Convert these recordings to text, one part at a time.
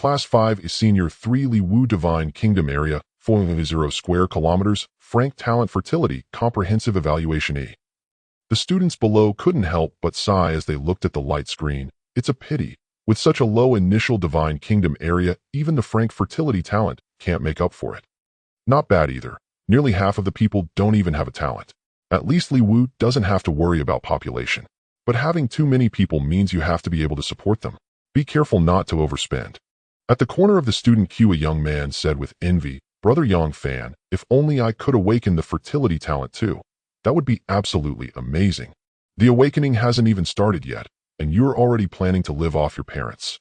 Class 5 is Senior 3 Li Wu Divine Kingdom Area, 4.0 square kilometers, Frank Talent Fertility, Comprehensive Evaluation E. The students below couldn't help but sigh as they looked at the light screen. It's a pity. With such a low initial Divine Kingdom area, even the Frank fertility talent can't make up for it. Not bad either. Nearly half of the people don't even have a talent. At least Li Wu doesn't have to worry about population. But having too many people means you have to be able to support them. Be careful not to overspend. At the corner of the student queue, a young man said with envy, "Brother Yang Fan, if only I could awaken the fertility talent too. That would be absolutely amazing. The awakening hasn't even started yet, and you're already planning to live off your parents."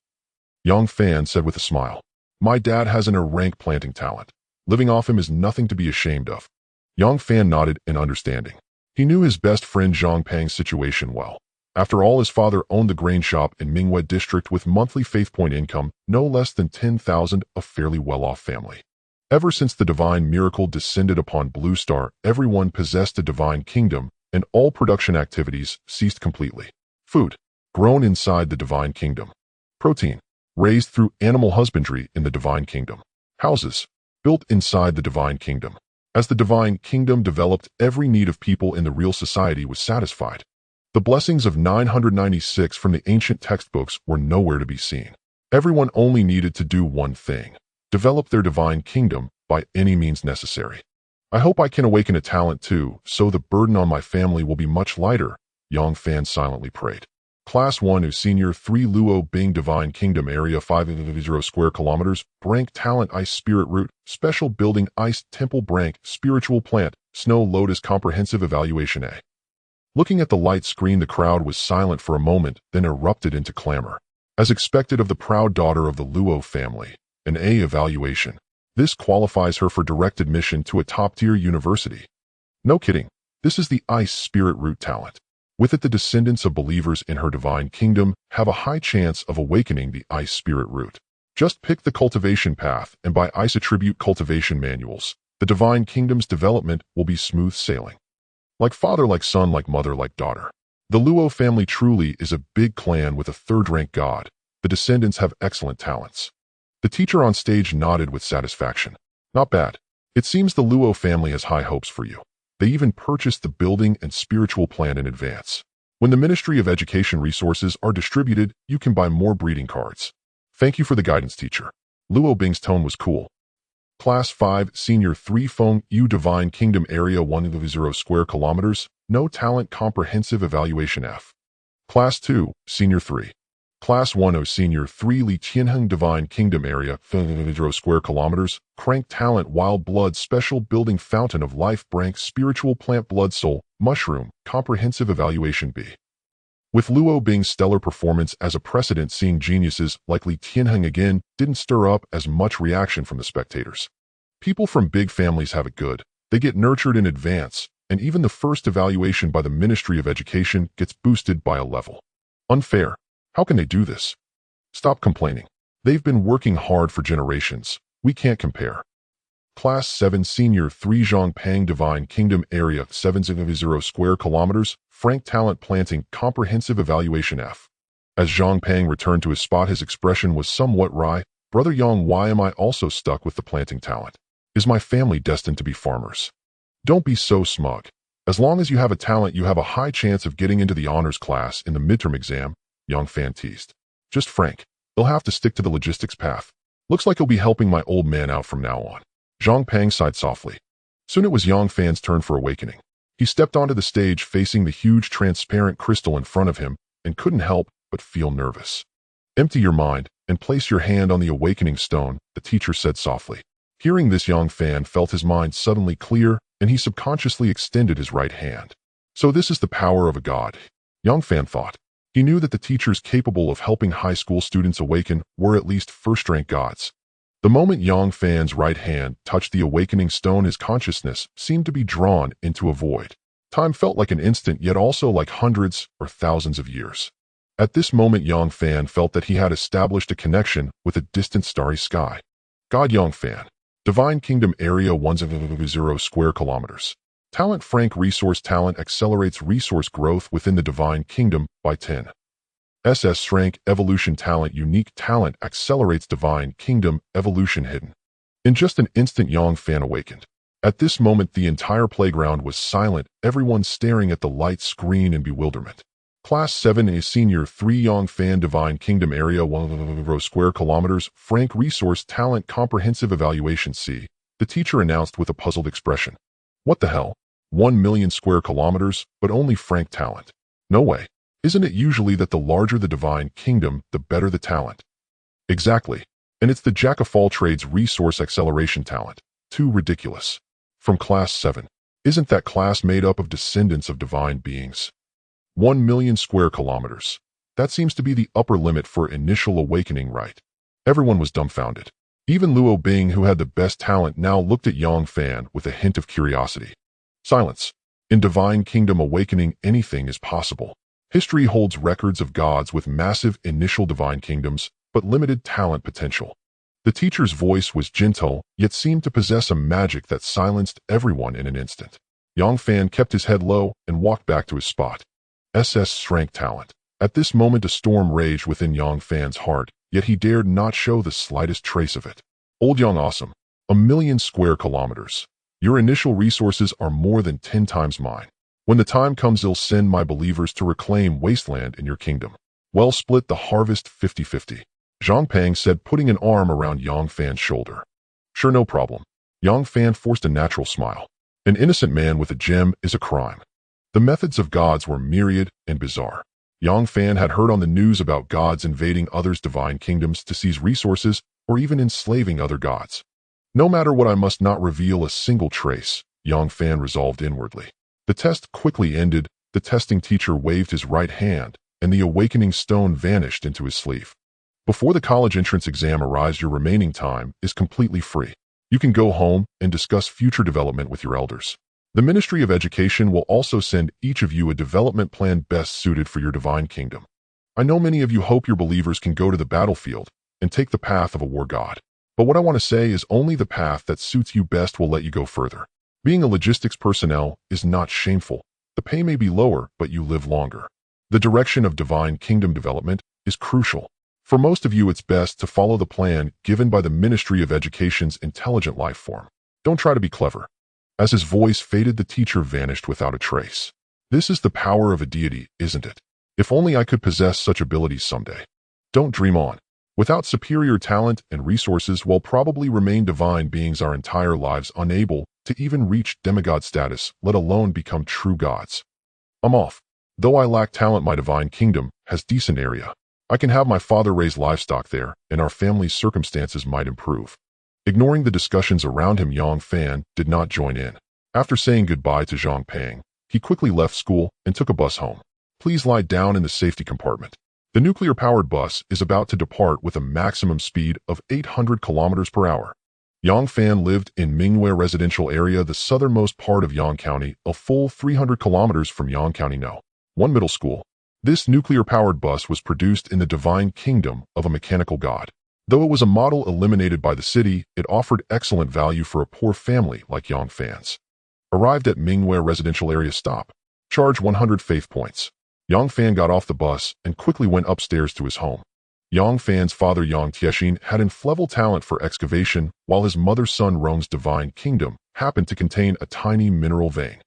Yang Fan said with a smile, "My dad has an rank planting talent. Living off him is nothing to be ashamed of." Yang Fan nodded in understanding. He knew his best friend Zhang Pang's situation well. After all, his father owned the grain shop in Mingwei district with monthly faith point income no less than 10,000, a fairly well-off family. Ever since the divine miracle descended upon Blue Star, everyone possessed a divine kingdom, and all production activities ceased completely. Food, grown inside the divine kingdom. Protein, raised through animal husbandry in the divine kingdom. Houses, built inside the divine kingdom. As the divine kingdom developed, every need of people in the real society was satisfied. The blessings of 996 from the ancient textbooks were nowhere to be seen. Everyone only needed to do one thing: develop their divine kingdom by any means necessary. "I hope I can awaken a talent too, so the burden on my family will be much lighter," Yang Fan silently prayed. Class 1 Senior 3 Luo Bing Divine Kingdom Area 5.0 square kilometers, Brank Talent Ice Spirit Root, Special Building Ice Temple Brank, Spiritual Plant, Snow Lotus Comprehensive Evaluation A. Looking at the light screen, the crowd was silent for a moment, then erupted into clamor. As expected of the proud daughter of the Luo family, an A evaluation. This qualifies her for direct admission to a top-tier university. No kidding, this is the Ice Spirit Root talent. With it, the descendants of believers in her divine kingdom have a high chance of awakening the Ice Spirit Root. Just pick the cultivation path and buy Ice Attribute cultivation manuals. The divine kingdom's development will be smooth sailing. Like father, like son, like mother, like daughter. The Luo family truly is a big clan with a third-rank god. The descendants have excellent talents. The teacher on stage nodded with satisfaction. Not bad. It seems the Luo family has high hopes for you. They even purchased the building and spiritual plan in advance. When the Ministry of Education resources are distributed, you can buy more breeding cards. Thank you for the guidance, teacher. Luo Bing's tone was cool. Class 5 Senior 3 Feng Yu Divine Kingdom Area 1.0 square kilometers, No Talent Comprehensive Evaluation F. Class 2 Senior 3. Class 1 Senior 3 Li Tianheng Divine Kingdom Area 5.0 square kilometers, Crank Talent Wild Blood Special Building Fountain of Life Brank Spiritual Plant Blood Soul Mushroom Comprehensive Evaluation B. With Luo Bing's stellar performance as a precedent, seeing geniuses like Li Tianheng again didn't stir up as much reaction from the spectators. People from big families have it good. They get nurtured in advance, and even the first evaluation by the Ministry of Education gets boosted by a level. Unfair. How can they do this? Stop complaining. They've been working hard for generations. We can't compare. Class 7 Senior 3 Zhongpang Divine Kingdom Area 7.0 square kilometers, Frank Talent Planting Comprehensive Evaluation F. As Zhongpang returned to his spot, his expression was somewhat wry. "Brother Yang, why am I also stuck with the planting talent? Is my family destined to be farmers?" "Don't be so smug. As long as you have a talent, you have a high chance of getting into the honors class in the midterm exam," Yang Fan teased. "Just Frank. He'll have to stick to the logistics path. Looks like he'll be helping my old man out from now on." Zhang Pang sighed softly. Soon it was Yang Fan's turn for awakening. He stepped onto the stage facing the huge transparent crystal in front of him and couldn't help but feel nervous. "Empty your mind and place your hand on the awakening stone," the teacher said softly. Hearing this, Yang Fan felt his mind suddenly clear, and he subconsciously extended his right hand. So this is the power of a god, Yang Fan thought. He knew that the teachers capable of helping high school students awaken were at least first-rank gods. The moment Yang Fan's right hand touched the awakening stone, his consciousness seemed to be drawn into a void. Time felt like an instant, yet also like hundreds or thousands of years. At this moment, Yang Fan felt that he had established a connection with a distant starry sky. God Yang Fan. Divine Kingdom Area 1.0 square kilometers. Talent Frank Resource Talent accelerates resource growth within the Divine Kingdom by 10. SS rank evolution talent unique talent accelerates divine kingdom evolution hidden. In just an instant Yang Fan awakened. At this moment the entire playground was silent, everyone staring at the light screen in bewilderment. Class 7A Senior 3 Yang Fan Divine Kingdom Area 1 square kilometers Frank Resource Talent Comprehensive Evaluation C. The teacher announced with a puzzled expression. What the hell? 1 million square kilometers, but only Frank talent. No way. Isn't it usually that the larger the divine kingdom, the better the talent? Exactly. And it's the jack-of-all-trades resource acceleration talent. Too ridiculous. From Class 7. Isn't that class made up of descendants of divine beings? 1 million square kilometers. That seems to be the upper limit for initial awakening, right? Everyone was dumbfounded. Even Luo Bing, who had the best talent, now looked at Yang Fan with a hint of curiosity. Silence. In Divine Kingdom awakening, anything is possible. History holds records of gods with massive initial divine kingdoms, but limited talent potential. The teacher's voice was gentle, yet seemed to possess a magic that silenced everyone in an instant. Yang Fan kept his head low and walked back to his spot. SS strength talent. At this moment a storm raged within Yang Fan's heart, yet he dared not show the slightest trace of it. Old Yang Awesome. 1 million square kilometers. Your initial resources are more than 10 times mine. When the time comes, I'll send my believers to reclaim wasteland in your kingdom. Well, split the harvest 50-50. Zhang Pang said, putting an arm around Yang Fan's shoulder. Sure, no problem. Yang Fan forced a natural smile. An innocent man with a gem is a crime. The methods of gods were myriad and bizarre. Yang Fan had heard on the news about gods invading others' divine kingdoms to seize resources or even enslaving other gods. No matter what, I must not reveal a single trace, Yang Fan resolved inwardly. The test quickly ended, the testing teacher waved his right hand, and the awakening stone vanished into his sleeve. Before the college entrance exam arrives, your remaining time is completely free. You can go home and discuss future development with your elders. The Ministry of Education will also send each of you a development plan best suited for your divine kingdom. I know many of you hope your believers can go to the battlefield and take the path of a war god. But what I want to say is only the path that suits you best will let you go further. Being a logistics personnel is not shameful. The pay may be lower, but you live longer. The direction of divine kingdom development is crucial. For most of you, it's best to follow the plan given by the Ministry of Education's intelligent life form. Don't try to be clever. As his voice faded, the teacher vanished without a trace. This is the power of a deity, isn't it? If only I could possess such abilities someday. Don't dream on. Without superior talent and resources, we'll probably remain divine beings our entire lives, unable to even reach demigod status, let alone become true gods. I'm off. Though I lack talent, my divine kingdom has decent area. I can have my father raise livestock there, and our family's circumstances might improve. Ignoring the discussions around him, Yang Fan did not join in. After saying goodbye to Zhang Pang, he quickly left school and took a bus home. Please lie down in the safety compartment. The nuclear-powered bus is about to depart with a maximum speed of 800 kilometers per hour. Yang Fan lived in Mingyue residential area, the southernmost part of Yang County, a full 300 kilometers from Yang County No. 1 middle school. This nuclear-powered bus was produced in the divine kingdom of a mechanical god. Though it was a model eliminated by the city, it offered excellent value for a poor family like Yang Fan's. Arrived at Mingyue residential area, stop. Charge 100 faith points. Yang Fan got off the bus and quickly went upstairs to his home. Yang Fan's father Yang Tiexin had inflexible talent for excavation, while his mother's son Rong's divine kingdom happened to contain a tiny mineral vein.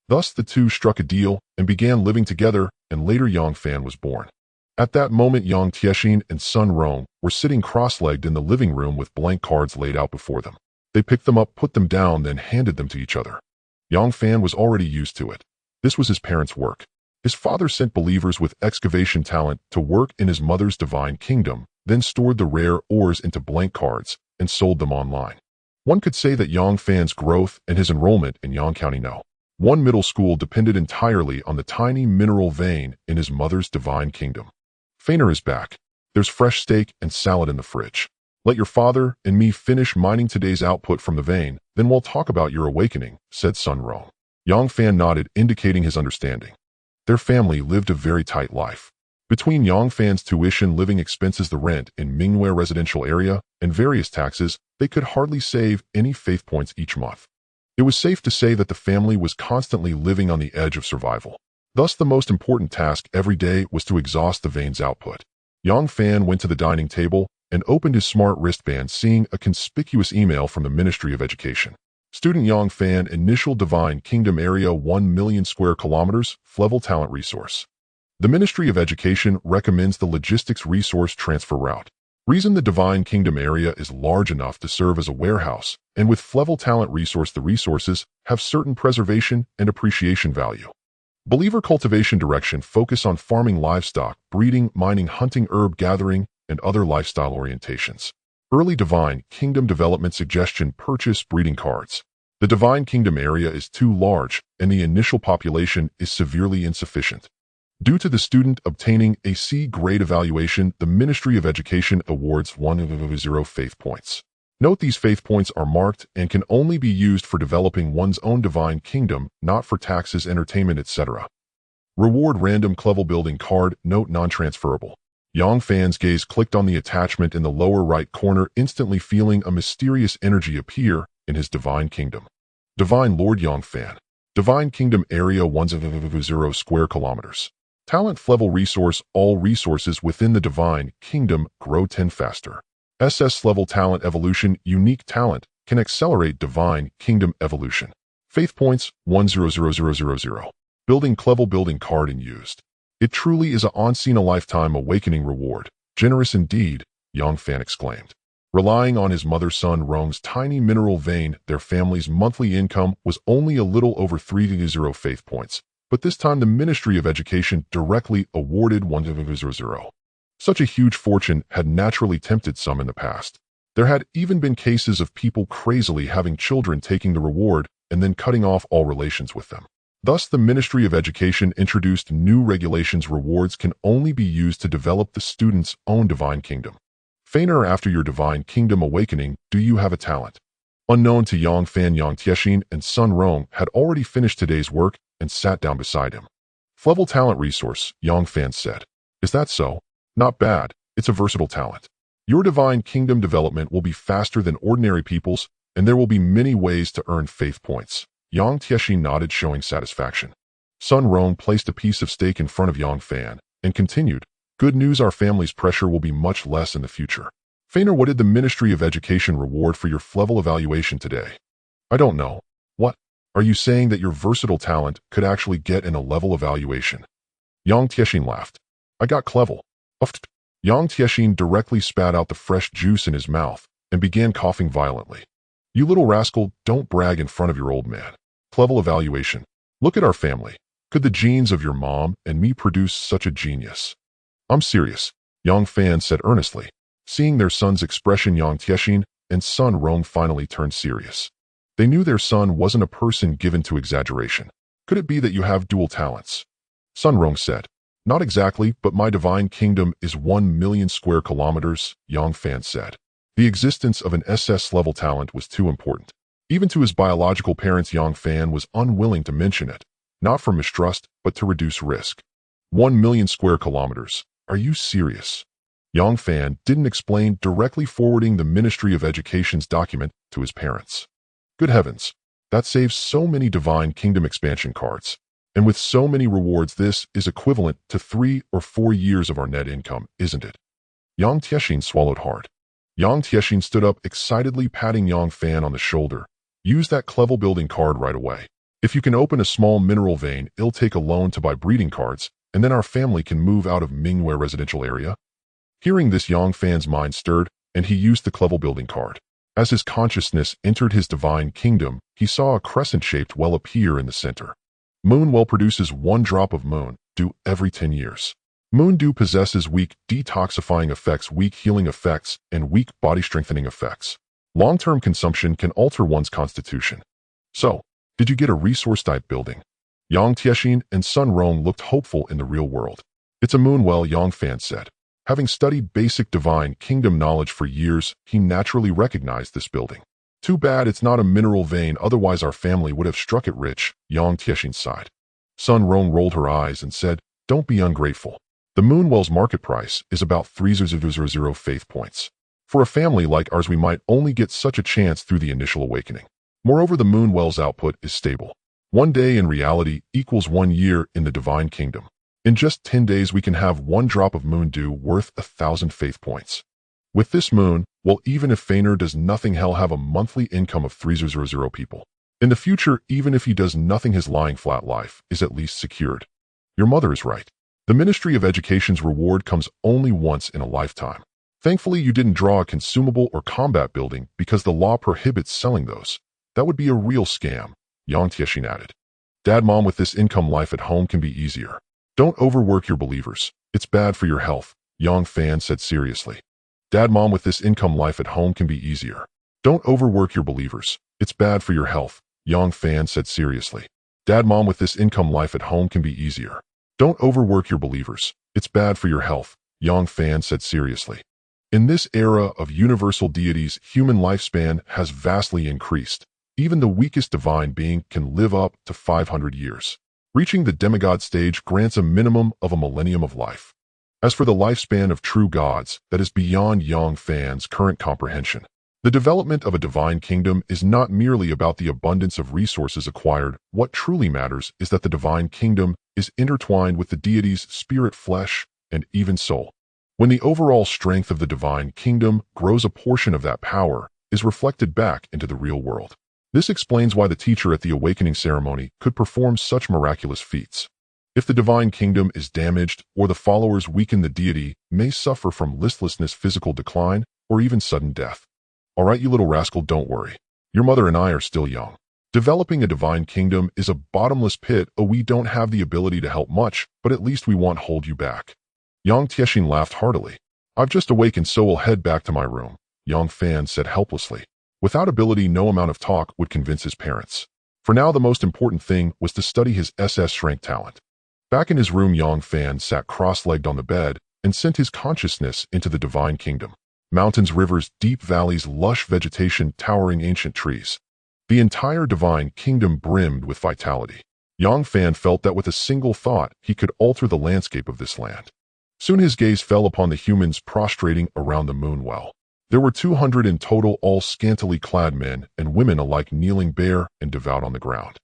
Thus the two struck a deal and began living together, and later Yang Fan was born. At that moment, Yang Tiexin and son Rong were sitting cross-legged in the living room with blank cards laid out before them. They picked them up, put them down, then handed them to each other. Yang Fan was already used to it. This was his parents' work. His father sent believers with excavation talent to work in his mother's divine kingdom, then stored the rare ores into blank cards and sold them online. One could say that Yang Fan's growth and his enrollment in Yang County No. 1 middle school depended entirely on the tiny mineral vein in his mother's divine kingdom. Feiner is back. There's fresh steak and salad in the fridge. Let your father and me finish mining today's output from the vein, then we'll talk about your awakening, said son Rong. Yang Fan nodded, indicating his understanding. Their family lived a very tight life. Between Yang Fan's tuition, living expenses, the rent in Mingyue residential area, and various taxes, they could hardly save any faith points each month. It was safe to say that the family was constantly living on the edge of survival. Thus, the most important task every day was to exhaust the vein's output. Yang Fan went to the dining table and opened his smart wristband, seeing a conspicuous email from the Ministry of Education. Student Yang Fan, Initial Divine Kingdom Area 1 million square kilometers, Flevel Talent Resource. The Ministry of Education recommends the Logistics Resource Transfer Route. Reason: the Divine Kingdom area is large enough to serve as a warehouse, and with Flevel Talent Resource, the resources have certain preservation and appreciation value. Believer cultivation direction: focus on farming, livestock, breeding, mining, hunting, herb gathering, and other lifestyle orientations. Early Divine Kingdom development suggestion: purchase breeding cards. The Divine Kingdom area is too large, and the initial population is severely insufficient. Due to the student obtaining a C-grade evaluation, the Ministry of Education awards 100 faith points. Note: these faith points are marked and can only be used for developing one's own divine kingdom, not for taxes, entertainment, etc. Reward: random Clevel building card. Note: non-transferable. Yang Fan's gaze clicked on the attachment in the lower right corner, instantly feeling a mysterious energy appear in his divine kingdom. Divine Lord Yang Fan. Divine Kingdom Area 100 square kilometers. Talent Flevel Resource: all resources within the Divine Kingdom grow 10 faster. SS Level Talent Evolution: unique talent can accelerate Divine Kingdom evolution. Faith points 100,000. Building Clevel building card and used. It truly is a once-in-a-lifetime awakening reward. Generous indeed, Yang Fan exclaimed. Relying on his mother Sun Rong's tiny mineral vein, their family's monthly income was only a little over 30 faith points. But this time the Ministry of Education directly awarded 100. Such a huge fortune had naturally tempted some in the past. There had even been cases of people crazily having children, taking the reward and then cutting off all relations with them. Thus, the Ministry of Education introduced new regulations: rewards can only be used to develop the student's own divine kingdom. Fainer: after your divine kingdom awakening, do you have a talent? Unknown to Yang Fan, Yang Tiexin and Sun Rong had already finished today's work and sat down beside him. Flevel Talent Resource, Yang Fan said. Is that so? Not bad. It's a versatile talent. Your divine kingdom development will be faster than ordinary people's, and there will be many ways to earn faith points. Yang Tiexin nodded, showing satisfaction. Sun Rong placed a piece of steak in front of Yang Fan and continued, good news, our family's pressure will be much less in the future. Fainer: what did the Ministry of Education reward for your Flevel evaluation today? I don't know. What? Are you saying that your versatile talent could actually get in a level evaluation? Yang Tiexin laughed. I got Clevel. Uffed. Yang Tiexin directly spat out the fresh juice in his mouth and began coughing violently. You little rascal, don't brag in front of your old man. Clevel evaluation. Look at our family. Could the genes of your mom and me produce such a genius? I'm serious, Yang Fan said earnestly. Seeing their son's expression, Yang Tiexin and Sun Rong finally turned serious. They knew their son wasn't a person given to exaggeration. Could it be that you have dual talents? Sun Rong said. Not exactly, but my divine kingdom is 1 million square kilometers, Yang Fan said. The existence of an SS level talent was too important. Even to his biological parents, Yang Fan was unwilling to mention it, not for mistrust, but to reduce risk. 1 million square kilometers. Are you serious? Yang Fan didn't explain, directly forwarding the Ministry of Education's document to his parents. Good heavens, that saves so many Divine Kingdom expansion cards. And with so many rewards, this is equivalent to 3 or 4 years of our net income, isn't it? Yang Tiexin swallowed hard. Yang Tiexin stood up, excitedly patting Yang Fan on the shoulder. Use that Clevel building card right away. If you can open a small mineral vein, it'll take a loan to buy breeding cards, and then our family can move out of Mingwei residential area. Hearing this, Yang Fan's mind stirred, and he used the Clevel building card. As his consciousness entered his divine kingdom, he saw a crescent-shaped well appear in the center. Moon well produces 1 drop of moon dew every 10 years. Moon dew possesses weak detoxifying effects, weak healing effects, and weak body strengthening effects. Long-term consumption can alter one's constitution. So, did you get a resource-type building? Yang Tiexin and Sun Rong looked hopeful in the real world. It's a moon well, Yang Fan said. Having studied basic divine kingdom knowledge for years, he naturally recognized this building. Too bad it's not a mineral vein, otherwise our family would have struck it rich, Yang Tiexin sighed. Sun Rong rolled her eyes and said, don't be ungrateful. The Moonwell's market price is about 300 faith points. For a family like ours, we might only get such a chance through the initial awakening. Moreover, the Moonwell's output is stable. One day in reality equals 1 year in the divine kingdom. In just 10 days we can have one drop of moon dew worth 1,000 faith points. With this moon, well, even if Feiner does nothing, he'll have a monthly income of 300 people. In the future, even if he does nothing, his lying flat life is at least secured. Your mother is right. The Ministry of Education's reward comes only once in a lifetime. Thankfully, you didn't draw a consumable or combat building because the law prohibits selling those. That would be a real scam, Yang Tiexin added. Dad, Mom, with this income, life at home can be easier. Don't overwork your believers. It's bad for your health, Yang Fan said seriously. Dad, Mom, with this income, life at home can be easier. Don't overwork your believers. It's bad for your health, Yang Fan said seriously. Dad, Mom, with this income, life at home can be easier. Don't overwork your believers. It's bad for your health, Yang Fan said seriously. In this era of universal deities, human lifespan has vastly increased. Even the weakest divine being can live up to 500 years. Reaching the demigod stage grants a minimum of a millennium of life. As for the lifespan of true gods, that is beyond Yang Fan's current comprehension. The development of a divine kingdom is not merely about the abundance of resources acquired. What truly matters is that the divine kingdom is intertwined with the deity's spirit, flesh, and even soul. When the overall strength of the divine kingdom grows, a portion of that power is reflected back into the real world. This explains why the teacher at the awakening ceremony could perform such miraculous feats. If the divine kingdom is damaged or the followers weaken, the deity may suffer from listlessness, physical decline, or even sudden death. All right, you little rascal, don't worry. Your mother and I are still young. Developing a divine kingdom is a bottomless pit. We don't have the ability to help much, but at least we won't hold you back. Yang Tiexin laughed heartily. I've just awakened, so we'll head back to my room, Yang Fan said helplessly. Without ability, no amount of talk would convince his parents. For now, the most important thing was to study his SS strength talent. Back in his room, Yang Fan sat cross-legged on the bed and sent his consciousness into the divine kingdom. Mountains, rivers, deep valleys, lush vegetation, towering ancient trees. The entire divine kingdom brimmed with vitality. Yang Fan felt that with a single thought, he could alter the landscape of this land. Soon his gaze fell upon the humans prostrating around the moon well. There were 200 in total, all scantily clad men and women alike, kneeling bare and devout on the ground.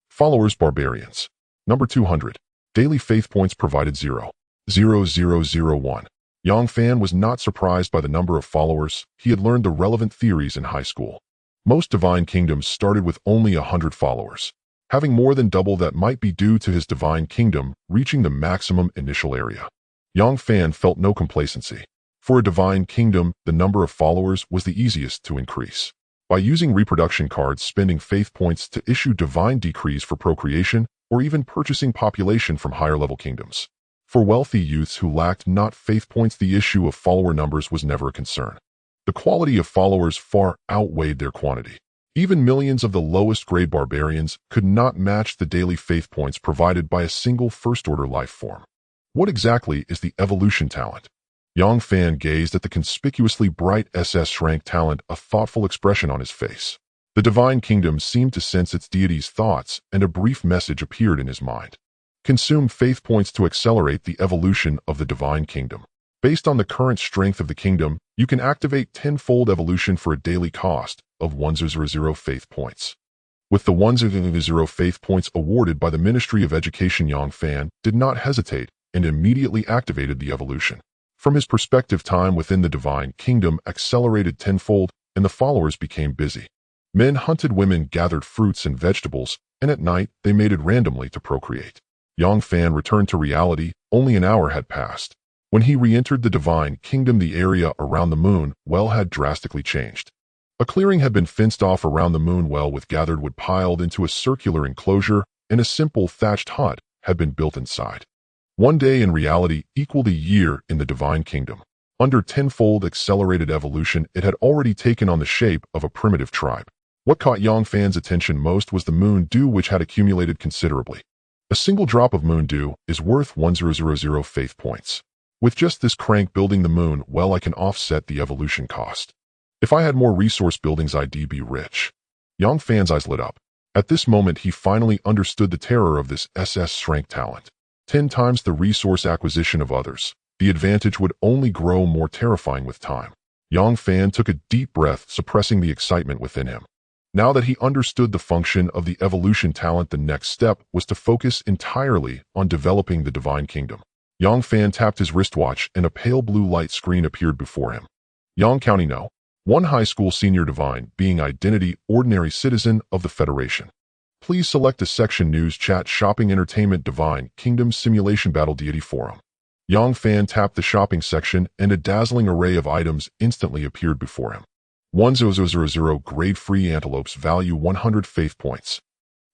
Followers, barbarians. Number 200. Daily faith points provided 0.0001. Yang Fan was not surprised by the number of followers. He had learned the relevant theories in high school. Most divine kingdoms started with only 100 followers. Having more than double that might be due to his divine kingdom reaching the maximum initial area. Yang Fan felt no complacency. For a divine kingdom, the number of followers was the easiest to increase. By using reproduction cards, spending faith points to issue divine decrees for procreation, or even purchasing population from higher-level kingdoms. For wealthy youths who lacked not faith points, the issue of follower numbers was never a concern. The quality of followers far outweighed their quantity. Even millions of the lowest-grade barbarians could not match the daily faith points provided by a single first-order life form. What exactly is the evolution talent? Yang Fan gazed at the conspicuously bright SS rank talent, a thoughtful expression on his face. The divine kingdom seemed to sense its deity's thoughts, and a brief message appeared in his mind. Consume faith points to accelerate the evolution of the divine kingdom. Based on the current strength of the kingdom, you can activate 10-fold evolution for a daily cost of 100 faith points. With the 100 faith points awarded by the Ministry of Education, Yang Fan did not hesitate and immediately activated the evolution. From his perspective, time within the divine kingdom accelerated tenfold, and the followers became busy. Men hunted, women gathered fruits and vegetables, and at night they mated randomly to procreate. Yang Fan returned to reality. Only an hour had passed. When he re-entered the divine kingdom, the area around the moon well had drastically changed. A clearing had been fenced off around the moon well with gathered wood piled into a circular enclosure, and a simple thatched hut had been built inside. One day in reality equaled a year in the divine kingdom. Under tenfold accelerated evolution, it had already taken on the shape of a primitive tribe. What caught Yang Fan's attention most was the moon dew, which had accumulated considerably. A single drop of moon dew is worth 1000 faith points. With just this crank building the moon, well, I can offset the evolution cost. If I had more resource buildings, I'd be rich. Yang Fan's eyes lit up. At this moment, he finally understood the terror of this SS strength talent. 10 times the resource acquisition of others. The advantage would only grow more terrifying with time. Yang Fan took a deep breath, suppressing the excitement within him. Now that he understood the function of the evolution talent, the next step was to focus entirely on developing the Divine Kingdom. Yang Fan tapped his wristwatch and a pale blue light screen appeared before him. Yang County No. 1 High School Senior Divine, being identity, ordinary citizen of the Federation. Please select a section News, Chat, Shopping, Entertainment, Divine Kingdom, Simulation, Battle, Deity, Forum. Yang Fan tapped the shopping section and a dazzling array of items instantly appeared before him. 1000 grade-free antelopes, value 100 faith points.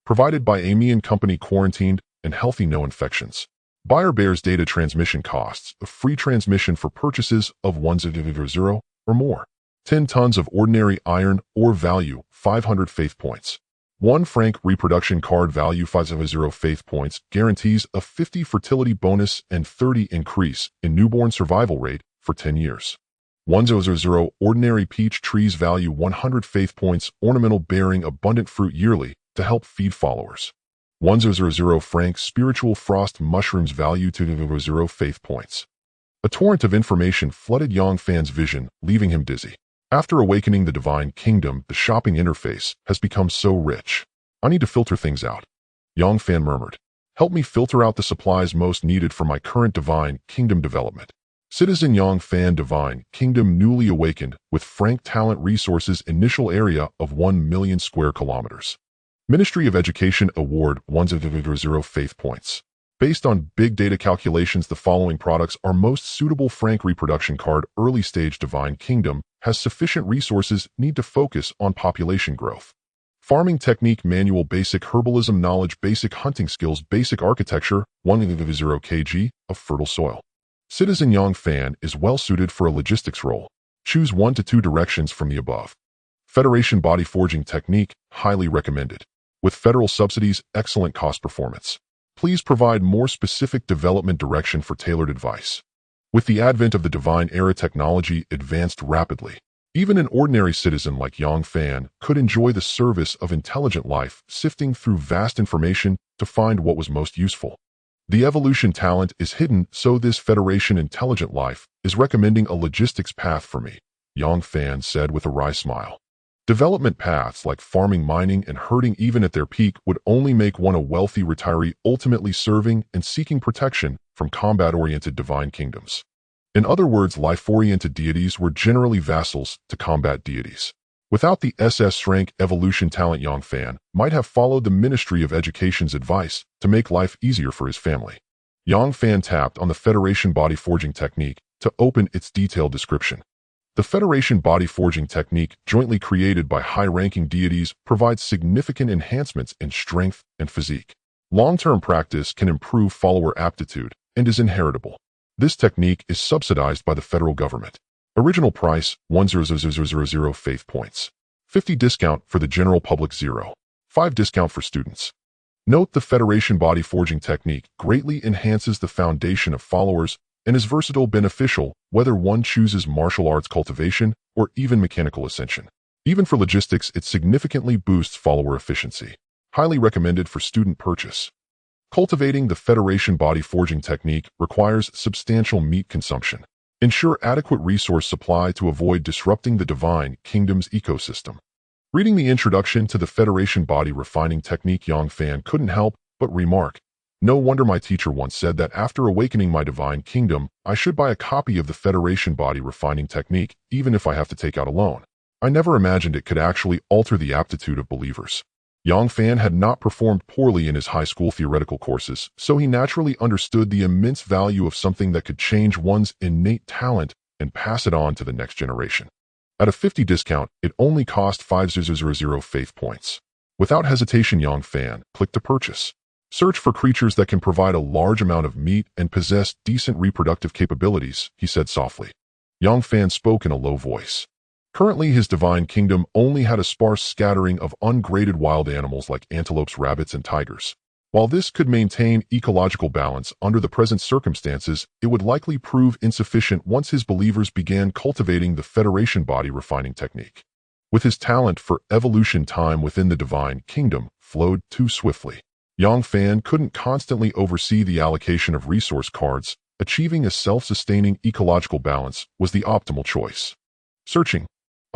Provided by Amy and Company, quarantined and healthy, no infections. Buyer bears data transmission costs, a free transmission for purchases of 1000 or more. 10 tons of ordinary iron ore, value 500 faith points. 1 franc reproduction card, value 50 faith points, guarantees a 50 fertility bonus and 30 increase in newborn survival rate for 10 years. 1000 ordinary peach trees, value 100 faith points, ornamental, bearing abundant fruit yearly to help feed followers. 1000 franc spiritual frost mushrooms, value 200 faith points. A torrent of information flooded Yang Fan's vision, leaving him dizzy. After awakening the Divine Kingdom, the shopping interface has become so rich. I need to filter things out. Yang Fan murmured. Help me filter out the supplies most needed for my current Divine Kingdom development. Citizen Yang Fan, Divine Kingdom, newly awakened, with franc talent resources, initial area of 1 million square kilometers. Ministry of Education award 1000 faith points. Based on big data calculations, the following products are most suitable. Franc reproduction card, early stage Divine Kingdom, has sufficient resources, need to focus on population growth. Farming technique, manual, basic herbalism knowledge, basic hunting skills, basic architecture, 1000 kg of fertile soil. Citizen Yang Fan is well suited for a logistics role. Choose 1 to 2 directions from the above. Federation body forging technique, highly recommended. With federal subsidies, excellent cost performance. Please provide more specific development direction for tailored advice. With the advent of the Divine Era, technology advanced rapidly. Even an ordinary citizen like Yang Fan could enjoy the service of intelligent life, sifting through vast information to find what was most useful. The evolution talent is hidden, so this Federation intelligent life is recommending a logistics path for me, Yang Fan said with a wry smile. Development paths like farming, mining, and herding, even at their peak, would only make one a wealthy retiree, ultimately serving and seeking protection from combat-oriented divine kingdoms. In other words, life-oriented deities were generally vassals to combat deities. Without the SS rank evolution talent, Yang Fan might have followed the Ministry of Education's advice to make life easier for his family. Yang Fan tapped on the Federation body forging technique to open its detailed description. The Federation body forging technique, jointly created by high-ranking deities, provides significant enhancements in strength and physique. Long-term practice can improve follower aptitude and is inheritable. This technique is subsidized by the federal government. Original price, 100,000 faith points. 50 discount for the general public, 0.5 discount for students. Note: the Federation body forging technique greatly enhances the foundation of followers and is versatile, beneficial whether one chooses martial arts cultivation or even mechanical ascension. Even for logistics, it significantly boosts follower efficiency. Highly recommended for student purchase. Cultivating the Federation body forging technique requires substantial meat consumption. Ensure adequate resource supply to avoid disrupting the Divine Kingdom's ecosystem. Reading the introduction to the Federation body refining technique, Yang Fan couldn't help but remark, "No wonder my teacher once said that after awakening my Divine Kingdom, I should buy a copy of the Federation body refining technique, even if I have to take out a loan. I never imagined it could actually alter the aptitude of believers." Yang Fan had not performed poorly in his high school theoretical courses, so he naturally understood the immense value of something that could change one's innate talent and pass it on to the next generation. At a 50 discount, it only cost 500 faith points. Without hesitation, Yang Fan clicked to purchase. "Search for creatures that can provide a large amount of meat and possess decent reproductive capabilities," he said softly. Yang Fan spoke in a low voice. Currently, his Divine Kingdom only had a sparse scattering of ungraded wild animals like antelopes, rabbits, and tigers. While this could maintain ecological balance under the present circumstances, it would likely prove insufficient once his believers began cultivating the Federation body refining technique. With his talent for evolution, time within the Divine Kingdom flowed too swiftly. Yang Fan couldn't constantly oversee the allocation of resource cards. Achieving a self-sustaining ecological balance was the optimal choice. Searching.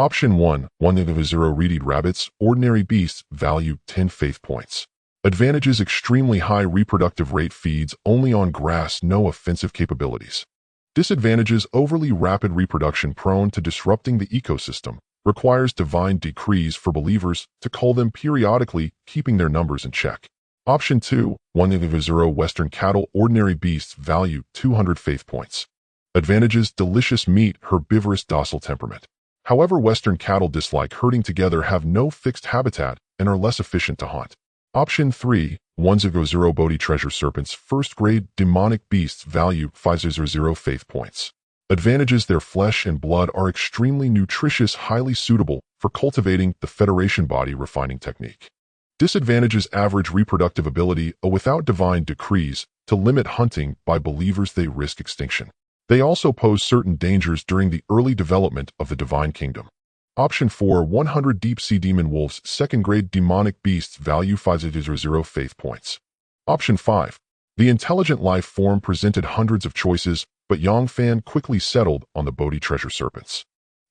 Option 1, 1/0 reed rabbits, ordinary beasts, value 10 faith points. Advantages: extremely high reproductive rate, feeds only on grass, no offensive capabilities. Disadvantages: overly rapid reproduction, prone to disrupting the ecosystem, requires divine decrees for believers to cull them periodically, keeping their numbers in check. Option 2, 1/0 western cattle, ordinary beasts, value 200 faith points. Advantages: delicious meat, herbivorous, docile temperament. However, western cattle dislike herding together, have no fixed habitat, and are less efficient to hunt. Option 3, 1/0 Bodhi treasure serpents, first grade, demonic beasts, value 500 faith points. Advantages: their flesh and blood are extremely nutritious, highly suitable for cultivating the Federation body refining technique. Disadvantages: average reproductive ability, without divine decrees to limit hunting by believers, they risk extinction. They also pose certain dangers during the early development of the divine kingdom. Option 4, 100 deep-sea demon wolves, second-grade demonic beasts, value 500 faith points. Option 5. The intelligent life form presented hundreds of choices, but Yang Fan quickly settled on the Bodhi treasure serpents.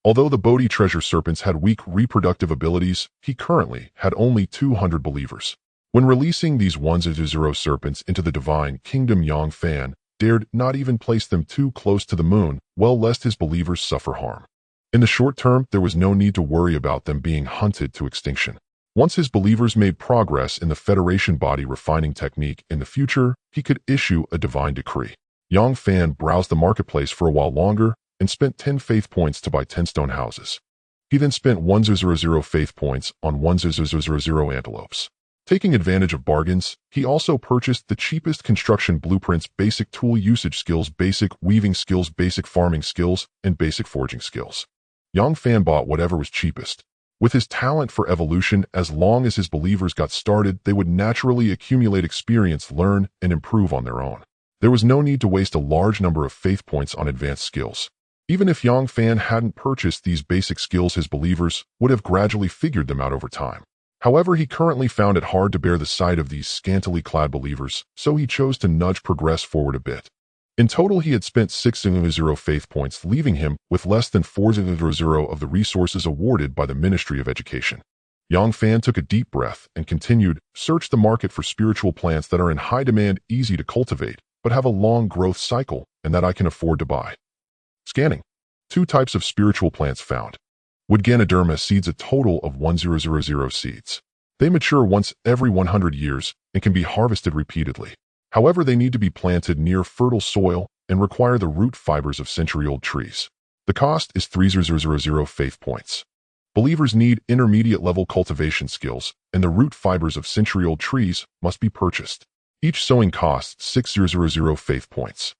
Although the Bodhi treasure serpents had weak reproductive abilities, he currently had only 200 believers. When releasing these 1/0 serpents into the divine kingdom, Yang Fan dared not even place them too close to the moon, well lest his believers suffer harm. In the short term, there was no need to worry about them being hunted to extinction. Once his believers made progress in the Federation body refining technique in the future, he could issue a divine decree. Yang Fan browsed the marketplace for a while longer and spent 10 faith points to buy 10 stone houses. He then spent 1/0 faith points on 1/0 antelopes. Taking advantage of bargains, he also purchased the cheapest construction blueprints, basic tool usage skills, basic weaving skills, basic farming skills, and basic forging skills. Yang Fan bought whatever was cheapest. With his talent for evolution, as long as his believers got started, they would naturally accumulate experience, learn, and improve on their own. There was no need to waste a large number of faith points on advanced skills. Even if Yang Fan hadn't purchased these basic skills, his believers would have gradually figured them out over time. However, he currently found it hard to bear the sight of these scantily clad believers, so he chose to nudge progress forward a bit. In total, he had spent 6/0 faith points, leaving him with less than 4/0 of the resources awarded by the Ministry of Education. Yang Fan took a deep breath and continued, search the market for spiritual plants that are in high demand, easy to cultivate, but have a long growth cycle, and that I can afford to buy. Scanning. 2 types of spiritual plants found. Wood Ganoderma seeds, a total of 1,000 seeds. They mature once every 100 years and can be harvested repeatedly. However, they need to be planted near fertile soil and require the root fibers of century-old trees. The cost is 3,000 faith points. Believers need intermediate-level cultivation skills, and the root fibers of century-old trees must be purchased. Each sowing costs 6,000 faith points.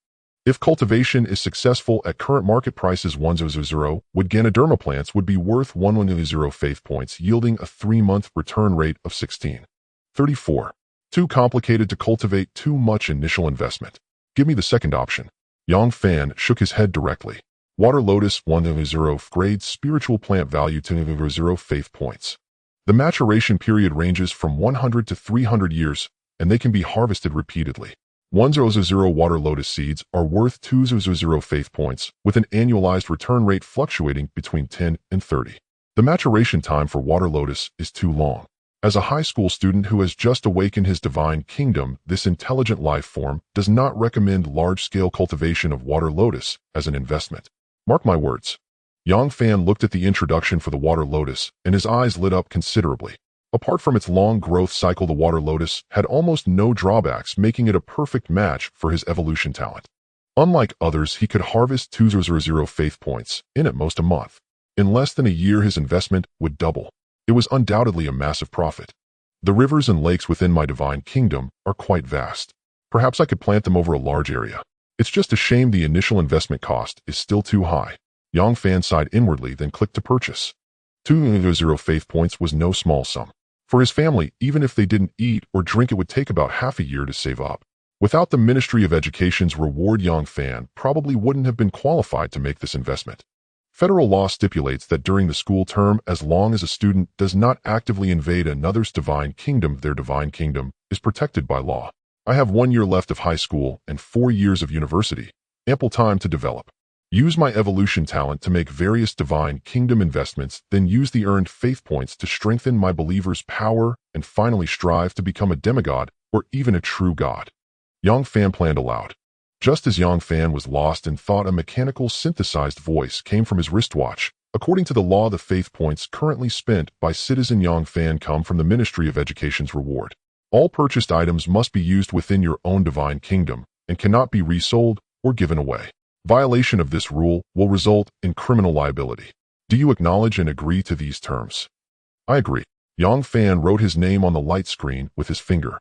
If cultivation is successful at current market prices, 1,000 wood Ganoderma plants would be worth 1,000 faith points, yielding a 3-month return rate of 16.34. Too complicated to cultivate, too much initial investment. Give me the second option. Yang Fan shook his head directly. Water lotus, 1,000 grade spiritual plant, value 10,000 faith points. The maturation period ranges from 100 to 300 years, and they can be harvested repeatedly. 1,000 water lotus seeds are worth 2,000 faith points, with an annualized return rate fluctuating between 10 and 30. The maturation time for water lotus is too long. As a high school student who has just awakened his divine kingdom, this intelligent life form does not recommend large-scale cultivation of water lotus as an investment. Mark my words. Yang Fan looked at the introduction for the water lotus, and his eyes lit up considerably. Apart from its long growth cycle, the water lotus had almost no drawbacks, making it a perfect match for his evolution talent. Unlike others, he could harvest 2,000 faith points in at most a month. In less than a year, his investment would double. It was undoubtedly a massive profit. The rivers and lakes within my divine kingdom are quite vast. Perhaps I could plant them over a large area. It's just a shame the initial investment cost is still too high. Yang Fan sighed inwardly, then clicked to purchase. 2,000 faith points was no small sum. For his family, even if they didn't eat or drink, it would take about half a year to save up. Without the Ministry of Education's reward, Yang Fan probably wouldn't have been qualified to make this investment. Federal law stipulates that during the school term, as long as a student does not actively invade another's divine kingdom, their divine kingdom is protected by law. I have 1 year left of high school and 4 years of university, ample time to develop. Use my evolution talent to make various divine kingdom investments, then use the earned faith points to strengthen my believer's power and finally strive to become a demigod or even a true god. Yang Fan planned aloud. Just as Yang Fan was lost in thought, a mechanical synthesized voice came from his wristwatch. According to the law, the faith points currently spent by citizen Yang Fan come from the Ministry of Education's reward. All purchased items must be used within your own divine kingdom and cannot be resold or given away. Violation of this rule will result in criminal liability. Do you acknowledge and agree to these terms? I agree. Yang Fan wrote his name on the light screen with his finger.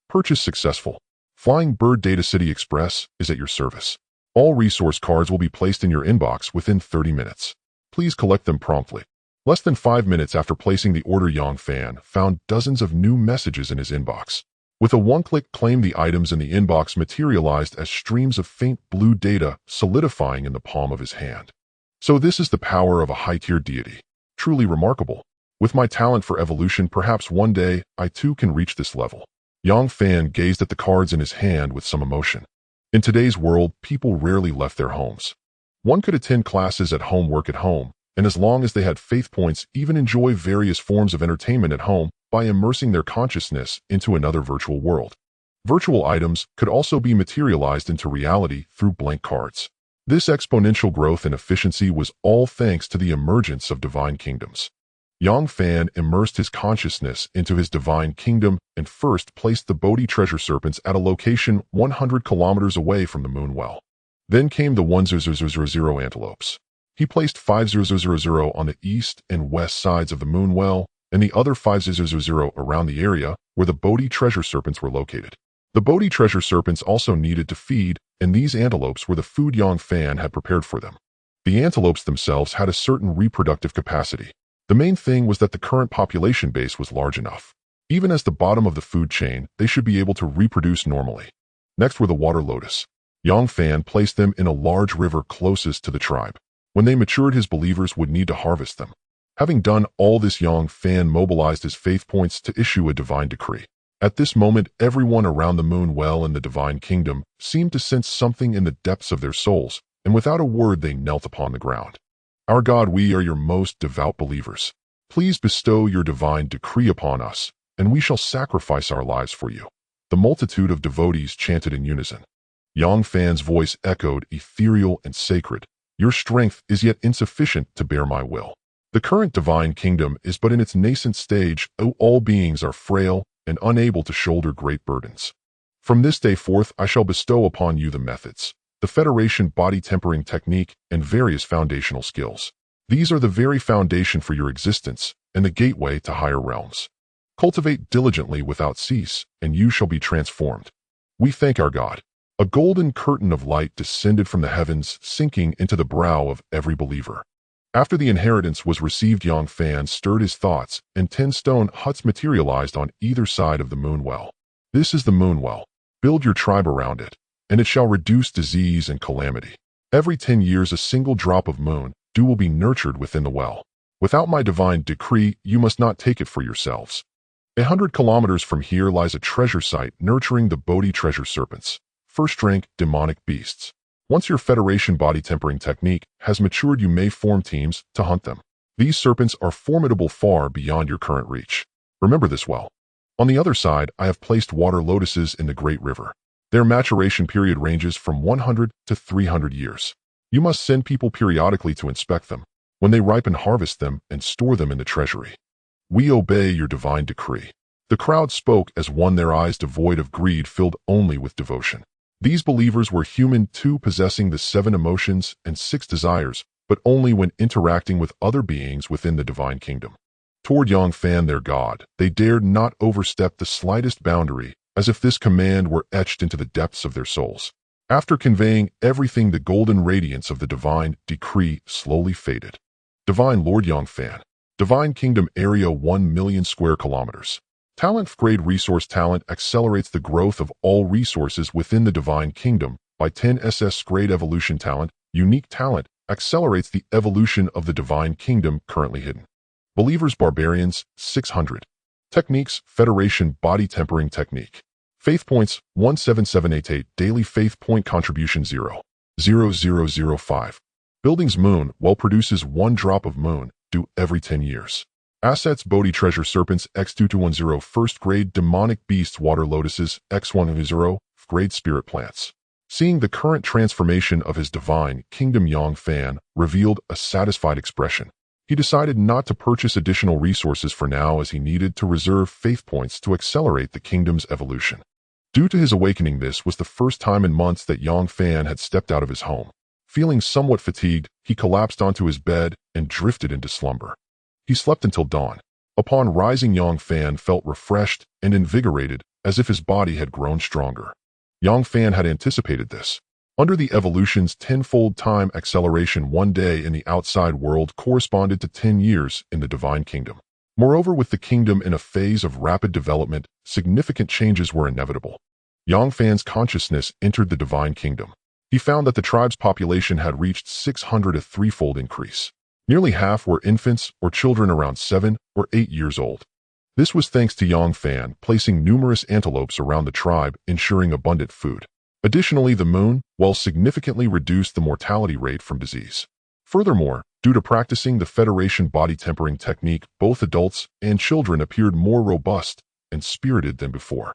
Purchase successful. Flying Bird Data City Express is at your service. All resource cards will be placed in your inbox within 30 minutes. Please collect them promptly. Less than 5 minutes after placing the order, Yang Fan found dozens of new messages in his inbox. With a one-click claim, the items in the inbox materialized as streams of faint blue data solidifying in the palm of his hand. So this is the power of a high-tier deity. Truly remarkable. With my talent for evolution, perhaps one day I too can reach this level. Yang Fan gazed at the cards in his hand with some emotion. In today's world, people rarely left their homes. One could attend classes at home, work at home, and as long as they had faith points, even enjoy various forms of entertainment at home by immersing their consciousness into another virtual world. Virtual items could also be materialized into reality through blank cards. This exponential growth in efficiency was all thanks to the emergence of divine kingdoms. Yang Fan immersed his consciousness into his divine kingdom and first placed the Bodhi treasure serpents at a location 100 kilometers away from the moon well. Then came the 1000 antelopes. He placed 5000 on the east and west sides of the moon well, and the other 5000 around the area where the Bodhi treasure serpents were located. The Bodhi treasure serpents also needed to feed, and these antelopes were the food Yang Fan had prepared for them. The antelopes themselves had a certain reproductive capacity. The main thing was that the current population base was large enough. Even as the bottom of the food chain, they should be able to reproduce normally. Next were the water lotus. Yang Fan placed them in a large river closest to the tribe. When they matured, his believers would need to harvest them. Having done all this, Yang Fan mobilized his faith points to issue a divine decree. At this moment, everyone around the moon well in the divine kingdom seemed to sense something in the depths of their souls, and without a word they knelt upon the ground. Our God, we are your most devout believers. Please bestow your divine decree upon us, and we shall sacrifice our lives for you. The multitude of devotees chanted in unison. Yang Fan's voice echoed, ethereal and sacred. Your strength is yet insufficient to bear my will. The current divine kingdom is but in its nascent stage. All beings are frail and unable to shoulder great burdens. From this day forth, I shall bestow upon you the methods, the Federation body tempering technique, and various foundational skills. These are the very foundation for your existence and the gateway to higher realms. Cultivate diligently without cease, and you shall be transformed. We thank our God. A golden curtain of light descended from the heavens, sinking into the brow of every believer. After the inheritance was received, Yang Fan stirred his thoughts, and 10 stone huts materialized on either side of the moon well. This is the moon well. Build your tribe around it, and it shall reduce disease and calamity. Every 10 years, a single drop of moon dew will be nurtured within the well. Without my divine decree, you must not take it for yourselves. 100 kilometers from here lies a treasure site nurturing the Bodhi treasure serpents, first-rank demonic beasts. Once your Federation body tempering technique has matured, you may form teams to hunt them. These serpents are formidable, far beyond your current reach. Remember this well. On the other side, I have placed water lotuses in the Great River. Their maturation period ranges from 100 to 300 years. You must send people periodically to inspect them. When they ripen, harvest them and store them in the treasury. We obey your divine decree. The crowd spoke as one, their eyes devoid of greed, filled only with devotion. These believers were human too, possessing the 7 emotions and 6 desires, but only when interacting with other beings within the divine kingdom. Toward Yang Fan, their God, they dared not overstep the slightest boundary, as if this command were etched into the depths of their souls. After conveying everything, the golden radiance of the divine decree slowly faded. Divine Lord Yang Fan. Divine Kingdom Area 1 million square kilometers. Talent grade resource talent accelerates the growth of all resources within the divine kingdom by 10 SS grade evolution talent. Unique talent accelerates the evolution of the divine kingdom currently hidden. Believers Barbarians 600. Techniques Federation body tempering technique. Faith points 17788. Daily faith point contribution 0.0005. Building's moon, well, produces 1 drop of moon, due every 10 years. Assets Bodhi treasure serpents X2210 first grade demonic beasts water lotuses X110 grade spirit plants. Seeing the current transformation of his divine kingdom, Yang Fan revealed a satisfied expression. He decided not to purchase additional resources for now as he needed to reserve faith points to accelerate the kingdom's evolution. Due to his awakening, this was the first time in months that Yang Fan had stepped out of his home. Feeling somewhat fatigued, he collapsed onto his bed and drifted into slumber. He slept until dawn. Upon rising, Yang Fan felt refreshed and invigorated, as if his body had grown stronger. Yang Fan had anticipated this. Under the evolution's tenfold time acceleration, 1 day in the outside world corresponded to 10 years in the divine kingdom. Moreover, with the kingdom in a phase of rapid development, significant changes were inevitable. Yang Fan's consciousness entered the divine kingdom. He found that the tribe's population had reached 600, a threefold increase. Nearly half were infants or children around 7 or 8 years old. This was thanks to Yang Fan placing numerous antelopes around the tribe, ensuring abundant food. Additionally, the moon, well, significantly reduced the mortality rate from disease. Furthermore, due to practicing the Federation body tempering technique, both adults and children appeared more robust and spirited than before.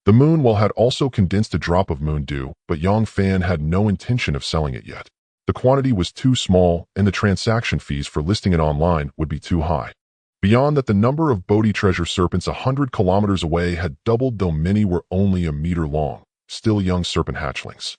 The moon, well, had also condensed a drop of moon dew, but Yang Fan had no intention of selling it yet. The quantity was too small, and the transaction fees for listing it online would be too high. Beyond that, the number of Bodhi treasure serpents 100 kilometers away had doubled, though many were only a meter long, still young serpent hatchlings.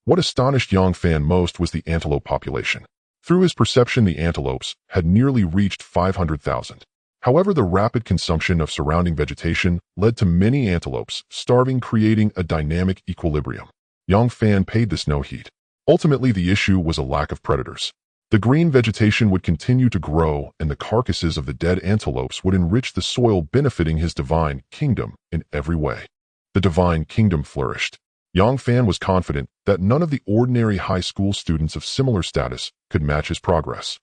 What astonished Yang Fan most was the antelope population. Through his perception, the antelopes had nearly reached 500,000. However, the rapid consumption of surrounding vegetation led to many antelopes starving, creating a dynamic equilibrium. Yang Fan paid this no heed. Ultimately, the issue was a lack of predators. The green vegetation would continue to grow, and the carcasses of the dead antelopes would enrich the soil, benefiting his divine kingdom in every way. The divine kingdom flourished. Yang Fan was confident that none of the ordinary high school students of similar status could match his progress.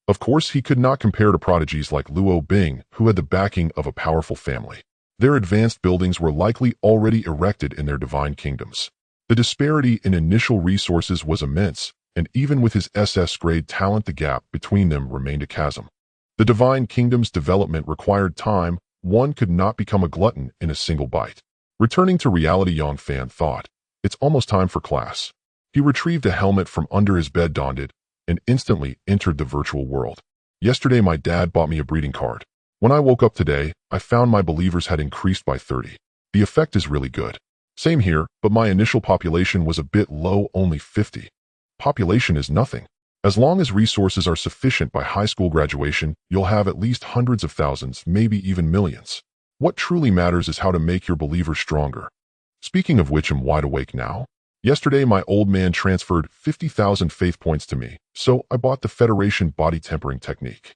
Of course, he could not compare to prodigies like Luo Bing, who had the backing of a powerful family. Their advanced buildings were likely already erected in their divine kingdoms. The disparity in initial resources was immense, and even with his SS-grade talent, the gap between them remained a chasm. The divine kingdom's development required time. One could not become a glutton in a single bite. Returning to reality, Yang Fan thought, "It's almost time for class." He retrieved a helmet from under his bed, donned it, and instantly entered the virtual world. Yesterday, my dad bought me a breeding card. When I woke up today, I found my believers had increased by 30. The effect is really good. Same here, but my initial population was a bit low, only 50. Population is nothing. As long as resources are sufficient by high school graduation, you'll have at least hundreds of thousands, maybe even millions. What truly matters is how to make your believers stronger. Speaking of which, I'm wide awake now. Yesterday, my old man transferred 50,000 faith points to me, so I bought the Federation body tempering technique.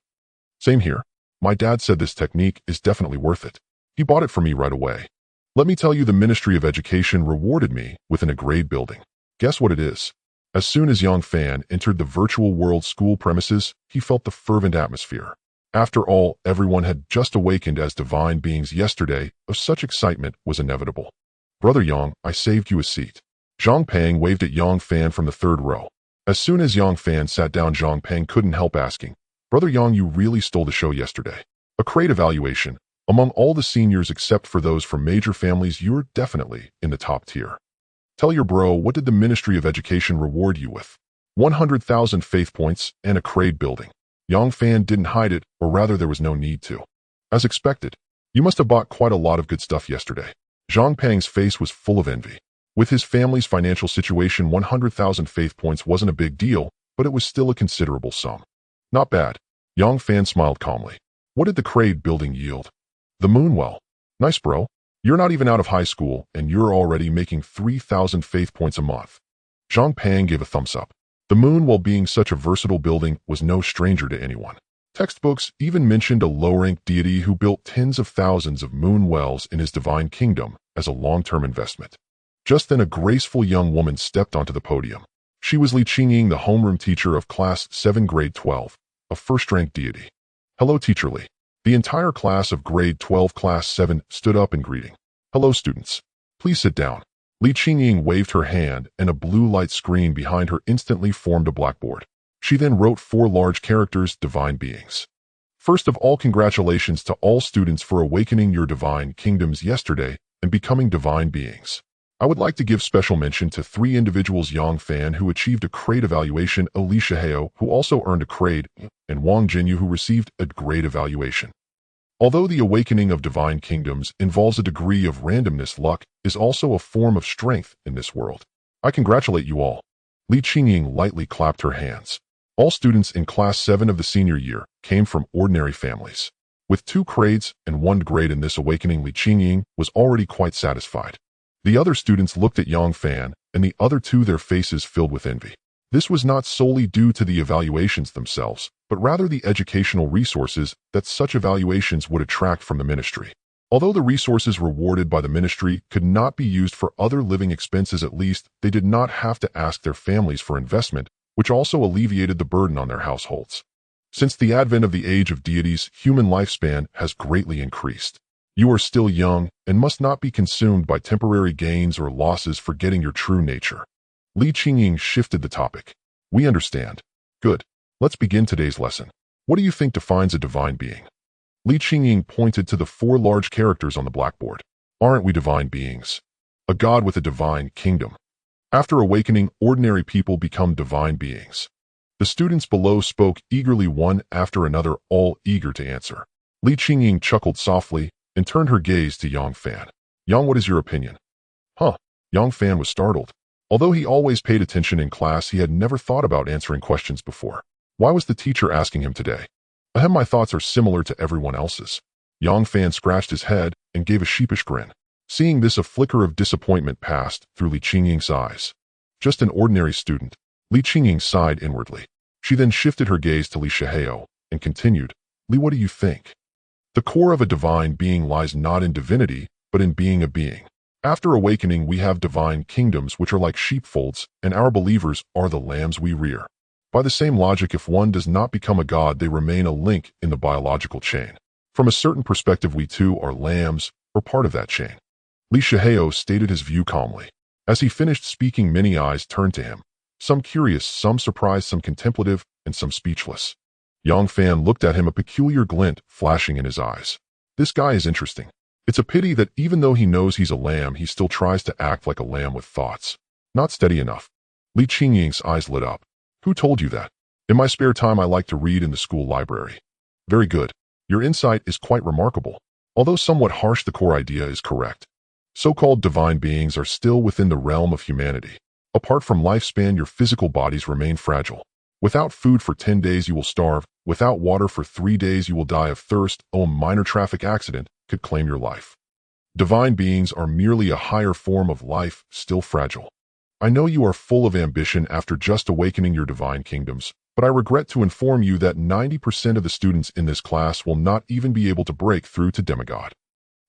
Same here. My dad said this technique is definitely worth it. He bought it for me right away. Let me tell you, the Ministry of Education rewarded me with an grade building. Guess what it is? As soon as Yang Fan entered the virtual world school premises, he felt the fervent atmosphere. After all, everyone had just awakened as divine beings yesterday, of such excitement was inevitable. "Brother Yang, I saved you a seat." Zhang Peng waved at Yang Fan from the third row. As soon as Yang Fan sat down, Zhang Peng couldn't help asking, "Brother Yang, you really stole the show yesterday. A great evaluation. Among all the seniors except for those from major families, you're definitely in the top tier. Tell your bro, what did the Ministry of Education reward you with?" 100,000 faith points and a grade building. Yang Fan didn't hide it, or rather there was no need to. As expected, "You must have bought quite a lot of good stuff yesterday." Zhang Peng's face was full of envy. With his family's financial situation, 100,000 faith points wasn't a big deal, but it was still a considerable sum. "Not bad." Yang Fan smiled calmly. "What did the grade building yield?" "The moon well." "Nice, bro. You're not even out of high school, and you're already making 3,000 faith points a month." Zhang Peng gave a thumbs up. The moon, while being such a versatile building, was no stranger to anyone. Textbooks even mentioned a low-ranked deity who built tens of thousands of moon wells in his divine kingdom as a long-term investment. Just then, a graceful young woman stepped onto the podium. She was Li Qingying, the homeroom teacher of Class 7 Grade 12, a first-ranked deity. "Hello, Teacher Li." The entire class of Grade 12 Class 7 stood up in greeting. "Hello, students. Please sit down." Li Qingying waved her hand, and a blue light screen behind her instantly formed a blackboard. She then wrote 4 large characters, divine beings. First of all, congratulations to all students for awakening your divine kingdoms yesterday and becoming divine beings. I would like to give special mention to 3 individuals: Yang Fan, who achieved a grade evaluation, Alicia Heo, who also earned a grade, and Wang Jinyu, who received a grade evaluation. Although the awakening of divine kingdoms involves a degree of randomness, luck is also a form of strength in this world. I congratulate you all. Li Qingying lightly clapped her hands. All students in Class 7 of the senior year came from ordinary families. With 2 grades and 1 grade in this awakening, Li Qingying was already quite satisfied. The other students looked at Yang Fan, and the other 2, their faces filled with envy. This was not solely due to the evaluations themselves, but rather the educational resources that such evaluations would attract from the ministry. Although the resources rewarded by the ministry could not be used for other living expenses, at least they did not have to ask their families for investment, which also alleviated the burden on their households. Since the advent of the age of deities, human lifespan has greatly increased. You are still young and must not be consumed by temporary gains or losses, forgetting your true nature. Li Qingying shifted the topic. We understand. Good. Let's begin today's lesson. What do you think defines a divine being? Li Qingying pointed to the 4 large characters on the blackboard. Aren't we divine beings? A god with a divine kingdom. After awakening, ordinary people become divine beings. The students below spoke eagerly, one after another, all eager to answer. Li Qingying chuckled softly and turned her gaze to Yang Fan. Yang, what is your opinion? Huh? Yang Fan was startled. Although he always paid attention in class, he had never thought about answering questions before. Why was the teacher asking him today? Ahem, my thoughts are similar to everyone else's. Yang Fan scratched his head and gave a sheepish grin. Seeing this, a flicker of disappointment passed through Li Qingying's eyes. Just an ordinary student. Li Qingying sighed inwardly. She then shifted her gaze to Li Shiheo and continued, Li, what do you think? The core of a divine being lies not in divinity, but in being a being. After awakening, we have divine kingdoms, which are like sheepfolds, and our believers are the lambs we rear. By the same logic, if one does not become a god, they remain a link in the biological chain. From a certain perspective, we too are lambs, or part of that chain. Li Shiheo stated his view calmly. As he finished speaking, many eyes turned to him. Some curious, some surprised, some contemplative, and some speechless. Yang Fan looked at him, a peculiar glint flashing in his eyes. This guy is interesting. It's a pity that even though he knows he's a lamb, he still tries to act like a lamb with thoughts. Not steady enough. Li Qingying's eyes lit up. Who told you that? In my spare time, I like to read in the school library. Very good. Your insight is quite remarkable. Although somewhat harsh, the core idea is correct. So-called divine beings are still within the realm of humanity. Apart from lifespan, your physical bodies remain fragile. Without food for 10 days, you will starve. Without water for 3 days, you will die of thirst. A minor traffic accident could claim your life. Divine beings are merely a higher form of life, still fragile. I know you are full of ambition after just awakening your divine kingdoms, but I regret to inform you that 90% of the students in this class will not even be able to break through to demigod.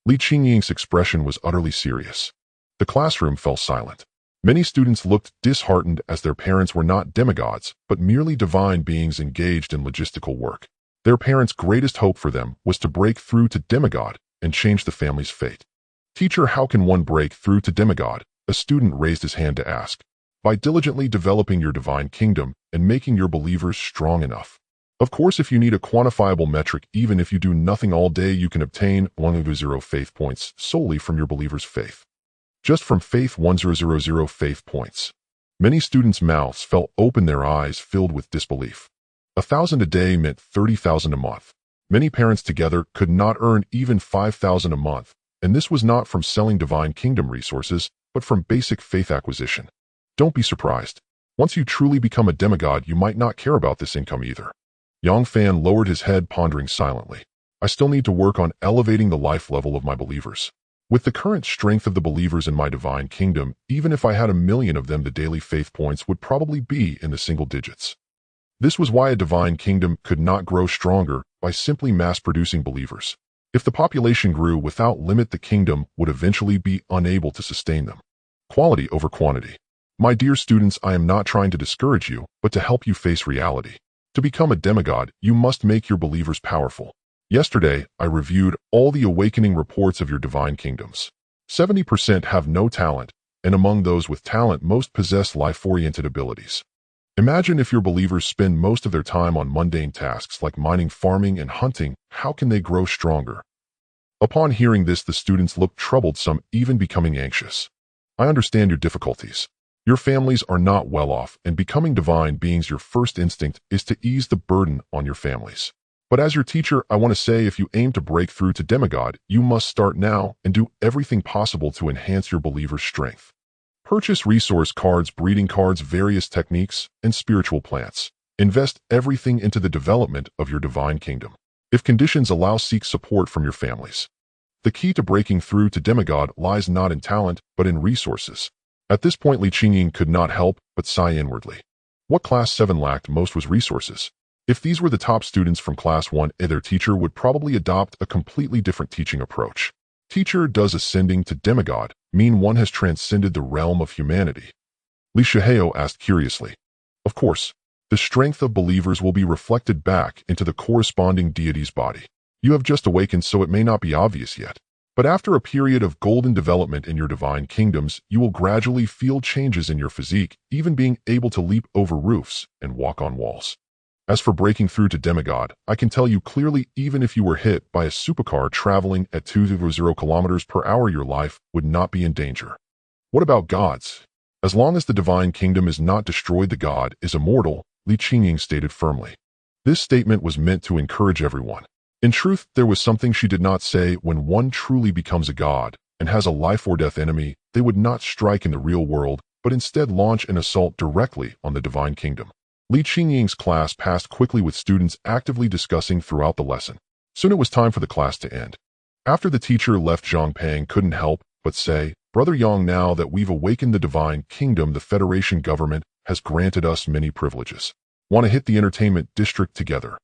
Li Qingying's expression was utterly serious. The classroom fell silent. Many students looked disheartened as their parents were not demigods, but merely divine beings engaged in logistical work. Their parents' greatest hope for them was to break through to demigod and change the family's fate. Teacher, how can one break through to demigod? A student raised his hand to ask. By diligently developing your divine kingdom and making your believers strong enough. Of course, if you need a quantifiable metric, even if you do nothing all day, you can obtain 100 faith points solely from your believers' faith. Just from faith, 1000 faith points. Many students' mouths fell open, their eyes filled with disbelief. 1,000 a day meant 30,000 a month. Many parents together could not earn even 5,000 a month, and this was not from selling divine kingdom resources, but from basic faith acquisition. Don't be surprised. Once you truly become a demigod, you might not care about this income either. Yang Fan lowered his head, pondering silently. I still need to work on elevating the life level of my believers. With the current strength of the believers in my divine kingdom, even if I had 1,000,000 of them, the daily faith points would probably be in the single digits. This was why a divine kingdom could not grow stronger by simply mass-producing believers. If the population grew without limit, the kingdom would eventually be unable to sustain them. Quality over quantity. My dear students, I am not trying to discourage you, but to help you face reality. To become a demigod, you must make your believers powerful. Yesterday, I reviewed all the awakening reports of your divine kingdoms. 70% have no talent, and among those with talent, most possess life-oriented abilities. Imagine if your believers spend most of their time on mundane tasks like mining, farming, and hunting, how can they grow stronger? Upon hearing this, the students looked troubled, some even becoming anxious. I understand your difficulties. Your families are not well off, and becoming divine beings, your first instinct is to ease the burden on your families. But as your teacher, I want to say if you aim to break through to demigod, you must start now and do everything possible to enhance your believers' strength. Purchase resource cards, breeding cards, various techniques, and spiritual plants. Invest everything into the development of your divine kingdom. If conditions allow, seek support from your families. The key to breaking through to demigod lies not in talent, but in resources. At this point, Li Qingying could not help but sigh inwardly. What Class 7 lacked most was resources. If these were the top students from Class 1, their teacher would probably adopt a completely different teaching approach. Teacher, does ascending to demigod mean one has transcended the realm of humanity? Li Shihao asked curiously. Of course. The strength of believers will be reflected back into the corresponding deity's body. You have just awakened, so it may not be obvious yet. But after a period of golden development in your divine kingdoms, you will gradually feel changes in your physique, even being able to leap over roofs and walk on walls. As for breaking through to demigod, I can tell you clearly, even if you were hit by a supercar traveling at 200 kilometers per hour, your life would not be in danger. What about gods? As long as the divine kingdom is not destroyed, the god is immortal, Li Qingying stated firmly. This statement was meant to encourage everyone. In truth, there was something she did not say. When one truly becomes a god and has a life-or-death enemy, they would not strike in the real world, but instead launch an assault directly on the divine kingdom. Li Qingying's class passed quickly, with students actively discussing throughout the lesson. Soon it was time for the class to end. After the teacher left, Zhang Pang couldn't help but say, "Brother Yang, now that we've awakened the divine kingdom, the Federation government has granted us many privileges. Want to hit the entertainment district together?"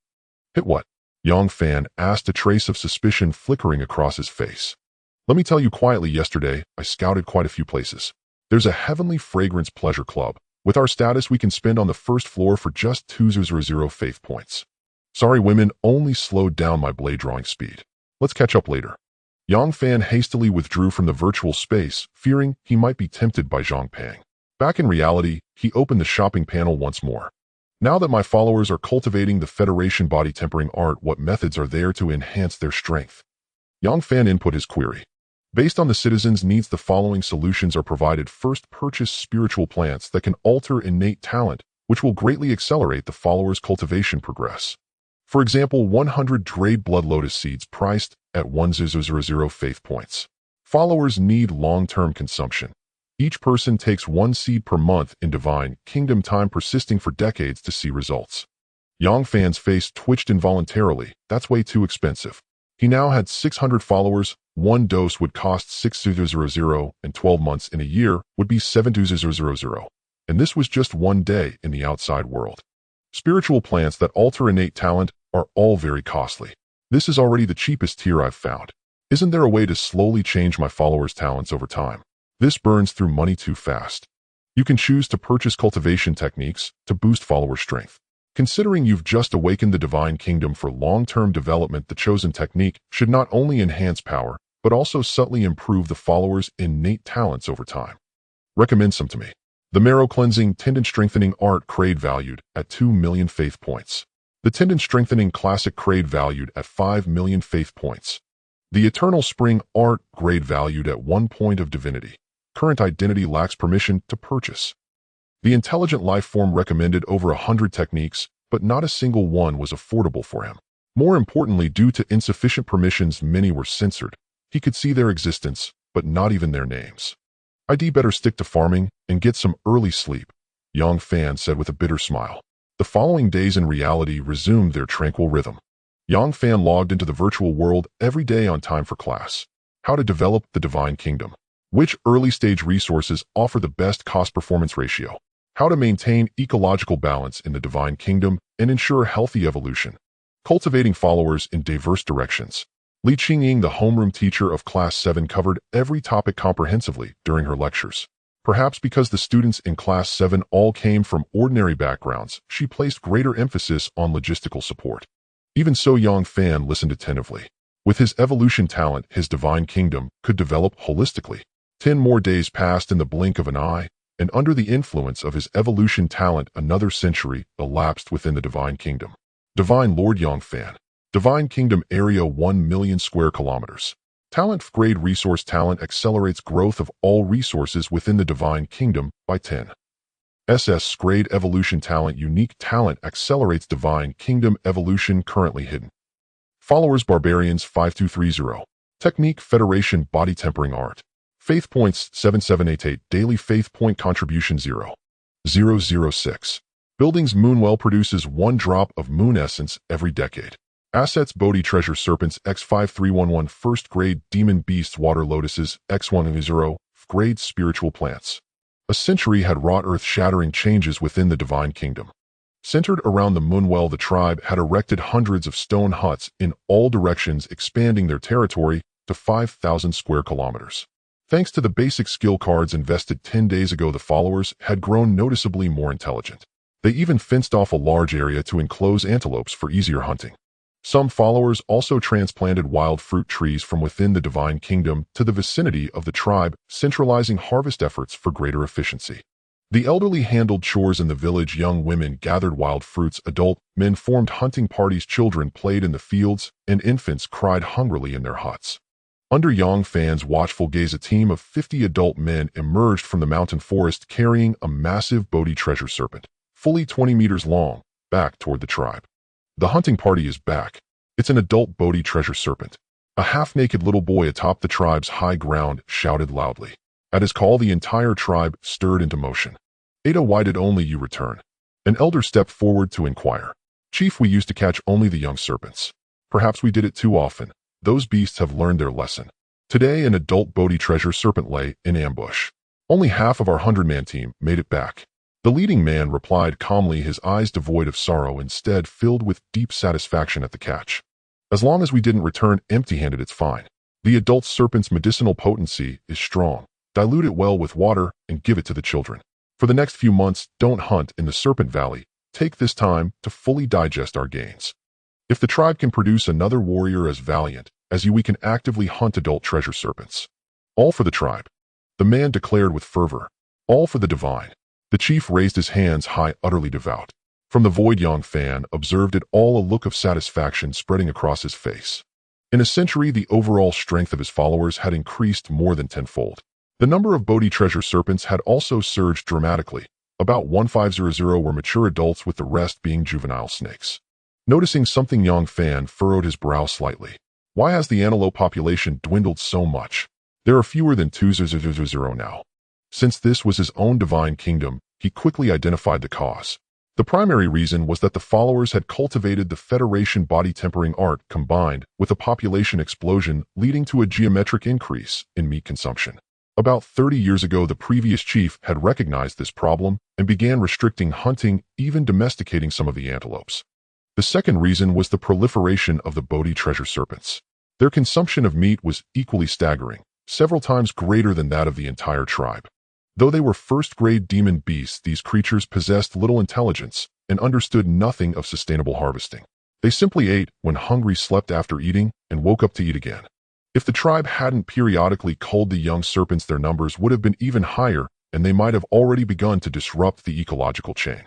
Hit what? Yang Fan asked, a trace of suspicion flickering across his face. Let me tell you quietly, yesterday I scouted quite a few places. There's a heavenly fragrance pleasure club. With our status, we can spend on the first floor for just 200 faith points. Sorry, women, only slowed down my blade drawing speed. Let's catch up later. Yang Fan hastily withdrew from the virtual space, fearing he might be tempted by Zhang Pang. Back in reality, he opened the shopping panel once more. Now that my followers are cultivating the Federation body tempering art, what methods are there to enhance their strength? Yang Fan input his query. Based on the citizens' needs, the following solutions are provided. First, purchase spiritual plants that can alter innate talent, which will greatly accelerate the followers' cultivation progress. For example, 100 dried blood lotus seeds priced at 1000 faith points. Followers need long-term consumption. Each person takes 1 seed per month in divine kingdom time, persisting for decades to see results. Yang Fan's face twitched involuntarily. That's way too expensive. He now had 600 followers. 1 dose would cost 600, and 12 months in a year would be 700. And this was just 1 day in the outside world. Spiritual plants that alter innate talent are all very costly. This is already the cheapest tier I've found. Isn't there a way to slowly change my followers' talents over time? This burns through money too fast. You can choose to purchase cultivation techniques to boost follower strength. Considering you've just awakened the divine kingdom for long-term development, the chosen technique should not only enhance power, but also subtly improve the followers' innate talents over time. Recommend some to me. The marrow cleansing tendon strengthening art grade valued at 2 million faith points. The tendon strengthening classic grade valued at 5 million faith points. The eternal spring art grade valued at 1 point of divinity. Current identity lacks permission to purchase. The intelligent life form recommended over 100 techniques, but not a single one was affordable for him. More importantly, due to insufficient permissions, many were censored. He could see their existence, but not even their names. I'd better stick to farming and get some early sleep, Yang Fan said with a bitter smile. The following days in reality resumed their tranquil rhythm. Yang Fan logged into the virtual world every day on time for class. How to develop the divine kingdom. Which early-stage resources offer the best cost-performance ratio? How to maintain ecological balance in the divine kingdom and ensure healthy evolution. Cultivating followers in diverse directions. Li Qingying, the homeroom teacher of Class 7, covered every topic comprehensively during her lectures. Perhaps because the students in Class 7 all came from ordinary backgrounds, she placed greater emphasis on logistical support. Even so, Yang Fan listened attentively. With his evolution talent, his divine kingdom could develop holistically. 10 more days passed in the blink of an eye. and under the influence of his evolution talent, another century elapsed within the Divine Kingdom. Divine Lord Yongfan. Divine Kingdom area 1 million square kilometers. Talent grade resource talent accelerates growth of all resources within the Divine Kingdom by 10. SS grade evolution talent unique talent accelerates Divine Kingdom evolution currently hidden. Followers Barbarians 5230. Technique Federation Body Tempering Art. Faith Points 7788 Daily Faith Point Contribution 0.006. Buildings Moonwell produces 1 drop of moon essence every decade. Assets Bodhi Treasure Serpents X5311 First Grade Demon Beasts Water Lotuses X110 Grade Spiritual Plants. A century had wrought earth-shattering changes within the Divine Kingdom. Centered around the Moonwell, the tribe had erected hundreds of stone huts in all directions, expanding their territory to 5,000 square kilometers. Thanks to the basic skill cards invested 10 days ago, the followers had grown noticeably more intelligent. They even fenced off a large area to enclose antelopes for easier hunting. Some followers also transplanted wild fruit trees from within the Divine Kingdom to the vicinity of the tribe, centralizing harvest efforts for greater efficiency. The elderly handled chores in the village, young women gathered wild fruits, adult men formed hunting parties, children played in the fields, and infants cried hungrily in their huts. Under Yongfan's watchful gaze, a team of 50 adult men emerged from the mountain forest carrying a massive Bodhi treasure serpent, fully 20 meters long, back toward the tribe. The hunting party is back. It's an adult Bodhi treasure serpent. A half-naked little boy atop the tribe's high ground shouted loudly. At his call, the entire tribe stirred into motion. Ada, why did only you return? An elder stepped forward to inquire. Chief, we used to catch only the young serpents. Perhaps we did it too often. Those beasts have learned their lesson. Today, an adult Bodhi treasure serpent lay in ambush. Only half of our 100-man team made it back. The leading man replied calmly, his eyes devoid of sorrow, instead filled with deep satisfaction at the catch. As long as we didn't return empty-handed, it's fine. The adult serpent's medicinal potency is strong. Dilute it well with water and give it to the children. For the next few months, don't hunt in the Serpent Valley. Take this time to fully digest our gains. If the tribe can produce another warrior as valiant as you, we can actively hunt adult treasure serpents. All for the tribe. The man declared with fervor. All for the divine. The chief raised his hands high, utterly devout. From the void, Yongfan observed it all, a look of satisfaction spreading across his face. In a century, the overall strength of his followers had increased more than tenfold. The number of Bodhi treasure serpents had also surged dramatically. About 1500 were mature adults, with the rest being juvenile snakes. Noticing something, Yongfan furrowed his brow slightly. Why has the antelope population dwindled so much? There are fewer than 200 now. Since this was his own Divine Kingdom, he quickly identified the cause. The primary reason was that the followers had cultivated the Federation body tempering art, combined with a population explosion, leading to a geometric increase in meat consumption. About 30 years ago, the previous chief had recognized this problem and began restricting hunting, even domesticating some of the antelopes. The second reason was the proliferation of the Bodhi treasure serpents. Their consumption of meat was equally staggering, several times greater than that of the entire tribe. Though they were first-grade demon beasts, these creatures possessed little intelligence and understood nothing of sustainable harvesting. They simply ate when hungry, slept after eating, and woke up to eat again. If the tribe hadn't periodically culled the young serpents, their numbers would have been even higher, and they might have already begun to disrupt the ecological chain.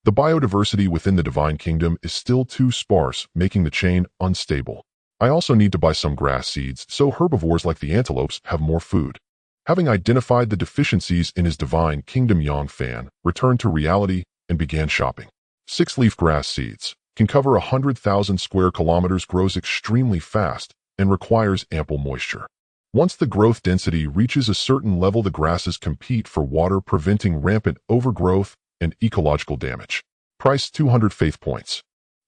The biodiversity within the Divine Kingdom is still too sparse, making the chain unstable. I also need to buy some grass seeds so herbivores like the antelopes have more food. Having identified the deficiencies in his Divine Kingdom, Yongfan returned to reality and began shopping. 6-leaf grass seeds can cover 100,000 square kilometers, grows extremely fast, and requires ample moisture. Once the growth density reaches a certain level, the grasses compete for water, preventing rampant overgrowth and ecological damage. Price 200 faith points.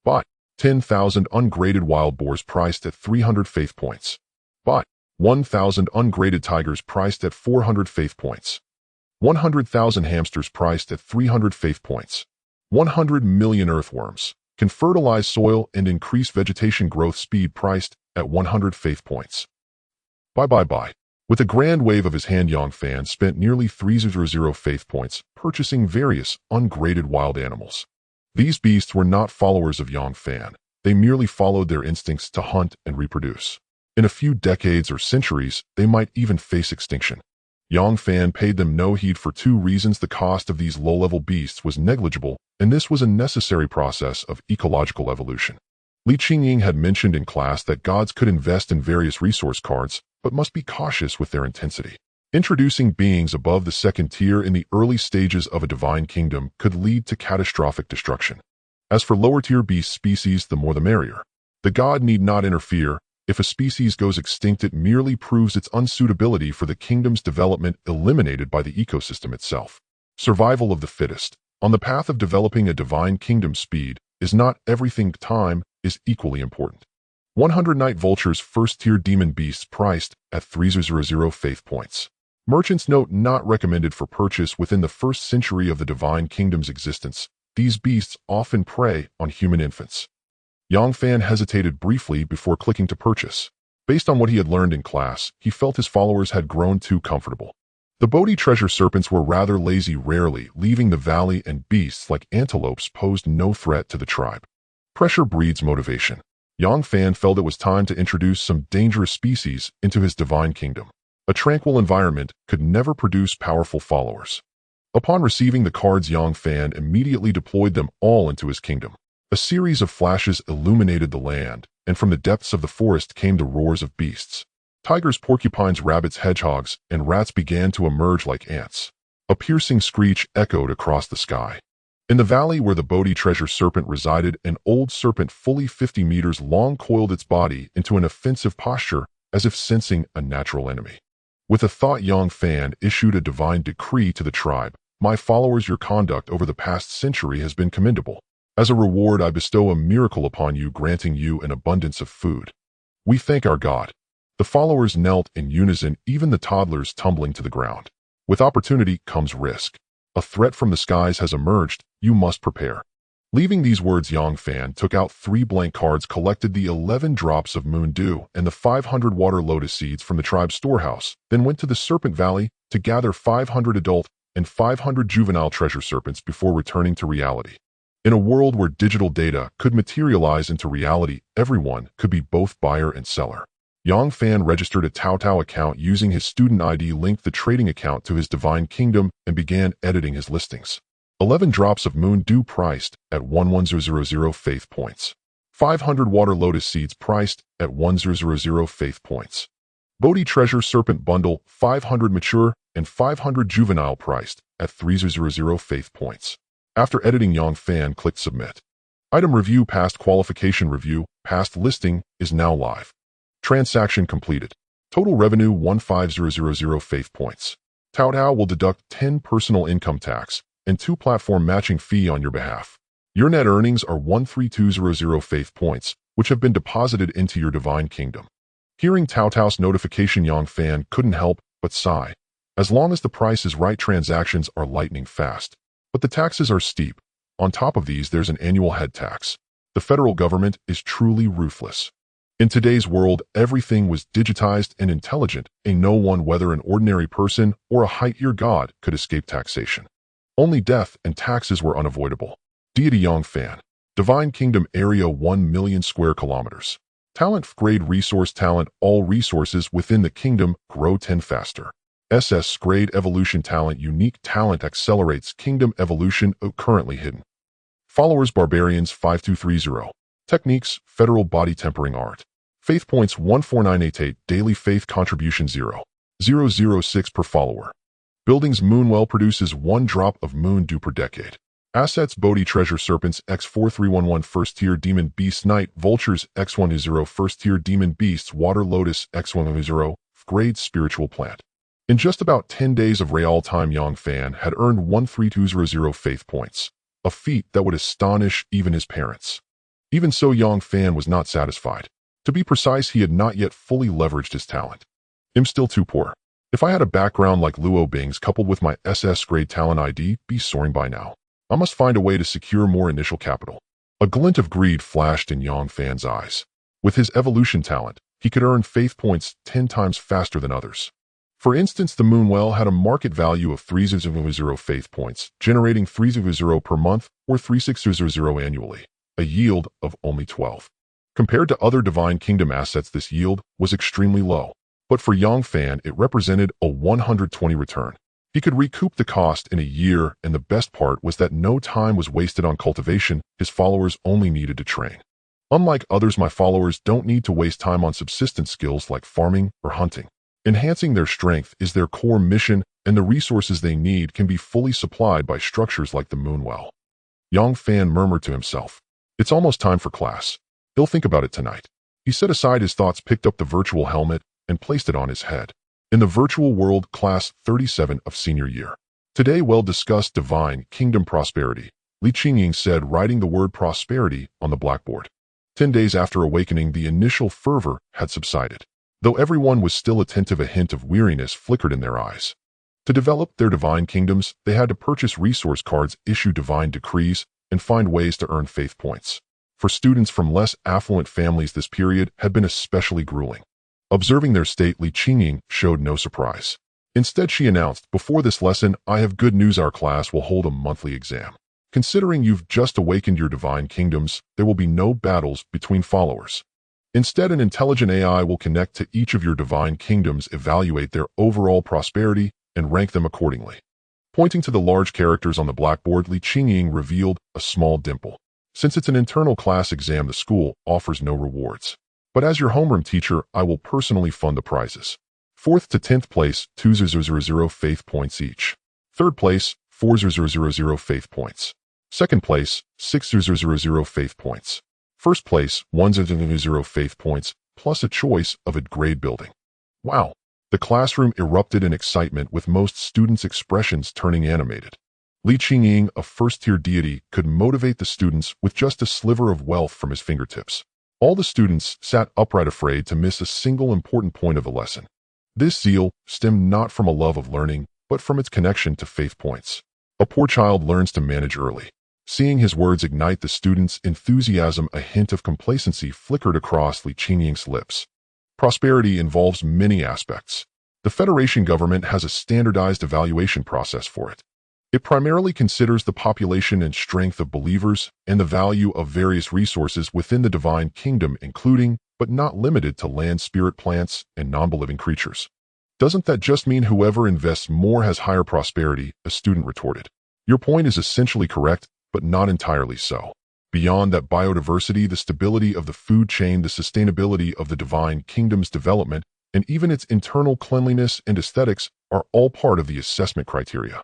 Buy 10,000 ungraded wild boars priced at 300 faith points. Buy 1,000 ungraded tigers priced at 400 faith points. 100,000 hamsters priced at 300 faith points. 100 million earthworms can fertilize soil and increase vegetation growth speed priced at 100 faith points. Buy. With a grand wave of his hand, Yongfan spent nearly 300 faith points purchasing various ungraded wild animals. These beasts were not followers of Yongfan. They merely followed their instincts to hunt and reproduce. In a few decades or centuries, they might even face extinction. Yang Fan paid them no heed for two reasons. The cost of these low-level beasts was negligible, and this was a necessary process of ecological evolution. Li Qingying had mentioned in class that gods could invest in various resource cards, but must be cautious with their intensity. Introducing beings above the second tier in the early stages of a divine kingdom could lead to catastrophic destruction. As for lower-tier beast species, the more the merrier. The god need not interfere. If a species goes extinct, it merely proves its unsuitability for the kingdom's development, eliminated by the ecosystem itself. Survival of the fittest. On the path of developing a divine kingdom, speed is not everything. Time is equally important. 100 night vultures, first-tier demon beasts, priced at 300 faith points. Merchants note: not recommended for purchase within the first century of the divine kingdom's existence. These beasts often prey on human infants. Yang Fan hesitated briefly before clicking to purchase. Based on what he had learned in class, he felt his followers had grown too comfortable. The Bodhi treasure serpents were rather lazy, rarely leaving the valley, and beasts like antelopes posed no threat to the tribe. Pressure breeds motivation. Yang Fan felt it was time to introduce some dangerous species into his divine kingdom. A tranquil environment could never produce powerful followers. Upon receiving the cards, Yang Fan immediately deployed them all into his kingdom. A series of flashes illuminated the land, and from the depths of the forest came the roars of beasts. Tigers, porcupines, rabbits, hedgehogs, and rats began to emerge like ants. A piercing screech echoed across the sky. In the valley where the Bodhi treasure serpent resided, an old serpent fully 50 meters long coiled its body into an offensive posture, as if sensing a natural enemy. With a thought, Yang Fan issued a divine decree to the tribe. My followers, your conduct over the past century has been commendable. As a reward, I bestow a miracle upon you, granting you an abundance of food. We thank our God. The followers knelt in unison, even the toddlers tumbling to the ground. With opportunity comes risk. A threat from the skies has emerged. You must prepare. Leaving these words, Yang Fan took out 3 blank cards, collected the 11 drops of moon dew and the 500 water lotus seeds from the tribe's storehouse, then went to the Serpent Valley to gather 500 adult and 500 juvenile treasure serpents before returning to reality. In a world where digital data could materialize into reality, everyone could be both buyer and seller. Yang Fan registered a Taotao account using his student ID, linked the trading account to his divine kingdom, and began editing his listings. 11 drops of moon dew priced at 1100 faith points. 500 water lotus seeds priced at 1000 faith points. Bodhi treasure serpent bundle 500 mature and 500 juvenile priced at 300 faith points. After editing, Yang Fan clicked submit. Item review: past qualification review. Past listing is now live. Transaction completed. Total revenue 1500 faith points. Taotao will deduct 10 personal income tax and 2 platform matching fee on your behalf. Your net earnings are 13200 faith points, which have been deposited into your divine kingdom. Hearing Taotao's notification, Yang Fan couldn't help but sigh. As long as the price is right, transactions are lightning fast. But the taxes are steep. On top of these, there's an annual head tax. The federal government is truly ruthless. In today's world, everything was digitized and intelligent, and no one, whether an ordinary person or a high-tier god, could escape taxation. Only death and taxes were unavoidable. Deity Yang Fan. Divine Kingdom area 1 million square kilometers. Talent grade resource talent. All resources within the kingdom grow 10 faster. SS grade evolution talent. Unique talent accelerates kingdom evolution. Currently hidden. Followers barbarians 5230. Techniques federal body tempering art. Faith points 14988. Daily faith contribution 0.006 per follower. Buildings Moonwell produces 1 drop of moon dew per decade. Assets Bodhi treasure serpents X4311 first tier demon beast night vultures X10 first tier demon beasts water lotus X10 grade spiritual plant. In just about 10 days of real time, Yang Fan had earned 13200 faith points, a feat that would astonish even his parents. Even so, Yang Fan was not satisfied. To be precise, he had not yet fully leveraged his talent. I'm still too poor. If I had a background like Luo Bing's coupled with my SS grade talent, I'd be soaring by now. I must find a way to secure more initial capital. A glint of greed flashed in Yang Fan's eyes. With his evolution talent, he could earn faith points 10 times faster than others. For instance, the Moonwell had a market value of 300 faith points, generating 300 per month or 3600 annually, a yield of only 12. Compared to other Divine Kingdom assets, this yield was extremely low. But for Yang Fan, it represented a 120 return. He could recoup the cost in a year, and the best part was that no time was wasted on cultivation. His followers only needed to train. Unlike others, my followers don't need to waste time on subsistence skills like farming or hunting. Enhancing their strength is their core mission, and the resources they need can be fully supplied by structures like the Moonwell. Yang Fan murmured to himself, "It's almost time for class. He'll think about it tonight." He set aside his thoughts, picked up the virtual helmet, and placed it on his head. In the virtual world, class 37 of senior year. Today we'll discuss divine kingdom prosperity, Li Qingying said, writing the word prosperity on the blackboard. 10 days after awakening, the initial fervor had subsided. Though everyone was still attentive, a hint of weariness flickered in their eyes. To develop their divine kingdoms, they had to purchase resource cards, issue divine decrees, and find ways to earn faith points. For students from less affluent families, this period had been especially grueling. Observing their state, Li Qingying showed no surprise. Instead, she announced, "Before this lesson, I have good news. Our class will hold a monthly exam. Considering you've just awakened your divine kingdoms, there will be no battles between followers. Instead, an intelligent AI will connect to each of your divine kingdoms, evaluate their overall prosperity, and rank them accordingly." Pointing to the large characters on the blackboard, Li Qingying revealed a small dimple. "Since it's an internal class exam, the school offers no rewards. But as your homeroom teacher, I will personally fund the prizes. 4th to 10th place, 2,000 faith points each. 3rd place, 4,000 faith points. 2nd place, 6,000 faith points. 1st place, 1,000 faith points, plus a choice of a grade building." Wow! The classroom erupted in excitement, with most students' expressions turning animated. Li Qingying, a first-tier deity, could motivate the students with just a sliver of wealth from his fingertips. All the students sat upright, afraid to miss a single important point of the lesson. This zeal stemmed not from a love of learning, but from its connection to faith points. A poor child learns to manage early. Seeing his words ignite the students' enthusiasm, a hint of complacency flickered across Li Qingying's lips. Prosperity involves many aspects. The Federation government has a standardized evaluation process for it. It primarily considers the population and strength of believers and the value of various resources within the divine kingdom, including, but not limited to, land, spirit, plants, and non-living creatures. "Doesn't that just mean whoever invests more has higher prosperity?" a student retorted. "Your point is essentially correct, but not entirely so. Beyond that, biodiversity, the stability of the food chain, the sustainability of the divine kingdom's development, and even its internal cleanliness and aesthetics are all part of the assessment criteria."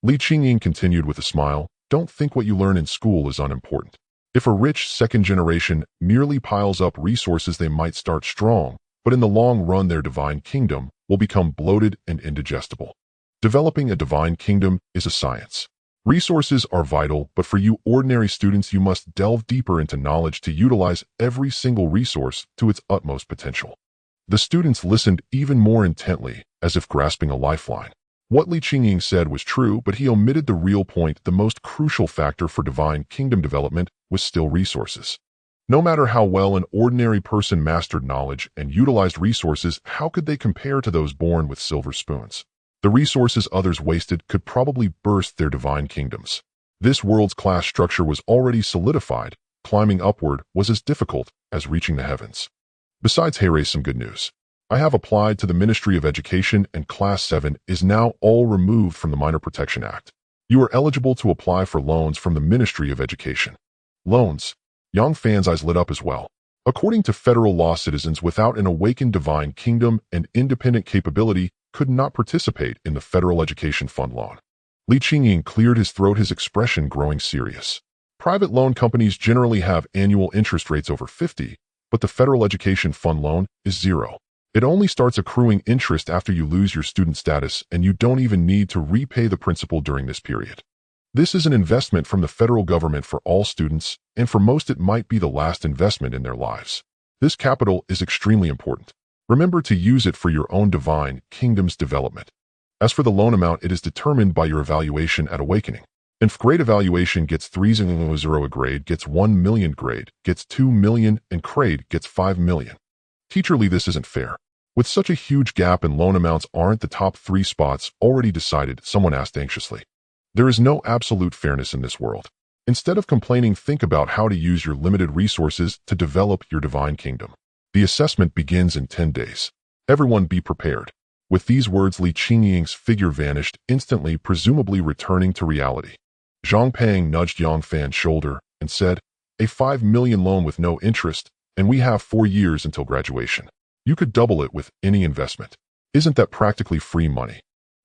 Li Qingying continued with a smile, "Don't think what you learn in school is unimportant. If a rich second generation merely piles up resources, they might start strong, but in the long run their divine kingdom will become bloated and indigestible. Developing a divine kingdom is a science. Resources are vital, but for you ordinary students, you must delve deeper into knowledge to utilize every single resource to its utmost potential." The students listened even more intently, as if grasping a lifeline. What Li Qingying said was true, but he omitted the real point. The most crucial factor for divine kingdom development was still resources. No matter how well an ordinary person mastered knowledge and utilized resources, how could they compare to those born with silver spoons? The resources others wasted could probably burst their divine kingdoms. This world's class structure was already solidified. Climbing upward was as difficult as reaching the heavens. Besides, hey, some good news. I have applied to the Ministry of Education, and Class 7 is now all removed from the Minor Protection Act. You are eligible to apply for loans from the Ministry of Education. Loans? Yang Fan's eyes lit up as well. According to federal law, citizens without an awakened divine kingdom and independent capability could not participate in the Federal Education Fund loan. Li Qingying cleared his throat, his expression growing serious. Private loan companies generally have annual interest rates over 50, but the Federal Education Fund loan is 0. It only starts accruing interest after you lose your student status, and you don't even need to repay the principal during this period. This is an investment from the federal government for all students, and for most it might be the last investment in their lives. This capital is extremely important. Remember to use it for your own divine kingdom's development. As for the loan amount, it is determined by your evaluation at awakening. If grade evaluation gets 3,000, a grade gets 1 million, grade gets 2 million, and grade gets 5 million. Teacher Lee, this isn't fair. With such a huge gap in loan amounts, aren't the top 3 spots already decided? Someone asked anxiously. There is no absolute fairness in this world. Instead of complaining, think about how to use your limited resources to develop your divine kingdom. The assessment begins in 10 days. Everyone be prepared. With these words, Li Qingying's figure vanished instantly, presumably returning to reality. Zhang Peng nudged Yang Fan's shoulder and said, "A 5 million loan with no interest, and we have 4 years until graduation. You could double it with any investment. Isn't that practically free money?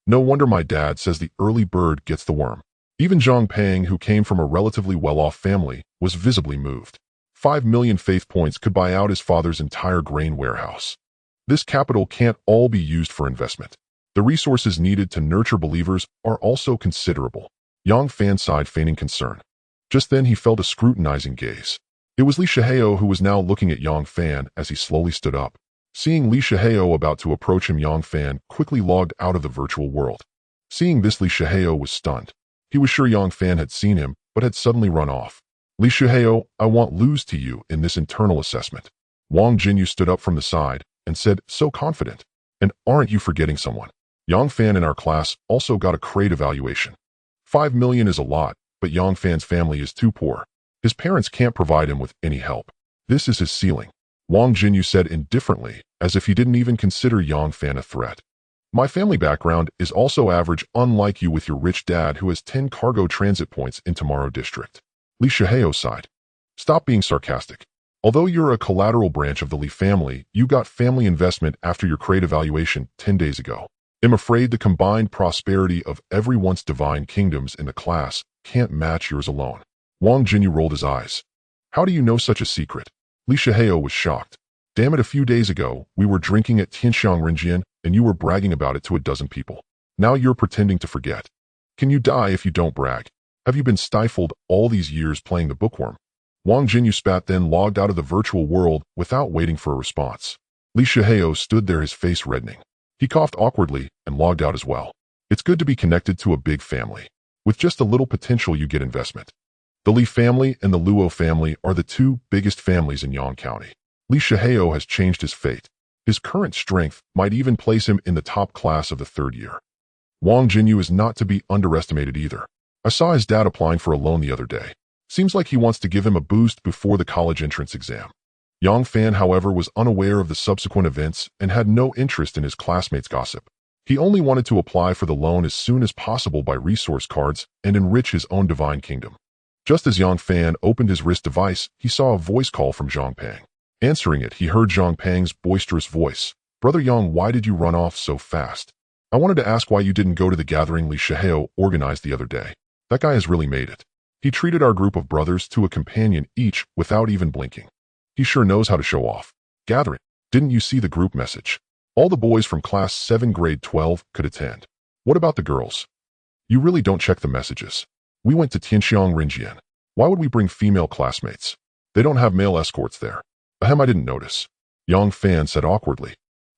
No wonder my dad says the early bird gets the worm." Even Zhang Peng, who came from a relatively well-off family, was visibly moved. 5 million faith points could buy out his father's entire grain warehouse. This capital can't all be used for investment. The resources needed to nurture believers are also considerable. Yang Fan sighed, feigning concern. Just then he felt a scrutinizing gaze. It was Li Shihao who was now looking at Yang Fan as he slowly stood up. Seeing Li Shihao about to approach him, Yang Fan quickly logged out of the virtual world. Seeing this, Li Shihao was stunned. He was sure Yang Fan had seen him, but had suddenly run off. "Li Shihao, I won't lose to you in this internal assessment." Wang Jinyu stood up from the side and said, so confident. "And aren't you forgetting someone? Yang Fan in our class also got a grade evaluation. 5 million is a lot, but Yang Fan's family is too poor. His parents can't provide him with any help. This is his ceiling." Wang Jinyu said indifferently, as if he didn't even consider Yang Fan a threat. "My family background is also average, unlike you with your rich dad who has 10 cargo transit points in Tomorrow District." Li Shihao sighed. "Stop being sarcastic. Although you're a collateral branch of the Li family, you got family investment after your grade evaluation 10 days ago. I'm afraid the combined prosperity of everyone's divine kingdoms in the class can't match yours alone." Wang Jinyu rolled his eyes. "How do you know such a secret?" Li Shihao was shocked. "Damn it, a few days ago, we were drinking at Tianxiang Rinjian and you were bragging about it to a dozen people. Now you're pretending to forget. Can you die if you don't brag? Have you been stifled all these years playing the bookworm?" Wang Jinyu spat, then logged out of the virtual world without waiting for a response. Li Shihao stood there, his face reddening. He coughed awkwardly and logged out as well. It's good to be connected to a big family. With just a little potential, you get investment. The Li family and the Luo family are the two biggest families in Yang County. Li Shihao has changed his fate. His current strength might even place him in the top class of the 3rd year. Wang Jinyu is not to be underestimated either. I saw his dad applying for a loan the other day. Seems like he wants to give him a boost before the college entrance exam. Yang Fan, however, was unaware of the subsequent events and had no interest in his classmates' gossip. He only wanted to apply for the loan as soon as possible, buy resource cards, and enrich his own divine kingdom. Just as Yang Fan opened his wrist device, he saw a voice call from Zhang Peng. Answering it, he heard Zhang Peng's boisterous voice. "Brother Yang, why did you run off so fast? I wanted to ask why you didn't go to the gathering Li Shihao organized the other day. That guy has really made it. He treated our group of brothers to a companion each without even blinking. He sure knows how to show off. Gathering. Didn't you see the group message? All the boys from class 7 grade 12 could attend. What about the girls? You really don't check the messages. We went to Tianxiang Rinjian. Why would we bring female classmates? They don't have male escorts there." "Ahem, I didn't notice," Yang Fan said awkwardly.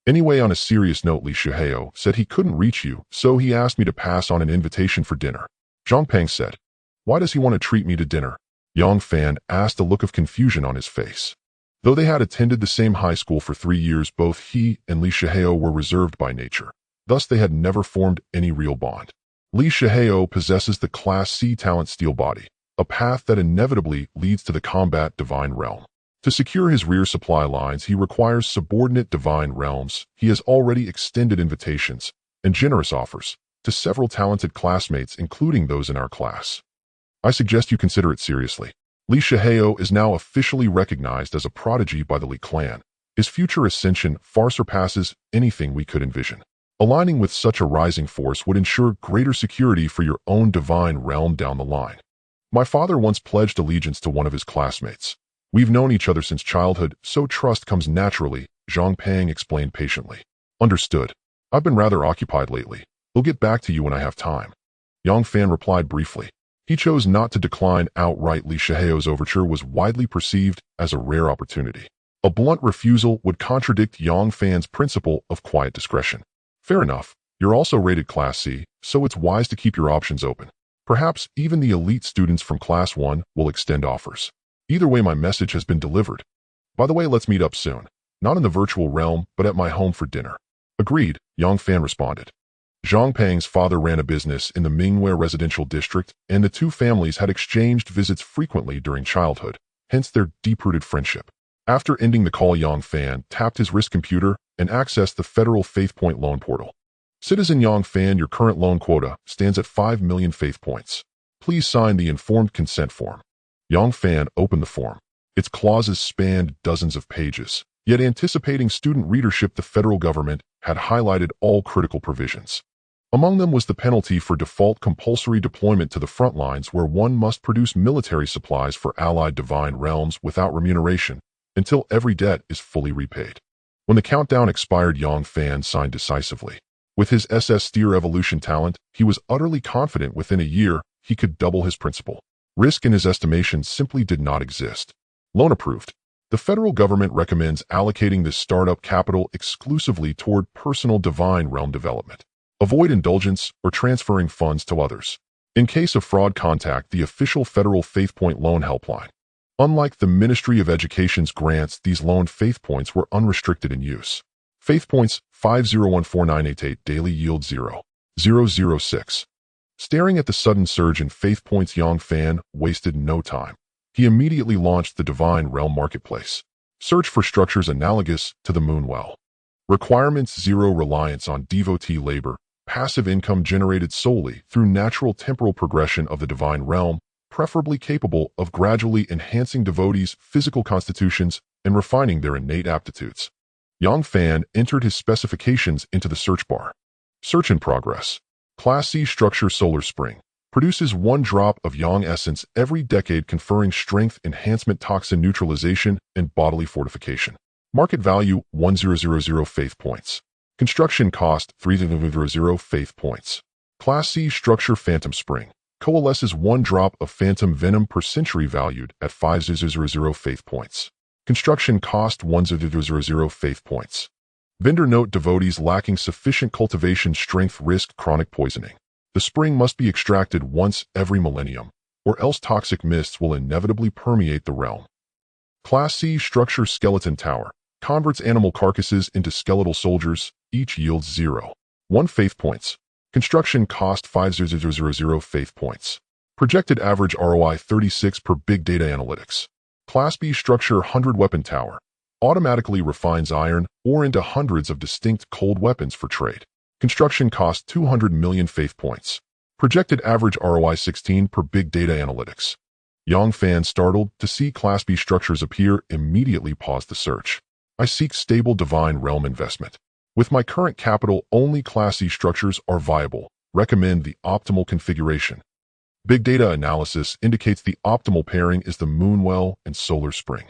"Anyway, on a serious note, Li Shihao said he couldn't reach you, so he asked me to pass on an invitation for dinner." Zhang Peng said. "Why does he want to treat me to dinner?" Yang Fan asked, a look of confusion on his face. Though they had attended the same high school for 3 years, both he and Li Shihao were reserved by nature. Thus, they had never formed any real bond. Li Shihao possesses the Class C talent Steel Body, a path that inevitably leads to the combat divine realm. To secure his rear supply lines, he requires subordinate divine realms. He has already extended invitations and generous offers to several talented classmates, including those in our class. I suggest you consider it seriously. Li Shihao is now officially recognized as a prodigy by the Li clan. His future ascension far surpasses anything we could envision. Aligning with such a rising force would ensure greater security for your own divine realm down the line. My father once pledged allegiance to one of his classmates. We've known each other since childhood, so trust comes naturally, Zhang Peng explained patiently. Understood. I've been rather occupied lately. We'll get back to you when I have time. Yang Fan replied briefly. He chose not to decline outright. Li Shihao's overture was widely perceived as a rare opportunity. A blunt refusal would contradict Yang Fan's principle of quiet discretion. Fair enough. You're also rated Class C, so it's wise to keep your options open. Perhaps even the elite students from Class 1 will extend offers. Either way, my message has been delivered. By the way, let's meet up soon. Not in the virtual realm, but at my home for dinner. Agreed, Yang Fan responded. Zhang Peng's father ran a business in the Mingwei residential district, and the two families had exchanged visits frequently during childhood, hence their deep-rooted friendship. After ending the call, Yang Fan tapped his wrist computer and access the federal Faith Point loan portal. Citizen Yang Fan, your current loan quota stands at 5 million Faith Points. Please sign the informed consent form. Yang Fan opened the form. Its clauses spanned dozens of pages. Yet anticipating student readership, the federal government had highlighted all critical provisions. Among them was the penalty for default compulsory deployment to the front lines, where one must produce military supplies for allied divine realms without remuneration until every debt is fully repaid. When the countdown expired, Yang Fan signed decisively. With his SSS-tier evolution talent, he was utterly confident within a year he could double his principal. Risk in his estimation simply did not exist. Loan approved. The federal government recommends allocating this startup capital exclusively toward personal divine realm development. Avoid indulgence or transferring funds to others. In case of fraud, contact the official federal Faith Point loan helpline. Unlike the Ministry of Education's grants, these loan Faith Points were unrestricted in use. Faith Points 5014988 daily yield 0.006. Staring at the sudden surge in Faith Points, Yang Fan wasted no time. He immediately launched the Divine Realm Marketplace. Search for structures analogous to the Moonwell. Requirements: 0 reliance on devotee labor, passive income generated solely through natural temporal progression of the Divine Realm, preferably capable of gradually enhancing devotees' physical constitutions and refining their innate aptitudes. Yang Fan entered his specifications into the search bar. Search in progress. Class C structure: Solar Spring. Produces 1 drop of Yang essence every decade, conferring strength enhancement, toxin neutralization, and bodily fortification. Market value 1000 Faith Points. Construction cost 300 Faith Points. Class C structure: Phantom Spring. Coalesces 1 drop of Phantom Venom per century, valued at 500 Faith Points. Construction cost 1000 Faith Points. Vendor note: devotees lacking sufficient cultivation strength risk chronic poisoning. The spring must be extracted once every millennium, or else toxic mists will inevitably permeate the realm. Class C structure: Skeleton Tower. Converts animal carcasses into skeletal soldiers. Each yields 0.1 Faith Points. Construction cost 500 Faith Points. Projected average ROI 36 per Big Data Analytics. Class B structure: 100 Weapon Tower. Automatically refines iron ore into hundreds of distinct cold weapons for trade. Construction cost 200 million Faith Points. Projected average ROI 16 per Big Data Analytics. Yang Fan, startled to see Class B structures appear, immediately paused the search. I seek stable divine realm investment. With my current capital, only Class C structures are viable. Recommend the optimal configuration. Big data analysis indicates the optimal pairing is the Moonwell and Solar Spring.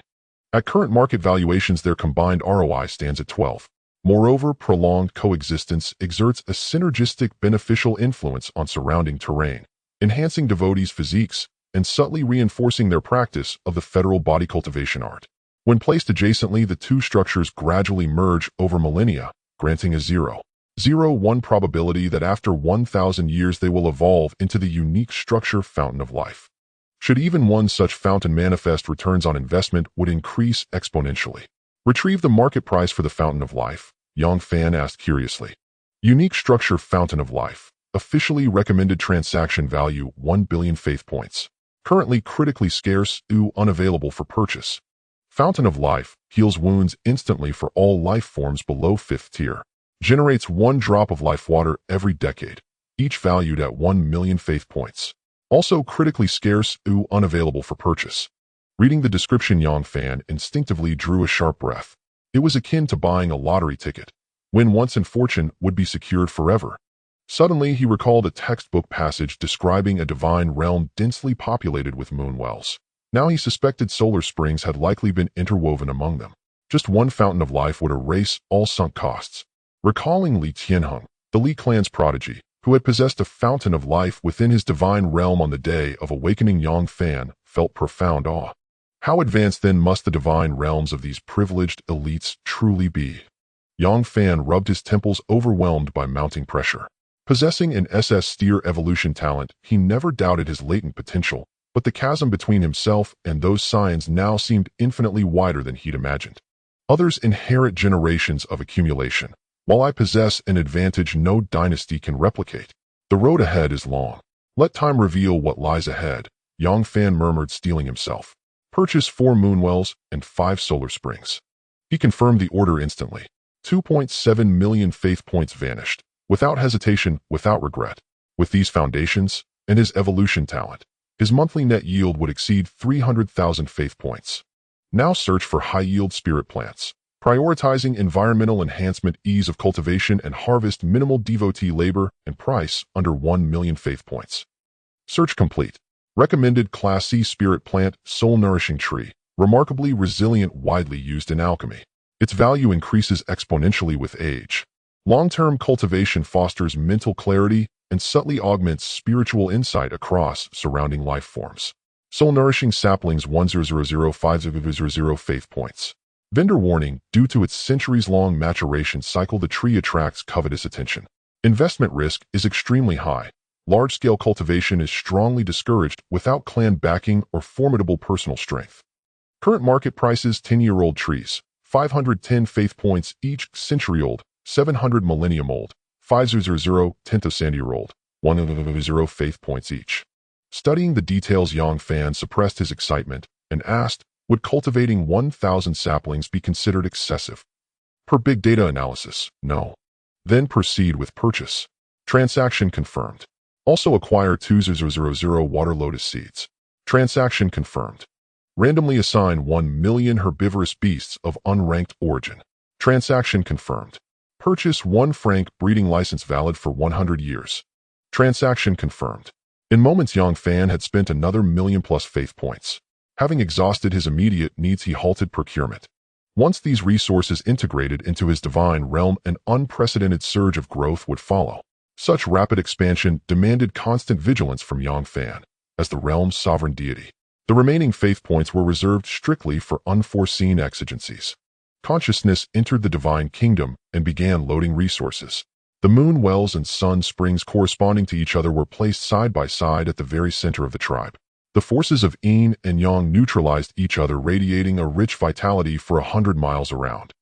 At current market valuations, their combined ROI stands at 12. Moreover, prolonged coexistence exerts a synergistic beneficial influence on surrounding terrain, enhancing devotees' physiques and subtly reinforcing their practice of the federal body cultivation art. When placed adjacently, the two structures gradually merge over millennia, granting a 0.01 probability that after 1,000 years they will evolve into the unique structure Fountain of Life. Should even one such fountain manifest, returns on investment would increase exponentially. Retrieve the market price for the Fountain of Life, Yang Fan asked curiously. Unique structure Fountain of Life. Officially recommended transaction value 1 billion Faith Points. Currently critically scarce, unavailable for purchase. Fountain of Life heals wounds instantly for all life forms below 5th tier. Generates 1 drop of life water every decade, each valued at 1 million Faith Points. Also critically scarce, unavailable for purchase. Reading the description, Yang Fan instinctively drew a sharp breath. It was akin to buying a lottery ticket. Win once and fortune would be secured forever. Suddenly, he recalled a textbook passage describing a divine realm densely populated with moonwells. Now he suspected solar springs had likely been interwoven among them. Just one Fountain of Life would erase all sunk costs. Recalling Li Tianheng, the Li clan's prodigy, who had possessed a Fountain of Life within his divine realm on the day of awakening, Yang Fan felt profound awe. How advanced then must the divine realms of these privileged elites truly be? Yang Fan rubbed his temples, overwhelmed by mounting pressure. Possessing an SSS-tier evolution talent, he never doubted his latent potential, but the chasm between himself and those scions now seemed infinitely wider than he'd imagined. Others inherit generations of accumulation, while I possess an advantage no dynasty can replicate. The road ahead is long. Let time reveal what lies ahead, Yang Fan murmured, steeling himself. Purchase 4 moonwells and 5 solar springs. He confirmed the order instantly. 2.7 million faith points vanished, without hesitation, without regret. With these foundations, and his evolution talent, his monthly net yield would exceed 300,000 faith points. Now search for high-yield spirit plants, prioritizing environmental enhancement, ease of cultivation, and harvest, minimal devotee labor, and price under 1 million faith points. Search complete. Recommended Class C spirit plant, soul-nourishing tree, remarkably resilient, widely used in alchemy. Its value increases exponentially with age. Long-term cultivation fosters mental clarity and subtly augments spiritual insight across surrounding life forms. Soul-nourishing saplings 10005000 faith points. Vendor warning: due to its centuries-long maturation cycle, the tree attracts covetous attention. Investment risk is extremely high. Large-scale cultivation is strongly discouraged without clan backing or formidable personal strength. Current market prices: 10-year-old trees, 510 faith points each; century-old, 700 millennium-old, 500 10,000-year-old, 100 faith points each. Studying the details, Yang Fan suppressed his excitement and asked, would cultivating 1,000 saplings be considered excessive? Per big data analysis, no. Then proceed with purchase. Transaction confirmed. Also acquire 2000 water lotus seeds. Transaction confirmed. Randomly assign 1 million herbivorous beasts of unranked origin. Transaction confirmed. Purchase 1 franc breeding license valid for 100 years. Transaction confirmed. In moments, Yang Fan had spent another million-plus faith points. Having exhausted his immediate needs, he halted procurement. Once these resources integrated into his divine realm, an unprecedented surge of growth would follow. Such rapid expansion demanded constant vigilance from Yang Fan, as the realm's sovereign deity. The remaining faith points were reserved strictly for unforeseen exigencies. Consciousness entered the divine kingdom and began loading resources. The moon wells and sun springs corresponding to each other were placed side by side at the very center of the tribe. The forces of yin and yang neutralized each other, radiating a rich vitality for 100 miles around.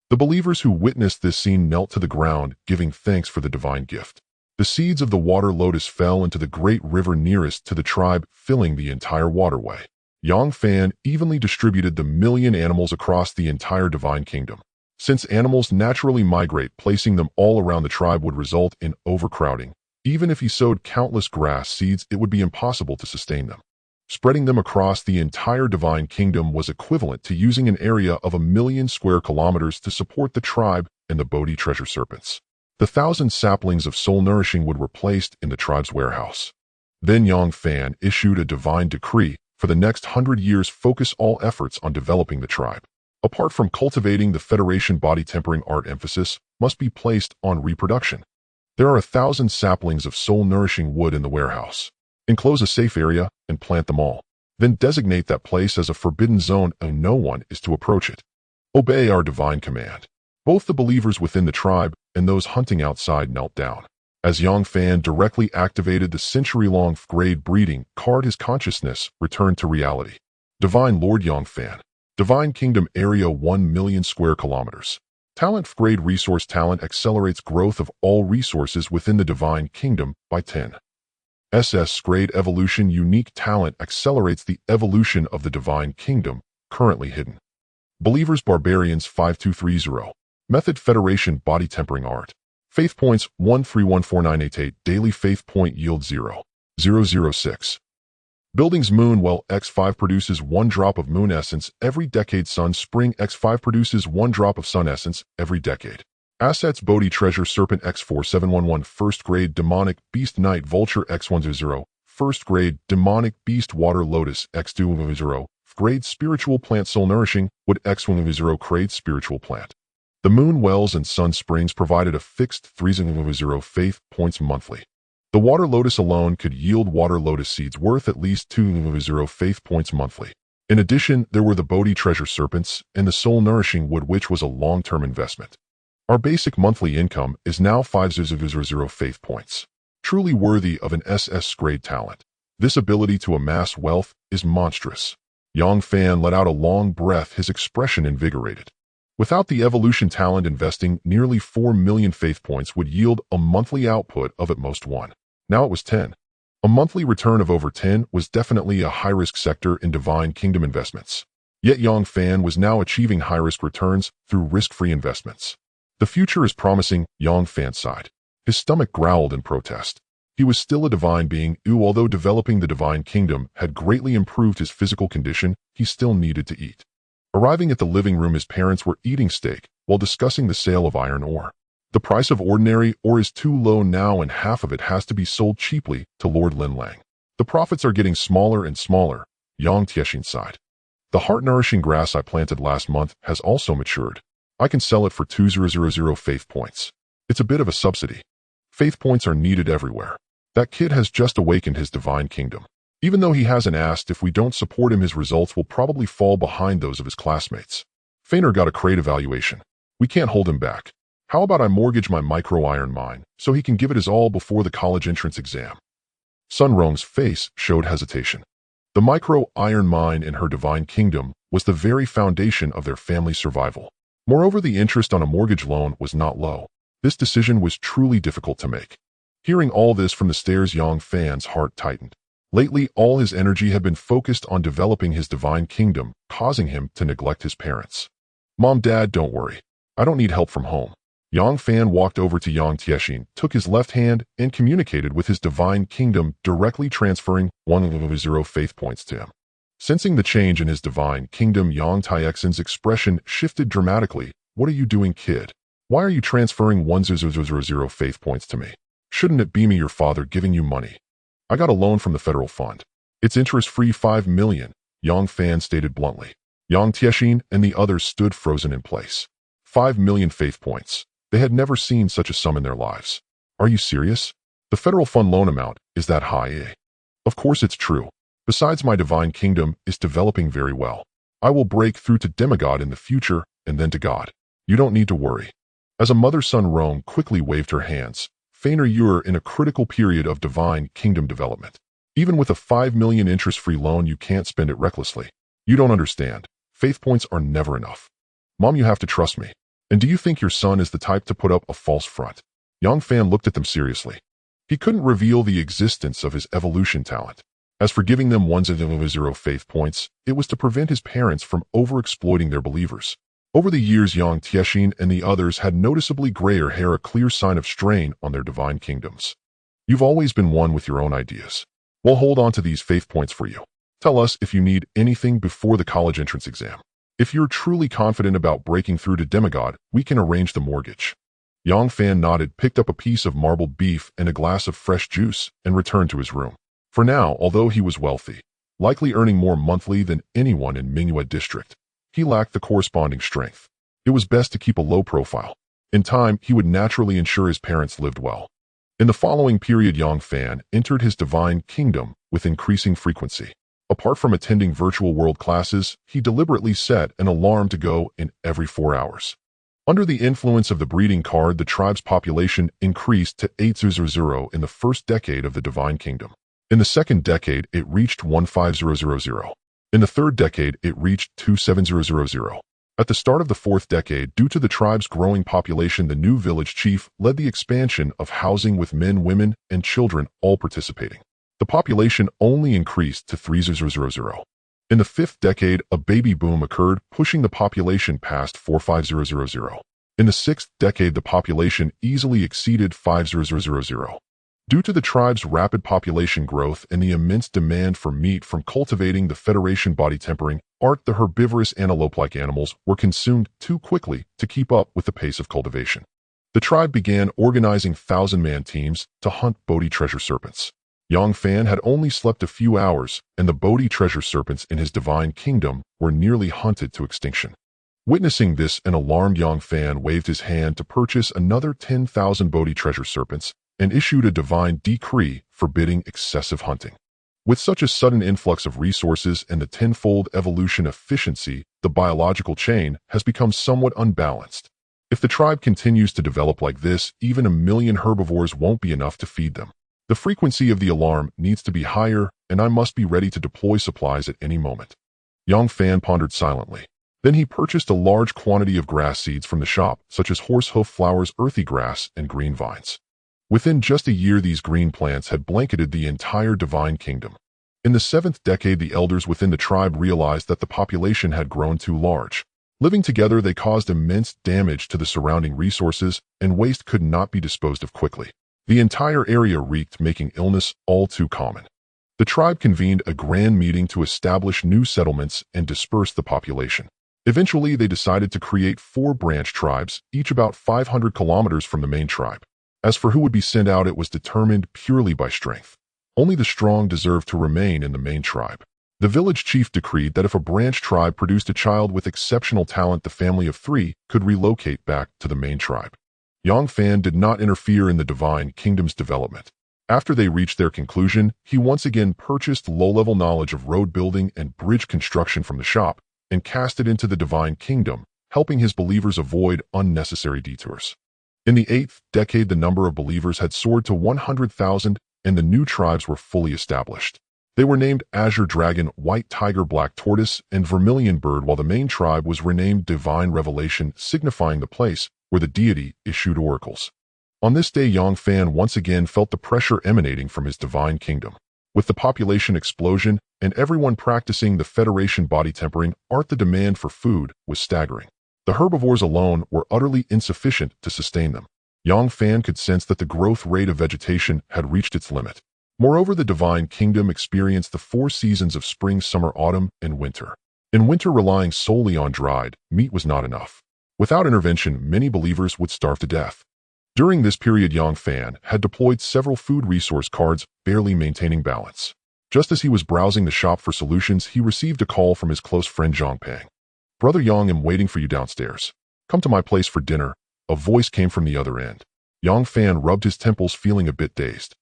The believers who witnessed this scene knelt to the ground, giving thanks for the divine gift. The seeds of the water lotus fell into the great river nearest to the tribe, filling the entire waterway. Yang Fan evenly distributed the million animals across the entire divine kingdom. Since animals naturally migrate, placing them all around the tribe would result in overcrowding. Even if he sowed countless grass seeds, it would be impossible to sustain them. Spreading them across the entire divine kingdom was equivalent to using an area of 1 million square kilometers to support the tribe and the Bodhi treasure serpents. The 1,000 saplings of soul nourishing would were placed in the tribe's warehouse. Then Yang Fan issued a divine decree: for the next 100 years, focus all efforts on developing the tribe. Apart from cultivating the Federation body tempering art, emphasis must be placed on reproduction. There are 1,000 saplings of soul-nourishing wood in the warehouse. Enclose a safe area and plant them all. Then designate that place as a forbidden zone and no one is to approach it. Obey our divine command. Both the believers within the tribe and those hunting outside knelt down. As Yang Fan directly activated the century-long grade breeding card, his consciousness returned to reality. Divine Lord Yang Fan. Divine Kingdom area 1 million square kilometers. Talent grade resource talent accelerates growth of all resources within the Divine Kingdom by 10. SS grade evolution unique talent accelerates the evolution of the Divine Kingdom, currently hidden. Believers Barbarians 5230. Method Federation body tempering art. Faith points 1314988. Daily faith point yield 0.006. Buildings Moon Well X5 produces 1 drop of moon essence every decade. Sun Spring X5 produces 1 drop of sun essence every decade. Assets Bodhi Treasure Serpent X4711 First Grade Demonic Beast Night Vulture X10 First Grade Demonic Beast Water Lotus X210 Grade Spiritual Plant Soul Nourishing Wood X10 Grade Spiritual Plant. The Moon Wells and Sun Springs provided a fixed 300 faith points monthly. The water lotus alone could yield water lotus seeds worth at least 200 faith points monthly. In addition, there were the Bodhi treasure serpents and the soul-nourishing wood, which was a long-term investment. Our basic monthly income is now 500 faith points. Truly worthy of an SS grade talent. This ability to amass wealth is monstrous. Yang Fan let out a long breath, his expression invigorated. Without the evolution talent, investing nearly 4 million faith points would yield a monthly output of at most 1. Now it was 10. A monthly return of over 10 was definitely a high-risk sector in Divine Kingdom investments. Yet Yang Fan was now achieving high-risk returns through risk-free investments. The future is promising, Yang Fan sighed. His stomach growled in protest. He was still a divine being, although developing the divine kingdom had greatly improved his physical condition, he still needed to eat. Arriving at the living room, his parents were eating steak while discussing the sale of iron ore. The price of ordinary ore is too low now and half of it has to be sold cheaply to Lord Linlang. The profits are getting smaller and smaller, Yang Tiexin sighed. The heart-nourishing grass I planted last month has also matured. I can sell it for 2000 faith points. It's a bit of a subsidy. Faith points are needed everywhere. That kid has just awakened his divine kingdom. Even though he hasn't asked, if we don't support him, his results will probably fall behind those of his classmates. Feiner got a great evaluation. We can't hold him back. How about I mortgage my micro-iron mine so he can give it his all before the college entrance exam? Sun Rong's face showed hesitation. The micro-iron mine in her divine kingdom was the very foundation of their family's survival. Moreover, the interest on a mortgage loan was not low. This decision was truly difficult to make. Hearing all this from the stairs, Yang Fan's heart tightened. Lately, all his energy had been focused on developing his divine kingdom, causing him to neglect his parents. Mom, Dad, don't worry. I don't need help from home. Yang Fan walked over to Yang Tiexin, took his left hand, and communicated with his divine kingdom, directly transferring 100 faith points to him. Sensing the change in his divine kingdom, Yang Tiexin's expression shifted dramatically. What are you doing, kid? Why are you transferring 100 faith points to me? Shouldn't it be me, your father, giving you money? I got a loan from the federal fund. It's interest-free 5 million, Yang Fan stated bluntly. Yang Tiexin and the others stood frozen in place. 5 million faith points. They had never seen such a sum in their lives. Are you serious? The federal fund loan amount is that high, eh? Of course it's true. Besides, my divine kingdom is developing very well. I will break through to demigod in the future and then to God. You don't need to worry. As a mother, Sun Rong quickly waved her hands. Feiner, you're in a critical period of divine kingdom development. Even with a 5 million interest-free loan, you can't spend it recklessly. You don't understand. Faith points are never enough. Mom, you have to trust me. And do you think your son is the type to put up a false front? Yang Fan looked at them seriously. He couldn't reveal the existence of his evolution talent. As for giving them 100 faith points, it was to prevent his parents from overexploiting their believers. Over the years, Yang Tiexin and the others had noticeably grayer hair, a clear sign of strain on their divine kingdoms. You've always been one with your own ideas. We'll hold on to these faith points for you. Tell us if you need anything before the college entrance exam. If you're truly confident about breaking through to demigod, we can arrange the mortgage. Yang Fan nodded, picked up a piece of marbled beef and a glass of fresh juice, and returned to his room. For now, although he was wealthy, likely earning more monthly than anyone in Mingyue district, he lacked the corresponding strength. It was best to keep a low profile. In time, he would naturally ensure his parents lived well. In the following period, Yang Fan entered his divine kingdom with increasing frequency. Apart from attending virtual world classes, he deliberately set an alarm to go in every 4 hours. Under the influence of the breeding card, the tribe's population increased to 800 in the first decade of the divine kingdom. In the second decade, it reached 15000. In the third decade, it reached 27000. At the start of the fourth decade, due to the tribe's growing population, the new village chief led the expansion of housing with men, women, and children all participating. The population only increased to 3000. In the fifth decade, a baby boom occurred, pushing the population past 45000. In the sixth decade, the population easily exceeded 5000. Due to the tribe's rapid population growth and the immense demand for meat from cultivating the Federation body tempering art, the herbivorous antelope-like animals were consumed too quickly to keep up with the pace of cultivation. The tribe began organizing 1,000-man teams to hunt Bodhi treasure serpents. Yang Fan had only slept a few hours, and the Bodhi treasure serpents in his divine kingdom were nearly hunted to extinction. Witnessing this, an alarmed Yang Fan waved his hand to purchase another 10,000 Bodhi treasure serpents and issued a divine decree forbidding excessive hunting. With such a sudden influx of resources and the tenfold evolution efficiency, the biological chain has become somewhat unbalanced. If the tribe continues to develop like this, even 1 million herbivores won't be enough to feed them. The frequency of the alarm needs to be higher, and I must be ready to deploy supplies at any moment. Yang Fan pondered silently. Then he purchased a large quantity of grass seeds from the shop, such as horsehoof flowers, earthy grass, and green vines. Within just a year, these green plants had blanketed the entire divine kingdom. In the seventh decade, the elders within the tribe realized that the population had grown too large. Living together, they caused immense damage to the surrounding resources, and waste could not be disposed of quickly. The entire area reeked, making illness all too common. The tribe convened a grand meeting to establish new settlements and disperse the population. Eventually, they decided to create 4 branch tribes, each about 500 kilometers from the main tribe. As for who would be sent out, it was determined purely by strength. Only the strong deserved to remain in the main tribe. The village chief decreed that if a branch tribe produced a child with exceptional talent, the family of 3 could relocate back to the main tribe. Yongfan did not interfere in the Divine Kingdom's development. After they reached their conclusion, he once again purchased low-level knowledge of road building and bridge construction from the shop and cast it into the Divine Kingdom, helping his believers avoid unnecessary detours. In the 8th decade, the number of believers had soared to 100,000, and the new tribes were fully established. They were named Azure Dragon, White Tiger, Black Tortoise, and Vermilion Bird, while the main tribe was renamed Divine Revelation, signifying the place where the deity issued oracles. On this day, Yongfan once again felt the pressure emanating from his divine kingdom. With the population explosion and everyone practicing the Federation body tempering art, the demand for food was staggering. The herbivores alone were utterly insufficient to sustain them. Yongfan could sense that the growth rate of vegetation had reached its limit. Moreover, the Divine Kingdom experienced the 4 seasons of spring, summer, autumn, and winter. In winter, relying solely on dried meat was not enough. Without intervention, many believers would starve to death. During this period, Yongfan had deployed several food resource cards, barely maintaining balance. Just as he was browsing the shop for solutions, he received a call from his close friend Zhangpeng. "Brother Yang, I'm waiting for you downstairs. Come to my place for dinner." A voice came from the other end. Yongfan rubbed his temples, feeling a bit dazed.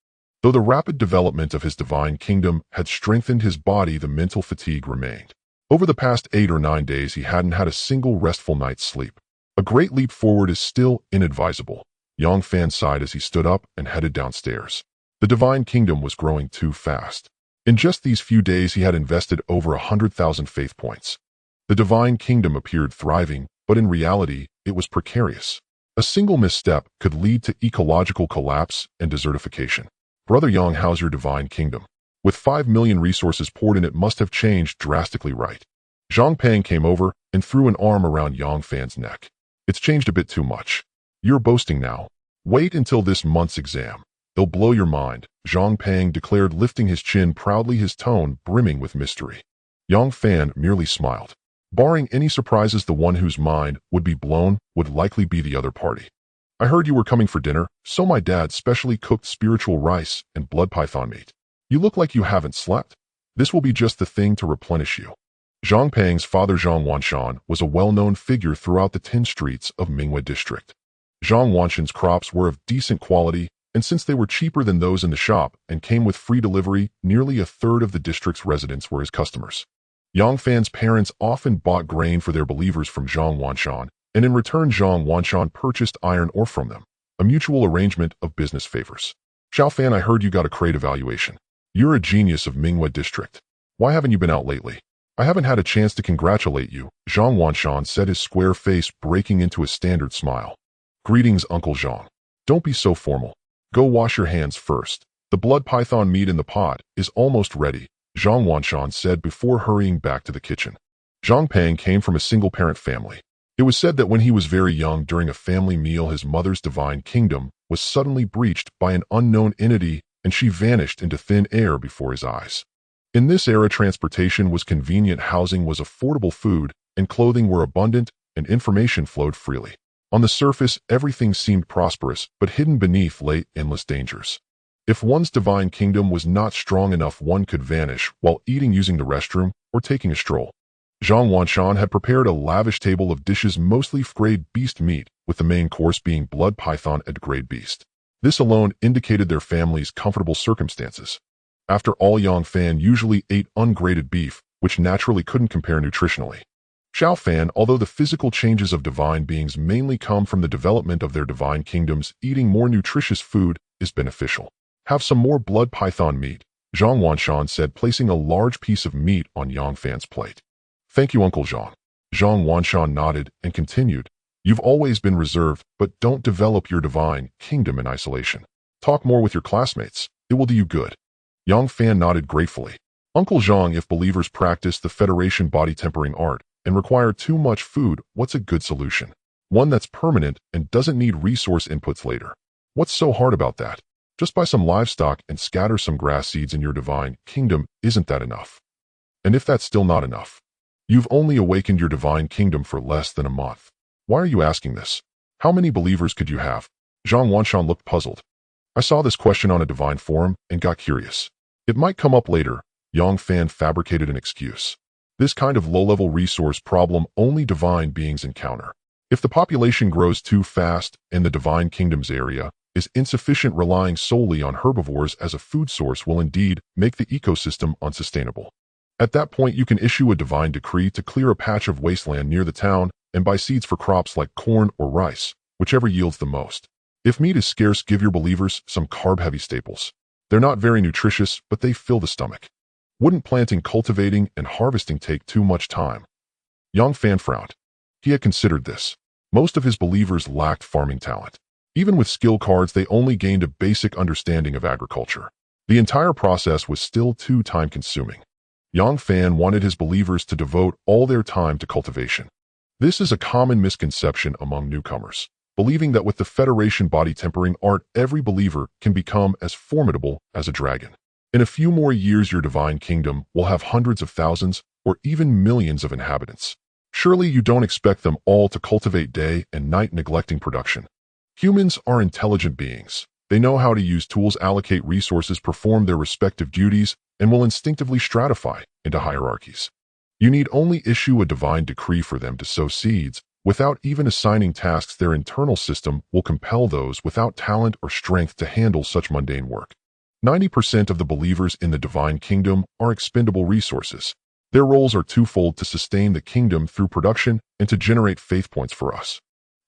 Though the rapid development of his divine kingdom had strengthened his body, the mental fatigue remained. Over the past 8 or 9 days, he hadn't had a single restful night's sleep. A great leap forward is still inadvisable. Yongfan sighed as he stood up and headed downstairs. The divine kingdom was growing too fast. In just these few days, he had invested over 100,000 faith points. The divine kingdom appeared thriving, but in reality, it was precarious. A single misstep could lead to ecological collapse and desertification. "Brother Yang, how's your divine kingdom?" With 5 million resources poured in, it must have changed drastically, right? Zhangpeng came over and threw an arm around Yongfan's neck. "It's changed a bit too much. You're boasting now. Wait until this month's exam. They'll blow your mind," Zhangpeng declared, lifting his chin proudly, his tone brimming with mystery. Yongfan merely smiled. Barring any surprises, the one whose mind would be blown would likely be the other party. "I heard you were coming for dinner, so my dad specially cooked spiritual rice and blood python meat. You look like you haven't slept. This will be just the thing to replenish you." Zhangpeng's father, Zhang Wanshan, was a well-known figure throughout the 10 streets of Mingwei district. Zhang Wanshan's crops were of decent quality, and since they were cheaper than those in the shop and came with free delivery, nearly a third of the district's residents were his customers. Yongfan's parents often bought grain for their believers from Zhang Wanshan, and in return Zhang Wanshan purchased iron ore from them, a mutual arrangement of business favors. "Xiaofan, I heard you got a great evaluation. You're a genius of Mingwei district. Why haven't you been out lately?" "I haven't had a chance to congratulate you," Zhang Wanshan said, his square face breaking into a standard smile. "Greetings, Uncle Zhang. Don't be so formal. Go wash your hands first. The blood python meat in the pot is almost ready," Zhang Wanshan said before hurrying back to the kitchen. Zhangpeng came from a single-parent family. It was said that when he was very young, during a family meal, his mother's divine kingdom was suddenly breached by an unknown entity, and she vanished into thin air before his eyes. In this era, transportation was convenient, housing was affordable, food and clothing were abundant, and information flowed freely. On the surface, everything seemed prosperous, but hidden beneath lay endless dangers. If one's divine kingdom was not strong enough, one could vanish while eating, using the restroom, or taking a stroll. Zhang Wanshan had prepared a lavish table of dishes, mostly grade beast meat, with the main course being blood python and grade beast. This alone indicated their family's comfortable circumstances. After all, Yongfan usually ate ungraded beef, which naturally couldn't compare nutritionally. Xiaofan, although the physical changes of divine beings mainly come from the development of their divine kingdoms, eating more nutritious food is beneficial. "Have some more blood python meat," Zhang Wanshan said, placing a large piece of meat on Yongfan's plate. "Thank you, Uncle Zhang." Zhang Wanshan nodded and continued, "You've always been reserved, but don't develop your divine kingdom in isolation. Talk more with your classmates. It will do you good." Yongfan nodded gratefully. "Uncle Zhang, if believers practice the Federation body tempering art, and require too much food, what's a good solution? One that's permanent and doesn't need resource inputs later. What's so hard about that? Just buy some livestock and scatter some grass seeds in your divine kingdom. Isn't that enough? And if that's still not enough, you've only awakened your divine kingdom for less than a month. Why are you asking this? How many believers could you have? Zhang Wanshan looked puzzled. I saw this question on a divine forum and got curious. It might come up later. Yang Fan fabricated an excuse. This kind of low-level resource problem only divine beings encounter. If the population grows too fast and the divine kingdom's area is insufficient, relying solely on herbivores as a food source will indeed make the ecosystem unsustainable. At that point, you can issue a divine decree to clear a patch of wasteland near the town and buy seeds for crops like corn or rice, whichever yields the most. If meat is scarce, give your believers some carb-heavy staples. They're not very nutritious, but they fill the stomach. Wouldn't planting, cultivating, and harvesting take too much time? Yang Fan frowned. He had considered this. Most of his believers lacked farming talent. Even with skill cards, they only gained a basic understanding of agriculture. The entire process was still too time-consuming. Yang Fan wanted his believers to devote all their time to cultivation. This is a common misconception among newcomers, believing that with the Federation body tempering art, every believer can become as formidable as a dragon. In a few more years, your divine kingdom will have hundreds of thousands or even millions of inhabitants. Surely you don't expect them all to cultivate day and night, neglecting production. Humans are intelligent beings. They know how to use tools, allocate resources, perform their respective duties, and will instinctively stratify into hierarchies. You need only issue a divine decree for them to sow seeds. Without even assigning tasks, their internal system will compel those without talent or strength to handle such mundane work. 90% of the believers in the divine kingdom are expendable resources. Their roles are twofold: to sustain the kingdom through production and to generate faith points for us.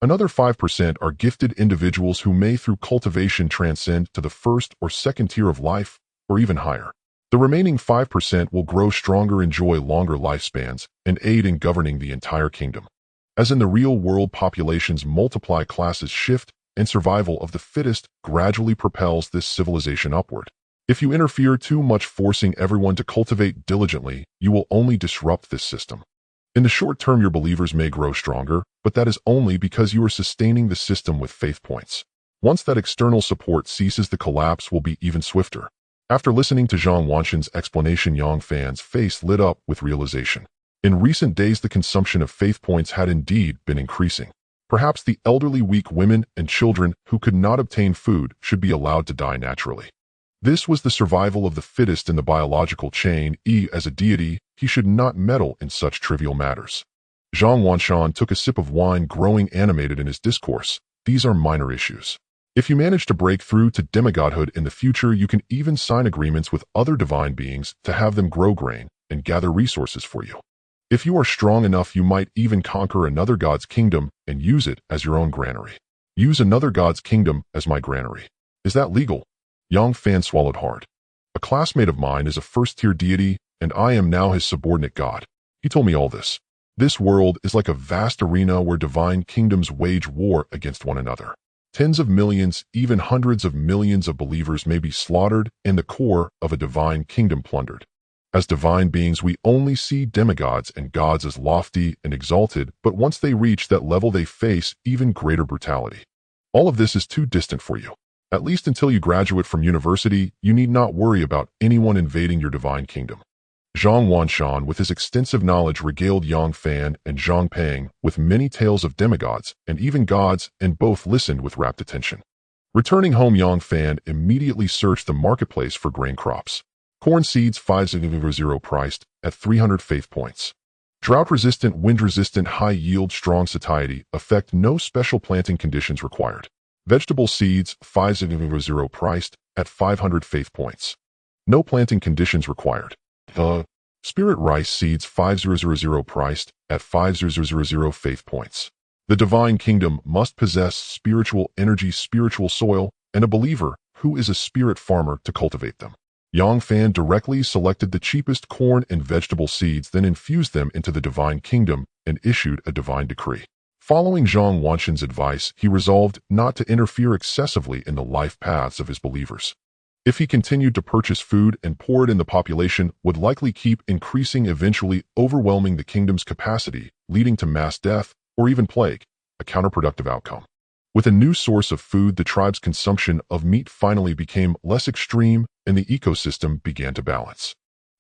Another 5% are gifted individuals who may through cultivation transcend to the first or second tier of life, or even higher. The remaining 5% will grow stronger, enjoy longer lifespans, and aid in governing the entire kingdom. As in the real world, populations multiply, classes shift, and survival of the fittest gradually propels this civilization upward. If you interfere too much, forcing everyone to cultivate diligently, you will only disrupt this system. In the short term, your believers may grow stronger, but that is only because you are sustaining the system with faith points. Once that external support ceases, the collapse will be even swifter. After listening to Zhang Wanshan's explanation, Yang Fan's face lit up with realization. In recent days, the consumption of faith points had indeed been increasing. Perhaps the elderly, weak women, and children who could not obtain food should be allowed to die naturally. This was the survival of the fittest in the biological chain. As a deity, he should not meddle in such trivial matters. Zhang Wanshan took a sip of wine, growing animated in his discourse. These are minor issues. If you manage to break through to demigodhood in the future, you can even sign agreements with other divine beings to have them grow grain and gather resources for you. If you are strong enough, you might even conquer another god's kingdom and use it as your own granary. Use another god's kingdom as my granary. Is that legal? Yang Fan swallowed hard. A classmate of mine is a first-tier deity, and I am now his subordinate god. He told me all this. This world is like a vast arena where divine kingdoms wage war against one another. Tens of millions, even hundreds of millions of believers may be slaughtered and the core of a divine kingdom plundered. As divine beings, we only see demigods and gods as lofty and exalted, but once they reach that level, they face even greater brutality. All of this is too distant for you. At least until you graduate from university, you need not worry about anyone invading your divine kingdom. Zhang Wanshan, with his extensive knowledge, regaled Yang Fan and Zhang Peng with many tales of demigods and even gods, and both listened with rapt attention. Returning home, Yang Fan immediately searched the marketplace for grain crops. Corn seeds 500 priced at 300 faith points. Drought-resistant, wind-resistant, high-yield, strong satiety, effect no special planting conditions required. Vegetable seeds 500 priced at 500 faith points. No planting conditions required. The spirit rice seeds 500 priced at 500 faith points. The divine kingdom must possess spiritual energy, spiritual soil, and a believer who is a spirit farmer to cultivate them. Yang Fan directly selected the cheapest corn and vegetable seeds, then infused them into the divine kingdom and issued a divine decree. Following Zhang Wanshan's advice, he resolved not to interfere excessively in the life paths of his believers. If he continued to purchase food and pour it in, the population would likely keep increasing, eventually overwhelming the kingdom's capacity, leading to mass death or even plague, a counterproductive outcome. With a new source of food, the tribe's consumption of meat finally became less extreme and the ecosystem began to balance.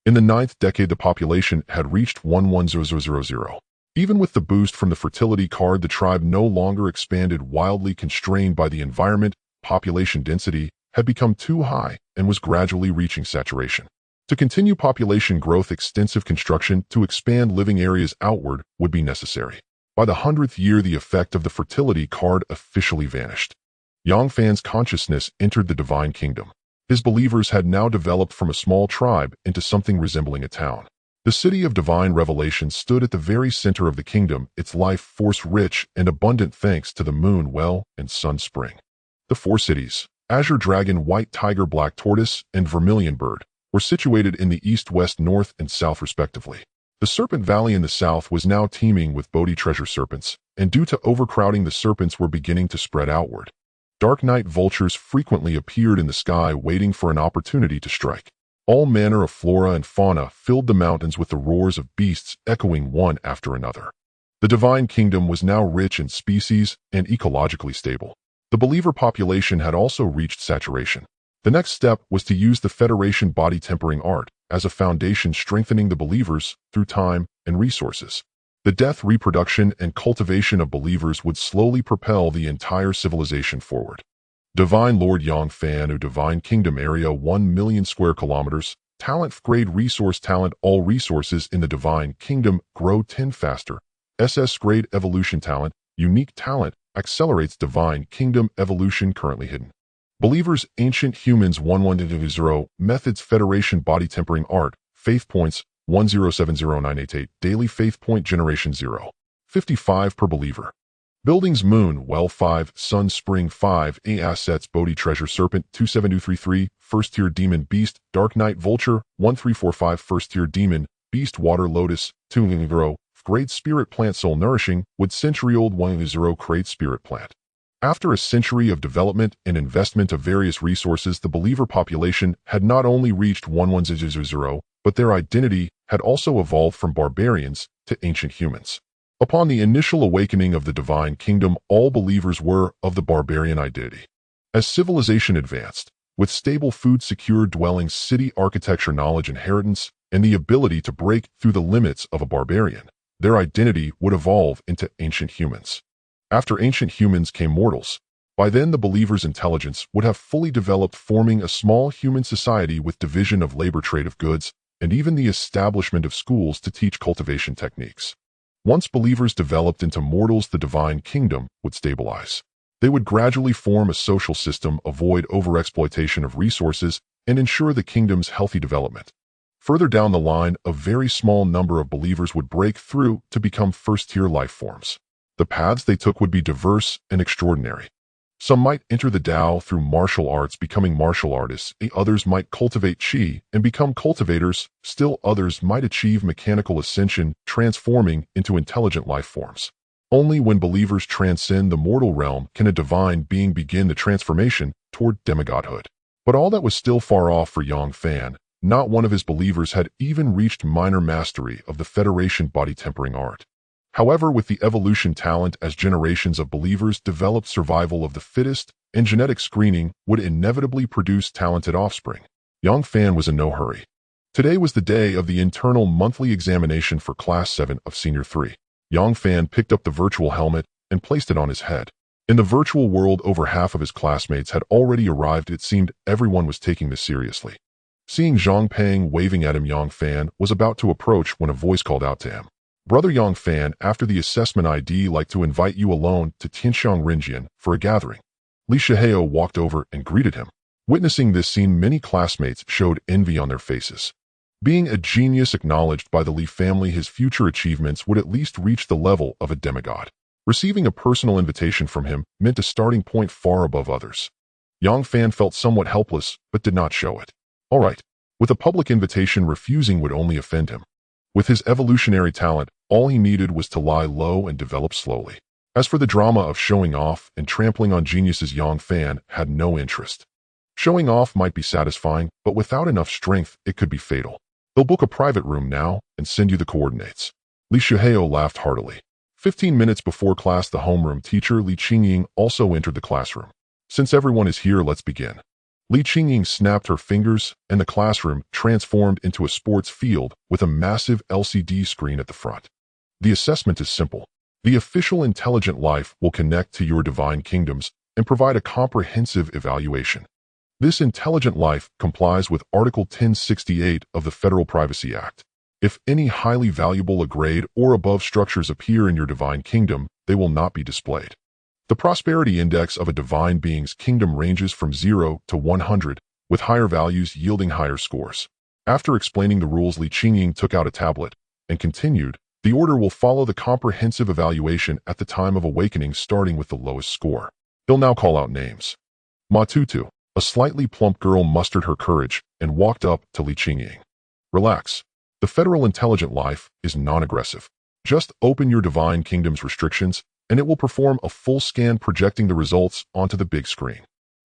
In the 9th decade, the population had reached 110000. Even with the boost from the fertility card, the tribe no longer expanded wildly. Constrained by the environment, population density had become too high and was gradually reaching saturation. To continue population growth, extensive construction to expand living areas outward would be necessary. By the 100th year, the effect of the fertility card officially vanished. Yang Fan's consciousness entered the divine kingdom. His believers had now developed from a small tribe into something resembling a town. The city of divine revelation stood at the very center of the kingdom, its life force rich and abundant thanks to the moon, well, and sun spring. The 4 cities, Azure Dragon, White Tiger, Black Tortoise, and Vermilion Bird, were situated in the east, west, north, and south respectively. The Serpent Valley in the south was now teeming with Bodhi treasure serpents, and due to overcrowding, the serpents were beginning to spread outward. Dark night vultures frequently appeared in the sky, waiting for an opportunity to strike. All manner of flora and fauna filled the mountains with the roars of beasts echoing one after another. The divine kingdom was now rich in species and ecologically stable. The believer population had also reached saturation. The next step was to use the Federation body tempering art as a foundation, strengthening the believers through time and resources. The death, reproduction, and cultivation of believers would slowly propel the entire civilization forward. Divine Lord Yang Fan, a Divine Kingdom area 1 million square kilometers, talent grade resource talent, all resources in the Divine Kingdom grow 10 faster. SS grade evolution talent, unique talent, accelerates Divine Kingdom evolution currently hidden. Believers, ancient humans 1100 methods, Federation body tempering art, faith points 1070988, daily faith point generation 0. 55 per believer. Buildings, moon, well 5, sun, spring 5, A assets, Bodhi treasure serpent 27233, first tier demon beast, dark night vulture 1345, first tier demon beast, water lotus 200, great spirit plant, soul nourishing, wood century-old 100, great spirit plant. After a century of development and investment of various resources, the believer population had not only reached 1100, but their identity had also evolved from barbarians to ancient humans. Upon the initial awakening of the divine kingdom, all believers were of the barbarian identity. As civilization advanced, with stable food, secure dwellings, city architecture, knowledge, inheritance, and the ability to break through the limits of a barbarian, their identity would evolve into ancient humans. After ancient humans came mortals. By then, the believer's intelligence would have fully developed, forming a small human society with division of labor, trade of goods, and even the establishment of schools to teach cultivation techniques. Once believers developed into mortals, the divine kingdom would stabilize. They would gradually form a social system, avoid overexploitation of resources, and ensure the kingdom's healthy development. Further down the line, a very small number of believers would break through to become first-tier life forms. The paths they took would be diverse and extraordinary. Some might enter the Tao through martial arts, becoming martial artists. Others might cultivate qi and become cultivators. Still others might achieve mechanical ascension, transforming into intelligent life forms. Only when believers transcend the mortal realm can a divine being begin the transformation toward demigodhood. But all that was still far off for Yang Fan. Not one of his believers had even reached minor mastery of the Federation body tempering art. However, with the evolution talent, as generations of believers developed, survival of the fittest and genetic screening would inevitably produce talented offspring. Yang Fan was in no hurry. Today was the day of the internal monthly examination for Class 7 of Senior 3. Yang Fan picked up the virtual helmet and placed it on his head. In the virtual world, over half of his classmates had already arrived. It seemed everyone was taking this seriously. Seeing Zhang Peng waving at him, Yang Fan was about to approach when a voice called out to him. Brother Yang Fan, after the assessment, I'd like to invite you alone to Tianxiang Rinjian for a gathering. Li Shihao walked over and greeted him. Witnessing this scene, many classmates showed envy on their faces. Being a genius acknowledged by the Li family, his future achievements would at least reach the level of a demigod. Receiving a personal invitation from him meant a starting point far above others. Yang Fan felt somewhat helpless, but did not show it. All right. With a public invitation, refusing would only offend him. With his evolutionary talent, all he needed was to lie low and develop slowly. As for the drama of showing off and trampling on geniuses, Yang Fan had no interest. Showing off might be satisfying, but without enough strength, it could be fatal. They'll book a private room now and send you the coordinates. Li Shuheo laughed heartily. 15 minutes before class, the homeroom teacher Li Qingying also entered the classroom. Since everyone is here, let's begin. Li Qingying snapped her fingers, and the classroom transformed into a sports field with a massive LCD screen at the front. The assessment is simple. The official intelligent life will connect to your divine kingdoms and provide a comprehensive evaluation. This intelligent life complies with Article 1068 of the Federal Privacy Act. If any highly valuable grade or above structures appear in your divine kingdom, they will not be displayed. The prosperity index of a divine being's kingdom ranges from 0 to 100, with higher values yielding higher scores. After explaining the rules, Li Qingying took out a tablet and continued, the order will follow the comprehensive evaluation at the time of awakening, starting with the lowest score. He'll now call out names. Ma Tutu, a slightly plump girl, mustered her courage and walked up to Li Qingying. Relax. The federal intelligent life is non-aggressive. Just open your divine kingdom's restrictions, and it will perform a full scan, projecting the results onto the big screen.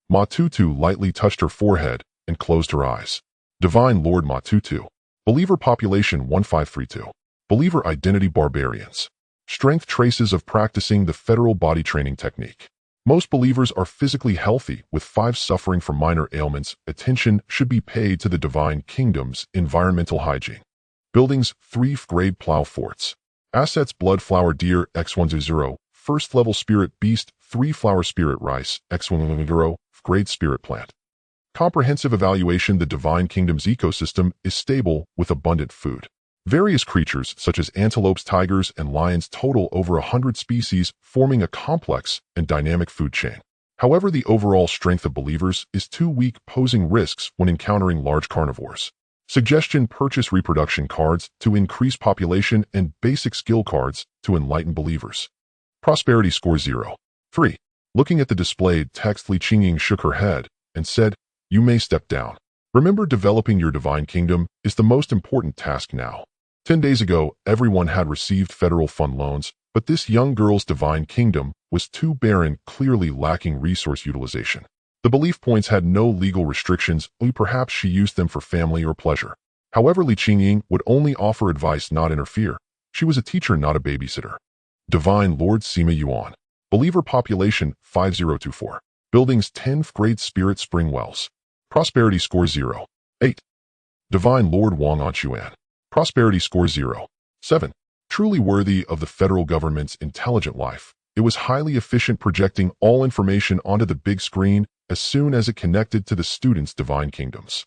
Ma Tutu lightly touched her forehead and closed her eyes. Divine Lord Ma Tutu. Believer population 1532. Believer identity barbarians. Strength traces of practicing the federal body training technique. Most believers are physically healthy, with 5 suffering from minor ailments. Attention should be paid to the divine kingdom's environmental hygiene. Buildings 3 grade plow forts. Assets blood flower deer X120, first level spirit beast 3 flower spirit rice X110, grade spirit plant. Comprehensive evaluation. The divine kingdom's ecosystem is stable with abundant food. Various creatures such as antelopes, tigers, and lions total over 100 species, forming a complex and dynamic food chain. However, the overall strength of believers is too weak, posing risks when encountering large carnivores. Suggestion: purchase reproduction cards to increase population and basic skill cards to enlighten believers. Prosperity score 0. 3. Looking at the displayed text, Li Qingying shook her head and said, "You may step down. Remember, developing your divine kingdom is the most important task now." 10 days ago, everyone had received federal fund loans, but this young girl's divine kingdom was too barren, clearly lacking resource utilization. The belief points had no legal restrictions, or perhaps she used them for family or pleasure. However, Li Qingying would only offer advice, not interfere. She was a teacher, not a babysitter. Divine Lord Sima Yuan. Believer population 5024. Buildings 10th grade spirit spring wells. Prosperity score 0. 8. Divine Lord Wang Anchuan. Prosperity score 0. 7. Truly worthy of the federal government's intelligent life. It was highly efficient, projecting all information onto the big screen as soon as it connected to the students' divine kingdoms.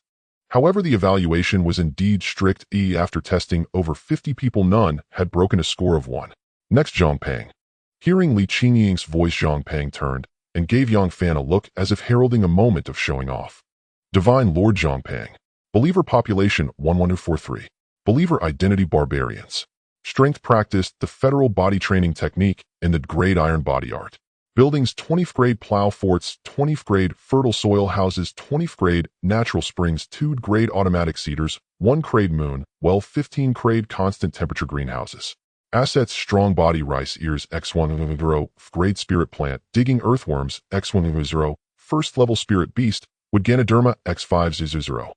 However, the evaluation was indeed strict. After testing over 50 people, none had broken a score of 1. Next, Zhang Peng. Hearing Li Qingying's voice, Zhang Peng turned and gave Yang Fan a look as if heralding a moment of showing off. Divine Lord Zhang Peng. Believer population 1143. Believer identity barbarians. Strength practiced the federal body training technique and the grade iron body art. Buildings 20th grade plow forts, 20th grade fertile soil houses, 20th grade natural springs, 2th grade automatic cedars, 1 grade moon, well 15 grade constant temperature greenhouses. Assets strong body rice ears X110, grade spirit plant, digging earthworms X110, first level spirit beast, wood Ganoderma X500.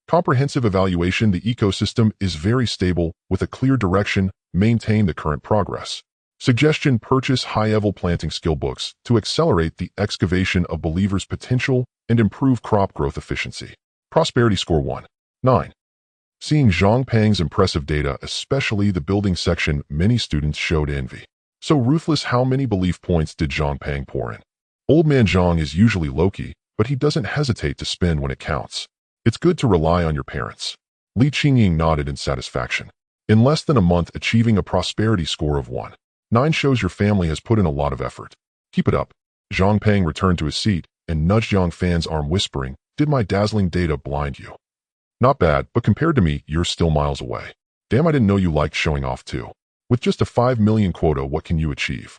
Comprehensive evaluation. The ecosystem is very stable with a clear direction. Maintain the current progress. Suggestion: purchase high-level planting skill books to accelerate the excavation of believers' potential and improve crop growth efficiency. Prosperity score 1. 9. Seeing Zhang Peng's impressive data, especially the building section, many students showed envy. So ruthless, how many belief points did Zhang Peng pour in? Old man Zhang is usually low-key, but he doesn't hesitate to spend when it counts. It's good to rely on your parents. Li Qingying nodded in satisfaction. In less than a month, achieving a prosperity score of 1. 9 shows your family has put in a lot of effort. Keep it up. Zhang Peng returned to his seat and nudged Yang Fan's arm, whispering, "Did my dazzling data blind you? Not bad, but compared to me, you're still miles away. Damn, I didn't know you liked showing off too. With just a 5 million quota, what can you achieve?"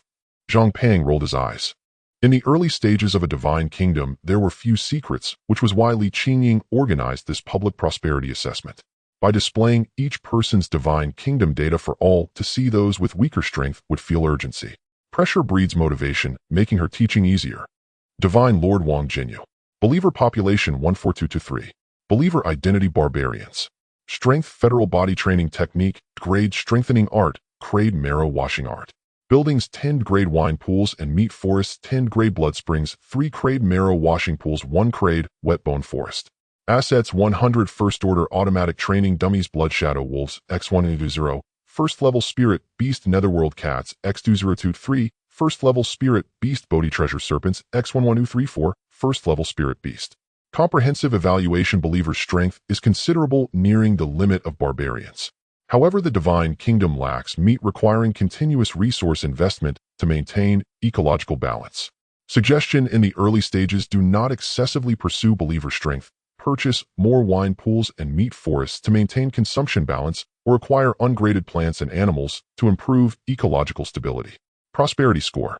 Zhang Peng rolled his eyes. In the early stages of a divine kingdom, there were few secrets, which was why Li Qingying organized this public prosperity assessment. By displaying each person's divine kingdom data for all to see, those with weaker strength would feel urgency. Pressure breeds motivation, making her teaching easier. Divine Lord Wang Jinyu. Believer population 14223. Believer identity barbarians. Strength federal body training technique, grade strengthening art, grade marrow washing art. Buildings 10 grade wine pools and meat forests 10 grade blood springs 3 grade marrow washing pools 1 grade wet bone forest. Assets 100 first order automatic training dummies blood shadow wolves X120 first level spirit beast netherworld cats X2023 first level spirit beast Bodhi treasure serpents X11234 first level spirit beast. Comprehensive evaluation believer strength is considerable, nearing the limit of barbarians. However, the divine kingdom lacks meat, requiring continuous resource investment to maintain ecological balance. Suggestion: in the early stages, do not excessively pursue believer strength. Purchase more wine pools and meat forests to maintain consumption balance, or acquire ungraded plants and animals to improve ecological stability. Prosperity score.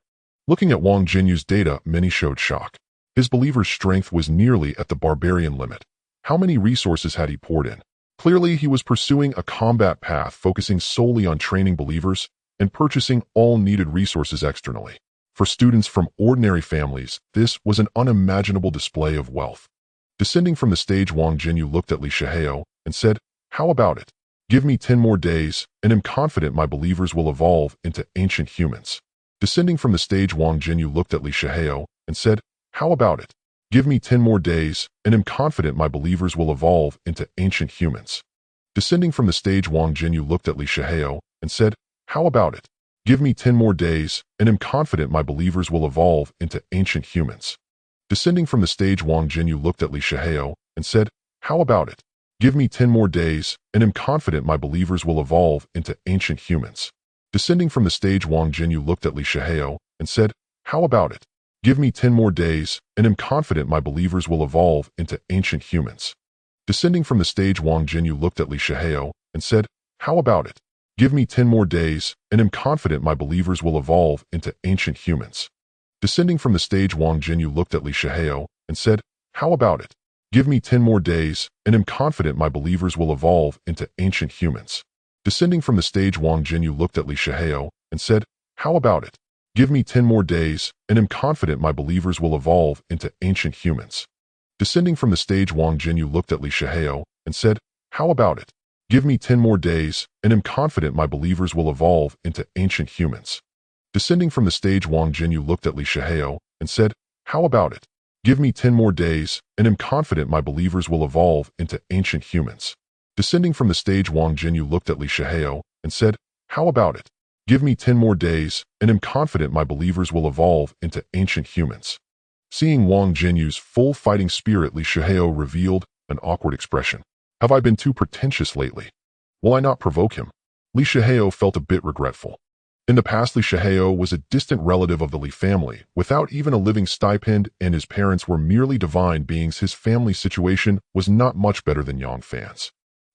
Looking at Wang Jinyu's data, many showed shock. His believer's strength was nearly at the barbarian limit. How many resources had he poured in? Clearly, he was pursuing a combat path, focusing solely on training believers and purchasing all needed resources externally. For students from ordinary families, this was an unimaginable display of wealth. Descending from the stage, Wang Jinyu looked at Li Shihao and said, "How about it? Give me 10 more days, and am confident my believers will evolve into ancient humans." Descending from the stage, Wang Jinyu looked at Li Shihao and said, "How about it? Give me 10 more days, and am confident my believers will evolve into ancient humans." Descending from the stage, Wang Jinyu looked at Li Shihao and said, "How about it? Give me 10 more days, and am confident my believers will evolve into ancient humans." Descending from the stage, Wang Jinyu looked at Li Shihao and said, "How about it? Give me 10 more days, and am confident my believers will evolve into ancient humans." Descending from the stage, Wang Jinyu looked at Li Shihao and said, "How about it? Give me 10 more days, and am confident my believers will evolve into ancient humans." Descending from the stage, Wang Jinyu looked at Li Shihao and said, "How about it? Give me 10 more days, and am confident my believers will evolve into ancient humans." Descending from the stage, Wang Jinyu looked at Li Shihao and said, "How about it? Give me 10 more days, and am confident my believers will evolve into ancient humans." Descending from the stage, Wang Jinyu looked at Li Shihao and said, "How about it? Give me 10 more days, and am confident my believers will evolve into ancient humans." Descending from the stage, Wang Jinyu looked at Li Shihao and said, "How about it? Give me 10 more days, and am confident my believers will evolve into ancient humans." Descending from the stage, Wang Jinyu looked at Li Shihao and said, "How about it? Give me 10 more days, and am confident my believers will evolve into ancient humans." Descending from the stage, Wang Jinyu looked at Li Shihao and said, "How about it? Give me 10 more days, and am confident my believers will evolve into ancient humans." Seeing Wang Jinyu's full fighting spirit, Li Shihao revealed an awkward expression. "Have I been too pretentious lately? Will I not provoke him?" Li Shihao felt a bit regretful. In the past, Li Shihao was a distant relative of the Li family, without even a living stipend, and his parents were merely divine beings. His family situation was not much better than Yang Fan's.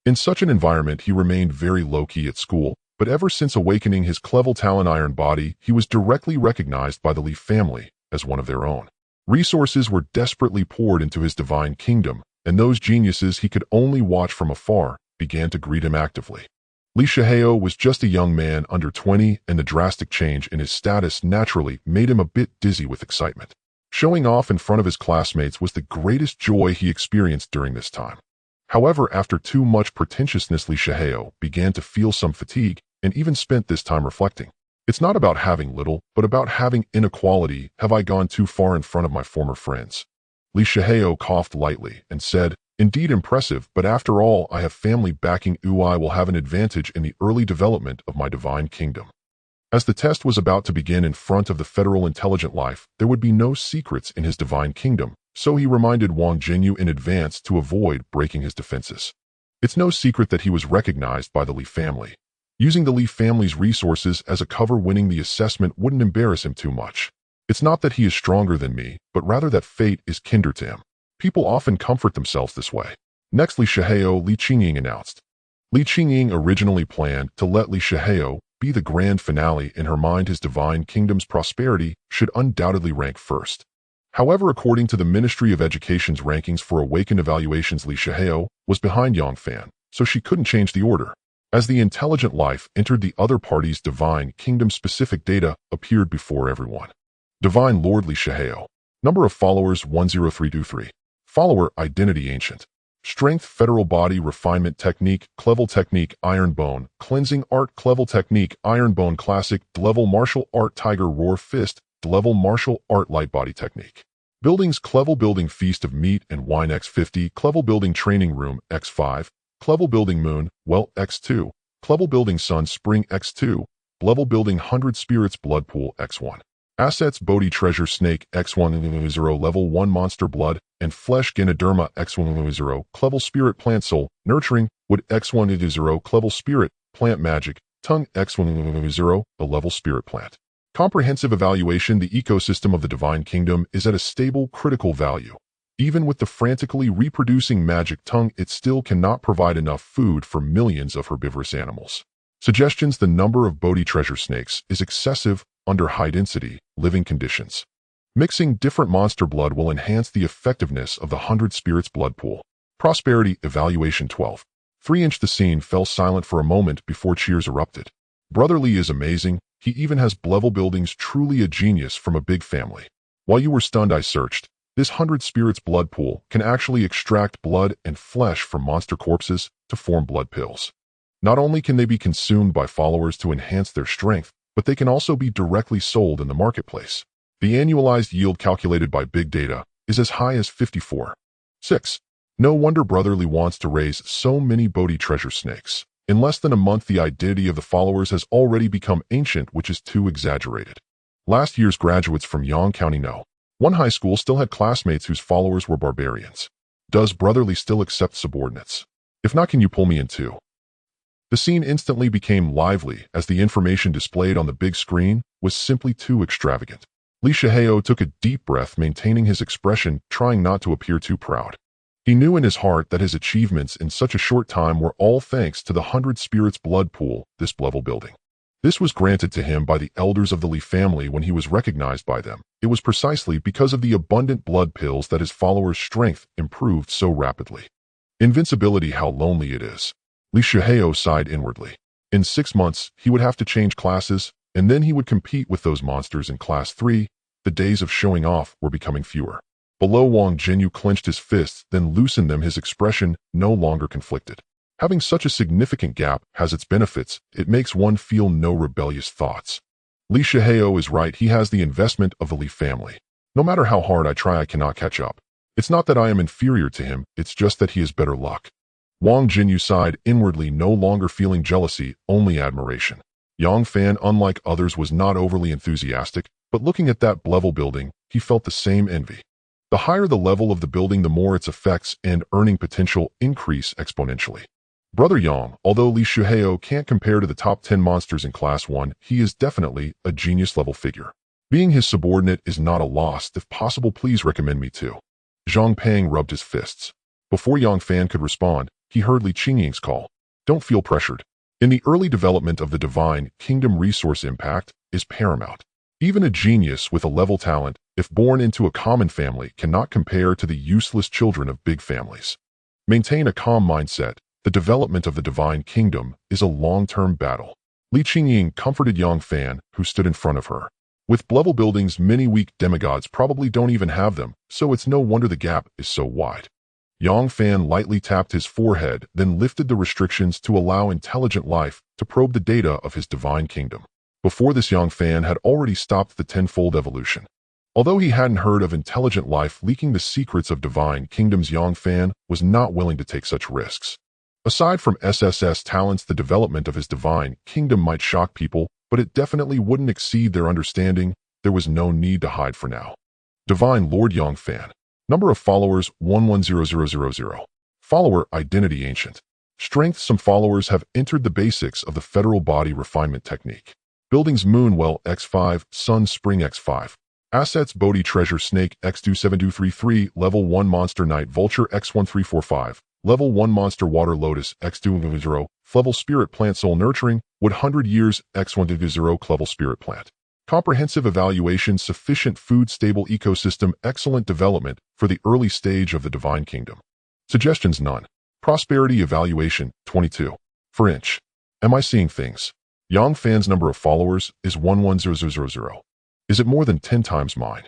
In such an environment, he remained very low-key at school, but ever since awakening his Clevel Talon Iron body, he was directly recognized by the Li family as one of their own. Resources were desperately poured into his divine kingdom, and those geniuses he could only watch from afar began to greet him actively. Li Shihao was just a young man under 20, and the drastic change in his status naturally made him a bit dizzy with excitement. Showing off in front of his classmates was the greatest joy he experienced during this time. However, after too much pretentiousness, Li Shihao began to feel some fatigue, and even spent this time reflecting. "It's not about having little, but about having inequality. Have I gone too far in front of my former friends?" Li Shihao coughed lightly and said, "Indeed impressive, but after all, I have family backing. I will have an advantage in the early development of my divine kingdom." As the test was about to begin in front of the federal intelligent life, there would be no secrets in his divine kingdom, so he reminded Wang Jinyu in advance to avoid breaking his defenses. It's no secret that he was recognized by the Li family. Using the Li family's resources as a cover, winning the assessment wouldn't embarrass him too much. It's not that he is stronger than me, but rather that fate is kinder to him. People often comfort themselves this way. Next, Li Shihao, Li Qingying announced. Li Qingying originally planned to let Li Shihao be the grand finale. In her mind, his divine kingdom's prosperity should undoubtedly rank first. However, according to the Ministry of Education's rankings for awakened evaluations, Li Shihao was behind Yang Fan, so she couldn't change the order. As the intelligent life entered the other party's divine kingdom, specific data appeared before everyone. Divine Lord Li Shihao. Number of followers 10323. Follower identity ancient. Strength federal body refinement technique clevel technique iron bone cleansing art clevel technique iron bone classic level martial art tiger roar fist level martial art light body technique. Buildings clevel building feast of meat and wine x50 clevel building training room x5 clevel building moon well x2 clevel building sun spring x2 level building 100 spirits blood pool x1. Assets Bodhi treasure snake x100 level 1 monster blood and flesh Ganoderma x100 clevel spirit plant soul nurturing wood x100 clevel spirit plant magic tongue x100 a level spirit plant. Comprehensive evaluation. The ecosystem of the divine kingdom is at a stable critical value. Even with the frantically reproducing magic tongue, it still cannot provide enough food for millions of herbivorous animals. Suggestions. The number of Bodhi treasure snakes is excessive under high-density, living conditions. Mixing different monster blood will enhance the effectiveness of the 100 spirits blood pool. Prosperity evaluation 12. 3-inch. The scene fell silent for a moment before cheers erupted. Brotherly is amazing. He even has level buildings, truly a genius from a big family. While you were stunned, I searched. This 100 spirits blood pool can actually extract blood and flesh from monster corpses to form blood pills. Not only can they be consumed by followers to enhance their strength, but they can also be directly sold in the marketplace. The annualized yield calculated by big data is as high as 54. 6. No wonder Brotherly wants to raise so many Bodhi treasure snakes. In less than a month, the identity of the followers has already become ancient, which is too exaggerated. Last year's graduates from Yang County know. One high school still had classmates whose followers were barbarians. Does Brotherly still accept subordinates? If not, can you pull me in too? The scene instantly became lively as the information displayed on the big screen was simply too extravagant. Li Shihao took a deep breath, maintaining his expression, trying not to appear too proud. He knew in his heart that his achievements in such a short time were all thanks to the 100 spirits blood pool, this level building. This was granted to him by the elders of the Li family when he was recognized by them. It was precisely because of the abundant blood pills that his followers' strength improved so rapidly. Invincibility, how lonely it is. Li Shihao sighed inwardly. In 6 months, he would have to change classes, and then he would compete with those monsters in Class 3. The days of showing off were becoming fewer. Below, Wang Jinyu clenched his fists, then loosened them, his expression no longer conflicted. Having such a significant gap has its benefits. It makes one feel no rebellious thoughts. Li Shihao is right. He has the investment of the Li family. No matter how hard I try, I cannot catch up. It's not that I am inferior to him, it's just that he has better luck. Wang Jinyu sighed inwardly, no longer feeling jealousy, only admiration. Yang Fan, unlike others, was not overly enthusiastic, but looking at that level building, he felt the same envy. The higher the level of the building, the more its effects and earning potential increase exponentially. Brother Yang, although Li Shihao can't compare to the top 10 monsters in Class 1, he is definitely a genius-level figure. Being his subordinate is not a loss. If possible, please recommend me too. Zhang Pang rubbed his fists. Before Yang Fan could respond, he heard Li Qingying's call. Don't feel pressured. In the early development of the divine kingdom, resource impact is paramount. Even a genius with a level talent, if born into a common family, cannot compare to the useless children of big families. Maintain a calm mindset. The development of the divine kingdom is a long-term battle. Li Qingying comforted Yang Fan, who stood in front of her. With level buildings, many weak demigods probably don't even have them, so it's no wonder the gap is so wide. Yang Fan lightly tapped his forehead, then lifted the restrictions to allow intelligent life to probe the data of his divine kingdom. Before this, Yang Fan had already stopped the tenfold evolution. Although he hadn't heard of intelligent life leaking the secrets of divine kingdoms, Yang Fan was not willing to take such risks. Aside from SSS talents, the development of his divine kingdom might shock people, but it definitely wouldn't exceed their understanding. There was no need to hide for now. Divine Lord Yang Fan. Number of followers 110000. Follower identity ancient. Strength. Some followers have entered the basics of the federal body refinement technique. Buildings Moonwell x5, Sun Spring x5. Assets Bodhi treasure snake x27233, level 1 monster night vulture x1345, level 1 monster water lotus x200, level spirit plant soul nurturing, wood 100 years x100, level spirit plant. Comprehensive evaluation, sufficient food, stable ecosystem, excellent development for the early stage of the divine kingdom. Suggestions none. Prosperity evaluation 22. For inch. Am I seeing things? Yang Fan's number of followers is 110000. Is it more than 10 times mine?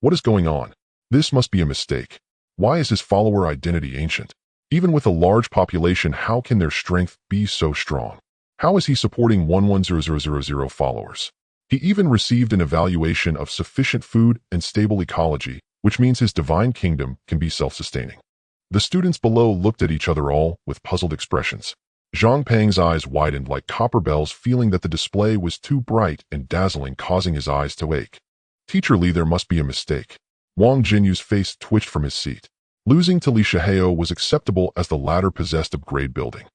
What is going on? This must be a mistake. Why is his follower identity ancient? Even with a large population, how can their strength be so strong? How is he supporting 110000 followers? He even received an evaluation of sufficient food and stable ecology, which means his divine kingdom can be self-sustaining. The students below looked at each other all with puzzled expressions. Zhang Peng's eyes widened like copper bells, feeling that the display was too bright and dazzling, causing his eyes to ache. Teacher Li, there must be a mistake. Wang Jinyu's face twitched from his seat. Losing to Li Shihao was acceptable as the latter possessed upgrade building.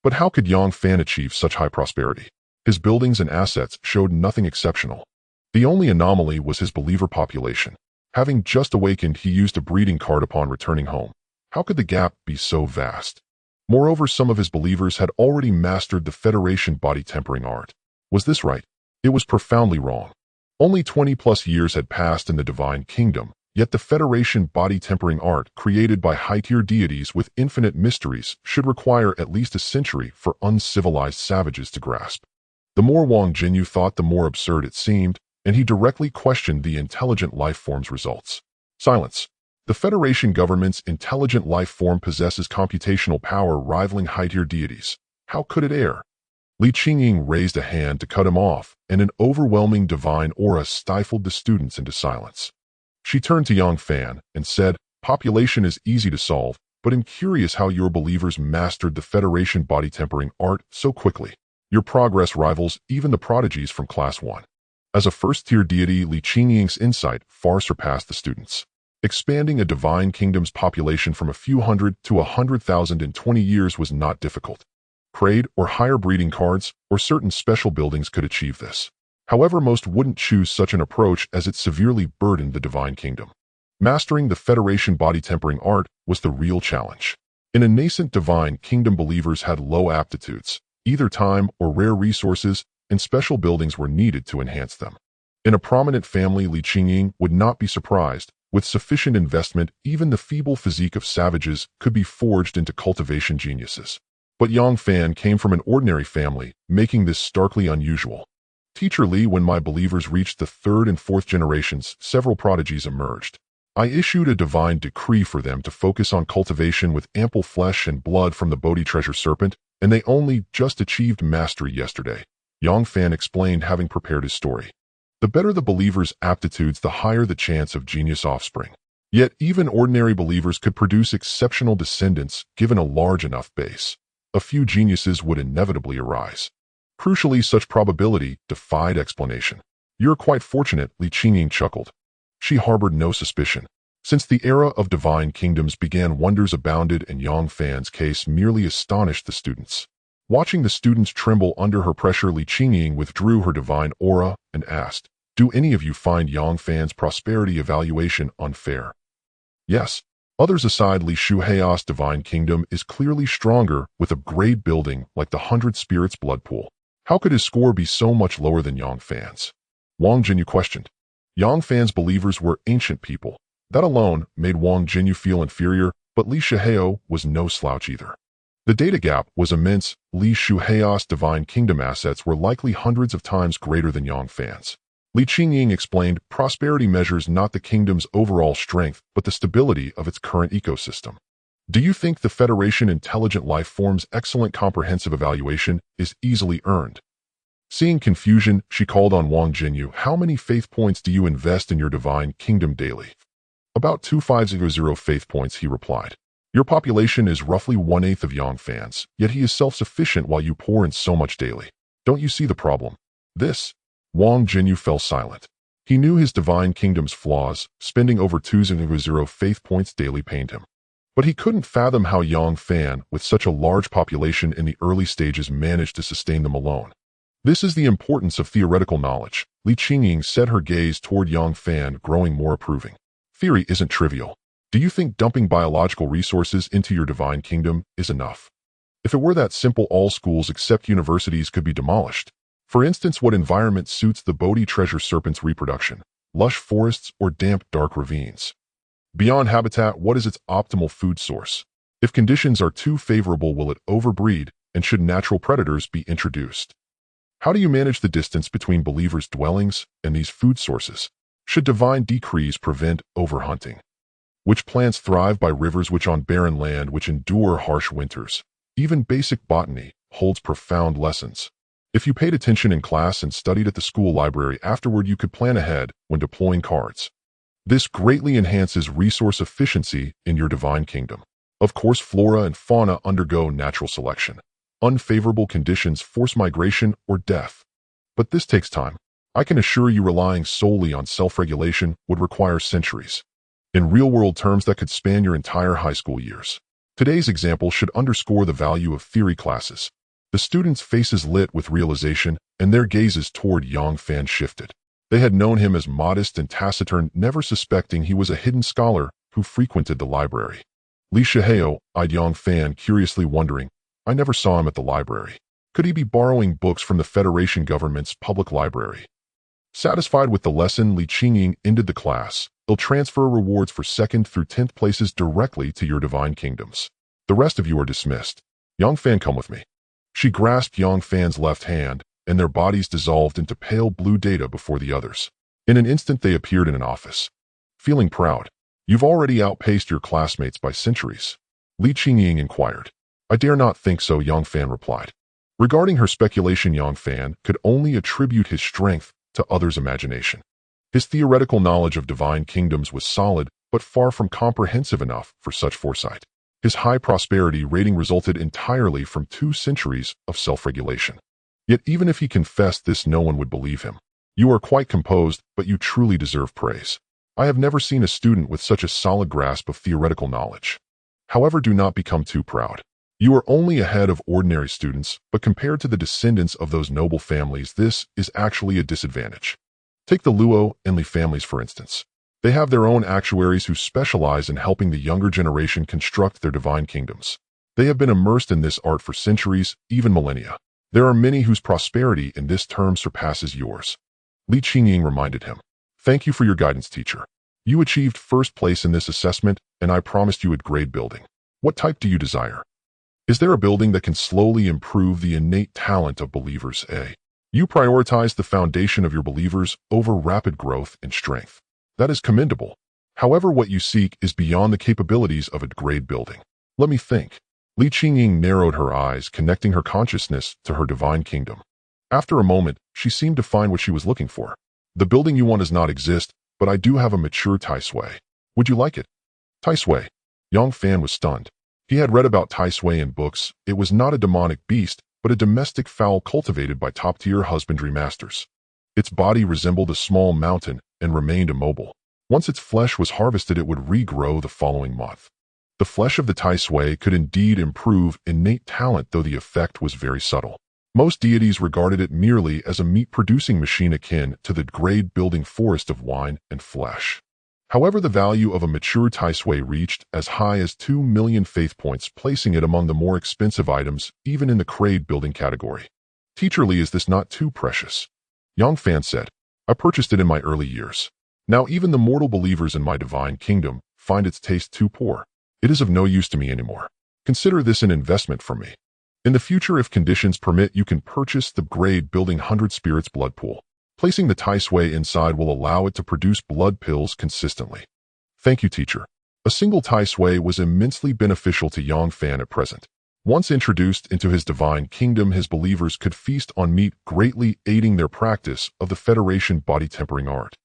But how could Yang Fan achieve such high prosperity? His buildings and assets showed nothing exceptional. The only anomaly was his believer population. Having just awakened, he used a breeding card upon returning home. How could the gap be so vast? Moreover, some of his believers had already mastered the Federation body tempering art. Was this right? It was profoundly wrong. Only 20+ years had passed in the Divine Kingdom, yet the Federation body tempering art, created by high-tier deities with infinite mysteries, should require at least a century for uncivilized savages to grasp. The more Wang Jinyu thought, the more absurd it seemed, and he directly questioned the intelligent life form's results. Silence. The Federation government's intelligent life form possesses computational power rivaling high-tier deities. How could it err? Li Qingying raised a hand to cut him off, and an overwhelming divine aura stifled the students into silence. She turned to Yang Fan and said, "Population is easy to solve, but I'm curious how your believers mastered the Federation body tempering art so quickly. Your progress rivals even the prodigies from Class 1. As a first-tier deity, Li Qingying's insight far surpassed the students. Expanding a divine kingdom's population from a few hundred to 100,000 in 20 years was not difficult. Trade or higher breeding cards or certain special buildings could achieve this. However, most wouldn't choose such an approach as it severely burdened the divine kingdom. Mastering the Federation body tempering art was the real challenge. In a nascent divine kingdom, believers had low aptitudes. Either time or rare resources and special buildings were needed to enhance them. In a prominent family, Li Qingying would not be surprised. With sufficient investment, even the feeble physique of savages could be forged into cultivation geniuses. But Yang Fan came from an ordinary family, making this starkly unusual. Teacher Li, when my believers reached the 3rd and 4th generations, several prodigies emerged. I issued a divine decree for them to focus on cultivation with ample flesh and blood from the Bodhi treasure serpent, and they only just achieved mastery yesterday. Yang Fan explained, having prepared his story. The better the believer's aptitudes, the higher the chance of genius offspring. Yet even ordinary believers could produce exceptional descendants given a large enough base. A few geniuses would inevitably arise. Crucially, such probability defied explanation. You're quite fortunate, Li Qingying chuckled. She harbored no suspicion. Since the era of divine kingdoms began, wonders abounded, and Yang Fan's case merely astonished the students. Watching the students tremble under her pressure, Li Qingying withdrew her divine aura and asked, "Do any of you find Yang Fan's prosperity evaluation unfair?" Yes. Others aside, Li Shuhei's divine kingdom is clearly stronger with a grade building like the 100 Spirits blood pool. How could his score be so much lower than Yang Fan's? Wang Jinyu questioned. Yang Fan's believers were ancient people. That alone made Wang Jinyu feel inferior, but Li Shuhei was no slouch either. The data gap was immense. Li Shuhei's divine kingdom assets were likely hundreds of times greater than Yang Fan's. Li Qingying explained, prosperity measures not the kingdom's overall strength, but the stability of its current ecosystem. Do you think the Federation intelligent life form's excellent comprehensive evaluation is easily earned? Seeing confusion, she called on Wang Jinyu. How many faith points do you invest in your divine kingdom daily? About 2500 faith points, he replied. Your population is roughly 1/8 of Yang Fan's, yet he is self-sufficient while you pour in so much daily. Don't you see the problem? This. Wang Jinyu fell silent. He knew his divine kingdom's flaws. Spending over 200 faith points daily pained him. But he couldn't fathom how Yang Fan, with such a large population in the early stages, managed to sustain them alone. This is the importance of theoretical knowledge. Li Qingying set her gaze toward Yang Fan, growing more approving. Theory isn't trivial. Do you think dumping biological resources into your divine kingdom is enough? If it were that simple, all schools except universities could be demolished. For instance, what environment suits the Bodhi treasure serpent's reproduction? Lush forests or damp, dark ravines? Beyond habitat, what is its optimal food source? If conditions are too favorable, will it overbreed, and should natural predators be introduced? How do you manage the distance between believers' dwellings and these food sources? Should divine decrees prevent overhunting? Which plants thrive by rivers which on barren land which endure harsh winters? Even basic botany holds profound lessons. If you paid attention in class and studied at the school library afterward, you could plan ahead when deploying cards. This greatly enhances resource efficiency in your divine kingdom. Of course, flora and fauna undergo natural selection. Unfavorable conditions force migration or death. But this takes time. I can assure you relying solely on self-regulation would require centuries. In real-world terms, that could span your entire high school years. Today's example should underscore the value of theory classes. The students' faces lit with realization, and their gazes toward Yang Fan shifted. They had known him as modest and taciturn, never suspecting he was a hidden scholar who frequented the library. Li Shihao eyed Yang Fan curiously, wondering, I never saw him at the library. Could he be borrowing books from the Federation government's public library? Satisfied with the lesson, Li Qingying ended the class. They'll transfer rewards for 2nd through 10th places directly to your divine kingdoms. The rest of you are dismissed. Yang Fan, come with me. She grasped Yang Fan's left hand, and their bodies dissolved into pale blue data before the others. In an instant, they appeared in an office. Feeling proud? You've already outpaced your classmates by centuries. Li Qingying inquired. I dare not think so, Yang Fan replied. Regarding her speculation, Yang Fan could only attribute his strength to others' imagination. His theoretical knowledge of divine kingdoms was solid, but far from comprehensive enough for such foresight. His high prosperity rating resulted entirely from 2 centuries of self-regulation. Yet even if he confessed this, no one would believe him. You are quite composed, but you truly deserve praise. I have never seen a student with such a solid grasp of theoretical knowledge. However, do not become too proud. You are only ahead of ordinary students, but compared to the descendants of those noble families, this is actually a disadvantage. Take the Luo and Li families, for instance. They have their own actuaries who specialize in helping the younger generation construct their divine kingdoms. They have been immersed in this art for centuries, even millennia. There are many whose prosperity in this term surpasses yours. Li Qingying reminded him. Thank you for your guidance, teacher. You achieved 1st place in this assessment, and I promised you a grade building. What type do you desire? Is there a building that can slowly improve the innate talent of believers? You prioritize the foundation of your believers over rapid growth and strength. That is commendable. However, what you seek is beyond the capabilities of a grade building. Let me think. Li Qingying narrowed her eyes, connecting her consciousness to her divine kingdom. After a moment, she seemed to find what she was looking for. The building you want does not exist, but I do have a mature Tai Sui. Would you like it? Tai Sui. Yang Fan was stunned. He had read about Tai Sui in books. It was not a demonic beast, but a domestic fowl cultivated by top-tier husbandry masters. Its body resembled a small mountain and remained immobile. Once its flesh was harvested, it would regrow the following month. The flesh of the Tai Sui could indeed improve innate talent, though the effect was very subtle. Most deities regarded it merely as a meat-producing machine akin to the grade-building forest of wine and flesh. However, the value of a mature Tai Sui reached as high as 2 million faith points, placing it among the more expensive items, even in the grade-building category. Teacher Li, is this not too precious? Yang Fan said, I purchased it in my early years. Now even the mortal believers in my divine kingdom find its taste too poor. It is of no use to me anymore. Consider this an investment from me. In the future, if conditions permit, you can purchase the grade-building 100 spirits blood pool. Placing the Tai Sui inside will allow it to produce blood pills consistently. Thank you, teacher. A single Tai Sui was immensely beneficial to Yang Fan at present. Once introduced into his divine kingdom, his believers could feast on meat, greatly aiding their practice of the Federation body-tempering art.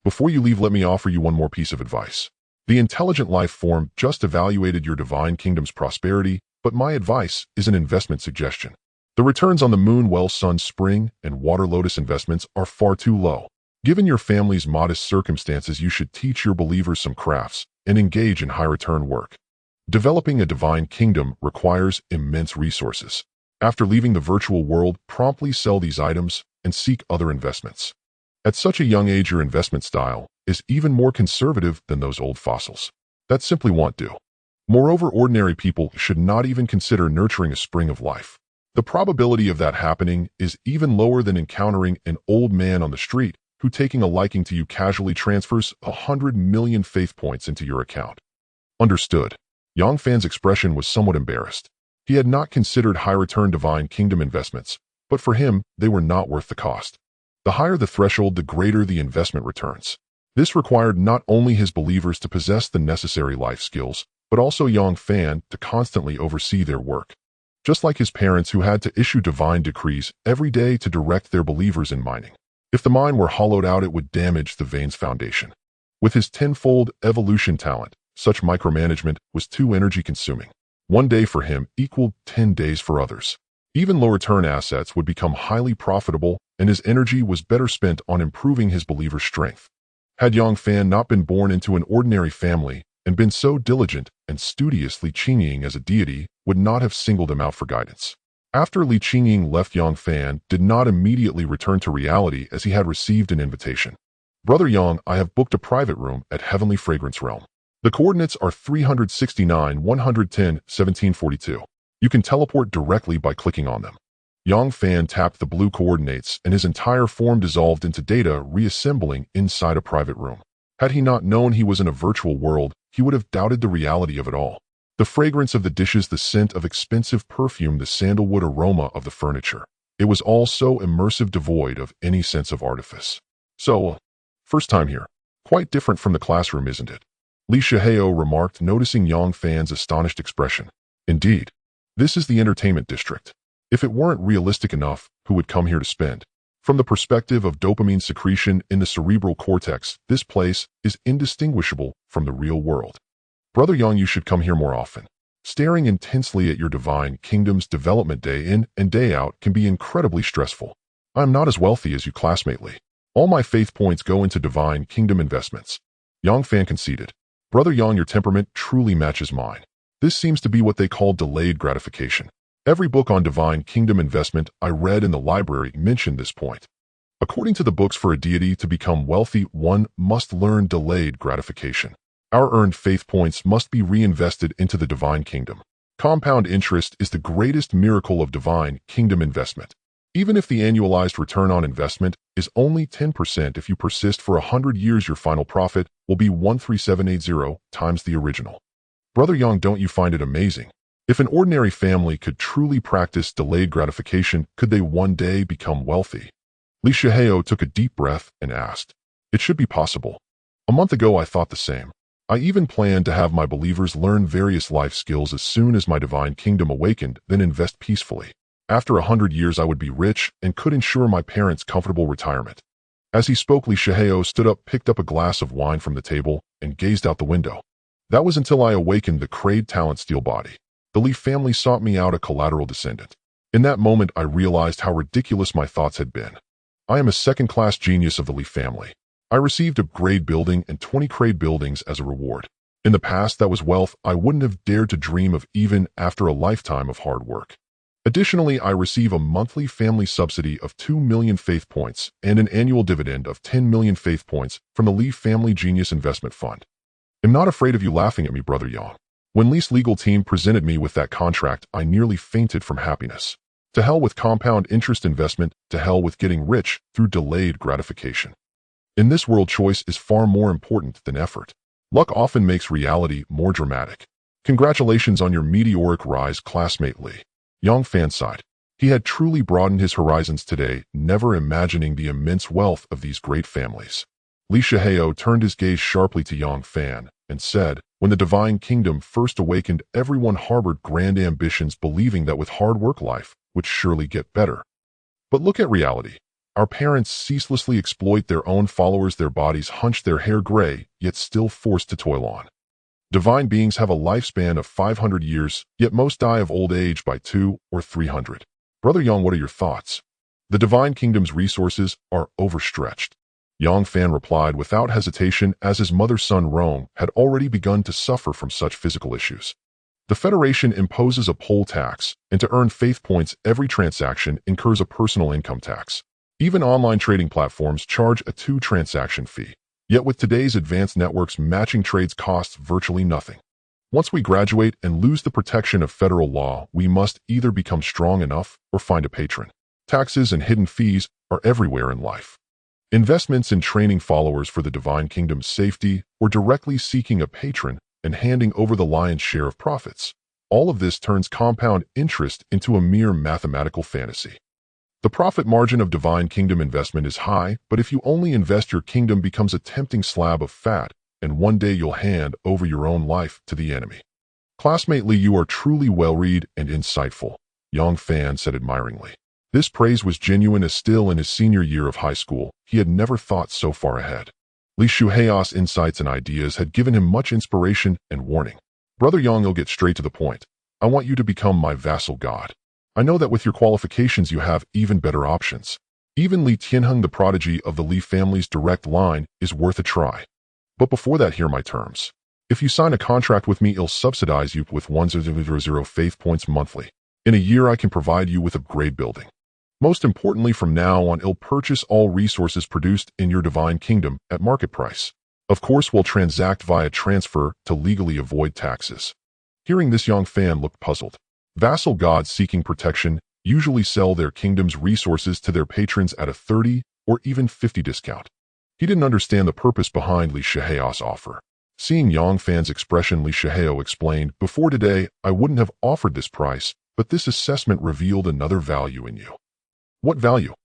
Before you leave, let me offer you one more piece of advice. The intelligent life form just evaluated your divine kingdom's prosperity, but my advice is an investment suggestion. The returns on the Moon, Well, Sun, Spring, and Water Lotus investments are far too low. Given your family's modest circumstances, you should teach your believers some crafts and engage in high-return work. Developing a divine kingdom requires immense resources. After leaving the virtual world, promptly sell these items and seek other investments. At such a young age, your investment style is even more conservative than those old fossils. That simply won't do. Moreover, ordinary people should not even consider nurturing a spring of life. The probability of that happening is even lower than encountering an old man on the street who, taking a liking to you, casually transfers 100 million faith points into your account. Understood. Yang Fan's expression was somewhat embarrassed. He had not considered high-return divine kingdom investments, but for him, they were not worth the cost. The higher the threshold, the greater the investment returns. This required not only his believers to possess the necessary life skills, but also Yang Fan to constantly oversee their work. Just like his parents who had to issue divine decrees every day to direct their believers in mining. If the mine were hollowed out, it would damage the vein's foundation. With his tenfold evolution talent, such micromanagement was too energy-consuming. 1 day for him equaled 10 days for others. Even low-return assets would become highly profitable, and his energy was better spent on improving his believers' strength. Had Yang Fan not been born into an ordinary family and been so diligent and studiously Qingying as a deity, would not have singled him out for guidance. After Li Qingying left, Yang Fan did not immediately return to reality as he had received an invitation. Brother Yang, I have booked a private room at Heavenly Fragrance Realm. The coordinates are 369, 110, 1742. You can teleport directly by clicking on them. Yang Fan tapped the blue coordinates and his entire form dissolved into data, reassembling inside a private room. Had he not known he was in a virtual world, he would have doubted the reality of it all. The fragrance of the dishes, the scent of expensive perfume, the sandalwood aroma of the furniture. It was all so immersive, devoid of any sense of artifice. So, first time here. Quite different from the classroom, isn't it? Li Shihao remarked, noticing Yang Fan's astonished expression. Indeed. This is the entertainment district. If it weren't realistic enough, who would come here to spend? From the perspective of dopamine secretion in the cerebral cortex, this place is indistinguishable from the real world. Brother Yang, you should come here more often. Staring intensely at your divine kingdom's development day in and day out can be incredibly stressful. I am not as wealthy as you, classmate Li. All my faith points go into divine kingdom investments. Yang Fan conceded. Brother Yang, your temperament truly matches mine. This seems to be what they call delayed gratification. Every book on divine kingdom investment I read in the library mentioned this point. According to the books, for a deity to become wealthy, one must learn delayed gratification. Our earned faith points must be reinvested into the divine kingdom. Compound interest is the greatest miracle of divine kingdom investment. Even if the annualized return on investment is only 10%, if you persist for 100 years, your final profit will be 13780 times the original. Brother Yang, don't you find it amazing? If an ordinary family could truly practice delayed gratification, could they one day become wealthy? Li Shihao took a deep breath and asked. It should be possible. A month ago, I thought the same. I even planned to have my believers learn various life skills as soon as my divine kingdom awakened, then invest peacefully. After 100 years, I would be rich and could ensure my parents' comfortable retirement. As he spoke, Li Shihao stood up, picked up a glass of wine from the table, and gazed out the window. That was until I awakened the Crade talent steel body. The Li family sought me out, a collateral descendant. In that moment, I realized how ridiculous my thoughts had been. I am a second-class genius of the Li family. I received a grade building and 20 Crade buildings as a reward. In the past, that was wealth I wouldn't have dared to dream of even after a lifetime of hard work. Additionally, I receive a monthly family subsidy of 2 million faith points and an annual dividend of 10 million faith points from the Li Family Genius Investment Fund. I'm not afraid of you laughing at me, Brother Yang. When Li's legal team presented me with that contract, I nearly fainted from happiness. To hell with compound interest investment, to hell with getting rich through delayed gratification. In this world, choice is far more important than effort. Luck often makes reality more dramatic. Congratulations on your meteoric rise, classmate Li. Yang Fan sighed. He had truly broadened his horizons today, never imagining the immense wealth of these great families. Li Shihao turned his gaze sharply to Yang Fan and said, when the divine kingdom first awakened, everyone harbored grand ambitions, believing that with hard work life would surely get better. But look at reality. Our parents ceaselessly exploit their own followers, their bodies hunch, their hair gray, yet still forced to toil on. Divine beings have a lifespan of 500 years, yet most die of old age by 200 or 300. Brother Yang, what are your thoughts? The divine kingdom's resources are overstretched. Yang Fan replied without hesitation, as his mother's son Rome had already begun to suffer from such physical issues. The Federation imposes a poll tax, and to earn faith points, every transaction incurs a personal income tax. Even online trading platforms charge a 2-transaction fee. Yet with today's advanced networks, matching trades costs virtually nothing. Once we graduate and lose the protection of federal law, we must either become strong enough or find a patron. Taxes and hidden fees are everywhere in life. Investments in training followers for the divine kingdom's safety, or directly seeking a patron and handing over the lion's share of profits. All of this turns compound interest into a mere mathematical fantasy. The profit margin of Divine Kingdom investment is high, but if you only invest, your kingdom becomes a tempting slab of fat, and one day you'll hand over your own life to the enemy. Classmate Li, you are truly well-read and insightful, Yang Fan said admiringly. This praise was genuine, as still in his senior year of high school, he had never thought so far ahead. Li Shuhei's insights and ideas had given him much inspiration and warning. Brother Yang, you'll get straight to the point. I want you to become my vassal god. I know that with your qualifications you have even better options. Even Li Tianheng, the prodigy of the Li family's direct line, is worth a try. But before that, hear my terms. If you sign a contract with me, I'll subsidize you with 1,000 faith points monthly. In a year, I can provide you with a grade building. Most importantly, from now on, I'll purchase all resources produced in your Divine Kingdom at market price. Of course, we'll transact via transfer to legally avoid taxes. Hearing this, Yang Fan looked puzzled. Vassal gods seeking protection usually sell their kingdom's resources to their patrons at a 30 or even 50 discount. He didn't understand the purpose behind Li Shuhei's offer. Seeing Yang Fan's expression, Li Shuhei explained, "Before today, I wouldn't have offered this price, but this assessment revealed another value in you." What value?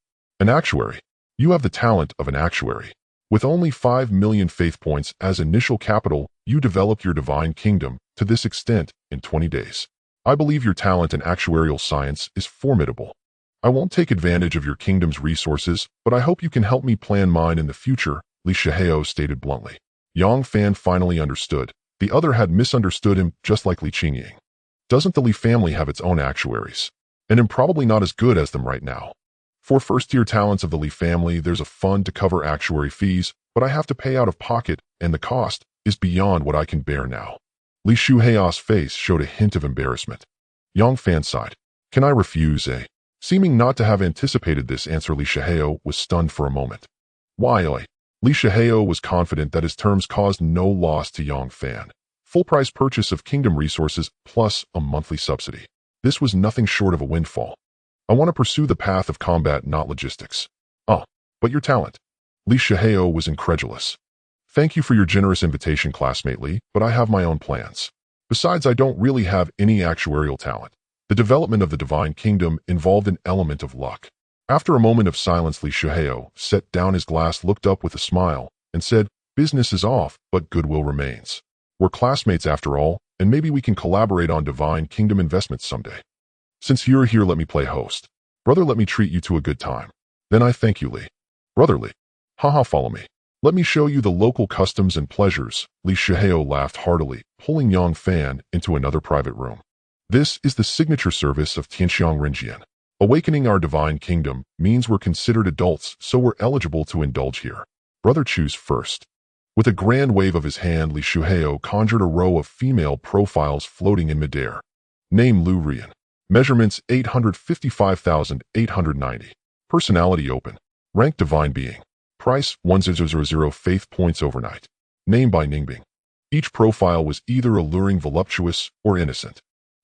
An actuary. You have the talent of an actuary. With only 5 million faith points as initial capital, you developed your Divine Kingdom to this extent in 20 days. I believe your talent in actuarial science is formidable. I won't take advantage of your kingdom's resources, but I hope you can help me plan mine in the future, Li Shuhei stated bluntly. Yang Fan finally understood. The other had misunderstood him, just like Li Qingying. Doesn't the Li family have its own actuaries? And I'm probably not as good as them right now. For first-tier talents of the Li family, there's a fund to cover actuary fees, but I have to pay out of pocket, and the cost is beyond what I can bear now. Li Shuhei's face showed a hint of embarrassment. Yang Fan sighed. Can I refuse, eh? Seeming not to have anticipated this answer, Li Shuhei was stunned for a moment. Why, oi? Li Shuhei was confident that his terms caused no loss to Yang Fan. Full-price purchase of kingdom resources plus a monthly subsidy. This was nothing short of a windfall. I want to pursue the path of combat, not logistics. Oh, but your talent. Li Shuhei was incredulous. Thank you for your generous invitation, classmate Li, but I have my own plans. Besides, I don't really have any actuarial talent. The development of the Divine Kingdom involved an element of luck. After a moment of silence, Li Shuhei set down his glass, looked up with a smile, and said, "Business is off, but goodwill remains. We're classmates after all, and maybe we can collaborate on Divine Kingdom investments someday. Since you're here, let me play host. Brother, let me treat you to a good time. Then I thank you, Li. Brother Li. Haha, follow me. Let me show you the local customs and pleasures." Li Shuhei laughed heartily, pulling Yang Fan into another private room. "This is the signature service of Tianxiang Renjian. Awakening our Divine Kingdom means we're considered adults, so we're eligible to indulge here. Brother, choose first." With a grand wave of his hand, Li Shuhei conjured a row of female profiles floating in midair. Name Lu Rian. Measurements 855,890. Personality open. Rank divine being. Price 1000 faith points overnight. Name by Ningbing. Each profile was either alluring, voluptuous, or innocent.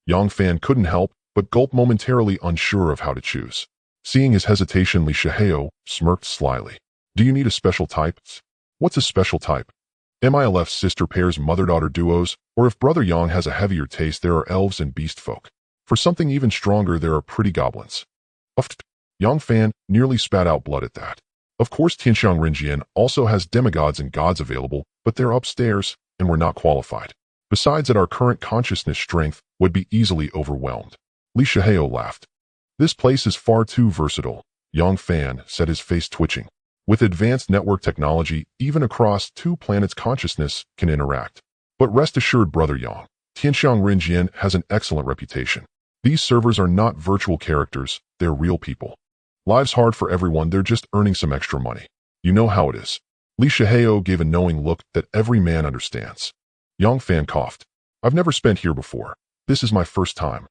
Yang Fan couldn't help but gulp, momentarily unsure of how to choose. Seeing his hesitation, Li Shuhei smirked slyly. "Do you need a special type?" "What's a special type?" "MILF sister pairs, mother-daughter duos, or if Brother Yang has a heavier taste, there are elves and beast folk. For something even stronger, there are pretty goblins." Uffed. Yang Fan nearly spat out blood at that. Of course, Tianxiang Renjian also has demigods and gods available, but they're upstairs, and we're not qualified. Besides, at our current consciousness strength, would be easily overwhelmed. Li Shuhei laughed. "This place is far too versatile," Yang Fan said, his face twitching. "With advanced network technology, even across 2 planets, consciousness can interact. But rest assured, Brother Yang, Tianxiang Renjian has an excellent reputation. These servers are not virtual characters, they're real people. Life's hard for everyone, they're just earning some extra money. You know how it is." Li Shuhei gave a knowing look that every man understands. Yang Fan coughed. "I've never spent here before. This is my first time."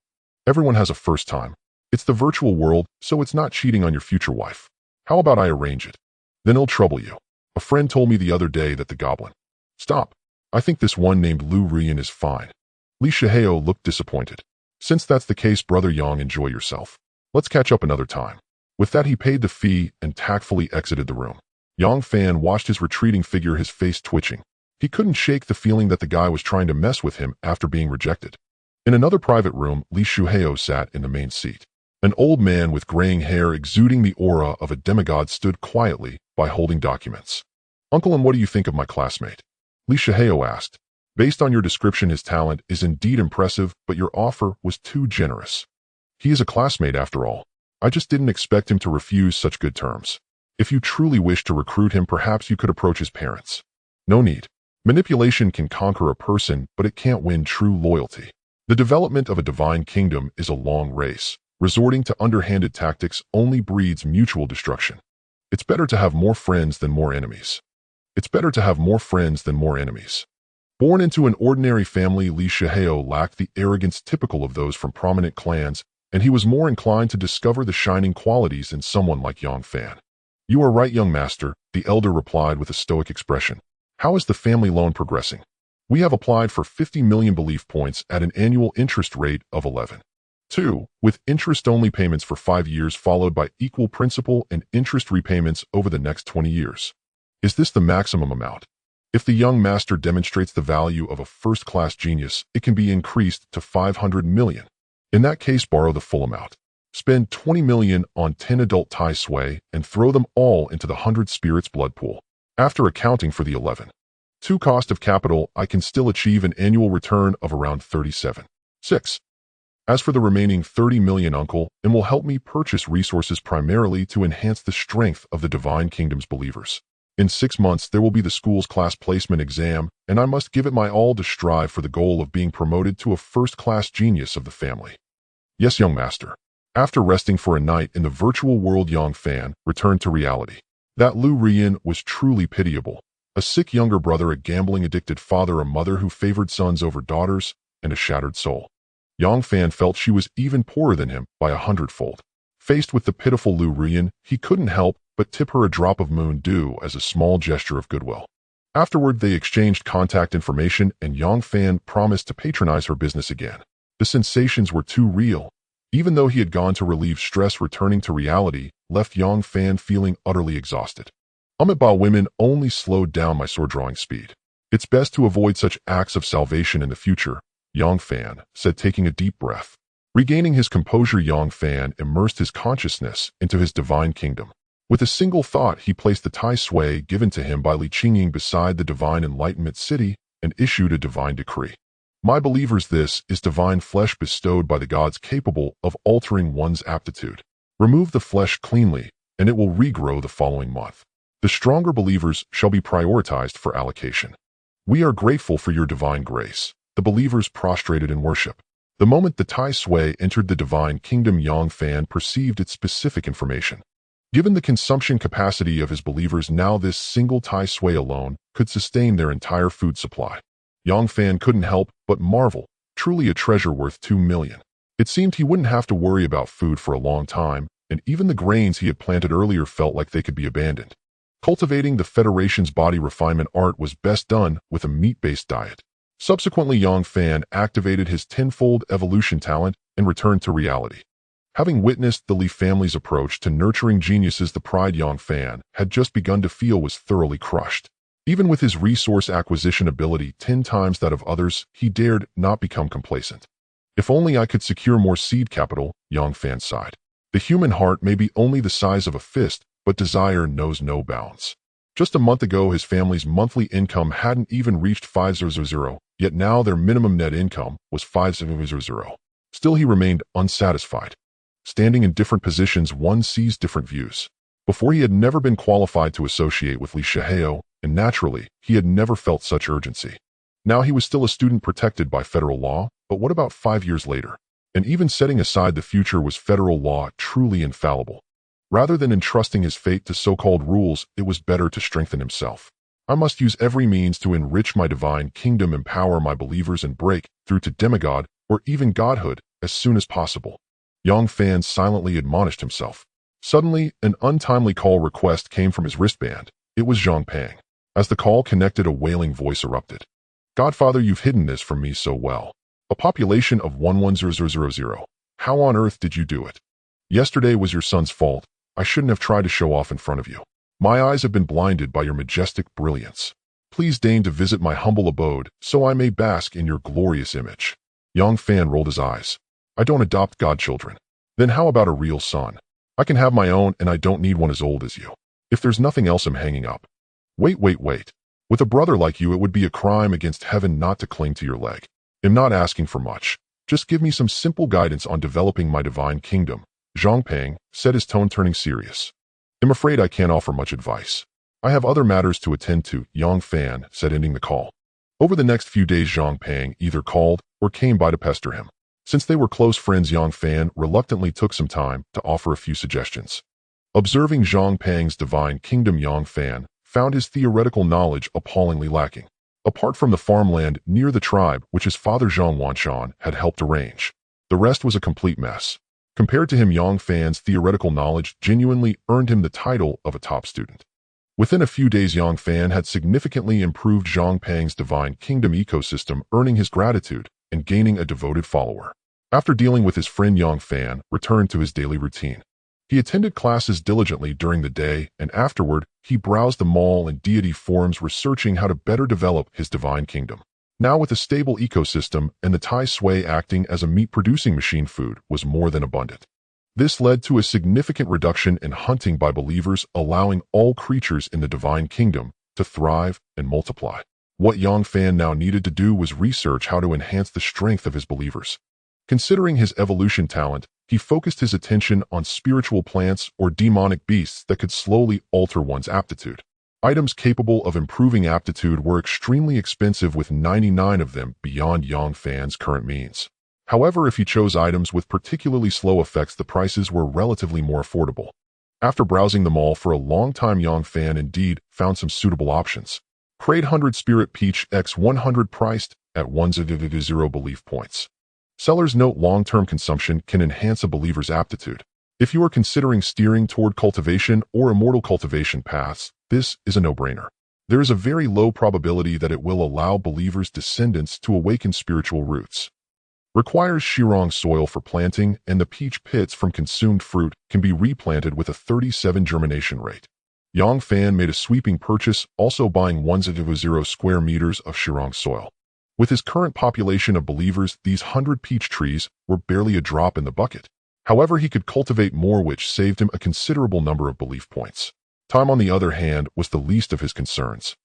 "Everyone has a first time. It's the virtual world, so it's not cheating on your future wife. How about I arrange it? Then it'll trouble you. A friend told me the other day that the goblin—" "Stop. I think this one named Lu Rian is fine." Li Shuhei looked disappointed. "Since that's the case, Brother Yang, enjoy yourself. Let's catch up another time." With that, he paid the fee and tactfully exited the room. Yang Fan watched his retreating figure, his face twitching. He couldn't shake the feeling that the guy was trying to mess with him after being rejected. In another private room, Li Shuhei sat in the main seat. An old man with graying hair exuding the aura of a demigod stood quietly by holding documents. "Uncle, and what do you think of my classmate?" Li Shihao asked. "Based on your description, his talent is indeed impressive, but your offer was too generous. He is a classmate after all. I just didn't expect him to refuse such good terms. If you truly wish to recruit him, perhaps you could approach his parents." "No need. Manipulation can conquer a person, but it can't win true loyalty. The development of a divine kingdom is a long race. Resorting to underhanded tactics only breeds mutual destruction. It's better to have more friends than more enemies. It's better to have more friends than more enemies." Born into an ordinary family, Li Shihao lacked the arrogance typical of those from prominent clans, and he was more inclined to discover the shining qualities in someone like Yang Fan. "You are right, young master," the elder replied with a stoic expression. "How is the family loan progressing?" "We have applied for 50 million belief points at an annual interest rate of 11.2, with interest-only payments for 5 years followed by equal principal and interest repayments over the next 20 years. Is this the maximum amount? If the young master demonstrates the value of a first-class genius, it can be increased to 500 million. In that case, borrow the full amount. Spend 20 million on 10 adult Tai Sui and throw them all into the 100 spirits blood pool. After accounting for the 11.2 cost of capital, I can still achieve an annual return of around 37.6. As for the remaining 30 million, uncle, it will help me purchase resources primarily to enhance the strength of the Divine Kingdom's believers. In 6 months, there will be the school's class placement exam, and I must give it my all to strive for the goal of being promoted to a first-class genius of the family." "Yes, young master." After resting for a night in the virtual world, Yang Fan returned to reality. That Lu Rian was truly pitiable. A sick younger brother, a gambling-addicted father, a mother who favored sons over daughters, and a shattered soul. Yang Fan felt she was even poorer than him by 100-fold. Faced with the pitiful Lu Rian, he couldn't help but tip her a drop of moon dew as a small gesture of goodwill. Afterward, they exchanged contact information, and Yang Fan promised to patronize her business again. The sensations were too real. Even though he had gone to relieve stress, returning to reality left Yang Fan feeling utterly exhausted. "Amitabha, women only slowed down my sword-drawing speed. It's best to avoid such acts of salvation in the future," Yang Fan said, taking a deep breath. Regaining his composure, Yang Fan immersed his consciousness into his divine kingdom. With a single thought, he placed the Tai Sui given to him by Li Qingying beside the divine enlightenment city and issued a divine decree. "My believers, this is divine flesh bestowed by the gods capable of altering one's aptitude. Remove the flesh cleanly, and it will regrow the following month. The stronger believers shall be prioritized for allocation. We are grateful for your divine grace." The believers prostrated in worship. The moment the Tai Sui entered the divine kingdom, Yang Fan perceived its specific information. Given the consumption capacity of his believers, now this single Tai Sui alone could sustain their entire food supply. Yang Fan couldn't help but marvel, truly a treasure worth 2 million. It seemed he wouldn't have to worry about food for a long time, and even the grains he had planted earlier felt like they could be abandoned. Cultivating the Federation's body refinement art was best done with a meat-based diet. Subsequently, Yang Fan activated his tenfold evolution talent and returned to reality. Having witnessed the Li family's approach to nurturing geniuses, the pride Yang Fan had just begun to feel was thoroughly crushed. Even with his resource acquisition ability 10 times that of others, he dared not become complacent. "If only I could secure more seed capital," Yang Fan sighed. The human heart may be only the size of a fist, but desire knows no bounds. Just a month ago, his family's monthly income hadn't even reached 500, yet now their minimum net income was 500. Still, he remained unsatisfied. Standing in different positions, one sees different views. Before, he had never been qualified to associate with Li Shihao, and naturally, he had never felt such urgency. Now he was still a student protected by federal law, but what about 5 years later? And even setting aside the future, was federal law truly infallible? Rather than entrusting his fate to so-called rules, it was better to strengthen himself. "I must use every means to enrich my divine kingdom, empower my believers, and break through to demigod or even godhood as soon as possible," Yang Fan silently admonished himself. Suddenly, an untimely call request came from his wristband. It was Zhang Pang. As the call connected, a wailing voice erupted. "Godfather, you've hidden this from me so well. A population of 110000. How on earth did you do it? Yesterday was your son's fault. I shouldn't have tried to show off in front of you. My eyes have been blinded by your majestic brilliance. Please deign to visit my humble abode so I may bask in your glorious image." Yang Fan rolled his eyes. "I don't adopt godchildren. Then how about a real son? I can have my own and I don't need one as old as you. If there's nothing else I'm hanging up. Wait. With a brother like you, it would be a crime against heaven not to cling to your leg. I'm not asking for much. Just give me some simple guidance on developing my divine kingdom, Zhang Peng said, his tone turning serious. I'm afraid I can't offer much advice. I have other matters to attend to, Yang Fan said, ending the call. Over the next few days, Zhang Peng either called or came by to pester him. Since they were close friends, Yang Fan reluctantly took some time to offer a few suggestions. Observing Zhang Peng's divine kingdom, Yang Fan found his theoretical knowledge appallingly lacking. Apart from the farmland near the tribe which his father Zhang Wanshan had helped arrange, the rest was a complete mess. Compared to him, Yang Fan's theoretical knowledge genuinely earned him the title of a top student. Within a few days, Yang Fan had significantly improved Zhang Peng's divine kingdom ecosystem, earning his gratitude and gaining a devoted follower. After dealing with his friend, Yang Fan returned to his daily routine. He attended classes diligently during the day, and afterward, he browsed the mall and deity forums, researching how to better develop his divine kingdom. Now, with a stable ecosystem and the Tai Sui acting as a meat-producing machine, food was more than abundant. This led to a significant reduction in hunting by believers, allowing all creatures in the divine kingdom to thrive and multiply. What Yang Fan now needed to do was research how to enhance the strength of his believers. Considering his evolution talent, he focused his attention on spiritual plants or demonic beasts that could slowly alter one's aptitude. Items capable of improving aptitude were extremely expensive, with 99 of them beyond Yang Fan's current means. However, if he chose items with particularly slow effects, the prices were relatively more affordable. After browsing them all for a long time, Yang Fan indeed found some suitable options. Crate 100 Spirit Peach X 100 priced at 1,000 belief points. Seller's note: long-term consumption can enhance a believer's aptitude. If you are considering steering toward cultivation or immortal cultivation paths, this is a no-brainer. There is a very low probability that it will allow believers' descendants to awaken spiritual roots. Requires Shirong soil for planting, and the peach pits from consumed fruit can be replanted with a 37 germination rate. Yang Fan made a sweeping purchase, also buying 1,000 square meters of Shirong soil. With his current population of believers, these 100 peach trees were barely a drop in the bucket. However, he could cultivate more, which saved him a considerable number of belief points. Time, on the other hand, was the least of his concerns.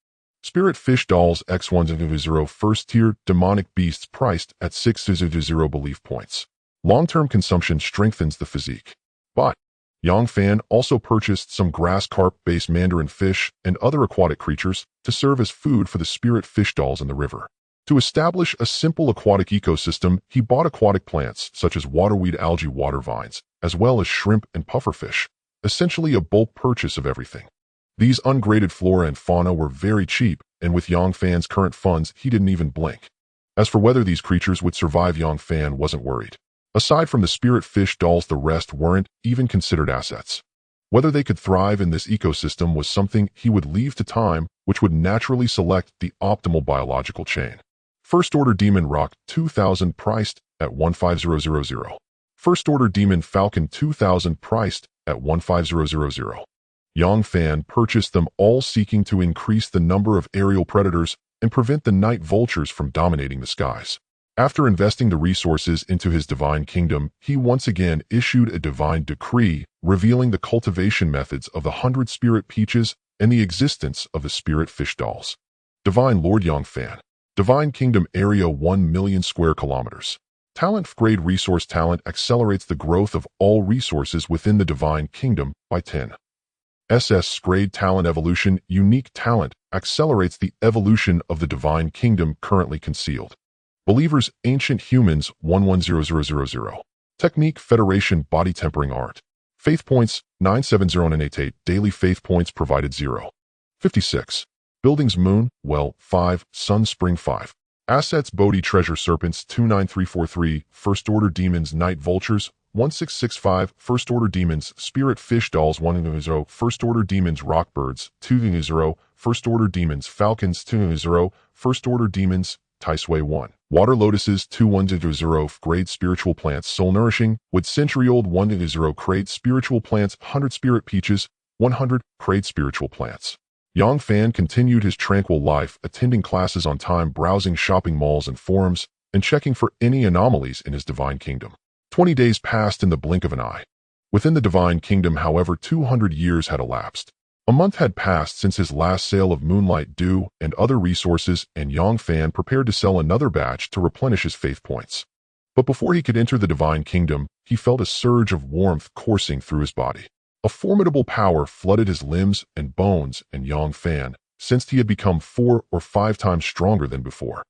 Spirit Fish Dolls X100 first tier demonic beasts priced at 6,000 belief points. Long-term consumption strengthens the physique. But Yang Fan also purchased some grass carp-based mandarin fish and other aquatic creatures to serve as food for the spirit fish dolls in the river. To establish a simple aquatic ecosystem, he bought aquatic plants such as waterweed, algae, water vines, as well as shrimp and pufferfish, essentially a bulk purchase of everything. These ungraded flora and fauna were very cheap, and with Yang Fan's current funds, he didn't even blink. As for whether these creatures would survive, Yang Fan wasn't worried. Aside from the spirit fish dolls, the rest weren't even considered assets. Whether they could thrive in this ecosystem was something he would leave to time, which would naturally select the optimal biological chain. First Order Demon Rock 2000 priced at 15000. First Order Demon Falcon 2000 priced at 15000. Yang Fan purchased them all, seeking to increase the number of aerial predators and prevent the night vultures from dominating the skies. After investing the resources into his divine kingdom, he once again issued a divine decree revealing the cultivation methods of the 100 spirit peaches and the existence of the spirit fish dolls. Divine Lord Yang Fan. Divine Kingdom Area 1 million square kilometers. Talent grade resource talent accelerates the growth of all resources within the Divine Kingdom by 10. SS grade talent evolution unique talent accelerates the evolution of the Divine Kingdom currently concealed. Believers Ancient Humans 110000. Technique Federation Body Tempering Art. Faith points 97088. Daily faith points provided 0. 56. Buildings Moon, Well, 5, Sun Spring 5. Assets Bodhi Treasure Serpents 29343, First Order Demons Night Vultures 1665, First Order Demons Spirit Fish Dolls 100, First Order Demons Rockbirds 200, First Order Demons Falcons 200, First Order Demons Tai Sui 1. Water Lotuses 210, Grade Spiritual Plants Soul Nourishing, Wood Century Old 100, Crate Spiritual Plants 100 Spirit Peaches 100, Crate Spiritual Plants. Yang Fan continued his tranquil life, attending classes on time, browsing shopping malls and forums, and checking for any anomalies in his divine kingdom. 20 days passed in the blink of an eye. Within the Divine Kingdom, however, 200 years had elapsed. A month had passed since his last sale of moonlight dew and other resources, and Yang Fan prepared to sell another batch to replenish his faith points. But before he could enter the Divine Kingdom, he felt a surge of warmth coursing through his body. A formidable power flooded his limbs and bones, and Yang Fan sensed he had become 4 or 5 times stronger than before.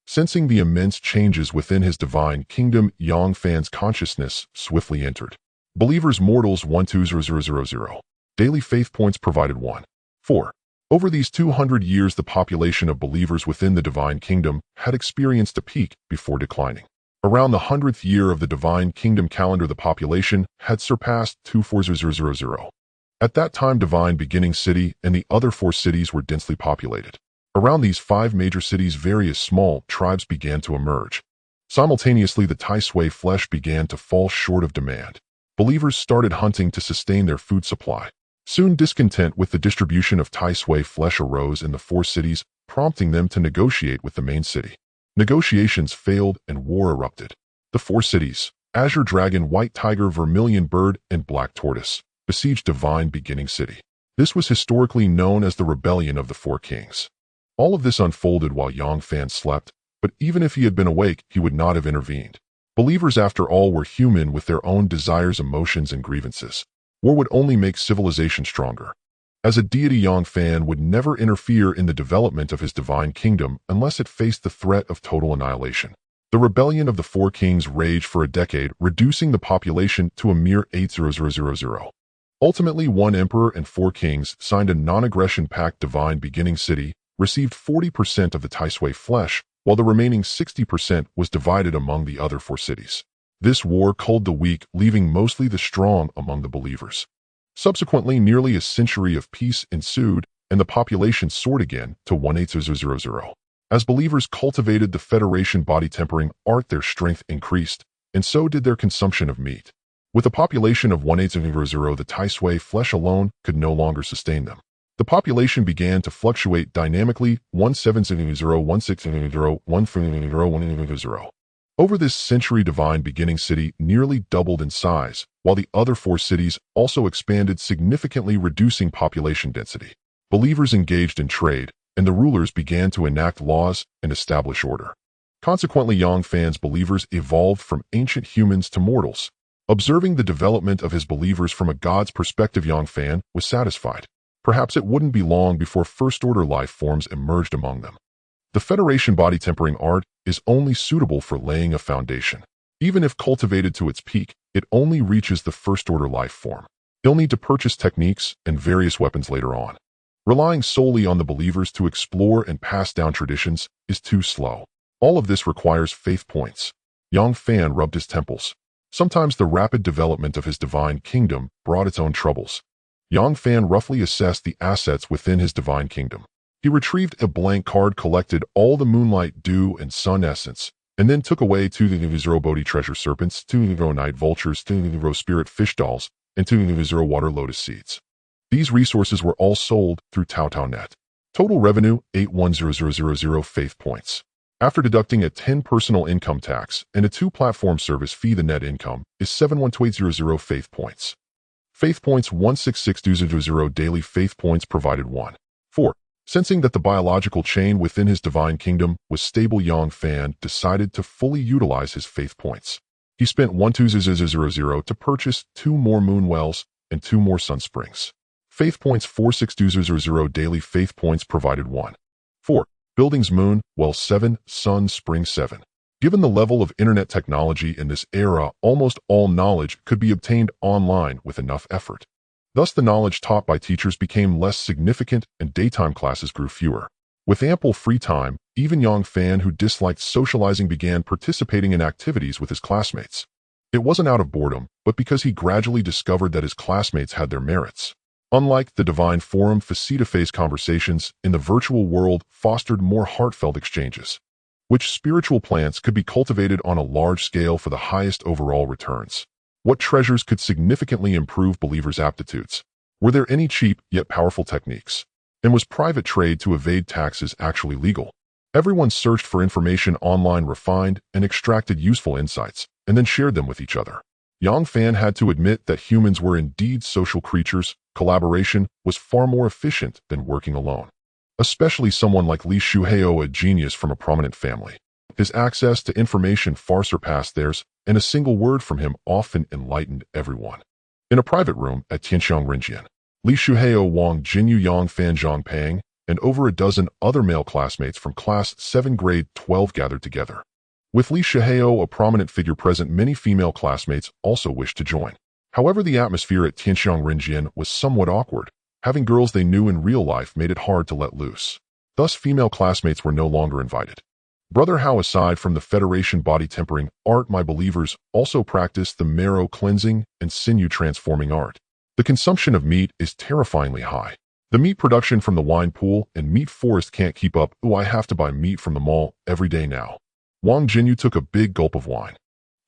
Sensing the immense changes within his Divine Kingdom, Yang Fan's consciousness swiftly entered. Believers Mortals 120000. Daily faith points provided 1. 4. Over these 200 years, the population of believers within the Divine Kingdom had experienced a peak before declining. Around the 100th year of the Divine Kingdom calendar, the population had surpassed 24000. At that time, Divine Beginning City and the other 4 cities were densely populated. Around these 5 major cities, various small tribes began to emerge. Simultaneously, the Tai Sui flesh began to fall short of demand. Believers started hunting to sustain their food supply. Soon, discontent with the distribution of Tai Sui flesh arose in the 4 cities, prompting them to negotiate with the main city. Negotiations failed and war erupted. The 4 cities, Azure Dragon, White Tiger, Vermilion Bird, and Black Tortoise, besieged Divine Beginning City. This was historically known as the Rebellion of the 4 Kings. All of this unfolded while Yang Fan slept, but even if he had been awake, he would not have intervened. Believers, after all, were human with their own desires, emotions, and grievances. War would only make civilization stronger. As a deity, Yang Fan would never interfere in the development of his Divine Kingdom unless it faced the threat of total annihilation. The rebellion of the 4 Kings raged for a decade, reducing the population to a mere 8,000. Ultimately, 1 emperor and 4 kings signed a non-aggression pact. Divine Beginning City received 40% of the Tai Sui flesh, while the remaining 60% was divided among the other 4 cities. This war culled the weak, leaving mostly the strong among the believers. Subsequently, nearly a century of peace ensued, and the population soared again to 18,000. As believers cultivated the Federation body tempering art, their strength increased, and so did their consumption of meat. With a population of 18,000, the Tai Sui flesh alone could no longer sustain them. The population began to fluctuate dynamically: 17,000, 16,000, 13,000. Over this century, Divine Beginning City nearly doubled in size, while the other 4 cities also expanded significantly, reducing population density. Believers engaged in trade, and the rulers began to enact laws and establish order. Consequently, Yang Fan's believers evolved from ancient humans to mortals. Observing the development of his believers from a god's perspective, Yang Fan was satisfied. Perhaps it wouldn't be long before first-order life forms emerged among them. The Federation body tempering art is only suitable for laying a foundation. Even if cultivated to its peak, it only reaches the first-order life form. They'll need to purchase techniques and various weapons later on. Relying solely on the believers to explore and pass down traditions is too slow. All of this requires faith points. Yang Fan rubbed his temples. Sometimes the rapid development of his Divine Kingdom brought its own troubles. Yang Fan roughly assessed the assets within his Divine Kingdom. He retrieved a blank card, collected all the moonlight dew and sun essence, and then took away 2,000 Bodhi treasure serpents, 2,000 night vultures, 2,000 spirit fish dolls, and 2,000 water lotus seeds. These resources were all sold through TaoTaoNet. Total revenue, 81,000 faith points. After deducting a 10 personal income tax and a 2 platform service fee, the net income is 71,800 faith points. Faith points 166,000 daily faith points provided 1. 4. Sensing that the biological chain within his Divine Kingdom was stable, Yang Fan decided to fully utilize his faith points. He spent 1,200 to purchase 2 more moon wells and 2 more sun springs. Faith points 46,000 daily faith points provided 1. 4. Buildings moon well 7, sun spring 7. Given the level of internet technology in this era, almost all knowledge could be obtained online with enough effort. Thus, the knowledge taught by teachers became less significant and daytime classes grew fewer. With ample free time, even Yang Fan, who disliked socializing, began participating in activities with his classmates. It wasn't out of boredom, but because he gradually discovered that his classmates had their merits. Unlike the Divine Forum, face-to-face conversations in the virtual world fostered more heartfelt exchanges. Which spiritual plants could be cultivated on a large scale for the highest overall returns? What treasures could significantly improve believers' aptitudes? Were there any cheap yet powerful techniques? And was private trade to evade taxes actually legal? Everyone searched for information online, refined, and extracted useful insights, and then shared them with each other. Yang Fan had to admit that humans were indeed social creatures. Collaboration was far more efficient than working alone. Especially someone like Li Shuheo, a genius from a prominent family. His access to information far surpassed theirs, and a single word from him often enlightened everyone. In a private room at Tianxiang Rinjian, Li Shuheo, Wang Jinyu, Yang Fan, Zhang Pang, and over a dozen other male classmates from Class 7 Grade 12 gathered together. With Li Shuheo a prominent figure present, many female classmates also wished to join. However, the atmosphere at Tianxiang Rinjian was somewhat awkward. Having girls they knew in real life made it hard to let loose. Thus, female classmates were no longer invited. Brother Hao, aside from the Federation body tempering art, my believers also practice the marrow cleansing and sinew transforming art. The consumption of meat is terrifyingly high. The meat production from the wine pool and meat forest can't keep up. I have to buy meat from the mall every day now. Wang Jinyu took a big gulp of wine.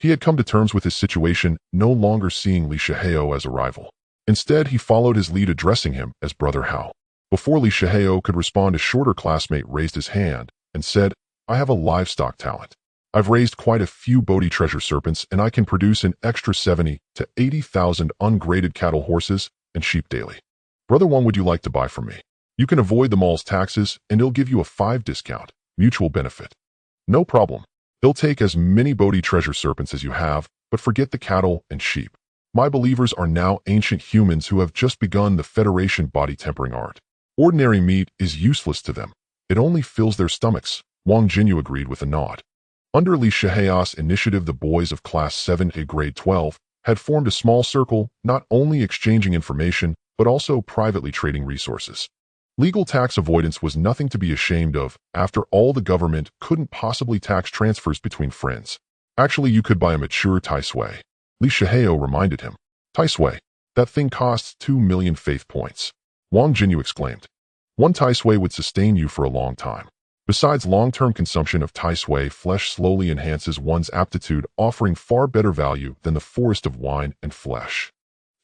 He had come to terms with his situation, no longer seeing Li Shuheo as a rival. Instead, he followed his lead, addressing him as Brother Hao. Before Li Shuheo could respond, a shorter classmate raised his hand and said, I have a livestock talent. I've raised quite a few Bodhi treasure serpents, and I can produce an extra 70 to 80,000 ungraded cattle, horses, and sheep daily. Brother Wang, would you like to buy from me? You can avoid the mall's taxes, and it'll give you a 5% discount, mutual benefit. No problem. He'll take as many Bodhi treasure serpents as you have, but forget the cattle and sheep. My believers are now ancient humans who have just begun the Federation body tempering art. Ordinary meat is useless to them. It only fills their stomachs. Wang Jinyu agreed with a nod. Under Li Shuheo's initiative, the boys of Class 7A Grade 12 had formed a small circle, not only exchanging information, but also privately trading resources. Legal tax avoidance was nothing to be ashamed of. After all, the government couldn't possibly tax transfers between friends. Actually, you could buy a mature Tai Sui. Li Shuheo reminded him. Tai Sui, that thing costs 2 million faith points. Wang Jinyu exclaimed. One Tai Sui would sustain you for a long time. Besides, long-term consumption of Tai Sui flesh slowly enhances one's aptitude, offering far better value than the forest of wine and flesh.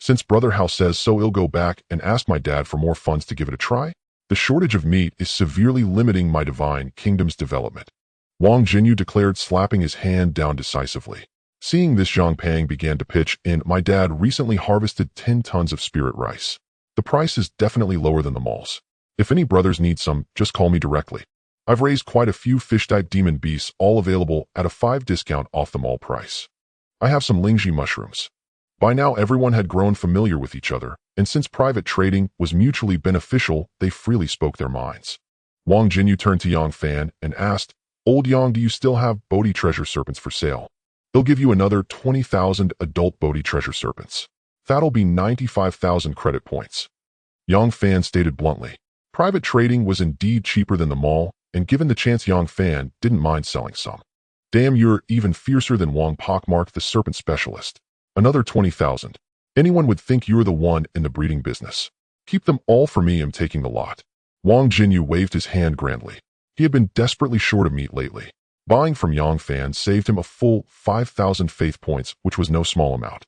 Since Brother Hao says so, I'll go back and ask my dad for more funds to give it a try. The shortage of meat is severely limiting my divine kingdom's development. Wang Jinyu declared, slapping his hand down decisively. Seeing this, Zhang Pang began to pitch in. My dad recently harvested 10 tons of spirit rice. The price is definitely lower than the mall's. If any brothers need some, just call me directly. I've raised quite a few fish-type demon beasts, all available at a 5% discount off the mall price. I have some lingji mushrooms. By now, everyone had grown familiar with each other, and since private trading was mutually beneficial, they freely spoke their minds. Wang Jinyu turned to Yang Fan and asked, Old Yang, do you still have Bodhi treasure serpents for sale? They'll give you another 20,000 adult Bodhi treasure serpents. That'll be 95,000 credit points. Yang Fan stated bluntly. Private trading was indeed cheaper than the mall, and given the chance, Yang Fan didn't mind selling some. Damn, you're even fiercer than Wang, pockmarked the serpent specialist. Another 20,000. Anyone would think you're the one in the breeding business. Keep them all for me, I'm taking the lot. Wang Jinyu waved his hand grandly. He had been desperately short of meat lately. Buying from Yang Fan saved him a full 5,000 faith points, which was no small amount.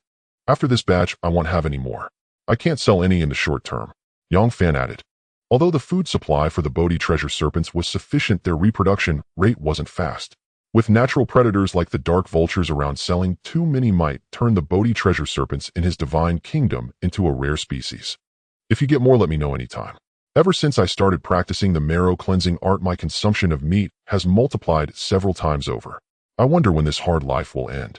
After this batch, I won't have any more. I can't sell any in the short term. Yang Fan added. Although the food supply for the Bodhi treasure serpents was sufficient, their reproduction rate wasn't fast. With natural predators like the dark vultures around, selling too many might turn the Bodhi treasure serpents in his divine kingdom into a rare species. If you get more, let me know anytime. Ever since I started practicing the marrow cleansing art, my consumption of meat has multiplied several times over. I wonder when this hard life will end.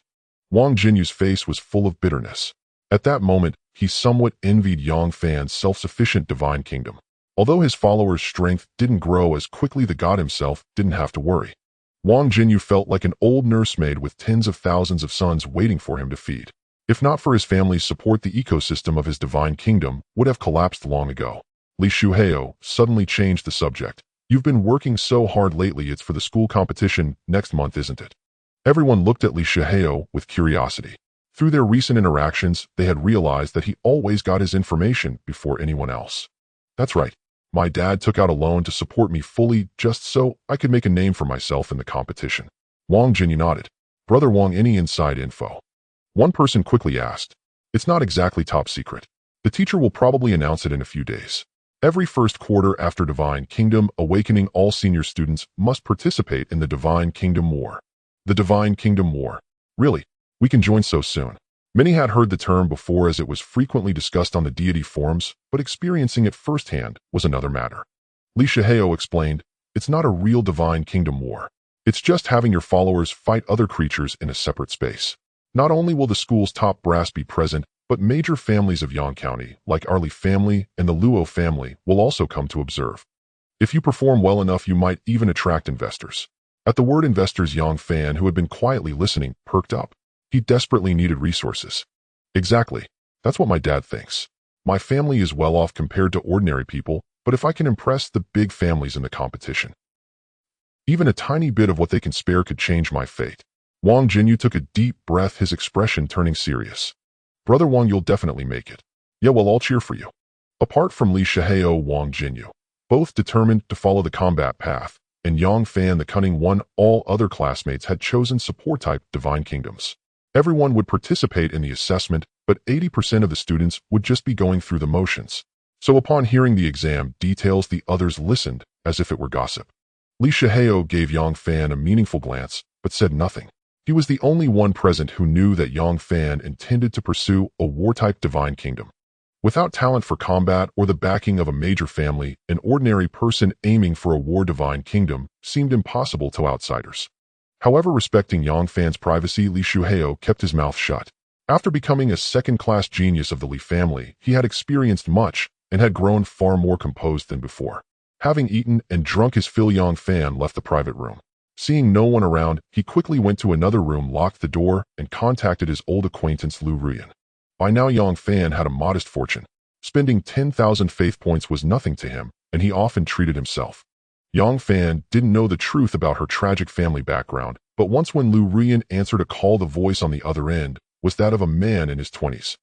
Wang Jinyu's face was full of bitterness. At that moment, he somewhat envied Yang Fan's self-sufficient divine kingdom. Although his followers' strength didn't grow as quickly, the god himself didn't have to worry. Wang Jinyu felt like an old nursemaid with tens of thousands of sons waiting for him to feed. If not for his family's support, the ecosystem of his divine kingdom would have collapsed long ago. Li Shuheo suddenly changed the subject. You've been working so hard lately, it's for the school competition next month, isn't it? Everyone looked at Li Shuheo with curiosity. Through their recent interactions, they had realized that he always got his information before anyone else. That's right. My dad took out a loan to support me fully just so I could make a name for myself in the competition. Wang Jinyu nodded. Brother Wang, any inside info? One person quickly asked. It's not exactly top secret. The teacher will probably announce it in a few days. Every first quarter after Divine Kingdom Awakening, all senior students must participate in the Divine Kingdom War. The Divine Kingdom War. Really? We can join so soon. Many had heard the term before as it was frequently discussed on the deity forums, but experiencing it firsthand was another matter. Li Shihao explained, "It's not a real divine kingdom war. It's just having your followers fight other creatures in a separate space. Not only will the school's top brass be present, but major families of Yang County, like our Li family and the Luo family, will also come to observe. If you perform well enough, you might even attract investors." At the word investors, Yang Fan, who had been quietly listening, perked up. He desperately needed resources. Exactly. That's what my dad thinks. My family is well off compared to ordinary people, but if I can impress the big families in the competition, even a tiny bit of what they can spare could change my fate. Wang Jinyu took a deep breath, his expression turning serious. Brother Wang, you'll definitely make it. Yeah, we'll all cheer for you. Apart from Li Shihao, Wang Jinyu, both determined to follow the combat path, and Yang Fan, the cunning one, all other classmates had chosen support-type divine kingdoms. Everyone would participate in the assessment, but 80% of the students would just be going through the motions. So upon hearing the exam details, the others listened as if it were gossip. Li Shihao gave Yang Fan a meaningful glance, but said nothing. He was the only one present who knew that Yang Fan intended to pursue a war-type divine kingdom. Without talent for combat or the backing of a major family, an ordinary person aiming for a war divine kingdom seemed impossible to outsiders. However, respecting Yang Fan's privacy, Li Shihao kept his mouth shut. After becoming a second-class genius of the Li family, he had experienced much and had grown far more composed than before. Having eaten and drunk his fill, Yang Fan left the private room. Seeing no one around, he quickly went to another room, locked the door, and contacted his old acquaintance Lu Ruyan. By now, Yang Fan had a modest fortune. Spending 10,000 faith points was nothing to him, and he often treated himself. Yang Fan didn't know the truth about her tragic family background, but once when Lu Ruyan answered a call, the voice on the other end was that of a man in his 20s.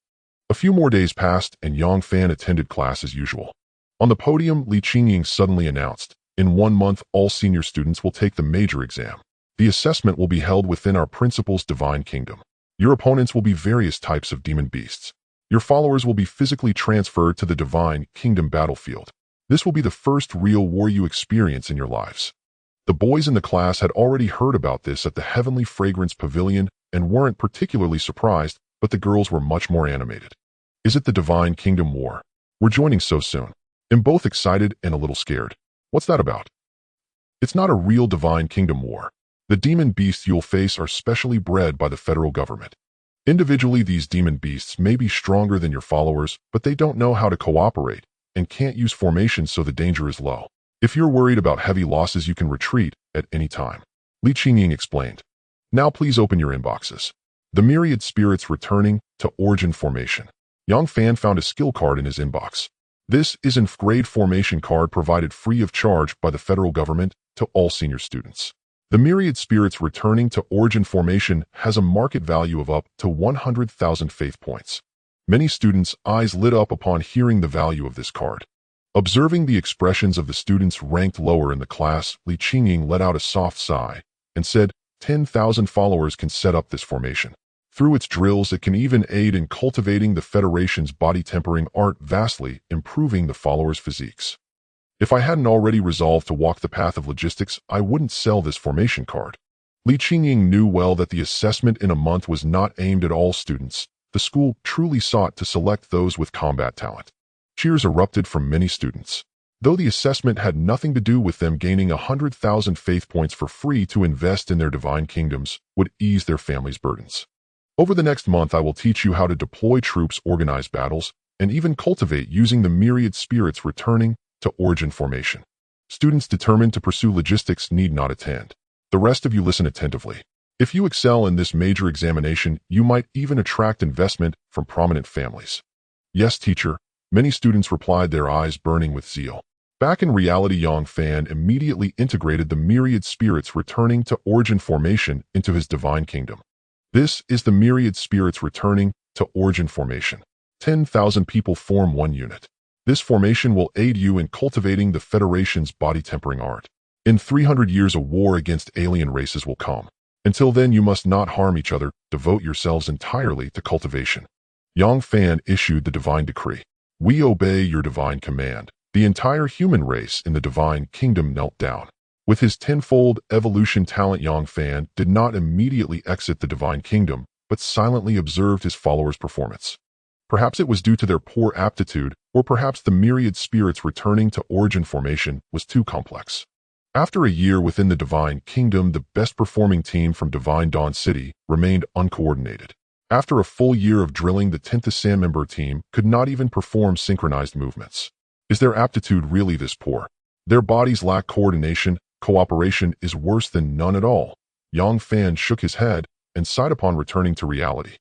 A few more days passed, and Yang Fan attended class as usual. On the podium, Li Qingying suddenly announced, "In 1 month, all senior students will take the major exam. The assessment will be held within our principal's divine kingdom. Your opponents will be various types of demon beasts. Your followers will be physically transferred to the divine kingdom battlefield. This will be the first real war you experience in your lives." The boys in the class had already heard about this at the Heavenly Fragrance Pavilion and weren't particularly surprised, but the girls were much more animated. "Is it the Divine Kingdom War? We're joining so soon. I'm both excited and a little scared. What's that about?" "It's not a real Divine Kingdom War. The demon beasts you'll face are specially bred by the federal government. Individually, these demon beasts may be stronger than your followers, but they don't know how to cooperate and can't use formations, so the danger is low. If you're worried about heavy losses, you can retreat at any time," Li Qingying explained. "Now please open your inboxes. The myriad spirits returning to origin formation." Yang Fan found a skill card in his inbox. This is an grade formation card provided free of charge by the federal government to all senior students. The myriad spirits returning to origin formation has a market value of up to 100,000 faith points. Many students' eyes lit up upon hearing the value of this card. Observing the expressions of the students ranked lower in the class, Li Qingying let out a soft sigh and said, 10,000 followers can set up this formation. Through its drills, it can even aid in cultivating the Federation's body tempering art, vastly improving the followers' physiques. If I hadn't already resolved to walk the path of logistics, I wouldn't sell this formation card." Li Qingying knew well that the assessment in a month was not aimed at all students. The school truly sought to select those with combat talent. Cheers erupted from many students. Though the assessment had nothing to do with them, gaining 100,000 faith points for free to invest in their divine kingdoms would ease their families' burdens. "Over the next month, I will teach you how to deploy troops, organize battles, and even cultivate using the myriad spirits returning to origin formation. Students determined to pursue logistics need not attend. The rest of you listen attentively. If you excel in this major examination, you might even attract investment from prominent families." "Yes, teacher," many students replied, their eyes burning with zeal. Back in reality, Yang Fan immediately integrated the myriad spirits returning to origin formation into his divine kingdom. This is the myriad spirits returning to origin formation. 10,000 people form one unit. This formation will aid you in cultivating the Federation's body tempering art. In 300 years, a war against alien races will come. Until then, you must not harm each other. Devote yourselves entirely to cultivation. Yang Fan issued the divine decree. "We obey your divine command." The entire human race in the divine kingdom knelt down. With his tenfold evolution talent, Yang Fan did not immediately exit the divine kingdom, but silently observed his followers' performance. Perhaps it was due to their poor aptitude, or perhaps the myriad spirits returning to origin formation was too complex. After a year within the Divine Kingdom, the best-performing team from Divine Dawn City remained uncoordinated. After a full year of drilling, the 10th Sandmember team could not even perform synchronized movements. Is their aptitude really this poor? Their bodies lack coordination. Cooperation is worse than none at all. Yang Fan shook his head and sighed upon returning to reality.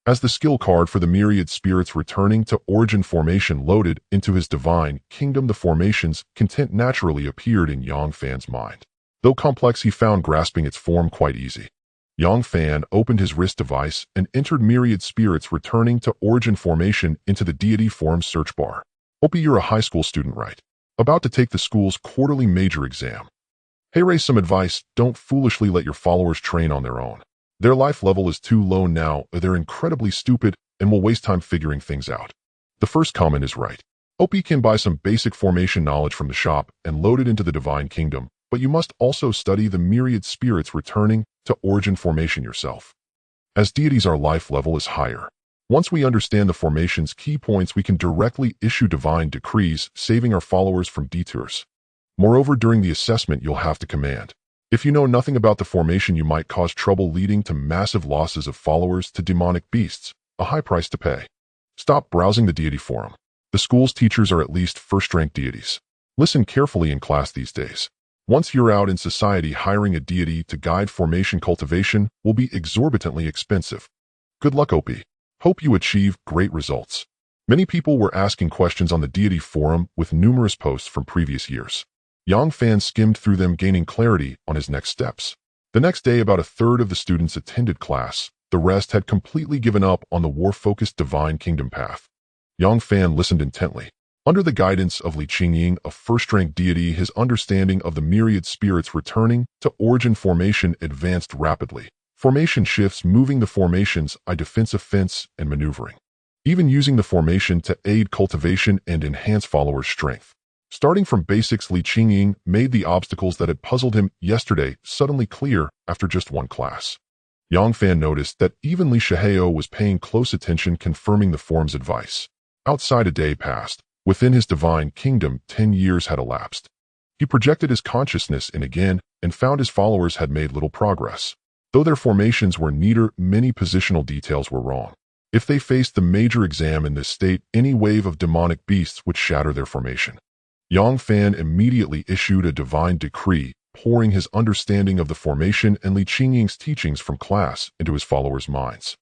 As the skill card for the myriad spirits returning to origin formation loaded into his Divine Kingdom, the formation's content naturally appeared in Yang Fan's mind. Though complex, he found grasping its form quite easy. Yang Fan opened his wrist device and entered myriad spirits returning to origin formation into the deity form search bar. Hope you're a high school student, right? About to take the school's quarterly major exam. Hey Ray, some advice: don't foolishly let your followers train on their own. Their life level is too low now, or they're incredibly stupid and will waste time figuring things out. The first comment is right. OP can buy some basic formation knowledge from the shop and load it into the Divine Kingdom, but you must also study the myriad spirits returning to origin formation yourself. As deities, our life level is higher. Once we understand the formation's key points, we can directly issue divine decrees, saving our followers from detours. Moreover, during the assessment, you'll have to command. If you know nothing about the formation, you might cause trouble, leading to massive losses of followers to demonic beasts, a high price to pay. Stop browsing the deity forum. The school's teachers are at least first-rank deities. Listen carefully in class these days. Once you're out in society, hiring a deity to guide formation cultivation will be exorbitantly expensive. Good luck, OP. Hope you achieve great results. Many people were asking questions on the deity forum with numerous posts from previous years. Yang Fan skimmed through them, gaining clarity on his next steps. The next day, about a third of the students attended class. The rest had completely given up on the war-focused Divine Kingdom path. Yang Fan listened intently. Under the guidance of Li Qingying, a first-rank deity, his understanding of the myriad spirits returning to origin formation advanced rapidly. Formation shifts, moving the formation's defense, offense, and maneuvering. Even using the formation to aid cultivation and enhance followers' strength. Starting from basics, Li Qingying made the obstacles that had puzzled him yesterday suddenly clear after just one class. Yang Fan noticed that even Li Shihao was paying close attention, confirming the form's advice. Outside, a day passed. Within his Divine Kingdom, 10 years had elapsed. He projected his consciousness in again and found his followers had made little progress. Though their formations were neater, many positional details were wrong. If they faced the major exam in this state, any wave of demonic beasts would shatter their formation. Yang Fan immediately issued a divine decree, pouring his understanding of the formation and Li Qingying's teachings from class into his followers' minds.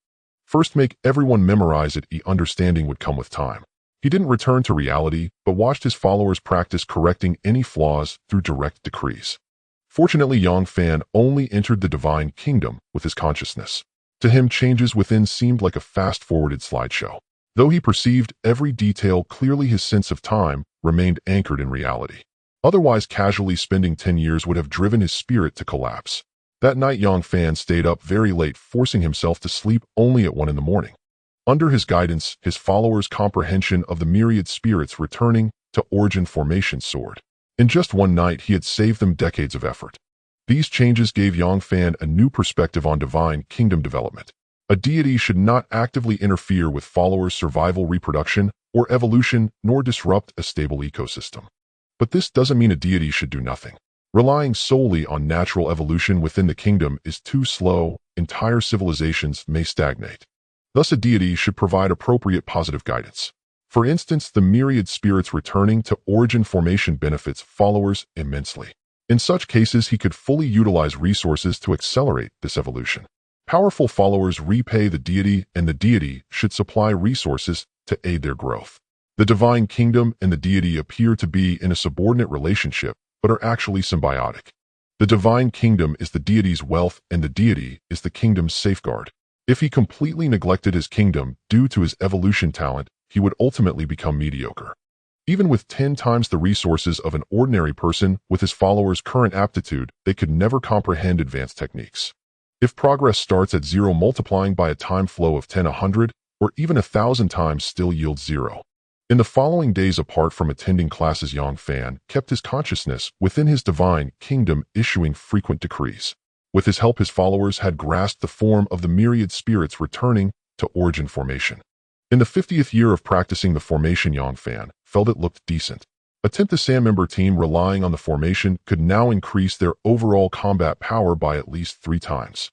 First, make everyone memorize it. Understanding would come with time. He didn't return to reality, but watched his followers practice correcting any flaws through direct decrees. Fortunately, Yang Fan only entered the Divine Kingdom with his consciousness. To him, changes within seemed like a fast-forwarded slideshow. Though he perceived every detail clearly, his sense of time remained anchored in reality. Otherwise, casually spending 10 years would have driven his spirit to collapse. That night, Yang Fan stayed up very late, forcing himself to sleep only at 1 in the morning. Under his guidance, his followers' comprehension of the myriad spirits returning to origin formation soared. In just one night, he had saved them decades of effort. These changes gave Yang Fan a new perspective on Divine Kingdom development. A deity should not actively interfere with followers' survival, reproduction, or evolution, nor disrupt a stable ecosystem. But this doesn't mean a deity should do nothing. Relying solely on natural evolution within the kingdom is too slow. Entire civilizations may stagnate. Thus, a deity should provide appropriate positive guidance. For instance, the myriad spirits returning to origin formation benefits followers immensely. In such cases, he could fully utilize resources to accelerate this evolution. Powerful followers repay the deity, and the deity should supply resources to aid their growth. The Divine Kingdom and the deity appear to be in a subordinate relationship, but are actually symbiotic. The Divine Kingdom is the deity's wealth, and the deity is the kingdom's safeguard. If he completely neglected his kingdom due to his evolution talent, he would ultimately become mediocre. Even with 10 times the resources of an ordinary person, with his followers' current aptitude, they could never comprehend advanced techniques. If progress starts at 0, multiplying by a time flow of 10, 100, or even 1,000 times still yields 0. In the following days, apart from attending classes, Yang Fan kept his consciousness within his Divine Kingdom, issuing frequent decrees. With his help, his followers had grasped the form of the myriad spirits returning to origin formation. In the 50th year of practicing the formation, Yang Fan felt it looked decent. A 10th SAM member team relying on the formation could now increase their overall combat power by at least 3 times.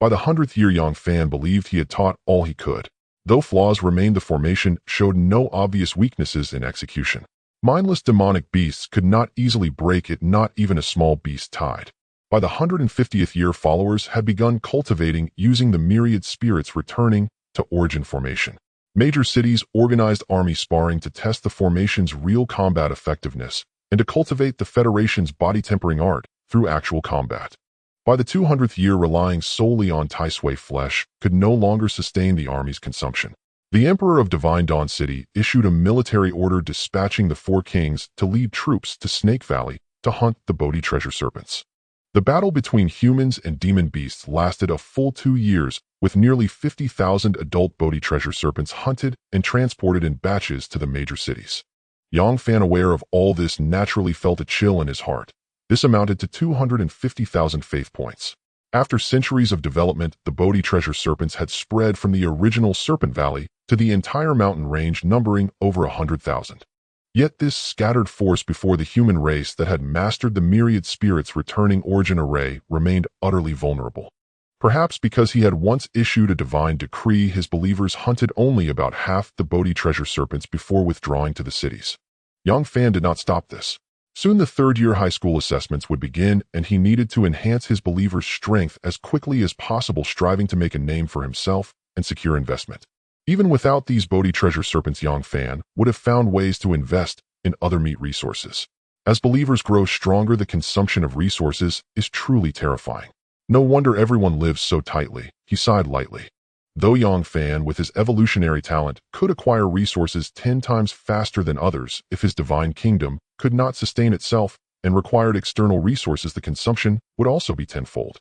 By the 100th year, Yang Fan believed he had taught all he could. Though flaws remained, the formation showed no obvious weaknesses in execution. Mindless demonic beasts could not easily break it, not even a small beast tied. By the 150th year, followers had begun cultivating using the myriad spirits returning to origin formation. Major cities organized army sparring to test the formation's real combat effectiveness and to cultivate the Federation's body-tempering art through actual combat. By the 200th year, relying solely on Tai Sui flesh could no longer sustain the army's consumption. The Emperor of Divine Dawn City issued a military order dispatching the 4 kings to lead troops to Snake Valley to hunt the Bodhi treasure serpents. The battle between humans and demon beasts lasted a full 2 years, with nearly 50,000 adult Bodhi treasure serpents hunted and transported in batches to the major cities. Yang Fan, aware of all this, naturally felt a chill in his heart. This amounted to 250,000 faith points. After centuries of development, the Bodhi treasure serpents had spread from the original Serpent Valley to the entire mountain range, numbering over 100,000. Yet this scattered force before the human race that had mastered the myriad spirits returning origin array remained utterly vulnerable. Perhaps because he had once issued a divine decree, his believers hunted only about half the Bodhi treasure serpents before withdrawing to the cities. Yang Fan did not stop this. Soon the 3rd-year high school assessments would begin, and he needed to enhance his believers' strength as quickly as possible, striving to make a name for himself and secure investment. Even without these Bodhi treasure serpents, Yang Fan would have found ways to invest in other meat resources. As believers grow stronger, the consumption of resources is truly terrifying. No wonder everyone lives so tightly, he sighed lightly. Though Yang Fan, with his evolutionary talent, could acquire resources 10 times faster than others, if his divine kingdom could not sustain itself and required external resources, the consumption would also be tenfold.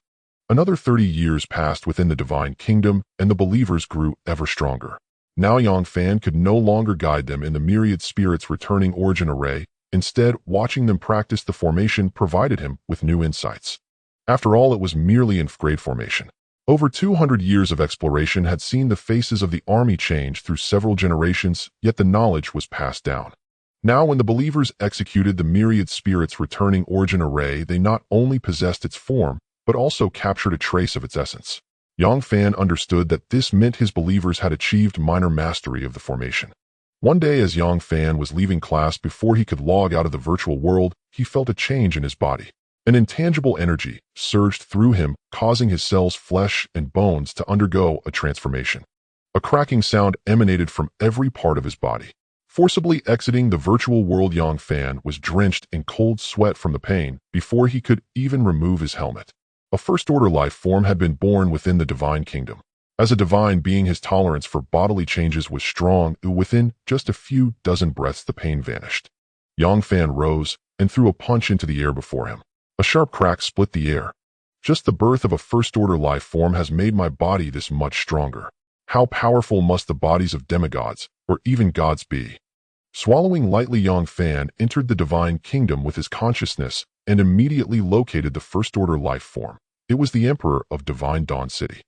Another 30 years passed within the divine kingdom, and the believers grew ever stronger. Now Yang Fan could no longer guide them in the myriad spirits returning origin array. Instead, watching them practice the formation provided him with new insights. After all, it was merely in grade formation. Over 200 years of exploration had seen the faces of the army change through several generations, yet the knowledge was passed down. Now, when the believers executed the myriad spirits returning origin array, they not only possessed its form, but also captured a trace of its essence. Yang Fan understood that this meant his believers had achieved minor mastery of the formation. One day, as Yang Fan was leaving class before he could log out of the virtual world, he felt a change in his body. An intangible energy surged through him, causing his cells, flesh, and bones to undergo a transformation. A cracking sound emanated from every part of his body. Forcibly exiting the virtual world, Yang Fan was drenched in cold sweat from the pain before he could even remove his helmet. A first-order life form had been born within the divine kingdom. As a divine being, his tolerance for bodily changes was strong. Within just a few dozen breaths, the pain vanished. Yang Fan rose and threw a punch into the air before him. A sharp crack split the air. Just the birth of a first-order life form has made my body this much stronger. How powerful must the bodies of demigods, or even gods, be? Swallowing lightly, Yang Fan entered the divine kingdom with his consciousness and immediately located the first-order life form. It was the Emperor of Divine Dawn City.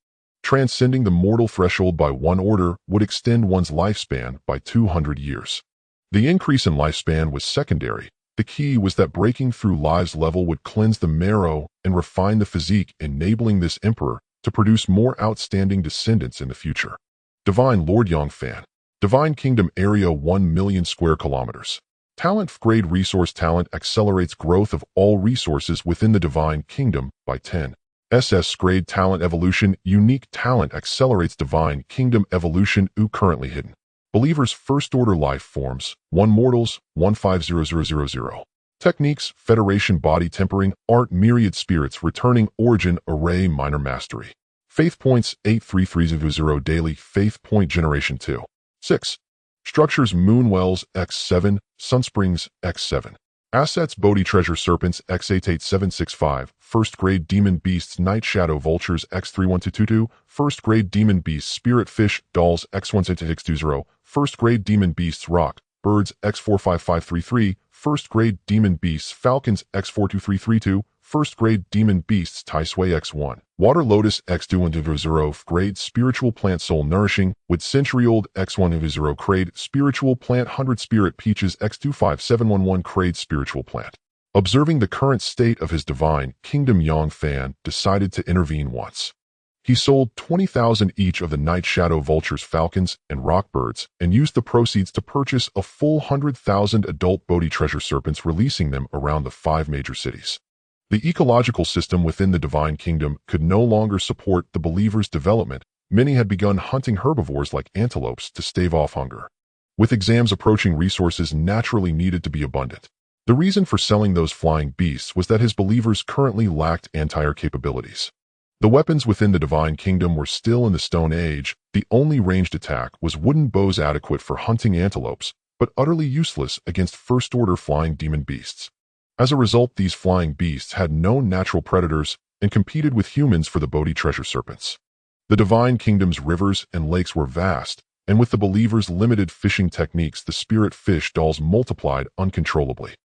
Transcending the mortal threshold by 1 order would extend one's lifespan by 200 years. The increase in lifespan was secondary. The key was that breaking through lives level would cleanse the marrow and refine the physique, enabling this emperor to produce more outstanding descendants in the future. Divine Lord Yang Fan. Divine Kingdom area 1 million square kilometers. Talent grade resource talent accelerates growth of all resources within the Divine Kingdom by 10. SS grade talent evolution. Unique talent accelerates Divine Kingdom evolution. Currently hidden. Believers first-order life forms, 1 mortals, 150000. Techniques, Federation body tempering, art myriad spirits returning origin array minor mastery. Faith points 83300 daily faith point generation 2. 6. Structures Moonwells X7, Sunsprings X7. Assets Bodhi treasure serpents X88765, first grade demon beasts Night shadow vultures X31222, first grade demon beasts spirit fish dolls X16620, first grade demon beasts rock birds X45533, first grade demon beasts falcons X42332, First grade demon beasts Taisui X1. Water lotus X2 grade spiritual plant soul nourishing with century-old X1 grade spiritual plant 100 spirit peaches X25711 grade spiritual plant. Observing the current state of his divine kingdom, Yang Fan decided to intervene once. He sold 20,000 each of the night shadow vultures, falcons, and rockbirds, and used the proceeds to purchase a full 100,000 adult Bodhi treasure serpents, releasing them around the 5 major cities. The ecological system within the divine kingdom could no longer support the believers' development. Many had begun hunting herbivores like antelopes to stave off hunger. With exams approaching, resources naturally needed to be abundant. The reason for selling those flying beasts was that his believers currently lacked anti-air capabilities. The weapons within the divine kingdom were still in the Stone Age. The only ranged attack was wooden bows, adequate for hunting antelopes, but utterly useless against first-order flying demon beasts. As a result, these flying beasts had no natural predators and competed with humans for the Bodhi treasure serpents. The divine kingdom's rivers and lakes were vast, and with the believers' limited fishing techniques, the spirit fish dolls multiplied uncontrollably.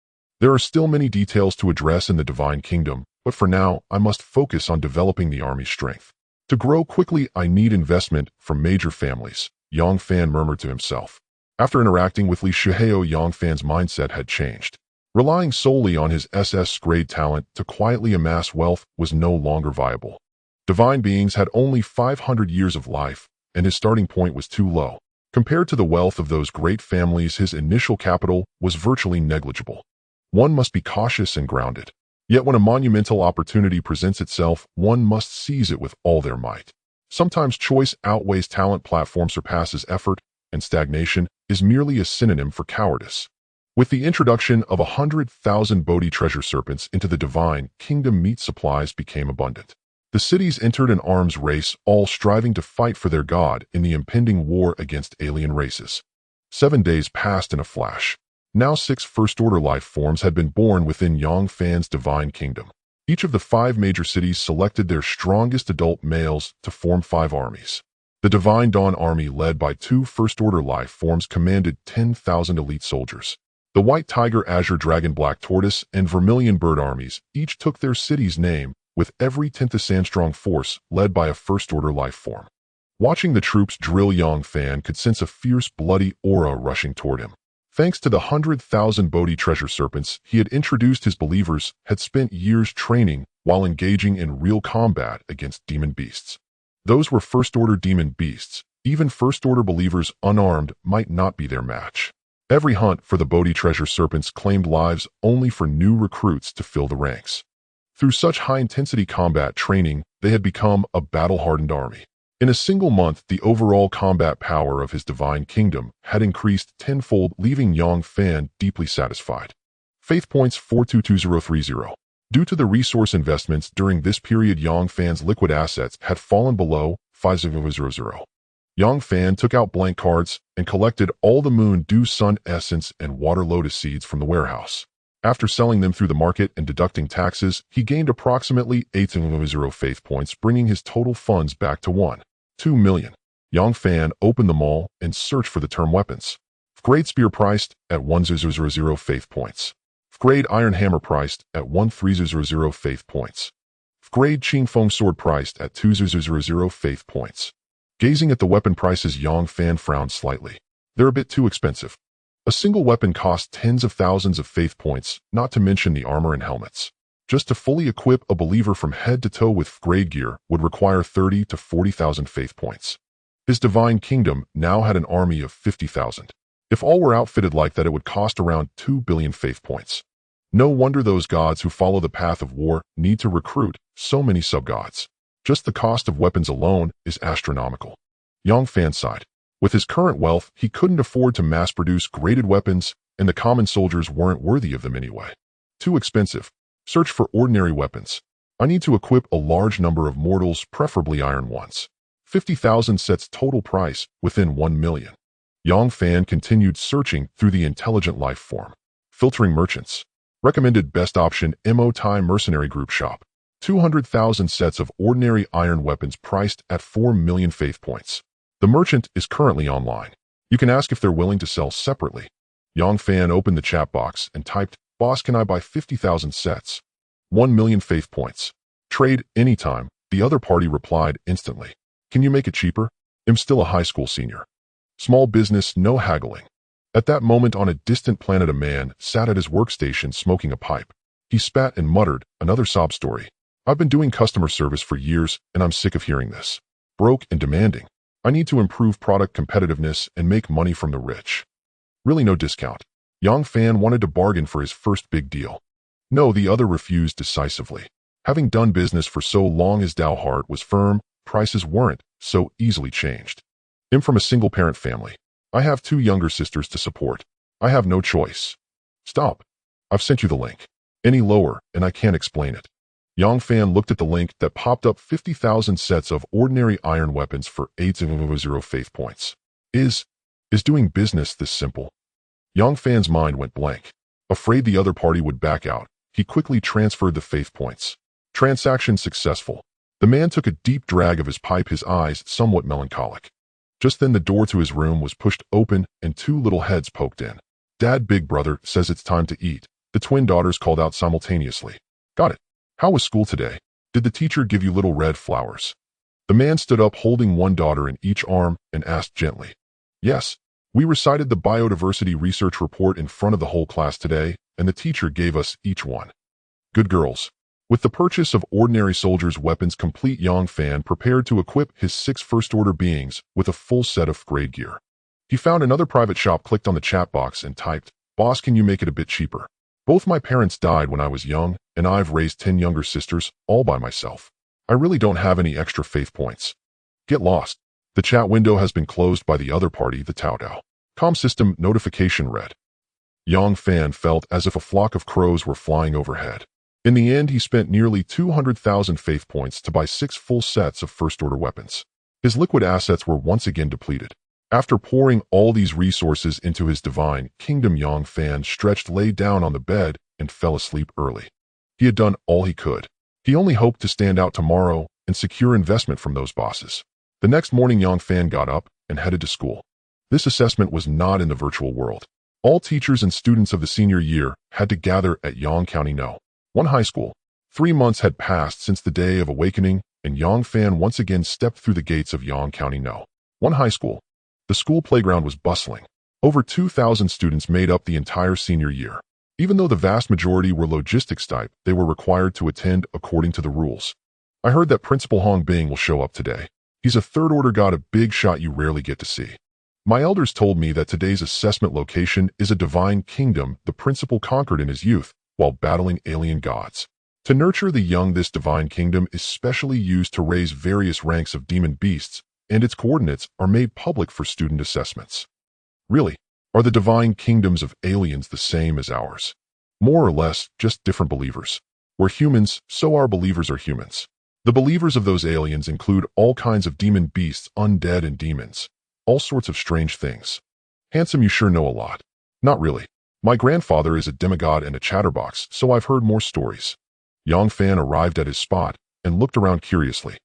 There are still many details to address in the divine kingdom, but for now, I must focus on developing the army's strength. To grow quickly, I need investment from major families, Yang Fan murmured to himself. After interacting with Li Shihao, Yang Fan's mindset had changed. Relying solely on his SS grade talent to quietly amass wealth was no longer viable. Divine beings had only 500 years of life, and his starting point was too low. Compared to the wealth of those great families, his initial capital was virtually negligible. One must be cautious and grounded. Yet when a monumental opportunity presents itself, one must seize it with all their might. Sometimes choice outweighs talent, platform surpasses effort, and stagnation is merely a synonym for cowardice. With the introduction of 100,000 Bodhi treasure serpents into the divine kingdom, meat supplies became abundant. The cities entered an arms race, all striving to fight for their god in the impending war against alien races. 7 days passed in a flash. Now 6 first-order life forms had been born within Yang Fan's divine kingdom. Each of the 5 major cities selected their strongest adult males to form 5 armies. The Divine Dawn Army, led by 2 first-order life forms, commanded 10,000 elite soldiers. The White Tiger, Azure Dragon, Black Tortoise, and Vermilion Bird armies each took their city's name, with every 10th a Sandstrong force led by a first-order life form. Watching the troops drill, Yang Fan could sense a fierce, bloody aura rushing toward him. Thanks to the 100,000 Bodhi treasure serpents he had introduced, his believers had spent years training while engaging in real combat against demon beasts. Those were first-order demon beasts. Even first-order believers unarmed might not be their match. Every hunt for the Bodhi treasure serpents claimed lives only for new recruits to fill the ranks. Through such high-intensity combat training, they had become a battle-hardened army. In a single month, the overall combat power of his divine kingdom had increased tenfold, leaving Yang Fan deeply satisfied. Faith points 422030. Due to the resource investments during this period, Yang Fan's liquid assets had fallen below 5000. Yang Fan took out blank cards and collected all the moon dew, sun essence, and water lotus seeds from the warehouse. After selling them through the market and deducting taxes, he gained approximately 8000 faith points, bringing his total funds back to 1.2 million. Yang Fan opened them all and searched for the term weapons. Grade spear priced at 1000 faith points. Grade iron hammer priced at 1300 faith points. Grade Qing Feng sword priced at 2000 faith points. Gazing at the weapon prices, Yang Fan frowned slightly. They're a bit too expensive. A single weapon costs tens of thousands of faith points, not to mention the armor and helmets. Just to fully equip a believer from head to toe with grade gear would require 30 to 40,000 faith points. His divine kingdom now had an army of 50,000. If all were outfitted like that, it would cost around 2 billion faith points. No wonder those gods who follow the path of war need to recruit so many sub-gods. Just the cost of weapons alone is astronomical. Yang Fan sighed. With his current wealth, he couldn't afford to mass-produce graded weapons, and the common soldiers weren't worthy of them anyway. Too expensive. Search for ordinary weapons. I need to equip a large number of mortals, preferably iron ones. 50,000 sets total price, within 1 million. Yang Fan continued searching through the intelligent life form. Filtering merchants. Recommended best option, Mo-Tai Mercenary Group Shop. 200,000 sets of ordinary iron weapons priced at 4 million faith points. The merchant is currently online. You can ask if they're willing to sell separately. Yang Fan opened the chat box and typed, "Boss, can I buy 50,000 sets?" 1,000,000 faith points. Trade anytime, the other party replied instantly. Can you make it cheaper? I'm still a high school senior. Small business, no haggling. At that moment on a distant planet a man sat at his workstation smoking a pipe. He spat and muttered, another sob story. I've been doing customer service for years and I'm sick of hearing this. Broke and demanding. I need to improve product competitiveness and make money from the rich. Really no discount. Yang Fan wanted to bargain for his first big deal. No, the other refused decisively. Having done business for so long his Dow heart was firm, prices weren't so easily changed. I'm from a single-parent family. I have 2 younger sisters to support. I have no choice. Stop. I've sent you the link. Any lower, and I can't explain it. Yang Fan looked at the link that popped up 50,000 sets of ordinary iron weapons for 800 faith points. Is doing business this simple? Yang Fan's mind went blank. Afraid the other party would back out, he quickly transferred the faith points. Transaction successful. The man took a deep drag of his pipe, his eyes somewhat melancholic. Just then the door to his room was pushed open and 2 little heads poked in. Dad, big brother, says it's time to eat. The twin daughters called out simultaneously. Got it. How was school today? Did the teacher give you little red flowers? The man stood up holding one daughter in each arm and asked gently. Yes. We recited the biodiversity research report in front of the whole class today, and the teacher gave us each one. Good girls. With the purchase of ordinary soldiers' weapons complete, Yang Fan prepared to equip his 6 first-order beings with a full set of grade gear. He found another private shop, clicked on the chat box and typed, Boss, can you make it a bit cheaper? Both my parents died when I was young, and I've raised 10 younger sisters, all by myself. I really don't have any extra faith points. Get lost. The chat window has been closed by the other party, the Taodao. Com system notification read. Yang Fan felt as if a flock of crows were flying overhead. In the end, he spent nearly 200,000 faith points to buy 6 full sets of first-order weapons. His liquid assets were once again depleted. After pouring all these resources into his divine kingdom, Yang Fan stretched, lay down on the bed, and fell asleep early. He had done all he could. He only hoped to stand out tomorrow and secure investment from those bosses. The next morning, Yang Fan got up and headed to school. This assessment was not in the virtual world. All teachers and students of the senior year had to gather at Yang County No. 1 high school. 3 months had passed since the day of awakening, and Yang Fan once again stepped through the gates of Yang County No. 1 high school. The school playground was bustling. Over 2,000 students made up the entire senior year. Even though the vast majority were logistics type, they were required to attend according to the rules. I heard that Principal Hong Bing will show up today. He's a third-order god, a big shot you rarely get to see. My elders told me that today's assessment location is a divine kingdom the principal conquered in his youth while battling alien gods. To nurture the young, this divine kingdom is specially used to raise various ranks of demon beasts, and its coordinates are made public for student assessments. Really, are the divine kingdoms of aliens the same as ours? More or less, just different believers. We're humans, so our believers are humans. The believers of those aliens include all kinds of demon beasts, undead and demons. All sorts of strange things. Handsome, you sure know a lot. Not really. My grandfather is a demigod and a chatterbox, so I've heard more stories. Yang Fan arrived at his spot and looked around curiously.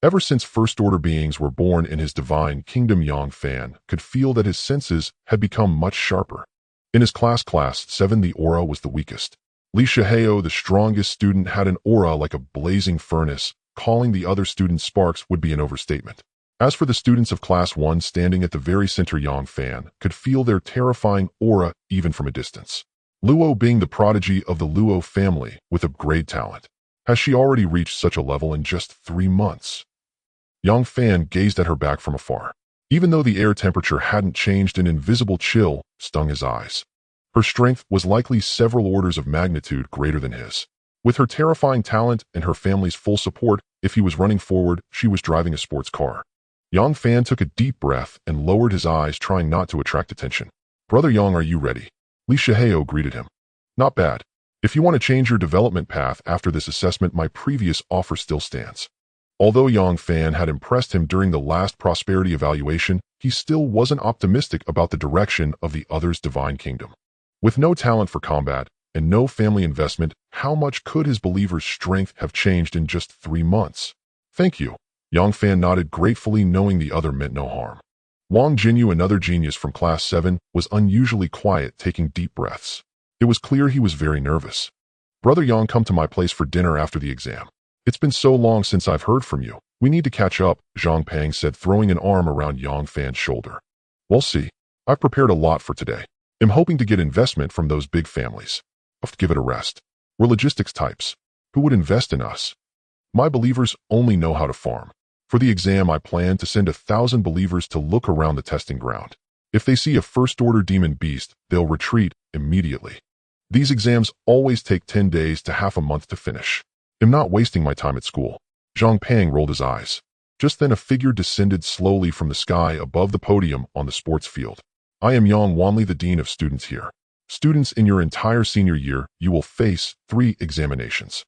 Ever since first-order beings were born in his divine kingdom, Yang Fan could feel that his senses had become much sharper. In his class 7, the aura was the weakest. Li Shihao, the strongest student, had an aura like a blazing furnace. Calling the other students sparks would be an overstatement. As for the students of Class 1 standing at the very center, Yang Fan could feel their terrifying aura even from a distance. Luo, being the prodigy of the Luo family with a great talent. Has she already reached such a level in just 3 months? Yang Fan gazed at her back from afar. Even though the air temperature hadn't changed, an invisible chill stung his eyes. Her strength was likely several orders of magnitude greater than his. With her terrifying talent and her family's full support, if he was running forward, she was driving a sports car. Yang Fan took a deep breath and lowered his eyes, trying not to attract attention. Brother Yang, are you ready? Li Shihao greeted him. Not bad. If you want to change your development path after this assessment, my previous offer still stands. Although Yang Fan had impressed him during the last prosperity evaluation, he still wasn't optimistic about the direction of the other's divine kingdom. With no talent for combat and no family investment, how much could his believer's strength have changed in just 3 months? Thank you. Yang Fan nodded gratefully, knowing the other meant no harm. Wang Jinyu, another genius from Class 7, was unusually quiet, taking deep breaths. It was clear he was very nervous. Brother Yang, come to my place for dinner after the exam. It's been so long since I've heard from you. We need to catch up, Zhang Pang said, throwing an arm around Yang Fan's shoulder. We'll see. I've prepared a lot for today. I'm hoping to get investment from those big families. I'll have to give it a rest. We're logistics types. Who would invest in us? My believers only know how to farm. For the exam, I plan to send 1,000 believers to look around the testing ground. If they see a first-order demon beast, they'll retreat immediately. These exams always take 10 days to half a month to finish. I'm not wasting my time at school. Zhang Pang rolled his eyes. Just then a figure descended slowly from the sky above the podium on the sports field. I am Yang Wanli, the Dean of Students here. Students, in your entire senior year, you will face 3 examinations.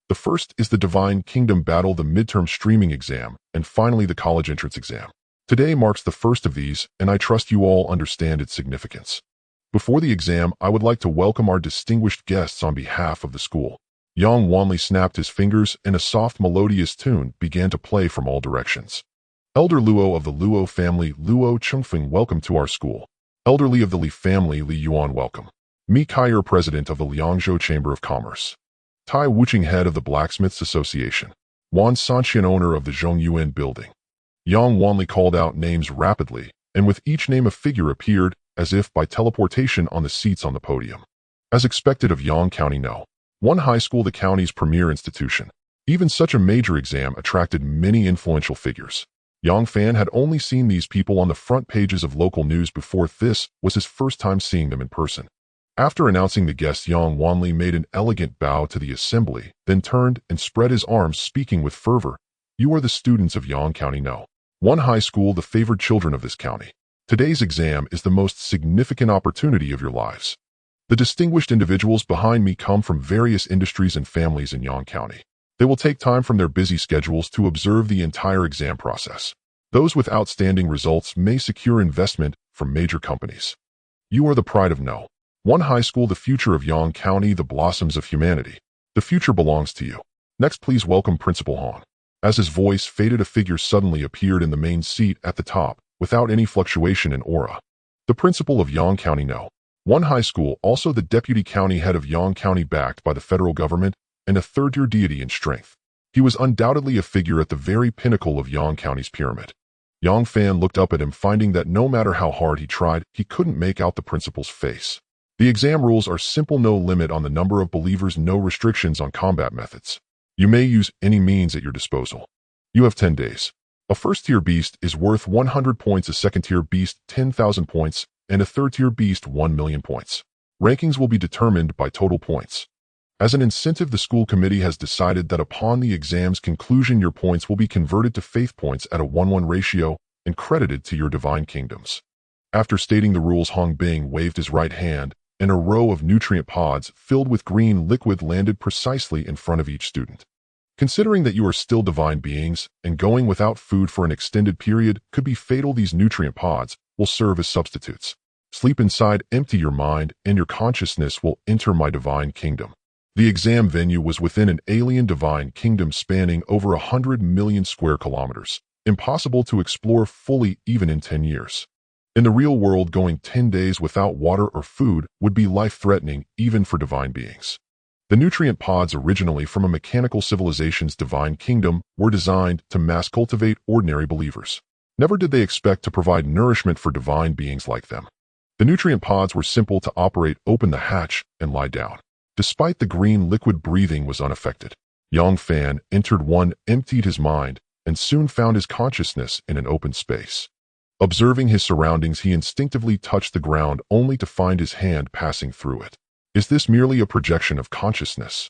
The first is the Divine Kingdom Battle, the midterm streaming exam, and finally the college entrance exam. Today marks the first of these, and I trust you all understand its significance. Before the exam, I would like to welcome our distinguished guests on behalf of the school. Yang Wanli snapped his fingers, and a soft melodious tune began to play from all directions. Elder Luo of the Luo family, Luo Chengfeng, welcome to our school. Elderly of the Li family, Li Yuan, welcome. Mi Kaier, president of the Liangzhou Chamber of Commerce. Tai Wuching, head of the Blacksmiths Association. Wan Sanqian, owner of the Zhongyuan building. Yang Wanli called out names rapidly, and with each name a figure appeared, as if by teleportation, on the seats on the podium. As expected of Yang County No. 1 High School, the county's premier institution. Even such a major exam attracted many influential figures. Yang Fan had only seen these people on the front pages of local news before. This was his first time seeing them in person. After announcing the guests, Yang Wanli made an elegant bow to the assembly, then turned and spread his arms, speaking with fervor. You are the students of Yang County No. 1 High School, the favored children of this county. Today's exam is the most significant opportunity of your lives. The distinguished individuals behind me come from various industries and families in Yang County. They will take time from their busy schedules to observe the entire exam process. Those with outstanding results may secure investment from major companies. You are the pride of No. 1 High School, the future of Yang County, the blossoms of humanity. The future belongs to you. Next, please welcome Principal Han. As his voice faded, a figure suddenly appeared in the main seat at the top, without any fluctuation in aura. The principal of Yang County No. 1 High School, also the deputy county head of Yang County, backed by the federal government, and a third-tier deity in strength. He was undoubtedly a figure at the very pinnacle of Yang County's pyramid. Yang Fan looked up at him, finding that no matter how hard he tried, he couldn't make out the principal's face. The exam rules are simple: no limit on the number of believers, no restrictions on combat methods. You may use any means at your disposal. You have 10 days. A first-tier beast is worth 100 points, a second-tier beast 10,000 points, and a third-tier beast 1 million points. Rankings will be determined by total points. As an incentive, the school committee has decided that upon the exam's conclusion, your points will be converted to faith points at a 1:1 ratio and credited to your divine kingdoms. After stating the rules, Hong Bing waved his right hand, and a row of nutrient pods filled with green liquid landed precisely in front of each student. Considering that you are still divine beings, and going without food for an extended period could be fatal, these nutrient pods will serve as substitutes. Sleep inside, empty your mind, and your consciousness will enter my divine kingdom. The exam venue was within an alien divine kingdom spanning over 100 million square kilometers, impossible to explore fully even in 10 years. In the real world, going 10 days without water or food would be life-threatening even for divine beings. The nutrient pods, originally from a mechanical civilization's divine kingdom, were designed to mass cultivate ordinary believers. Never did they expect to provide nourishment for divine beings like them. The nutrient pods were simple to operate: open the hatch and lie down. Despite the green liquid, breathing was unaffected. Yang Fan entered one, emptied his mind, and soon found his consciousness in an open space. Observing his surroundings, he instinctively touched the ground, only to find his hand passing through it. Is this merely a projection of consciousness?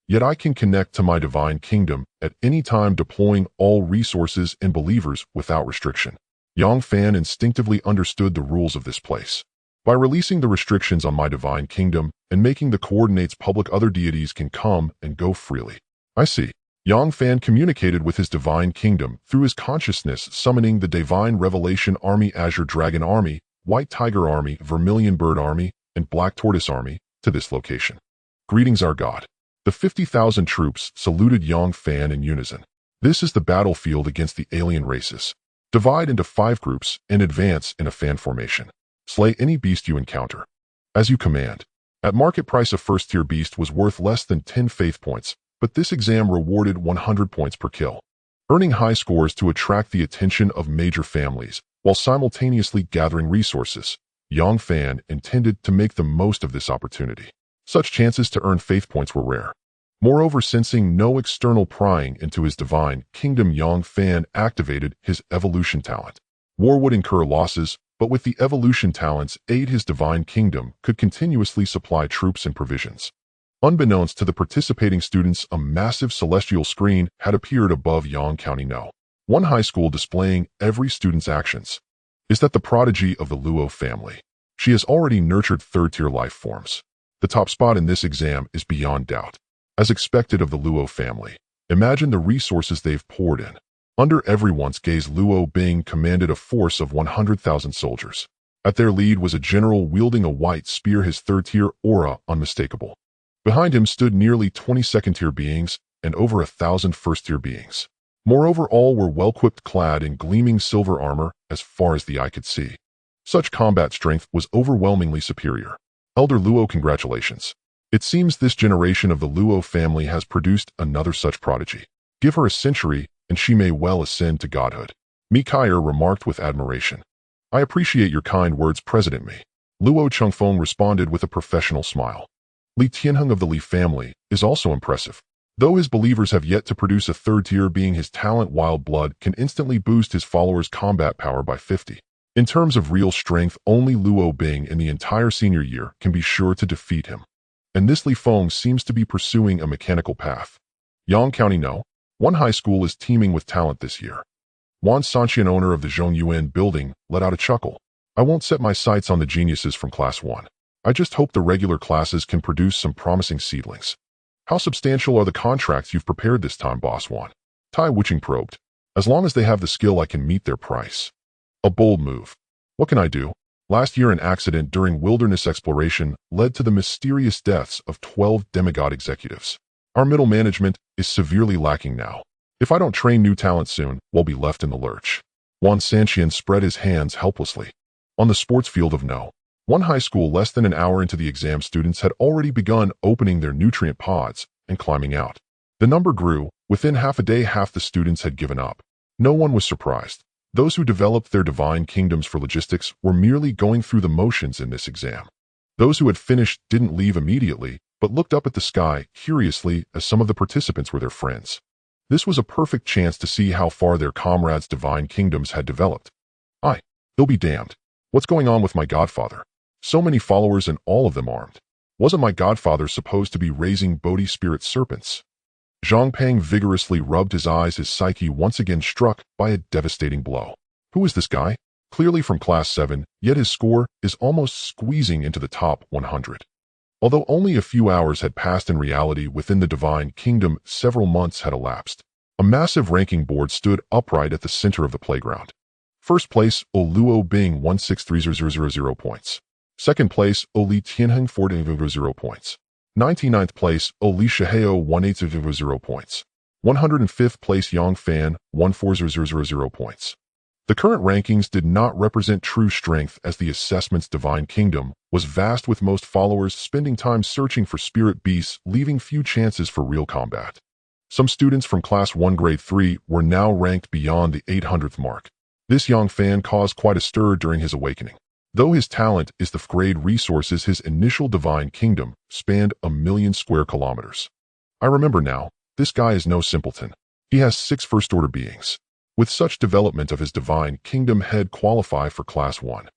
Yet I can connect to my divine kingdom at any time, deploying all resources and believers without restriction. Yang Fan instinctively understood the rules of this place. By releasing the restrictions on my divine kingdom and making the coordinates public, other deities can come and go freely. I see. Yang Fan communicated with his divine kingdom through his consciousness, summoning the Divine Revelation Army, Azure Dragon Army, White Tiger Army, Vermilion Bird Army, and Black Tortoise Army to this location. Greetings, our God. The 50,000 troops saluted Yang Fan in unison. This is the battlefield against the alien races. Divide into 5 groups and advance in a fan formation. Slay any beast you encounter. As you command. At market price, a first-tier beast was worth less than 10 faith points, but this exam rewarded 100 points per kill, earning high scores to attract the attention of major families, while simultaneously gathering resources. Yang Fan intended to make the most of this opportunity. Such chances to earn faith points were rare. Moreover, sensing no external prying into his divine kingdom, Yang Fan activated his evolution talent. War would incur losses, but with the evolution talent's aid, his divine kingdom could continuously supply troops and provisions. Unbeknownst to the participating students, a massive celestial screen had appeared above Yang County No. 1 high school displaying every student's actions. Is that the prodigy of the Luo family? She has already nurtured third-tier life forms. The top spot in this exam is beyond doubt. As expected of the Luo family, imagine the resources they've poured in. Under everyone's gaze, Luo Bing commanded a force of 100,000 soldiers. At their lead was a general wielding a white spear, his third-tier aura unmistakable. Behind him stood nearly 20 second-tier beings and over 1,000 first-tier beings. Moreover, all were well-equipped, clad in gleaming silver armor as far as the eye could see. Such combat strength was overwhelmingly superior. Elder Luo, congratulations. It seems this generation of the Luo family has produced another such prodigy. Give her a century, and she may well ascend to godhood. Mi Kaier remarked with admiration. I appreciate your kind words, President Mi. Luo Chengfeng responded with a professional smile. Li Tianheng of the Li family is also impressive. Though his believers have yet to produce a third tier being, his talent Wild Blood can instantly boost his followers' combat power by 50. In terms of real strength, only Luo Bing in the entire senior year can be sure to defeat him. And this Li Feng seems to be pursuing a mechanical path. Yang County No. 1 high school is teeming with talent this year. Wan Sanqian, owner of the Zhongyuan building, let out a chuckle. I won't set my sights on the geniuses from Class 1. I just hope the regular classes can produce some promising seedlings. How substantial are the contracts you've prepared this time, Boss Wan? Tai Wuching probed. As long as they have the skill, I can meet their price. A bold move. What can I do? Last year, an accident during wilderness exploration led to the mysterious deaths of 12 demigod executives. Our middle management is severely lacking now. If I don't train new talent soon, we'll be left in the lurch. Wan Sanqian spread his hands helplessly. On the sports field of No. 1 high school, less than an hour into the exam, students had already begun opening their nutrient pods and climbing out. The number grew. Within half a day, half the students had given up. No one was surprised. Those who developed their divine kingdoms for logistics were merely going through the motions in this exam. Those who had finished didn't leave immediately, but looked up at the sky curiously, as some of the participants were their friends. This was a perfect chance to see how far their comrades' divine kingdoms had developed. He'll be damned. What's going on with my godfather? So many followers and all of them armed. Wasn't my godfather supposed to be raising Bodhi spirit serpents? Zhang Peng vigorously rubbed his eyes, his psyche once again struck by a devastating blow. Who is this guy? Clearly from Class 7, yet his score is almost squeezing into the top 100. Although only a few hours had passed, in reality within the Divine Kingdom several months had elapsed. A massive ranking board stood upright at the center of the playground. First place, Luo Bing 163,000 points. Second place, Li Tianheng 40,000 points. 99th place, Li Shihao 18,000 points. 105th place, Yang Fan 14,000 points. The current rankings did not represent true strength, as the assessment's Divine Kingdom was vast, with most followers spending time searching for spirit beasts, leaving few chances for real combat. Some students from Class 1 Grade 3 were now ranked beyond the 800th mark. This Yang Fan caused quite a stir during his awakening. Though his talent is the grade resources, his initial Divine Kingdom spanned 1,000,000 square kilometers. I remember now, this guy is no simpleton. He has 6 first-order beings. With such development of his Divine Kingdom, he'd qualify for Class 1.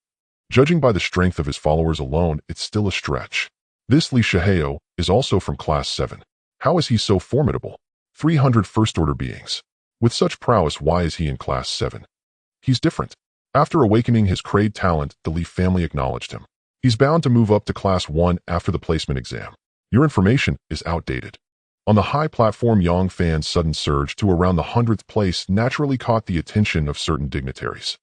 Judging by the strength of his followers alone, it's still a stretch. This Li Shihao is also from Class 7. How is he so formidable? 300 first-order beings. With such prowess, why is he in Class 7? He's different. After awakening his grade talent, the Li family acknowledged him. He's bound to move up to Class 1 after the placement exam. Your information is outdated. On the high platform, Yang Fan's sudden surge to around the 100th place naturally caught the attention of certain dignitaries.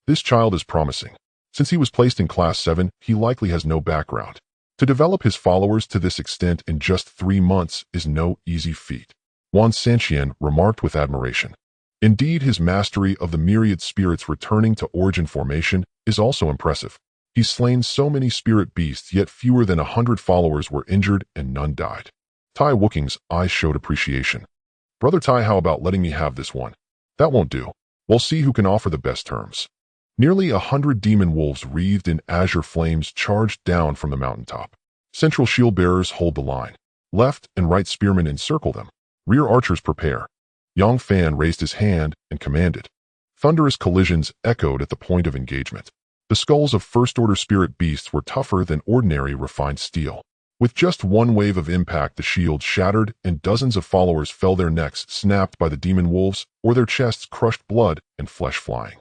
This child is promising. Since he was placed in Class 7, he likely has no background. To develop his followers to this extent in just 3 months is no easy feat. Wan Sanqian remarked with admiration. Indeed, his mastery of the myriad spirits returning to origin formation is also impressive. He's slain so many spirit beasts, yet fewer than 100 followers were injured and none died. Tai Wooking's eyes showed appreciation. Brother Tai, how about letting me have this one? That won't do. We'll see who can offer the best terms. Nearly 100 demon wolves wreathed in azure flames charged down from the mountaintop. Central shield bearers hold the line. Left and right spearmen encircle them. Rear archers prepare. Yang Fan raised his hand and commanded. Thunderous collisions echoed at the point of engagement. The skulls of first-order spirit beasts were tougher than ordinary refined steel. With just one wave of impact, the shield shattered and dozens of followers fell, their necks snapped by the demon wolves or their chests crushed, blood and flesh flying.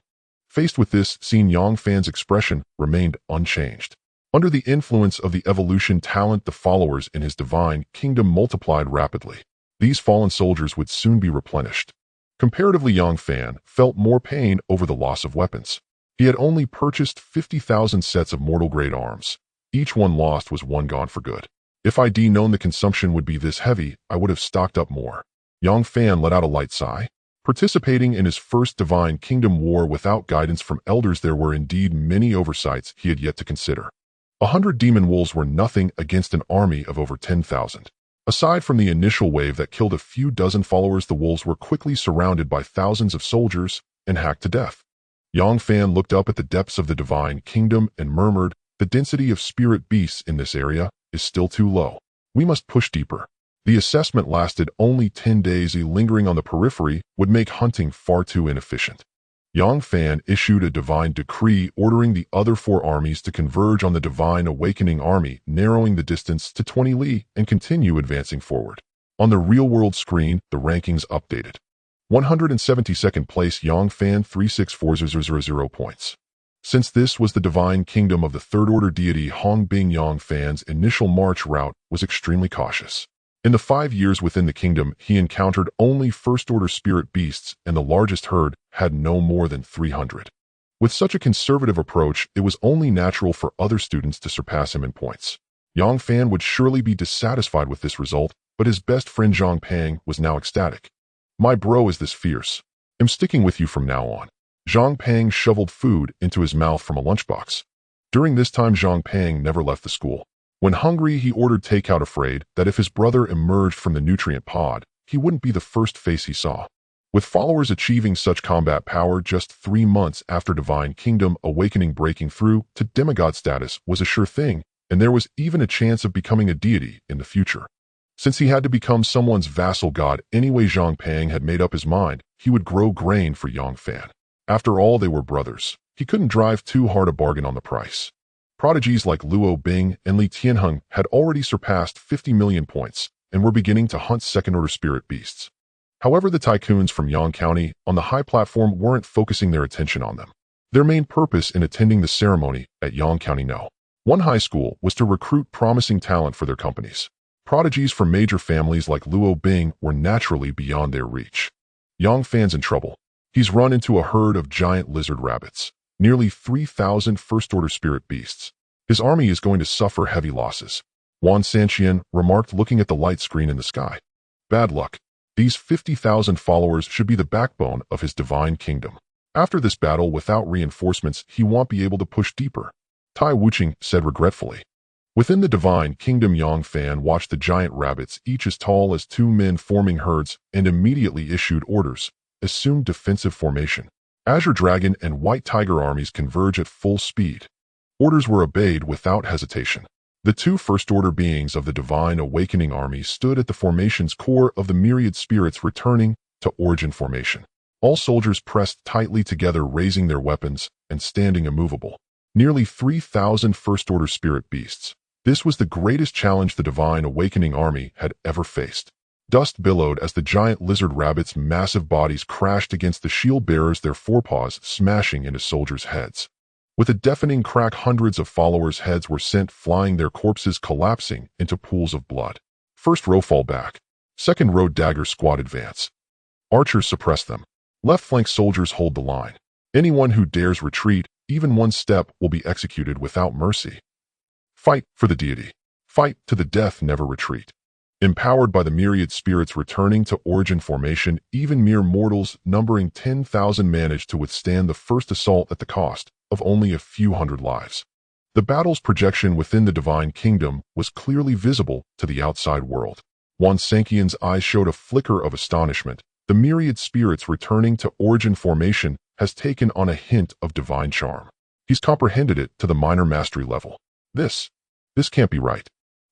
Faced with this scene, Yang Fan's expression remained unchanged. Under the influence of the evolution talent, the followers in his divine kingdom multiplied rapidly. These fallen soldiers would soon be replenished. Comparatively, Yang Fan felt more pain over the loss of weapons. He had only purchased 50,000 sets of mortal-grade arms. Each one lost was one gone for good. If I'd known the consumption would be this heavy, I would have stocked up more. Yang Fan let out a light sigh. Participating in his first divine kingdom war without guidance from elders, there were indeed many oversights he had yet to consider. 100 demon wolves were nothing against an army of over 10,000. Aside from the initial wave that killed a few dozen followers, the wolves were quickly surrounded by thousands of soldiers and hacked to death. Yang Fan looked up at the depths of the divine kingdom and murmured, "The density of spirit beasts in this area is still too low. We must push deeper." The assessment lasted only 10 days. Lingering on the periphery would make hunting far too inefficient. Yang Fan issued a divine decree ordering the other 4 armies to converge on the divine awakening army, narrowing the distance to 20 li and continue advancing forward. On the real-world screen, the rankings updated. 172nd place Yang Fan, 364,000 points. Since this was the divine kingdom of the third-order deity Hong Bing, Yang Fan's initial march route was extremely cautious. In the 5 years within the kingdom, he encountered only first-order spirit beasts, and the largest herd had no more than 300. With such a conservative approach, it was only natural for other students to surpass him in points. Yang Fan would surely be dissatisfied with this result, but his best friend Zhang Pang was now ecstatic. "My bro is this fierce. I'm sticking with you from now on." Zhang Pang shoveled food into his mouth from a lunchbox. During this time, Zhang Pang never left the school. When hungry, he ordered takeout, afraid that if his brother emerged from the nutrient pod, he wouldn't be the first face he saw. With followers achieving such combat power just 3 months after Divine Kingdom Awakening, breaking through to demigod status was a sure thing, and there was even a chance of becoming a deity in the future. Since he had to become someone's vassal god anyway, Zhang Pang had made up his mind he would grow grain for Yang Fan. After all, they were brothers. He couldn't drive too hard a bargain on the price. Prodigies like Luo Bing and Li Tianheng had already surpassed 50 million points and were beginning to hunt second-order spirit beasts. However, the tycoons from Yang County on the high platform weren't focusing their attention on them. Their main purpose in attending the ceremony at Yang County No. 1 high school was to recruit promising talent for their companies. Prodigies from major families like Luo Bing were naturally beyond their reach. Yang Fan's in trouble. He's run into a herd of giant lizard rabbits, nearly 3,000 first-order spirit beasts. His army is going to suffer heavy losses. Wan Sanqian remarked, looking at the light screen in the sky. Bad luck. These 50,000 followers should be the backbone of his divine kingdom. After this battle, without reinforcements, he won't be able to push deeper. Tai Wuching said regretfully. Within the divine kingdom, Yang Fan watched the giant rabbits, each as tall as 2 men, forming herds, and immediately issued orders. Assumed defensive formation. Azure Dragon and White Tiger armies converge at full speed. Orders were obeyed without hesitation. The 2 first-order beings of the Divine Awakening army stood at the formation's core of the myriad spirits, returning to origin formation. All soldiers pressed tightly together, raising their weapons and standing immovable. Nearly 3,000 first-order spirit beasts. This was the greatest challenge the Divine Awakening army had ever faced. Dust billowed as the giant lizard rabbits' massive bodies crashed against the shield bearers, their forepaws smashing into soldiers' heads. With a deafening crack, hundreds of followers' heads were sent flying, their corpses collapsing into pools of blood. First row fall back. Second row dagger squad advance. Archers suppress them. Left flank soldiers hold the line. Anyone who dares retreat, even 1 step, will be executed without mercy. Fight for the deity. Fight to the death, never retreat. Empowered by the myriad spirits returning to origin formation, even mere mortals numbering 10,000 managed to withstand the first assault at the cost of only a few hundred lives. The battle's projection within the divine kingdom was clearly visible to the outside world. Wan Sanqian's eyes showed a flicker of astonishment. The myriad spirits returning to origin formation has taken on a hint of divine charm. He's comprehended it to the minor mastery level. This can't be right.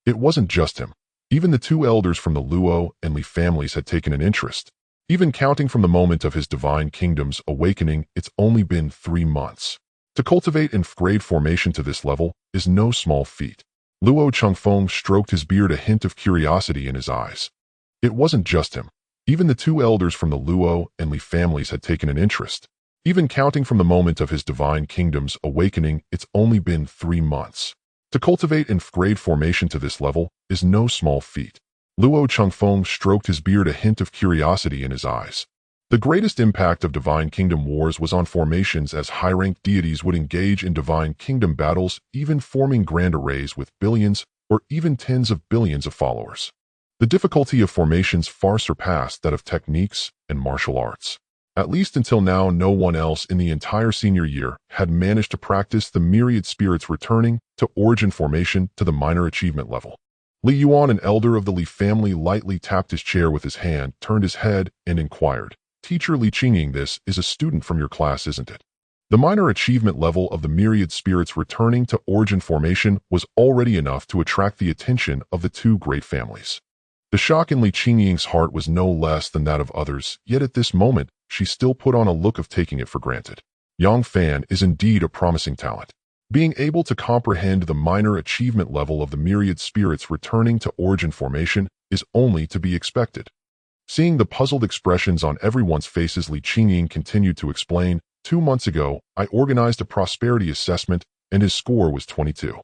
It wasn't just him. Even the two elders from the Luo and Li families had taken an interest. Even counting from the moment of his divine kingdom's awakening, it's only been 3 months. To cultivate and grade formation to this level is no small feat. Luo Chengfeng stroked his beard, a hint of curiosity in his eyes. It wasn't just him. Even the two elders from the Luo and Li families had taken an interest. Even counting from the moment of his divine kingdom's awakening, it's only been 3 months. To cultivate and grade formation to this level is no small feat. Luo Chengfeng stroked his beard, a hint of curiosity in his eyes. The greatest impact of Divine Kingdom wars was on formations, as high-ranked deities would engage in Divine Kingdom battles, even forming grand arrays with billions or even tens of billions of followers. The difficulty of formations far surpassed that of techniques and martial arts. At least until now, no one else in the entire senior year had managed to practice the myriad spirits returning to origin formation to the minor achievement level. Li Yuan, an elder of the Li family, lightly tapped his chair with his hand, turned his head, and inquired, "Teacher Li Qingying, this is a student from your class, isn't it?" The minor achievement level of the myriad spirits returning to origin formation was already enough to attract the attention of the two great families. The shock in Li Qingying's heart was no less than that of others, yet at this moment, she still put on a look of taking it for granted. Yang Fan is indeed a promising talent. Being able to comprehend the minor achievement level of the myriad spirits returning to origin formation is only to be expected. Seeing the puzzled expressions on everyone's faces, Li Qingying continued to explain, 2 months ago, I organized a prosperity assessment, and his score was 22.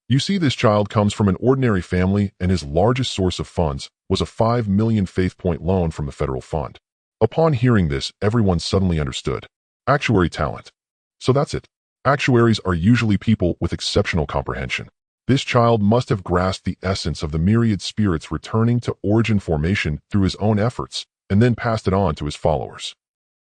You see, this child comes from an ordinary family, and his largest source of funds was a 5 million faith point loan from the federal fund. Upon hearing this, everyone suddenly understood. Actuary talent. So that's it. Actuaries are usually people with exceptional comprehension. This child must have grasped the essence of the myriad spirits returning to origin formation through his own efforts, and then passed it on to his followers.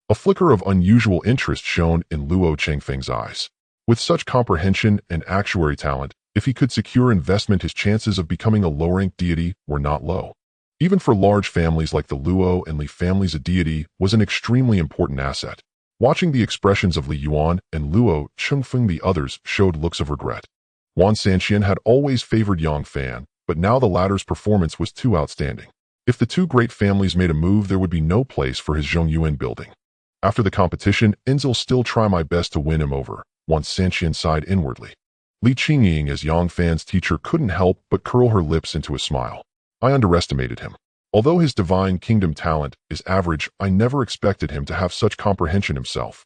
A flicker of unusual interest shone in Luo Chengfeng's eyes. With such comprehension and actuary talent, if he could secure investment, his chances of becoming a low-ranked deity were not low. Even for large families like the Luo and Li families, a deity was an extremely important asset. Watching the expressions of Li Yuan and Luo Chengfeng, the others showed looks of regret. Wan Sanqian had always favored Yang Fan, but now the latter's performance was too outstanding. If the two great families made a move, there would be no place for his Zhongyuan building. After the competition, I'll still try my best to win him over, Wan Sanqian sighed inwardly. Li Qingying, as Yang Fan's teacher, couldn't help but curl her lips into a smile. I underestimated him. Although his divine kingdom talent is average, I never expected him to have such comprehension himself.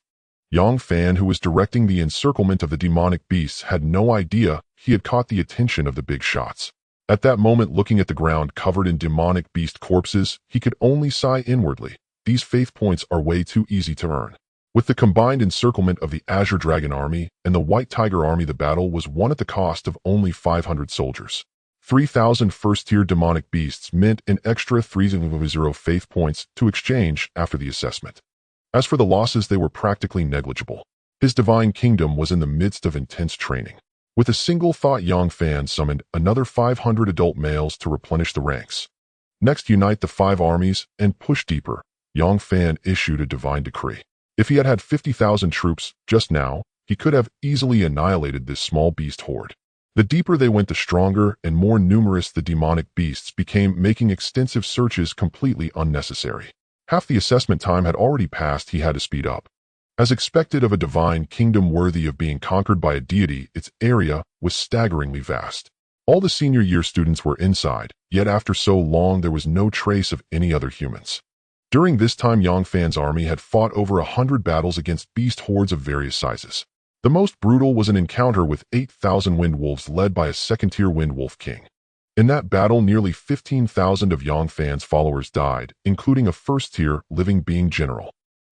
Yang Fan, who was directing the encirclement of the demonic beasts, had no idea he had caught the attention of the big shots. At that moment, looking at the ground covered in demonic beast corpses, he could only sigh inwardly. These faith points are way too easy to earn. With the combined encirclement of the Azure Dragon Army and the White Tiger Army, the battle was won at the cost of only 500 soldiers. 3,000 first-tier demonic beasts meant an extra 3,000 faith points to exchange after the assessment. As for the losses, they were practically negligible. His divine kingdom was in the midst of intense training. With a single thought, Yang Fan summoned another 500 adult males to replenish the ranks. Next, unite the 5 armies and push deeper. Yang Fan issued a divine decree. If he had had 50,000 troops just now, he could have easily annihilated this small beast horde. The deeper they went, the stronger and more numerous the demonic beasts became, making extensive searches completely unnecessary. Half the assessment time had already passed. He had to speed up. As expected of a divine kingdom worthy of being conquered by a deity, its area was staggeringly vast. All the senior year students were inside, yet after so long there was no trace of any other humans. During this time, Yang Fan's army had fought over 100 battles against beast hordes of various sizes. The most brutal was an encounter with 8,000 wind wolves led by a second-tier wind wolf king. In that battle, nearly 15,000 of Yang Fan's followers died, including a first-tier living being general.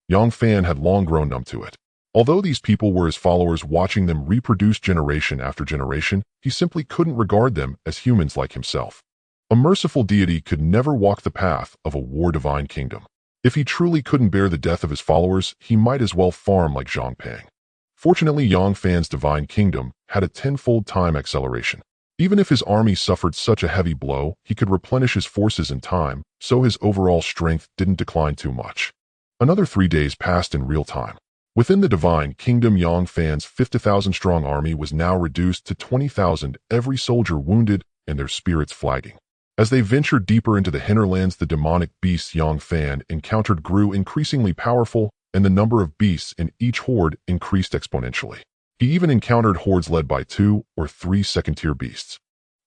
Yang Fan had long grown numb to it. Although these people were his followers, watching them reproduce generation after generation, he simply couldn't regard them as humans like himself. A merciful deity could never walk the path of a war divine kingdom. If he truly couldn't bear the death of his followers, he might as well farm like Zhang Pang. Fortunately, Yang Fan's divine kingdom had a tenfold time acceleration. Even if his army suffered such a heavy blow, he could replenish his forces in time, so his overall strength didn't decline too much. Another 3 days passed in real time. Within the divine kingdom, Yang Fan's 50,000-strong army was now reduced to 20,000, every soldier wounded and their spirits flagging. As they ventured deeper into the hinterlands, the demonic beasts Yang Fan encountered grew increasingly powerful, and the number of beasts in each horde increased exponentially. He even encountered hordes led by 2 or 3 second-tier beasts.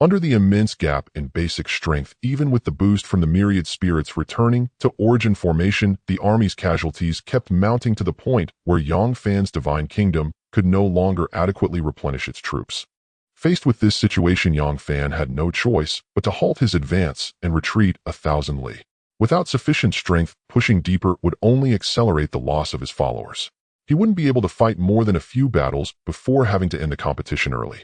Under the immense gap in basic strength, even with the boost from the myriad spirits returning to origin formation, the army's casualties kept mounting to the point where Yang Fan's divine kingdom could no longer adequately replenish its troops. Faced with this situation, Yang Fan had no choice but to halt his advance and retreat 1,000 li. Without sufficient strength, pushing deeper would only accelerate the loss of his followers. He wouldn't be able to fight more than a few battles before having to end the competition early.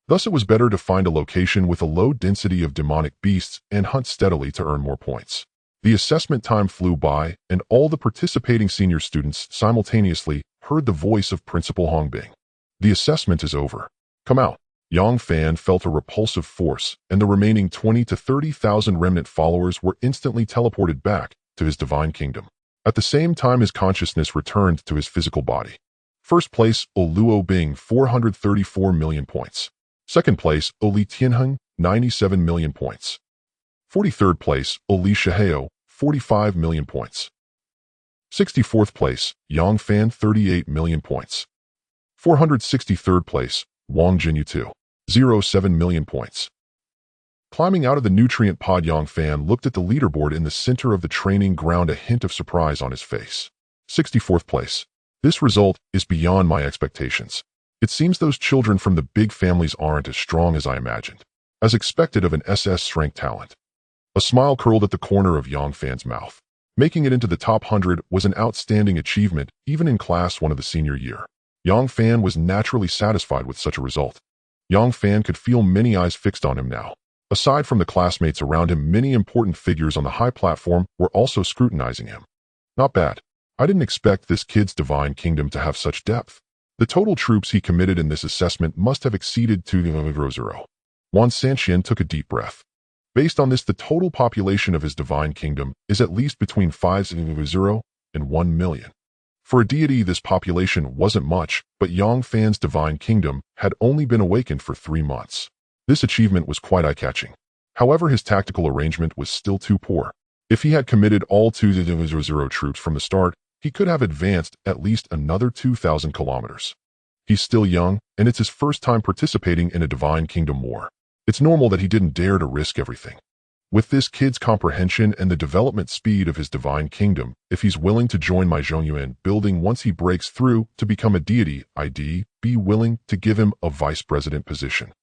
Thus, it was better to find a location with a low density of demonic beasts and hunt steadily to earn more points. The assessment time flew by, and all the participating senior students simultaneously heard the voice of Principal Hongbing. The assessment is over. Come out. Yang Fan felt a repulsive force, and the remaining 20 to 30,000 remnant followers were instantly teleported back to his divine kingdom. At the same time, his consciousness returned to his physical body. First place, Luo Bing, 434 million points. Second place, Li Tianheng, 97 million points. 43rd place, Li Shihao, 45 million points. 64th place, Yang Fan, 38 million points. 463rd place, Wang Jinyu 2.07 million points. Climbing out of the nutrient pod, Yang Fan looked at the leaderboard in the center of the training ground, a hint of surprise on his face. 64th place. This result is beyond my expectations. It seems those children from the big families aren't as strong as I imagined. As expected of an SS rank talent. A smile curled at the corner of Yang Fan's mouth. Making it into the top 100 was an outstanding achievement, even in Class 1 of the senior year. Yang Fan was naturally satisfied with such a result. Yang Fan could feel many eyes fixed on him now. Aside from the classmates around him, many important figures on the high platform were also scrutinizing him. Not bad. I didn't expect this kid's divine kingdom to have such depth. The total troops he committed in this assessment must have exceeded 2,000. Wan Sanxian took a deep breath. Based on this, the total population of his divine kingdom is at least between 5,000 and 1 million. For a deity, this population wasn't much, but Yang Fan's divine kingdom had only been awakened for 3 months. This achievement was quite eye-catching. However, his tactical arrangement was still too poor. If he had committed all 2,000 troops from the start, he could have advanced at least another 2,000 kilometers. He's still young, and it's his first time participating in a divine kingdom war. It's normal that he didn't dare to risk everything. With this kid's comprehension and the development speed of his divine kingdom, if he's willing to join my Zhongyuan building once he breaks through to become a deity, I'd be willing to give him a vice president position.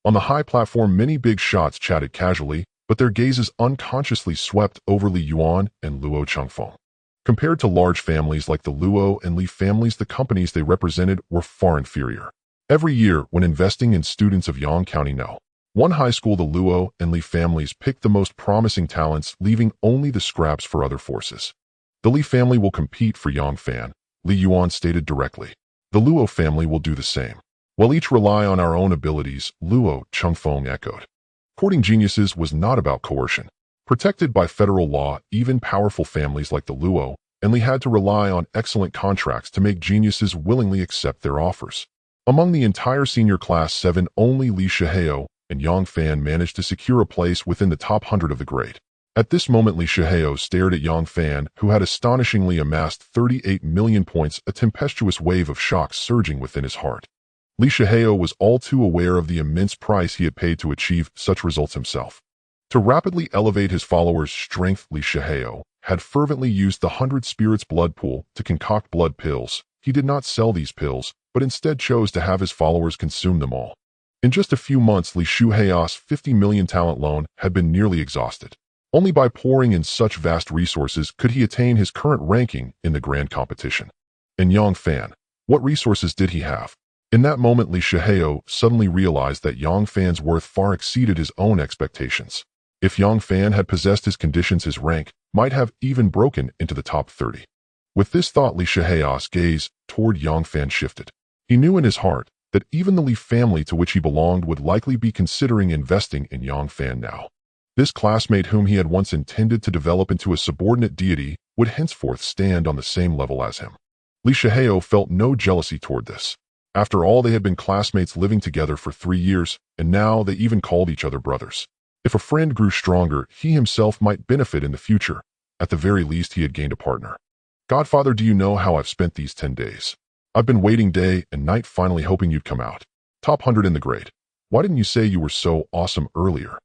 On the high platform, many big shots chatted casually, but their gazes unconsciously swept over Li Yuan and Luo Chengfeng. Compared to large families like the Luo and Li families, the companies they represented were far inferior. Every year, when investing in students of Yang County one high school, the Luo and Li families picked the most promising talents, leaving only the scraps for other forces. The Li family will compete for Yang Fan, Li Yuan stated directly. The Luo family will do the same. We'll each rely on our own abilities, Luo Chengfeng echoed. Courting geniuses was not about coercion. Protected by federal law, even powerful families like the Luo and Li had to rely on excellent contracts to make geniuses willingly accept their offers. Among the entire senior class 7, only Li Shihao and Yang Fan managed to secure a place within the top 100 of the grade. At this moment, Li Shihao stared at Yang Fan, who had astonishingly amassed 38 million points, a tempestuous wave of shock surging within his heart. Li Shihao was all too aware of the immense price he had paid to achieve such results himself. To rapidly elevate his followers' strength, Li Shihao had fervently used the 100 spirits blood pool to concoct blood pills. He did not sell these pills, but instead chose to have his followers consume them all. In just a few months, Li Shuhei's 50 million talent loan had been nearly exhausted. Only by pouring in such vast resources could he attain his current ranking in the grand competition. And Yang Fan, what resources did he have? In that moment, Li Shihao suddenly realized that Yang Fan's worth far exceeded his own expectations. If Yang Fan had possessed his conditions, his rank might have even broken into the top 30. With this thought, Li Shuhei's gaze toward Yang Fan shifted. He knew in his heart that even the Li family to which he belonged would likely be considering investing in Yang Fan now. This classmate whom he had once intended to develop into a subordinate deity would henceforth stand on the same level as him. Li Shihao felt no jealousy toward this. After all, they had been classmates living together for 3 years, and now they even called each other brothers. If a friend grew stronger, he himself might benefit in the future. At the very least, he had gained a partner. Godfather, do you know how I've spent these 10 days? I've been waiting day and night, finally hoping you'd come out. Top 100 in the grade. Why didn't you say you were so awesome earlier?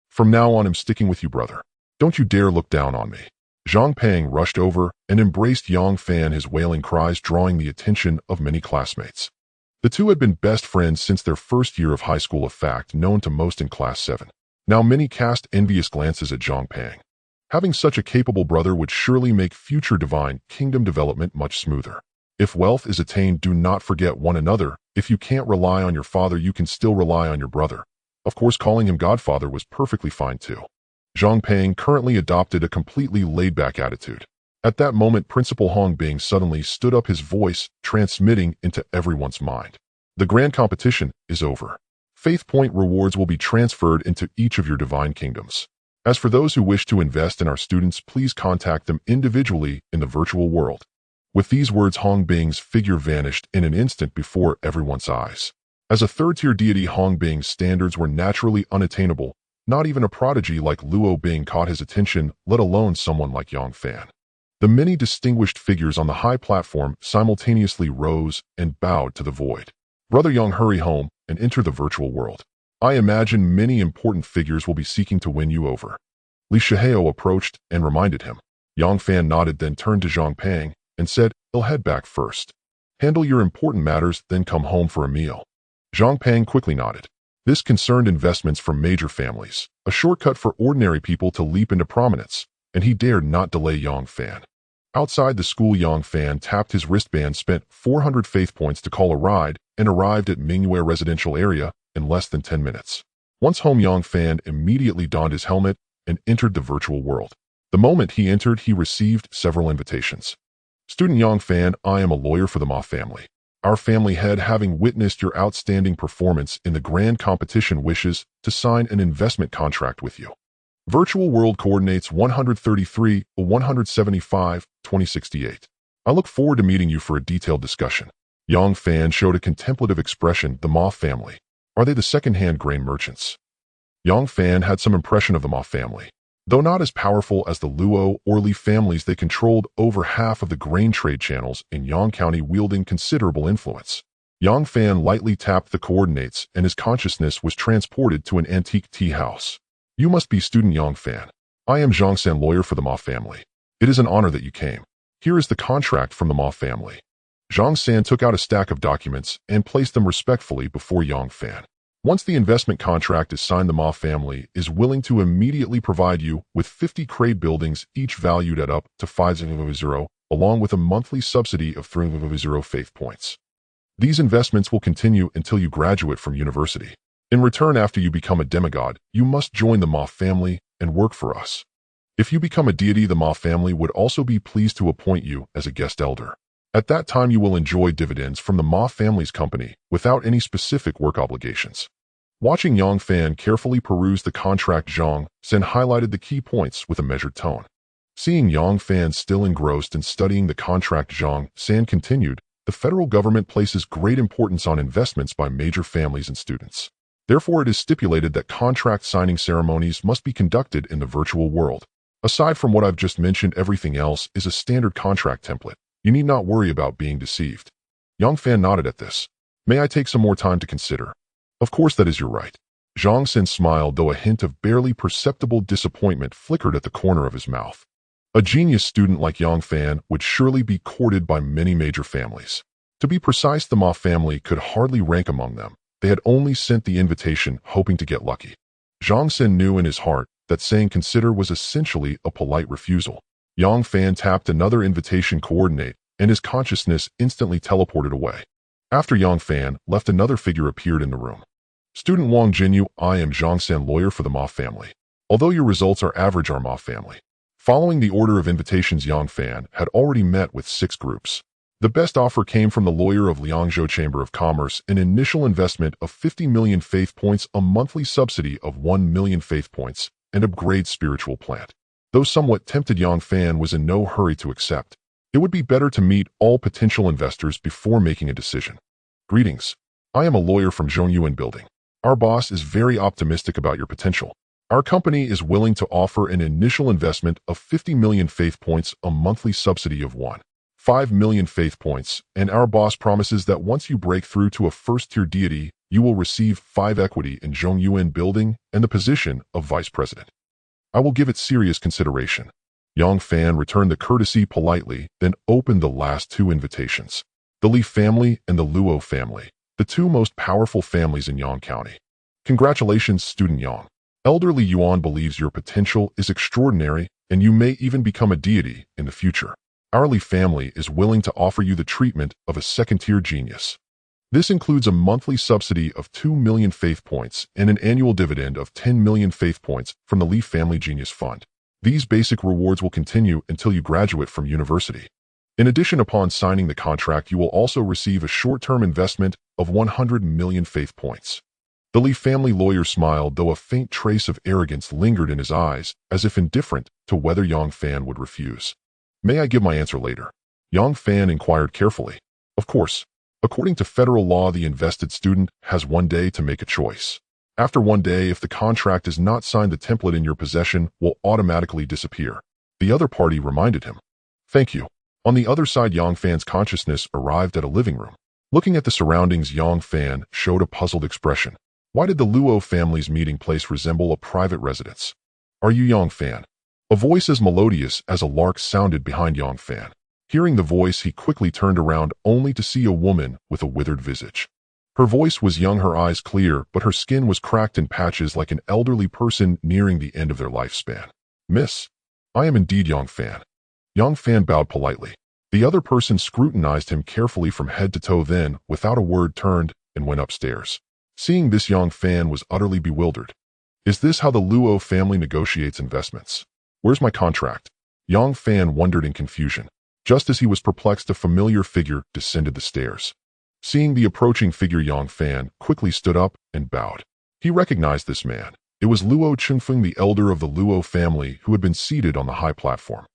From now on, I'm sticking with you, brother. Don't you dare look down on me. Zhang Pang rushed over and embraced Yang Fan, his wailing cries drawing the attention of many classmates. The two had been best friends since their first year of high school, a fact known to most in Class 7. Now many cast envious glances at Zhang Pang. Having such a capable brother would surely make future divine kingdom development much smoother. If wealth is attained, do not forget one another. If you can't rely on your father, you can still rely on your brother. Of course, calling him Godfather was perfectly fine too. Zhang Pang currently adopted a completely laid-back attitude. At that moment, Principal Hong Bing suddenly stood up, his voice transmitting into everyone's mind. The grand competition is over. Faith point rewards will be transferred into each of your divine kingdoms. As for those who wish to invest in our students, please contact them individually in the virtual world. With these words, Hong Bing's figure vanished in an instant before everyone's eyes. As a third-tier deity, Hong Bing's standards were naturally unattainable. Not even a prodigy like Luo Bing caught his attention, let alone someone like Yang Fan. The many distinguished figures on the high platform simultaneously rose and bowed to the void. Brother Yang, hurry home and enter the virtual world. I imagine many important figures will be seeking to win you over. Li Shihao approached and reminded him. Yang Fan nodded, then turned to Zhang Pang and said, I'll head back first. Handle your important matters, then come home for a meal. Zhang Pang quickly nodded. This concerned investments from major families, a shortcut for ordinary people to leap into prominence, and he dared not delay Yang Fan. Outside the school, Yang Fan tapped his wristband, spent 400 faith points to call a ride, and arrived at Mingyue residential area in less than 10 minutes. Once home, Yang Fan immediately donned his helmet and entered the virtual world. The moment he entered, he received several invitations. Student Yang Fan, I am a lawyer for the Ma family. Our family head, having witnessed your outstanding performance in the grand competition, wishes to sign an investment contract with you. Virtual world coordinates 133-175-2068. I look forward to meeting you for a detailed discussion. Yang Fan showed a contemplative expression. The Ma family. Are they the second-hand grain merchants? Yang Fan had some impression of the Ma family. Though not as powerful as the Luo or Li families, they controlled over half of the grain trade channels in Yang County, wielding considerable influence. Yang Fan lightly tapped the coordinates, and his consciousness was transported to an antique tea house. You must be student Yang Fan. I am Zhang San, lawyer for the Ma family. It is an honor that you came. Here is the contract from the Ma family. Zhang San took out a stack of documents and placed them respectfully before Yang Fan. Once the investment contract is signed, the Ma family is willing to immediately provide you with 50 crate buildings, each valued at up to 500, along with a monthly subsidy of 300 faith points. These investments will continue until you graduate from university. In return, after you become a demigod, you must join the Ma family and work for us. If you become a deity, the Ma family would also be pleased to appoint you as a guest elder. At that time, you will enjoy dividends from the Ma family's company without any specific work obligations. Watching Yang Fan carefully peruse the contract, Zhang San highlighted the key points with a measured tone. Seeing Yang Fan still engrossed in studying the contract, Zhang San continued, the federal government places great importance on investments by major families and students. Therefore, it is stipulated that contract signing ceremonies must be conducted in the virtual world. Aside from what I've just mentioned, everything else is a standard contract template. You need not worry about being deceived. Yang Fan nodded at this. May I take some more time to consider? Of course, that is your right. Zhang San smiled, though a hint of barely perceptible disappointment flickered at the corner of his mouth. A genius student like Yang Fan would surely be courted by many major families. To be precise, the Ma family could hardly rank among them. They had only sent the invitation hoping to get lucky. Zhang San knew in his heart that saying consider was essentially a polite refusal. Yang Fan tapped another invitation coordinate, and his consciousness instantly teleported away. After Yang Fan left, another figure appeared in the room. Student Wang Jinyu, I am Zhang San, lawyer for the Ma family. Although your results are average, our Ma family. Following the order of invitations, Yang Fan had already met with 6 groups. The best offer came from the lawyer of Liangzhou Chamber of Commerce, an initial investment of 50 million faith points, a monthly subsidy of 1 million faith points, and upgrade spiritual plant. Though somewhat tempted, Yang Fan was in no hurry to accept. It would be better to meet all potential investors before making a decision. Greetings. I am a lawyer from Zhongyuan Building. Our boss is very optimistic about your potential. Our company is willing to offer an initial investment of 50 million faith points, a monthly subsidy of 1.5 million faith points, and our boss promises that once you break through to a first-tier deity, you will receive 5 equity in Zhongyuan Building and the position of vice president. I will give it serious consideration. Yang Fan returned the courtesy politely, then opened the last 2 invitations. The Li family and the Luo family, the 2 most powerful families in Yang County. Congratulations, student Yang. Elderly Yuan believes your potential is extraordinary, and you may even become a deity in the future. Our Li family is willing to offer you the treatment of a second-tier genius. This includes a monthly subsidy of 2 million faith points and an annual dividend of 10 million faith points from the Li Family Genius Fund. These basic rewards will continue until you graduate from university. In addition, upon signing the contract, you will also receive a short-term investment of 100 million faith points. The Li family lawyer smiled, though a faint trace of arrogance lingered in his eyes, as if indifferent to whether Yang Fan would refuse. May I give my answer later? Yang Fan inquired carefully. Of course. According to federal law, the invested student has 1 day to make a choice. After 1 day, if the contract is not signed, the template in your possession will automatically disappear. The other party reminded him. Thank you. On the other side, Yang Fan's consciousness arrived at a living room. Looking at the surroundings, Yang Fan showed a puzzled expression. Why did the Luo family's meeting place resemble a private residence? Are you Yang Fan? A voice as melodious as a lark sounded behind Yang Fan. Hearing the voice, he quickly turned around only to see a woman with a withered visage. Her voice was young, her eyes clear, but her skin was cracked in patches like an elderly person nearing the end of their lifespan. Miss, I am indeed Yang Fan. Yang Fan bowed politely. The other person scrutinized him carefully from head to toe, then, without a word, turned and went upstairs. Seeing this, Yang Fan was utterly bewildered. Is this how the Luo family negotiates investments? Where's my contract? Yang Fan wondered in confusion. Just as he was perplexed, a familiar figure descended the stairs. Seeing the approaching figure, Yang Fan quickly stood up and bowed. He recognized this man. It was Luo Chengfeng, the elder of the Luo family, who had been seated on the high platform.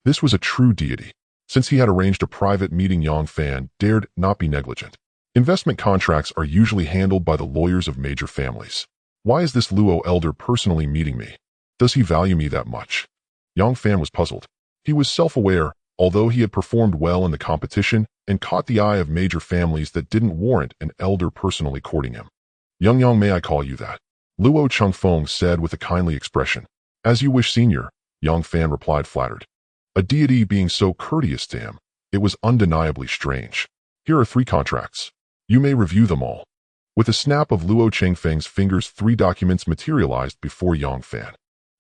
This was a true deity. Since he had arranged a private meeting, Yang Fan dared not be negligent. Investment contracts are usually handled by the lawyers of major families. Why is this Luo elder personally meeting me? Does he value me that much? Yang Fan was puzzled. He was self-aware, although he had performed well in the competition and caught the eye of major families that didn't warrant an elder personally courting him. Yang, may I call you that? Luo Chengfeng said with a kindly expression. As you wish, senior, Yang Fan replied, flattered. A deity being so courteous to him, it was undeniably strange. Here are 3 contracts. You may review them all. With a snap of Luo Chengfeng's fingers, 3 documents materialized before Yang Fan.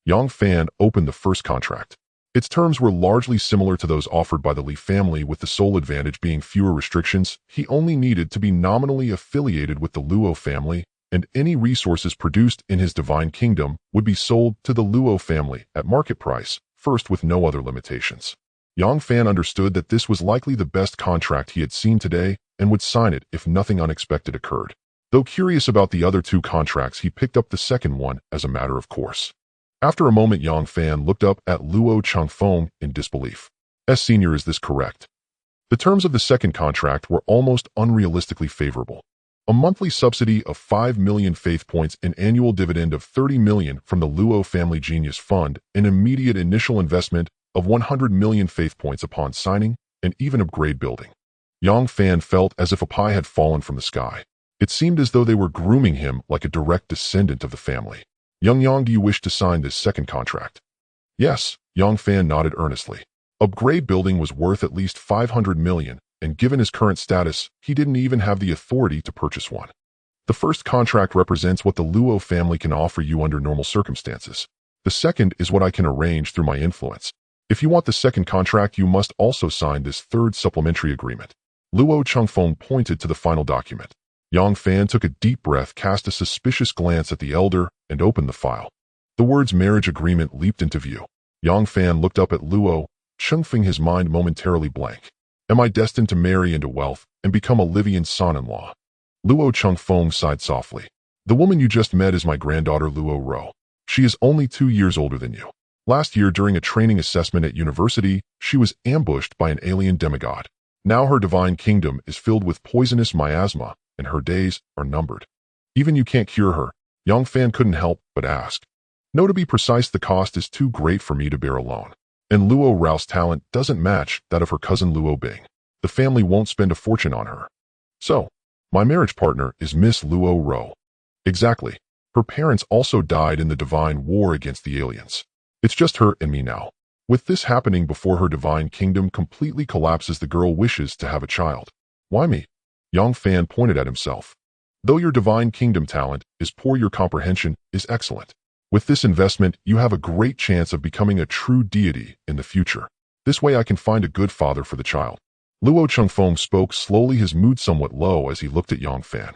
Yang Fan opened the first contract. Its terms were largely similar to those offered by the Li family, with the sole advantage being fewer restrictions. He only needed to be nominally affiliated with the Luo family, and any resources produced in his divine kingdom would be sold to the Luo family at market price, first, with no other limitations. Yang Fan understood that this was likely the best contract he had seen today and would sign it if nothing unexpected occurred. Though curious about the other 2 contracts, he picked up the second one as a matter of course. After a moment, Yang Fan looked up at Luo Chengfeng in disbelief. Senior, is this correct? The terms of the second contract were almost unrealistically favorable. A monthly subsidy of 5 million faith points, an annual dividend of 30 million from the Luo Family Genius Fund, an immediate initial investment of 100 million faith points upon signing, and even upgrade building. Yang Fan felt as if a pie had fallen from the sky. It seemed as though they were grooming him like a direct descendant of the family. Yang, do you wish to sign this second contract? Yes, Yang Fan nodded earnestly. Upgrade building was worth at least 500 million, and given his current status, he didn't even have the authority to purchase one. The first contract represents what the Luo family can offer you under normal circumstances. The second is what I can arrange through my influence. If you want the second contract, you must also sign this third supplementary agreement. Luo Chengfeng pointed to the final document. Yang Fan took a deep breath, cast a suspicious glance at the elder, and opened the file. The words marriage agreement leaped into view. Yang Fan looked up at Luo Chengfeng, his mind momentarily blank. Am I destined to marry into wealth and become a Livian son-in-law? Luo Changfeng sighed softly. The woman you just met is my granddaughter Luo Ro. She is only 2 years older than you. Last year, during a training assessment at university, she was ambushed by an alien demigod. Now her divine kingdom is filled with poisonous miasma, and her days are numbered. Even you can't cure her. Yang Fan couldn't help but ask. No, to be precise, the cost is too great for me to bear alone. And Luo Rao's talent doesn't match that of her cousin Luo Bing. The family won't spend a fortune on her. So, my marriage partner is Miss Luo Ro. Exactly. Her parents also died in the divine war against the aliens. It's just her and me now. With this happening before her divine kingdom completely collapses, the girl wishes to have a child. Why me? Yang Fan pointed at himself. Though your divine kingdom talent is poor, your comprehension is excellent. With this investment, you have a great chance of becoming a true deity in the future. This way I can find a good father for the child. Luo Changfeng spoke slowly, his mood somewhat low as he looked at Yang Fan.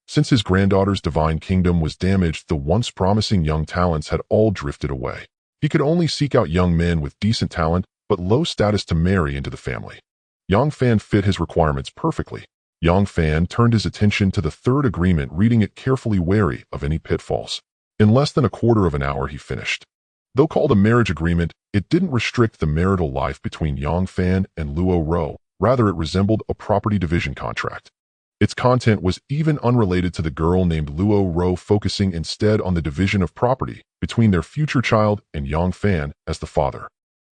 Since his granddaughter's divine kingdom was damaged, the once promising young talents had all drifted away. He could only seek out young men with decent talent but low status to marry into the family. Yang Fan fit his requirements perfectly. Yang Fan turned his attention to the third agreement, reading it carefully, wary of any pitfalls. In less than a quarter of an hour he finished. Though called a marriage agreement, it didn't restrict the marital life between Yang Fan and Luo Ro. Rather, it resembled a property division contract. Its content was even unrelated to the girl named Luo Ro, focusing instead on the division of property between their future child and Yang Fan as the father.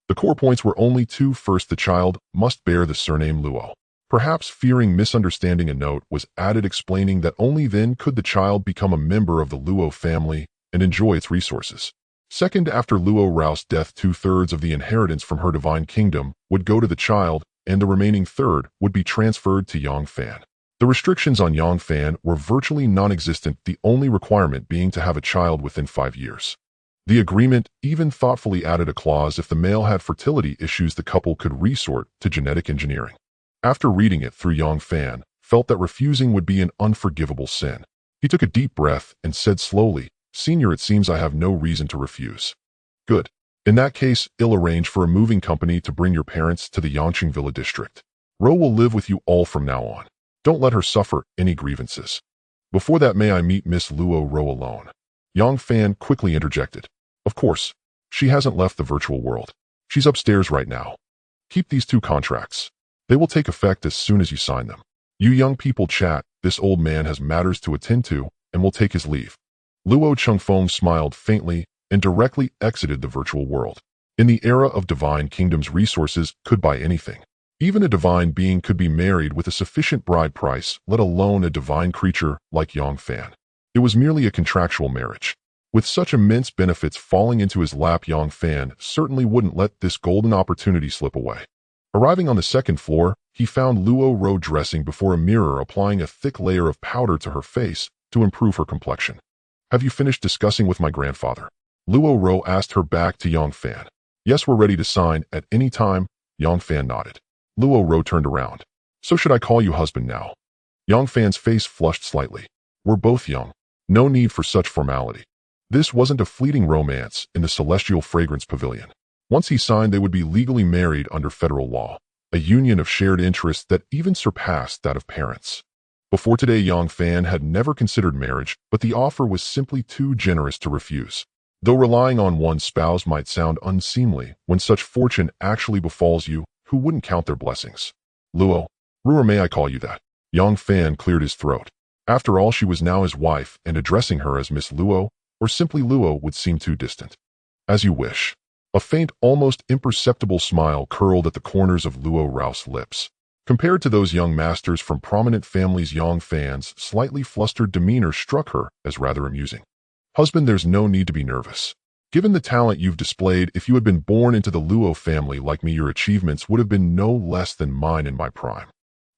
The core points were only two. First, the child must bear the surname Luo. Perhaps fearing misunderstanding, a note was added explaining that only then could the child become a member of the Luo family and enjoy its resources. Second, after Luo Rao's death, 2/3 of the inheritance from her divine kingdom would go to the child, and the remaining third would be transferred to Yang Fan. The restrictions on Yang Fan were virtually non-existent, the only requirement being to have a child within 5 years. The agreement even thoughtfully added a clause: if the male had fertility issues, the couple could resort to genetic engineering. After reading it through, Yang Fan felt that refusing would be an unforgivable sin. He took a deep breath and said slowly, "Senior, it seems I have no reason to refuse." "Good. In that case, I'll arrange for a moving company to bring your parents to the Yangqing Villa district. Ro will live with you all from now on. Don't let her suffer any grievances. Before that, may I meet Miss Luo Ro alone?" Yang Fan quickly interjected. "Of course. She hasn't left the virtual world. She's upstairs right now. Keep these 2 contracts. They will take effect as soon as you sign them. You young people chat. This old man has matters to attend to and will take his leave." Luo Changfeng smiled faintly and directly exited the virtual world. In the era of divine kingdoms, resources could buy anything. Even a divine being could be married with a sufficient bride price, let alone a divine creature like Yang Fan. It was merely a contractual marriage. With such immense benefits falling into his lap, Yang Fan certainly wouldn't let this golden opportunity slip away. Arriving on the 2nd floor, he found Luo Ro dressing before a mirror, applying a thick layer of powder to her face to improve her complexion. "Have you finished discussing with my grandfather?" Luo Ro asked her back to Yang Fan. "Yes, we're ready to sign at any time." Yang Fan nodded. Luo Ro turned around. "So should I call you husband now?" Yang Fan's face flushed slightly. "We're both young. No need for such formality." This wasn't a fleeting romance in the Celestial Fragrance Pavilion. Once he signed, they would be legally married under federal law, a union of shared interests that even surpassed that of parents. Before today, Yang Fan had never considered marriage, but the offer was simply too generous to refuse. Though relying on one's spouse might sound unseemly, when such fortune actually befalls you, who wouldn't count their blessings? "Luo, or may I call you that?" Yang Fan cleared his throat. After all, she was now his wife, and addressing her as Miss Luo, or simply Luo, would seem too distant. "As you wish." A faint, almost imperceptible smile curled at the corners of Luo Rao's lips. Compared to those young masters from prominent families, Yang Fan's slightly flustered demeanor struck her as rather amusing. "Husband, there's no need to be nervous. Given the talent you've displayed, if you had been born into the Luo family like me, your achievements would have been no less than mine in my prime.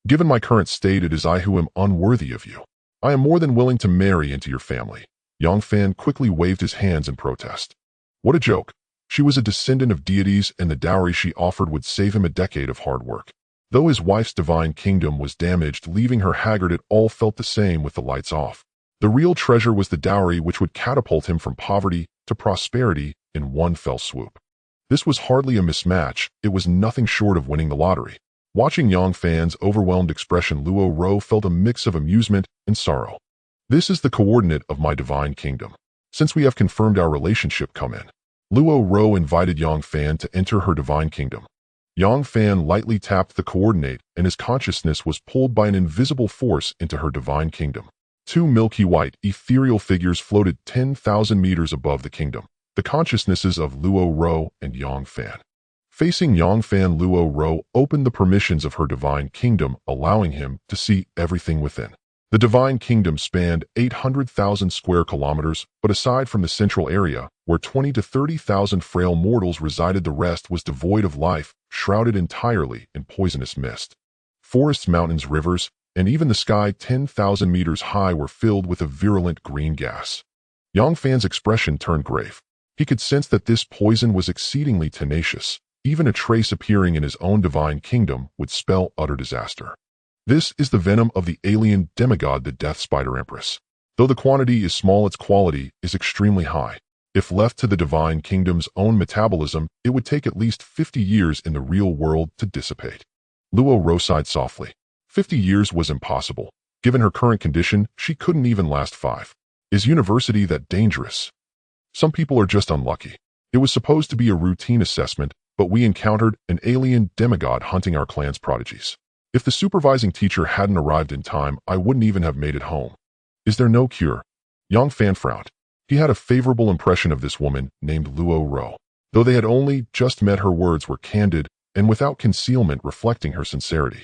Given my current state, it is I who am unworthy of you. I am more than willing to marry into your family." Yang Fan quickly waved his hands in protest. What a joke. She was a descendant of deities, and the dowry she offered would save him a decade of hard work. Though his wife's divine kingdom was damaged, leaving her haggard, it all felt the same with the lights off. The real treasure was the dowry, which would catapult him from poverty to prosperity in one fell swoop. This was hardly a mismatch, it was nothing short of winning the lottery. Watching Yang Fan's overwhelmed expression, Luo Ro felt a mix of amusement and sorrow. This is the coordinate of my divine kingdom. Since we have confirmed our relationship, come in. Luo Ro invited Yang Fan to enter her divine kingdom. Yang Fan lightly tapped the coordinate, and his consciousness was pulled by an invisible force into her divine kingdom. Two milky white, ethereal figures floated 10,000 meters above the kingdom, the consciousnesses of Luo Ro and Yang Fan. Facing Yang Fan, Luo Ro opened the permissions of her divine kingdom, allowing him to see everything within. The divine kingdom spanned 800,000 square kilometers, but aside from the central area, where 20 to 30,000 frail mortals resided, the rest was devoid of life, shrouded entirely in poisonous mist. Forests, mountains, rivers, and even the sky 10,000 meters high were filled with a virulent green gas. Yang Fan's expression turned grave. He could sense that this poison was exceedingly tenacious. Even a trace appearing in his own divine kingdom would spell utter disaster. This is the venom of the alien demigod, the Death Spider Empress. Though the quantity is small, its quality is extremely high. If left to the divine kingdom's own metabolism, it would take at least 50 years in the real world to dissipate. Luo Ro sighed softly. 50 years was impossible. Given her current condition, she couldn't even last 5. Is university that dangerous? Some people are just unlucky. It was supposed to be a routine assessment, but we encountered an alien demigod hunting our clan's prodigies. If the supervising teacher hadn't arrived in time, I wouldn't even have made it home. Is there no cure? Yang Fan frowned. He had a favorable impression of this woman named Luo Ro. Though they had only just met, her words were candid and without concealment, reflecting her sincerity.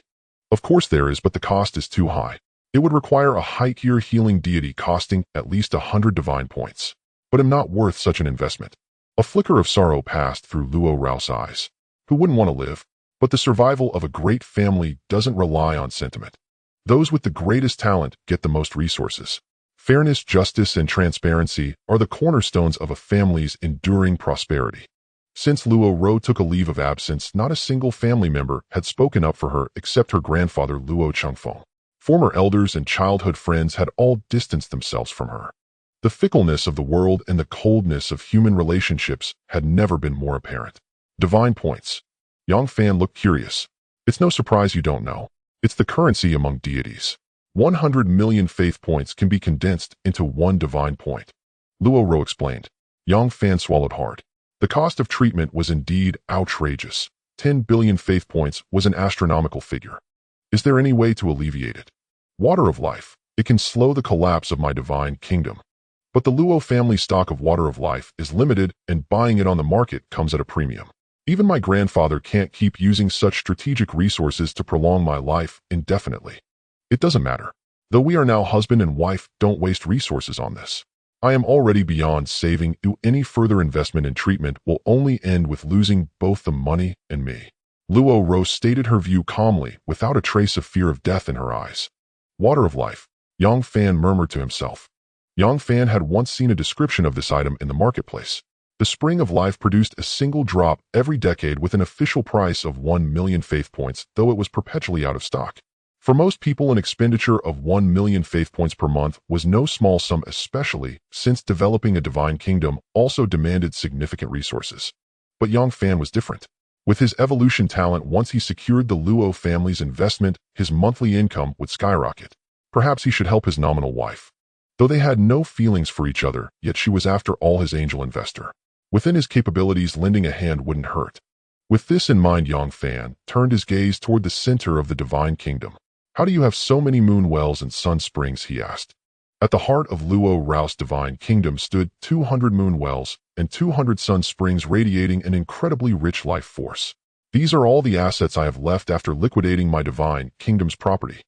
Of course there is, but the cost is too high. It would require a high-tier healing deity costing at least 100 divine points. But I'm not worth such an investment. A flicker of sorrow passed through Luo Ro's eyes. Who wouldn't want to live? But the survival of a great family doesn't rely on sentiment. Those with the greatest talent get the most resources. Fairness, justice, and transparency are the cornerstones of a family's enduring prosperity. Since Luo Ro took a leave of absence, not a single family member had spoken up for her except her grandfather Luo Changfeng. Former elders and childhood friends had all distanced themselves from her. The fickleness of the world and the coldness of human relationships had never been more apparent. Divine points. Yang Fan looked curious. It's no surprise you don't know. It's the currency among deities. 100 million faith points can be condensed into 1 divine point. Luo Ro explained. Yang Fan swallowed hard. The cost of treatment was indeed outrageous. 10 billion faith points was an astronomical figure. Is there any way to alleviate it? Water of life. It can slow the collapse of my divine kingdom. But the Luo family stock of water of life is limited, and buying it on the market comes at a premium. Even my grandfather can't keep using such strategic resources to prolong my life indefinitely. It doesn't matter. Though we are now husband and wife, don't waste resources on this. I am already beyond saving. Any further investment in treatment will only end with losing both the money and me. Luo Ro stated her view calmly, without a trace of fear of death in her eyes. Water of life. Yang Fan murmured to himself. Yang Fan had once seen a description of this item in the marketplace. The spring of life produced a single drop every decade with an official price of 1 million faith points, though it was perpetually out of stock. For most people, an expenditure of 1 million faith points per month was no small sum, especially since developing a divine kingdom also demanded significant resources. But Yang Fan was different. With his evolution talent, once he secured the Luo family's investment, his monthly income would skyrocket. Perhaps he should help his nominal wife. Though they had no feelings for each other, yet she was after all his angel investor. Within his capabilities, lending a hand wouldn't hurt. With this in mind, Yang Fan turned his gaze toward the center of the divine kingdom. How do you have so many moon wells and sun springs? He asked. At the heart of Luo Ro's divine kingdom stood 200 moon wells and 200 sun springs radiating an incredibly rich life force. These are all the assets I have left after liquidating my divine kingdom's property.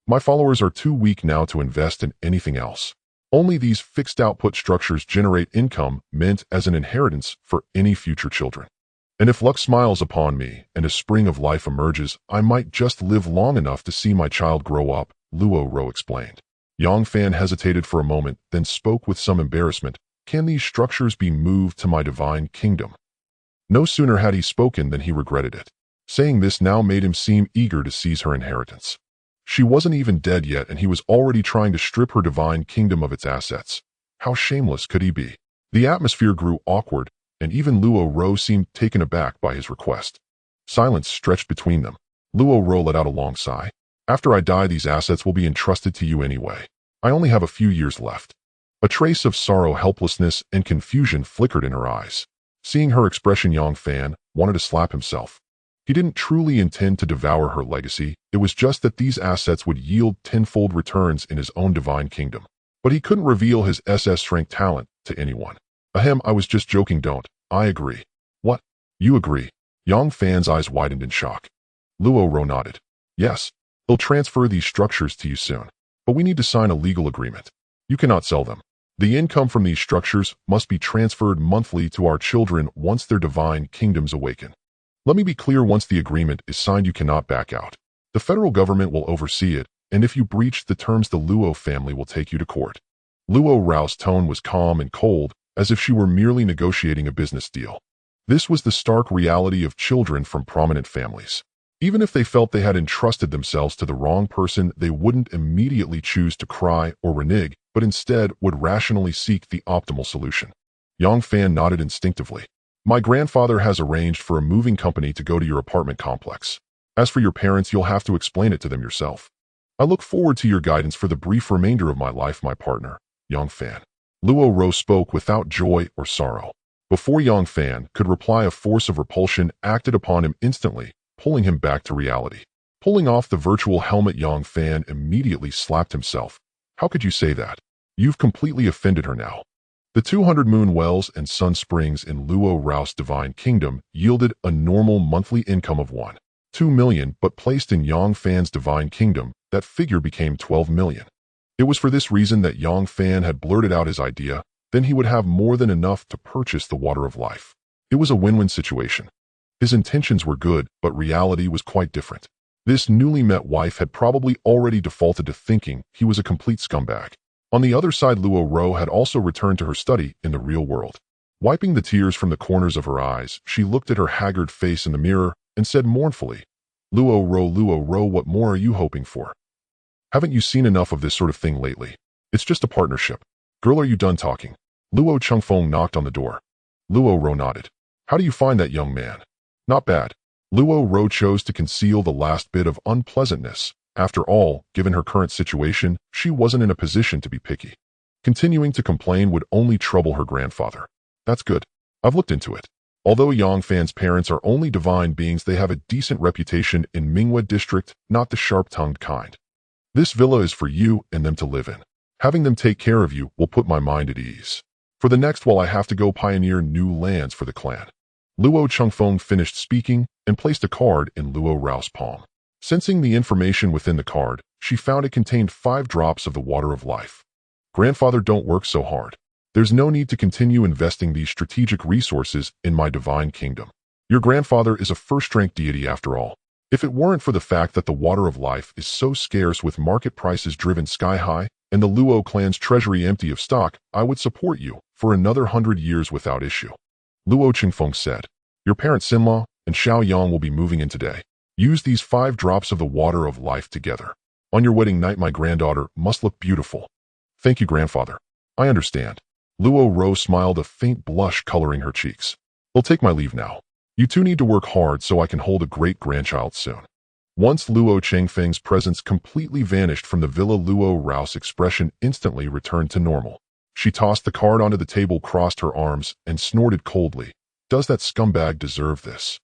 My followers are too weak now to invest in anything else. Only these fixed output structures generate income meant as an inheritance for any future children. And if luck smiles upon me and a spring of life emerges, I might just live long enough to see my child grow up, Luo Ro explained. Yang Fan hesitated for a moment, then spoke with some embarrassment. Can these structures be moved to my divine kingdom? No sooner had he spoken than he regretted it. Saying this now made him seem eager to seize her inheritance. She wasn't even dead yet, and he was already trying to strip her divine kingdom of its assets. How shameless could he be? The atmosphere grew awkward, and even Luo Ro seemed taken aback by his request. Silence stretched between them. Luo Ro let out a long sigh. After I die, these assets will be entrusted to you anyway. I only have a few years left. A trace of sorrow, helplessness, and confusion flickered in her eyes. Seeing her expression, Yang Fan wanted to slap himself. He didn't truly intend to devour her legacy, it was just that these assets would yield tenfold returns in his own divine kingdom. But he couldn't reveal his SS strength talent to anyone. Ahem, I was just joking, don't I agree? What? You agree? Yang Fan's eyes widened in shock. Luo Ro nodded. Yes, they'll transfer these structures to you soon. But we need to sign a legal agreement. You cannot sell them. The income from these structures must be transferred monthly to our children once their divine kingdoms awaken. Let me be clear, once the agreement is signed, you cannot back out. The federal government will oversee it, and if you breach the terms, the Luo family will take you to court. Luo Rao's tone was calm and cold, as if she were merely negotiating a business deal. This was the stark reality of children from prominent families. Even if they felt they had entrusted themselves to the wrong person, they wouldn't immediately choose to cry or renege, but instead would rationally seek the optimal solution. Yang Fan nodded instinctively. My grandfather has arranged for a moving company to go to your apartment complex. As for your parents, you'll have to explain it to them yourself. I look forward to your guidance for the brief remainder of my life, my partner, Yang Fan. Luo Ro spoke without joy or sorrow. Before Yang Fan could reply, a force of repulsion acted upon him instantly, pulling him back to reality. Pulling off the virtual helmet, Yang Fan immediately slapped himself. How could you say that? You've completely offended her now. The 200 moon wells and sun springs in Luo Rao's divine kingdom yielded a normal monthly income of 1.2 million, but placed in Yang Fan's divine kingdom, that figure became 12 million. It was for this reason that Yang Fan had blurted out his idea, then he would have more than enough to purchase the water of life. It was a win-win situation. His intentions were good, but reality was quite different. This newly met wife had probably already defaulted to thinking he was a complete scumbag. On the other side, Luo Ro had also returned to her study in the real world. Wiping the tears from the corners of her eyes, she looked at her haggard face in the mirror and said mournfully, Luo Ro, what more are you hoping for? Haven't you seen enough of this sort of thing lately? It's just a partnership. Girl, are you done talking? Luo Chengfeng knocked on the door. Luo Ro nodded. How do you find that young man? Not bad. Luo Ro chose to conceal the last bit of unpleasantness. After all, given her current situation, she wasn't in a position to be picky. Continuing to complain would only trouble her grandfather. That's good. I've looked into it. Although Yang Fan's parents are only divine beings, they have a decent reputation in Mingwe district, not the sharp-tongued kind. This villa is for you and them to live in. Having them take care of you will put my mind at ease. For the next while, I have to go pioneer new lands for the clan. Luo Chengfeng finished speaking and placed a card in Luo Rao's palm. Sensing the information within the card, she found it contained 5 drops of the water of life. Grandfather, don't work so hard. There's no need to continue investing these strategic resources in my divine kingdom. Your grandfather is a first-rank deity after all. If it weren't for the fact that the water of life is so scarce, with market prices driven sky high and the Luo clan's treasury empty of stock, I would support you for another 100 years without issue. Luo Chengfeng said, your parents Sinla and Xiao Yang will be moving in today. Use these 5 drops of the water of life together. On your wedding night, my granddaughter must look beautiful. Thank you, grandfather. I understand. Luo Ro smiled, a faint blush coloring her cheeks. I'll take my leave now. You two need to work hard so I can hold a great-grandchild soon. Once Luo Chengfeng's presence completely vanished from the villa, Luo Rao's expression instantly returned to normal. She tossed the card onto the table, crossed her arms, and snorted coldly. Does that scumbag deserve this?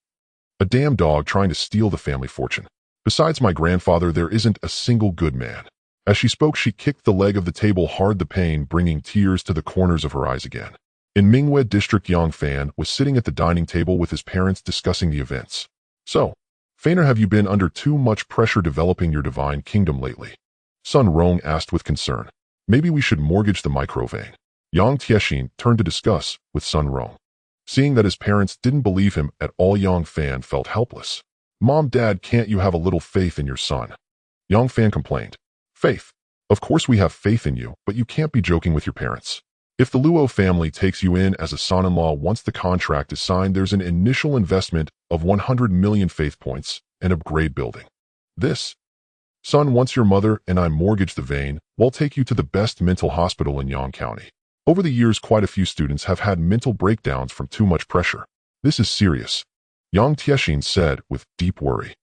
A damn dog trying to steal the family fortune. Besides my grandfather, there isn't a single good man. As she spoke, she kicked the leg of the table hard, the pain bringing tears to the corners of her eyes again. In Mingwe district, Yang Fan was sitting at the dining table with his parents discussing the events. So, Faner, have you been under too much pressure developing your divine kingdom lately? Sun Rong asked with concern. Maybe we should mortgage the microvein. Yang Tiexin turned to discuss with Sun Rong. Seeing that his parents didn't believe him at all, Yang Fan felt helpless. Mom, Dad, can't you have a little faith in your son? Yang Fan complained. Faith? Of course we have faith in you, but you can't be joking with your parents. If the Luo family takes you in as a son-in-law, once the contract is signed, there's an initial investment of 100 million faith points and upgrade building. This, son, once your mother and I mortgage the vein, we'll take you to the best mental hospital in Yang County. Over the years, quite a few students have had mental breakdowns from too much pressure. This is serious. Yang Tiexin said with deep worry.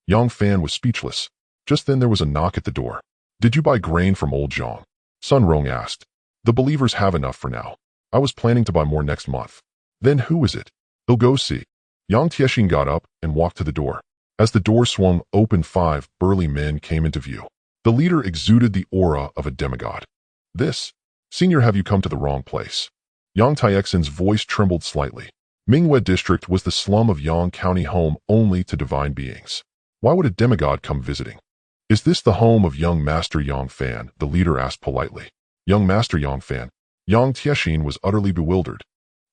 Yang Fan was speechless. Just then there was a knock at the door. "Did you buy grain from old Zhang?" Sun Rong asked. "The believers have enough for now. I was planning to buy more next month." "Then who is it?" "He'll go see." Yang Tiexin got up and walked to the door. As the door swung open, 5 burly men came into view. The leader exuded the aura of a demigod. "This, Senior, have you come to the wrong place?" Yang Tiexin's voice trembled slightly. Mingwe District was the slum of Yang County, home only to divine beings. Why would a demigod come visiting? "Is this the home of young Master Yang Fan?" the leader asked politely. "Young Master Yang Fan?" Yang Tiexin was utterly bewildered.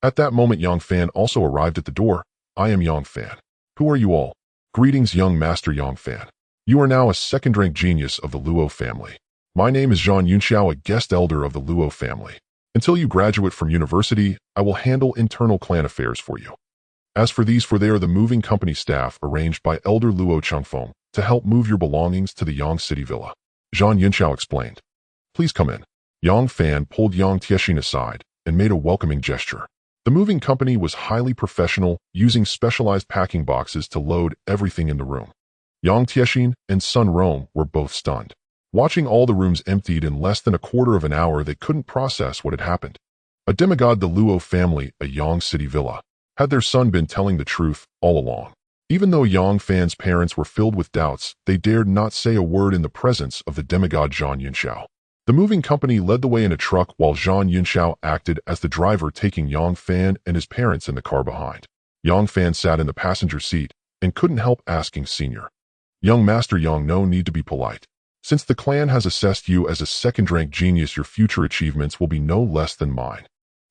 At that moment Yang Fan also arrived at the door. "I am Yang Fan. Who are you all?" "Greetings, young Master Yang Fan. You are now a second-rank genius of the Luo family. My name is Zhang Yunxiao, a guest elder of the Luo family. Until you graduate from university, I will handle internal clan affairs for you. As for these, they are the moving company staff arranged by Elder Luo Changfeng to help move your belongings to the Yang City Villa." Zhang Yunxiao explained. "Please come in." Yang Fan pulled Yang Tiexin aside and made a welcoming gesture. The moving company was highly professional, using specialized packing boxes to load everything in the room. Yang Tiexin and Sun Rong were both stunned. Watching all the rooms emptied in less than a quarter of an hour, they couldn't process what had happened. A demigod, the Luo family, a Yang City Villa. Had their son been telling the truth all along? Even though Yang Fan's parents were filled with doubts, they dared not say a word in the presence of the demigod Zhang Yunxiao. The moving company led the way in a truck while Zhang Yunxiao acted as the driver, taking Yang Fan and his parents in the car behind. Yang Fan sat in the passenger seat and couldn't help asking, "Senior, young Master Yang, no need to be polite. Since the clan has assessed you as a second-rank genius, your future achievements will be no less than mine.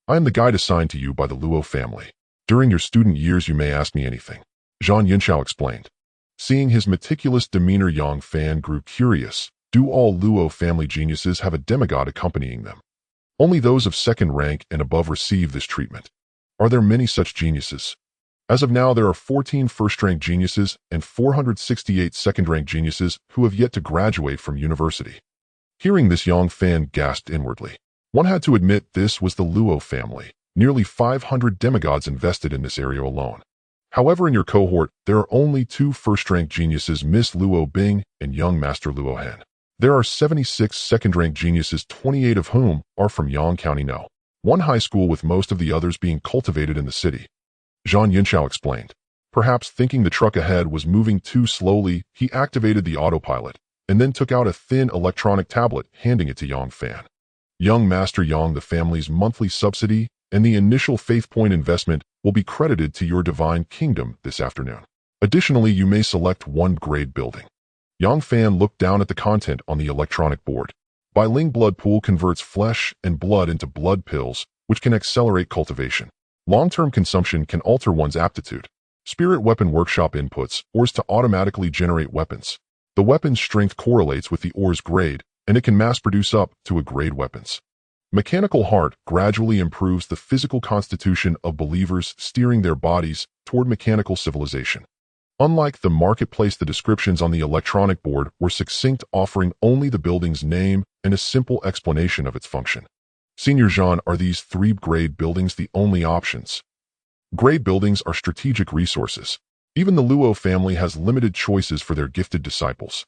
I am the guide assigned to you by the Luo family. During your student years you may ask me anything," Zhang Yunxiao explained. Seeing his meticulous demeanor, Yang Fan grew curious. Do all Luo family geniuses have a demigod accompanying them? Only those of second rank and above receive this treatment. Are there many such geniuses? As of now, there are 14 first-rank geniuses and 468 second-rank geniuses who have yet to graduate from university. Hearing this, Yang Fan gasped inwardly. One had to admit this was the Luo family. Nearly 500 demigods invested in this area alone. However, in your cohort, there are only 2 first-rank geniuses, Miss Luo Bing and young Master Luo Han. There are 76 second-rank geniuses, 28 of whom are from Yang County. No. One high school, with most of the others being cultivated in the city. Zhang Yunxiao explained. Perhaps thinking the truck ahead was moving too slowly, he activated the autopilot and then took out a thin electronic tablet, handing it to Yang Fan. "Young Master Yang, the family's monthly subsidy and the initial faith point investment will be credited to your divine kingdom this afternoon. Additionally, you may select one grade building." Yang Fan looked down at the content on the electronic board. Biling blood pool converts flesh and blood into blood pills, which can accelerate cultivation. Long-term consumption can alter one's aptitude. Spirit weapon workshop inputs ores to automatically generate weapons. The weapon's strength correlates with the ore's grade, and it can mass-produce up to a grade weapons. Mechanical heart gradually improves the physical constitution of believers, steering their bodies toward mechanical civilization. Unlike the marketplace, the descriptions on the electronic board were succinct, offering only the building's name and a simple explanation of its function. "Senior Zhan, are these 3 grade buildings the only options?" Grade buildings are strategic resources. Even the Luo family has limited choices for their gifted disciples.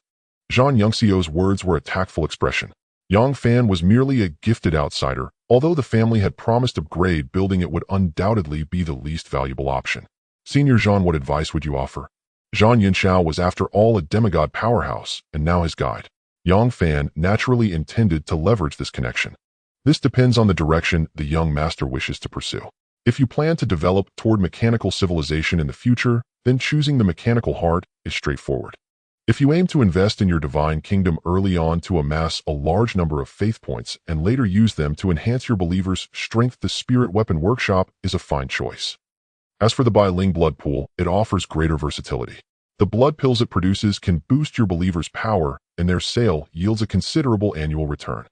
Zhang Yunxiao's words were a tactful expression. Yang Fan was merely a gifted outsider. Although the family had promised a grade building, it would undoubtedly be the least valuable option. "Senior Zhan, what advice would you offer?" Zhang Yunxiao was after all a demigod powerhouse, and now his guide. Yang Fan naturally intended to leverage this connection. "This depends on the direction the young master wishes to pursue. If you plan to develop toward mechanical civilization in the future, then choosing the mechanical heart is straightforward. If you aim to invest in your divine kingdom early on to amass a large number of faith points and later use them to enhance your believer's strength, the spirit weapon workshop is a fine choice. As for the Biling blood pool, it offers greater versatility. The blood pills it produces can boost your believer's power, and their sale yields a considerable annual return."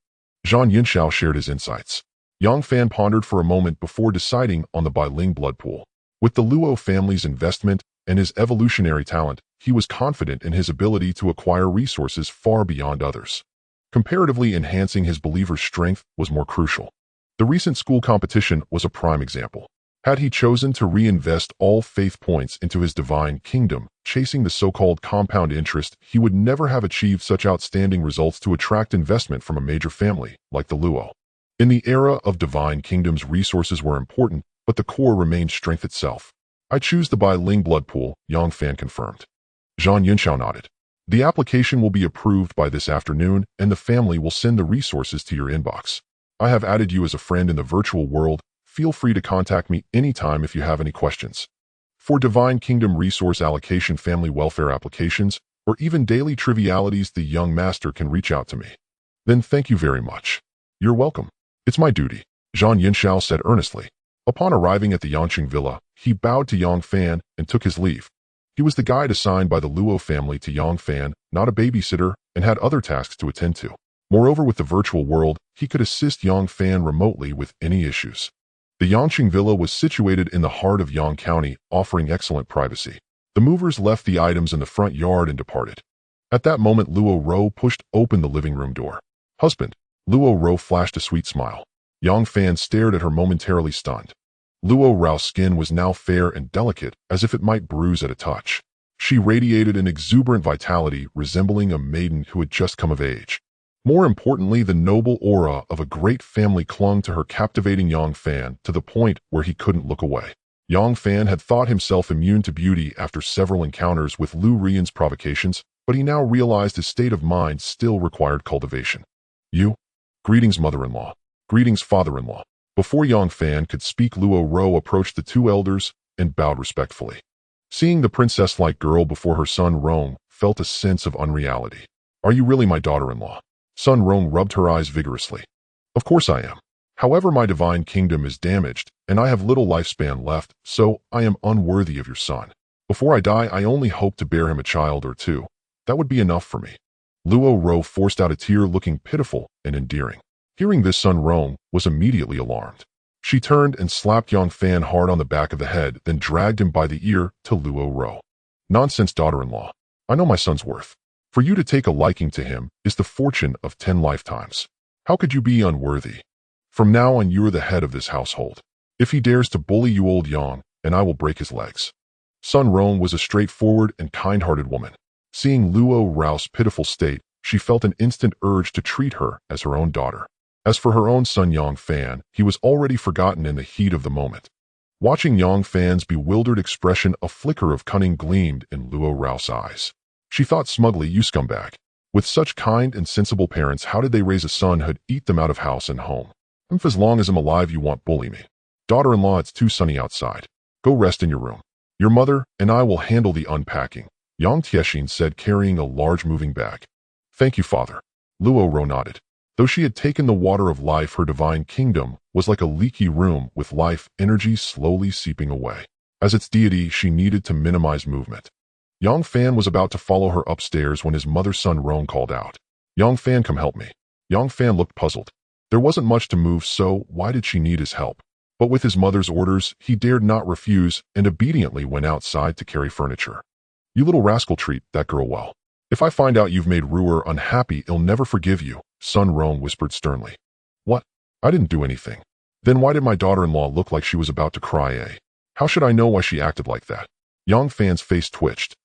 Zhang Yunxiao shared his insights. Yang Fan pondered for a moment before deciding on the Biling blood pool. With the Luo family's investment and his evolutionary talent, he was confident in his ability to acquire resources far beyond others. Comparatively, enhancing his believer's strength was more crucial. The recent school competition was a prime example. Had he chosen to reinvest all faith points into his divine kingdom, chasing the so-called compound interest, he would never have achieved such outstanding results to attract investment from a major family like the Luo. In the era of divine kingdoms, resources were important, but the core remained strength itself. I choose to buy Ling blood pool, Yang Fan confirmed. Zhang Yunxiao nodded. The application will be approved by this afternoon, and the family will send the resources to your inbox. I have added you as a friend in the virtual world. Feel free to contact me anytime if you have any questions. For Divine Kingdom resource allocation, family welfare applications, or even daily trivialities, the young master can reach out to me. Then thank you very much. You're welcome. It's my duty, Zhang Yunxiao said earnestly. Upon arriving at the Yangqing villa, he bowed to Yang Fan and took his leave. He was the guide assigned by the Luo family to Yang Fan, not a babysitter, and had other tasks to attend to. Moreover, with the virtual world, he could assist Yang Fan remotely with any issues. The Yangqing villa was situated in the heart of Yang County, offering excellent privacy. The movers left the items in the front yard and departed. At that moment, Luo Ro pushed open the living room door. Husband. Luo Ro flashed a sweet smile. Yang Fan stared at her, momentarily stunned. Luo Rao's skin was now fair and delicate, as if it might bruise at a touch. She radiated an exuberant vitality, resembling a maiden who had just come of age. More importantly, the noble aura of a great family clung to her, captivating Yang Fan to the point where he couldn't look away. Yang Fan had thought himself immune to beauty after several encounters with Lu Rian's provocations, but he now realized his state of mind still required cultivation. You? Greetings, mother-in-law. Greetings, father-in-law. Before Yang Fan could speak, Luo Ro approached the two elders and bowed respectfully. Seeing the princess-like girl before her, son Rong felt a sense of unreality. Are you really my daughter-in-law? Sun Rong rubbed her eyes vigorously. Of course I am. However, my divine kingdom is damaged, and I have little lifespan left, so I am unworthy of your son. Before I die, I only hope to bear him a child or two. That would be enough for me. Luo Ro forced out a tear, looking pitiful and endearing. Hearing this, Sun Rong was immediately alarmed. She turned and slapped Yang Fan hard on the back of the head, then dragged him by the ear to Luo Ro. Nonsense, daughter-in-law. I know my son's worth. For you to take a liking to him is the fortune of 10 lifetimes. How could you be unworthy? From now on, you are the head of this household. If he dares to bully you, old Yang, and I will break his legs. Sun Rong was a straightforward and kind-hearted woman. Seeing Luo Rao's pitiful state, she felt an instant urge to treat her as her own daughter. As for her own son Yang Fan, he was already forgotten in the heat of the moment. Watching Yang Fan's bewildered expression, a flicker of cunning gleamed in Luo Rao's eyes. She thought smugly, you scumbag. With such kind and sensible parents, how did they raise a son who'd eat them out of house and home? If as long as I'm alive you want bully me. Daughter-in-law, it's too sunny outside. Go rest in your room. Your mother and I will handle the unpacking, Yang Tiexin said, carrying a large moving bag. Thank you, father. Luo Ro nodded. Though she had taken the water of life, her divine kingdom was like a leaky room with life energy slowly seeping away. As its deity, she needed to minimize movement. Yang Fan was about to follow her upstairs when his mother Sun Rong called out. Yang Fan, come help me. Yang Fan looked puzzled. There wasn't much to move, so why did she need his help? But with his mother's orders, he dared not refuse and obediently went outside to carry furniture. You little rascal, treat that girl well. If I find out you've made Ruer unhappy, I'll never forgive you, Sun Rong whispered sternly. What? I didn't do anything. Then why did my daughter-in-law look like she was about to cry, eh? How should I know why she acted like that? Yang Fan's face twitched.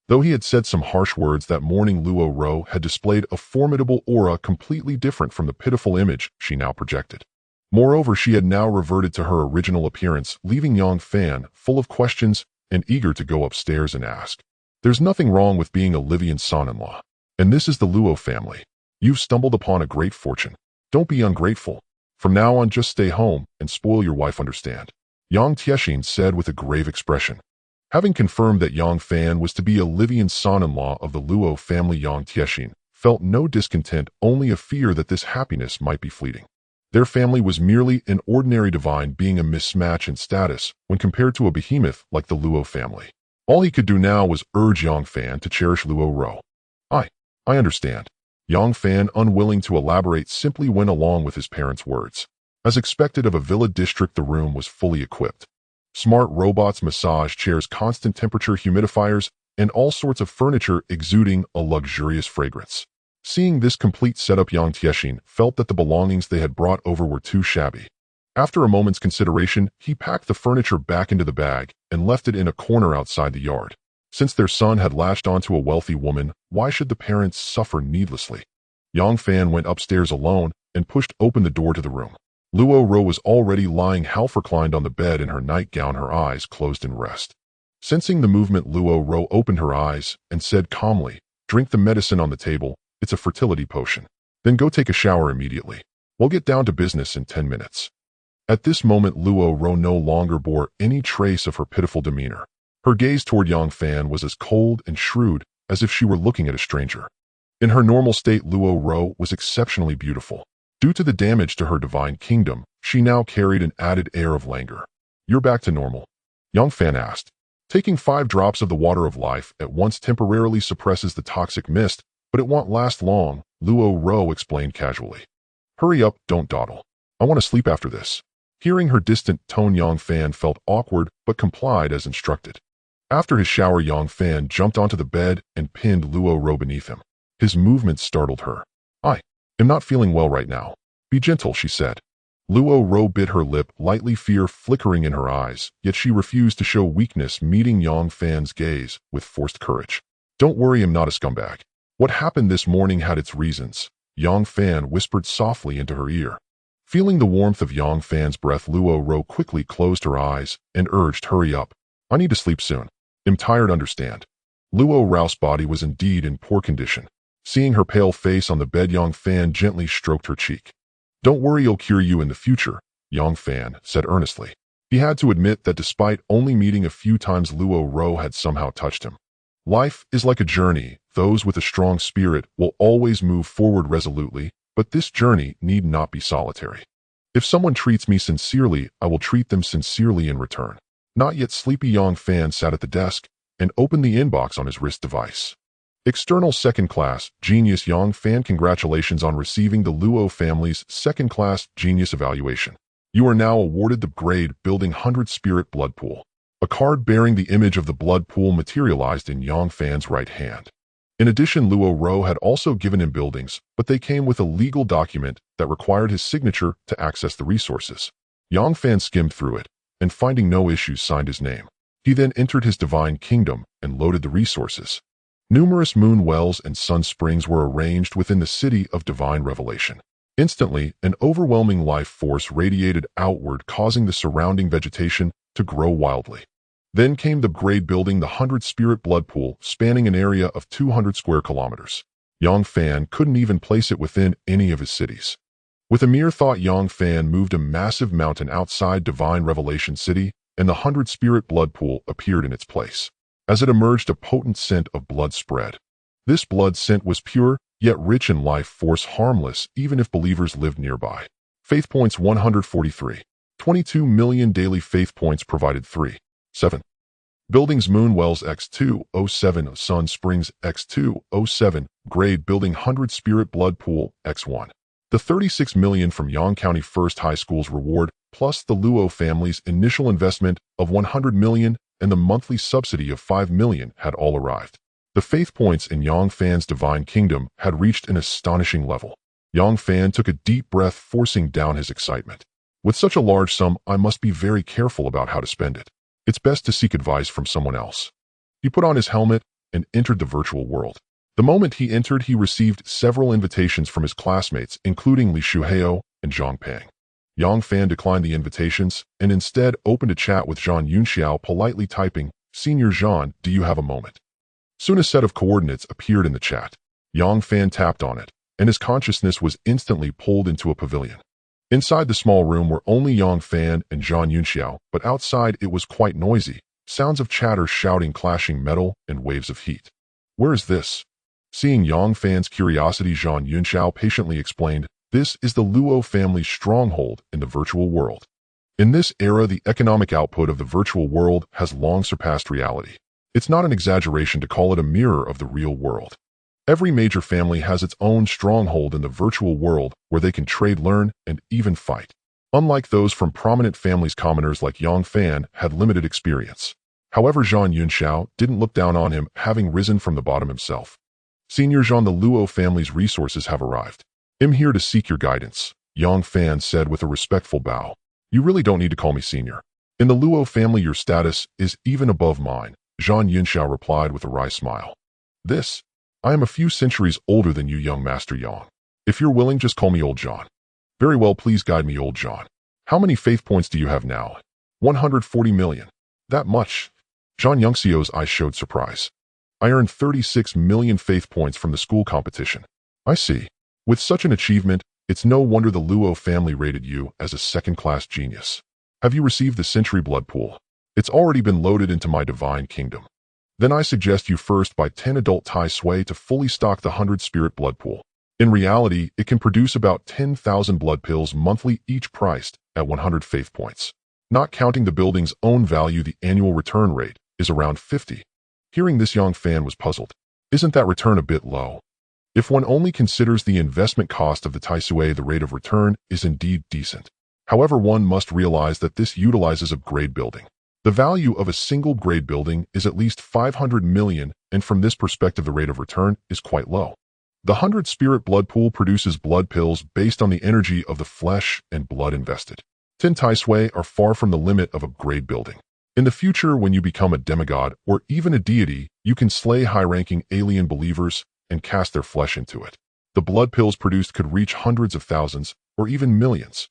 Though he had said some harsh words that morning, Luo Ro had displayed a formidable aura completely different from the pitiful image she now projected. Moreover, she had now reverted to her original appearance, leaving Yang Fan full of questions and eager to go upstairs and ask. There's nothing wrong with being a Livian's son-in-law. And this is the Luo family. You've stumbled upon a great fortune. Don't be ungrateful. From now on, just stay home and spoil your wife, understand? Yang Tiexin said with a grave expression. Having confirmed that Yang Fan was to be a Livian's son-in-law of the Luo family, Yang Tiexin felt no discontent, only a fear that this happiness might be fleeting. Their family was merely an ordinary divine being, a mismatch in status when compared to a behemoth like the Luo family. All he could do now was urge Yang Fan to cherish Luo Ro. I understand. Yang Fan, unwilling to elaborate, simply went along with his parents' words. As expected of a villa district, the room was fully equipped. Smart robots, massage chairs, constant temperature humidifiers, and all sorts of furniture exuding a luxurious fragrance. Seeing this complete setup, Yang Tiexin felt that the belongings they had brought over were too shabby. After a moment's consideration, he packed the furniture back into the bag and left it in a corner outside the yard. Since their son had latched onto a wealthy woman, why should the parents suffer needlessly? Yang Fan went upstairs alone and pushed open the door to the room. Luo Ro was already lying half-reclined on the bed in her nightgown, her eyes closed in rest. Sensing the movement, Luo Ro opened her eyes and said calmly, "Drink the medicine on the table. It's a fertility potion. Then go take a shower immediately. We'll get down to business in 10 minutes." At this moment, Luo Ro no longer bore any trace of her pitiful demeanor. Her gaze toward Yang Fan was as cold and shrewd as if she were looking at a stranger. In her normal state, Luo Ro was exceptionally beautiful. Due to the damage to her divine kingdom, she now carried an added air of languor. "You're back to normal?" Yang Fan asked. "Taking 5 drops of the water of life at once temporarily suppresses the toxic mist, but it won't last long," Luo Ro explained casually. "Hurry up, don't dawdle. I want to sleep after this." Hearing her distant tone, Yang Fan felt awkward but complied as instructed. After his shower, Yang Fan jumped onto the bed and pinned Luo Ro beneath him. His movements startled her. "I am not feeling well right now. Be gentle," she said. Luo Ro bit her lip, lightly, fear flickering in her eyes, yet she refused to show weakness, meeting Yang Fan's gaze with forced courage. "Don't worry, I'm not a scumbag. What happened this morning had its reasons," Yang Fan whispered softly into her ear. Feeling the warmth of Yang Fan's breath, Luo Ro quickly closed her eyes and urged, "Hurry up. I need to sleep soon. I'm tired, understand." Luo Ro's body was indeed in poor condition. Seeing her pale face on the bed, Yang Fan gently stroked her cheek. "Don't worry, I'll cure you in the future," Yang Fan said earnestly. He had to admit that despite only meeting a few times, Luo Ro had somehow touched him. Life is like a journey. Those with a strong spirit will always move forward resolutely, but this journey need not be solitary. If someone treats me sincerely, I will treat them sincerely in return. Not yet sleepy, Yang Fan sat at the desk and opened the inbox on his wrist device. External second-class genius Yang Fan, congratulations on receiving the Luo family's second-class genius evaluation. You are now awarded the grade Building 100 Spirit Blood Pool. A card bearing the image of the blood pool materialized in Yang Fan's right hand. In addition, Luo Ro had also given him buildings, but they came with a legal document that required his signature to access the resources. Yang Fan skimmed through it, and finding no issues, signed his name. He then entered his divine kingdom and loaded the resources. Numerous moon wells and sun springs were arranged within the city of divine revelation. Instantly, an overwhelming life force radiated outward, causing the surrounding vegetation to grow wildly. Then came the grade building, the 100 Spirit Blood Pool, spanning an area of 200 square kilometers. Yang Fan couldn't even place it within any of his cities. With a mere thought, Yang Fan moved a massive mountain outside Divine Revelation City, and the 100 Spirit Blood Pool appeared in its place. As it emerged, a potent scent of blood spread. This blood scent was pure, yet rich in life force, harmless even if believers lived nearby. Faith points 143. 22 million daily faith points provided. 3. 7. Buildings Moon Wells X207, Sun Springs X207, Grade Building 100 Spirit Blood Pool X1. The 36 million from Yang County First High School's reward, plus the Luo family's initial investment of 100 million and the monthly subsidy of 5 million had all arrived. The faith points in Yang Fan's divine kingdom had reached an astonishing level. Yang Fan took a deep breath, forcing down his excitement. With such a large sum, I must be very careful about how to spend it. It's best to seek advice from someone else. He put on his helmet and entered the virtual world. The moment he entered, he received several invitations from his classmates, including Li Shuheo and Zhang Peng. Yang Fan declined the invitations and instead opened a chat with Zhang Yunxiao, politely typing, "Senior Zhang, do you have a moment?" Soon a set of coordinates appeared in the chat. Yang Fan tapped on it, and his consciousness was instantly pulled into a pavilion. Inside the small room were only Yang Fan and Zhang Yunxiao, but outside it was quite noisy. Sounds of chatter, shouting, clashing metal, and waves of heat. "Where is this?" Seeing Yang Fan's curiosity, Zhang Yunxiao patiently explained, "This is the Luo family's stronghold in the virtual world. In this era, the economic output of the virtual world has long surpassed reality. It's not an exaggeration to call it a mirror of the real world. Every major family has its own stronghold in the virtual world where they can trade, learn, and even fight. Unlike those from prominent families, commoners like Yang Fan had limited experience. However, Zhang Yunxiao didn't look down on him, having risen from the bottom himself. "Senior Zhang, the Luo family's resources have arrived. I'm here to seek your guidance," Yang Fan said with a respectful bow. You really don't need to call me senior. In the Luo family, your status is even above mine, Zhang Yunxiao replied with a wry smile. I am a few centuries older than you, young Master Yang. If you're willing, just call me Old John. Very well, please guide me, Old John. How many faith points do you have now? 140 million. That much? Zhang Yunxiao's eyes showed surprise. I earned 36 million faith points from the school competition. I see. With such an achievement, it's no wonder the Luo family rated you as a second-class genius. Have you received the Century Blood Pool? It's already been loaded into my divine kingdom. Then I suggest you first buy 10 adult Tai Sui to fully stock the 100 Spirit Blood Pool. In reality, it can produce about 10,000 blood pills monthly, each priced at 100 faith points. Not counting the building's own value, the annual return rate is around 50. Hearing this, Yang Fan was puzzled. Isn't that return a bit low? If one only considers the investment cost of the Tai Sui, the rate of return is indeed decent. However, one must realize that this utilizes a grade building. The value of a single grade building is at least 500 million, and from this perspective, the rate of return is quite low. The 100 Spirit Blood Pool produces blood pills based on the energy of the flesh and blood invested. 10 Tai Sui are far from the limit of a grade building. In the future, when you become a demigod or even a deity, you can slay high-ranking alien believers and cast their flesh into it. The blood pills produced could reach hundreds of thousands or even millions.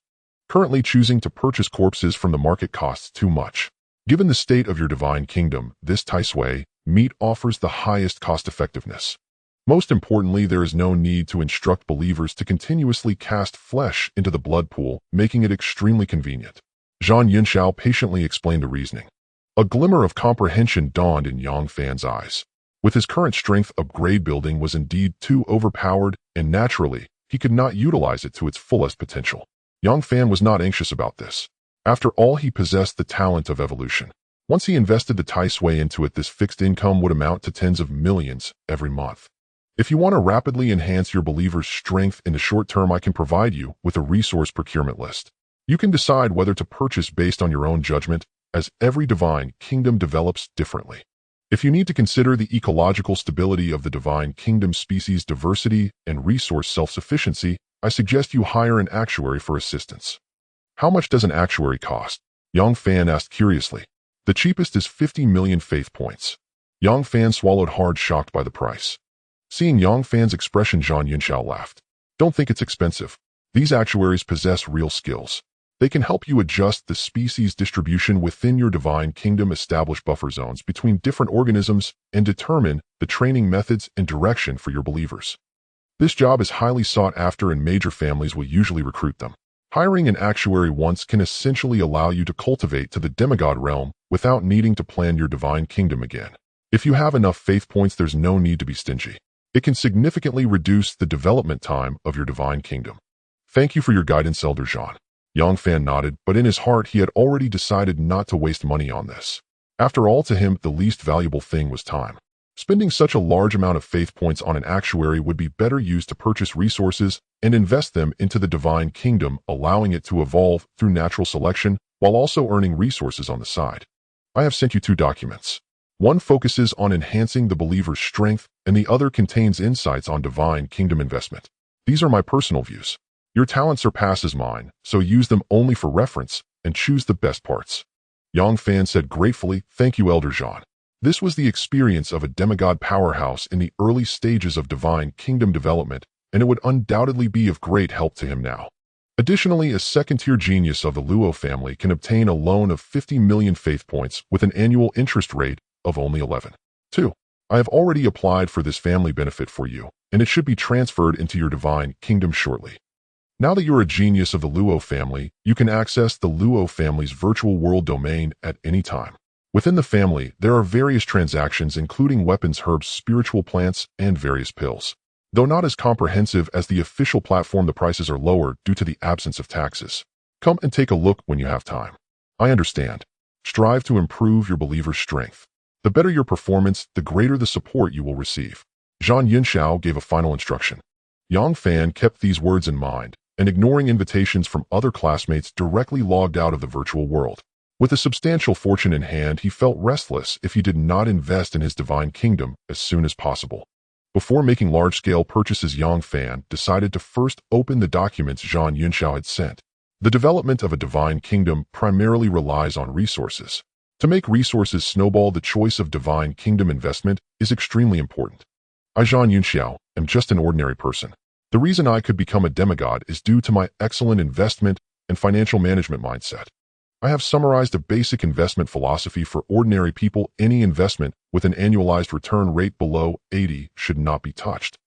Currently, choosing to purchase corpses from the market costs too much. Given the state of your divine kingdom, this Tai Sui meat offers the highest cost-effectiveness. Most importantly, there is no need to instruct believers to continuously cast flesh into the blood pool, making it extremely convenient. Zhang Yunxiao patiently explained the reasoning. A glimmer of comprehension dawned in Yang Fan's eyes. With his current strength, a grade building was indeed too overpowered, and naturally, he could not utilize it to its fullest potential. Yang Fan was not anxious about this. After all, he possessed the talent of evolution. Once he invested the Tai Sui into it, this fixed income would amount to tens of millions every month. If you want to rapidly enhance your believer's strength in the short term, I can provide you with a resource procurement list. You can decide whether to purchase based on your own judgment, as every divine kingdom develops differently. If you need to consider the ecological stability of the divine kingdom, species diversity, and resource self-sufficiency, I suggest you hire an actuary for assistance. How much does an actuary cost? Yang Fan asked curiously. The cheapest is 50 million faith points. Yang Fan swallowed hard, shocked by the price. Seeing Yang Fan's expression, Zhang Yunxiao laughed. Don't think it's expensive. These actuaries possess real skills. They can help you adjust the species distribution within your divine kingdom, establish buffer zones between different organisms, and determine the training methods and direction for your believers. This job is highly sought after, and major families will usually recruit them. Hiring an actuary once can essentially allow you to cultivate to the demigod realm without needing to plan your divine kingdom again. If you have enough faith points, there's no need to be stingy. It can significantly reduce the development time of your divine kingdom. Thank you for your guidance, Elder Zhang. Yang Fan nodded, but in his heart he had already decided not to waste money on this. After all, to him, the least valuable thing was time. Spending such a large amount of faith points on an actuary would be better used to purchase resources and invest them into the divine kingdom, allowing it to evolve through natural selection while also earning resources on the side. I have sent you 2 documents. One focuses on enhancing the believer's strength, and the other contains insights on divine kingdom investment. These are my personal views. Your talent surpasses mine, so use them only for reference and choose the best parts. Yang Fan said gratefully, Thank you, Elder Zhang. This was the experience of a demigod powerhouse in the early stages of divine kingdom development, and it would undoubtedly be of great help to him now. Additionally, a second-tier genius of the Luo family can obtain a loan of 50 million faith points with an annual interest rate of only 11. 2. I have already applied for this family benefit for you, and it should be transferred into your divine kingdom shortly. Now that you're a genius of the Luo family, you can access the Luo family's virtual world domain at any time. Within the family, there are various transactions including weapons, herbs, spiritual plants, and various pills. Though not as comprehensive as the official platform, the prices are lower due to the absence of taxes. Come and take a look when you have time. I understand. Strive to improve your believer's strength. The better your performance, the greater the support you will receive. Zhang Yunxiao gave a final instruction. Yang Fan kept these words in mind, and ignoring invitations from other classmates, directly logged out of the virtual world. With a substantial fortune in hand, he felt restless if he did not invest in his divine kingdom as soon as possible. Before making large-scale purchases, Yang Fan decided to first open the documents Zhang Yunxiao had sent. The development of a divine kingdom primarily relies on resources. To make resources snowball, the choice of divine kingdom investment is extremely important. I, Zhang Yunxiao, am just an ordinary person. The reason I could become a demigod is due to my excellent investment and financial management mindset. I have summarized a basic investment philosophy for ordinary people. Any investment with an annualized return rate below 80 should not be touched.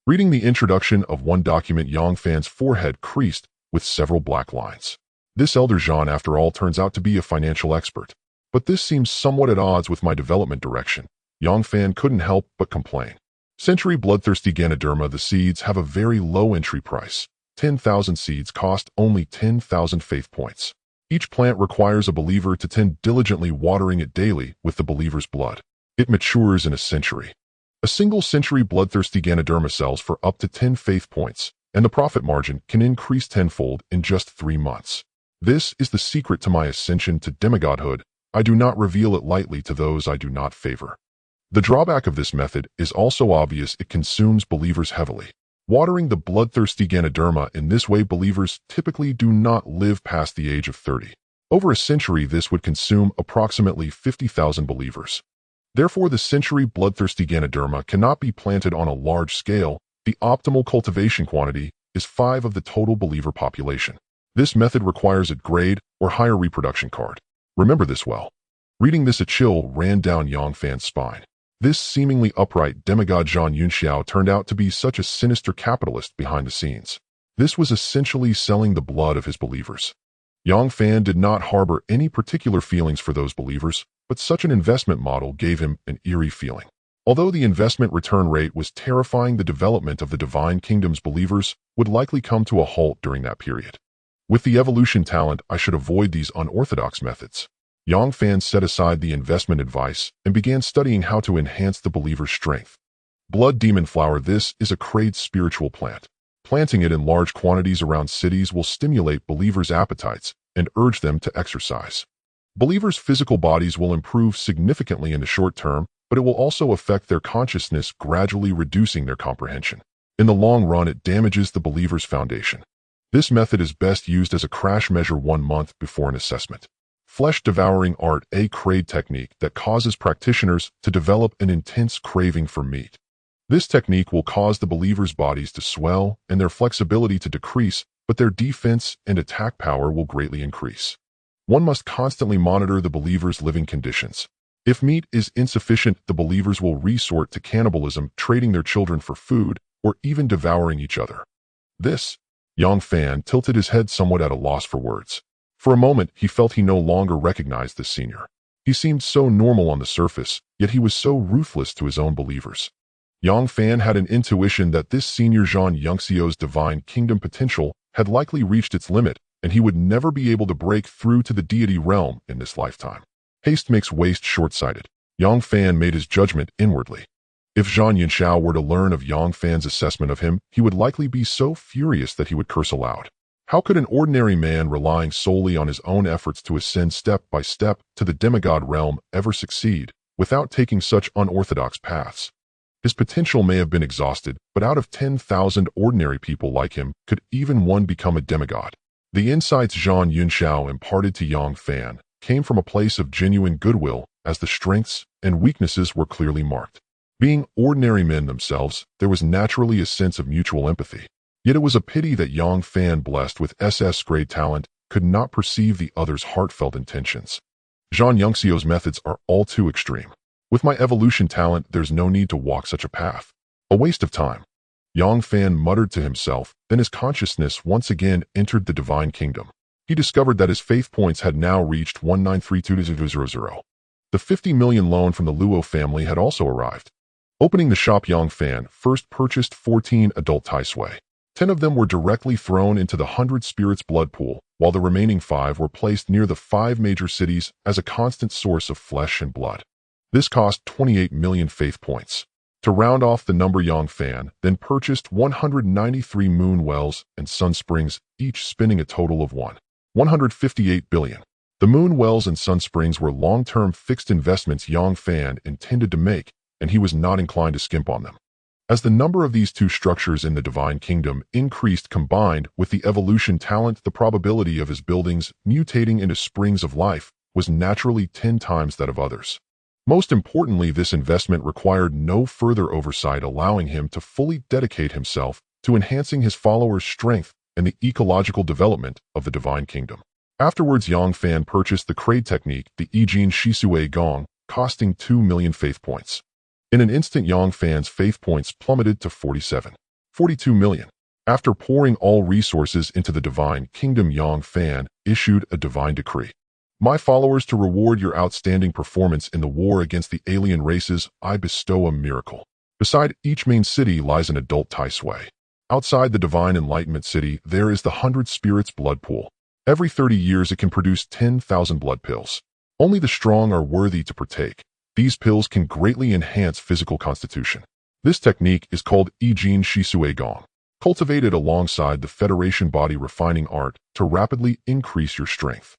Reading the introduction of one document, Yang Fan's forehead creased with several black lines. This elder Zhang, after all, turns out to be a financial expert. But this seems somewhat at odds with my development direction. Yang Fan couldn't help but complain. Century bloodthirsty Ganoderma, the seeds have a very low entry price. 10,000 seeds cost only 10,000 faith points. Each plant requires a believer to tend diligently, watering it daily with the believer's blood. It matures in a century. A single century bloodthirsty Ganoderma sells for up to 10 faith points, and the profit margin can increase tenfold in just 3 months. This is the secret to my ascension to demigodhood. I do not reveal it lightly to those I do not favor. The drawback of this method is also obvious. It consumes believers heavily. Watering the bloodthirsty Ganoderma in this way, believers typically do not live past the age of 30. Over a century, this would consume approximately 50,000 believers. Therefore, the century bloodthirsty Ganoderma cannot be planted on a large scale. The optimal cultivation quantity is 5 of the total believer population. This method requires a grade or higher reproduction card. Remember this well. Reading this, a chill ran down Yang Fan's spine. This seemingly upright demigod Zhang Yunxiao turned out to be such a sinister capitalist behind the scenes. This was essentially selling the blood of his believers. Yang Fan did not harbor any particular feelings for those believers, but such an investment model gave him an eerie feeling. Although the investment return rate was terrifying, the development of the Divine Kingdom's believers would likely come to a halt during that period. With the evolution talent, I should avoid these unorthodox methods. Yang Fan set aside the investment advice and began studying how to enhance the believer's strength. Blood demon flower. This is a crade spiritual plant. Planting it in large quantities around cities will stimulate believers' appetites and urge them to exercise. Believers' physical bodies will improve significantly in the short term, but it will also affect their consciousness, gradually reducing their comprehension. In the long run, it damages the believer's foundation. This method is best used as a crash measure 1 month before an assessment. Flesh-devouring art, a crade technique that causes practitioners to develop an intense craving for meat. This technique will cause the believers' bodies to swell and their flexibility to decrease, but their defense and attack power will greatly increase. One must constantly monitor the believer's living conditions. If meat is insufficient, the believers will resort to cannibalism, trading their children for food, or even devouring each other. This, Yang Fan tilted his head somewhat at a loss for words. For a moment, he felt he no longer recognized this senior. He seemed so normal on the surface, yet he was so ruthless to his own believers. Yang Fan had an intuition that this senior Zhang Yunxiao's divine kingdom potential had likely reached its limit, and he would never be able to break through to the deity realm in this lifetime. Haste makes waste short-sighted. Yang Fan made his judgment inwardly. If Zhang Yunxiao were to learn of Yang Fan's assessment of him, he would likely be so furious that he would curse aloud. How could an ordinary man relying solely on his own efforts to ascend step by step to the demigod realm ever succeed without taking such unorthodox paths? His potential may have been exhausted, but out of 10,000 ordinary people like him, could even one become a demigod? The insights Zhang Yunxiao imparted to Yang Fan came from a place of genuine goodwill, as the strengths and weaknesses were clearly marked. Being ordinary men themselves, there was naturally a sense of mutual empathy. Yet it was a pity that Yang Fan, blessed with SS grade talent, could not perceive the other's heartfelt intentions. Zhang Yunxiao's methods are all too extreme. With my evolution talent, there's no need to walk such a path. A waste of time. Yang Fan muttered to himself, then his consciousness once again entered the divine kingdom. He discovered that his faith points had now reached 193200. The 50 million loan from the Luo family had also arrived. Opening the shop, Yang Fan first purchased 14 adult Tai Sui. 10 of them were directly thrown into the 100 Spirits blood pool, while the remaining 5 were placed near the 5 major cities as a constant source of flesh and blood. This cost 28 million faith points. To round off the number, Yang Fan then purchased 193 moon wells and sun springs, each spending a total of 158 billion. The moon wells and sun springs were long-term fixed investments Yang Fan intended to make, and he was not inclined to skimp on them. As the number of these two structures in the Divine Kingdom increased combined with the evolution talent, the probability of his buildings mutating into springs of life was naturally 10 times that of others. Most importantly, this investment required no further oversight, allowing him to fully dedicate himself to enhancing his followers' strength and the ecological development of the Divine Kingdom. Afterwards, Yang Fan purchased the Crade technique, the Ijin Shisui Gong, costing 2 million faith points. In an instant, Yang Fan's faith points plummeted to 42 million. After pouring all resources into the Divine Kingdom, Yang Fan issued a divine decree. My followers, to reward your outstanding performance in the war against the alien races, I bestow a miracle. Beside each main city lies an adult Tai Sui. Outside the Divine Enlightenment City, there is the 100 Spirits Blood Pool. Every 30 years, it can produce 10,000 blood pills. Only the strong are worthy to partake. These pills can greatly enhance physical constitution. This technique is called Ijin Shisui Gong, cultivated alongside the Federation body refining art to rapidly increase your strength.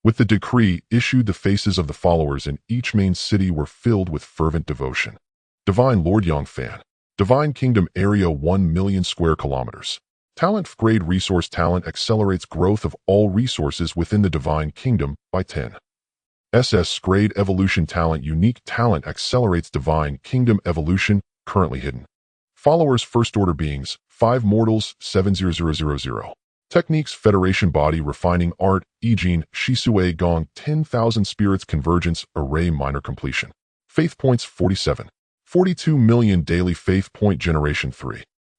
With the decree issued, the faces of the followers in each main city were filled with fervent devotion. Divine Lord Yang Fan. Divine Kingdom area 1 million square kilometers. Talent grade resource talent accelerates growth of all resources within the Divine Kingdom by 10. SS grade evolution talent unique talent accelerates Divine Kingdom evolution currently hidden. Followers first order beings 5 mortals 70000. Techniques Federation body refining art Ijin Shisui Gong 10,000 spirits convergence array minor completion. Faith points 42 million daily faith point generation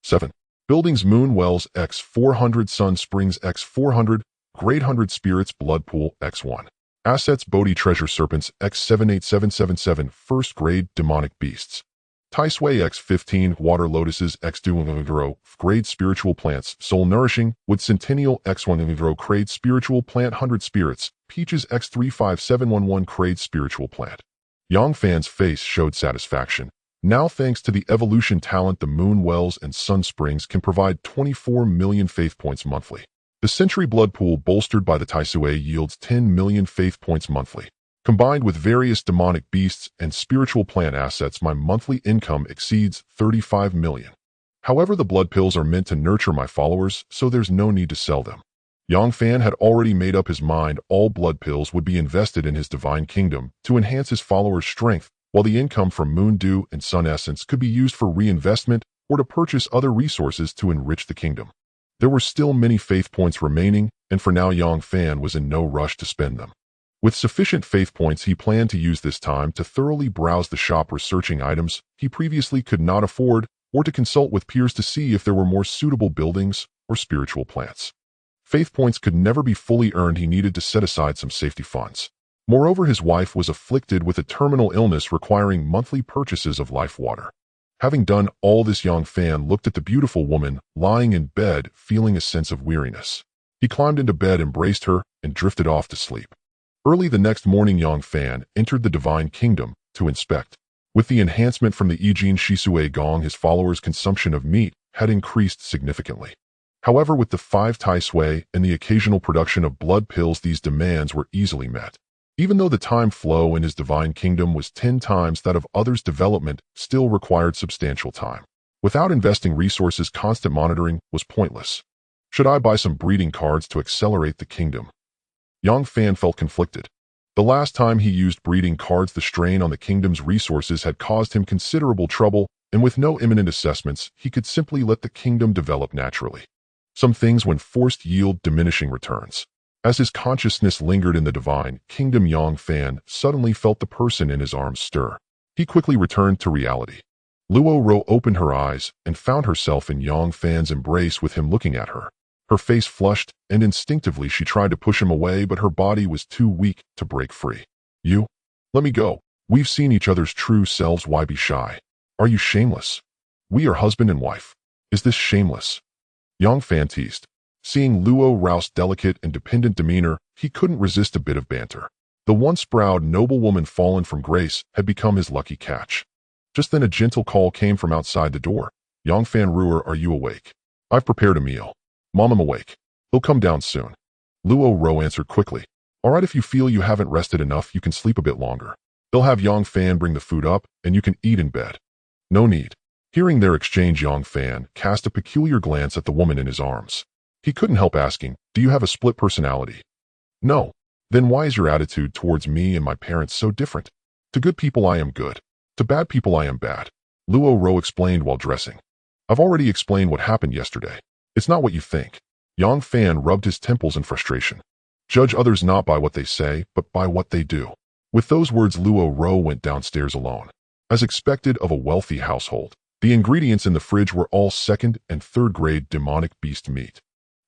7. Buildings Moon Wells x 400 Sun Springs x 400 Grade 100 Spirits Blood Pool x1. Assets Bodhi Treasure Serpents x 78777 First Grade Demonic Beasts. Tai Sui x 15 Water Lotuses x 2 Grade Spiritual Plants Soul Nourishing Wood Centennial x 1 Grade Spiritual Plant 100 Spirits Peaches x 35711 Grade Spiritual Plant. Yang Fan's face showed satisfaction. Now, thanks to the evolution talent, the Moon Wells and Sun Springs can provide 24 million faith points monthly. The Century Blood Pool, bolstered by the Tai Sui, yields 10 million faith points monthly. Combined with various demonic beasts and spiritual plant assets, my monthly income exceeds 35 million. However, the blood pills are meant to nurture my followers, so there's no need to sell them. Yang Fan had already made up his mind all blood pills would be invested in his Divine Kingdom to enhance his followers' strength, while the income from Moon Dew and Sun Essence could be used for reinvestment or to purchase other resources to enrich the kingdom. There were still many faith points remaining, and for now Yang Fan was in no rush to spend them. With sufficient faith points, he planned to use this time to thoroughly browse the shop, researching items he previously could not afford, or to consult with peers to see if there were more suitable buildings or spiritual plants. Faith points could never be fully earned. He needed to set aside some safety funds. Moreover, his wife was afflicted with a terminal illness requiring monthly purchases of life water. Having done all this, Yang Fan looked at the beautiful woman lying in bed, feeling a sense of weariness. He climbed into bed, embraced her, and drifted off to sleep. Early the next morning, Yang Fan entered the Divine Kingdom to inspect. With the enhancement from the Ijin Shisui Gong, his followers' consumption of meat had increased significantly. However, with the 5 Tai Sui and the occasional production of blood pills, these demands were easily met. Even though the time flow in his Divine Kingdom was 10 times that of others, development still required substantial time. Without investing resources, constant monitoring was pointless. Should I buy some breeding cards to accelerate the kingdom? Yang Fan felt conflicted. The last time he used breeding cards, the strain on the kingdom's resources had caused him considerable trouble, and with no imminent assessments, he could simply let the kingdom develop naturally. Some things, when forced, yield diminishing returns. As his consciousness lingered in the Divine Kingdom, Yang Fan suddenly felt the person in his arms stir. He quickly returned to reality. Luo Ro opened her eyes and found herself in Yang Fan's embrace with him looking at her. Her face flushed, and instinctively she tried to push him away, but her body was too weak to break free. You? Let me go. We've seen each other's true selves. Why be shy? Are you shameless? We are husband and wife. Is this shameless? Yang Fan teased. Seeing Luo Rao's delicate and dependent demeanor, he couldn't resist a bit of banter. The once proud noblewoman fallen from grace had become his lucky catch. Just then a gentle call came from outside the door. Yang Fan Ruer, are you awake? I've prepared a meal. Mom, I'm awake. He'll come down soon. Luo Ro answered quickly. All right, if you feel you haven't rested enough, you can sleep a bit longer. They'll have Yang Fan bring the food up, and you can eat in bed. No need. Hearing their exchange, Yang Fan cast a peculiar glance at the woman in his arms. He couldn't help asking, "Do you have a split personality?" "No." "Then why is your attitude towards me and my parents so different? To good people I am good. To bad people I am bad," Luo Ro explained while dressing. "I've already explained what happened yesterday. It's not what you think." Yang Fan rubbed his temples in frustration. "Judge others not by what they say, but by what they do." With those words, Luo Ro went downstairs alone. As expected of a wealthy household, the ingredients in the fridge were all second and third grade demonic beast meat.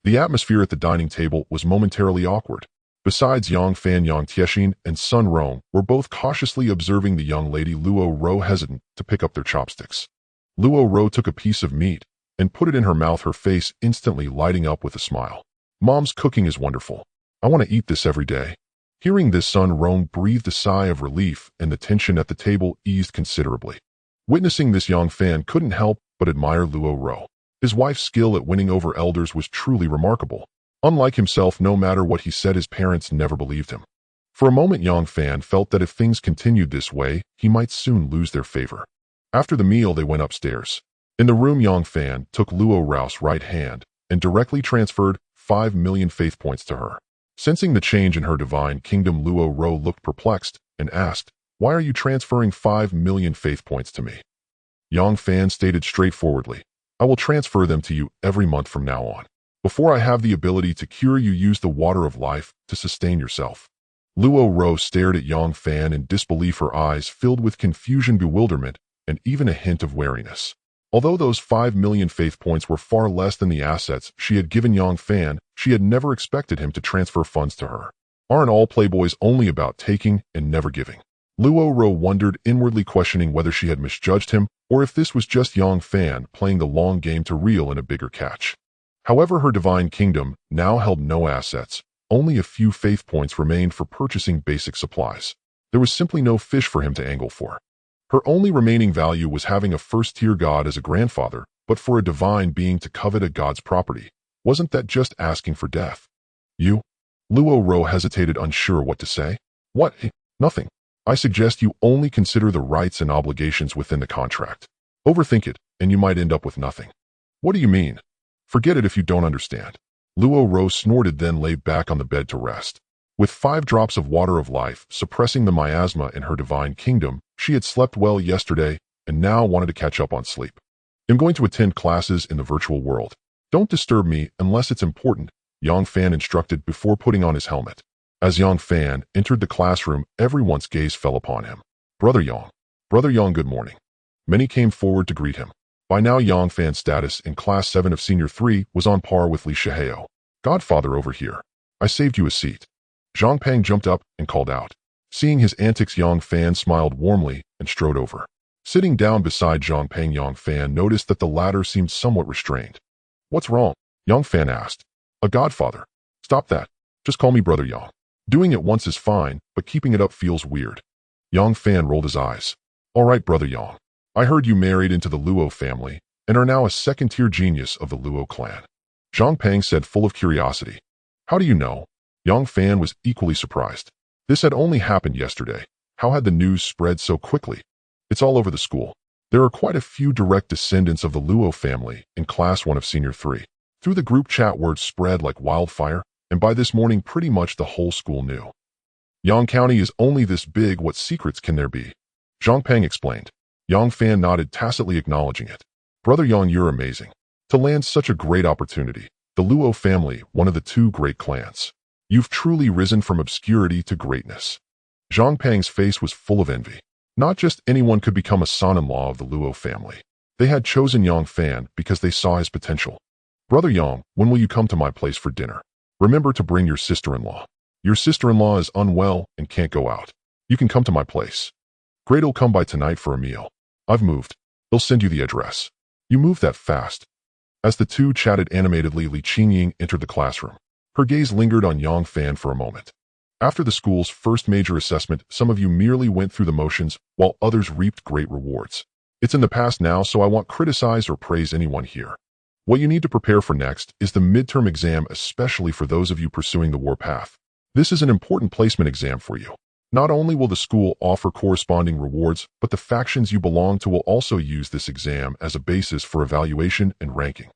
The atmosphere at the dining table was momentarily awkward. Besides Yang Fan, Yang Tiexin and Sun Rong were both cautiously observing the young lady, Luo Ro hesitant to pick up their chopsticks. Luo Ro took a piece of meat and put it in her mouth, her face instantly lighting up with a smile. "Mom's cooking is wonderful. I want to eat this every day." Hearing this, Sun Rong breathed a sigh of relief, and the tension at the table eased considerably. Witnessing this, Yang Fan couldn't help but admire Luo Ro. His wife's skill at winning over elders was truly remarkable. Unlike himself, no matter what he said, his parents never believed him. For a moment, Yang Fan felt that if things continued this way, he might soon lose their favor. After the meal, they went upstairs. In the room, Yang Fan took Luo Ro's right hand and directly transferred 5 million faith points to her. Sensing the change in her divine kingdom, Luo Ro looked perplexed and asked, "Why are you transferring 5 million faith points to me?" Yang Fan stated straightforwardly, "I will transfer them to you every month from now on. Before I have the ability to cure you, use the water of life to sustain yourself." Luo Ro stared at Yang Fan in disbelief, her eyes filled with confusion, bewilderment, and even a hint of wariness. Although those 5 million faith points were far less than the assets she had given Yang Fan, she had never expected him to transfer funds to her. Aren't all playboys only about taking and never giving? Luo Ro wondered, inwardly questioning whether she had misjudged him or if this was just Yang Fan playing the long game to reel in a bigger catch. However, her divine kingdom now held no assets. Only a few faith points remained for purchasing basic supplies. There was simply no fish for him to angle for. Her only remaining value was having a first-tier god as a grandfather, but for a divine being to covet a god's property, wasn't that just asking for death? "You?" Luo Ro hesitated, unsure what to say. "What? Nothing. I suggest you only consider the rights and obligations within the contract. Overthink it, and you might end up with nothing." "What do you mean?" "Forget it if you don't understand." Luo Ro snorted, then lay back on the bed to rest. With 5 drops of water of life suppressing the miasma in her divine kingdom, she had slept well yesterday and now wanted to catch up on sleep. "I'm going to attend classes in the virtual world. Don't disturb me unless it's important," Yang Fan instructed before putting on his helmet. As Yang Fan entered the classroom, everyone's gaze fell upon him. "Brother Yang. Brother Yang, good morning." Many came forward to greet him. By now, Yang Fan's status in Class 7 of Senior 3 was on par with Li Shihao. "Godfather, over here. I saved you a seat." Zhang Pang jumped up and called out. Seeing his antics, Yang Fan smiled warmly and strode over. Sitting down beside Zhang Pang, Yang Fan noticed that the latter seemed somewhat restrained. "What's wrong?" Yang Fan asked. "A godfather. Stop that. Just call me Brother Yang. Doing it once is fine, but keeping it up feels weird." Yang Fan rolled his eyes. "All right, Brother Yang. I heard you married into the Luo family and are now a second-tier genius of the Luo clan." Zhang Pang said, full of curiosity. "How do you know?" Yang Fan was equally surprised. This had only happened yesterday. How had the news spread so quickly? "It's all over the school. There are quite a few direct descendants of the Luo family in Class 1 of Senior 3. Through the group chat, word spread like wildfire, and by this morning pretty much the whole school knew. Yang County is only this big, what secrets can there be?" Zhang Pang explained. Yang Fan nodded, tacitly acknowledging it. "Brother Yang, you're amazing. To land such a great opportunity, the Luo family, one of the 2 great clans. You've truly risen from obscurity to greatness." Zhang Pang's face was full of envy. Not just anyone could become a son-in-law of the Luo family. They had chosen Yang Fan because they saw his potential. "Brother Yang, when will you come to my place for dinner? Remember to bring your sister-in-law. Your sister-in-law is unwell and can't go out. You can come to my place. Great'll come by tonight for a meal. I've moved. They'll send you the address." "You moved that fast." As the 2 chatted animatedly, Li Qingying entered the classroom. Her gaze lingered on Yang Fan for a moment. "After the school's first major assessment, some of you merely went through the motions, while others reaped great rewards. It's in the past now, so I won't criticize or praise anyone here. What you need to prepare for next is the midterm exam, especially for those of you pursuing the war path. This is an important placement exam for you. Not only will the school offer corresponding rewards, but the factions you belong to will also use this exam as a basis for evaluation and ranking.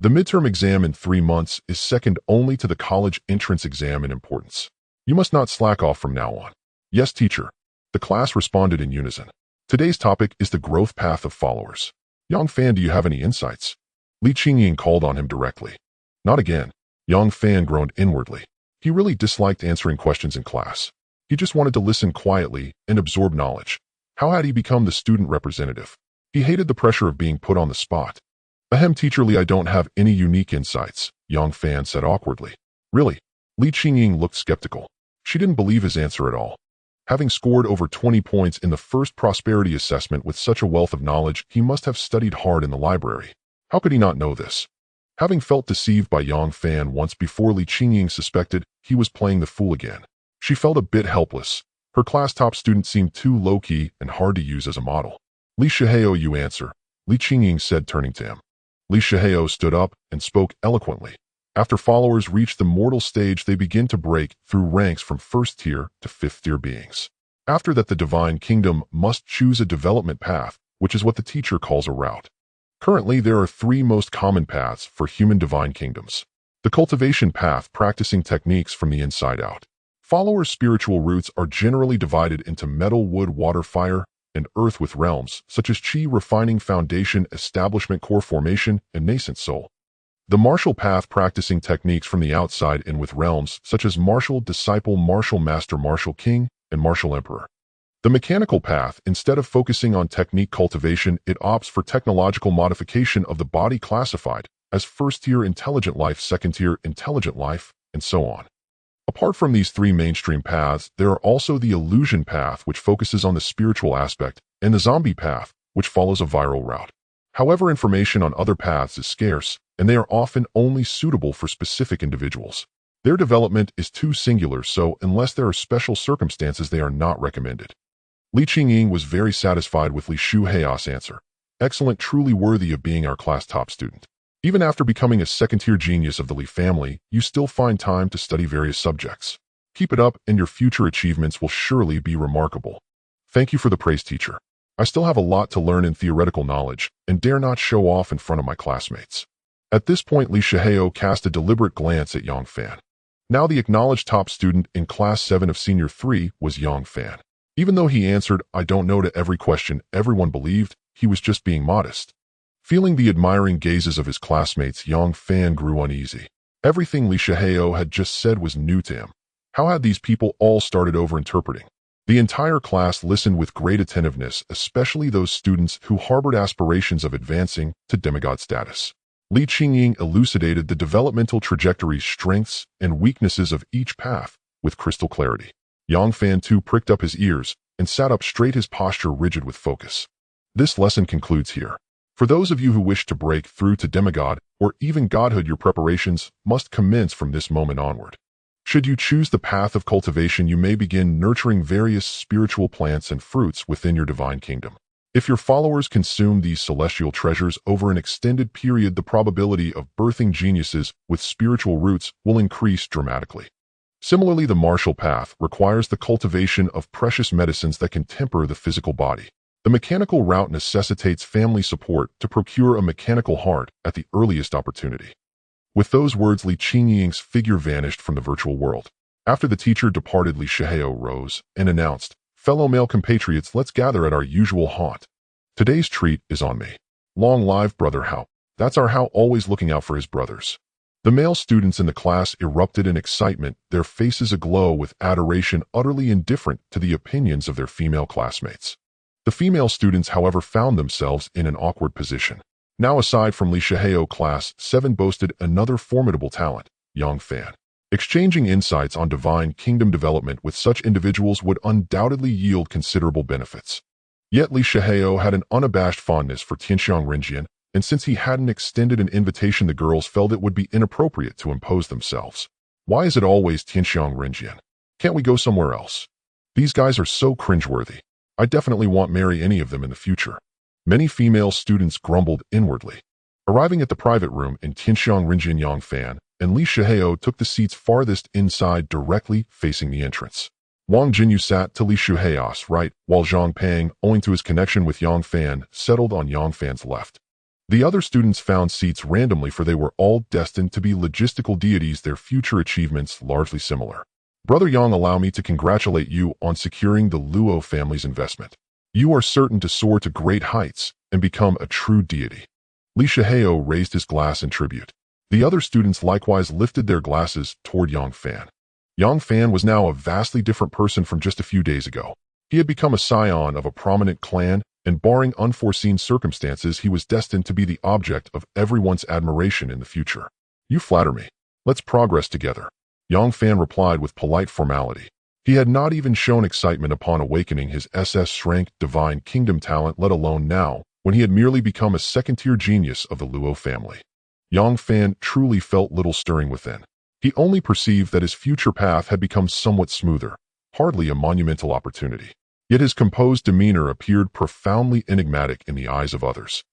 The midterm exam in 3 months is second only to the college entrance exam in importance. You must not slack off from now on. Yes, teacher. The class responded in unison. Today's topic is the growth path of followers. Yang Fan, do you have any insights? Li Qingying called on him directly. Not again. Yang Fan groaned inwardly. He really disliked answering questions in class. He just wanted to listen quietly and absorb knowledge. How had he become the student representative? He hated the pressure of being put on the spot. Ahem, teacher Li, I don't have any unique insights, Yang Fan said awkwardly. Really? Li Qingying looked skeptical. She didn't believe his answer at all. Having scored over 20 points in the first prosperity assessment with such a wealth of knowledge, he must have studied hard in the library. How could he not know this? Having felt deceived by Yang Fan once before, Li Qingying suspected he was playing the fool again. She felt a bit helpless. Her class top student seemed too low-key and hard to use as a model. Li Shihao, you answer, Li Qingying said, turning to him. Li Shihao stood up and spoke eloquently. After followers reach the mortal stage, they begin to break through ranks from 1st tier to 5th tier beings. After that, the divine kingdom must choose a development path, which is what the teacher calls a route. Currently, there are 3 most common paths for human divine kingdoms. The cultivation path, practicing techniques from the inside out. Followers' spiritual roots are generally divided into metal, wood, water, fire, and earth, with realms such as chi, refining, foundation, establishment, core, formation, and nascent soul. The martial path, practicing techniques from the outside in, with realms such as martial disciple, martial master, martial king, and martial emperor. The mechanical path, instead of focusing on technique cultivation, it opts for technological modification of the body, classified as 1st tier intelligent life, 2nd tier intelligent life, and so on. Apart from these 3 mainstream paths, there are also the illusion path, which focuses on the spiritual aspect, and the zombie path, which follows a viral route. However, information on other paths is scarce, and they are often only suitable for specific individuals. Their development is too singular, so unless there are special circumstances, they are not recommended. Li Qingying was very satisfied with Li Shuhao's answer. Excellent, truly worthy of being our class top student. Even after becoming a 2nd-tier genius of the Li family, you still find time to study various subjects. Keep it up, and your future achievements will surely be remarkable. Thank you for the praise, teacher. I still have a lot to learn in theoretical knowledge, and dare not show off in front of my classmates. At this point, Li Shihao cast a deliberate glance at Yang Fan. Now the acknowledged top student in Class 7 of Senior 3 was Yang Fan. Even though he answered, I don't know, to every question, everyone believed he was just being modest. Feeling the admiring gazes of his classmates, Yang Fan grew uneasy. Everything Li Shihao had just said was new to him. How had these people all started over-interpreting? The entire class listened with great attentiveness, especially those students who harbored aspirations of advancing to demigod status. Li Qingying elucidated the developmental trajectories, strengths, and weaknesses of each path with crystal clarity. Yang Fan too pricked up his ears and sat up straight, his posture rigid with focus. This lesson concludes here. For those of you who wish to break through to demigod or even godhood, your preparations must commence from this moment onward. Should you choose the path of cultivation, you may begin nurturing various spiritual plants and fruits within your divine kingdom. If your followers consume these celestial treasures over an extended period, the probability of birthing geniuses with spiritual roots will increase dramatically. Similarly, the martial path requires the cultivation of precious medicines that can temper the physical body. The mechanical route necessitates family support to procure a mechanical heart at the earliest opportunity. With those words, Li Qingying's figure vanished from the virtual world. After the teacher departed, Li Shihao rose and announced, Fellow male compatriots, let's gather at our usual haunt. Today's treat is on me. Long live Brother Hao. That's our Hao, always looking out for his brothers. The male students in the class erupted in excitement, their faces aglow with adoration, utterly indifferent to the opinions of their female classmates. The female students, however, found themselves in an awkward position. Now, aside from Li Shihao, Class 7 boasted another formidable talent, Yang Fan. Exchanging insights on divine kingdom development with such individuals would undoubtedly yield considerable benefits. Yet Li Shihao had an unabashed fondness for Tianxiang Renjian, and since he hadn't extended an invitation, the girls felt it would be inappropriate to impose themselves. Why is it always Tianxiang Renjian? Can't we go somewhere else? These guys are so cringeworthy. I definitely won't marry any of them in the future. Many female students grumbled inwardly. Arriving at the private room in Tianxiang Renjian, Yang Fan and Li Shihao took the seats farthest inside, directly facing the entrance. Wang Jinyu sat to Li Shuhei's right, while Zhang Pang, owing to his connection with Yang Fan, settled on Yang Fan's left. The other students found seats randomly, for they were all destined to be logistical deities, their future achievements largely similar. Brother Yang, allow me to congratulate you on securing the Luo family's investment. You are certain to soar to great heights and become a true deity. Li Shuhei raised his glass in tribute. The other students likewise lifted their glasses toward Yang Fan. Yang Fan was now a vastly different person from just a few days ago. He had become a scion of a prominent clan, and barring unforeseen circumstances, he was destined to be the object of everyone's admiration in the future. You flatter me. Let's progress together. Yang Fan replied with polite formality. He had not even shown excitement upon awakening his SS-rank divine kingdom talent, let alone now, when he had merely become a second-tier genius of the Luo family. Yang Fan truly felt little stirring within. He only perceived that his future path had become somewhat smoother, hardly a monumental opportunity. Yet his composed demeanor appeared profoundly enigmatic in the eyes of others.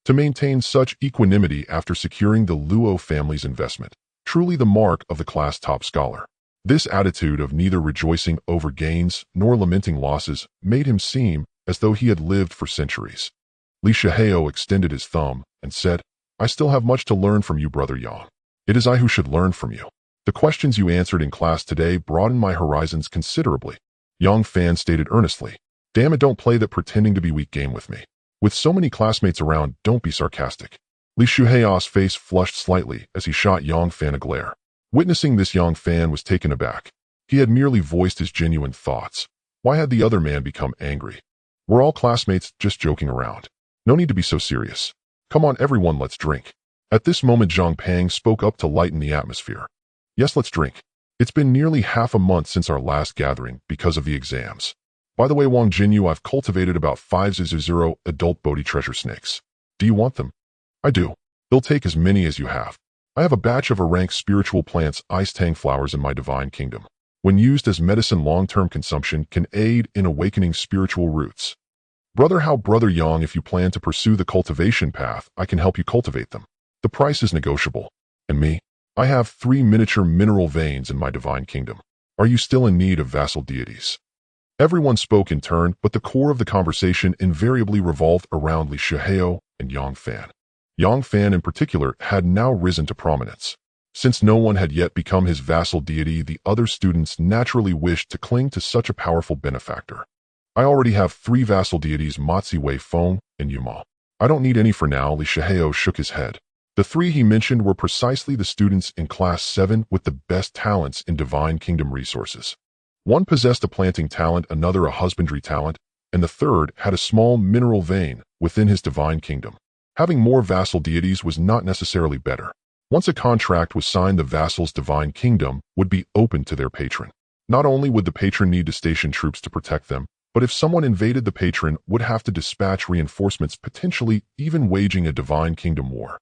To maintain such equanimity after securing the Luo family's investment, truly the mark of the class top scholar. This attitude of neither rejoicing over gains nor lamenting losses made him seem as though he had lived for centuries. Li Shuhei extended his thumb and said, I still have much to learn from you, Brother Yang. It is I who should learn from you. The questions you answered in class today broadened my horizons considerably. Yang Fan stated earnestly, Damn it, don't play that pretending to be weak game with me. With so many classmates around, don't be sarcastic. Li Shuhei's face flushed slightly as he shot Yang Fan a glare. Witnessing this, Yang Fan was taken aback. He had merely voiced his genuine thoughts. Why had the other man become angry? We're all classmates, just joking around. No need to be so serious. Come on everyone, let's drink. At this moment, Zhang Pang spoke up to lighten the atmosphere. Yes, let's drink. It's been nearly half a month since our last gathering because of the exams. By the way, Wang Jinyu, I've cultivated about 500 adult Bodhi treasure snakes. Do you want them? I do. They'll take as many as you have. I have a batch of rank spiritual plants, ice tang flowers in my divine kingdom. When used as medicine, long-term consumption can aid in awakening spiritual roots. Brother Yang, if you plan to pursue the cultivation path, I can help you cultivate them. The price is negotiable. And me? I have 3 miniature mineral veins in my divine kingdom. Are you still in need of vassal deities? Everyone spoke in turn, but the core of the conversation invariably revolved around Li Shuhei and Yang Fan. Yang Fan in particular had now risen to prominence. Since no one had yet become his vassal deity, the other students naturally wished to cling to such a powerful benefactor. I already have 3 vassal deities, Matzi Wei Feng and Yuma. I don't need any for now. Li Shuhei shook his head. The 3 he mentioned were precisely the students in Class 7 with the best talents in Divine Kingdom resources. One possessed a planting talent, another a husbandry talent, and the third had a small mineral vein within his Divine Kingdom. Having more vassal deities was not necessarily better. Once a contract was signed, the vassal's Divine Kingdom would be open to their patron. Not only would the patron need to station troops to protect them, but if someone invaded, the patron would have to dispatch reinforcements, potentially even waging a Divine Kingdom war.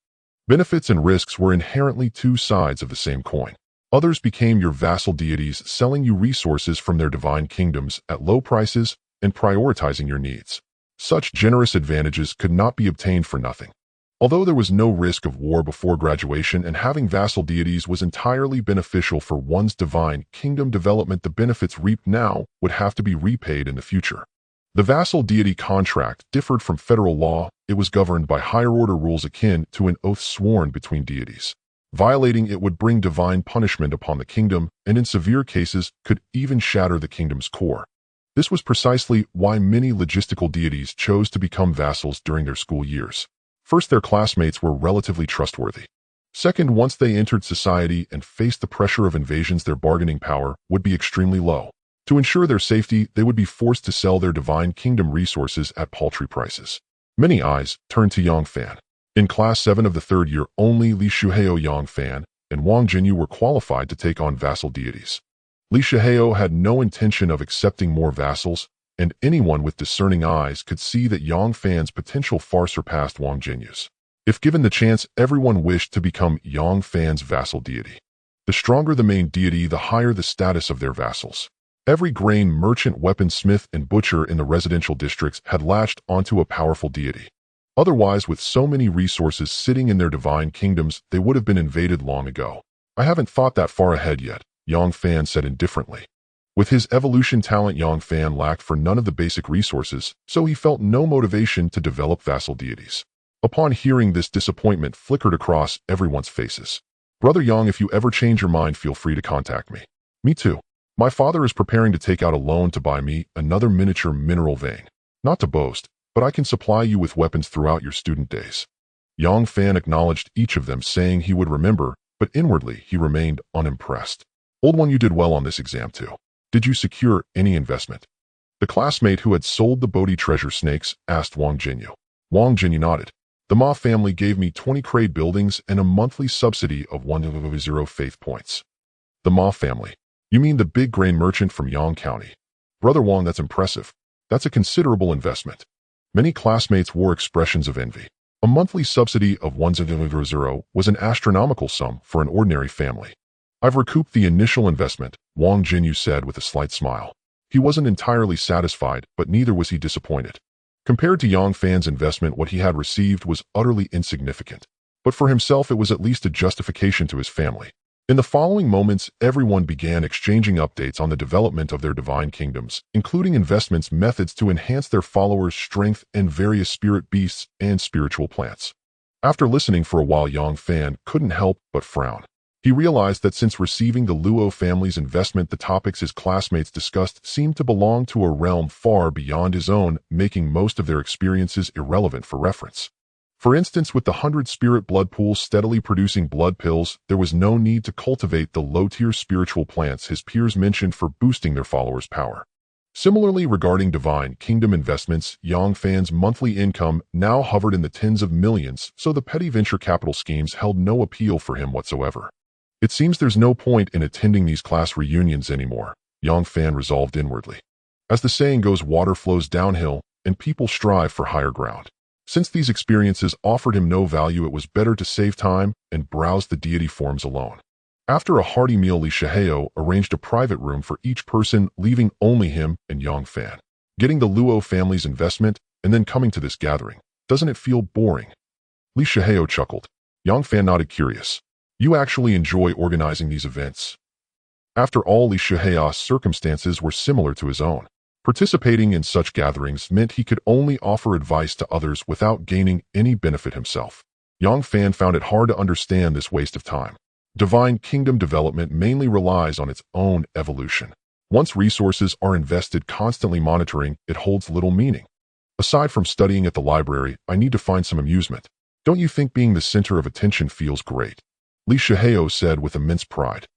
Benefits and risks were inherently 2 sides of the same coin. Others became your vassal deities, selling you resources from their divine kingdoms at low prices and prioritizing your needs. Such generous advantages could not be obtained for nothing. Although there was no risk of war before graduation and having vassal deities was entirely beneficial for one's divine kingdom development, the benefits reaped now would have to be repaid in the future. The vassal deity contract differed from federal law. It was governed by higher-order rules akin to an oath sworn between deities. Violating it would bring divine punishment upon the kingdom, and in severe cases could even shatter the kingdom's core. This was precisely why many logistical deities chose to become vassals during their school years. First, their classmates were relatively trustworthy. Second, once they entered society and faced the pressure of invasions, their bargaining power would be extremely low. To ensure their safety, they would be forced to sell their divine kingdom resources at paltry prices. Many eyes turned to Yang Fan. In Class 7 of the 3rd year, only Li Shuhei, Yang Fan, and Wang Jinyu were qualified to take on vassal deities. Li Shuhei had no intention of accepting more vassals, and anyone with discerning eyes could see that Yang Fan's potential far surpassed Wang Jinyu's. If given the chance, everyone wished to become Yang Fan's vassal deity. The stronger the main deity, the higher the status of their vassals. Every grain merchant, weaponsmith, and butcher in the residential districts had latched onto a powerful deity. Otherwise, with so many resources sitting in their divine kingdoms, they would have been invaded long ago. I haven't thought that far ahead yet, Yang Fan said indifferently. With his evolution talent, Yang Fan lacked for none of the basic resources, so he felt no motivation to develop vassal deities. Upon hearing this, disappointment flickered across everyone's faces. Brother Yang, if you ever change your mind, feel free to contact me. Me too. My father is preparing to take out a loan to buy me another miniature mineral vein. Not to boast, but I can supply you with weapons throughout your student days. Yang Fan acknowledged each of them, saying he would remember, but inwardly he remained unimpressed. Old one, you did well on this exam too. Did you secure any investment? The classmate who had sold the Bodhi treasure snakes asked Wang Jinyu. Wang Jinyu nodded. The Ma family gave me 20 crate buildings and a monthly subsidy of 100 faith points. The Ma family. You mean the big grain merchant from Yang County? Brother Wang, that's impressive. That's a considerable investment. Many classmates wore expressions of envy. A monthly subsidy of 100 was an astronomical sum for an ordinary family. I've recouped the initial investment, Wang Jinyu said with a slight smile. He wasn't entirely satisfied, but neither was he disappointed. Compared to Yang Fan's investment, what he had received was utterly insignificant. But for himself, it was at least a justification to his family. In the following moments, everyone began exchanging updates on the development of their divine kingdoms, including investments methods to enhance their followers' strength and various spirit beasts and spiritual plants. After listening for a while, Yang Fan couldn't help but frown. He realized that since receiving the Luo family's investment, the topics his classmates discussed seemed to belong to a realm far beyond his own, making most of their experiences irrelevant for reference. For instance, with the 100 spirit blood pools steadily producing blood pills, there was no need to cultivate the low-tier spiritual plants his peers mentioned for boosting their followers' power. Similarly, regarding divine kingdom investments, Yang Fan's monthly income now hovered in the tens of millions, so the petty venture capital schemes held no appeal for him whatsoever. It seems there's no point in attending these class reunions anymore, Yang Fan resolved inwardly. As the saying goes, water flows downhill, and people strive for higher ground. Since these experiences offered him no value, it was better to save time and browse the deity forms alone. After a hearty meal, Li Shihao arranged a private room for each person, leaving only him and Yang Fan. Getting the Luo family's investment and then coming to this gathering, doesn't it feel boring? Li Shihao chuckled. Yang Fan nodded, curious. You actually enjoy organizing these events? After all, Li Shihao's circumstances were similar to his own. Participating in such gatherings meant he could only offer advice to others without gaining any benefit himself. Yang Fan found it hard to understand this waste of time. Divine kingdom development mainly relies on its own evolution. Once resources are invested, constantly monitoring it holds little meaning. Aside from studying at the library, I need to find some amusement. Don't you think being the center of attention feels great? Li Shihao said with immense pride.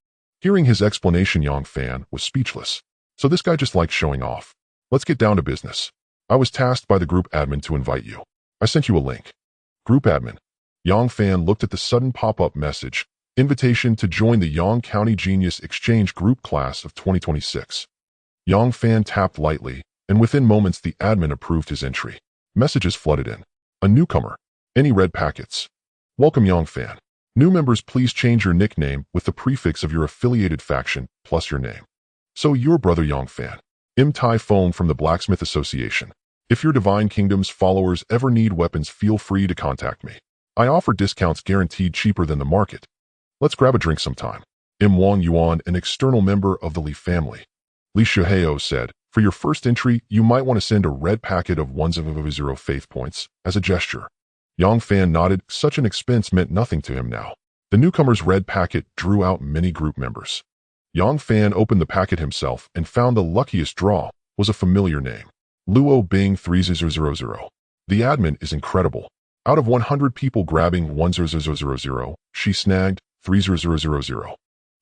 Hearing his explanation, Yang Fan was speechless. So this guy just likes showing off. Let's get down to business. I was tasked by the group admin to invite you. I sent you a link. Group admin. Yang Fan looked at the sudden pop-up message. Invitation to join the Yang County Genius Exchange Group Class of 2026. Yang Fan tapped lightly, and within moments the admin approved his entry. Messages flooded in. A newcomer. Any red packets? Welcome, Yang Fan. New members, please change your nickname with the prefix of your affiliated faction plus your name. So your brother Yang Fan. M. Tai Phone from the Blacksmith Association. If your Divine Kingdom's followers ever need weapons, feel free to contact me. I offer discounts guaranteed cheaper than the market. Let's grab a drink sometime. M. Wang Yuan, an external member of the Li family. Li Shihao said, for your first entry, you might want to send a red packet of 100 faith points as a gesture. Yang Fan nodded. Such an expense meant nothing to him now. The newcomer's red packet drew out many group members. Yang Fan opened the packet himself and found the luckiest draw was a familiar name. Luo Bing 3000. The admin is incredible. Out of 100 people grabbing 1000, she snagged 3000.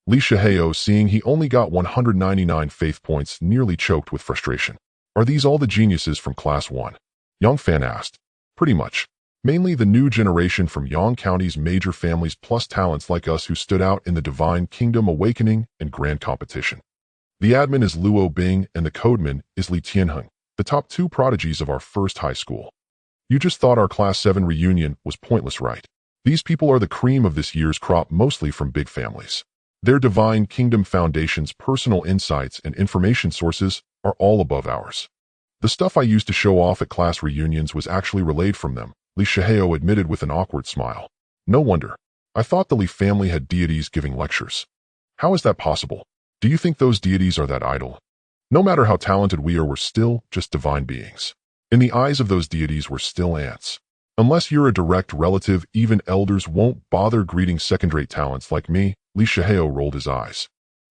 Li Shihao, seeing he only got 199 faith points, nearly choked with frustration. Are these all the geniuses from Class 1? Yang Fan asked. Pretty much. Mainly the new generation from Yang County's major families plus talents like us who stood out in the Divine Kingdom Awakening and Grand Competition. The admin is Luo Bing and the codeman is Li Tianheng, the top two prodigies of our first high school. You just thought our Class 7 reunion was pointless, right? These people are the cream of this year's crop, mostly from big families. Their Divine Kingdom Foundation's personal insights and information sources are all above ours. The stuff I used to show off at class reunions was actually relayed from them, Li Shihao admitted with an awkward smile. No wonder. I thought the Li family had deities giving lectures. How is that possible? Do you think those deities are that idle? No matter how talented we are, we're still just divine beings. In the eyes of those deities, we're still ants. Unless you're a direct relative, even elders won't bother greeting second-rate talents like me. Li Shihao rolled his eyes.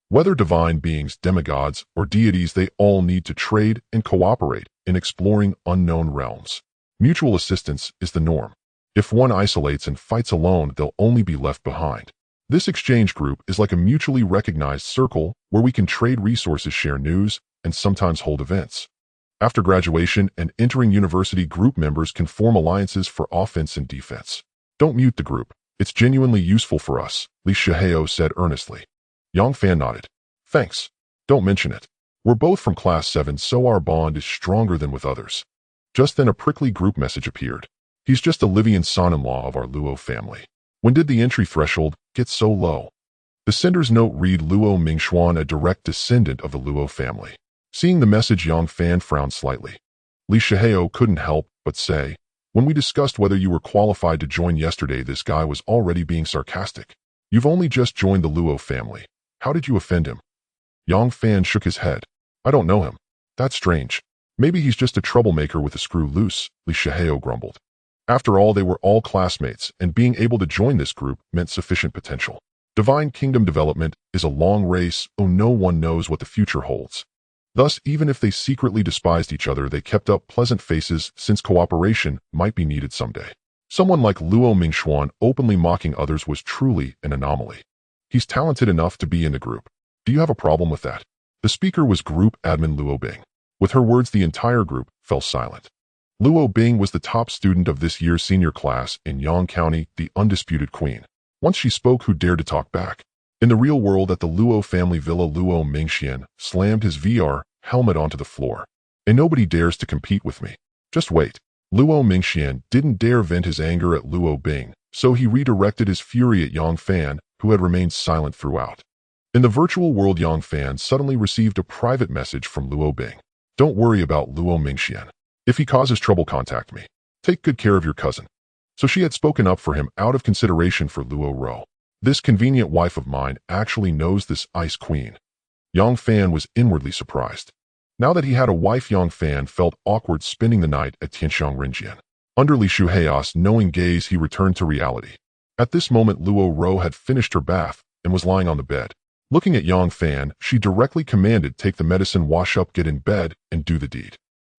Whether divine beings, demigods, or deities, they all need to trade and cooperate in exploring unknown realms. Mutual assistance is the norm. If one isolates and fights alone, they'll only be left behind. This exchange group is like a mutually recognized circle where we can trade resources, share news, and sometimes hold events. After graduation and entering university, group members can form alliances for offense and defense. Don't mute the group. It's genuinely useful for us, Li Shihao said earnestly. Yang Fan nodded. Thanks. Don't mention it. We're both from Class 7, so our bond is stronger than with others. Just then a prickly group message appeared. He's just a Livian son-in-law of our Luo family. When did the entry threshold get so low? The sender's note read Luo Mingxuan, a direct descendant of the Luo family. Seeing the message, Yang Fan frowned slightly. Li Shihao couldn't help but say, when we discussed whether you were qualified to join yesterday, this guy was already being sarcastic. You've only just joined the Luo family. How did you offend him? Yang Fan shook his head. I don't know him. That's strange. Maybe he's just a troublemaker with a screw loose, Li Shihao grumbled. After all, they were all classmates, and being able to join this group meant sufficient potential. Divine Kingdom development is a long race, no one knows what the future holds. Thus, even if they secretly despised each other, they kept up pleasant faces since cooperation might be needed someday. Someone like Luo Mingxuan openly mocking others was truly an anomaly. He's talented enough to be in the group. Do you have a problem with that? The speaker was Group Admin Luo Bing. With her words, the entire group fell silent. Luo Bing was the top student of this year's senior class in Yang County, the undisputed queen. Once she spoke, who dared to talk back? In the real world, at the Luo family villa, Luo Mingxian slammed his VR helmet onto the floor. And nobody dares to compete with me. Just wait. Luo Mingxian didn't dare vent his anger at Luo Bing, so he redirected his fury at Yang Fan, who had remained silent throughout. In the virtual world, Yang Fan suddenly received a private message from Luo Bing. Don't worry about Luo Mingxian. If he causes trouble, contact me. Take good care of your cousin. So she had spoken up for him out of consideration for Luo Ro. This convenient wife of mine actually knows this ice queen. Yang Fan was inwardly surprised. Now that he had a wife, Yang Fan felt awkward spending the night at Tianxiang Rinjian. Under Li Shuhei's knowing gaze, he returned to reality. At this moment, Luo Ro had finished her bath and was lying on the bed. Looking at Yang Fan, she directly commanded, take the medicine, wash up, get in bed, and do the deed.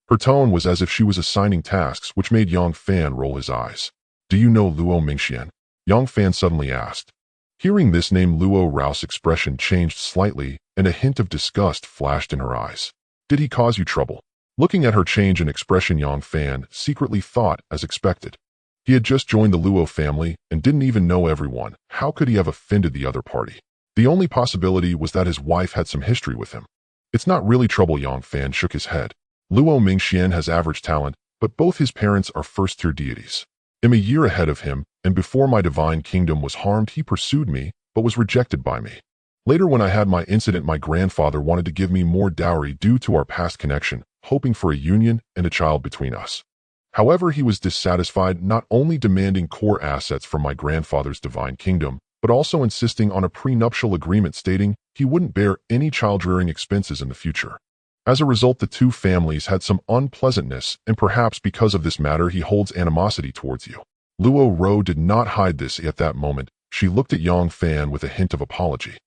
Her tone was as if she was assigning tasks, which made Yang Fan roll his eyes. Do you know Luo Mingxian? Yang Fan suddenly asked. Hearing this name, Luo Rao's expression changed slightly, and a hint of disgust flashed in her eyes. Did he cause you trouble? Looking at her change in expression, Yang Fan secretly thought as expected. He had just joined the Luo family and didn't even know everyone. How could he have offended the other party? The only possibility was that his wife had some history with him. It's not really trouble, Yang Fan shook his head. Luo Mingxian has average talent, but both his parents are first-tier deities. I'm a year ahead of him, and before my divine kingdom was harmed, he pursued me, but was rejected by me. Later, when I had my incident, my grandfather wanted to give me more dowry due to our past connection, hoping for a union and a child between us. However, he was dissatisfied, not only demanding core assets from my grandfather's divine kingdom, but also insisting on a prenuptial agreement stating he wouldn't bear any child-rearing expenses in the future. As a result, the two families had some unpleasantness, and perhaps because of this matter, he holds animosity towards you. Luo Ro did not hide this at that moment. She looked at Yang Fan with a hint of apology.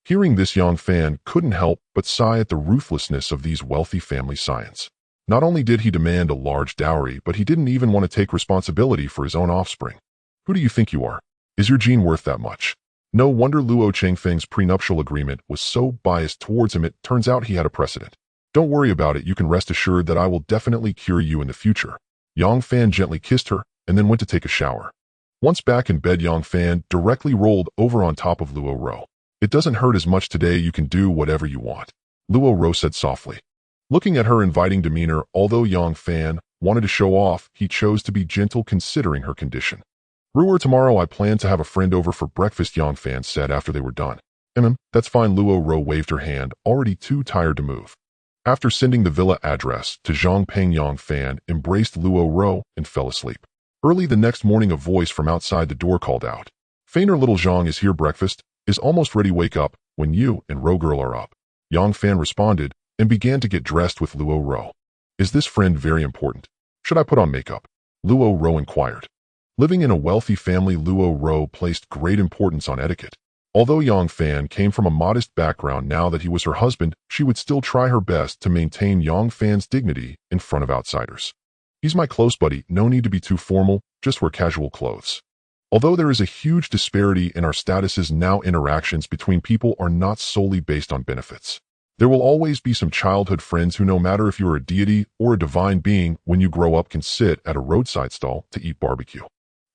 Hearing this, Yang Fan couldn't help but sigh at the ruthlessness of these wealthy family scions. Not only did he demand a large dowry, but he didn't even want to take responsibility for his own offspring. Who do you think you are? Is your gene worth that much? No wonder Luo Chengfeng's prenuptial agreement was so biased towards him. It turns out he had a precedent. Don't worry about it. You can rest assured that I will definitely cure you in the future. Yang Fan gently kissed her and then went to take a shower. Once back in bed, Yang Fan directly rolled over on top of Luo Ro. It doesn't hurt as much today. You can do whatever you want, Luo Ro said softly. Looking at her inviting demeanor, although Yang Fan wanted to show off, he chose to be gentle considering her condition. Ruer, tomorrow I plan to have a friend over for breakfast, Yang Fan said after they were done. That's fine. Luo Ro waved her hand, already too tired to move. After sending the villa address to Zhangpeng, Yang Fan embraced Luo Ro and fell asleep. Early the next morning, a voice from outside the door called out. Fainer, little Zhang is here. Breakfast is almost ready. Wake up when you and Ro girl are up. Yang Fan responded and began to get dressed with Luo Ro. Is this friend very important? Should I put on makeup? Luo Ro inquired. Living in a wealthy family, Luo Ro placed great importance on etiquette. Although Yang Fan came from a modest background, now that he was her husband, she would still try her best to maintain Yang Fan's dignity in front of outsiders. He's my close buddy, no need to be too formal, just wear casual clothes. Although there is a huge disparity in our statuses now, interactions between people are not solely based on benefits. There will always be some childhood friends who, no matter if you're a deity or a divine being, when you grow up can sit at a roadside stall to eat barbecue.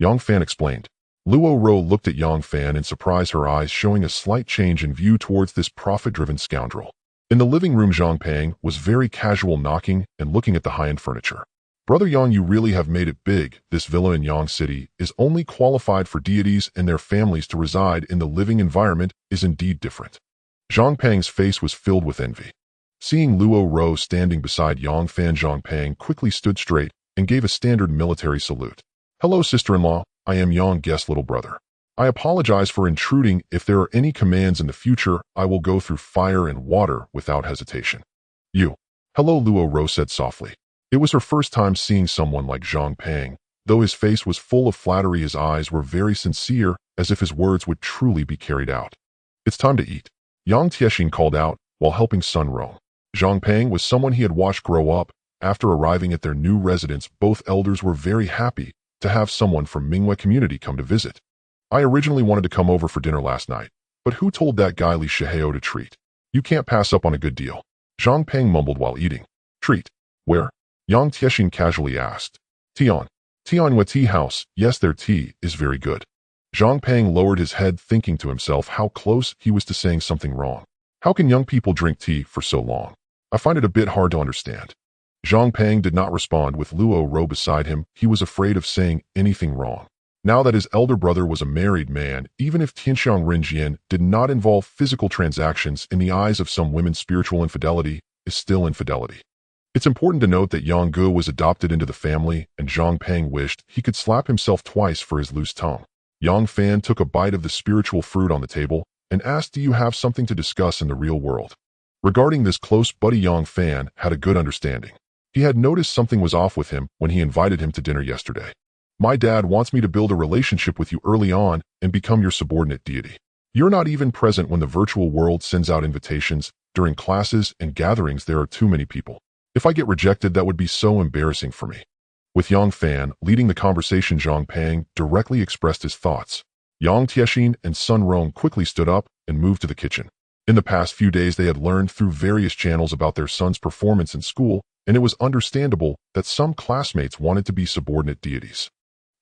Yang Fan explained. Luo Ro looked at Yang Fan in surprise, her eyes showing a slight change in view towards this profit-driven scoundrel. In the living room, Zhang Pang was very casual, knocking and looking at the high-end furniture. Brother Yang, you really have made it big. This villa in Yang City is only qualified for deities and their families to reside in. The living environment is indeed different. Zhang Pang's face was filled with envy. Seeing Luo Ro standing beside Yang Fan, Zhang Pang quickly stood straight and gave a standard military salute. Hello, sister-in-law. I am Yang Guest's little brother. I apologize for intruding. If there are any commands in the future, I will go through fire and water without hesitation. You. Hello, Luo Ro said softly. It was her first time seeing someone like Zhang Pang. Though his face was full of flattery, his eyes were very sincere, as if his words would truly be carried out. It's time to eat, Yang Tiexin called out while helping Sun roam. Zhang Pang was someone he had watched grow up. After arriving at their new residence, both elders were very happy to have someone from Mingwei community come to visit. I originally wanted to come over for dinner last night, but who told that guy Li Shihao to treat? You can't pass up on a good deal. Zhang Pang mumbled while eating. Treat? Where? Yang Tiexin casually asked. Tian. Tianhua tea house. Yes, their tea is very good. Zhang Pang lowered his head, thinking to himself how close he was to saying something wrong. How can young people drink tea for so long? I find it a bit hard to understand. Zhang Pang did not respond. With Luo Ro beside him, he was afraid of saying anything wrong. Now that his elder brother was a married man, even if Tianxiang Renjian did not involve physical transactions, in the eyes of some women, spiritual infidelity is still infidelity. It's important to note that Yang Gu was adopted into the family, and Zhang Pang wished he could slap himself twice for his loose tongue. Yang Fan took a bite of the spiritual fruit on the table and asked, do you have something to discuss in the real world? Regarding this close buddy, Yang Fan had a good understanding. He had noticed something was off with him when he invited him to dinner yesterday. My dad wants me to build a relationship with you early on and become your subordinate deity. You're not even present when the virtual world sends out invitations. During classes and gatherings, there are too many people. If I get rejected, that would be so embarrassing for me. With Yang Fan leading the conversation, Zhang Pang directly expressed his thoughts. Yang Tiexin and Sun Rong quickly stood up and moved to the kitchen. In the past few days, they had learned through various channels about their son's performance in school, and it was understandable that some classmates wanted to be subordinate deities.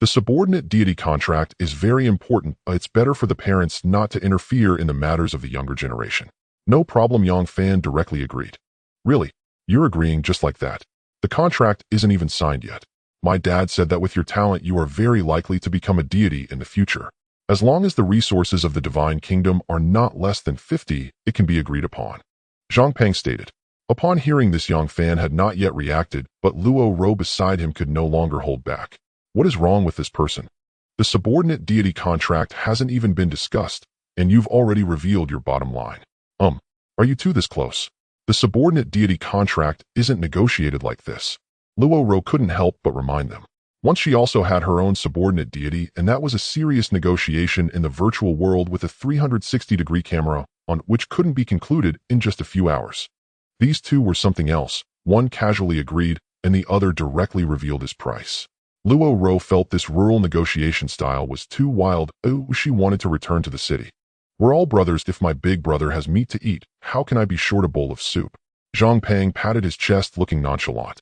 The subordinate deity contract is very important. It's better for the parents not to interfere in the matters of the younger generation. No problem, Yang Fan directly agreed. Really? You're agreeing just like that? The contract isn't even signed yet. My dad said that with your talent, you are very likely to become a deity in the future. As long as the resources of the divine kingdom are not less than 50, it can be agreed upon. Zhang Pang stated. Upon hearing this, Yang Fan had not yet reacted, but Luo Ro beside him could no longer hold back. What is wrong with this person? The subordinate deity contract hasn't even been discussed, and you've already revealed your bottom line. Are you two this close? The subordinate deity contract isn't negotiated like this. Luo Ro couldn't help but remind them. Once she also had her own subordinate deity, and that was a serious negotiation in the virtual world with a 360-degree camera on which couldn't be concluded in just a few hours. These two were something else. One casually agreed, and the other directly revealed his price. Luo Ro felt this rural negotiation style was too wild. She wanted to return to the city. We're all brothers. If my big brother has meat to eat, how can I be short a bowl of soup? Zhang Pang patted his chest, looking nonchalant.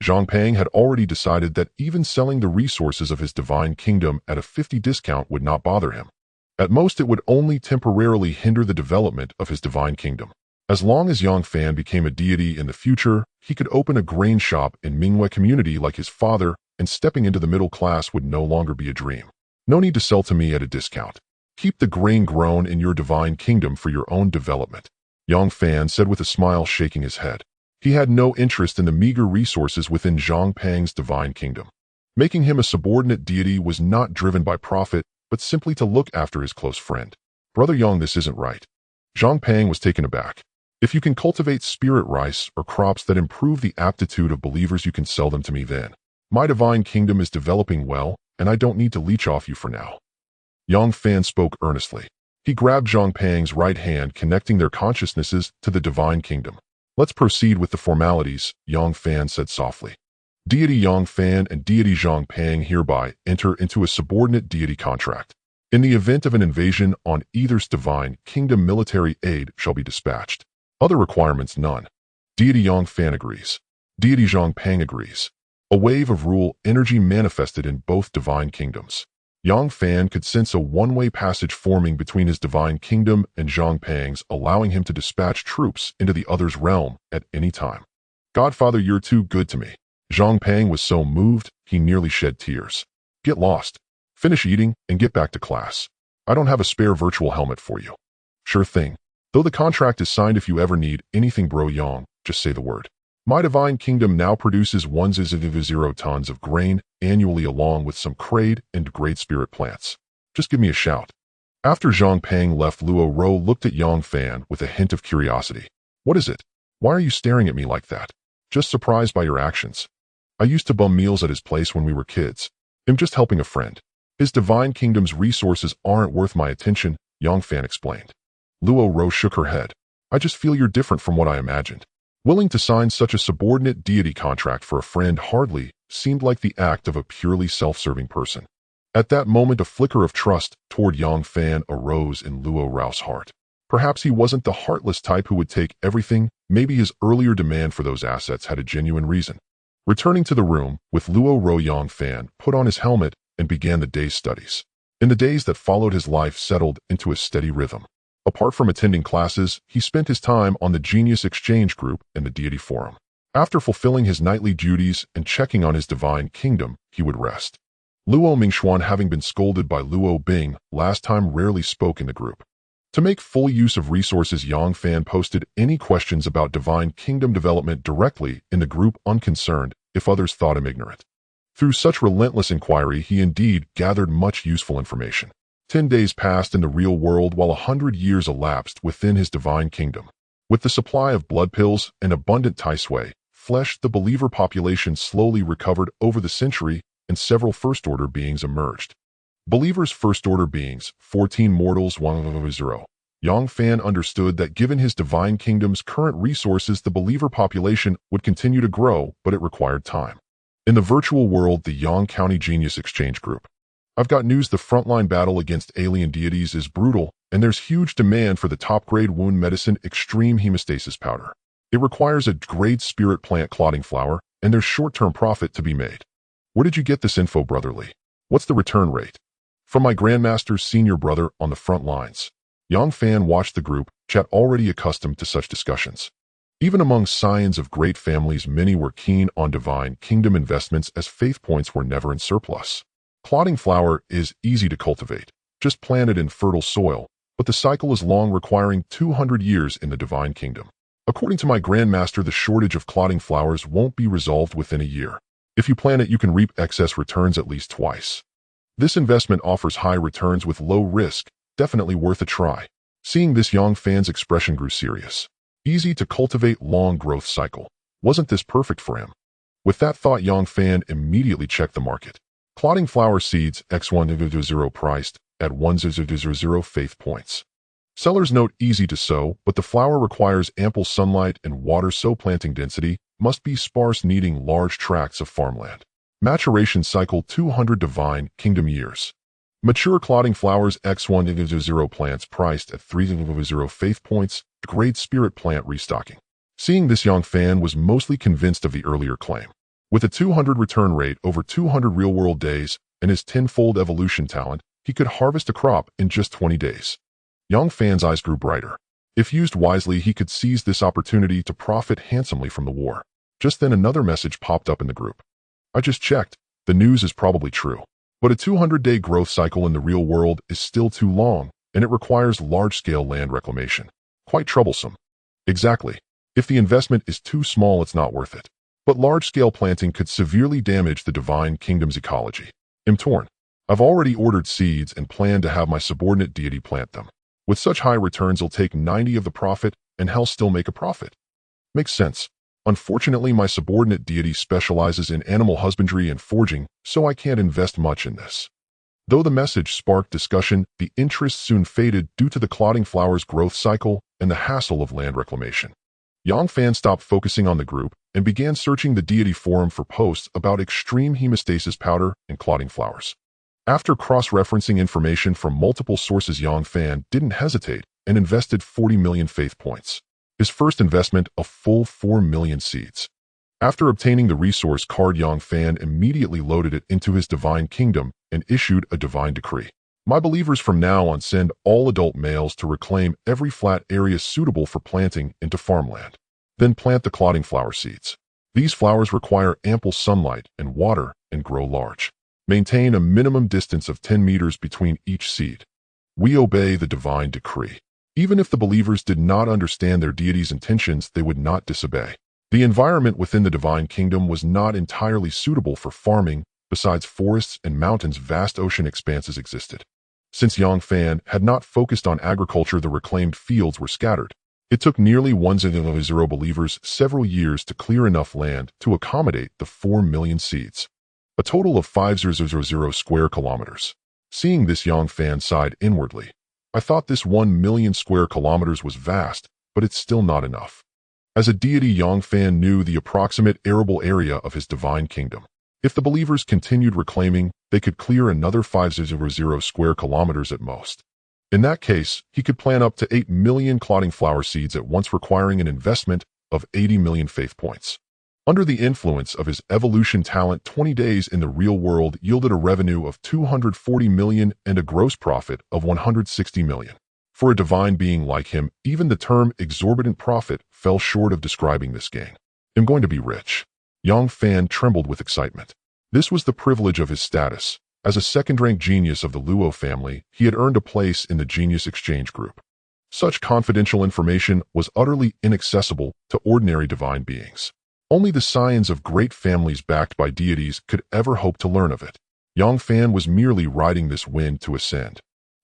Zhang Pang had already decided that even selling the resources of his divine kingdom at a 50 discount would not bother him. At most, it would only temporarily hinder the development of his divine kingdom. As long as Yang Fan became a deity in the future, he could open a grain shop in Mingwei community like his father, and stepping into the middle class would no longer be a dream. No need to sell to me at a discount. Keep the grain grown in your divine kingdom for your own development, Yang Fan said with a smile, shaking his head. He had no interest in the meager resources within Zhang Pang's divine kingdom. Making him a subordinate deity was not driven by profit, but simply to look after his close friend. Brother Yang, this isn't right. Zhang Pang was taken aback. If you can cultivate spirit rice or crops that improve the aptitude of believers, you can sell them to me then. My divine kingdom is developing well, and I don't need to leech off you for now. Yang Fan spoke earnestly. He grabbed Zhang Pang's right hand, connecting their consciousnesses to the divine kingdom. Let's proceed with the formalities, Yang Fan said softly. Deity Yang Fan and Deity Zhang Pang hereby enter into a subordinate deity contract. In the event of an invasion on either's divine kingdom, military aid shall be dispatched. Other requirements none. Deity Yang Fan agrees. Deity Zhang Pang agrees. A wave of rule energy manifested in both divine kingdoms. Yang Fan could sense a one-way passage forming between his divine kingdom and Zhang Pang's, allowing him to dispatch troops into the other's realm at any time. Godfather, you're too good to me. Zhang Pang was so moved, he nearly shed tears. Get lost. Finish eating and get back to class. I don't have a spare virtual helmet for you. Sure thing. Though the contract is signed, if you ever need anything, bro Yang, just say the word. My divine kingdom now produces 1,0 tons of grain annually, along with some crade and great spirit plants. Just give me a shout. After Zhang Pang left, Luo Ro looked at Yang Fan with a hint of curiosity. What is it? Why are you staring at me like that? Just surprised by your actions. I used to bum meals at his place when we were kids. I'm just helping a friend. His divine kingdom's resources aren't worth my attention, Yang Fan explained. Luo Ro shook her head. I just feel you're different from what I imagined. Willing to sign such a subordinate deity contract for a friend hardly seemed like the act of a purely self-serving person. At that moment, a flicker of trust toward Yang Fan arose in Luo Ro's heart. Perhaps he wasn't the heartless type who would take everything. Maybe his earlier demand for those assets had a genuine reason. Returning to the room with Luo Ro, Yang Fan put on his helmet and began the day's studies. In the days that followed, his life settled into a steady rhythm. Apart from attending classes, he spent his time on the Genius Exchange Group and the Deity Forum. After fulfilling his nightly duties and checking on his divine kingdom, he would rest. Luo Mingxuan, having been scolded by Luo Bing last time, rarely spoke in the group. To make full use of resources, Yang Fan posted any questions about divine kingdom development directly in the group, unconcerned if others thought him ignorant. Through such relentless inquiry, he indeed gathered much useful information. 10 days passed in the real world while 100 years elapsed within his divine kingdom. With the supply of blood pills and abundant taisui flesh, the believer population slowly recovered over the century, and several first-order beings emerged. Believers' first-order beings, 14 mortals, 1,0. Yang Fan understood that given his divine kingdom's current resources, the believer population would continue to grow, but it required time. In the virtual world, the Yang County Genius Exchange Group. I've got news. The frontline battle against alien deities is brutal, and there's huge demand for the top-grade wound medicine extreme hemostasis powder. It requires a grade spirit plant clotting flower, and there's short-term profit to be made. Where did you get this info, brotherly? What's the return rate? From my Grandmaster's senior brother on the front lines. Yang Fan watched the group chat, already accustomed to such discussions. Even among scions of great families, many were keen on divine kingdom investments, as faith points were never in surplus. Clotting flower is easy to cultivate, just plant it in fertile soil, but the cycle is long, requiring 200 years in the divine kingdom. According to my Grandmaster, the shortage of clotting flowers won't be resolved within a year. If you plant it, you can reap excess returns at least twice. This investment offers high returns with low risk, definitely worth a try. Seeing this, Yang Fan's expression grew serious. Easy to cultivate, long growth cycle. Wasn't this perfect for him? With that thought, Yang Fan immediately checked the market. Clotting flower seeds X100 priced at 1,000 faith points. Seller's note: easy to sow, but the flower requires ample sunlight and water, so planting density must be sparse, needing large tracts of farmland. Maturation cycle 200 divine kingdom years. Mature clotting flowers X100 plants priced at 3,000 faith points, grade spirit plant restocking. Seeing this, Yang Fan was mostly convinced of the earlier claim. With a 200 return rate over 200 real-world days and his 10-fold evolution talent, he could harvest a crop in just 20 days. Yang Fan's eyes grew brighter. If used wisely, he could seize this opportunity to profit handsomely from the war. Just then, another message popped up in the group. I just checked. The news is probably true. But a 200-day growth cycle in the real world is still too long, and it requires large-scale land reclamation. Quite troublesome. Exactly. If the investment is too small, it's not worth it. But large-scale planting could severely damage the divine kingdom's ecology. I'm torn. I've already ordered seeds and plan to have my subordinate deity plant them. With such high returns, I'll take 90 of the profit and hell still make a profit. Makes sense. Unfortunately, my subordinate deity specializes in animal husbandry and forging, so I can't invest much in this. Though the message sparked discussion, the interest soon faded due to the clotting flower's growth cycle and the hassle of land reclamation. Yang Fan stopped focusing on the group and began searching the deity forum for posts about extreme hemostasis powder and clotting flowers. After cross-referencing information from multiple sources, Yang Fan didn't hesitate and invested 40 million faith points. His first investment, a full 4 million seeds. After obtaining the resource card, Yang Fan immediately loaded it into his divine kingdom and issued a divine decree. My believers from now on send all adult males to reclaim every flat area suitable for planting into farmland. Then plant the clotting flower seeds. These flowers require ample sunlight and water and grow large. Maintain a minimum distance of 10 meters between each seed. We obey the divine decree. Even if the believers did not understand their deity's intentions, they would not disobey. The environment within the divine kingdom was not entirely suitable for farming. Besides forests and mountains, vast ocean expanses existed. Since Yang Fan had not focused on agriculture, the reclaimed fields were scattered. It took nearly 1,000 believers several years to clear enough land to accommodate the 4 million seeds. A total of 5,000 square kilometers. Seeing this, Yang Fan sighed inwardly. I thought this 1 million square kilometers was vast, but it's still not enough. As a deity, Yang Fan knew the approximate arable area of his divine kingdom. If the believers continued reclaiming, they could clear another 5,000 square kilometers at most. In that case, he could plant up to 8 million clotting flower seeds at once, requiring an investment of 80 million faith points. Under the influence of his evolution talent, 20 days in the real world yielded a revenue of 240 million and a gross profit of 160 million. For a divine being like him, even the term exorbitant profit fell short of describing this gain. I'm going to be rich. Yang Fan trembled with excitement. This was the privilege of his status. As a second-rank genius of the Luo family, he had earned a place in the Genius Exchange Group. Such confidential information was utterly inaccessible to ordinary divine beings. Only the scions of great families backed by deities could ever hope to learn of it. Yang Fan was merely riding this wind to ascend.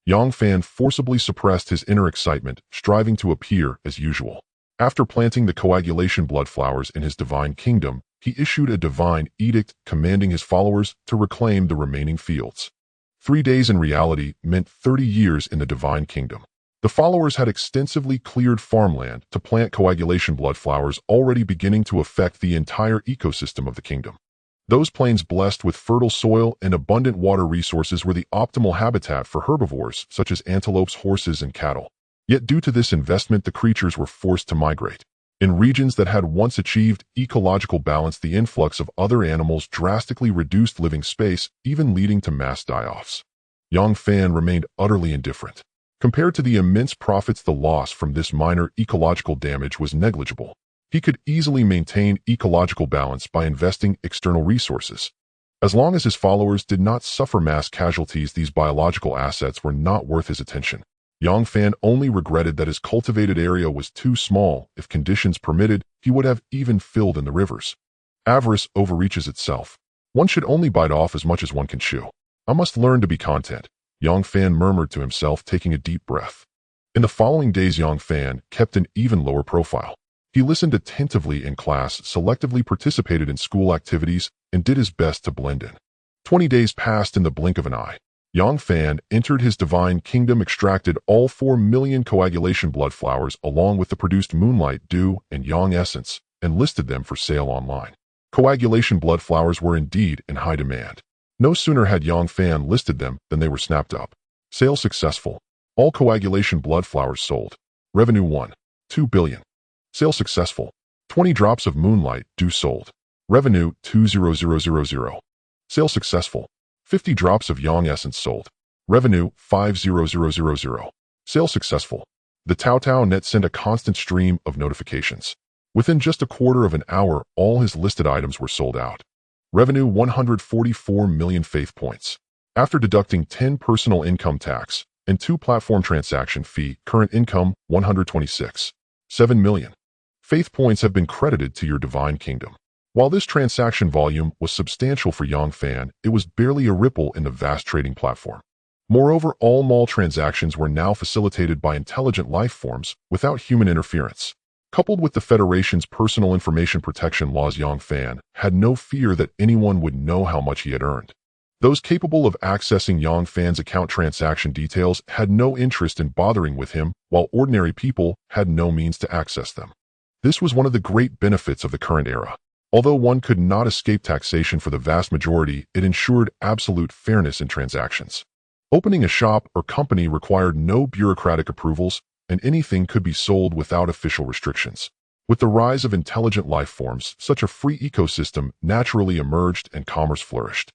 Yang Fan forcibly suppressed his inner excitement, striving to appear as usual. After planting the coagulation blood flowers in his divine kingdom, he issued a divine edict commanding his followers to reclaim the remaining fields. 3 days in reality meant 30 years in the divine kingdom. The followers had extensively cleared farmland to plant coagulation blood flowers, already beginning to affect the entire ecosystem of the kingdom. Those plains blessed with fertile soil and abundant water resources were the optimal habitat for herbivores such as antelopes, horses, and cattle. Yet due to this investment, the creatures were forced to migrate. In regions that had once achieved ecological balance, the influx of other animals drastically reduced living space, even leading to mass die-offs. Yang Fan remained utterly indifferent. Compared to the immense profits, the loss from this minor ecological damage was negligible. He could easily maintain ecological balance by investing external resources. As long as his followers did not suffer mass casualties, these biological assets were not worth his attention. Yang Fan only regretted that his cultivated area was too small. If conditions permitted, he would have even filled in the rivers. Avarice overreaches itself. One should only bite off as much as one can chew. I must learn to be content, Yang Fan murmured to himself, taking a deep breath. In the following days, Yang Fan kept an even lower profile. He listened attentively in class, selectively participated in school activities, and did his best to blend in. 20 days passed in the blink of an eye. Yang Fan entered his divine kingdom, extracted all 4 million coagulation blood flowers along with the produced moonlight, dew, and yang essence, and listed them for sale online. Coagulation blood flowers were indeed in high demand. No sooner had Yang Fan listed them than they were snapped up. Sale successful. All coagulation blood flowers sold. Revenue 1.2 billion. Sale successful. 20 drops of moonlight dew sold. Revenue 2,000. Sale successful. 50 drops of yang essence sold. Revenue 5,000. Sale successful. The Tao net sent a constant stream of notifications. Within just a quarter of an hour, all his listed items were sold out. Revenue 144 million faith points. After deducting 10 personal income tax and 2 platform transaction fee, current income 126.7 million. Faith points have been credited to your divine kingdom. While this transaction volume was substantial for Yang Fan, it was barely a ripple in the vast trading platform. Moreover, all mall transactions were now facilitated by intelligent life forms without human interference. Coupled with the Federation's personal information protection laws, Yang Fan had no fear that anyone would know how much he had earned. Those capable of accessing Yang Fan's account transaction details had no interest in bothering with him, while ordinary people had no means to access them. This was one of the great benefits of the current era. Although one could not escape taxation for the vast majority, it ensured absolute fairness in transactions. Opening a shop or company required no bureaucratic approvals, and anything could be sold without official restrictions. With the rise of intelligent life forms, such a free ecosystem naturally emerged and commerce flourished.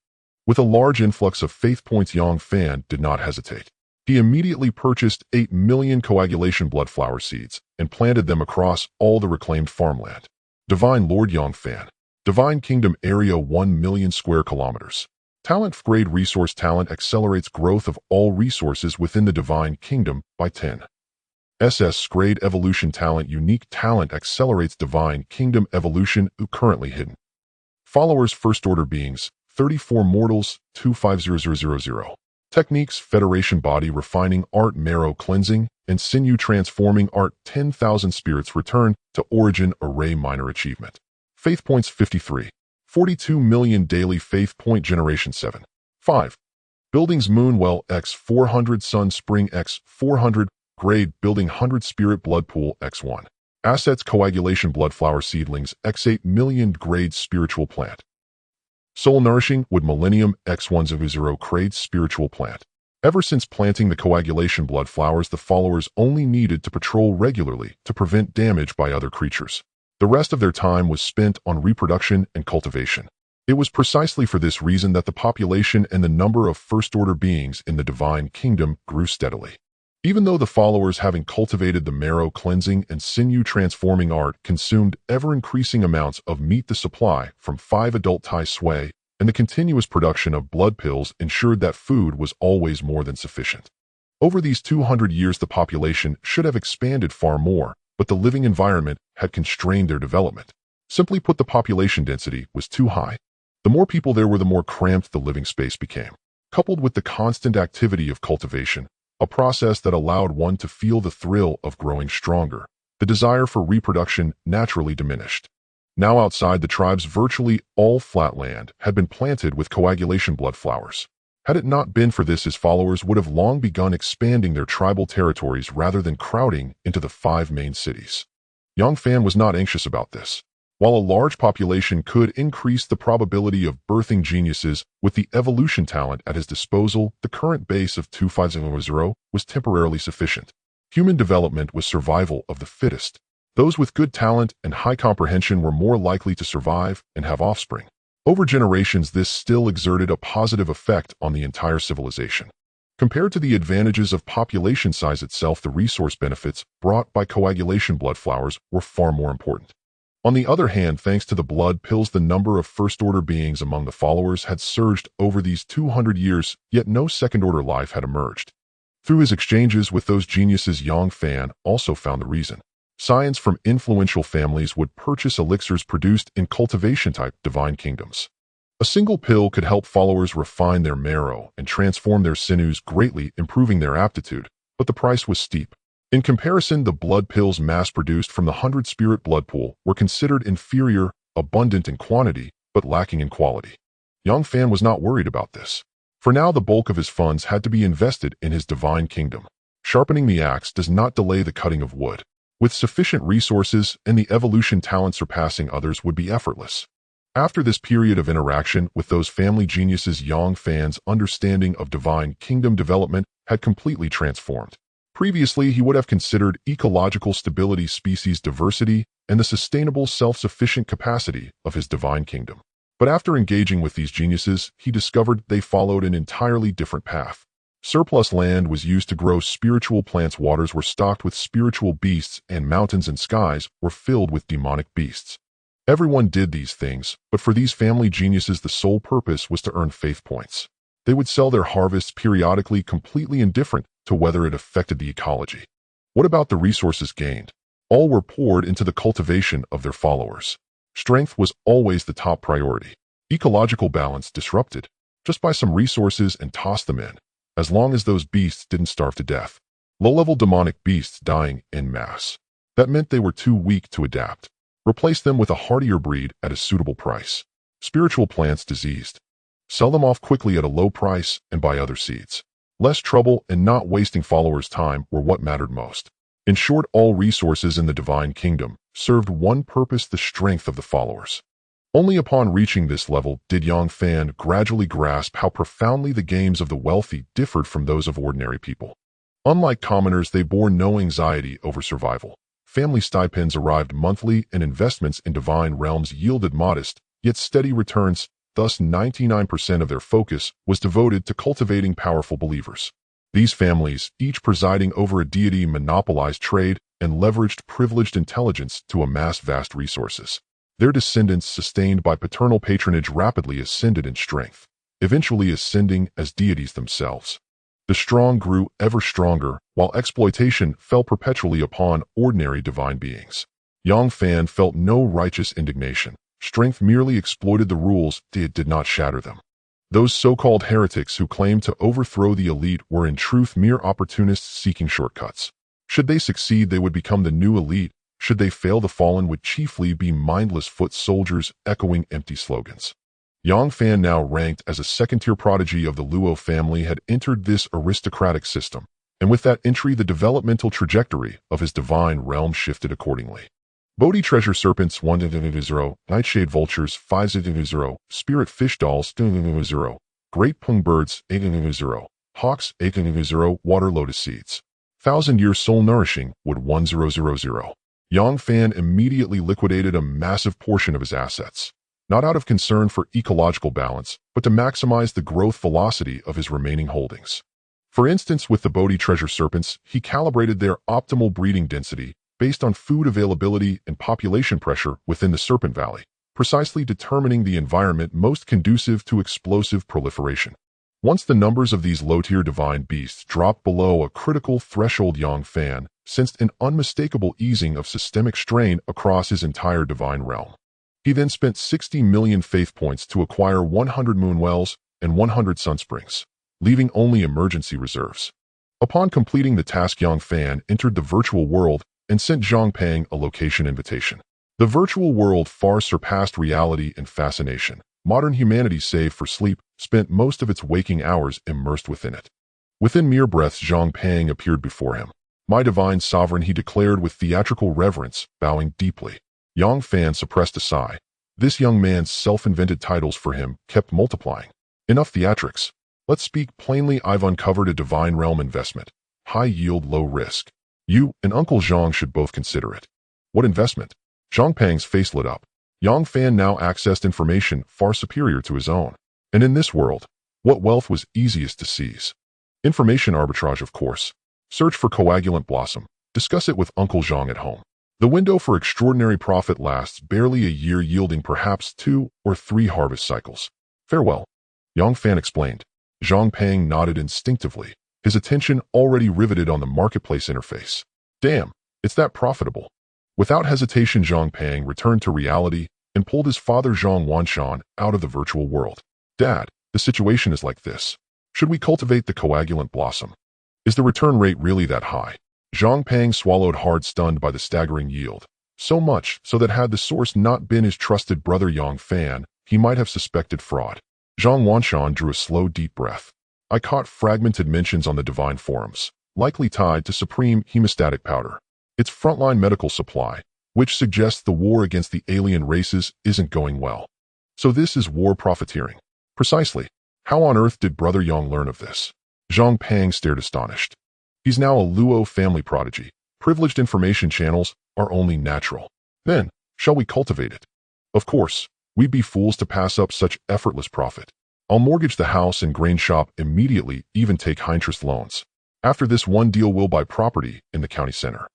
With a large influx of faith points, Yang Fan did not hesitate. He immediately purchased 8 million coagulation blood flower seeds and planted them across all the reclaimed farmland. Divine Lord Yang Fan. Divine Kingdom area 1 million square kilometers. Talent grade resource talent accelerates growth of all resources within the Divine Kingdom by 10. SS grade evolution talent unique talent accelerates Divine Kingdom evolution currently hidden. Followers first order beings 34 mortals 250000. Techniques Federation body refining art marrow cleansing and sinew transforming art 10,000 spirits return to origin array minor achievement. Faith points 53. 42 million daily faith point generation 7. 5. Buildings Moonwell x 400 Sun Spring x 400 Grade Building 100 Spirit Blood Pool x1. Assets Coagulation Blood Flower Seedlings x8 million Grade Spiritual Plant. Soul Nourishing Wood Millennium x100 Grade Spiritual Plant. Ever since planting the coagulation blood flowers, the followers only needed to patrol regularly to prevent damage by other creatures. The rest of their time was spent on reproduction and cultivation. It was precisely for this reason that the population and the number of first-order beings in the Divine Kingdom grew steadily. Even though the followers, having cultivated the marrow cleansing and sinew transforming art, consumed ever-increasing amounts of meat, the supply from 5 adult Tai Sui and the continuous production of blood pills ensured that food was always more than sufficient. Over these 200 years, the population should have expanded far more, but the living environment had constrained their development. Simply put, the population density was too high. The more people there were, the more cramped the living space became. Coupled with the constant activity of cultivation, a process that allowed one to feel the thrill of growing stronger, the desire for reproduction naturally diminished. Now outside the tribes, virtually all flat land had been planted with coagulation blood flowers. Had it not been for this, his followers would have long begun expanding their tribal territories rather than crowding into the 5 main cities. Yang Fan was not anxious about this. While a large population could increase the probability of birthing geniuses with the evolution talent at his disposal, the current base of 2500 was temporarily sufficient. Human development was survival of the fittest. Those with good talent and high comprehension were more likely to survive and have offspring. Over generations, this still exerted a positive effect on the entire civilization. Compared to the advantages of population size itself, the resource benefits brought by coagulation blood flowers were far more important. On the other hand, thanks to the blood pills, the number of first-order beings among the followers had surged over these 200 years, yet no second-order life had emerged. Through his exchanges with those geniuses, Yang Fan also found the reason. Science from influential families would purchase elixirs produced in cultivation-type divine kingdoms. A single pill could help followers refine their marrow and transform their sinews, greatly improving their aptitude, but the price was steep. In comparison, the blood pills mass-produced from the 100 Spirit Blood Pool were considered inferior, abundant in quantity, but lacking in quality. Yang Fan was not worried about this. For now, the bulk of his funds had to be invested in his divine kingdom. Sharpening the axe does not delay the cutting of wood. With sufficient resources and the evolution talent surpassing others would be effortless. After this period of interaction with those family geniuses, Yang Fan's understanding of divine kingdom development had completely transformed. Previously, he would have considered ecological stability, species diversity, and the sustainable self-sufficient capacity of his divine kingdom. But after engaging with these geniuses, he discovered they followed an entirely different path. Surplus land was used to grow spiritual plants, waters were stocked with spiritual beasts, and mountains and skies were filled with demonic beasts. Everyone did these things, but for these family geniuses, the sole purpose was to earn faith points. They would sell their harvests periodically, completely indifferent to whether it affected the ecology. What about the resources gained? All were poured into the cultivation of their followers. Strength was always the top priority. Ecological balance disrupted. Just buy some resources and toss them in. as long as those beasts didn't starve to death. Low-level demonic beasts dying en masse. That meant they were too weak to adapt. Replace them with a hardier breed at a suitable price. Spiritual plants diseased. Sell them off quickly at a low price and buy other seeds. Less trouble and not wasting followers' time were what mattered most. In short, all resources in the divine kingdom served one purpose: the strength of the followers. Only upon reaching this level did Yang Fan gradually grasp how profoundly the games of the wealthy differed from those of ordinary people. Unlike commoners, they bore no anxiety over survival. Family stipends arrived monthly, and investments in divine realms yielded modest, yet steady returns. Thus, 99% of their focus was devoted to cultivating powerful believers. These families, each presiding over a deity, monopolized trade and leveraged privileged intelligence to amass vast resources. Their descendants, sustained by paternal patronage, rapidly ascended in strength, eventually ascending as deities themselves. The strong grew ever stronger, while exploitation fell perpetually upon ordinary divine beings. Yang Fan felt no righteous indignation. Strength merely exploited the rules, it did not shatter them. Those so-called heretics who claimed to overthrow the elite were in truth mere opportunists seeking shortcuts. Should they succeed, they would become the new elite. Should they fail, the fallen would chiefly be mindless foot soldiers echoing empty slogans. Yang Fan, now ranked as a second-tier prodigy of the Luo family, had entered this aristocratic system, and with that entry the developmental trajectory of his divine realm shifted accordingly. Bodhi treasure serpents 1.0, nightshade vultures 5.0, spirit fish dolls 2.0, great pung birds 8.0, hawks 8.0, water lotus seeds. 1,000-year soul nourishing wood 1.000. Yang Fan immediately liquidated a massive portion of his assets, not out of concern for ecological balance, but to maximize the growth velocity of his remaining holdings. For instance, with the Bodhi treasure serpents, he calibrated their optimal breeding density based on food availability and population pressure within the Serpent Valley, precisely determining the environment most conducive to explosive proliferation. Once the numbers of these low-tier divine beasts dropped below a critical threshold, Yang Fan sensed an unmistakable easing of systemic strain across his entire divine realm. He then spent 60 million faith points to acquire 100 moon wells and 100 sun springs, leaving only emergency reserves. Upon completing the task, Yang Fan entered the virtual world and sent Zhang Pang a location invitation. The virtual world far surpassed reality in fascination. Modern humanity, save for sleep, spent most of its waking hours immersed within it. Within mere breaths, Zhang Pang appeared before him. "My divine sovereign," he declared with theatrical reverence, bowing deeply. Yang Fan suppressed a sigh. This young man's self-invented titles for him kept multiplying. "Enough theatrics. Let's speak plainly. I've uncovered a divine realm investment. High yield, low risk. You and Uncle Zhang should both consider it." "What investment?" Zhang Pang's face lit up. Yang Fan now accessed information far superior to his own. And in this world, what wealth was easiest to seize? Information arbitrage, of course. Search for coagulant blossom. Discuss it with Uncle Zhang at home. The window for extraordinary profit lasts barely a year, yielding perhaps 2 or 3 harvest cycles. Farewell, Yang Fan explained. Zhang Pang nodded instinctively, his attention already riveted on the marketplace interface. Damn, it's that profitable. Without hesitation, Zhang Pang returned to reality and pulled his father Zhang Wanshan out of the virtual world. "Dad, the situation is like this. Should we cultivate the coagulant blossom? Is the return rate really that high?" Zhang Pang swallowed hard, stunned by the staggering yield. So much so that had the source not been his trusted brother Yang Fan, he might have suspected fraud. Zhang Wanshan drew a slow, deep breath. "I caught fragmented mentions on the divine forums, likely tied to supreme hemostatic powder. It's frontline medical supply, which suggests the war against the alien races isn't going well. So this is war profiteering." "Precisely. How on earth did Brother Yang learn of this?" Zhang Pang stared astonished. "He's now a Luo family prodigy. Privileged information channels are only natural. Then, shall we cultivate it?" "Of course. We'd be fools to pass up such effortless profit. I'll mortgage the house and grain shop immediately, even take high-interest loans. After this one deal, we'll buy property in the county center."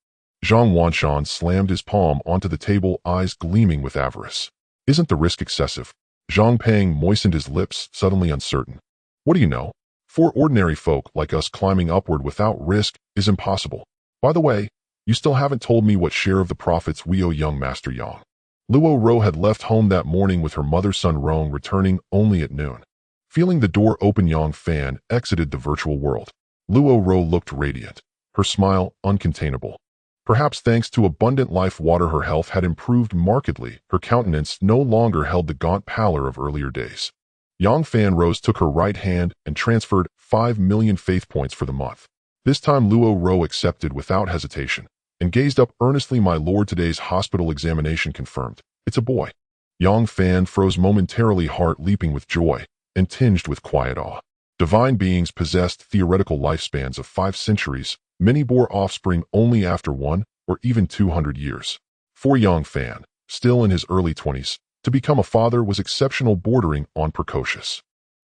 Zhang Wanshan slammed his palm onto the table, eyes gleaming with avarice. "Isn't the risk excessive?" Zhang Pang moistened his lips, suddenly uncertain. "What do you know? For ordinary folk like us, climbing upward without risk is impossible. By the way, you still haven't told me what share of the profits we owe young Master Yang." Luo Ro had left home that morning with her mother, Sun Rong returning only at noon. Feeling the door open, Yang Fan exited the virtual world. Luo Ro looked radiant, her smile uncontainable. Perhaps thanks to abundant life water, her health had improved markedly. Her countenance no longer held the gaunt pallor of earlier days. Yang Fan Rose took her right hand and transferred 5 million faith points for the month. This time Luo Ro accepted without hesitation and gazed up earnestly. My lord, today's hospital examination confirmed. It's a boy. Yang Fan froze momentarily, heart leaping with joy and tinged with quiet awe. Divine beings possessed theoretical lifespans of 5 centuries. Many bore offspring only after 1 or even 200 years. For Yang Fan, still in his early 20s, to become a father was exceptional, bordering on precocious.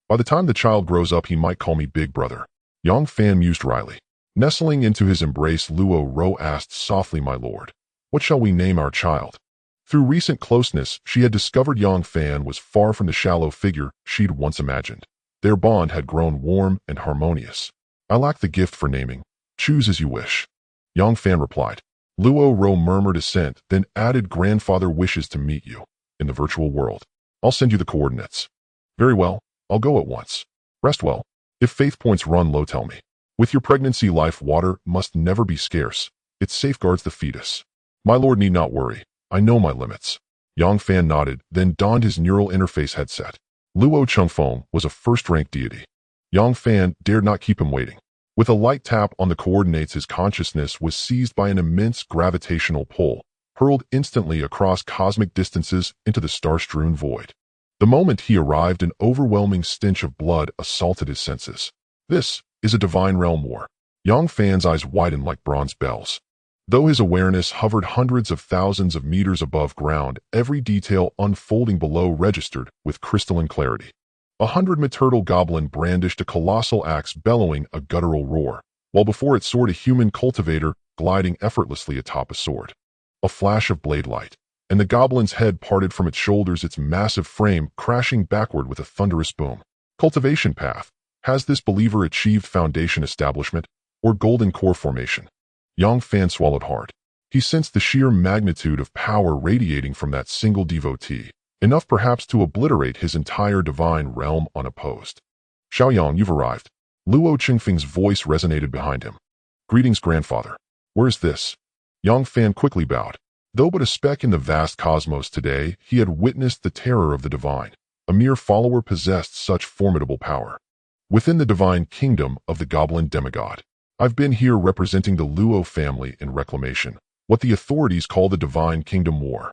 By the time the child grows up, he might call me big brother. Yang Fan mused wryly. Nestling into his embrace, Luo Ro asked softly, my lord, what shall we name our child? Through recent closeness, she had discovered Yang Fan was far from the shallow figure she'd once imagined. Their bond had grown warm and harmonious. I lack the gift for naming. Choose as you wish. Yang Fan replied. Luo Ro murmured assent, then added, grandfather wishes to meet you in the virtual world. I'll send you the coordinates. Very well, I'll go at once. Rest well. If faith points run low, tell me. With your pregnancy, life water must never be scarce. It safeguards the fetus. My lord need not worry. I know my limits. Yang Fan nodded, then donned his neural interface headset. Luo Chengfeng was a first-rank deity. Yang Fan dared not keep him waiting. With a light tap on the coordinates, his consciousness was seized by an immense gravitational pull, hurled instantly across cosmic distances into the star-strewn void. The moment he arrived, an overwhelming stench of blood assaulted his senses. This is a divine realm war. Yang Fan's eyes widened like bronze bells. Though his awareness hovered hundreds of thousands of meters above ground, every detail unfolding below registered with crystalline clarity. A 100-meter turtle goblin brandished a colossal axe, bellowing a guttural roar, while before it soared a human cultivator gliding effortlessly atop a sword. A flash of blade light, and the goblin's head parted from its shoulders, its massive frame crashing backward with a thunderous boom. Cultivation path. Has this believer achieved foundation establishment or golden core formation? Yang Fan swallowed hard. He sensed the sheer magnitude of power radiating from that single devotee, enough perhaps to obliterate his entire divine realm unopposed. Xiaoyang, you've arrived. Luo Chengfeng's voice resonated behind him. Greetings, grandfather. Where is this? Yang Fan quickly bowed. Though but a speck in the vast cosmos today, he had witnessed the terror of the divine. A mere follower possessed such formidable power. Within the divine kingdom of the goblin demigod, I've been here representing the Luo family in reclamation, what the authorities call the Divine Kingdom War.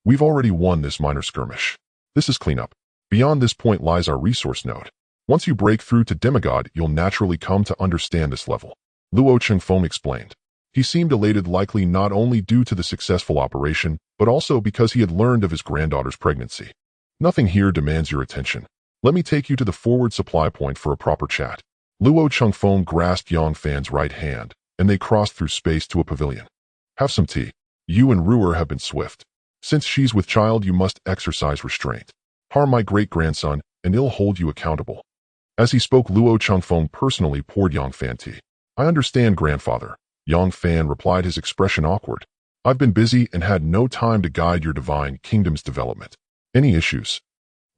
We've already won this minor skirmish. This is cleanup. Beyond this point lies our resource node. Once you break through to demigod, you'll naturally come to understand this level. Luo Chengfeng explained. He seemed elated, likely not only due to the successful operation, but also because he had learned of his granddaughter's pregnancy. Nothing here demands your attention. Let me take you to the forward supply point for a proper chat. Luo Chengfeng grasped Yang Fan's right hand, and they crossed through space to a pavilion. Have some tea. You and Ruer have been swift. Since she's with child, you must exercise restraint. Harm my great-grandson, and he'll hold you accountable. As he spoke, Luo Chengfeng personally poured Yang Fan tea. I understand, grandfather. Yang Fan replied, his expression awkward. I've been busy and had no time to guide your divine kingdom's development. Any issues?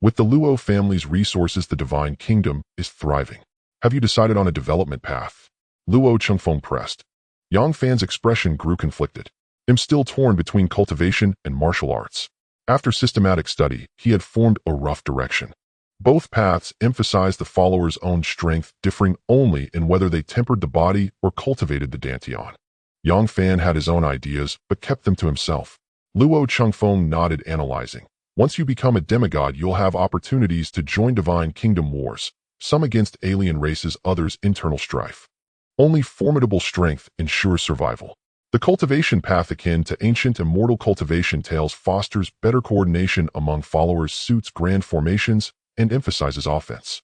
With the Luo family's resources, the divine kingdom is thriving. Have you decided on a development path? Luo Chengfeng pressed. Yang Fan's expression grew conflicted. I'm still torn between cultivation and martial arts. After systematic study, he had formed a rough direction. Both paths emphasized the follower's own strength, differing only in whether they tempered the body or cultivated the dantian. Yang Fan had his own ideas, but kept them to himself. Luo Chengfeng nodded, analyzing. Once you become a demigod, you'll have opportunities to join divine kingdom wars, some against alien races, others internal strife. Only formidable strength ensures survival. The cultivation path, akin to ancient immortal cultivation tales, fosters better coordination among followers, suits grand formations, and emphasizes offense.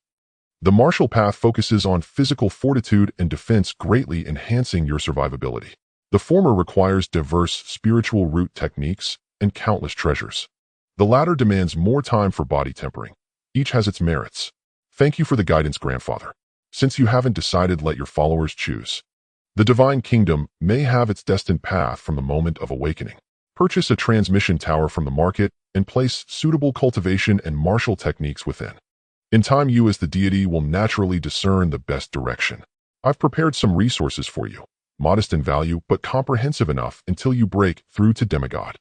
The martial path focuses on physical fortitude and defense, greatly enhancing your survivability. The former requires diverse spiritual root techniques and countless treasures. The latter demands more time for body tempering. Each has its merits. Thank you for the guidance, grandfather. Since you haven't decided, let your followers choose. The divine kingdom may have its destined path from the moment of awakening. Purchase a transmission tower from the market and place suitable cultivation and martial techniques within. In time, you as the deity will naturally discern the best direction. I've prepared some resources for you, modest in value but comprehensive enough until you break through to demigod.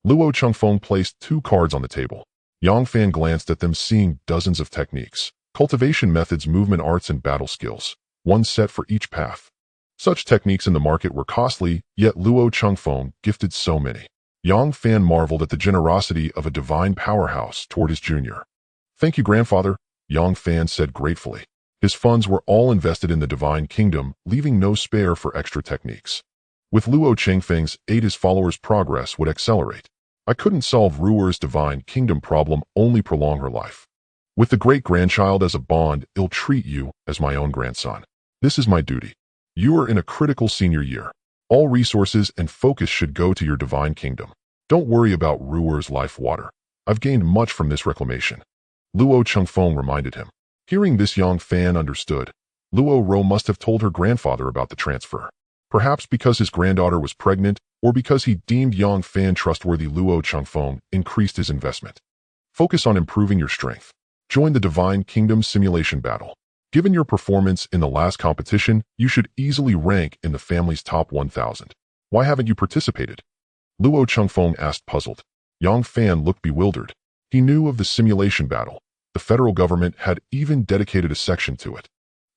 Luo Changfeng placed 2 cards on the table. Yang Fan glanced at them, seeing dozens of techniques, cultivation methods, movement arts, and battle skills, one set for each path. Such techniques in the market were costly, yet Luo Changfeng gifted so many. Yang Fan marveled at the generosity of a divine powerhouse toward his junior. "Thank you, grandfather," Yang Fan said gratefully. His funds were all invested in the divine kingdom, leaving no spare for extra techniques. With Luo Changfeng's aid, his followers' progress would accelerate. "I couldn't solve Ruer's divine kingdom problem, only prolong her life. With the great-grandchild as a bond, I'll treat you as my own grandson. This is my duty. You are in a critical senior year. All resources and focus should go to your divine kingdom. Don't worry about Ruer's life water. I've gained much from this reclamation," Luo Changfeng reminded him. Hearing this, Yang Fan understood. Luo Ro must have told her grandfather about the transfer. Perhaps because his granddaughter was pregnant, or because he deemed Yang Fan trustworthy, Luo Changfeng increased his investment. "Focus on improving your strength. Join the Divine Kingdom simulation battle. Given your performance in the last competition, you should easily rank in the family's top 1,000. Why haven't you participated?" Luo Changfeng asked, puzzled. Yang Fan looked bewildered. He knew of the simulation battle. The federal government had even dedicated a section to it.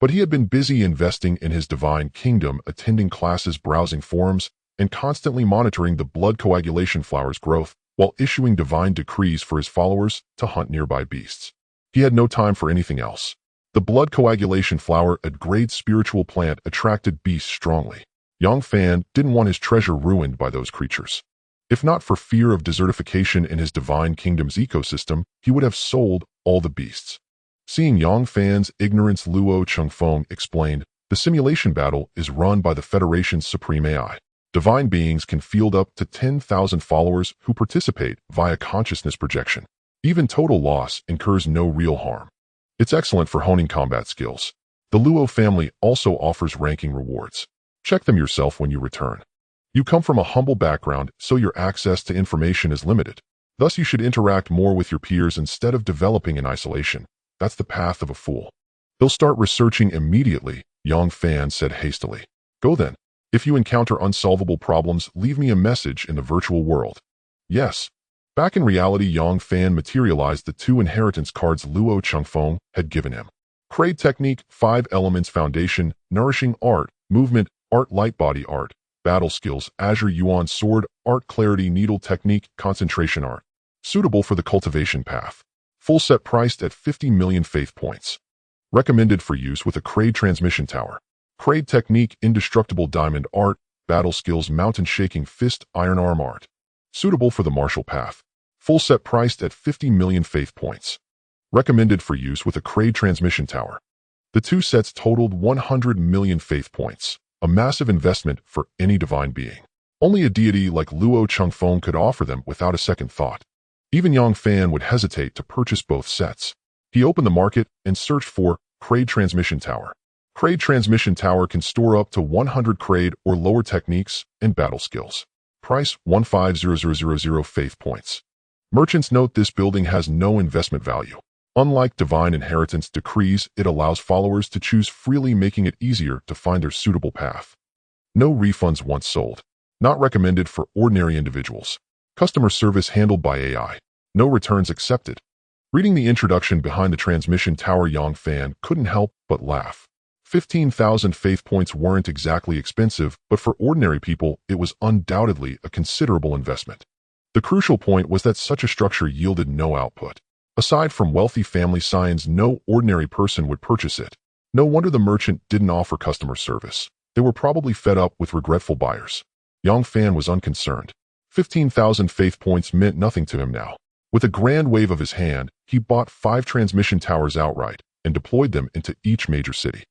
But he had been busy investing in his divine kingdom, attending classes, browsing forums, and constantly monitoring the blood coagulation flower's growth while issuing divine decrees for his followers to hunt nearby beasts. He had no time for anything else. The blood coagulation flower, a great spiritual plant, attracted beasts strongly. Yang Fan didn't want his treasure ruined by those creatures. If not for fear of desertification in his divine kingdom's ecosystem, he would have sold all the beasts. Seeing Yang Fan's ignorance, Luo Changfeng explained, "The simulation battle is run by the Federation's supreme AI. Divine beings can field up to 10,000 followers who participate via consciousness projection. Even total loss incurs no real harm. It's excellent for honing combat skills. The Luo family also offers ranking rewards. Check them yourself when you return. You come from a humble background, so your access to information is limited. Thus you should interact more with your peers instead of developing in isolation. That's the path of a fool." "They'll start researching immediately," Yang Fan said hastily. "Go then. If you encounter unsolvable problems, leave me a message in the virtual world." "Yes." Back in reality, Yang Fan materialized the 2 inheritance cards Luo Changfeng had given him. Crade Technique, 5 Elements Foundation, Nourishing Art, Movement Art, Light Body Art, Battle Skills, Azure Yuan Sword, Art, Clarity, Needle Technique, Concentration Art. Suitable for the cultivation path. Full set priced at 50 million faith points. Recommended for use with a Crade Transmission Tower. Crade Technique, Indestructible Diamond Art, Battle Skills, Mountain Shaking Fist, Iron Arm Art. Suitable for the martial path. Full set priced at 50 million faith points. Recommended for use with a Crade Transmission Tower. The 2 sets totaled 100 million faith points, a massive investment for any divine being. Only a deity like Luo Changfeng could offer them without a second thought. Even Yang Fan would hesitate to purchase both sets. He opened the market and searched for Crade Transmission Tower. Crade Transmission Tower can store up to 100 Crade or lower techniques and battle skills. Price 150000 faith points. Merchants note this building has no investment value. Unlike divine inheritance decrees, it allows followers to choose freely, making it easier to find their suitable path. No refunds once sold. Not recommended for ordinary individuals. Customer service handled by AI. No returns accepted. Reading the introduction behind the transmission tower, Yang Fan couldn't help but laugh. 15,000 faith points weren't exactly expensive, but for ordinary people, it was undoubtedly a considerable investment. The crucial point was that such a structure yielded no output. Aside from wealthy family signs, no ordinary person would purchase it. No wonder the merchant didn't offer customer service. They were probably fed up with regretful buyers. Yang Fan was unconcerned. 15,000 faith points meant nothing to him now. With a grand wave of his hand, he bought 5 transmission towers outright and deployed them into each major city.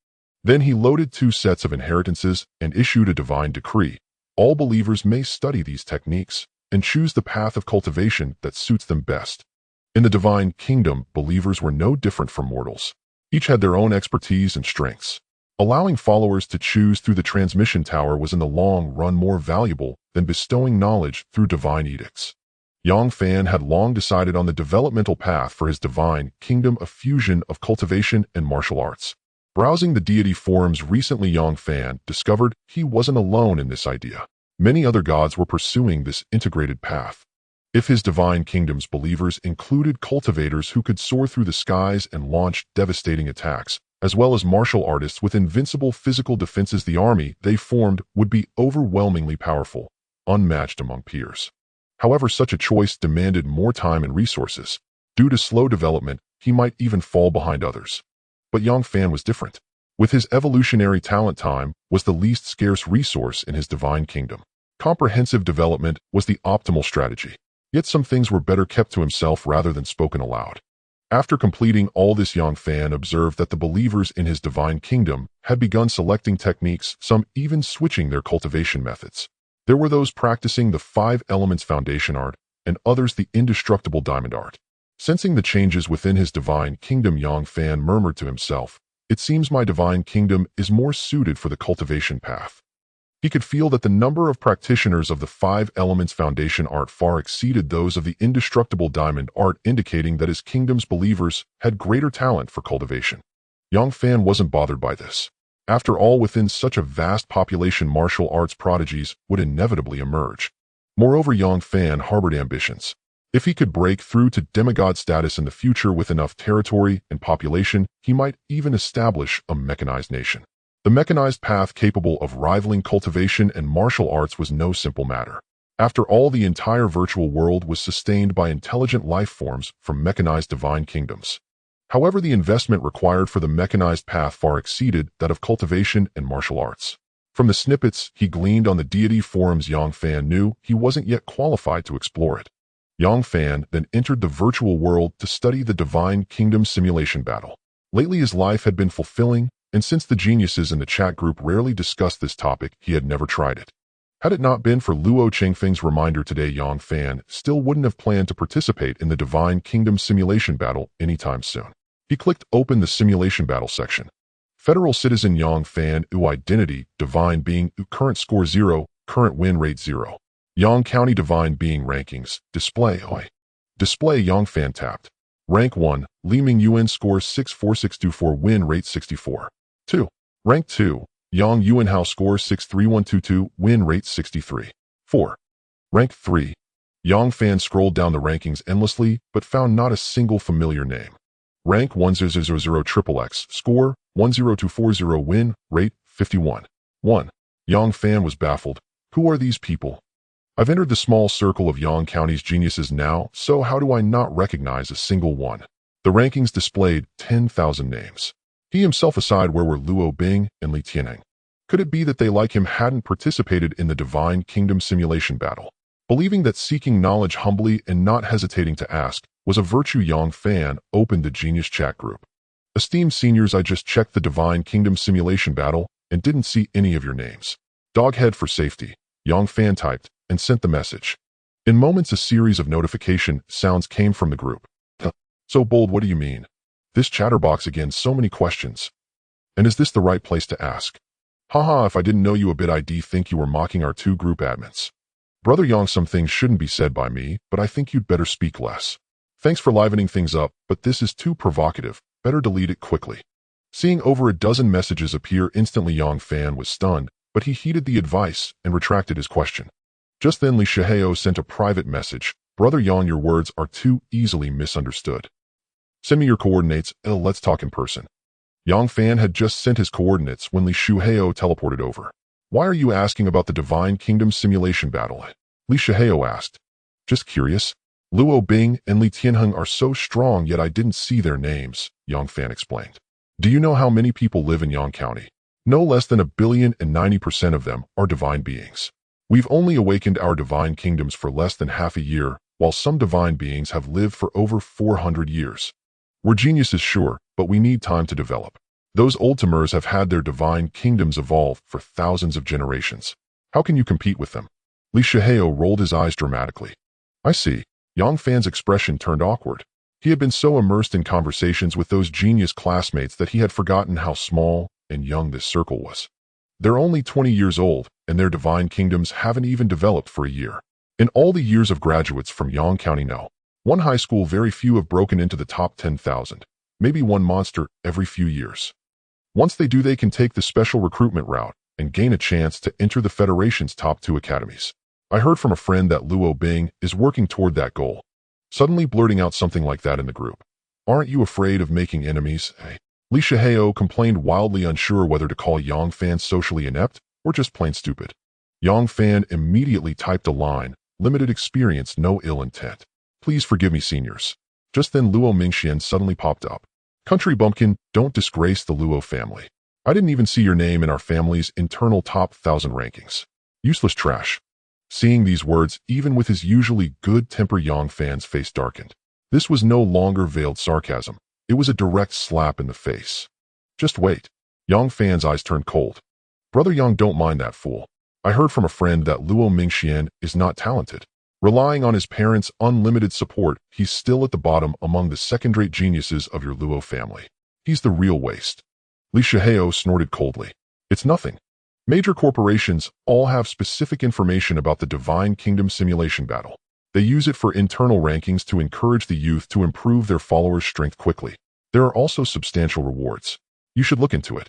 Then he loaded 2 sets of inheritances and issued a divine decree. All believers may study these techniques and choose the path of cultivation that suits them best. In the divine kingdom, believers were no different from mortals. Each had their own expertise and strengths. Allowing followers to choose through the transmission tower was in the long run more valuable than bestowing knowledge through divine edicts. Yang Fan had long decided on the developmental path for his divine kingdom, a fusion of cultivation and martial arts. Browsing the deity forums recently, Yang Fan discovered he wasn't alone in this idea. Many other gods were pursuing this integrated path. If his divine kingdom's believers included cultivators who could soar through the skies and launch devastating attacks, as well as martial artists with invincible physical defenses, the army they formed would be overwhelmingly powerful, unmatched among peers. However, such a choice demanded more time and resources. Due to slow development, he might even fall behind others. But Yang Fan was different. With his evolutionary talent, time was the least scarce resource in his divine kingdom. Comprehensive development was the optimal strategy. Yet some things were better kept to himself rather than spoken aloud. After completing all this, Yang Fan observed that the believers in his divine kingdom had begun selecting techniques, some even switching their cultivation methods. There were those practicing the 5 elements foundation art, and others the indestructible diamond art. Sensing the changes within his divine kingdom, Yang Fan murmured to himself, "It seems my divine kingdom is more suited for the cultivation path." He could feel that the number of practitioners of the 5 elements foundation art far exceeded those of the indestructible diamond art, indicating that his kingdom's believers had greater talent for cultivation. Yang Fan wasn't bothered by this. After all, within such a vast population, martial arts prodigies would inevitably emerge. Moreover, Yang Fan harbored ambitions. If he could break through to demigod status in the future with enough territory and population, he might even establish a mechanized nation. The mechanized path capable of rivaling cultivation and martial arts was no simple matter. After all, the entire virtual world was sustained by intelligent life forms from mechanized divine kingdoms. However, the investment required for the mechanized path far exceeded that of cultivation and martial arts. From the snippets he gleaned on the deity forums, Yang Fan knew he wasn't yet qualified to explore it. Yang Fan then entered the virtual world to study the divine kingdom simulation battle. Lately, his life had been fulfilling, and since the geniuses in the chat group rarely discussed this topic, he had never tried it. Had it not been for Luo Chengfeng's reminder today, Yang Fan still wouldn't have planned to participate in the Divine Kingdom simulation battle anytime soon. He clicked open the simulation battle section. Federal citizen Yang Fan, identity, divine being, current score 0, current win rate 0. Yang County divine being rankings, display, Display Yang Fan tapped. Rank 1, Liming Yuan score 64624, win rate 64. 2. Rank 2, Yang Yuanhao score 63122, win rate 63. 4. Rank 3. Yang Fan scrolled down the rankings endlessly, but found not a single familiar name. Rank 1000XXX, score 10240, win rate 51. 1. Yang Fan was baffled. Who are these people? I've entered the small circle of Yang County's geniuses now, so how do I not recognize a single one? The rankings displayed 10,000 names. He himself aside, where were Luo Bing and Li Tianheng? Could it be that they, like him, hadn't participated in the Divine Kingdom simulation battle? Believing that seeking knowledge humbly and not hesitating to ask was a virtue, Yang Fan opened the Genius chat group. Esteemed seniors, I just checked the Divine Kingdom simulation battle and didn't see any of your names. Doghead for safety, Yang Fan typed and sent the message. In moments, a series of notification sounds came from the group. So bold, what do you mean? This chatterbox again, so many questions. And is this the right place to ask? Haha, if I didn't know you a bit, I'd think you were mocking our 2 group admins. Brother Yang, some things shouldn't be said by me, but I think you'd better speak less. Thanks for livening things up, but this is too provocative. Better delete it quickly. Seeing over a dozen messages appear instantly, Yang Fan was stunned, but he heeded the advice and retracted his question. Just then, Li Shihao sent a private message. Brother Yang, your words are too easily misunderstood. Send me your coordinates, let's talk in person. Yang Fan had just sent his coordinates when Li Shihao teleported over. Why are you asking about the Divine Kingdom simulation battle? Li Shihao asked. Just curious. Luo Bing and Li Tianheng are so strong, yet I didn't see their names, Yang Fan explained. Do you know how many people live in Yang County? No less than 1 billion, and 90% of them are divine beings. We've only awakened our divine kingdoms for less than half a year, while some divine beings have lived for over 400 years. We're geniuses, sure, but we need time to develop. Those old timers have had their divine kingdoms evolve for thousands of generations. How can you compete with them? Li Shihao rolled his eyes dramatically. I see. Yang Fan's expression turned awkward. He had been so immersed in conversations with those genius classmates that he had forgotten how small and young this circle was. They're only 20 years old, and their divine kingdoms haven't even developed for a year. In all the years of graduates from Yang County now, one high school very few have broken into the top 10,000, maybe one monster every few years. Once they do, they can take the special recruitment route and gain a chance to enter the Federation's top 2 academies. I heard from a friend that Luo Bing is working toward that goal. Suddenly blurting out something like that in the group. Aren't you afraid of making enemies, eh? Li Shihao complained, wildly unsure whether to call Yang Fan socially inept or just plain stupid. Yang Fan immediately typed a line, limited experience, no ill intent. Please forgive me, seniors. Just then Luo Mingxian suddenly popped up. Country bumpkin, don't disgrace the Luo family. I didn't even see your name in our family's internal top 1,000 rankings. Useless trash. Seeing these words, even with his usually good temper, Yang Fan's face darkened. This was no longer veiled sarcasm. It was a direct slap in the face. Just wait. Yang Fan's eyes turned cold. Brother Yang, don't mind that fool. I heard from a friend that Luo Mingxian is not talented. Relying on his parents' unlimited support, he's still at the bottom among the second-rate geniuses of your Luo family. He's the real waste. Li Shihao snorted coldly. It's nothing. Major corporations all have specific information about the Divine Kingdom simulation battle. They use it for internal rankings to encourage the youth to improve their followers' strength quickly. There are also substantial rewards. You should look into it.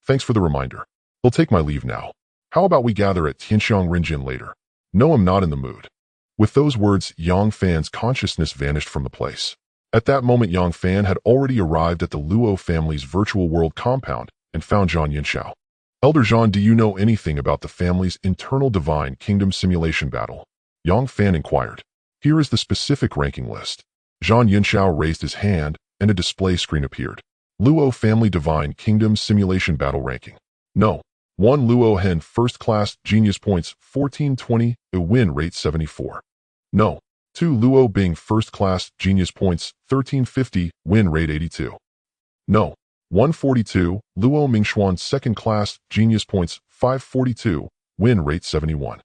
Thanks for the reminder. I'll take my leave now. How about we gather at Tianxiang Rinjin later? No, I'm not in the mood. With those words, Yang Fan's consciousness vanished from the place. At that moment, Yang Fan had already arrived at the Luo family's virtual world compound and found Zhang Yinxiao. Elder Zhang, do you know anything about the family's internal Divine Kingdom simulation battle? Yang Fan inquired. Here is the specific ranking list. Zhang Yinxiao raised his hand, and a display screen appeared. Luo Family Divine Kingdom Simulation Battle Ranking. No. 1 Luo Hen First Class Genius Points 1420, a win rate 74. No. 2 Luo Bing First Class Genius Points 1350, win rate 82. No. 142 Luo Mingxuan Second Class Genius Points 542, win rate 71.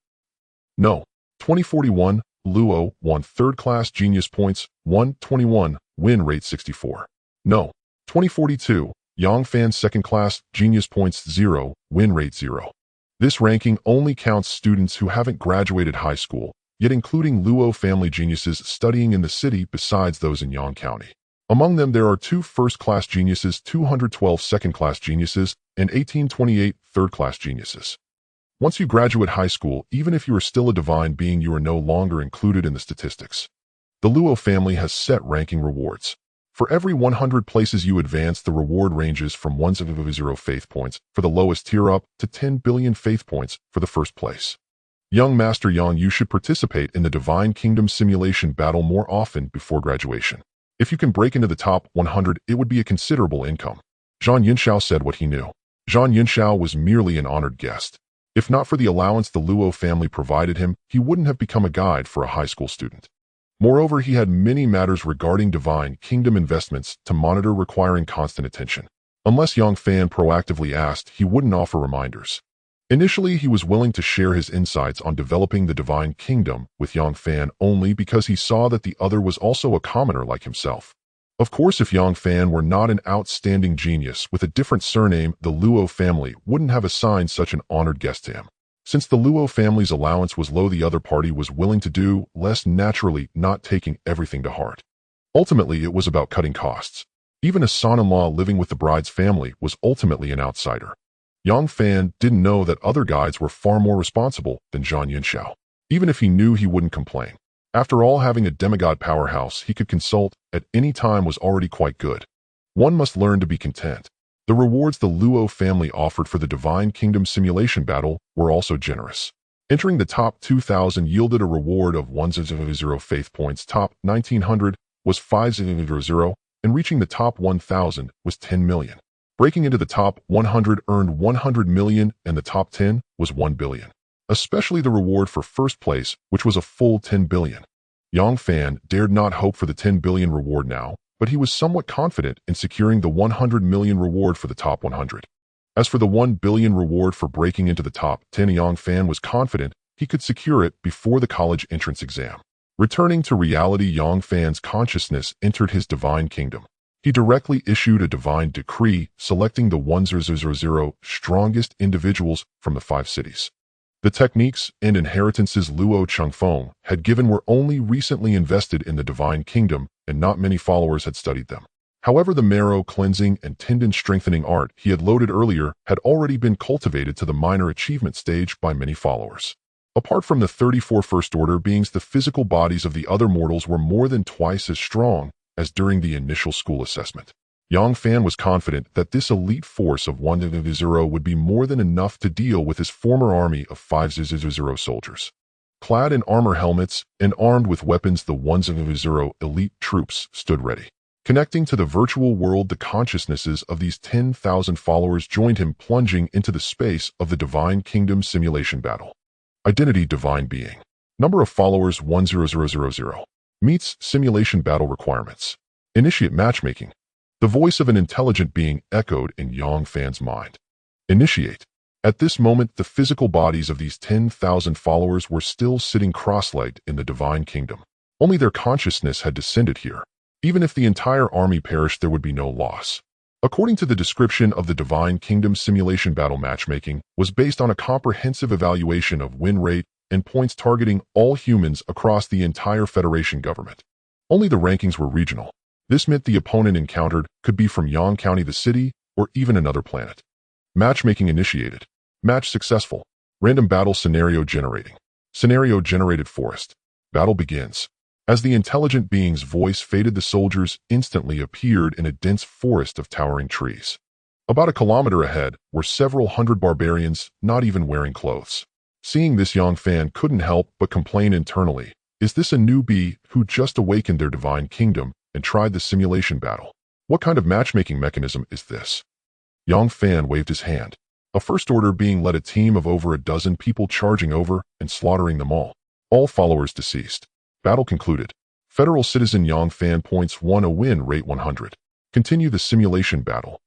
No. 2041 Luo 1 Third Class Genius Points 121, win rate 64. No. 2042 Yang Fan Second Class Genius Points 0, win rate 0. This ranking only counts students who haven't graduated high school, yet including Luo family geniuses studying in the city besides those in Yang County. Among them, there are 2 first-class geniuses, 212 second-class geniuses, and 1828 third-class geniuses. Once you graduate high school, even if you are still a divine being, you are no longer included in the statistics. The Luo family has set ranking rewards. For every 100 places you advance, the reward ranges from 100 faith points for the lowest tier up to 10 billion faith points for the first place. Young Master Yang, you should participate in the Divine Kingdom simulation battle more often before graduation. If you can break into the top 100, it would be a considerable income. Zhang Yinxiao said what he knew. Zhang Yinxiao was merely an honored guest. If not for the allowance the Luo family provided him, he wouldn't have become a guide for a high school student. Moreover, he had many matters regarding Divine Kingdom investments to monitor, requiring constant attention. Unless Yang Fan proactively asked, he wouldn't offer reminders. Initially, he was willing to share his insights on developing the Divine Kingdom with Yang Fan only because he saw that the other was also a commoner like himself. Of course, if Yang Fan were not an outstanding genius with a different surname, the Luo family wouldn't have assigned such an honored guest to him. Since the Luo family's allowance was low, the other party was willing to do less, naturally not taking everything to heart. Ultimately, it was about cutting costs. Even a son-in-law living with the bride's family was ultimately an outsider. Yang Fan didn't know that other guides were far more responsible than Zhang Yinxiao. Even if he knew, he wouldn't complain. After all, having a demigod powerhouse he could consult at any time was already quite good. One must learn to be content. The rewards the Luo family offered for the Divine Kingdom simulation battle were also generous. Entering the top 2,000 yielded a reward of 100 faith points, top 1,900 was 500, and reaching the top 1,000 was 10 million. Breaking into the top 100 earned 100 million, and the top 10 was 1 billion. Especially the reward for first place, which was a full 10 billion. Yang Fan dared not hope for the 10 billion reward now, but he was somewhat confident in securing the 100 million reward for the top 100. As for the 1 billion reward for breaking into the top 10, Yang Fan was confident he could secure it before the college entrance exam. Returning to reality, Yang Fan's consciousness entered his Divine Kingdom. He directly issued a divine decree selecting the 100 strongest individuals from the 5 cities. The techniques and inheritances Luo Changfeng had given were only recently invested in the Divine Kingdom, and not many followers had studied them. However, the marrow cleansing and tendon strengthening art he had loaded earlier had already been cultivated to the minor achievement stage by many followers. Apart from the 34 First Order beings, the physical bodies of the other mortals were more than twice as strong as during the initial school assessment. Yang Fan was confident that this elite force of 100 would be more than enough to deal with his former army of 500 soldiers. Clad in armor helmets and armed with weapons, the 100 elite troops stood ready. Connecting to the virtual world, the consciousnesses of these 10,000 followers joined him, plunging into the space of the Divine Kingdom simulation battle. Identity: Divine Being. Number of followers: 10000. Meets simulation battle requirements. Initiate matchmaking. The voice of an intelligent being echoed in Yang Fan's mind. Initiate. At this moment, the physical bodies of these 10,000 followers were still sitting cross-legged in the Divine Kingdom. Only their consciousness had descended here. Even if the entire army perished, there would be no loss. According to the description of the Divine Kingdom, simulation battle matchmaking was based on a comprehensive evaluation of win rate and points targeting all humans across the entire Federation government. Only the rankings were regional. This meant the opponent encountered could be from Yang County, the city, or even another planet. Matchmaking initiated. Match successful. Random battle scenario generating. Scenario generated. Forest. Battle begins. As the intelligent being's voice faded, the soldiers instantly appeared in a dense forest of towering trees. About a kilometer ahead were several hundred barbarians, not even wearing clothes. Seeing this, Yang Fan couldn't help but complain internally. Is this a newbie who just awakened their Divine Kingdom and tried the simulation battle? What kind of matchmaking mechanism is this? Yang Fan waved his hand. A First Order being led a team of over a dozen people, charging over and slaughtering them all. All followers deceased. Battle concluded. Federal Citizen Yang Fan points 1, a win rate 100. Continue the simulation battle.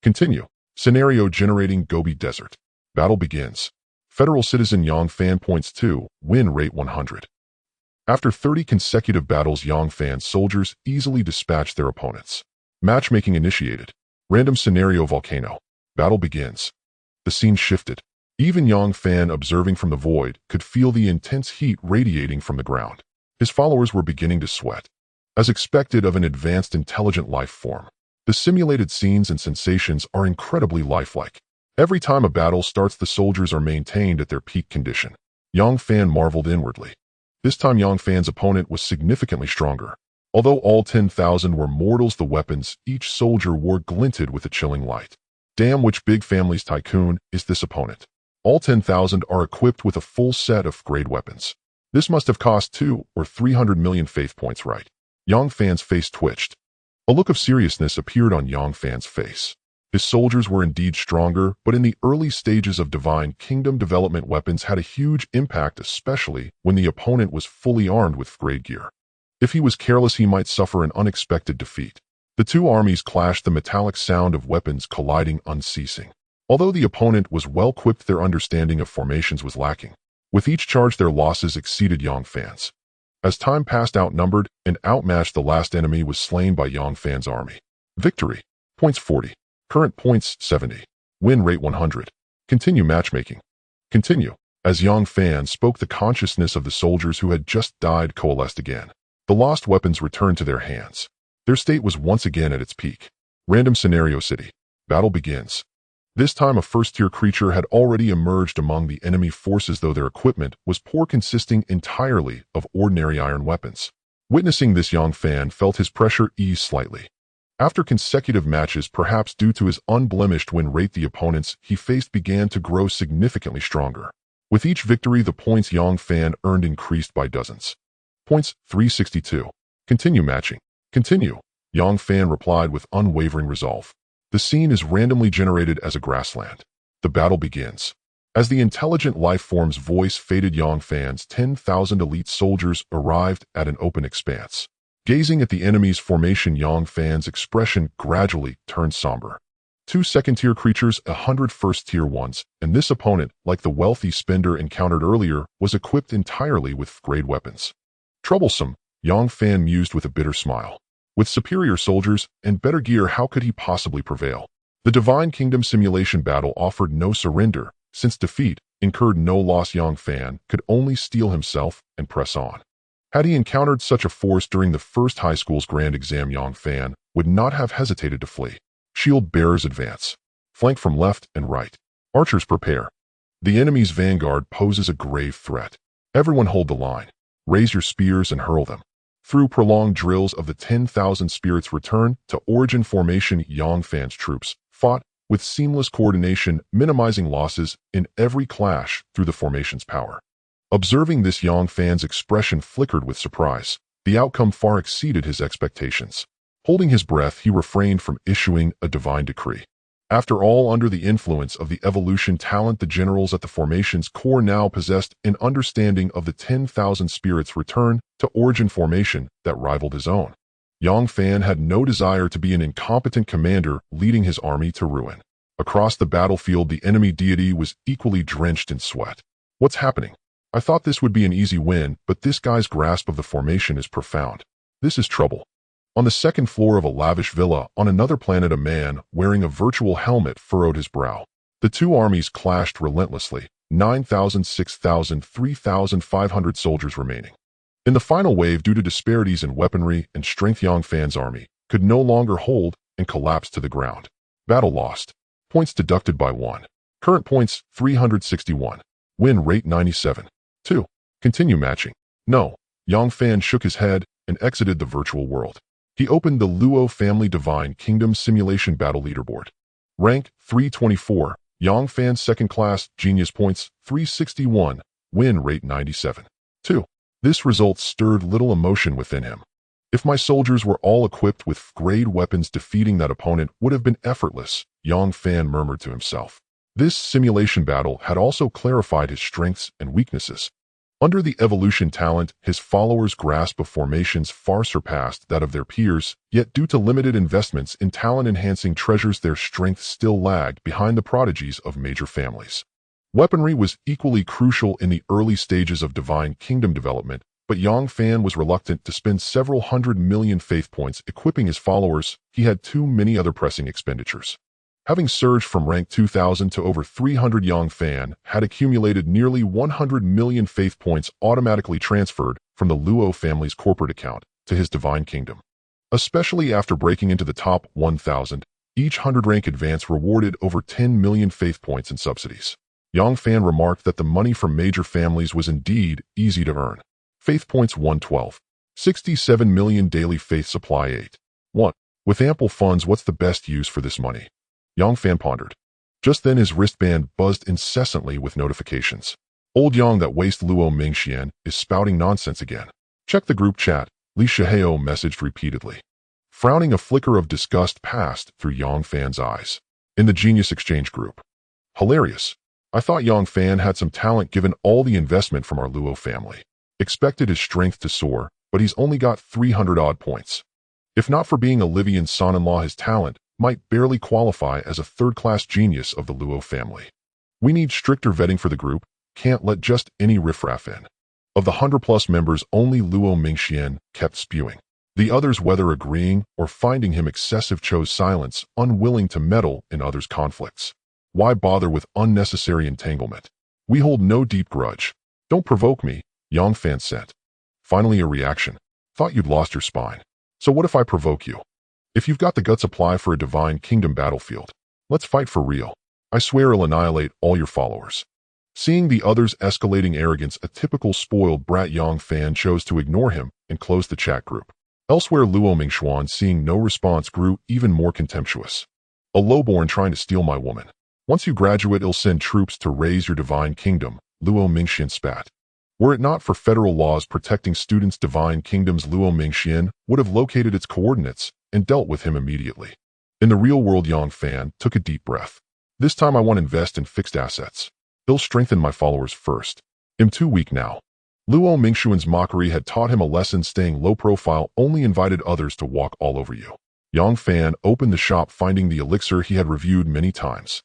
Continue. Scenario generating. Gobi Desert. Battle begins. Federal Citizen Yang Fan points 2, win rate 100. After 30 consecutive battles, Yang Fan's soldiers easily dispatched their opponents. Matchmaking initiated. Random scenario: volcano. Battle begins. The scene shifted. Even Yang Fan, observing from the void, could feel the intense heat radiating from the ground. His followers were beginning to sweat. As expected of an advanced intelligent life form, the simulated scenes and sensations are incredibly lifelike. Every time a battle starts, the soldiers are maintained at their peak condition. Yang Fan marveled inwardly. This time Yang Fan's opponent was significantly stronger. Although all 10,000 were mortals, the weapons each soldier wore glinted with a chilling light. Damn, which big family's tycoon is this opponent? All 10,000 are equipped with a full set of grade weapons. This must have cost 2 or 300 million faith points, right? Yang Fan's face twitched. A look of seriousness appeared on Yang Fan's face. His soldiers were indeed stronger, but in the early stages of Divine Kingdom development, weapons had a huge impact, especially when the opponent was fully armed with grade gear. If he was careless, he might suffer an unexpected defeat. The two armies clashed, the metallic sound of weapons colliding unceasing. Although the opponent was well-equipped, their understanding of formations was lacking. With each charge, their losses exceeded Yang Fan's. As time passed, outnumbered and outmatched, the last enemy was slain by Yang Fan's army. Victory. Points 40. Current points 70. Win rate 100. Continue matchmaking. Continue. As Yang Fan spoke, the consciousness of the soldiers who had just died coalesced again. The lost weapons returned to their hands. Their state was once again at its peak. Random scenario: city. Battle begins. This time a first-tier creature had already emerged among the enemy forces, though their equipment was poor, consisting entirely of ordinary iron weapons. Witnessing this, Yang Fan felt his pressure ease slightly. After consecutive matches, perhaps due to his unblemished win rate, the opponents he faced began to grow significantly stronger. With each victory, the points Yang Fan earned increased by dozens. Points 362. Continue matching. Continue. Yang Fan replied with unwavering resolve. The scene is randomly generated as a grassland. The battle begins. As the intelligent life form's voice faded, Yang Fan's 10,000 elite soldiers arrived at an open expanse. Gazing at the enemy's formation, Yang Fan's expression gradually turned somber. 2 second-tier creatures, 100 first-tier ones, and this opponent, like the wealthy spender encountered earlier, was equipped entirely with grade weapons. Troublesome, Yang Fan mused with a bitter smile. With superior soldiers and better gear, how could he possibly prevail? The Divine Kingdom simulation battle offered no surrender, since defeat incurred no loss. Yang Fan could only steel himself and press on. Had he encountered such a force during the first high school's grand exam, Yang Fan would not have hesitated to flee. Shield bearers advance. Flank from left and right. Archers prepare. The enemy's vanguard poses a grave threat. Everyone hold the line. Raise your spears and hurl them. Through prolonged drills of the 10,000 spirits return to origin formation, Yang Fan's troops fought with seamless coordination, minimizing losses in every clash through the formation's power. Observing this, Yang Fan's expression flickered with surprise. The outcome far exceeded his expectations. Holding his breath, he refrained from issuing a divine decree. After all, under the influence of the evolution talent, the generals at the formation's core now possessed an understanding of the 10,000 spirits return to origin formation that rivaled his own. Yang Fan had no desire to be an incompetent commander leading his army to ruin. Across the battlefield, the enemy deity was equally drenched in sweat. What's happening? I thought this would be an easy win, but this guy's grasp of the formation is profound. This is trouble. On the second floor of a lavish villa on another planet, a man wearing a virtual helmet furrowed his brow. The two armies clashed relentlessly, 9,000, 6,000, 3,500 soldiers remaining. In the final wave, due to disparities in weaponry and strength, Yang Fan's army could no longer hold and collapsed to the ground. Battle lost. Points deducted by 1. Current points 361. Win rate 97. 2. Continue matching. No. Yang Fan shook his head and exited the virtual world. He opened the Luo Family Divine Kingdom Simulation Battle Leaderboard. Rank 324. Yang Fan second class, genius points 361. Win rate 97. 2. This result stirred little emotion within him. If my soldiers were all equipped with grade weapons, defeating that opponent would have been effortless, Yang Fan murmured to himself. This simulation battle had also clarified his strengths and weaknesses. Under the evolution talent, his followers' grasp of formations far surpassed that of their peers, yet due to limited investments in talent-enhancing treasures, their strength still lagged behind the prodigies of major families. Weaponry was equally crucial in the early stages of Divine Kingdom development, but Yang Fan was reluctant to spend several 100 million faith points equipping his followers. He had too many other pressing expenditures. Having surged from rank 2,000 to over 300, Yang Fan had accumulated nearly 100 million faith points automatically transferred from the Luo family's corporate account to his Divine Kingdom. Especially after breaking into the top 1,000, each 100 rank advance rewarded over 10 million faith points in subsidies. Yang Fan remarked that the money from major families was indeed easy to earn. Faith points 112. 67 million daily faith supply 8. 1. With ample funds, what's the best use for this money? Yang Fan pondered. Just then his wristband buzzed incessantly with notifications. Old Yang, that waste Luo Mingxian is spouting nonsense again. Check the group chat, Li Shihao messaged repeatedly. Frowning, a flicker of disgust passed through Yang Fan's eyes. In the Genius Exchange group. Hilarious. I thought Yang Fan had some talent given all the investment from our Luo family. Expected his strength to soar, but he's only got 300-odd points. If not for being Olivian's son-in-law, his talent might barely qualify as a third-class genius of the Luo family. We need stricter vetting for the group, can't let just any riffraff in. Of the 100-plus members, only Luo Mingxian kept spewing. The others, whether agreeing or finding him excessive, chose silence, unwilling to meddle in others' conflicts. Why bother with unnecessary entanglement? We hold no deep grudge. Don't provoke me, Yang Fan sent. Finally a reaction. Thought you'd lost your spine. So what if I provoke you? If you've got the guts, apply for a Divine Kingdom battlefield. Let's fight for real. I swear I'll annihilate all your followers. Seeing the other's escalating arrogance, a typical spoiled brat, Yang Fan chose to ignore him and close the chat group. Elsewhere, Luo Mingxuan, seeing no response, grew even more contemptuous. A lowborn trying to steal my woman. Once you graduate, I'll send troops to raise your Divine Kingdom, Luo Mingxian spat. Were it not for federal laws protecting students' Divine Kingdoms, Luo Mingxian would have located its coordinates and dealt with him immediately. In the real world, Yang Fan took a deep breath. This time I want to invest in fixed assets. They'll strengthen my followers first. I'm too weak now. Luo Mingxuan's mockery had taught him a lesson. Staying low profile only invited others to walk all over you. Yang Fan opened the shop, finding the elixir he had reviewed many times.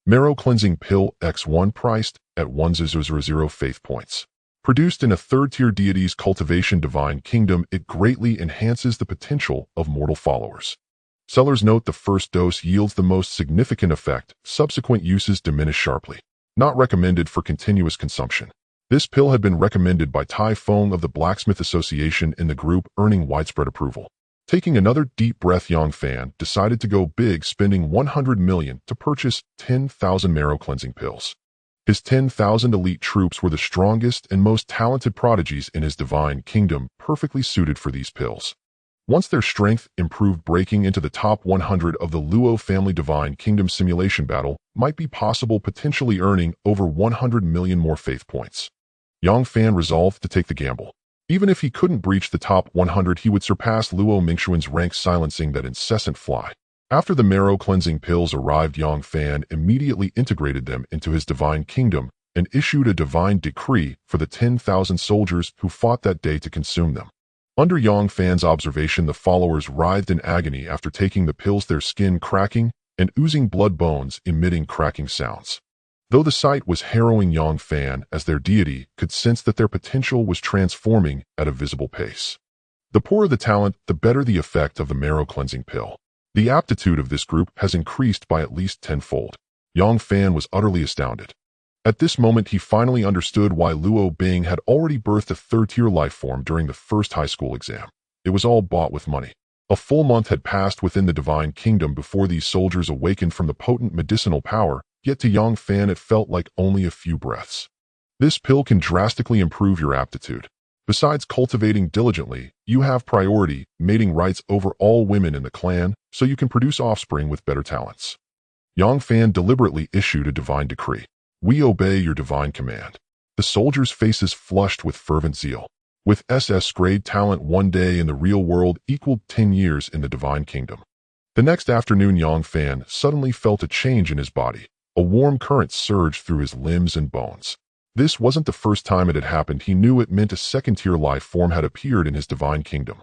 Marrow Cleansing Pill X1, priced at 1,000 faith points. Produced in a third-tier deity's cultivation Divine Kingdom, it greatly enhances the potential of mortal followers. Sellers note the first dose yields the most significant effect. Subsequent uses diminish sharply. not recommended for continuous consumption. This pill had been recommended by Tai Feng of the Blacksmith Association in the group, earning widespread approval. Taking another deep breath, Yang Fan decided to go big, spending 100 million to purchase 10,000 marrow cleansing pills. His 10,000 elite troops were the strongest and most talented prodigies in his divine kingdom, perfectly suited for these pills. Once their strength improved, breaking into the top 100 of the Luo family divine kingdom simulation battle might be possible, potentially earning over 100 million more faith points. Yang Fan resolved to take the gamble. Even if he couldn't breach the top 100, he would surpass Luo Mingxuan's rank, silencing that incessant fly. After the marrow cleansing pills arrived, Yang Fan immediately integrated them into his divine kingdom and issued a divine decree for the 10,000 soldiers who fought that day to consume them. Under Yang Fan's observation, the followers writhed in agony after taking the pills, their skin cracking and oozing blood, bones emitting cracking sounds. Though the sight was harrowing, Yang Fan, as their deity, could sense that their potential was transforming at a visible pace. The poorer the talent, the better the effect of the marrow cleansing pill. The aptitude of this group has increased by at least tenfold. Yang Fan was utterly astounded. At this moment, he finally understood why Luo Bing had already birthed a third-tier life form during the first high school exam. It was all bought with money. A full month had passed within the divine kingdom before these soldiers awakened from the potent medicinal power, yet to Yang Fan it felt like only a few breaths. This pill can drastically improve your aptitude. Besides cultivating diligently, you have priority mating rights over all women in the clan, so you can produce offspring with better talents. Yang Fan deliberately issued a divine decree. We obey your divine command. The soldiers' faces flushed with fervent zeal. With SS-grade talent, 1 day in the real world equaled 10 years in the divine kingdom. The next afternoon, Yang Fan suddenly felt a change in his body. A warm current surged through his limbs and bones. This wasn't the first time it had happened. He knew it meant a second-tier life form had appeared in his divine kingdom.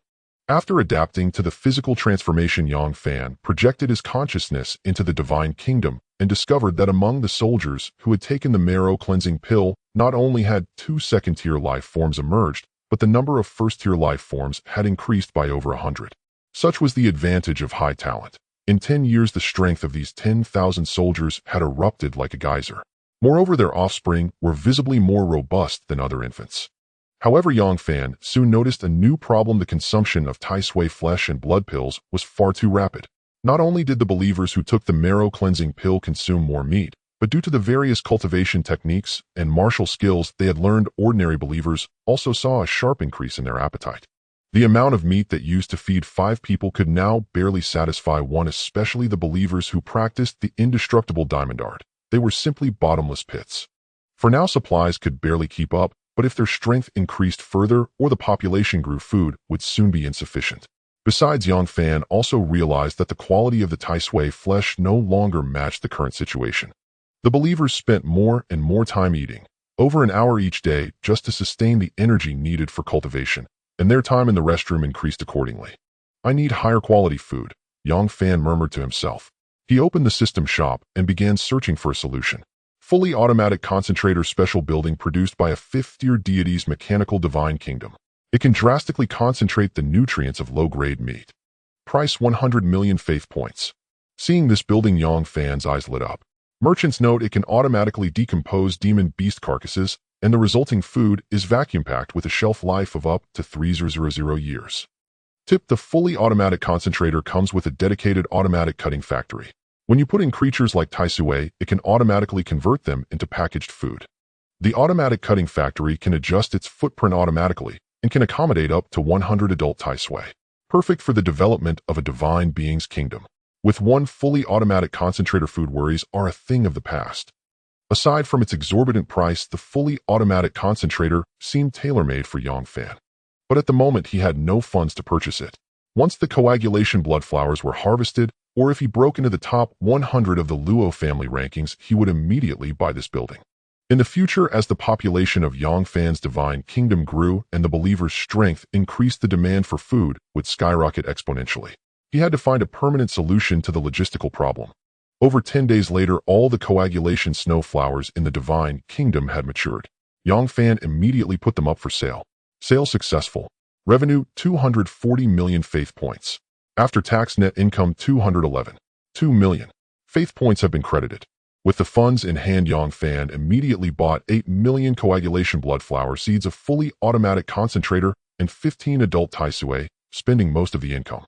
After adapting to the physical transformation, Yang Fan projected his consciousness into the divine kingdom and discovered that among the soldiers who had taken the marrow cleansing pill, not only had 2 second-tier life forms emerged, but the number of first-tier life forms had increased by over 100. Such was the advantage of high talent. In 10 years, the strength of these 10,000 soldiers had erupted like a geyser. Moreover, their offspring were visibly more robust than other infants. However, Yang Fan soon noticed a new problem. The consumption of Tai Sui flesh and blood pills was far too rapid. Not only did the believers who took the marrow cleansing pill consume more meat, but due to the various cultivation techniques and martial skills they had learned, ordinary believers also saw a sharp increase in their appetite. The amount of meat that used to feed 5 people could now barely satisfy one, especially the believers who practiced the indestructible diamond art. They were simply bottomless pits. For now, supplies could barely keep up, but if their strength increased further or the population grew, food would soon be insufficient. Besides, Yang Fan also realized that the quality of the Tai Sui flesh no longer matched the current situation. The believers spent more and more time eating, over an hour each day, just to sustain the energy needed for cultivation, and their time in the restroom increased accordingly. I need higher quality food, Yang Fan murmured to himself. He opened the system shop and began searching for a solution. Fully automatic concentrator, special building produced by a 5th-tier deity's mechanical divine kingdom. It can drastically concentrate the nutrients of low-grade meat. Price 100 million faith points. Seeing this building, Yang Fan's eyes lit up. Merchants note it can automatically decompose demon beast carcasses, and the resulting food is vacuum-packed with a shelf life of up to 3000 years. Tip: the fully automatic concentrator comes with a dedicated automatic cutting factory. When you put in creatures like Tai Sui, it can automatically convert them into packaged food. The automatic cutting factory can adjust its footprint automatically and can accommodate up to 100 adult Tai Sui, perfect for the development of a divine being's kingdom. With one fully automatic concentrator, food worries are a thing of the past. Aside from its exorbitant price, the fully automatic concentrator seemed tailor-made for Yang Fan. But at the moment, he had no funds to purchase it. Once the coagulation blood flowers were harvested, or if he broke into the top 100 of the Luo family rankings, he would immediately buy this building. In the future, as the population of Yang Fan's divine kingdom grew and the believer's strength increased, the demand for food would skyrocket exponentially. He had to find a permanent solution to the logistical problem. Over 10 days later, all the coagulation snow flowers in the divine kingdom had matured. Yang Fan immediately put them up for sale. Sale successful. Revenue 240 million faith points. After tax net income 211. 2 million. Faith points have been credited. With the funds in hand, Yang Fan immediately bought 8 million coagulation blood flower seeds, a fully automatic concentrator, and 15 adult Taisui, spending most of the income.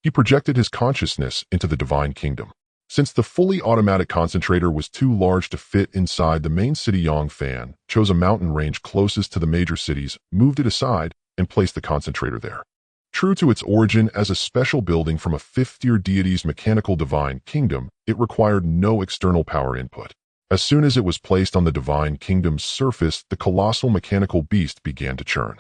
He projected his consciousness into the Divine Kingdom. Since the fully automatic concentrator was too large to fit inside the main city, Yang Fan chose a mountain range closest to the major cities, moved it aside, and placed the concentrator there. True to its origin as a special building from a fifth-tier deity's mechanical divine kingdom, it required no external power input. As soon as it was placed on the divine kingdom's surface, the colossal mechanical beast began to churn.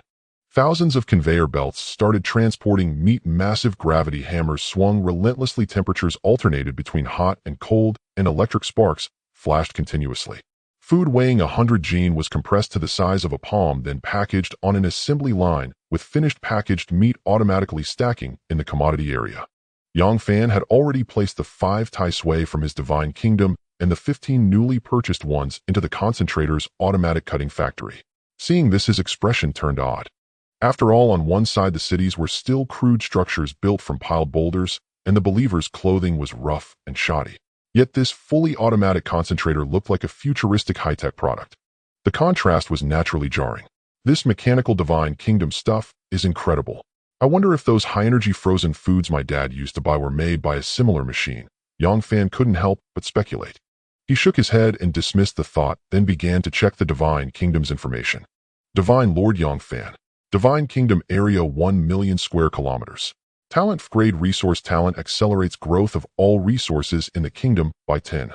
Thousands of conveyor belts started transporting meat. Massive gravity hammers swung relentlessly. Temperatures alternated between hot and cold, and electric sparks flashed continuously. Food weighing 100 gene was compressed to the size of a palm, then packaged on an assembly line, with finished packaged meat automatically stacking in the commodity area. Yang Fan had already placed the 5 Taisui from his divine kingdom and the 15 newly purchased ones into the concentrator's automatic cutting factory. Seeing this, his expression turned odd. After all, on one side the cities were still crude structures built from piled boulders, and the believers' clothing was rough and shoddy. Yet this fully automatic concentrator looked like a futuristic high-tech product. The contrast was naturally jarring. This mechanical divine kingdom stuff is incredible. I wonder if those high-energy frozen foods my dad used to buy were made by a similar machine. Yang Fan couldn't help but speculate. He shook his head and dismissed the thought, then began to check the divine kingdom's information. Divine Lord Yang Fan. Divine Kingdom area 1 million square kilometers. Talent grade resource. Talent accelerates growth of all resources in the kingdom by 10.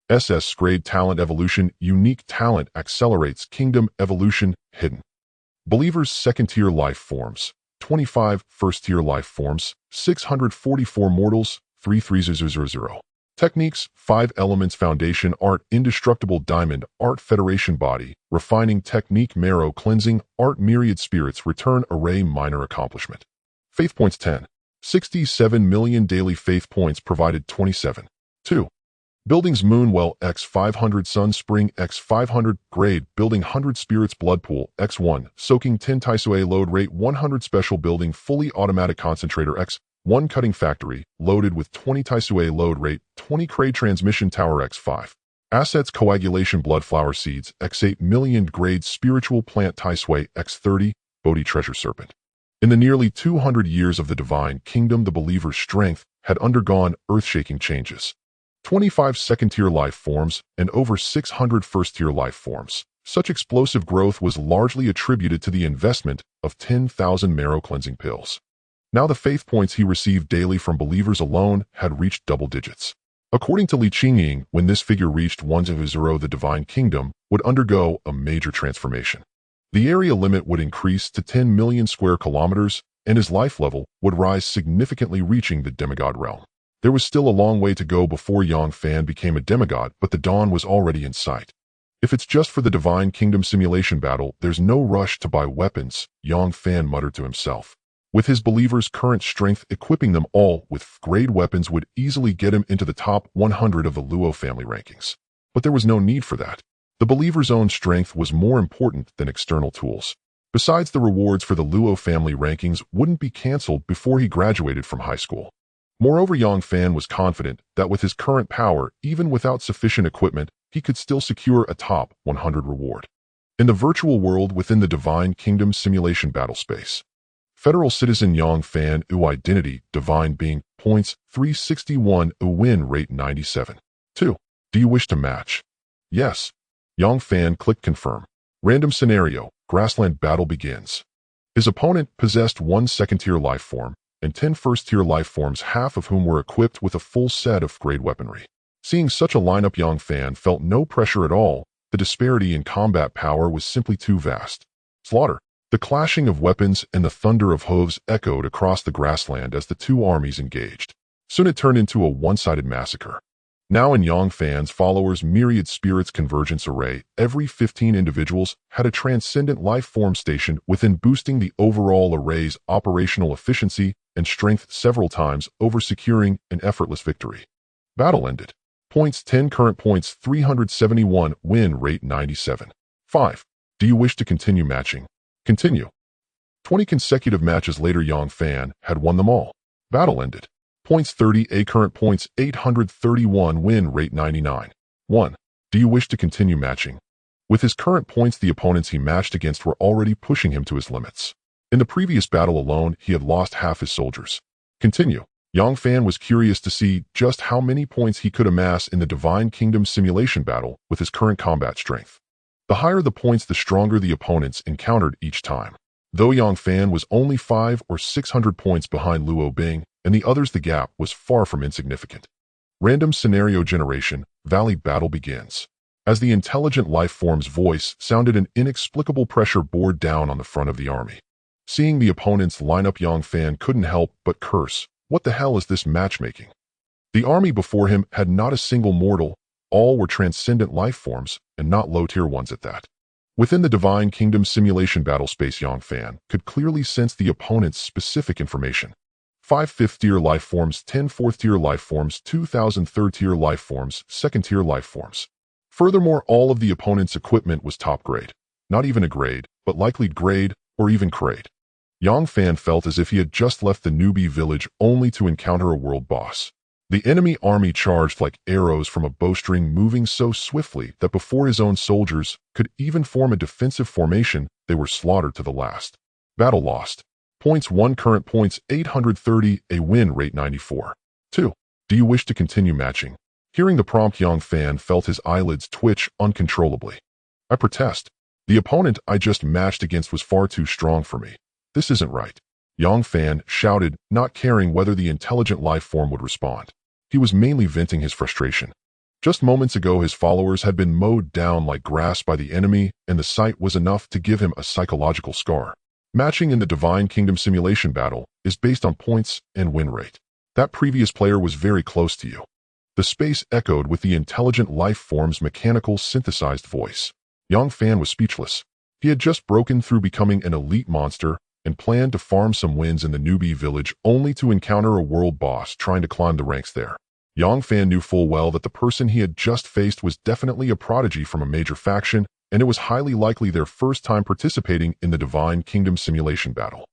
SS grade talent evolution. Unique talent accelerates kingdom evolution. Hidden. Believers second-tier life forms. 25 first-tier life forms. 644 mortals. 3300. Techniques, 5 elements. Foundation art, indestructible diamond art, federation body, refining technique, marrow cleansing art, myriad spirits, return array, minor accomplishment. Faith points 10. 67 million daily faith points provided. 27. 2. Buildings Moonwell x 500 Sun Spring x 500 Grade Building 100 Spirits Blood Pool x 1 Soaking 10 Taisui Load Rate 100 Special Building Fully Automatic Concentrator x 1 Cutting Factory loaded with 20 Taisui Load Rate 20 Cray Transmission Tower x 5 Assets Coagulation Blood Flower Seeds x 8 million Grade Spiritual Plant Taisui x 30 Bodhi Treasure Serpent. In the nearly 200 years of the Divine Kingdom, the believer's strength had undergone earth-shaking changes. 25 second-tier life forms and over 600 first-tier life forms. Such explosive growth was largely attributed to the investment of 10,000 marrow cleansing pills. Now the faith points he received daily from believers alone had reached double digits. According to Li Qingying, when this figure reached 100, the Divine Kingdom would undergo a major transformation. The area limit would increase to 10 million square kilometers, and his life level would rise significantly, reaching the demigod realm. There was still a long way to go before Yang Fan became a demigod, but the dawn was already in sight. If it's just for the Divine Kingdom simulation battle, there's no rush to buy weapons, Yang Fan muttered to himself. With his believers' current strength, equipping them all with grade weapons would easily get him into the top 100 of the Luo family rankings. But there was no need for that. The believer's own strength was more important than external tools. Besides, the rewards for the Luo family rankings wouldn't be cancelled before he graduated from high school. Moreover, Yang Fan was confident that with his current power, even without sufficient equipment, he could still secure a top 100 reward. In the virtual world within the Divine Kingdom simulation battle space. Federal Citizen Yang Fan identity, divine being, points 361, win rate 97. 2. Do you wish to match? Yes. Yang Fan clicked confirm. Random scenario, grassland battle begins. His opponent possessed 1 second-tier life form and 10 first-tier life forms, half of whom were equipped with a full set of grade weaponry. Seeing such a lineup, Yang Fan felt no pressure at all. The disparity in combat power was simply too vast. Slaughter. The clashing of weapons and the thunder of hooves echoed across the grassland as the two armies engaged. Soon it turned into a one-sided massacre. Now in Yang Fan's followers' myriad spirits convergence array, every 15 individuals had a transcendent life form stationed within, boosting the overall array's operational efficiency and strength several times over, securing an effortless victory. Battle ended. Points 10, current points 371, win rate 97. 5. Do you wish to continue matching? Continue. 20 consecutive matches later, Yang Fan had won them all. Battle ended. Points 30, current points 831, win rate 99. 1. Do you wish to continue matching? With his current points, the opponents he matched against were already pushing him to his limits. In the previous battle alone, he had lost half his soldiers. Continue. Yang Fan was curious to see just how many points he could amass in the Divine Kingdom simulation battle with his current combat strength. The higher the points, the stronger the opponents encountered each time. Though Yang Fan was only 500 or 600 points behind Luo Bing and the others, the gap was far from insignificant. Random scenario generation, Valley battle begins. As the intelligent life form's voice sounded, an inexplicable pressure bore down on the front of the army. Seeing the opponents line up, Yang Fan couldn't help but curse. What the hell is this matchmaking? The army before him had not a single mortal. All were transcendent life forms, and not low-tier ones at that. Within the Divine Kingdom simulation battle space, Yang Fan could clearly sense the opponent's specific information. 5 5th-tier life forms, 10 4th-tier life forms, 2,000 3rd-tier life forms, 2nd-tier life forms. Furthermore, all of the opponent's equipment was top grade. Not even a grade, but likely grade or even grade. Yang Fan felt as if he had just left the newbie village only to encounter a world boss. The enemy army charged like arrows from a bowstring, moving so swiftly that before his own soldiers could even form a defensive formation, they were slaughtered to the last. Battle lost. Points 1, current points 830, a win rate 94. 2. Do you wish to continue matching? Hearing the prompt, Yang Fan felt his eyelids twitch uncontrollably. I protest. The opponent I just matched against was far too strong for me. This isn't right. Yang Fan shouted, not caring whether the intelligent life form would respond. He was mainly venting his frustration. Just moments ago, his followers had been mowed down like grass by the enemy, and the sight was enough to give him a psychological scar. Matching in the Divine Kingdom simulation battle is based on points and win rate. That previous player was very close to you. The space echoed with the intelligent life form's mechanical synthesized voice. Yang Fan was speechless. He had just broken through becoming an elite monster and planned to farm some wins in the newbie village only to encounter a world boss trying to climb the ranks there. Yang Fan knew full well that the person he had just faced was definitely a prodigy from a major faction, and it was highly likely their first time participating in the Divine Kingdom simulation battle.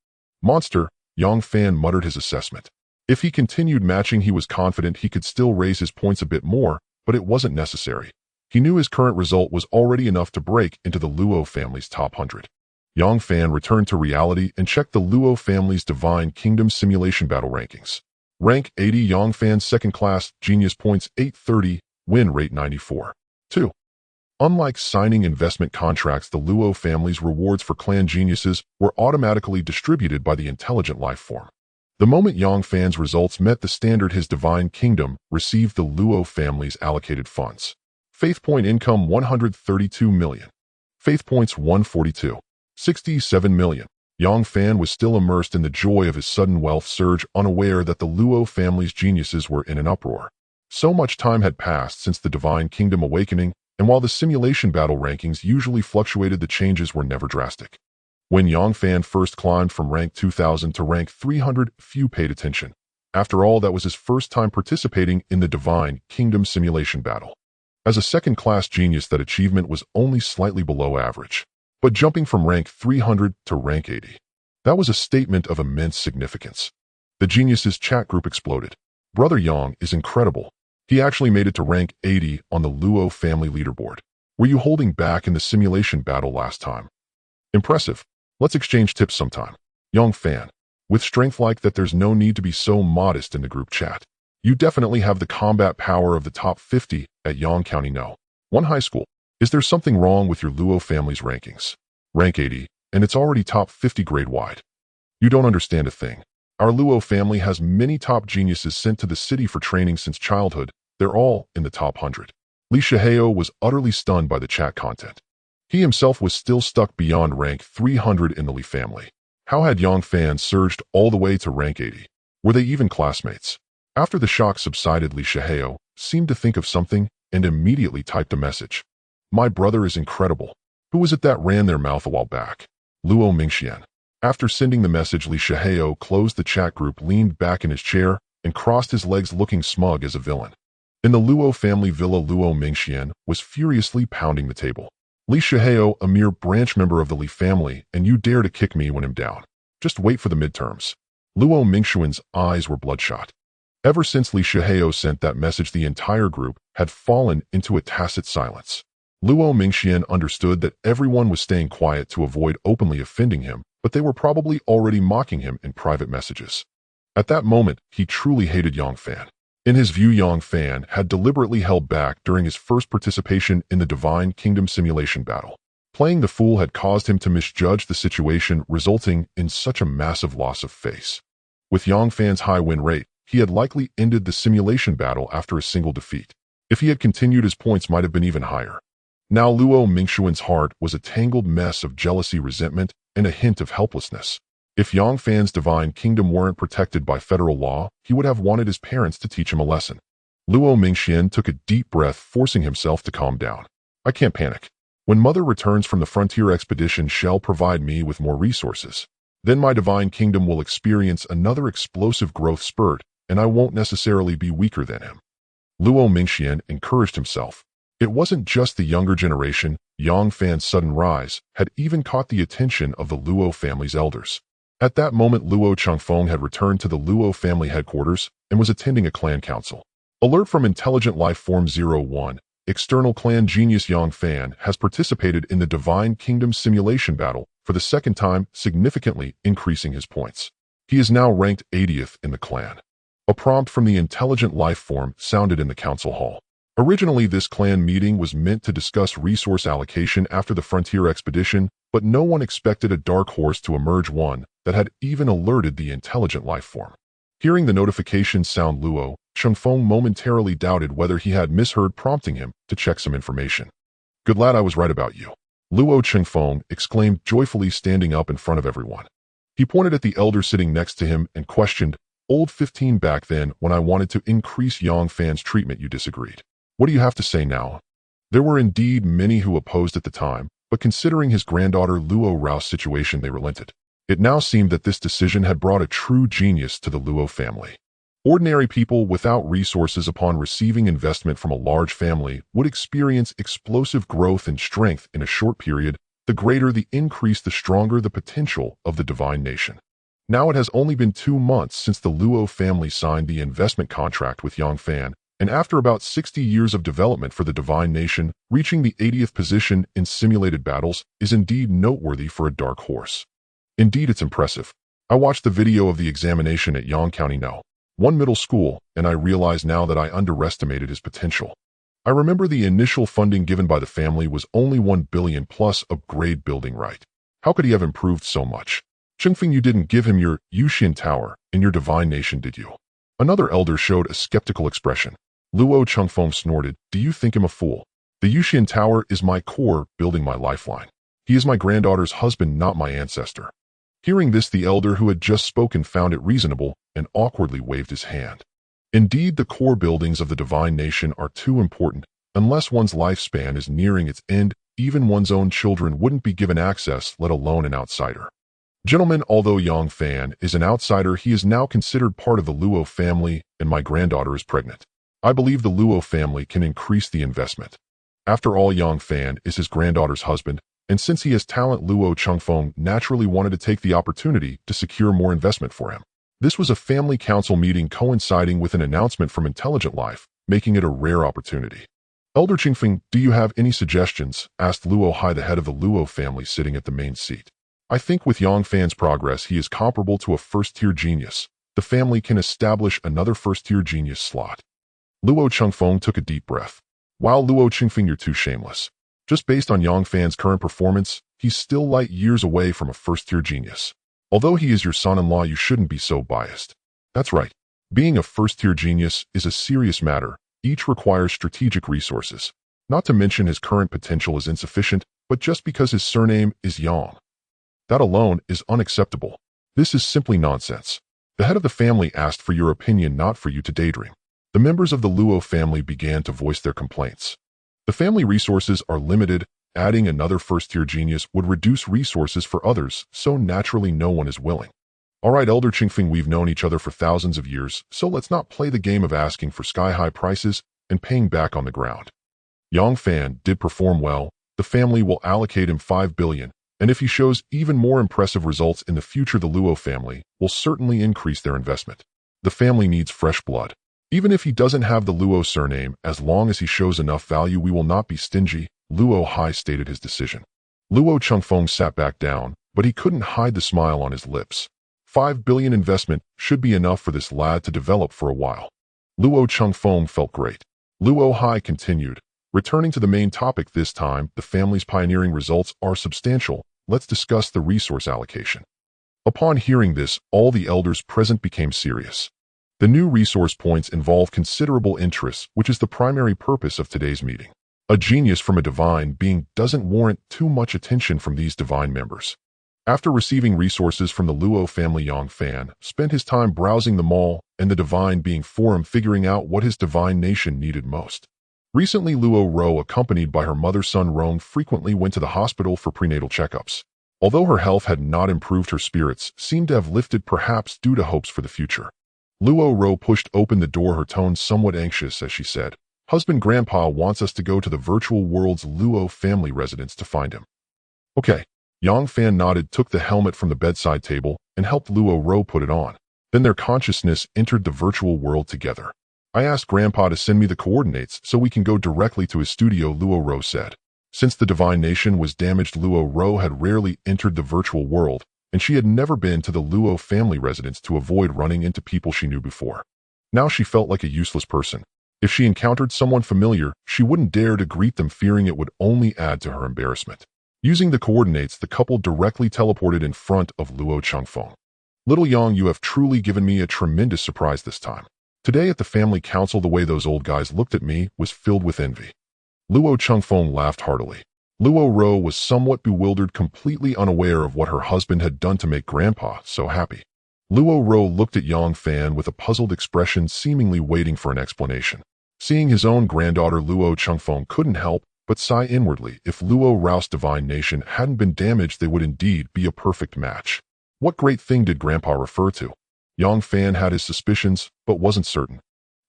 Monster, Yang Fan muttered his assessment. If he continued matching, he was confident he could still raise his points a bit more, but it wasn't necessary. He knew his current result was already enough to break into the Luo family's top 100. Yang Fan returned to reality and checked the Luo family's Divine Kingdom simulation battle rankings. Rank 80, Yang Fan second class, genius points 830, win rate 94. 2. Unlike signing investment contracts, the Luo family's rewards for clan geniuses were automatically distributed by the intelligent life form. The moment Yang Fan's results met the standard, his Divine Kingdom received the Luo family's allocated funds. Faith point income 132 million. Faith points 142. 67 million. Yang Fan was still immersed in the joy of his sudden wealth surge, unaware that the Luo family's geniuses were in an uproar. So much time had passed since the Divine Kingdom awakening, and while the simulation battle rankings usually fluctuated, the changes were never drastic. When Yang Fan first climbed from rank 2000 to rank 300, few paid attention. After all, that was his first time participating in the Divine Kingdom simulation battle. As a second-class genius, that achievement was only slightly below average. But jumping from rank 300 to rank 80, that was a statement of immense significance. The geniuses chat group exploded. Brother Yang is incredible. He actually made it to rank 80 on the Luo family leaderboard. Were you holding back in the simulation battle last time? Impressive. Let's exchange tips sometime. Yang Fan. With strength like that, there's no need to be so modest in the group chat. You definitely have the combat power of the top 50 at Yang County. No. One high school. Is there something wrong with your Luo family's rankings? Rank 80, and it's already top 50 grade-wide. You don't understand a thing. Our Luo family has many top geniuses sent to the city for training since childhood. They're all in the top 100. Li Shihao was utterly stunned by the chat content. He himself was still stuck beyond rank 300 in the Li family. How had Yang Fan surged all the way to rank 80? Were they even classmates? After the shock subsided, Li Shihao seemed to think of something and immediately typed a message. My brother is incredible. Who was it that ran their mouth a while back? Luo Mingxian. After sending the message, Li Shihao closed the chat group, leaned back in his chair, and crossed his legs, looking smug as a villain. In the Luo family villa, Luo Mingxian was furiously pounding the table. Li Shihao, a mere branch member of the Li family, and you dare to kick me when I'm down. Just wait for the midterms. Luo Mingxian's eyes were bloodshot. Ever since Li Shihao sent that message, the entire group had fallen into a tacit silence. Luo Mingxian understood that everyone was staying quiet to avoid openly offending him, but they were probably already mocking him in private messages. At that moment, he truly hated Yang Fan. In his view, Yang Fan had deliberately held back during his first participation in the Divine Kingdom simulation battle. Playing the fool had caused him to misjudge the situation, resulting in such a massive loss of face. With Yang Fan's high win rate, he had likely ended the simulation battle after a single defeat. If he had continued, his points might have been even higher. Now Luo Mingxuan's heart was a tangled mess of jealousy, resentment, and a hint of helplessness. If Yang Fan's divine kingdom weren't protected by federal law, he would have wanted his parents to teach him a lesson. Luo Mingxian took a deep breath, forcing himself to calm down. I can't panic. When Mother returns from the frontier expedition, she'll provide me with more resources. Then my divine kingdom will experience another explosive growth spurt, and I won't necessarily be weaker than him. Luo Mingxian encouraged himself. It wasn't just the younger generation. Yang Fan's sudden rise had even caught the attention of the Luo family's elders. At that moment, Luo Changfeng had returned to the Luo family headquarters and was attending a clan council. Alert from Intelligent Life Form 01. External clan genius Yang Fan has participated in the Divine Kingdom simulation battle for the second time, significantly increasing his points. He is now ranked 80th in the clan. A prompt from the Intelligent Life Form sounded in the council hall. Originally, this clan meeting was meant to discuss resource allocation after the frontier expedition, but no one expected a dark horse to emerge, one that had even alerted the Intelligent Life Form. Hearing the notification sound, Luo Changfeng momentarily doubted whether he had misheard, prompting him to check some information. Good lad, I was right about you. Luo Changfeng exclaimed joyfully, standing up in front of everyone. He pointed at the elder sitting next to him and questioned, Old 15, back then when I wanted to increase Yang Fan's treatment, you disagreed. What do you have to say now? There were indeed many who opposed at the time, but considering his granddaughter Luo Rao's situation, they relented. It now seemed that this decision had brought a true genius to the Luo family. Ordinary people without resources, upon receiving investment from a large family, would experience explosive growth and strength in a short period. The greater the increase, the stronger the potential of the divine nation. Now it has only been 2 months since the Luo family signed the investment contract with Yang Fan, and after about 60 years of development for the divine nation, reaching the 80th position in simulated battles is indeed noteworthy for a dark horse. Indeed, it's impressive. I watched the video of the examination at Yang County No. 1 middle school, and I realize now that I underestimated his potential. I remember the initial funding given by the family was only 1 billion plus upgrade building, right? How could he have improved so much? Chengfeng, you didn't give him your Yuxian Tower in your divine nation, did you? Another elder showed a skeptical expression. Luo Changfeng snorted, do you think him a fool? The Yuxian Tower is my core, building my lifeline. He is my granddaughter's husband, not my ancestor. Hearing this, the elder who had just spoken found it reasonable and awkwardly waved his hand. Indeed, the core buildings of the divine nation are too important. Unless one's lifespan is nearing its end, even one's own children wouldn't be given access, let alone an outsider. Gentlemen, although Yang Fan is an outsider, he is now considered part of the Luo family, and my granddaughter is pregnant. I believe the Luo family can increase the investment. After all, Yang Fan is his granddaughter's husband, and since he has talent, Luo Changfeng naturally wanted to take the opportunity to secure more investment for him. This was a family council meeting coinciding with an announcement from Intelligent Life, making it a rare opportunity. Elder Chingfeng, do you have any suggestions? Asked Luo Hai, the head of the Luo family, sitting at the main seat. I think with Yang Fan's progress, he is comparable to a first-tier genius. The family can establish another first-tier genius slot. Luo Changfeng took a deep breath. Wow, Luo Chingfeng, you're too shameless. Just based on Yang Fan's current performance, he's still light years away from a first-tier genius. Although he is your son-in-law, you shouldn't be so biased. That's right. Being a first-tier genius is a serious matter. Each requires strategic resources. Not to mention his current potential is insufficient, but just because his surname is Yang. That alone is unacceptable. This is simply nonsense. The head of the family asked for your opinion, not for you to daydream. The members of the Luo family began to voice their complaints. The family resources are limited. Adding another first-tier genius would reduce resources for others, so naturally no one is willing. All right, Elder Chingfeng, we've known each other for thousands of years, so let's not play the game of asking for sky-high prices and paying back on the ground. Yang Fan did perform well. The family will allocate him 5 billion, and if he shows even more impressive results in the future, the Luo family will certainly increase their investment. The family needs fresh blood. Even if he doesn't have the Luo surname, as long as he shows enough value, we will not be stingy, Luo Hai stated his decision. Luo Chengfeng sat back down, but he couldn't hide the smile on his lips. 5 billion investment should be enough for this lad to develop for a while. Luo Chengfeng felt great. Luo Hai continued, returning to the main topic this time, the family's pioneering results are substantial. Let's discuss the resource allocation. Upon hearing this, all the elders present became serious. The new resource points involve considerable interest, which is the primary purpose of today's meeting. A genius from a divine being doesn't warrant too much attention from these divine members. After receiving resources from the Luo family, Yang Fan spent his time browsing the mall and the divine being forum figuring out what his divine nation needed most. Recently, Luo Ro, accompanied by her mother Sun Rong, frequently went to the hospital for prenatal checkups. Although her health had not improved, her spirits seemed to have lifted, perhaps due to hopes for the future. Luo Ro pushed open the door, her tone somewhat anxious as she said, "Husband, Grandpa wants us to go to the virtual world's Luo family residence to find him." "Okay." Yang Fan nodded, took the helmet from the bedside table, and helped Luo Ro put it on. Then their consciousness entered the virtual world together. "I asked Grandpa to send me the coordinates so we can go directly to his studio," Luo Ro said. Since the divine nation was damaged, Luo Ro had rarely entered the virtual world, and she had never been to the Luo family residence to avoid running into people she knew before. Now she felt like a useless person. If she encountered someone familiar, she wouldn't dare to greet them, fearing it would only add to her embarrassment. Using the coordinates, the couple directly teleported in front of Luo Chengfeng. "Little Yang, you have truly given me a tremendous surprise this time. Today at the family council, the way those old guys looked at me was filled with envy." Luo Chengfeng laughed heartily. Luo Ro was somewhat bewildered, completely unaware of what her husband had done to make Grandpa so happy. Luo Ro looked at Yang Fan with a puzzled expression, seemingly waiting for an explanation. Seeing his own granddaughter, Luo Chengfeng couldn't help but sigh inwardly. If Luo Rao's divine nation hadn't been damaged, they would indeed be a perfect match. What great thing did Grandpa refer to? Yang Fan had his suspicions, but wasn't certain.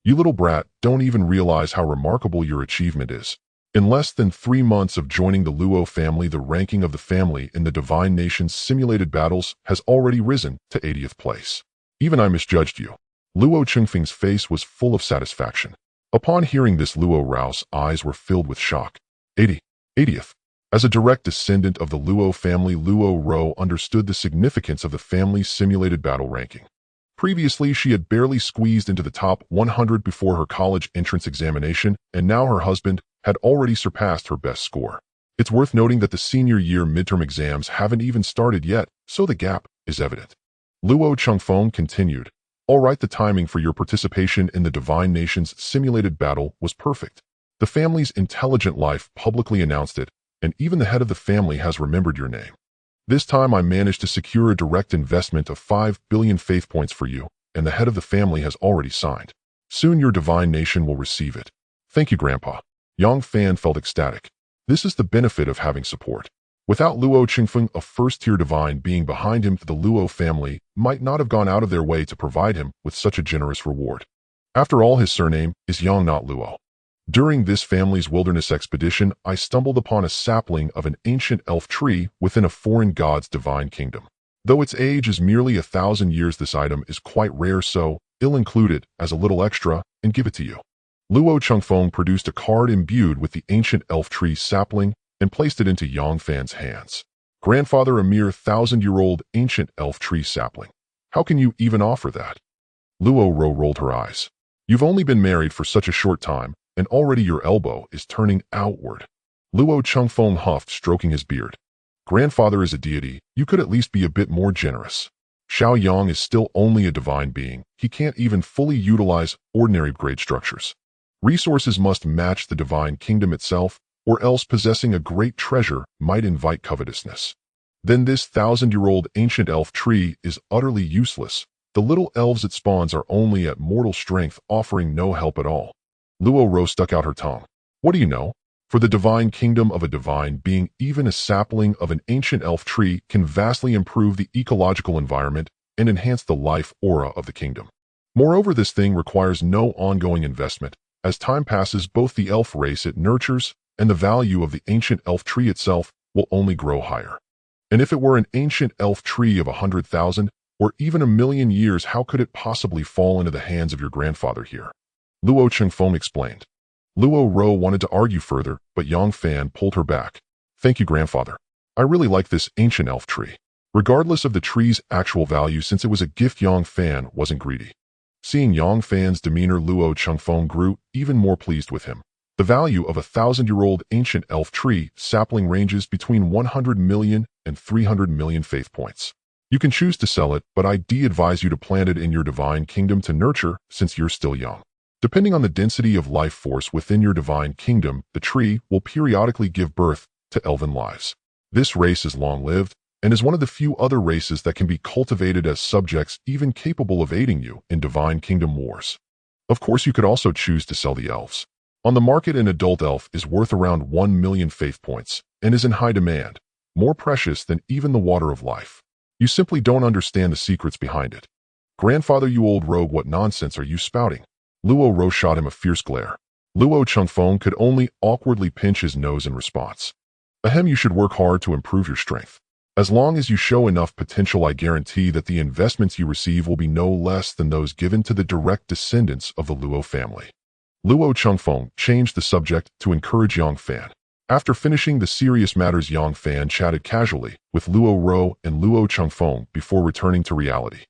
"You little brat, don't even realize how remarkable your achievement is. In less than 3 months of joining the Luo family, the ranking of the family in the divine nation's simulated battles has already risen to 80th place. Even I misjudged you." Luo Chengfeng's face was full of satisfaction. Upon hearing this, Luo Rao's eyes were filled with shock. 80th. As a direct descendant of the Luo family, Luo Ro understood the significance of the family's simulated battle ranking. Previously, she had barely squeezed into the top 100 before her college entrance examination, and now her husband had already surpassed her best score. It's worth noting that the senior year midterm exams haven't even started yet, so the gap is evident. Luo Chengfeng continued, "All right, the timing for your participation in the divine nation's simulated battle was perfect. The family's intelligent life publicly announced it, and even the head of the family has remembered your name. This time I managed to secure a direct investment of 5 billion faith points for you, and the head of the family has already signed. Soon your divine nation will receive it." "Thank you, Grandpa." Yang Fan felt ecstatic. This is the benefit of having support. Without Luo Chengfeng, a first-tier divine being behind him, the Luo family might not have gone out of their way to provide him with such a generous reward. After all, his surname is Yang, not Luo. "During this family's wilderness expedition, I stumbled upon a sapling of an ancient elf tree within a foreign god's divine kingdom. Though its age is merely 1,000 years, this item is quite rare, so I'll include it as a little extra and give it to you." Luo Chengfeng produced a card imbued with the ancient elf tree sapling and placed it into Yang Fan's hands. "Grandfather, a mere 1,000-year-old ancient elf tree sapling. How can you even offer that?" Luo Ro rolled her eyes. "You've only been married for such a short time, and already your elbow is turning outward." Luo Chengfeng huffed, stroking his beard. "Grandfather is a deity. You could at least be a bit more generous. Xiao Yang is still only a divine being. He can't even fully utilize ordinary grade structures. Resources must match the divine kingdom itself, or else possessing a great treasure might invite covetousness. Then this 1,000-year-old ancient elf tree is utterly useless. The little elves it spawns are only at mortal strength, offering no help at all." Luo Ro stuck out her tongue. "What do you know? For the divine kingdom of a divine being, even a sapling of an ancient elf tree can vastly improve the ecological environment and enhance the life aura of the kingdom. Moreover, this thing requires no ongoing investment. As time passes, both the elf race it nurtures and the value of the ancient elf tree itself will only grow higher. And if it were an ancient elf tree of 100,000, Or even 1,000,000 years, how could it possibly fall into the hands of your grandfather here? Luo Chengfeng explained. Luo Ro wanted to argue further, but Yang Fan pulled her back. Thank you, grandfather. I really like this ancient elf tree. Regardless of the tree's actual value, since it was a gift, Yang Fan wasn't greedy. Seeing Yang Fan's demeanor, Luo Chengfeng grew even more pleased with him. The value of a 1,000-year-old ancient elf tree sapling ranges between 100 million and 300 million faith points. You can choose to sell it, but I advise you to plant it in your divine kingdom to nurture since you're still young. Depending on the density of life force within your divine kingdom, the tree will periodically give birth to elven lives. This race is long-lived and is one of the few other races that can be cultivated as subjects, even capable of aiding you in divine kingdom wars. Of course, you could also choose to sell the elves. On the market, an adult elf is worth around 1 million faith points and is in high demand, more precious than even the water of life. You simply don't understand the secrets behind it. Grandfather, you old rogue, what nonsense are you spouting? Luo Ro shot him a fierce glare. Luo Chengfeng could only awkwardly pinch his nose in response. Ahem, you should work hard to improve your strength. As long as you show enough potential, I guarantee that the investments you receive will be no less than those given to the direct descendants of the Luo family. Luo Chengfeng changed the subject to encourage Yang Fan. After finishing the serious matters, Yang Fan chatted casually with Luo Ro and Luo Chengfeng before returning to reality.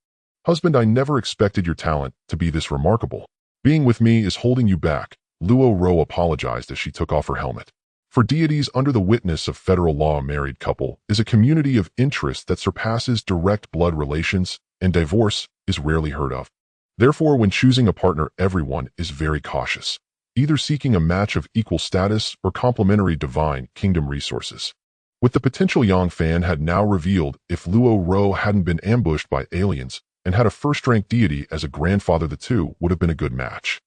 Husband, I never expected your talent to be this remarkable. Being with me is holding you back. Luo Ro apologized as she took off her helmet. For deities under the witness of federal law, a married couple is a community of interest that surpasses direct blood relations, and divorce is rarely heard of. Therefore, when choosing a partner, everyone is very cautious, either seeking a match of equal status or complementary divine kingdom resources. With the potential Yang Fan had now revealed, if Luo Ro hadn't been ambushed by aliens and had a first-rank deity as a grandfather, the two would have been a good match.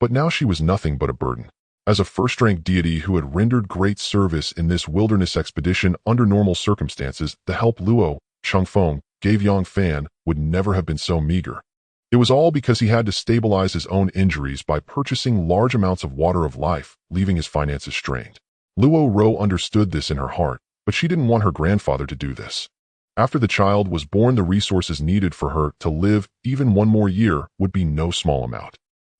But now she was nothing but a burden. As a first-rank deity who had rendered great service in this wilderness expedition under normal circumstances, the help Luo Chengfeng gave Yang Fan would never have been so meager. It was all because he had to stabilize his own injuries by purchasing large amounts of water of life, leaving his finances strained. Luo Ro understood this in her heart, but she didn't want her grandfather to do this. After the child was born, the resources needed for her to live even one more year would be no small amount.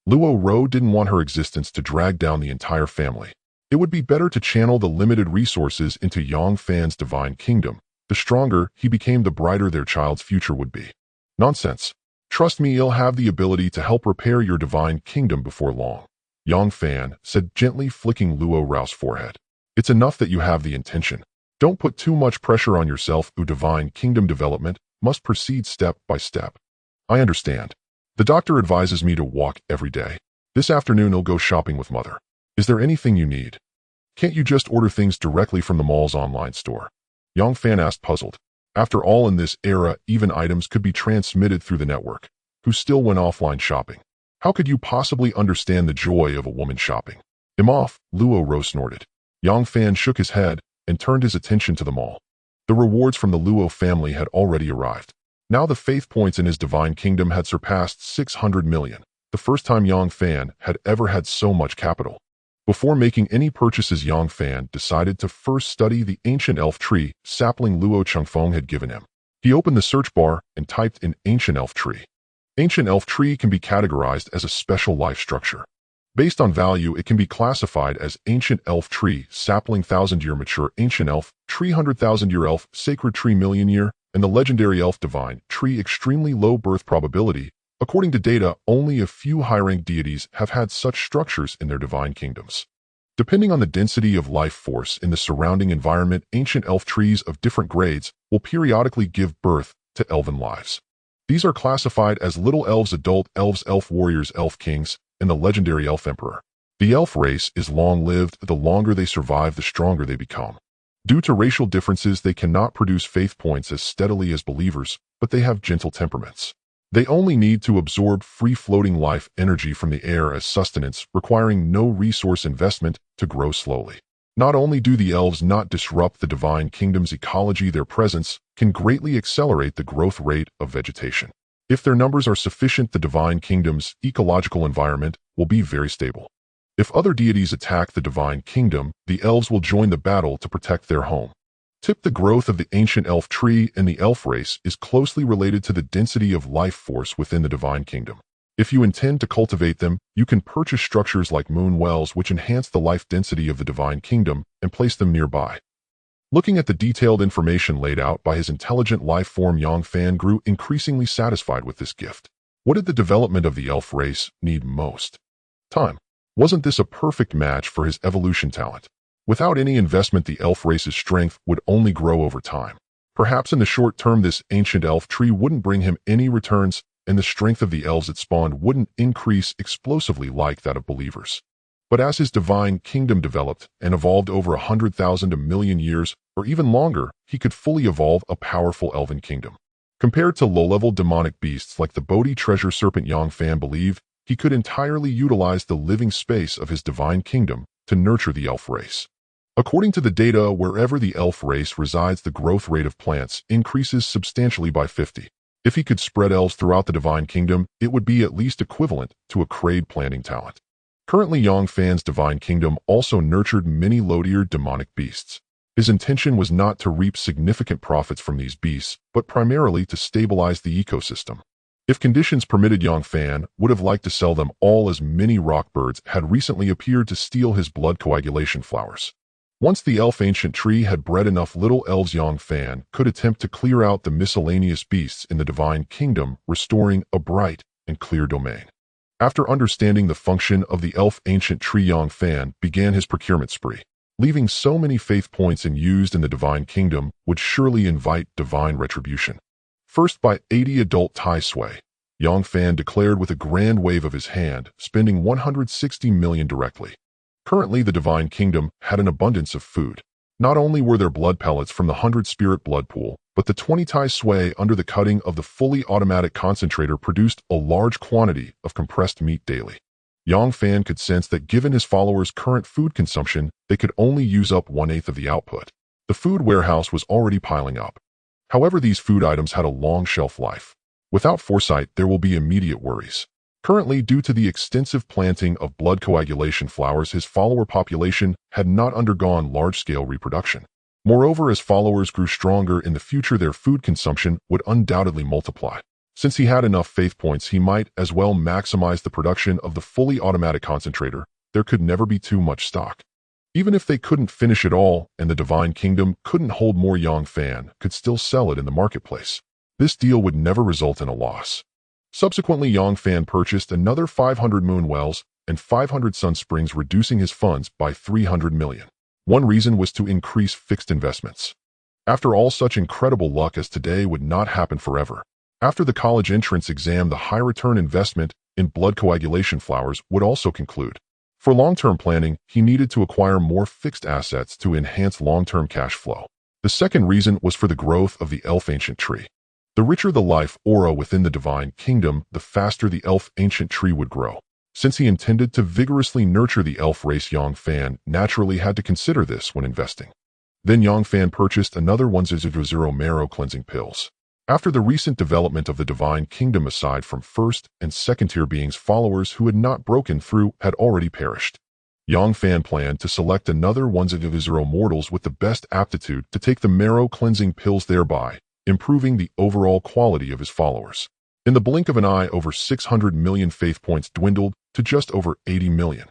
Luo Ro didn't want her existence to drag down the entire family. It would be better to channel the limited resources into Yang Fan's divine kingdom. The stronger he became, the brighter their child's future would be. Nonsense. Trust me, he'll have the ability to help repair your divine kingdom before long. Yang Fan said, gently flicking Luo Ro's forehead. It's enough that you have the intention. Don't put too much pressure on yourself. Divine kingdom development must proceed step by step. I understand. The doctor advises me to walk every day. This afternoon I'll go shopping with mother. Is there anything you need? Can't you just order things directly from the mall's online store? Yang Fan asked, puzzled. After all, in this era, even items could be transmitted through the network. Who still went offline shopping? How could you possibly understand the joy of a woman shopping? I'm off, Luo Ro snorted. Yang Fan shook his head and turned his attention to the mall. The rewards from the Luo family had already arrived. Now the faith points in his divine kingdom had surpassed 600 million, the first time Yang Fan had ever had so much capital. Before making any purchases, Yang Fan decided to first study the ancient elf tree sapling Luo Chengfeng had given him. He opened the search bar and typed in ancient elf tree. Ancient elf tree can be categorized as a special life structure. Based on value, it can be classified as ancient elf tree sapling 1,000-year mature ancient elf tree 100,000-year elf sacred tree million-year, and the legendary elf divine tree extremely low birth probability. According to data, only a few high-ranked deities have had such structures in their divine kingdoms. Depending on the density of life force in the surrounding environment, ancient elf trees of different grades will periodically give birth to elven lives. These are classified as little elves, adult elves, elf warriors, elf kings, and the legendary elf emperor. The elf race is long-lived. The longer they survive, the stronger they become. Due to racial differences, they cannot produce faith points as steadily as believers, but they have gentle temperaments. They only need to absorb free-floating life energy from the air as sustenance, requiring no resource investment to grow slowly. Not only do the elves not disrupt the divine kingdom's ecology, their presence can greatly accelerate the growth rate of vegetation. If their numbers are sufficient, the divine kingdom's ecological environment will be very stable. If other deities attack the divine kingdom, the elves will join the battle to protect their home. Tip: the growth of the ancient elf tree and the elf race is closely related to the density of life force within the divine kingdom. If you intend to cultivate them, you can purchase structures like moon wells which enhance the life density of the divine kingdom and place them nearby. Looking at the detailed information laid out by his intelligent life form, Yang Fan grew increasingly satisfied with this gift. What did the development of the elf race need most? Time. Wasn't this a perfect match for his evolution talent? Without any investment, the elf race's strength would only grow over time. Perhaps in the short term, this ancient elf tree wouldn't bring him any returns, and the strength of the elves it spawned wouldn't increase explosively like that of believers. But as his divine kingdom developed and evolved over 100,000 to million years, or even longer, he could fully evolve a powerful elven kingdom. Compared to low-level demonic beasts like the Bodhi treasure serpent, Yang Fan believed he could entirely utilize the living space of his divine kingdom to nurture the elf race. According to the data, wherever the elf race resides, the growth rate of plants increases substantially by 50. If he could spread elves throughout the divine kingdom, it would be at least equivalent to a crade planting talent. Currently, Yang Fan's divine kingdom also nurtured many low-tier demonic beasts. His intention was not to reap significant profits from these beasts, but primarily to stabilize the ecosystem. If conditions permitted, Yang Fan would have liked to sell them all, as many rock birds had recently appeared to steal his blood coagulation flowers. Once the elf ancient tree had bred enough little elves, Yang Fan could attempt to clear out the miscellaneous beasts in the divine kingdom, restoring a bright and clear domain. After understanding the function of the elf ancient tree, Yang Fan began his procurement spree. Leaving so many faith points unused in the divine kingdom would surely invite divine retribution. First, by 80 adult Tai Sui, Yang Fan declared with a grand wave of his hand, spending 160 million directly. Currently, the divine kingdom had an abundance of food. Not only were there blood pellets from the 100-spirit blood pool, but the 20 Tai Sui under the cutting of the fully automatic concentrator produced a large quantity of compressed meat daily. Yang Fan could sense that given his followers' current food consumption, they could only use up 1/8 of the output. The food warehouse was already piling up. However, these food items had a long shelf life. Without foresight, there will be immediate worries. Currently, due to the extensive planting of blood coagulation flowers, his follower population had not undergone large-scale reproduction. Moreover, as followers grew stronger in the future, their food consumption would undoubtedly multiply. Since he had enough faith points, he might as well maximize the production of the fully automatic concentrator. There could never be too much stock. Even if they couldn't finish it all and the divine kingdom couldn't hold more, Yang Fan could still sell it in the marketplace. This deal would never result in a loss. Subsequently, Yang Fan purchased another 500 moon wells and 500 sun springs, reducing his funds by 300 million. One reason was to increase fixed investments. After all, such incredible luck as today would not happen forever. After the college entrance exam, the high-return investment in blood coagulation flowers would also conclude. For long-term planning, he needed to acquire more fixed assets to enhance long-term cash flow. The second reason was for the growth of the elf ancient tree. The richer the life aura within the divine kingdom, the faster the elf ancient tree would grow. Since he intended to vigorously nurture the elf race, Yang Fan naturally had to consider this when investing. Then Yang Fan purchased another 100 marrow cleansing pills. After the recent development of the divine kingdom, aside from first and second tier beings, followers who had not broken through had already perished. Yang Fan planned to select another 100 mortals with the best aptitude to take the marrow cleansing pills, thereby improving the overall quality of his followers. In the blink of an eye, over 600 million faith points dwindled to just over 80 million.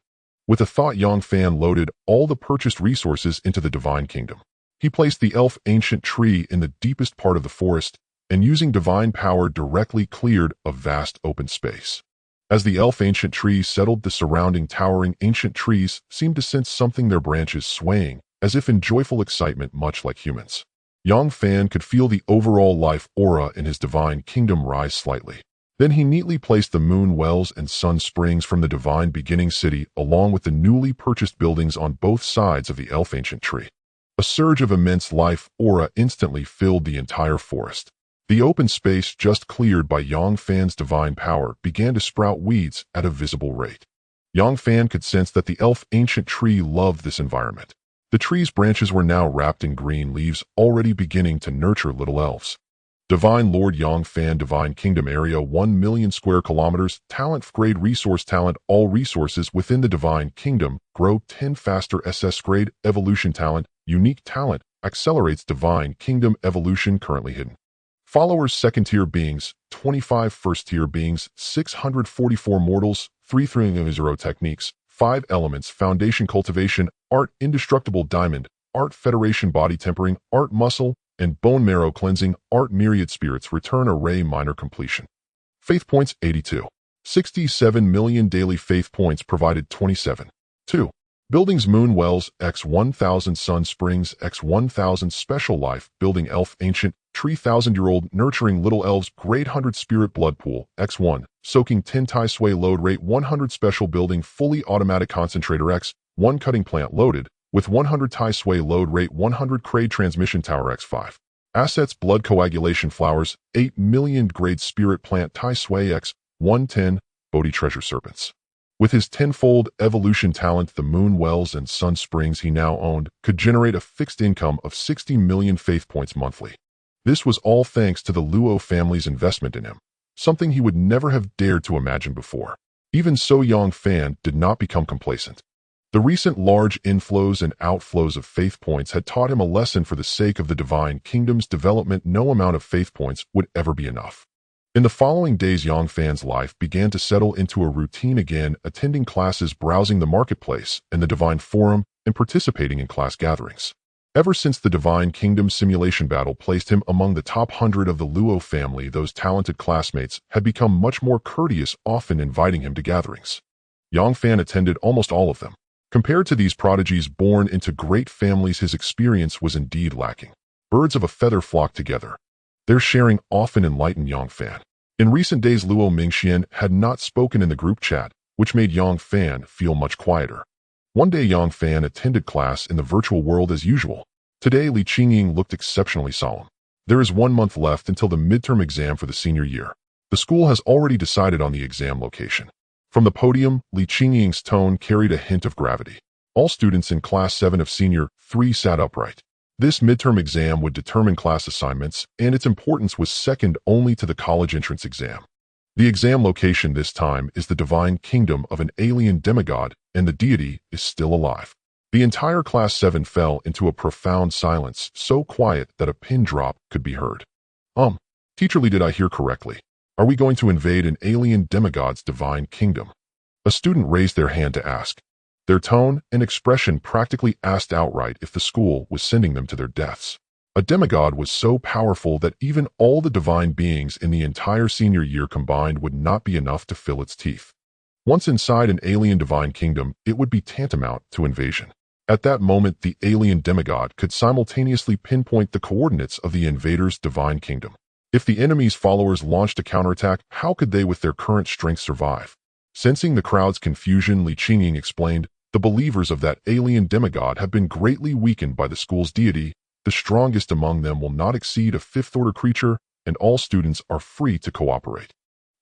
With a thought, Yang Fan loaded all the purchased resources into the divine kingdom. He placed the elf ancient tree in the deepest part of the forest, and using divine power directly cleared a vast open space. As the elf ancient tree settled, the surrounding towering ancient trees seemed to sense something, their branches swaying, as if in joyful excitement, much like humans. Yang Fan could feel the overall life aura in his divine kingdom rise slightly. Then he neatly placed the moon wells and sun springs from the divine beginning city along with the newly purchased buildings on both sides of the elf ancient tree. A surge of immense life aura instantly filled the entire forest. The open space just cleared by Yang Fan's divine power began to sprout weeds at a visible rate. Yang Fan could sense that the elf ancient tree loved this environment. The tree's branches were now wrapped in green leaves, already beginning to nurture little elves. Divine Lord Yang Fan, Divine Kingdom Area, 1 million square kilometers, talent grade resource talent, all resources within the Divine Kingdom, grow 10 faster SS grade, evolution talent, unique talent, accelerates divine kingdom evolution currently hidden. Followers second-tier beings, 25 first-tier beings, 644 mortals, 330 techniques, 5 elements, foundation cultivation, art indestructible diamond, art federation body tempering, art muscle, and bone marrow cleansing, art myriad spirits return array minor completion. Faith points 82. 67 million daily faith points provided 27. 2. Buildings Moon Wells x 1000 Sun Springs x 1000 Special Life Building Elf Ancient Tree 1000-year-old Nurturing Little Elves Grade 100 Spirit Blood Pool x1 Soaking 10 Tai Sway Load Rate 100 Special Building Fully Automatic Concentrator x1 Cutting Plant Loaded with 100 Tai Sway Load Rate 100 Crade Transmission Tower x5 Assets Blood Coagulation Flowers 8 million Grade Spirit Plant Tai Sway x110 Bodhi Treasure Serpents. With his tenfold evolution talent, the Moon Wells and Sun Springs he now owned could generate a fixed income of 60 million faith points monthly. This was all thanks to the Luo family's investment in him, something he would never have dared to imagine before. Even so, Yang Fan did not become complacent. The recent large inflows and outflows of faith points had taught him a lesson. For the sake of the Divine Kingdom's development, no amount of faith points would ever be enough. In the following days, Yang Fan's life began to settle into a routine again, attending classes, browsing the marketplace and the Divine Forum, and participating in class gatherings. Ever since the Divine Kingdom simulation battle placed him among the top 100 of the Luo family, those talented classmates had become much more courteous, often inviting him to gatherings. Yang Fan attended almost all of them. Compared to these prodigies born into great families, his experience was indeed lacking. Birds of a feather flock together. Their sharing often enlightened Yang Fan. In recent days, Luo Mingxian had not spoken in the group chat, which made Yang Fan feel much quieter. One day, Yang Fan attended class in the virtual world as usual. Today, Li Qingying looked exceptionally solemn. There is 1 month left until the midterm exam for the senior year. The school has already decided on the exam location. From the podium, Li Qingying's tone carried a hint of gravity. All students in Class 7 of Senior 3 sat upright. This midterm exam would determine class assignments, and its importance was second only to the college entrance exam. The exam location this time is the Divine Kingdom of an alien demigod, and the deity is still alive. The entire Class 7 fell into a profound silence, so quiet that a pin drop could be heard. Teacher Li, did I hear correctly? Are we going to invade an alien demigod's divine kingdom? A student raised their hand to ask. Their tone and expression practically asked outright if the school was sending them to their deaths. A demigod was so powerful that even all the divine beings in the entire senior year combined would not be enough to fill its teeth. Once inside an alien divine kingdom, it would be tantamount to invasion. At that moment, the alien demigod could simultaneously pinpoint the coordinates of the invader's divine kingdom. If the enemy's followers launched a counterattack, how could they with their current strength survive? Sensing the crowd's confusion, Li Qingying explained, the believers of that alien demigod have been greatly weakened by the school's deity. The strongest among them will not exceed a fifth-order creature, and all students are free to cooperate.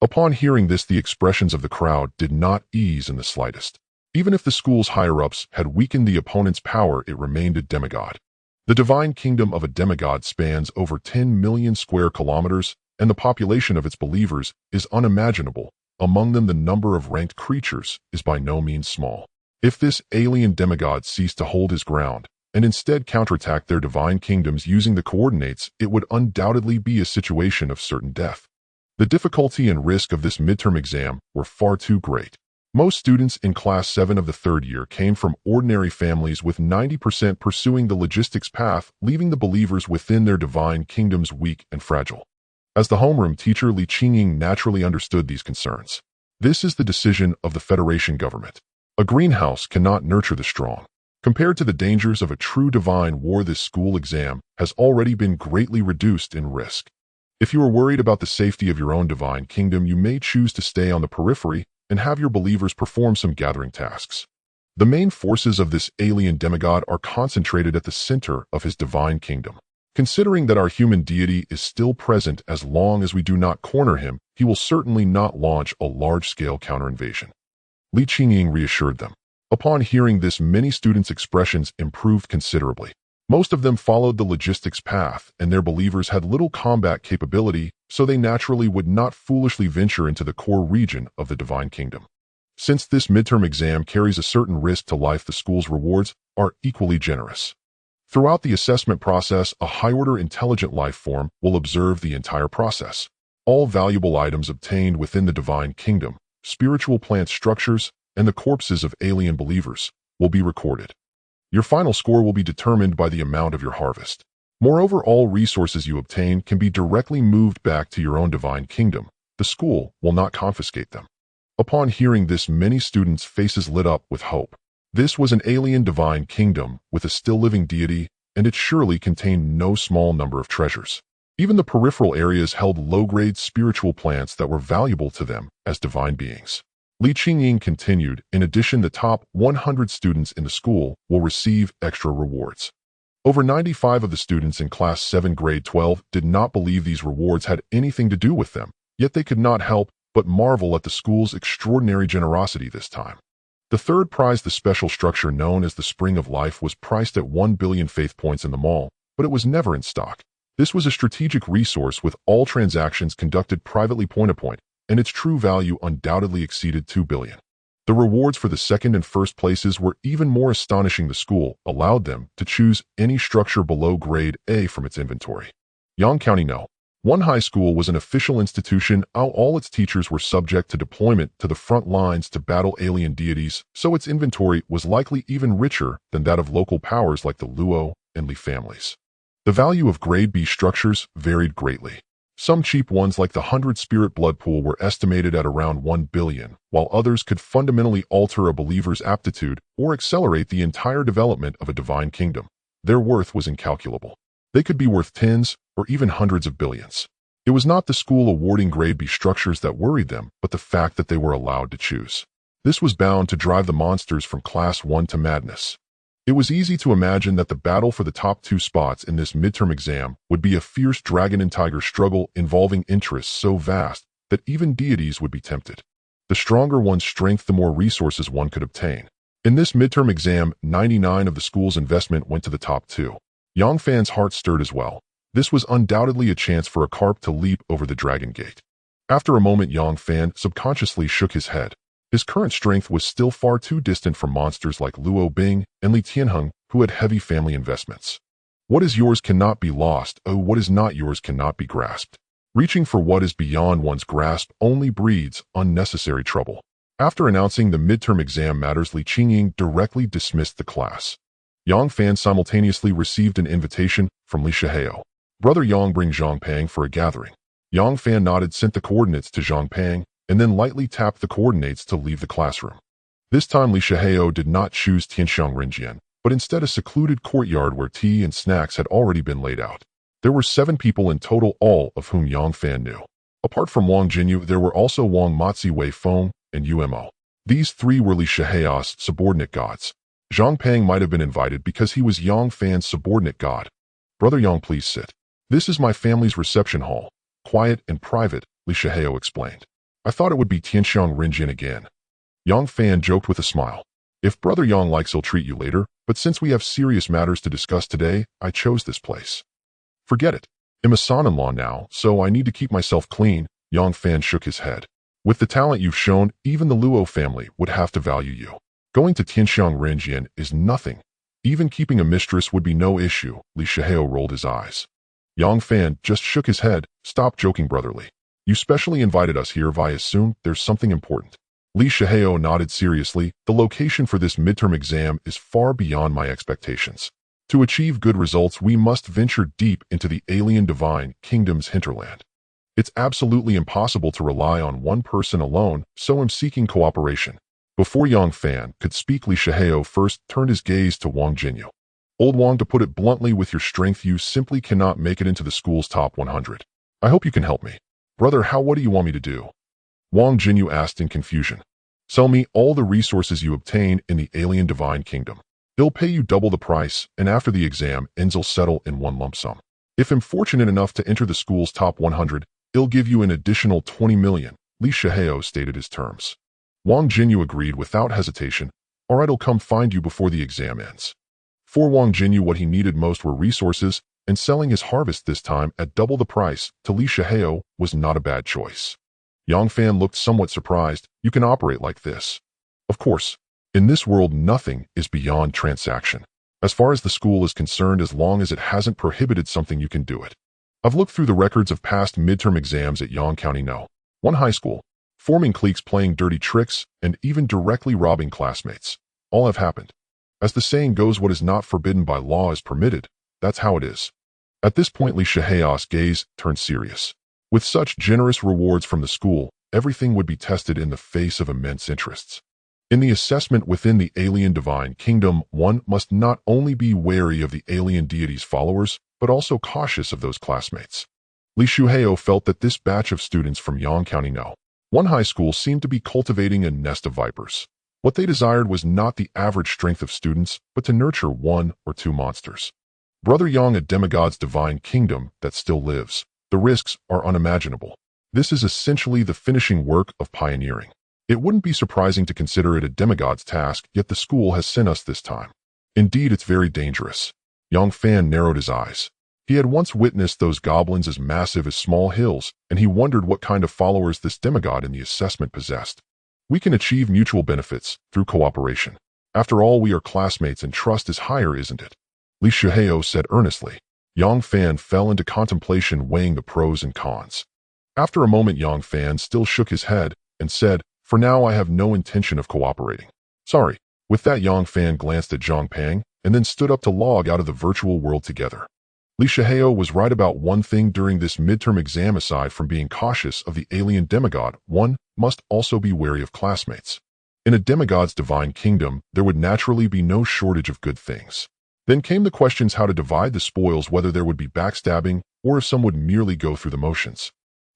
Upon hearing this, the expressions of the crowd did not ease in the slightest. Even if the school's higher-ups had weakened the opponent's power, it remained a demigod. The divine kingdom of a demigod spans over 10 million square kilometers, and the population of its believers is unimaginable. Among them, the number of ranked creatures is by no means small. If this alien demigod ceased to hold his ground, and instead counterattacked their divine kingdoms using the coordinates, it would undoubtedly be a situation of certain death. The difficulty and risk of this midterm exam were far too great. Most students in Class 7 of the third year came from ordinary families, with 90% pursuing the logistics path, leaving the believers within their divine kingdoms weak and fragile. As the homeroom teacher, Li Qingying naturally understood these concerns. This is the decision of the Federation government. A greenhouse cannot nurture the strong. Compared to the dangers of a true divine war, this school exam has already been greatly reduced in risk. If you are worried about the safety of your own divine kingdom, you may choose to stay on the periphery and have your believers perform some gathering tasks. The main forces of this alien demigod are concentrated at the center of his divine kingdom. Considering that our human deity is still present, as long as we do not corner him, he will certainly not launch a large-scale counter-invasion. Li Qingying reassured them. Upon hearing this, many students' expressions improved considerably. Most of them followed the logistics path, and their believers had little combat capability, so they naturally would not foolishly venture into the core region of the divine kingdom. Since this midterm exam carries a certain risk to life, the school's rewards are equally generous. Throughout the assessment process, a high-order intelligent life form will observe the entire process. All valuable items obtained within the divine kingdom, spiritual plant structures, and the corpses of alien believers will be recorded. Your final score will be determined by the amount of your harvest. Moreover, all resources you obtain can be directly moved back to your own divine kingdom. The school will not confiscate them. Upon hearing this, many students' faces lit up with hope. This was an alien divine kingdom with a still-living deity, and it surely contained no small number of treasures. Even the peripheral areas held low-grade spiritual plants that were valuable to them as divine beings. Li Qingying continued, in addition, the top 100 students in the school will receive extra rewards. Over 95 of the students in Class 7 Grade 12 did not believe these rewards had anything to do with them, yet they could not help but marvel at the school's extraordinary generosity this time. The third prize, the special structure known as the Spring of Life, was priced at 1 billion faith points in the mall, but it was never in stock. This was a strategic resource with all transactions conducted privately point to point, and its true value undoubtedly exceeded 2 billion. The rewards for the second and first places were even more astonishing. The school allowed them to choose any structure below grade A from its inventory. Yang County No. 1 High School was an official institution. All its teachers were subject to deployment to the front lines to battle alien deities, so its inventory was likely even richer than that of local powers like the Luo and Li families. The value of grade B structures varied greatly. Some cheap ones like the 100 Spirit Blood Pool were estimated at around 1 billion, while others could fundamentally alter a believer's aptitude or accelerate the entire development of a divine kingdom. Their worth was incalculable. They could be worth tens or even hundreds of billions. It was not the school awarding grade B structures that worried them, but the fact that they were allowed to choose. This was bound to drive the monsters from Class 1 to madness. It was easy to imagine that the battle for the top 2 spots in this midterm exam would be a fierce dragon and tiger struggle involving interests so vast that even deities would be tempted. The stronger one's strength, the more resources one could obtain. In this midterm exam, 99 of the school's investment went to the top 2. Yang Fan's heart stirred as well. This was undoubtedly a chance for a carp to leap over the dragon gate. After a moment, Yang Fan subconsciously shook his head. His current strength was still far too distant from monsters like Luo Bing and Li Tianheng, who had heavy family investments. What is yours cannot be lost. Oh, what is not yours cannot be grasped. Reaching for what is beyond one's grasp only breeds unnecessary trouble. After announcing the midterm exam matters, Li Qingying directly dismissed the class. Yang Fan simultaneously received an invitation from Li Shihao. Brother Yang, bring Zhang Pang for a gathering. Yang Fan nodded, sent the coordinates to Zhang Pang, and then lightly tapped the coordinates to leave the classroom. This time Li Shihao did not choose Tianxiang Rinjian, but instead a secluded courtyard where tea and snacks had already been laid out. There were 7 people in total, all of whom Yang Fan knew. Apart from Wang Jinyu, there were also Wang Matzi, Wei Feng, and Umo. These 3 were Li Shihao's subordinate gods. Zhang Pang might have been invited because he was Yang Fan's subordinate god. Brother Yang, please sit. This is my family's reception hall. Quiet and private, Li Shihao explained. I thought it would be Tianxiang Rinjian again. Yang Fan joked with a smile. If Brother Yang likes, he'll treat you later, but since we have serious matters to discuss today, I chose this place. Forget it. I'm a son-in-law now, so I need to keep myself clean. Yang Fan shook his head. With the talent you've shown, even the Luo family would have to value you. Going to Tianxiang Rinjian is nothing. Even keeping a mistress would be no issue. Li Shihao rolled his eyes. Yang Fan just shook his head. Stop joking, brotherly. You specially invited us here, I assume there's something important. Li Shihao nodded seriously. The location for this midterm exam is far beyond my expectations. To achieve good results, we must venture deep into the alien divine kingdom's hinterland. It's absolutely impossible to rely on one person alone, so I'm seeking cooperation. Before Yang Fan could speak, Li Shihao first turned his gaze to Wang Jinyu. Old Wang, to put it bluntly, with your strength, you simply cannot make it into the school's top 100. I hope you can help me. Brother, what do you want me to do? Wang Jinyu asked in confusion. Sell me all the resources you obtain in the alien divine kingdom. They'll pay you double the price, and after the exam ends, will settle in one lump sum. If I'm fortunate enough to enter the school's top 100, it'll give you an additional 20 million, Li Shihao stated his terms. Wang Jinyu agreed without hesitation. All right, I'll come find you before the exam ends. For Wang Jinyu, what he needed most were resources, and selling his harvest this time at double the price to Li Shihao was not a bad choice. Yang Fan looked somewhat surprised. You can operate like this? Of course. In this world, nothing is beyond transaction. As far as the school is concerned, as long as it hasn't prohibited something, you can do it. I've looked through the records of past midterm exams at Yang County No. 1 high school, forming cliques, playing dirty tricks, and even directly robbing classmates. All have happened. As the saying goes, what is not forbidden by law is permitted. That's how it is. At this point, Li Shiheo's gaze turned serious. With such generous rewards from the school, everything would be tested in the face of immense interests. In the assessment within the alien divine kingdom, one must not only be wary of the alien deity's followers, but also cautious of those classmates. Li Shiheo felt that this batch of students from Yang County No. 1 high school seemed to be cultivating a nest of vipers. What they desired was not the average strength of students, but to nurture 1 or 2 monsters. Brother Yang, a demigod's divine kingdom that still lives. The risks are unimaginable. This is essentially the finishing work of pioneering. It wouldn't be surprising to consider it a demigod's task, yet the school has sent us this time. Indeed, it's very dangerous. Yang Fan narrowed his eyes. He had once witnessed those goblins as massive as small hills, and he wondered what kind of followers this demigod in the assessment possessed. We can achieve mutual benefits through cooperation. After all, we are classmates and trust is higher, isn't it? Li Shiheo said earnestly. Yang Fan fell into contemplation, weighing the pros and cons. After a moment, Yang Fan still shook his head and said, "For now, I have no intention of cooperating. Sorry." With that, Yang Fan glanced at Zhang Pang and then stood up to log out of the virtual world together. Li Shiheo was right about one thing during this midterm exam. Aside from being cautious of the alien demigod, one must also be wary of classmates. In a demigod's divine kingdom, there would naturally be no shortage of good things. Then came the questions how to divide the spoils, whether there would be backstabbing, or if some would merely go through the motions.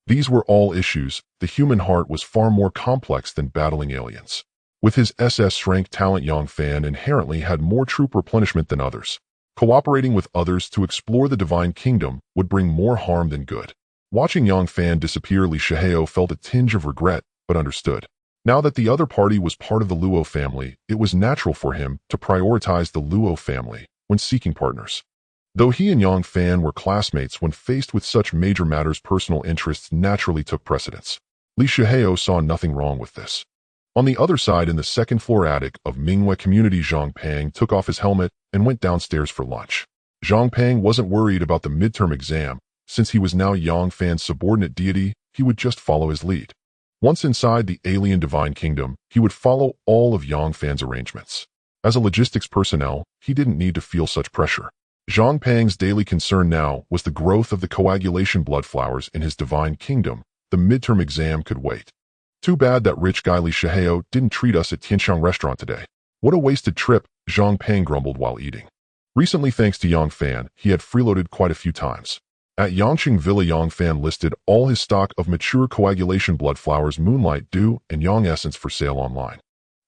These were all issues. The human heart was far more complex than battling aliens. With his SS rank talent, Yang Fan inherently had more troop replenishment than others. Cooperating with others to explore the divine kingdom would bring more harm than good. Watching Yang Fan disappear, Li Shiheo felt a tinge of regret, but understood. Now that the other party was part of the Luo family, it was natural for him to prioritize the Luo family when seeking partners. Though he and Yang Fan were classmates, when faced with such major matters, personal interests naturally took precedence. Li Shiheo saw nothing wrong with this. On the other side, in the second-floor attic of Mingwei community, Zhang Pang took off his helmet and went downstairs for lunch. Zhang Pang wasn't worried about the midterm exam. Since he was now Yang Fan's subordinate deity, he would just follow his lead. Once inside the alien divine kingdom, he would follow all of Yang Fan's arrangements. As a logistics personnel, he didn't need to feel such pressure. Zhang Pang's daily concern now was the growth of the coagulation blood flowers in his divine kingdom. The midterm exam could wait. Too bad that rich guy Li Shiheo didn't treat us at Tianxiang restaurant today. What a wasted trip, Zhang Pang grumbled while eating. Recently, thanks to Yang Fan, he had freeloaded quite a few times. At Yangqing Villa, Yang Fan listed all his stock of mature coagulation blood flowers, Moonlight Dew, and Yang Essence for sale online.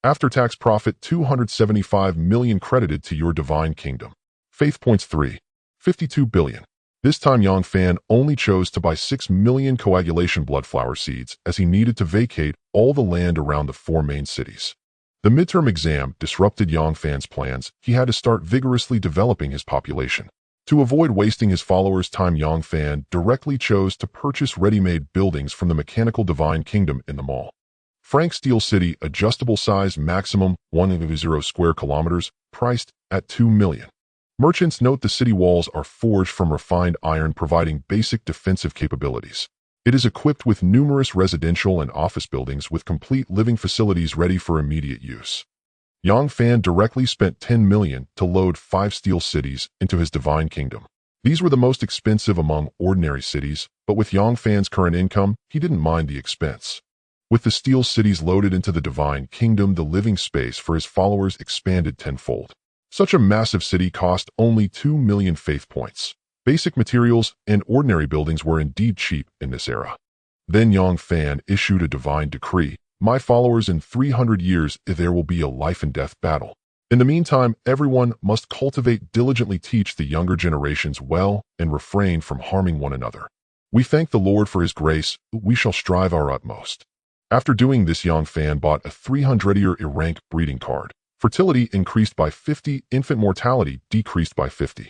After-tax profit 275 million credited to your divine kingdom. Faith points 3.52 billion. This time Yang Fan only chose to buy 6 million coagulation blood flower seeds, as he needed to vacate all the land around the 4 main cities. The midterm exam disrupted Yang Fan's plans. He had to start vigorously developing his population. To avoid wasting his followers' time, Yang Fan directly chose to purchase ready-made buildings from the Mechanical Divine Kingdom in the mall. Frank Steel City, adjustable size, maximum 1.0 square kilometers, priced at 2 million. Merchants note the city walls are forged from refined iron, providing basic defensive capabilities. It is equipped with numerous residential and office buildings with complete living facilities ready for immediate use. Yang Fan directly spent 10 million to load 5 steel cities into his divine kingdom. These were the most expensive among ordinary cities, but with Yang Fan's current income, he didn't mind the expense. With the steel cities loaded into the divine kingdom, the living space for his followers expanded tenfold. Such a massive city cost only 2 million faith points. Basic materials and ordinary buildings were indeed cheap in this era. Then Yang Fan issued a divine decree. My followers, in 300 years, there will be a life and death battle. In the meantime, everyone must cultivate, diligently teach the younger generations well, and refrain from harming one another. We thank the Lord for his grace. We shall strive our utmost. After doing this, Yang Fan bought a 300-year rank breeding card. Fertility increased by 50, infant mortality decreased by 50.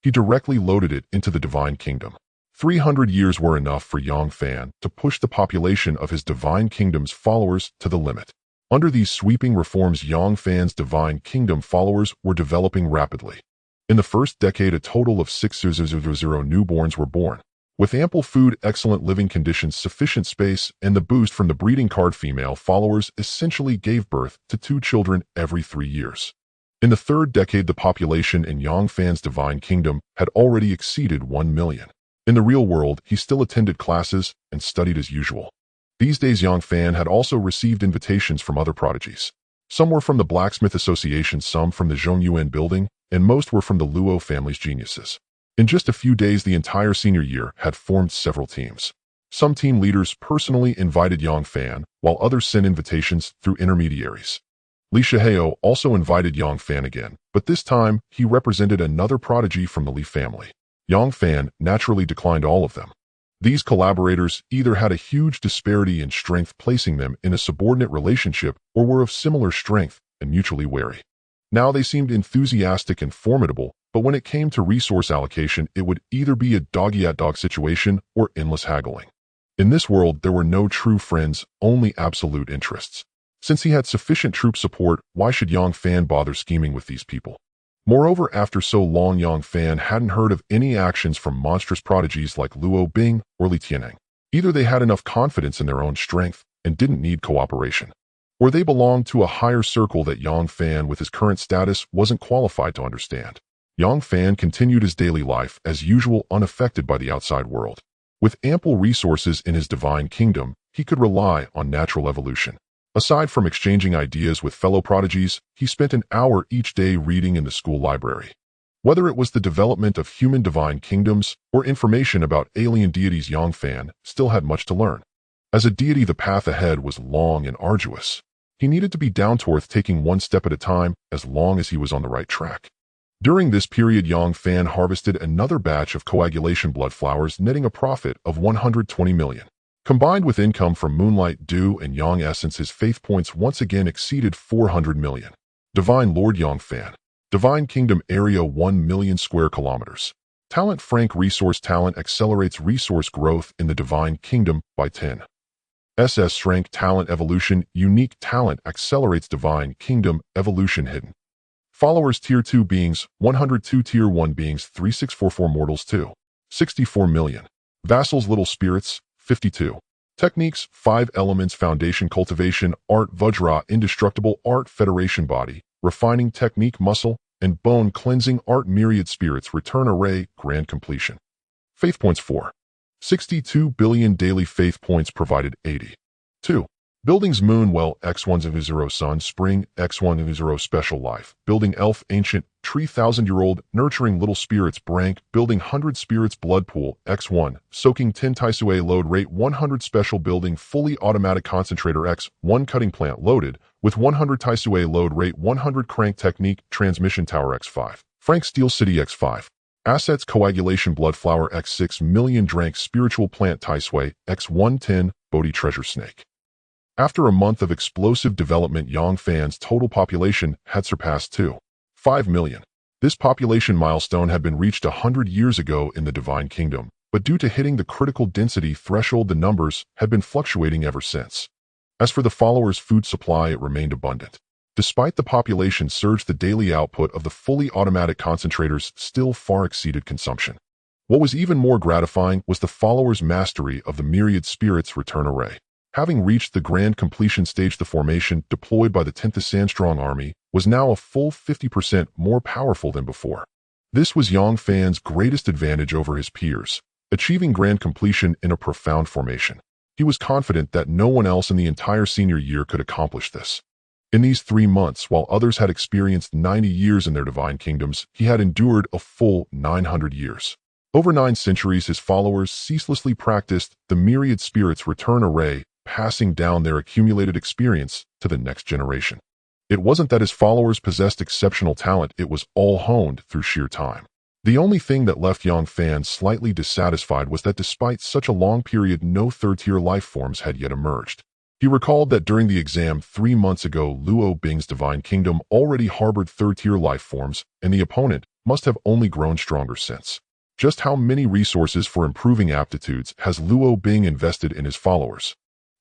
He directly loaded it into the divine kingdom. 300 years were enough for Yang Fan to push the population of his divine kingdom's followers to the limit. Under these sweeping reforms, Yang Fan's divine kingdom followers were developing rapidly. In the first decade, a total of 6,000 newborns were born. With ample food, excellent living conditions, sufficient space, and the boost from the breeding card, female followers essentially gave birth to 2 children every 3 years. In the third decade, the population in Yang Fan's divine kingdom had already exceeded 1 million. In the real world, he still attended classes and studied as usual. These days, Yang Fan had also received invitations from other prodigies. Some were from the Blacksmith Association, some from the Zhongyuan building, and most were from the Luo family's geniuses. In just a few days, the entire senior year had formed several teams. Some team leaders personally invited Yang Fan, while others sent invitations through intermediaries. Li Shihao also invited Yang Fan again, but this time he represented another prodigy from the Li family. Yang Fan naturally declined all of them. These collaborators either had a huge disparity in strength, placing them in a subordinate relationship, or were of similar strength and mutually wary. Now they seemed enthusiastic and formidable, but when it came to resource allocation, it would either be a dog-eat-dog situation or endless haggling. In this world, there were no true friends, only absolute interests. Since he had sufficient troop support, why should Yang Fan bother scheming with these people? Moreover, after so long, Yang Fan hadn't heard of any actions from monstrous prodigies like Luo Bing or Li Tianeng. Either they had enough confidence in their own strength and didn't need cooperation, or they belonged to a higher circle that Yang Fan, with his current status, wasn't qualified to understand. Yang Fan continued his daily life as usual, unaffected by the outside world. With ample resources in his divine kingdom, he could rely on natural evolution. Aside from exchanging ideas with fellow prodigies, he spent an hour each day reading in the school library. Whether it was the development of human divine kingdoms or information about alien deities, Yang Fan still had much to learn. As a deity, the path ahead was long and arduous. He needed to be down to earth, taking one step at a time, as long as he was on the right track. During this period, Yang Fan harvested another batch of coagulation blood flowers, netting a profit of 120 million. Combined with income from Moonlight Dew and Yang Essence, his faith points once again exceeded 400 million. Divine Lord Yang Fan. Divine Kingdom area 1 million square kilometers. Talent Frank Resource Talent accelerates resource growth in the Divine Kingdom by 10. SS Rank Talent Evolution. Unique talent accelerates Divine Kingdom evolution. Hidden followers Tier 2 beings 102, Tier 1 beings 3644, mortals 2. 64 million. Vassals Little Spirits 52. Techniques 5 elements: foundation, cultivation, art, vajra, indestructible art, federation, body, refining technique, muscle, and bone, cleansing art, myriad spirits, return array, grand completion. Faith points 4. 62 billion daily faith points provided. 80. 2. Buildings Moon Well X100 Sun Spring X100 Special Life Building Elf Ancient Tree 1000-year-old Nurturing Little Spirits Brank Building 100 Spirits Blood Pool X1 Soaking 10 Taisue Load Rate 100 Special Building Fully Automatic Concentrator X1 Cutting Plant Loaded with 100 Taisue Load Rate 100 Crank Technique Transmission Tower X5 Frank Steel City X5 Assets Coagulation Blood Flower X6 Million Drank Spiritual Plant Taisue X110 Bodhi Treasure Snake. After a month of explosive development, Yang Fan's total population had surpassed 2.5 million. This population milestone had been reached 100 years ago in the Divine Kingdom, but due to hitting the critical density threshold, the numbers had been fluctuating ever since. As for the followers' food supply, it remained abundant. Despite the population surge, the daily output of the fully automatic concentrators still far exceeded consumption. What was even more gratifying was the followers' mastery of the myriad spirits return array. Having reached the grand completion stage, the formation deployed by the 10th Sandstrong Army was now a full 50% more powerful than before. This was Yang Fan's greatest advantage over his peers, achieving grand completion in a profound formation. He was confident that no one else in the entire senior year could accomplish this. In these 3 months, while others had experienced 90 years in their divine kingdoms, he had endured a full 900 years. Over 9 centuries, his followers ceaselessly practiced the myriad spirits return array, passing down their accumulated experience to the next generation. It wasn't that his followers possessed exceptional talent, it was all honed through sheer time. The only thing that left Yang Fan slightly dissatisfied was that despite such a long period, no third-tier life forms had yet emerged. He recalled that during the exam 3 months ago, Luo Bing's divine kingdom already harbored third-tier life forms, and the opponent must have only grown stronger since. Just how many resources for improving aptitudes has Luo Bing invested in his followers?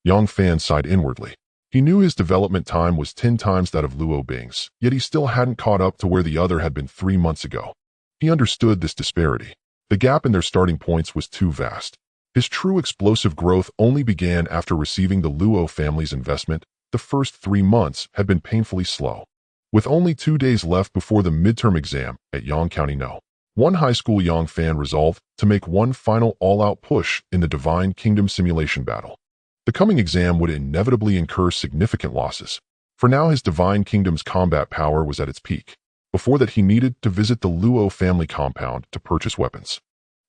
Yang Fan sighed inwardly. He knew his development time was 10 times that of Luo Bing's, yet he still hadn't caught up to where the other had been 3 months ago. He understood this disparity. The gap in their starting points was too vast. His true explosive growth only began after receiving the Luo family's investment. The first 3 months had been painfully slow. With only 2 days left before the midterm exam at Yang County No. 1 high school, Yang Fan resolved to make one final all-out push in the Divine Kingdom simulation battle. The coming exam would inevitably incur significant losses. For now, his Divine Kingdom's combat power was at its peak. Before that, he needed to visit the Luo family compound to purchase weapons.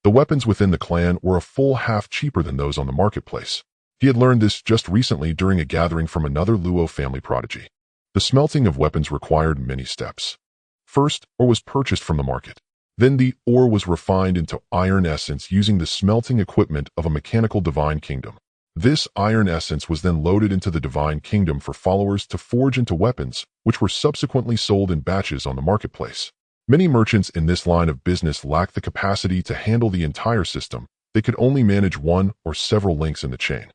The weapons within the clan were a full half cheaper than those on the marketplace. He had learned this just recently during a gathering from another Luo family prodigy. The smelting of weapons required many steps. First, ore was purchased from the market. Then the ore was refined into iron essence using the smelting equipment of a mechanical Divine Kingdom. This iron essence was then loaded into the Divine Kingdom for followers to forge into weapons, which were subsequently sold in batches on the marketplace. Many merchants in this line of business lacked the capacity to handle the entire system. They could only manage one or several links in the chain.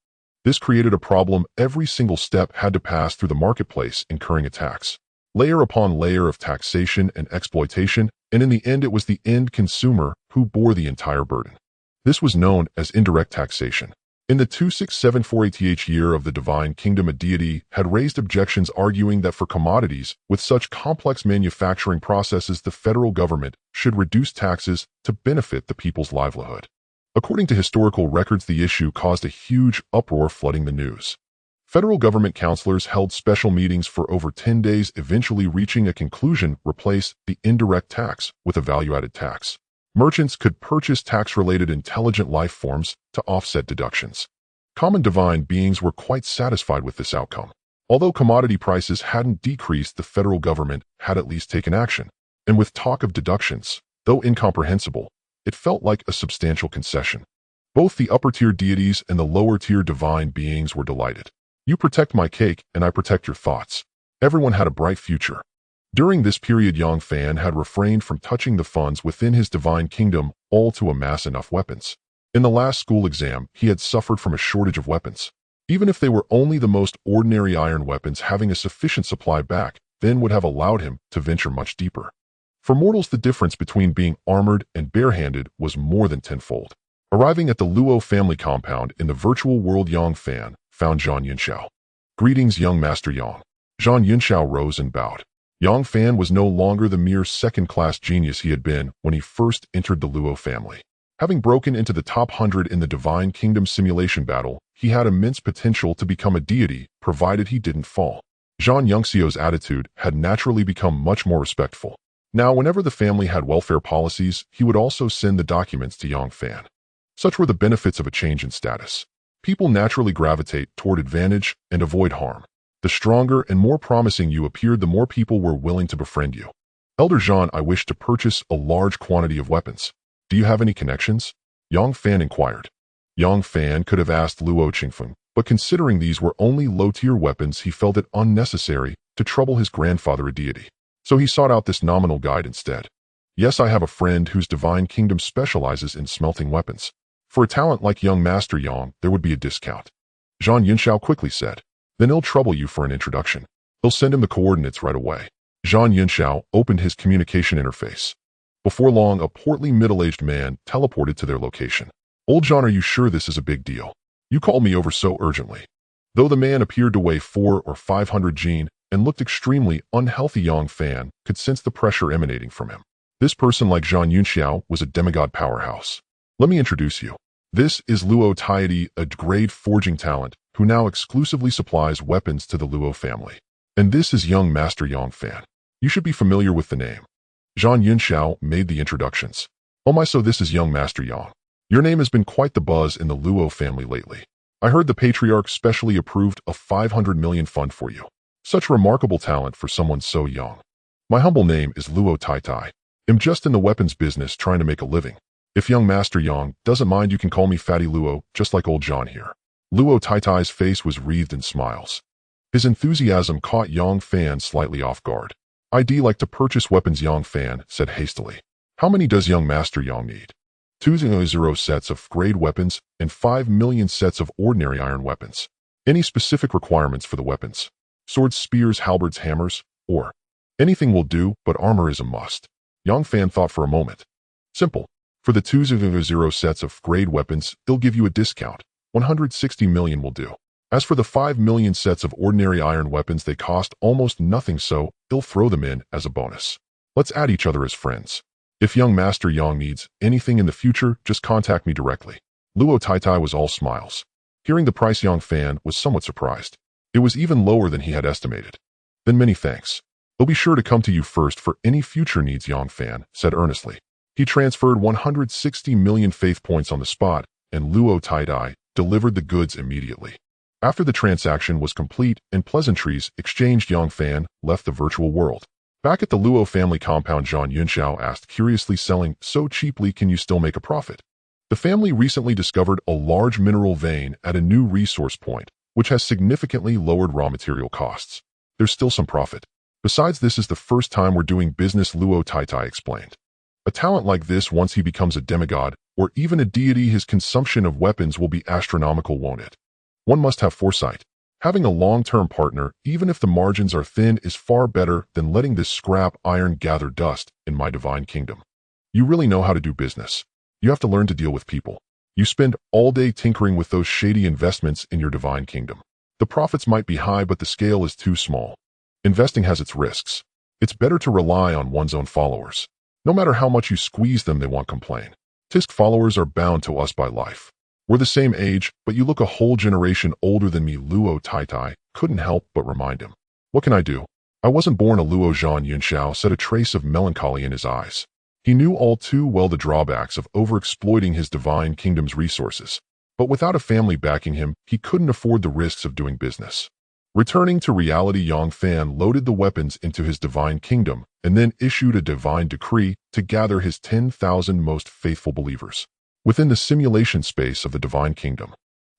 This created a problem. Every single step had to pass through the marketplace, incurring attacks, layer upon layer of taxation and exploitation, and in the end it was the end consumer who bore the entire burden. This was known as indirect taxation. In the 2674 year of the Divine Kingdom, a deity had raised objections arguing that for commodities with such complex manufacturing processes, the federal government should reduce taxes to benefit the people's livelihood. According to historical records, the issue caused a huge uproar, flooding the news. Federal government counselors held special meetings for over 10 days, eventually reaching a conclusion: replace the indirect tax with a value-added tax. Merchants could purchase tax-related intelligent life forms to offset deductions. Common divine beings were quite satisfied with this outcome. Although commodity prices hadn't decreased, the federal government had at least taken action. And with talk of deductions, though incomprehensible, it felt like a substantial concession. Both the upper-tier deities and the lower-tier divine beings were delighted. You protect my cake, and I protect your thoughts. Everyone had a bright future. During this period, Yang Fan had refrained from touching the funds within his Divine Kingdom, all to amass enough weapons. In the last school exam, he had suffered from a shortage of weapons. Even if they were only the most ordinary iron weapons, having a sufficient supply back then would have allowed him to venture much deeper. For mortals, the difference between being armored and barehanded was more than tenfold. Arriving at the Luo family compound in the virtual world, Yang Fan found Zhang Yunxiao. Greetings, young Master Yang. Zhang Yunxiao rose and bowed. Yang Fan was no longer the mere second-class genius he had been when he first entered the Luo family. Having broken into the top 100 in the Divine Kingdom simulation battle, he had immense potential to become a deity, provided he didn't fall. Zhang Yunxiao's attitude had naturally become much more respectful. Now, whenever the family had welfare policies, he would also send the documents to Yang Fan. Such were the benefits of a change in status. People naturally gravitate toward advantage and avoid harm. The stronger and more promising you appeared, the more people were willing to befriend you. Elder Zhang, I wish to purchase a large quantity of weapons. Do you have any connections? Yang Fan inquired. Yang Fan could have asked Luo Qingfeng, but considering these were only low-tier weapons, he felt it unnecessary to trouble his grandfather, a deity. So he sought out this nominal guide instead. Yes, I have a friend whose Divine Kingdom specializes in smelting weapons. For a talent like young Master Yang, there would be a discount. Zhang Yunxiao quickly said. Then he'll trouble you for an introduction. He'll send him the coordinates right away. Zhang Yunxiao opened his communication interface. Before long, a portly middle-aged man teleported to their location. Old Zhang, are you sure this is a big deal? You called me over so urgently. Though the man appeared to weigh 400 or 500 gene and looked extremely unhealthy, Yang Fan could sense the pressure emanating from him. This person, like Zhang Yunxiao, was a demigod powerhouse. Let me introduce you. This is Luo Taidi, a grade forging talent who now exclusively supplies weapons to the Luo family. And this is young Master Yang Fan. You should be familiar with the name. Zhang Yunxiao made the introductions. Oh my, so this is young Master Yang. Your name has been quite the buzz in the Luo family lately. I heard the Patriarch specially approved a 500 million fund for you. Such remarkable talent for someone so young. My humble name is Luo Tai. I'm just in the weapons business trying to make a living. If young Master Yang doesn't mind, you can call me Fatty Luo, just like old John here. Luo Tai's face was wreathed in smiles. His enthusiasm caught Yang Fan slightly off guard. I'd like to purchase weapons, Yang Fan said hastily. How many does young Master Yang need? 200 sets of grade weapons and 5 million sets of ordinary iron weapons. Any specific requirements for the weapons? Swords, spears, halberds, hammers, or anything will do, but armor is a must. Yang Fan thought for a moment. Simple. For the 200 sets of grade weapons, they'll give you a discount. 160 million will do. As for the 5 million sets of ordinary iron weapons, they cost almost nothing, so they'll throw them in as a bonus. Let's add each other as friends. If young Master Yang needs anything in the future, just contact me directly. Luo Taitai was all smiles. Hearing the price, Yang Fan was somewhat surprised. It was even lower than he had estimated. Then many thanks. I'll be sure to come to you first for any future needs, Yang Fan said earnestly. He transferred 160 million faith points on the spot, and Luo Taitai delivered the goods immediately. After the transaction was complete and pleasantries exchanged, Yang Fan left the virtual world. Back at the Luo family compound, Zhang Yunxiao asked curiously, selling so cheaply, can you still make a profit? The family recently discovered a large mineral vein at a new resource point, which has significantly lowered raw material costs. There's still some profit. Besides, this is the first time we're doing business, Luo Taitai explained. A talent like this, once he becomes a demigod or even a deity, his consumption of weapons will be astronomical, won't it? One must have foresight. Having a long-term partner, even if the margins are thin, is far better than letting this scrap iron gather dust in my divine kingdom. You really know how to do business. You have to learn to deal with people. You spend all day tinkering with those shady investments in your divine kingdom. The profits might be high, but the scale is too small. Investing has its risks. It's better to rely on one's own followers. No matter how much you squeeze them, they won't complain. Tisk followers are bound to us by life. We're the same age, but you look a whole generation older than me, Luo Taitai couldn't help but remind him. What can I do? I wasn't born a Luo. Zhang Yunxiao said, a trace of melancholy in his eyes. He knew all too well the drawbacks of overexploiting his divine kingdom's resources. But without a family backing him, he couldn't afford the risks of doing business. Returning to reality, Yang Fan loaded the weapons into his divine kingdom and then issued a divine decree to gather his 10,000 most faithful believers within the simulation space of the divine kingdom.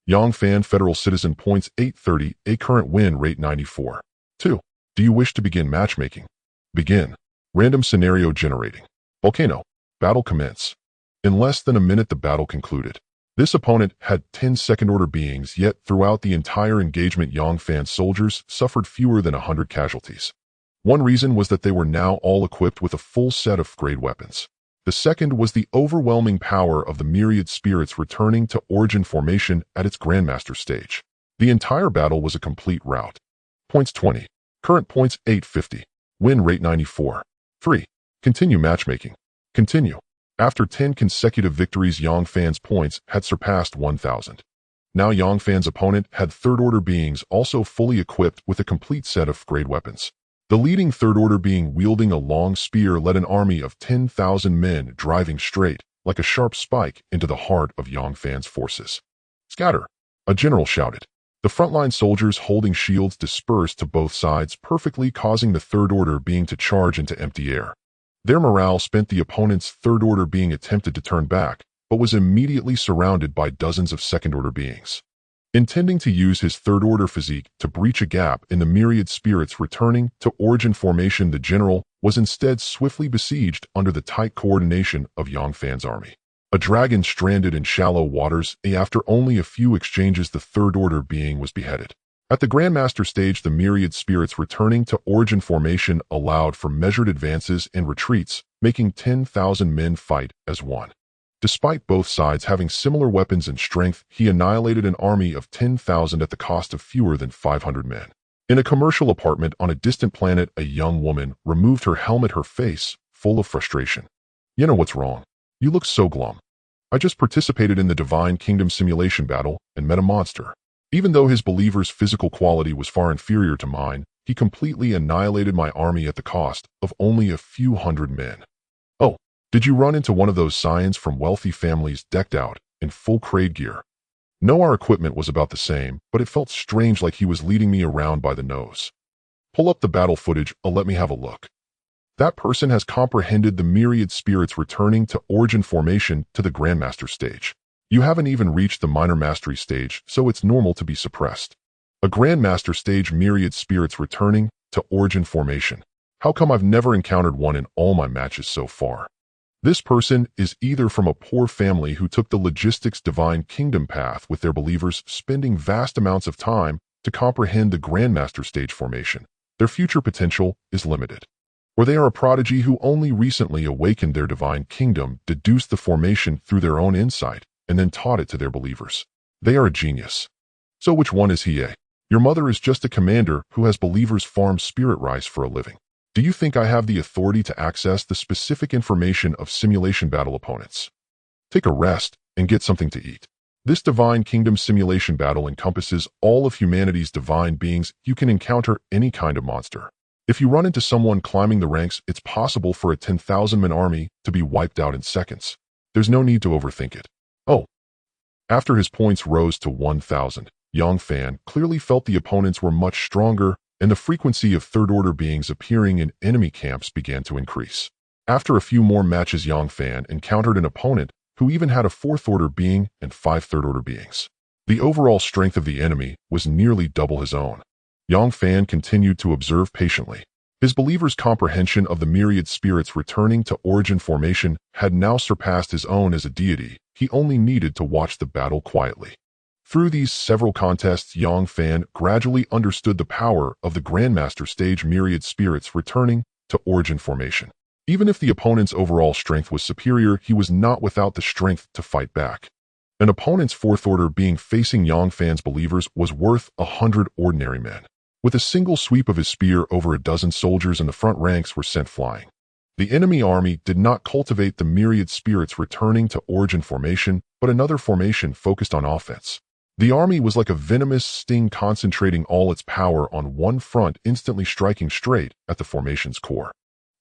Yang Fan, federal citizen, points 830, a current win rate 94. 2. Do you wish to begin matchmaking? Begin. Random scenario generating. Volcano. Battle commence. In less than a minute, the battle concluded. This opponent had 10 second-order beings, yet throughout the entire engagement, Yang Fan's soldiers suffered fewer than 100 casualties. One reason was that they were now all equipped with a full set of grade weapons. The second was the overwhelming power of the myriad spirits returning to origin formation at its Grandmaster stage. The entire battle was a complete rout. Points 20. Current points 850. Win rate 94. 3. Continue matchmaking. Continue. After 10 consecutive victories, Yang Fan's points had surpassed 1,000. Now Yang Fan's opponent had third-order beings also fully equipped with a complete set of grade weapons. The leading third-order being, wielding a long spear, led an army of 10,000 men driving straight, like a sharp spike, into the heart of Yang Fan's forces. Scatter! A general shouted. The frontline soldiers holding shields dispersed to both sides, perfectly causing the third-order being to charge into empty air. Their morale spent. The opponent's third-order being attempted to turn back, but was immediately surrounded by dozens of second-order beings. Intending to use his third-order physique to breach a gap in the myriad spirits returning to origin formation, the general was instead swiftly besieged under the tight coordination of Yang Fan's army. A dragon stranded in shallow waters, after only a few exchanges, the third-order being was beheaded. At the Grandmaster stage, the myriad spirits returning to origin formation allowed for measured advances and retreats, making 10,000 men fight as one. Despite both sides having similar weapons and strength, he annihilated an army of 10,000 at the cost of fewer than 500 men. In a commercial apartment on a distant planet, a young woman removed her helmet, her face full of frustration. You know what's wrong? You look so glum. I just participated in the Divine Kingdom simulation battle and met a monster. Even though his believer's physical quality was far inferior to mine, he completely annihilated my army at the cost of only a few hundred men. Oh, did you run into one of those scions from wealthy families decked out in full crate gear? No, our equipment was about the same, but it felt strange, like he was leading me around by the nose. Pull up the battle footage, let me have a look. That person has comprehended the myriad spirits returning to origin formation to the Grandmaster stage. You haven't even reached the minor mastery stage, so it's normal to be suppressed. A Grandmaster stage, myriad spirits returning to origin formation. How come I've never encountered one in all my matches so far? This person is either from a poor family who took the logistics divine kingdom path with their believers spending vast amounts of time to comprehend the Grandmaster stage formation. Their future potential is limited. Or they are a prodigy who only recently awakened their divine kingdom, deduced the formation through their own insight, and then taught it to their believers. They are a genius. So which one is he? Your mother is just a commander who has believers farm spirit rice for a living. Do you think I have the authority to access the specific information of simulation battle opponents? Take a rest and get something to eat. This divine kingdom simulation battle encompasses all of humanity's divine beings. You can encounter any kind of monster. If you run into someone climbing the ranks, it's possible for a 10,000-man army to be wiped out in seconds. There's no need to overthink it. Oh. After his points rose to 1,000, Yang Fan clearly felt the opponents were much stronger, and the frequency of third-order beings appearing in enemy camps began to increase. After a few more matches, Yang Fan encountered an opponent who even had a fourth-order being and 5 third-order beings. The overall strength of the enemy was nearly double his own. Yang Fan continued to observe patiently. His believers' comprehension of the myriad spirits returning to origin formation had now surpassed his own as a deity. He only needed to watch the battle quietly. Through these several contests, Yang Fan gradually understood the power of the Grandmaster stage myriad spirits returning to origin formation. Even if the opponent's overall strength was superior, he was not without the strength to fight back. An opponent's fourth-order being facing Yang Fan's believers was worth 100 ordinary men. With a single sweep of his spear, over a dozen soldiers in the front ranks were sent flying. The enemy army did not cultivate the myriad spirits returning to origin formation, but another formation focused on offense. The army was like a venomous sting, concentrating all its power on one front, instantly striking straight at the formation's core.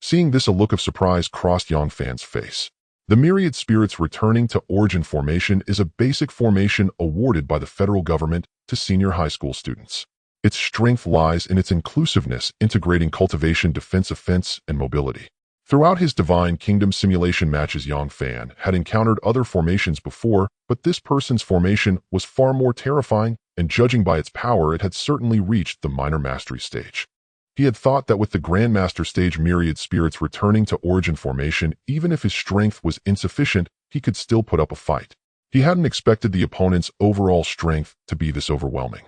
Seeing this, a look of surprise crossed Yang Fan's face. The myriad spirits returning to origin formation is a basic formation awarded by the federal government to senior high school students. Its strength lies in its inclusiveness, integrating cultivation, defense, offense, and mobility. Throughout his divine kingdom simulation matches, Yang Fan had encountered other formations before, but this person's formation was far more terrifying, and judging by its power, it had certainly reached the minor mastery stage. He had thought that with the Grandmaster stage myriad spirits returning to origin formation, even if his strength was insufficient, he could still put up a fight. He hadn't expected the opponent's overall strength to be this overwhelming.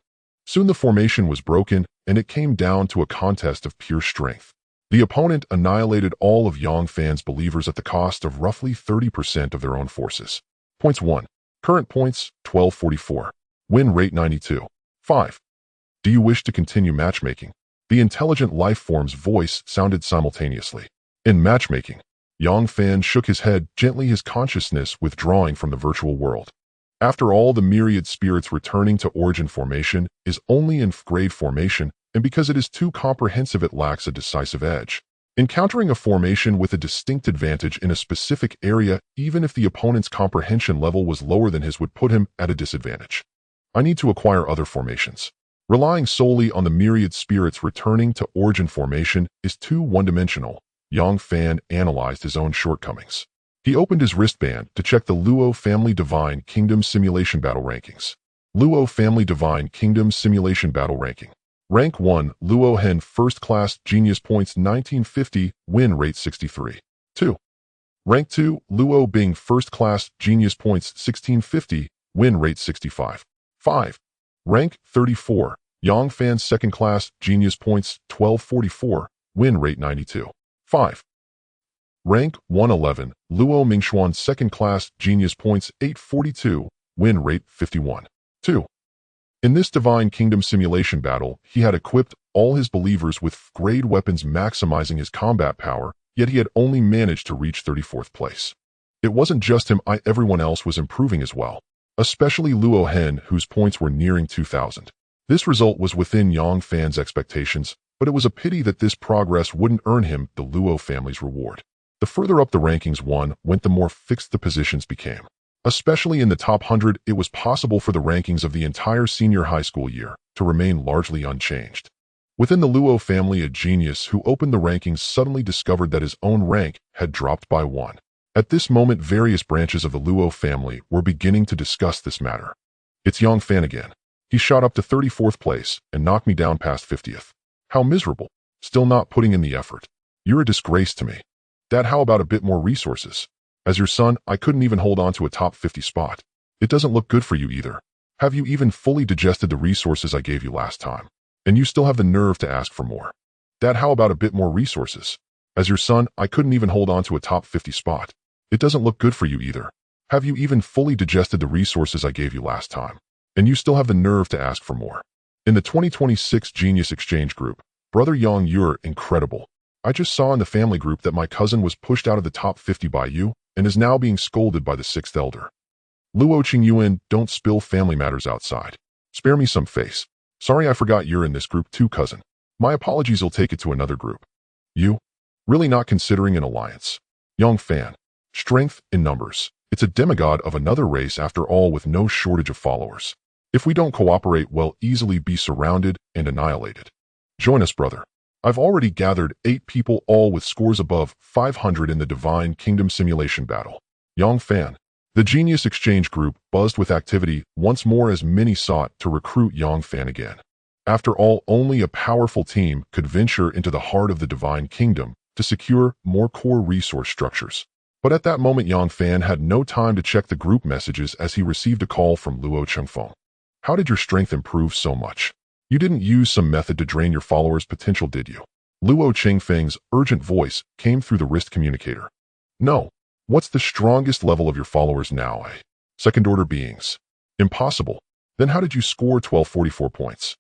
Soon the formation was broken, and it came down to a contest of pure strength. The opponent annihilated all of Yang Fan's believers at the cost of roughly 30% of their own forces. Points 1. Current points, 1244. Win rate 92. 5. Do you wish to continue matchmaking? The intelligent life form's voice sounded simultaneously. In matchmaking, Yang Fan shook his head gently, his consciousness withdrawing from the virtual world. After all, the myriad spirits returning to origin formation is only in grade formation, and because it is too comprehensive, it lacks a decisive edge. Encountering a formation with a distinct advantage in a specific area, even if the opponent's comprehension level was lower than his, would put him at a disadvantage. I need to acquire other formations. Relying solely on the myriad spirits returning to origin formation is too one-dimensional. Yang Fan analyzed his own shortcomings. He opened his wristband to check the Luo Family Divine Kingdom Simulation Battle Rankings. Luo Family Divine Kingdom Simulation Battle Ranking. Rank 1, Luo Hen First Class, Genius Points 1950, Win Rate 63. 2. Rank 2, Luo Bing First Class, Genius Points 1650, Win Rate 65. 5. Rank 34, Yang Fan Second Class, Genius Points 1244, Win Rate 92. 5. Rank 111, Luo Mingxuan Second Class, Genius Points 842, Win Rate 51. 2. In this Divine Kingdom simulation battle, he had equipped all his believers with grade weapons, maximizing his combat power, yet he had only managed to reach 34th place. It wasn't just him, everyone else was improving as well, especially Luo Hen, whose points were nearing 2,000. This result was within Yang Fan's expectations, but it was a pity that this progress wouldn't earn him the Luo family's reward. The further up the rankings one went, the more fixed the positions became. Especially in the top 100, it was possible for the rankings of the entire senior high school year to remain largely unchanged. Within the Luo family, a genius who opened the rankings suddenly discovered that his own rank had dropped by 1. At this moment, various branches of the Luo family were beginning to discuss this matter. It's Yang Fan again. He shot up to 34th place and knocked me down past 50th. How miserable. Still not putting in the effort. You're a disgrace to me. Dad, how about a bit more resources? As your son, I couldn't even hold on to a top 50 spot. It doesn't look good for you either. Have you even fully digested the resources I gave you last time? And you still have the nerve to ask for more. Dad, how about a bit more resources? As your son, I couldn't even hold on to a top 50 spot. It doesn't look good for you either. Have you even fully digested the resources I gave you last time? And you still have the nerve to ask for more. In the 2026 Genius Exchange Group, Brother Yang, you're incredible. I just saw in the family group that my cousin was pushed out of the top 50 by you and is now being scolded by the 6th elder. Luo Qingyuan, don't spill family matters outside. Spare me some face. Sorry, I forgot you're in this group too, cousin. My apologies, I'll take it to another group. You? Really not considering an alliance? Yang Fan. Strength in numbers. It's a demigod of another race after all, with no shortage of followers. If we don't cooperate, we'll easily be surrounded and annihilated. Join us, brother. I've already gathered 8 people, all with scores above 500 in the Divine Kingdom simulation battle. Yang Fan. The Genius Exchange Group buzzed with activity once more as many sought to recruit Yang Fan again. After all, only a powerful team could venture into the heart of the Divine Kingdom to secure more core resource structures. But at that moment, Yang Fan had no time to check the group messages as he received a call from Luo Chengfeng. How did your strength improve so much? You didn't use some method to drain your followers' potential, did you? Luo Chengfeng's urgent voice came through the wrist communicator. No. What's the strongest level of your followers now, eh? Second-order beings. Impossible. Then how did you score 1244 points?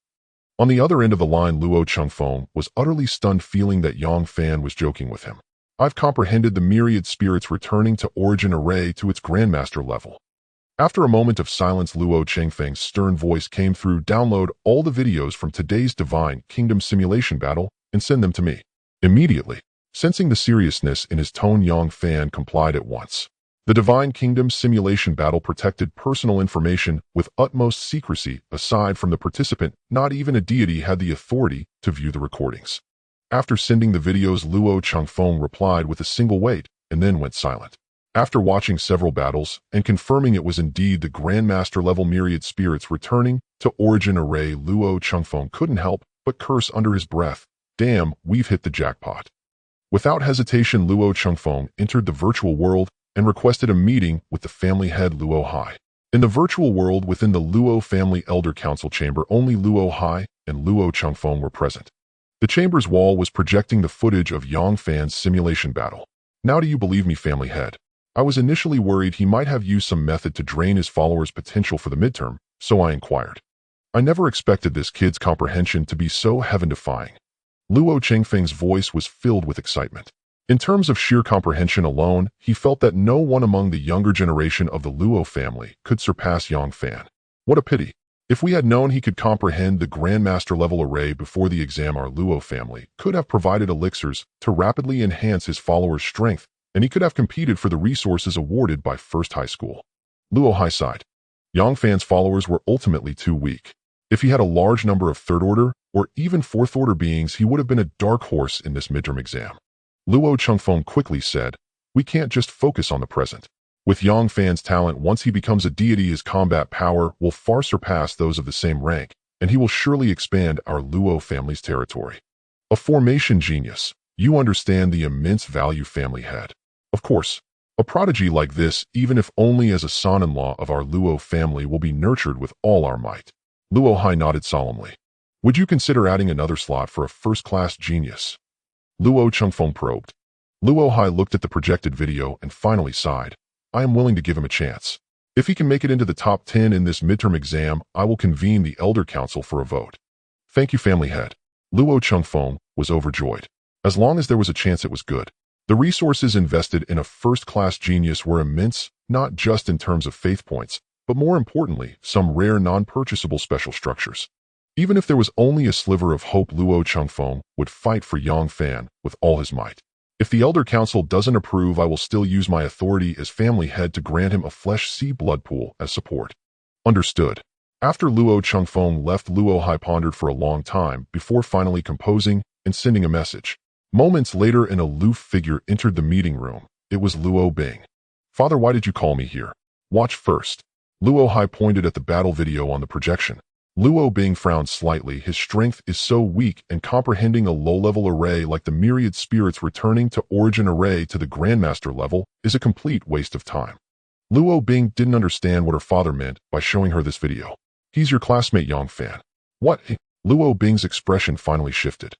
On the other end of the line, Luo Chengfeng was utterly stunned, feeling that Yang Fan was joking with him. I've comprehended the myriad spirits returning to origin array to its grandmaster level. After a moment of silence, Luo Chengfeng's stern voice came through. Download all the videos from today's Divine Kingdom simulation battle and send them to me. Immediately. Sensing the seriousness in his tone, Yang Fan complied at once. The Divine Kingdom simulation battle protected personal information with utmost secrecy. Aside from the participant, not even a deity had the authority to view the recordings. After sending the videos, Luo Chengfeng replied with a single wait and then went silent. After watching several battles and confirming it was indeed the Grandmaster-level myriad spirits returning to origin array, Luo Chengfeng couldn't help but curse under his breath. Damn, we've hit the jackpot. Without hesitation, Luo Chengfeng entered the virtual world and requested a meeting with the family head Luo Hai. In the virtual world within the Luo family elder council chamber, only Luo Hai and Luo Chengfeng were present. The chamber's wall was projecting the footage of Yang Fan's simulation battle. Now do you believe me, family head? I was initially worried he might have used some method to drain his followers' potential for the midterm, so I inquired. I never expected this kid's comprehension to be so heaven-defying. Luo Chengfeng's voice was filled with excitement. In terms of sheer comprehension alone, he felt that no one among the younger generation of the Luo family could surpass Yang Fan. What a pity. If we had known he could comprehend the Grandmaster-level array before the exam, our Luo family could have provided elixirs to rapidly enhance his followers' strength, and he could have competed for the resources awarded by First High School. Luo Hai sighed. Yang Fan's followers were ultimately too weak. If he had a large number of third-order or even fourth-order beings, he would have been a dark horse in this midterm exam. Luo Chengfeng quickly said, we can't just focus on the present. With Yang Fan's talent, once he becomes a deity, his combat power will far surpass those of the same rank, and he will surely expand our Luo family's territory. A formation genius. You understand the immense value, family head. Of course, a prodigy like this, even if only as a son-in-law of our Luo family, will be nurtured with all our might. Luo Hai nodded solemnly. Would you consider adding another slot for a first-class genius? Luo Chengfeng probed. Luo Hai looked at the projected video and finally sighed. I am willing to give him a chance. If he can make it into the top 10 in this midterm exam, I will convene the Elder Council for a vote. Thank you, family head. Luo Chengfeng was overjoyed. As long as there was a chance, it was good. The resources invested in a first-class genius were immense, not just in terms of faith points, but more importantly, some rare non-purchasable special structures. Even if there was only a sliver of hope, Luo Chengfeng would fight for Yang Fan with all his might. If the Elder Council doesn't approve, I will still use my authority as family head to grant him a flesh sea blood pool as support. Understood. After Luo Chengfeng left, Luo Hai pondered for a long time before finally composing and sending a message. Moments later, an aloof figure entered the meeting room. It was Luo Bing. Father, why did you call me here? Watch first. Luo Hai pointed at the battle video on the projection. Luo Bing frowned slightly. His strength is so weak, and comprehending a low-level array like the myriad spirits returning to origin array to the Grandmaster level is a complete waste of time. Luo Bing didn't understand what her father meant by showing her this video. He's your classmate Yang Fan. What? Luo Bing's expression finally shifted.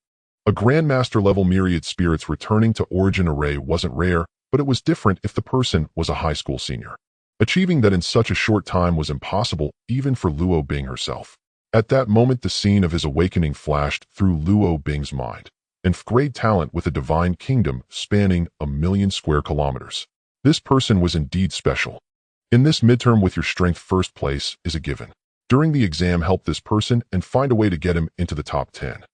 A Grandmaster level myriad spirits returning to origin array wasn't rare, but it was different if the person was a high school senior. Achieving that in such a short time was impossible even for Luo Bing herself. At that moment, the scene of his awakening flashed through Luo Bing's mind. And great talent with a divine kingdom spanning 1,000,000 square kilometers. This person was indeed special. In this midterm with your strength first place is a given. During the exam, help this person and find a way to get him into the top 10.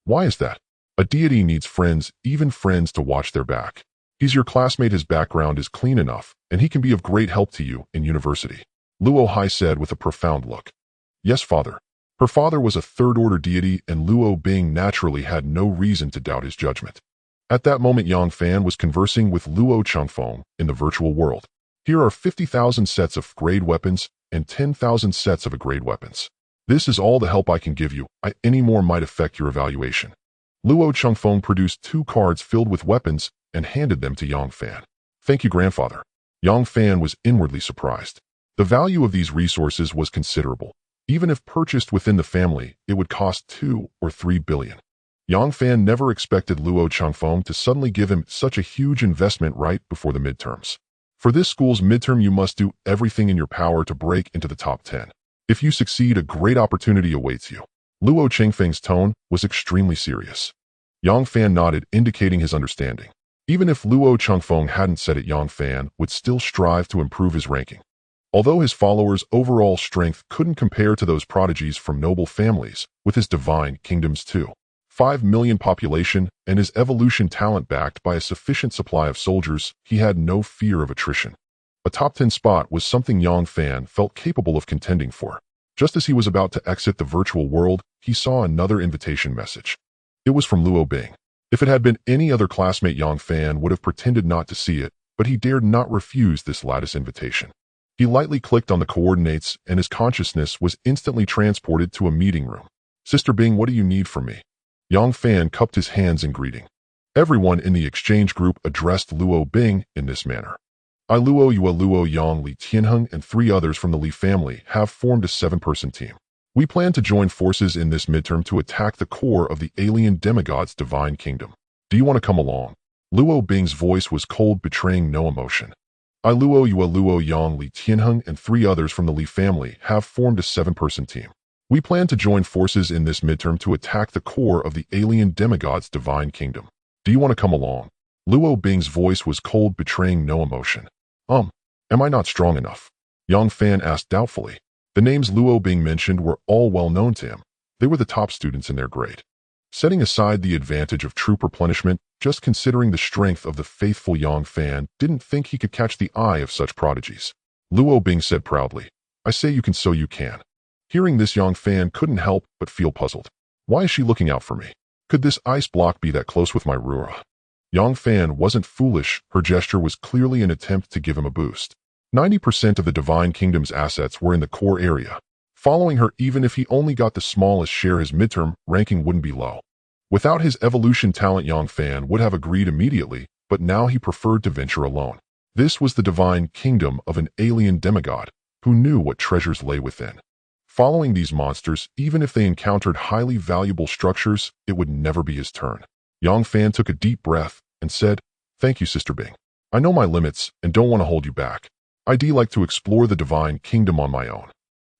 Why is that? A deity needs friends, even friends to watch their back. He's your classmate, his background is clean enough, and he can be of great help to you in university. Luo Hai said with a profound look. Yes, father. Her father was a third-order deity, and Luo Bing naturally had no reason to doubt his judgment. At that moment, Yang Fan was conversing with Luo Changfeng in the virtual world. Here are 50,000 sets of grade weapons and 10,000 sets of grade weapons. This is all the help I can give you. Any more might affect your evaluation. Luo Changfeng produced 2 cards filled with weapons and handed them to Yang Fan. Thank you, grandfather. Yang Fan was inwardly surprised. The value of these resources was considerable. Even if purchased within the family, it would cost 2 or 3 billion. Yang Fan never expected Luo Changfeng to suddenly give him such a huge investment right before the midterms. For this school's midterm, you must do everything in your power to break into the top 10. If you succeed, a great opportunity awaits you. Luo Changfeng's tone was extremely serious. Yang Fan nodded, indicating his understanding. Even if Luo Changfeng hadn't said it, Yang Fan would still strive to improve his ranking. Although his followers' overall strength couldn't compare to those prodigies from noble families, with his divine kingdoms too, 5 million population, and his evolution talent backed by a sufficient supply of soldiers, he had no fear of attrition. A top 10 spot was something Yang Fan felt capable of contending for. Just as he was about to exit the virtual world, he saw another invitation message. It was from Luo Bing. If it had been any other classmate, Yang Fan would have pretended not to see it, but he dared not refuse this lattice invitation. He lightly clicked on the coordinates, and his consciousness was instantly transported to a meeting room. Sister Bing, what do you need from me? Yang Fan cupped his hands in greeting. Everyone in the exchange group addressed Luo Bing in this manner. I, Luo Yue, Luo Yang, Li Tianheng, and 3 others from the Li family have formed a 7-person team. We plan to join forces in this midterm to attack the core of the alien demigod's divine kingdom. Do you want to come along? Luo Bing's voice was cold, betraying no emotion. I, Luo Yue, Luo Yang, Li Tianheng, and 3 others from the Li family have formed a 7-person team. We plan to join forces in this midterm to attack the core of the alien demigod's divine kingdom. Do you want to come along? Luo Bing's voice was cold, betraying no emotion. Am I not strong enough? Yang Fan asked doubtfully. The names Luo Bing mentioned were all well known to him. They were the top students in their grade. Setting aside the advantage of troop replenishment, just considering the strength of the faithful Yang Fan didn't think he could catch the eye of such prodigies. Luo Bing said proudly, I say you can so you can. Hearing this, Yang Fan couldn't help but feel puzzled. Why is she looking out for me? Could this ice block be that close with my Rura? Yang Fan wasn't foolish, her gesture was clearly an attempt to give him a boost. 90% of the Divine Kingdom's assets were in the core area. Following her, even if he only got the smallest share, his midterm ranking wouldn't be low. Without his evolution talent, Yang Fan would have agreed immediately, but now he preferred to venture alone. This was the Divine Kingdom of an alien demigod, who knew what treasures lay within. Following these monsters, even if they encountered highly valuable structures, it would never be his turn. Yang Fan took a deep breath and said, Thank you, Sister Bing. I know my limits and don't want to hold you back. I'd like to explore the Divine Kingdom on my own.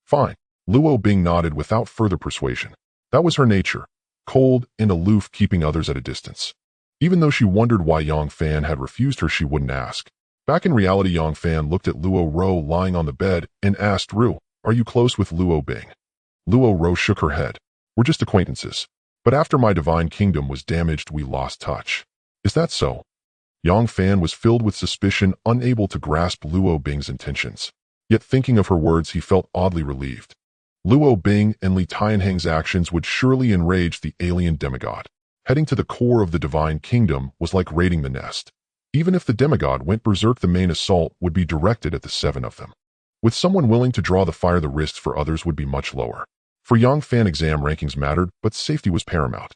Fine. Luo Bing nodded without further persuasion. That was her nature, cold and aloof, keeping others at a distance. Even though she wondered why Yang Fan had refused her, she wouldn't ask. Back in reality, Yang Fan looked at Luo Ro lying on the bed and asked, Ru, are you close with Luo Bing? Luo Ro shook her head. We're just acquaintances. But after my Divine Kingdom was damaged, we lost touch. Is that so? Yang Fan was filled with suspicion, unable to grasp Luo Bing's intentions. Yet thinking of her words, he felt oddly relieved. Luo Bing and Li Tianheng's actions would surely enrage the alien demigod. Heading to the core of the Divine Kingdom was like raiding the nest. Even if the demigod went berserk, the main assault would be directed at the 7 of them. With someone willing to draw the fire, the risks for others would be much lower. For Yang Fan, exam rankings mattered, but safety was paramount.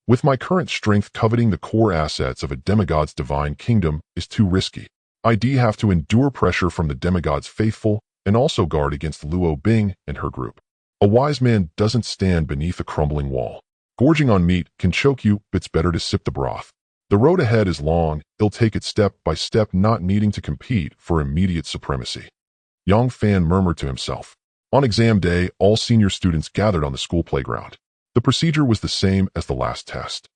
With my current strength, coveting the core assets of a demigod's divine kingdom is too risky. I'd have to endure pressure from the demigod's faithful and also guard against Luo Bing and her group. A wise man doesn't stand beneath a crumbling wall. Gorging on meat can choke you, it's better to sip the broth. The road ahead is long, he'll take it step by step, not needing to compete for immediate supremacy. Yang Fan murmured to himself. On exam day, all senior students gathered on the school playground. The procedure was the same as the last test.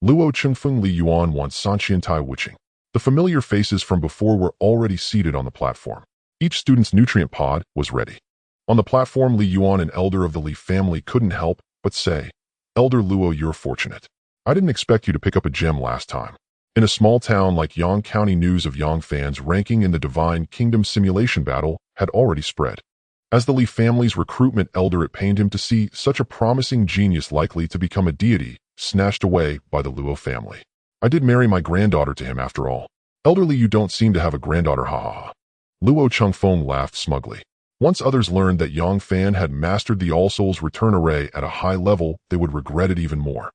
Luo Chengfeng Li Yuan Wan Sanqian Tai Wuqing. The familiar faces from before were already seated on the platform. Each student's nutrient pod was ready. On the platform, Li Yuan, an elder of the Li family, couldn't help but say, "Elder Luo, you're fortunate. I didn't expect you to pick up a gem last time." In a small town like Yang County, news of Yang Fan's ranking in the Divine Kingdom simulation battle had already spread. As the Li family's recruitment elder, it pained him to see such a promising genius likely to become a deity snatched away by the Luo family. I did marry my granddaughter to him after all. Elderly, you don't seem to have a granddaughter, ha ha ha. Luo Chengfeng laughed smugly. Once others learned that Yang Fan had mastered the All Souls return array at a high level, they would regret it even more.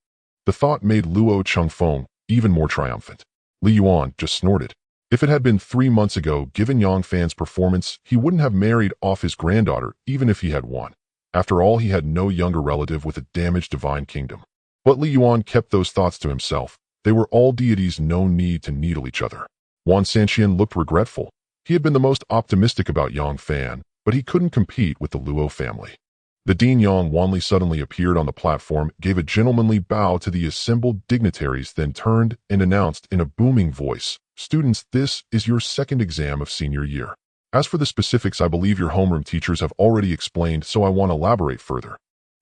The thought made Luo Chengfeng even more triumphant. Li Yuan just snorted. If it had been 3 months ago, given Yang Fan's performance, he wouldn't have married off his granddaughter, even if he had won. After all, he had no younger relative with a damaged divine kingdom. But Li Yuan kept those thoughts to himself. They were all deities, no need to needle each other. Wan Sanqian looked regretful. He had been the most optimistic about Yang Fan, but he couldn't compete with the Luo family. The Dean Yang Wanli suddenly appeared on the platform, gave a gentlemanly bow to the assembled dignitaries, then turned and announced in a booming voice, "Students, this is your second exam of senior year. As for the specifics, I believe your homeroom teachers have already explained, so I won't elaborate further.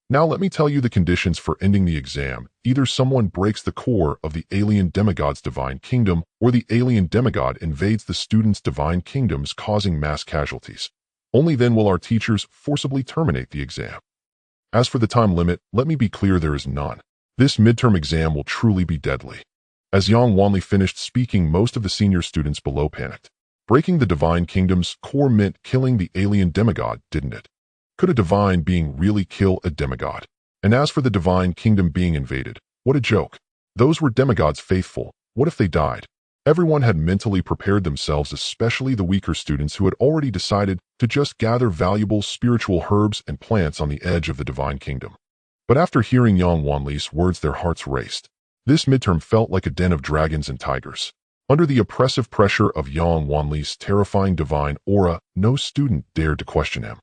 Now let me tell you the conditions for ending the exam. Either someone breaks the core of the alien demigod's divine kingdom, or the alien demigod invades the student's divine kingdoms, causing mass casualties. Only then will our teachers forcibly terminate the exam. As for the time limit, let me be clear, there is none. This midterm exam will truly be deadly." As Yang Wanli finished speaking, most of the senior students below panicked. Breaking the divine kingdom's core meant killing the alien demigod, didn't it? Could a divine being really kill a demigod? And as for the divine kingdom being invaded, what a joke. Those were demigods faithful. What if they died? Everyone had mentally prepared themselves, especially the weaker students who had already decided to just gather valuable spiritual herbs and plants on the edge of the divine kingdom. But after hearing Yang Wanli's words, their hearts raced. This midterm felt like a den of dragons and tigers. Under the oppressive pressure of Yang Wanli's terrifying divine aura, no student dared to question him.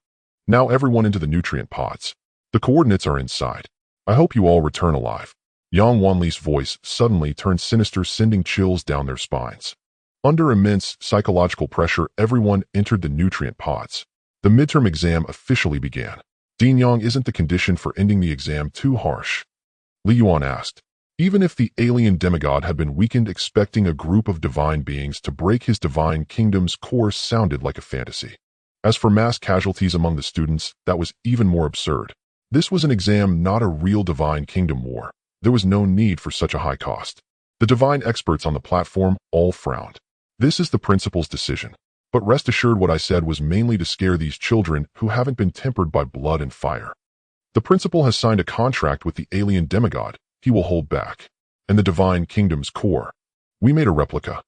Now everyone into the nutrient pods. The coordinates are inside. I hope you all return alive. Yang Wanli's voice suddenly turned sinister, sending chills down their spines. Under immense psychological pressure, everyone entered the nutrient pods. The midterm exam officially began. Dean Yang, isn't the condition for ending the exam too harsh? Li Yuan asked. Even if the alien demigod had been weakened, expecting a group of divine beings to break his divine kingdom's core sounded like a fantasy. As for mass casualties among the students, that was even more absurd. This was an exam, not a real divine kingdom war. There was no need for such a high cost. The divine experts on the platform all frowned. This is the principal's decision. But rest assured, what I said was mainly to scare these children who haven't been tempered by blood and fire. The principal has signed a contract with the alien demigod. He will hold back. And the divine kingdom's core. We made a replica.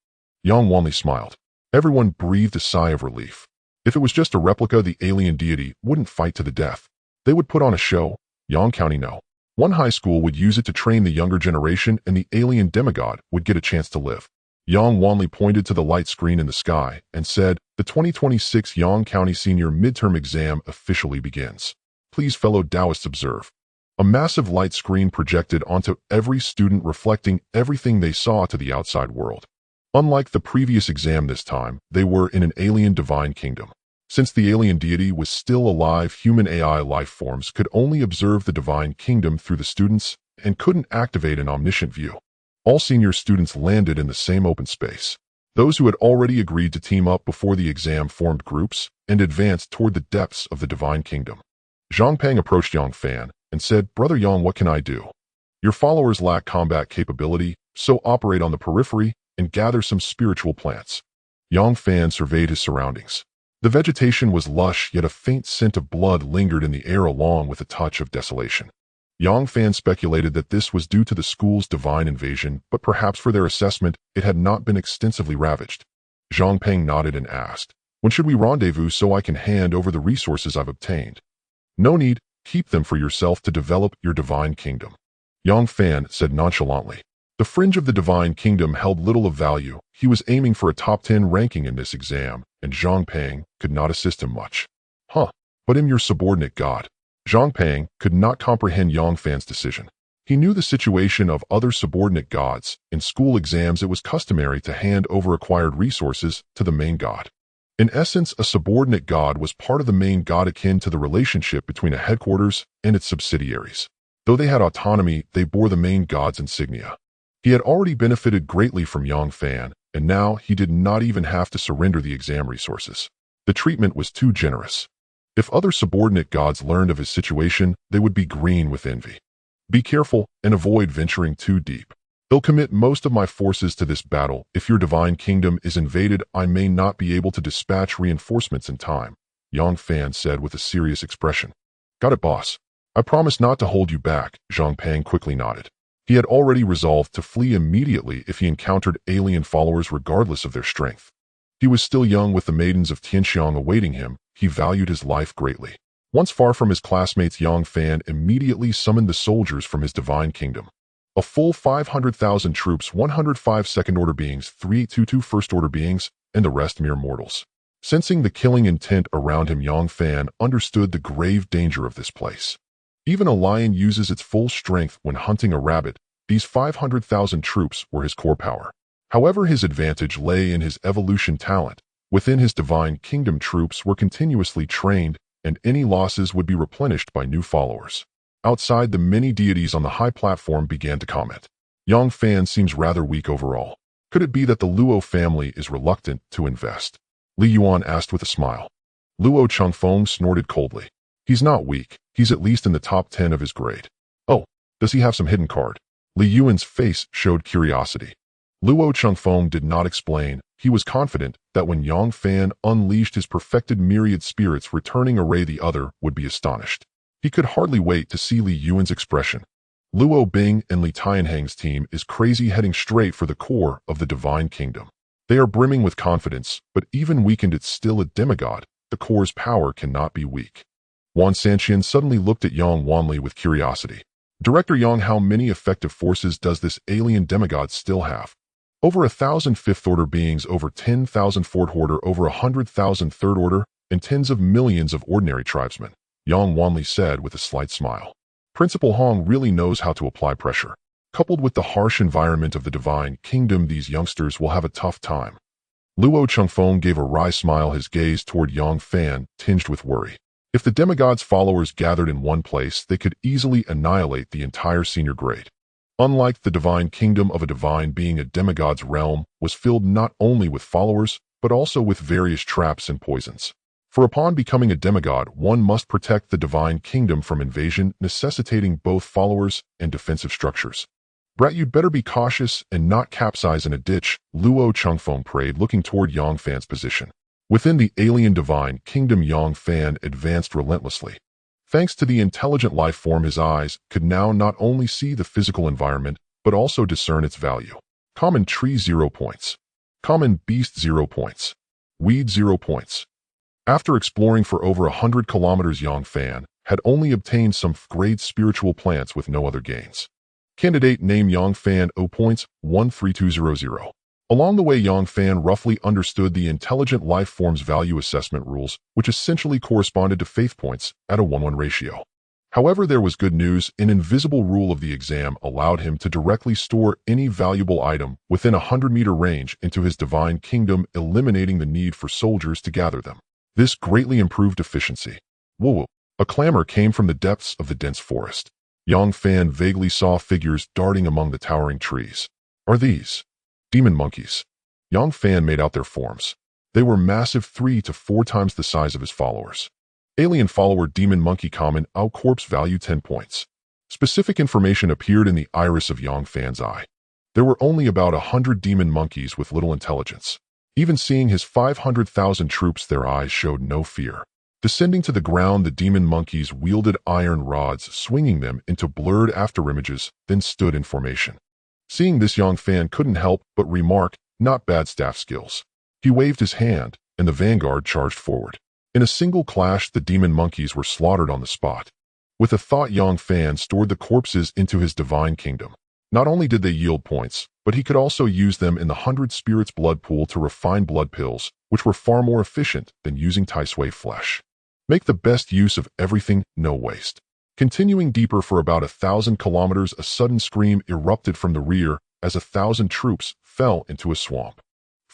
Yang Wanli smiled. Everyone breathed a sigh of relief. If it was just a replica, the alien deity wouldn't fight to the death. They would put on a show. Yang County no. One high school would use it to train the younger generation, and the alien demigod would get a chance to live. Yang Wanli pointed to the light screen in the sky and said, "The 2026 Yang County Senior Midterm Exam officially begins. Please, fellow Taoists, observe." A massive light screen projected onto every student, reflecting everything they saw to the outside world. Unlike the previous exam this time, they were in an alien divine kingdom. Since the alien deity was still alive, human AI life forms could only observe the divine kingdom through the students and couldn't activate an omniscient view. All senior students landed in the same open space. Those who had already agreed to team up before the exam formed groups and advanced toward the depths of the divine kingdom. Zhang Peng approached Yang Fan and said, "Brother Yang, what can I do? Your followers lack combat capability, so operate on the periphery and gather some spiritual plants." Yang Fan surveyed his surroundings. The vegetation was lush, yet a faint scent of blood lingered in the air along with a touch of desolation. Yang Fan speculated that this was due to the school's divine invasion, but perhaps for their assessment, it had not been extensively ravaged. Zhang Peng nodded and asked, "When should we rendezvous so I can hand over the resources I've obtained?" "No need, keep them for yourself to develop your divine kingdom," Yang Fan said nonchalantly. The fringe of the divine kingdom held little of value. He was aiming for a top 10 ranking in this exam, and Zhang Peng could not assist him much. But I'm your subordinate god. Zhang Peng could not comprehend Yang Fan's decision. He knew the situation of other subordinate gods. In school exams, it was customary to hand over acquired resources to the main god. In essence, a subordinate god was part of the main god, akin to the relationship between a headquarters and its subsidiaries. Though they had autonomy, they bore the main god's insignia. He had already benefited greatly from Yang Fan, and now he did not even have to surrender the exam resources. The treatment was too generous. If other subordinate gods learned of his situation, they would be green with envy. Be careful and avoid venturing too deep. They'll commit most of my forces to this battle. If your divine kingdom is invaded, I may not be able to dispatch reinforcements in time, Yang Fan said with a serious expression. Got it, boss. I promise not to hold you back, Zhang Peng quickly nodded. He had already resolved to flee immediately if he encountered alien followers regardless of their strength. He was still young, with the maidens of Tianxiang awaiting him. He valued his life greatly. Once far from his classmates, Yang Fan immediately summoned the soldiers from his divine kingdom. A full 500,000 troops, 105 second-order beings, 322 first-order beings, and the rest mere mortals. Sensing the killing intent around him, Yang Fan understood the grave danger of this place. Even a lion uses its full strength when hunting a rabbit. These 500,000 troops were his core power. However, his advantage lay in his evolution talent. Within his divine kingdom, troops were continuously trained, and any losses would be replenished by new followers. Outside, the many deities on the high platform began to comment. Yang Fan seems rather weak overall. Could it be that the Luo family is reluctant to invest? Li Yuan asked with a smile. Luo Changfeng snorted coldly. He's not weak. He's at least in the top 10 of his grade. Oh, does he have some hidden card? Li Yuan's face showed curiosity. Luo Changfeng did not explain. He was confident that when Yang Fan unleashed his perfected myriad spirits, returning array, the other would be astonished. He could hardly wait to see Li Yuan's expression. Luo Bing and Li Tianhang's team is crazy, heading straight for the core of the divine kingdom. They are brimming with confidence, but even weakened, it's still a demigod. The core's power cannot be weak. Wan Sanqian suddenly looked at Yang Wanli with curiosity. Director Yang, how many effective forces does this alien demigod still have? Over 1,000 fifth-order beings, over 10,000 fourth-order, over 100,000 third-order, and tens of millions of ordinary tribesmen, Yang Wanli said with a slight smile. Principal Hong really knows how to apply pressure. Coupled with the harsh environment of the divine kingdom, these youngsters will have a tough time. Luo Changfeng gave a wry smile, his gaze toward Yang Fan tinged with worry. If the demigod's followers gathered in one place, they could easily annihilate the entire senior grade. Unlike the divine kingdom of a divine being, a demigod's realm was filled not only with followers, but also with various traps and poisons. For upon becoming a demigod, one must protect the divine kingdom from invasion, necessitating both followers and defensive structures. Brat, you'd better be cautious and not capsize in a ditch, Luo Changfeng prayed, looking toward Yang Fan's position. Within the alien divine kingdom, Yang Fan advanced relentlessly. Thanks to the intelligent life form, his eyes could now not only see the physical environment, but also discern its value. Common tree 0 points. Common beast 0 points. Weed 0 points. After exploring for over 100 kilometers, Yang Fan had only obtained some grade spiritual plants with no other gains. Candidate name Yang Fan 0 points, 13200. Along the way, Yang Fan roughly understood the intelligent life form's value assessment rules, which essentially corresponded to faith points at a 1:1 ratio. However, there was good news. An invisible rule of the exam allowed him to directly store any valuable item within a 100-meter range into his divine kingdom, eliminating the need for soldiers to gather them. This greatly improved efficiency. Whoa! A clamor came from the depths of the dense forest. Yang Fan vaguely saw figures darting among the towering trees. Are these demon monkeys? Yang Fan made out their forms. They were massive, 3 to 4 times the size of his followers. Alien follower demon monkey, common, out corpse value 10 points. Specific information appeared in the iris of Yang Fan's eye. There were only about 100 demon monkeys with little intelligence. Even seeing his 500,000 troops, their eyes showed no fear. Descending to the ground, the demon monkeys wielded iron rods, swinging them into blurred afterimages, then stood in formation. Seeing this, Yang Fan couldn't help but remark, "Not bad staff skills." He waved his hand, and the vanguard charged forward. In a single clash, the demon monkeys were slaughtered on the spot. With a thought, Yang Fan stored the corpses into his divine kingdom. Not only did they yield points, but he could also use them in the 100 spirits blood pool to refine blood pills, which were far more efficient than using Taisui flesh. Make the best use of everything, no waste. Continuing deeper for about 1,000 kilometers, a sudden scream erupted from the rear as 1,000 troops fell into a swamp.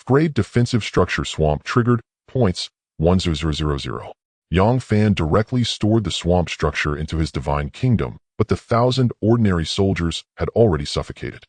Grade defensive structure swamp triggered, points 1000. Yang Fan directly stored the swamp structure into his divine kingdom, but the 1,000 ordinary soldiers had already suffocated.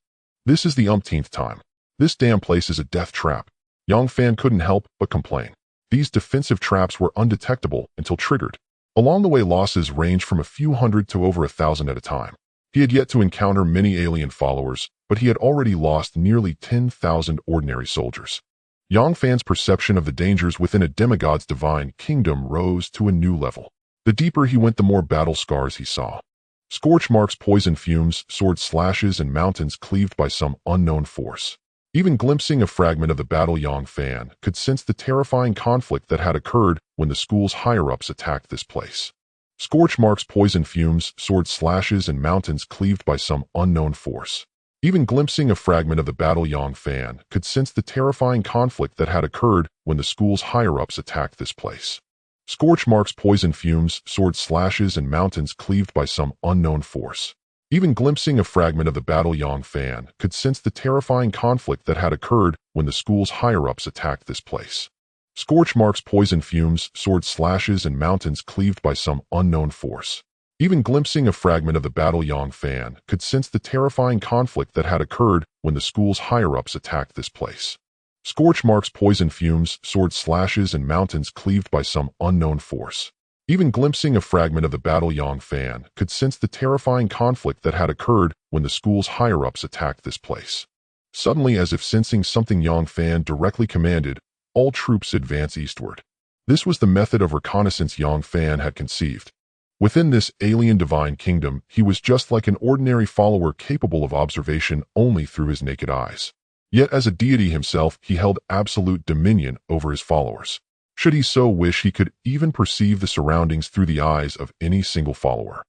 This is the umpteenth time. This damn place is a death trap. Yang Fan couldn't help but complain. These defensive traps were undetectable until triggered. Along the way, losses ranged from a few hundred to over 1,000 at a time. He had yet to encounter many alien followers, but he had already lost nearly 10,000 ordinary soldiers. Yang Fan's perception of the dangers within a demigod's divine kingdom rose to a new level. The deeper he went, the more battle scars he saw. Scorch marks, poison fumes, sword slashes, and mountains cleaved by some unknown force. Even glimpsing a fragment of the battle, Yang Fan could sense the terrifying conflict that had occurred when the school's higher-ups attacked this place. Scorch marks, poison fumes, sword slashes, and mountains cleaved by some unknown force. Even glimpsing a fragment of the battle, Yang Fan could sense the terrifying conflict that had occurred when the school's higher-ups attacked this place. Scorch marks, poison fumes, sword slashes, and mountains cleaved by some unknown force. Even glimpsing a fragment of the battle, Yang Fan could sense the terrifying conflict that had occurred when the school's higher-ups attacked this place. Scorch marks, poison fumes, sword slashes, and mountains cleaved by some unknown force. Even glimpsing a fragment of the battle, Yang Fan could sense the terrifying conflict that had occurred when the school's higher-ups attacked this place. Scorch marks, poison fumes, sword slashes, and mountains cleaved by some unknown force. Even glimpsing a fragment of the battle, Yang Fan could sense the terrifying conflict that had occurred when the school's higher-ups attacked this place. Suddenly, as if sensing something, Yang Fan directly commanded, "All troops advance eastward." This was the method of reconnaissance Yang Fan had conceived. Within this alien divine kingdom, he was just like an ordinary follower capable of observation only through his naked eyes. Yet as a deity himself, he held absolute dominion over his followers. Should he so wish, he could even perceive the surroundings through the eyes of any single follower.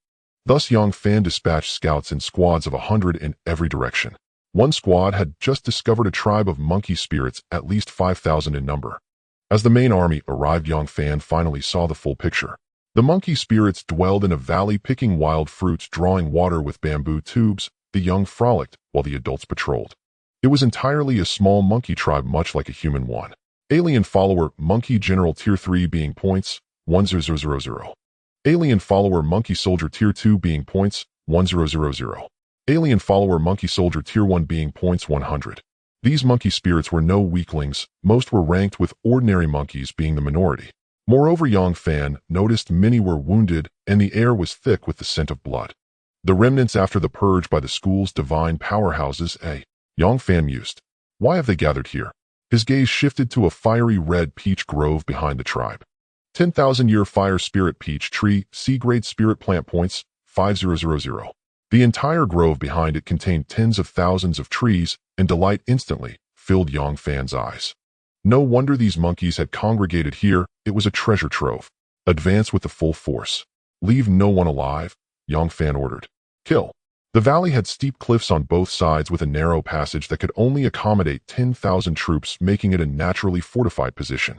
Thus Yang Fan dispatched scouts in squads of 100 in every direction. One squad had just discovered a tribe of monkey spirits, at least 5,000 in number. As the main army arrived, Yang Fan finally saw the full picture. The monkey spirits dwelled in a valley, picking wild fruits, drawing water with bamboo tubes. The young frolicked, while the adults patrolled. It was entirely a small monkey tribe, much like a human one. Alien follower, monkey general tier 3 being points, 1000. Alien follower, monkey soldier tier 2 being points, 1000. Alien follower, monkey soldier tier 1 being points, 100. These monkey spirits were no weaklings, most were ranked, with ordinary monkeys being the minority. Moreover, Yang Fan noticed many were wounded, and the air was thick with the scent of blood. The remnants after the purge by the school's divine powerhouses, Yang Fan mused. Why have they gathered here? His gaze shifted to a fiery red peach grove behind the tribe. 10,000-year fire spirit peach tree, C-grade spirit plant points, 5000. The entire grove behind it contained tens of thousands of trees, and delight instantly filled Yang Fan's eyes. No wonder these monkeys had congregated here. It was a treasure trove. Advance with the full force. Leave no one alive, Yang Fan ordered. Kill. The valley had steep cliffs on both sides with a narrow passage that could only accommodate 10,000 troops, making it a naturally fortified position.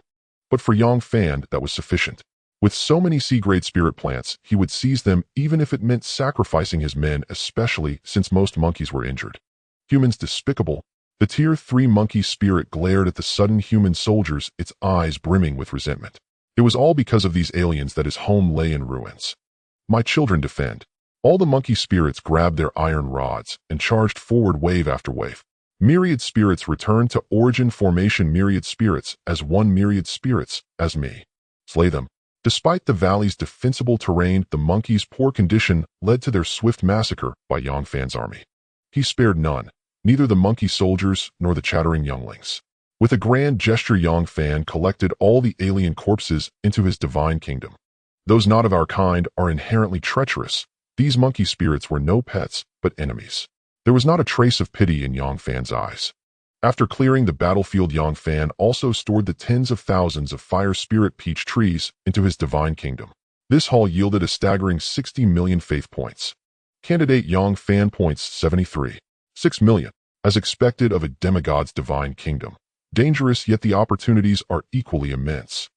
But for Yang Fan, that was sufficient. With so many C-grade spirit plants, he would seize them even if it meant sacrificing his men, especially since most monkeys were injured. Humans despicable. The tier 3 monkey spirit glared at the sudden human soldiers, its eyes brimming with resentment. It was all because of these aliens that his home lay in ruins. My children, defend. All the monkey spirits grabbed their iron rods and charged forward wave after wave. Myriad spirits returned to origin formation, myriad spirits as one, myriad spirits as me. Slay them. Despite the valley's defensible terrain, the monkeys' poor condition led to their swift massacre by Yang Fan's army. He spared none. Neither the monkey soldiers nor the chattering younglings. With a grand gesture, Yang Fan collected all the alien corpses into his divine kingdom. Those not of our kind are inherently treacherous. These monkey spirits were no pets, but enemies. There was not a trace of pity in Yang Fan's eyes. After clearing the battlefield, Yang Fan also stored the tens of thousands of fire spirit peach trees into his divine kingdom. This haul yielded a staggering 60 million faith points. Candidate Yang Fan points 73. 6 million. As expected of a demigod's divine kingdom. Dangerous, yet the opportunities are equally immense.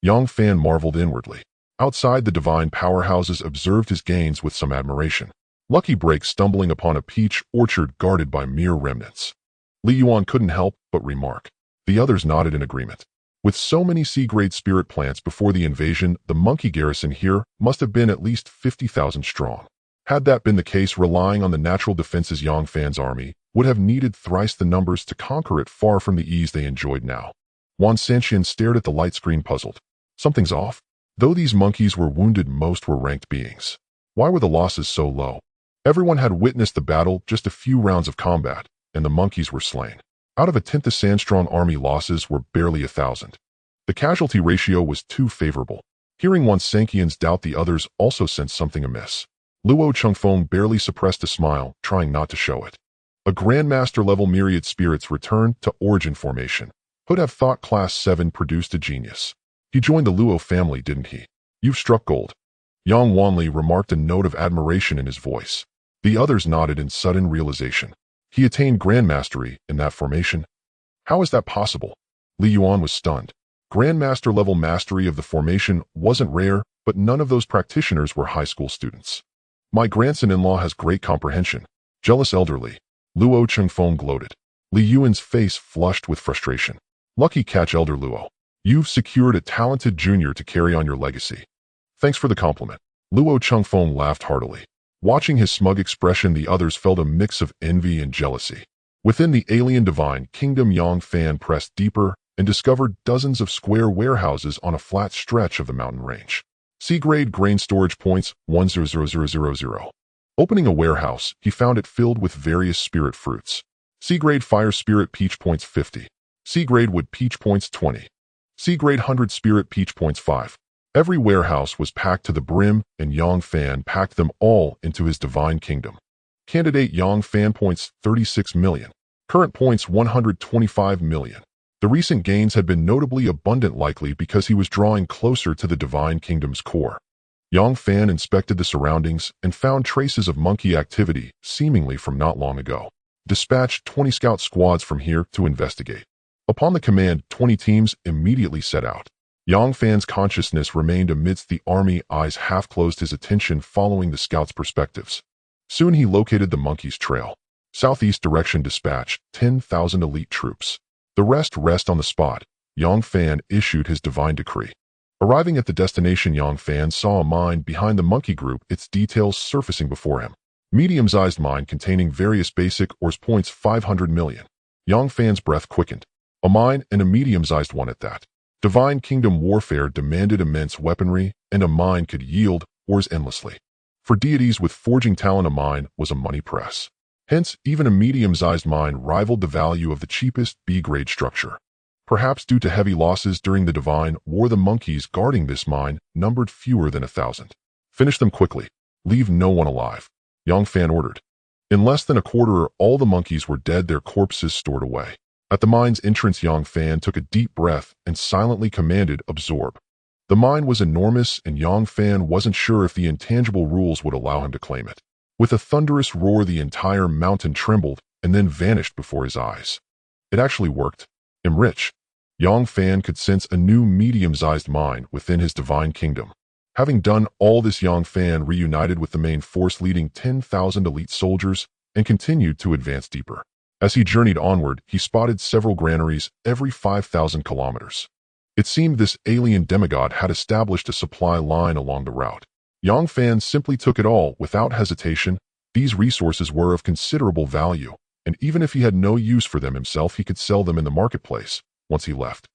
Yang Fan marveled inwardly. Outside, the divine powerhouses observed his gains with some admiration. Lucky break stumbling upon a peach orchard guarded by mere remnants. Li Yuan couldn't help but remark. The others nodded in agreement. With so many C-grade spirit plants before the invasion, the monkey garrison here must have been at least 50,000 strong. Had that been the case, relying on the natural defenses, Yang Fan's army would have needed thrice the numbers to conquer it, far from the ease they enjoyed now. Wan Sanxian stared at the light screen, puzzled. Something's off. Though these monkeys were wounded, most were ranked beings. Why were the losses so low? Everyone had witnessed the battle, just a few rounds of combat, and the monkeys were slain. Out of a 10,000 strong army, losses were barely 1,000. The casualty ratio was too favorable. Hearing Wan Sanxian's doubt, the others also sensed something amiss. Luo Chengfeng barely suppressed a smile, trying not to show it. A Grandmaster-level myriad spirits returned to origin formation. Who'd have thought Class 7 produced a genius? He joined the Luo family, didn't he? You've struck gold. Yang Wanli remarked, a note of admiration in his voice. The others nodded in sudden realization. He attained Grandmastery in that formation? How is that possible? Li Yuan was stunned. Grandmaster-level mastery of the formation wasn't rare, but none of those practitioners were high school students. My grandson-in-law has great comprehension. Jealous elderly. Luo Chengfeng gloated. Li Yuan's face flushed with frustration. Lucky catch, Elder Luo. You've secured a talented junior to carry on your legacy. Thanks for the compliment. Luo Chengfeng laughed heartily. Watching his smug expression, the others felt a mix of envy and jealousy. Within the alien divine kingdom, Yang Fan pressed deeper and discovered dozens of square warehouses on a flat stretch of the mountain range. C-grade grain storage points 100000. Opening a warehouse, he found it filled with various spirit fruits. C-grade fire spirit peach points 50. C-grade wood peach points 20. C-grade 100 spirit peach points 5. Every warehouse was packed to the brim, and Yang Fan packed them all into his divine kingdom. Candidate Yang Fan points 36 million. Current points 125 million. The recent gains had been notably abundant, likely because he was drawing closer to the divine kingdom's core. Yang Fan inspected the surroundings and found traces of monkey activity, seemingly from not long ago. Dispatched 20 scout squads from here to investigate. Upon the command, 20 teams immediately set out. Yang Fan's consciousness remained amidst the army, eyes half closed, his attention following the scouts' perspectives. Soon he located the monkey's trail. Southeast direction, dispatch 10,000 elite troops. The rest on the spot. Yang Fan issued his divine decree. Arriving at the destination, Yang Fan saw a mine behind the monkey group, its details surfacing before him. Medium-sized mine containing various basic ores, points 500 million. Yang Fan's breath quickened. A mine, and a medium-sized one at that. Divine Kingdom warfare demanded immense weaponry, and a mine could yield ores endlessly. For deities with forging talent, a mine was a money press. Hence, even a medium-sized mine rivaled the value of the cheapest B-grade structure. Perhaps due to heavy losses during the divine war, the monkeys guarding this mine numbered fewer than 1,000. Finish them quickly. Leave no one alive. Yang Fan ordered. In less than a quarter, all the monkeys were dead, their corpses stored away. At the mine's entrance, Yang Fan took a deep breath and silently commanded, absorb. The mine was enormous, and Yang Fan wasn't sure if the intangible rules would allow him to claim it. With a thunderous roar, the entire mountain trembled and then vanished before his eyes. It actually worked. Enrich. Yang Fan could sense a new medium-sized mine within his divine kingdom. Having done all this, Yang Fan reunited with the main force, leading 10,000 elite soldiers, and continued to advance deeper. As he journeyed onward, he spotted several granaries every 5,000 kilometers. It seemed this alien demigod had established a supply line along the route. Yang Fan simply took it all without hesitation. These resources were of considerable value, and even if he had no use for them himself, he could sell them in the marketplace once he left.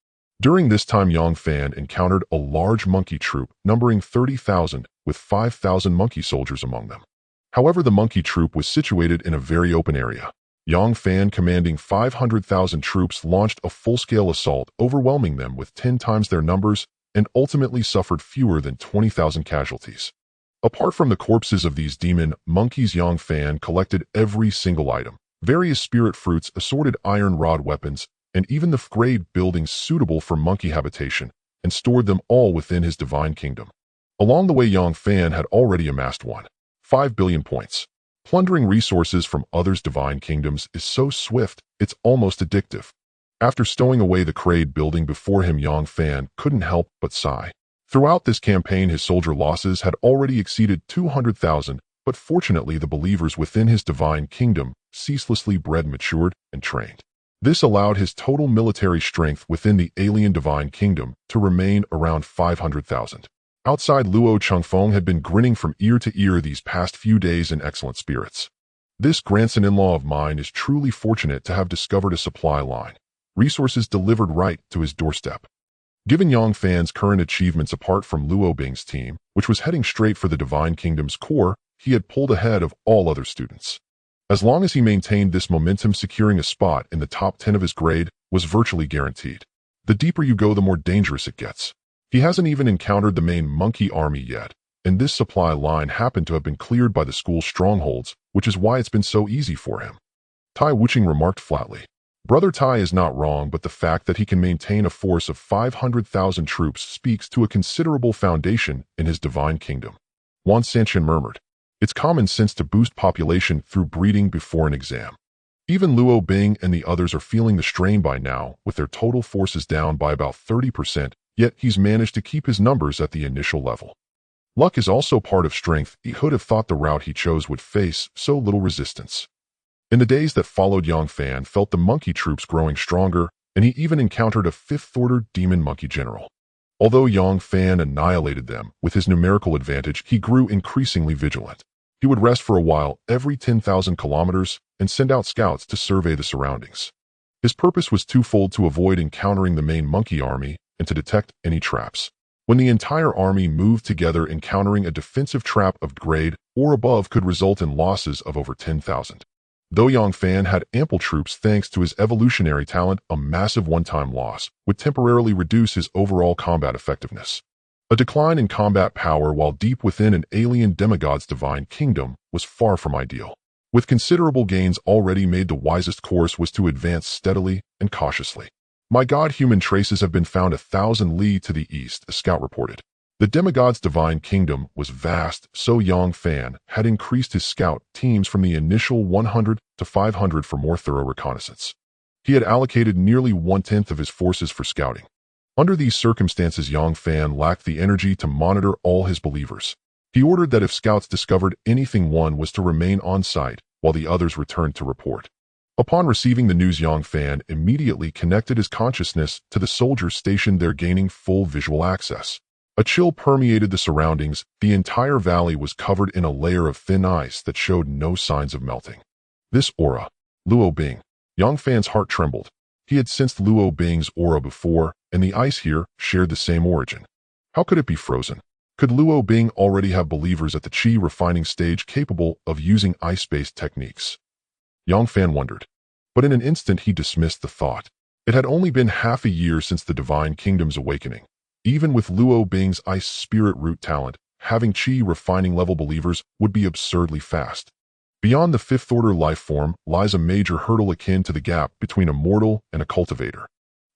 During this time, Yang Fan encountered a large monkey troop numbering 30,000 with 5,000 monkey soldiers among them. However, the monkey troop was situated in a very open area. Yang Fan, commanding 500,000 troops, launched a full-scale assault, overwhelming them with 10 times their numbers, and ultimately suffered fewer than 20,000 casualties. Apart from the corpses of these demon monkeys, Yang Fan collected every single item, various spirit fruits, assorted iron rod weapons, and even the grade buildings suitable for monkey habitation, and stored them all within his divine kingdom. Along the way, Yang Fan had already amassed 1.5 billion points. Plundering resources from others' divine kingdoms is so swift, it's almost addictive. After stowing away the crate building before him, Yang Fan couldn't help but sigh. Throughout this campaign, his soldier losses had already exceeded 200,000, but fortunately the believers within his divine kingdom ceaselessly bred, matured, and trained. This allowed his total military strength within the alien divine kingdom to remain around 500,000. Outside, Luo Changfeng had been grinning from ear to ear these past few days in excellent spirits. This grandson-in-law of mine is truly fortunate to have discovered a supply line, resources delivered right to his doorstep. Given Yang Fan's current achievements, apart from Luo Bing's team, which was heading straight for the Divine Kingdom's core, he had pulled ahead of all other students. As long as he maintained this momentum, securing a spot in the top 10 of his grade was virtually guaranteed. The deeper you go, the more dangerous it gets. He hasn't even encountered the main monkey army yet, and this supply line happened to have been cleared by the school's strongholds, which is why it's been so easy for him. Tai Wuching remarked flatly. Brother Tai is not wrong, but the fact that he can maintain a force of 500,000 troops speaks to a considerable foundation in his divine kingdom. Wan Sanchen murmured. It's common sense to boost population through breeding before an exam. Even Luo Bing and the others are feeling the strain by now, with their total forces down by about 30%, yet he's managed to keep his numbers at the initial level. Luck is also part of strength. He could have thought the route he chose would face so little resistance. In the days that followed, Yang Fan felt the monkey troops growing stronger, and he even encountered a fifth-order demon monkey general. Although Yang Fan annihilated them with his numerical advantage, he grew increasingly vigilant. He would rest for a while every 10,000 kilometers and send out scouts to survey the surroundings. His purpose was twofold: to avoid encountering the main monkey army and to detect any traps. When the entire army moved together, encountering a defensive trap of grade or above could result in losses of over 10,000. Though Yang Fan had ample troops thanks to his evolutionary talent, a massive one-time loss would temporarily reduce his overall combat effectiveness. A decline in combat power while deep within an alien demigod's divine kingdom was far from ideal. With considerable gains already made, the wisest course was to advance steadily and cautiously. My god, human traces have been found 1,000 li to the east, a scout reported. The demigod's divine kingdom was vast, so Yang Fan had increased his scout teams from the initial 100 to 500 for more thorough reconnaissance. He had allocated nearly 1/10 of his forces for scouting. Under these circumstances, Yang Fan lacked the energy to monitor all his believers. He ordered that if scouts discovered anything, one was to remain on site, while the others returned to report. Upon receiving the news, Yang Fan immediately connected his consciousness to the soldiers stationed there, gaining full visual access. A chill permeated the surroundings. The entire valley was covered in a layer of thin ice that showed no signs of melting. This aura, Luo Bing. Yang Fan's heart trembled. He had sensed Luo Bing's aura before, and the ice here shared the same origin. How could it be frozen? Could Luo Bing already have believers at the chi refining stage capable of using ice-based techniques? Yang Fan wondered. But in an instant he dismissed the thought. It had only been half a year since the Divine Kingdom's awakening. Even with Luo Bing's ice spirit root talent, having chi refining level believers would be absurdly fast. Beyond the fifth-order life form lies a major hurdle akin to the gap between a mortal and a cultivator.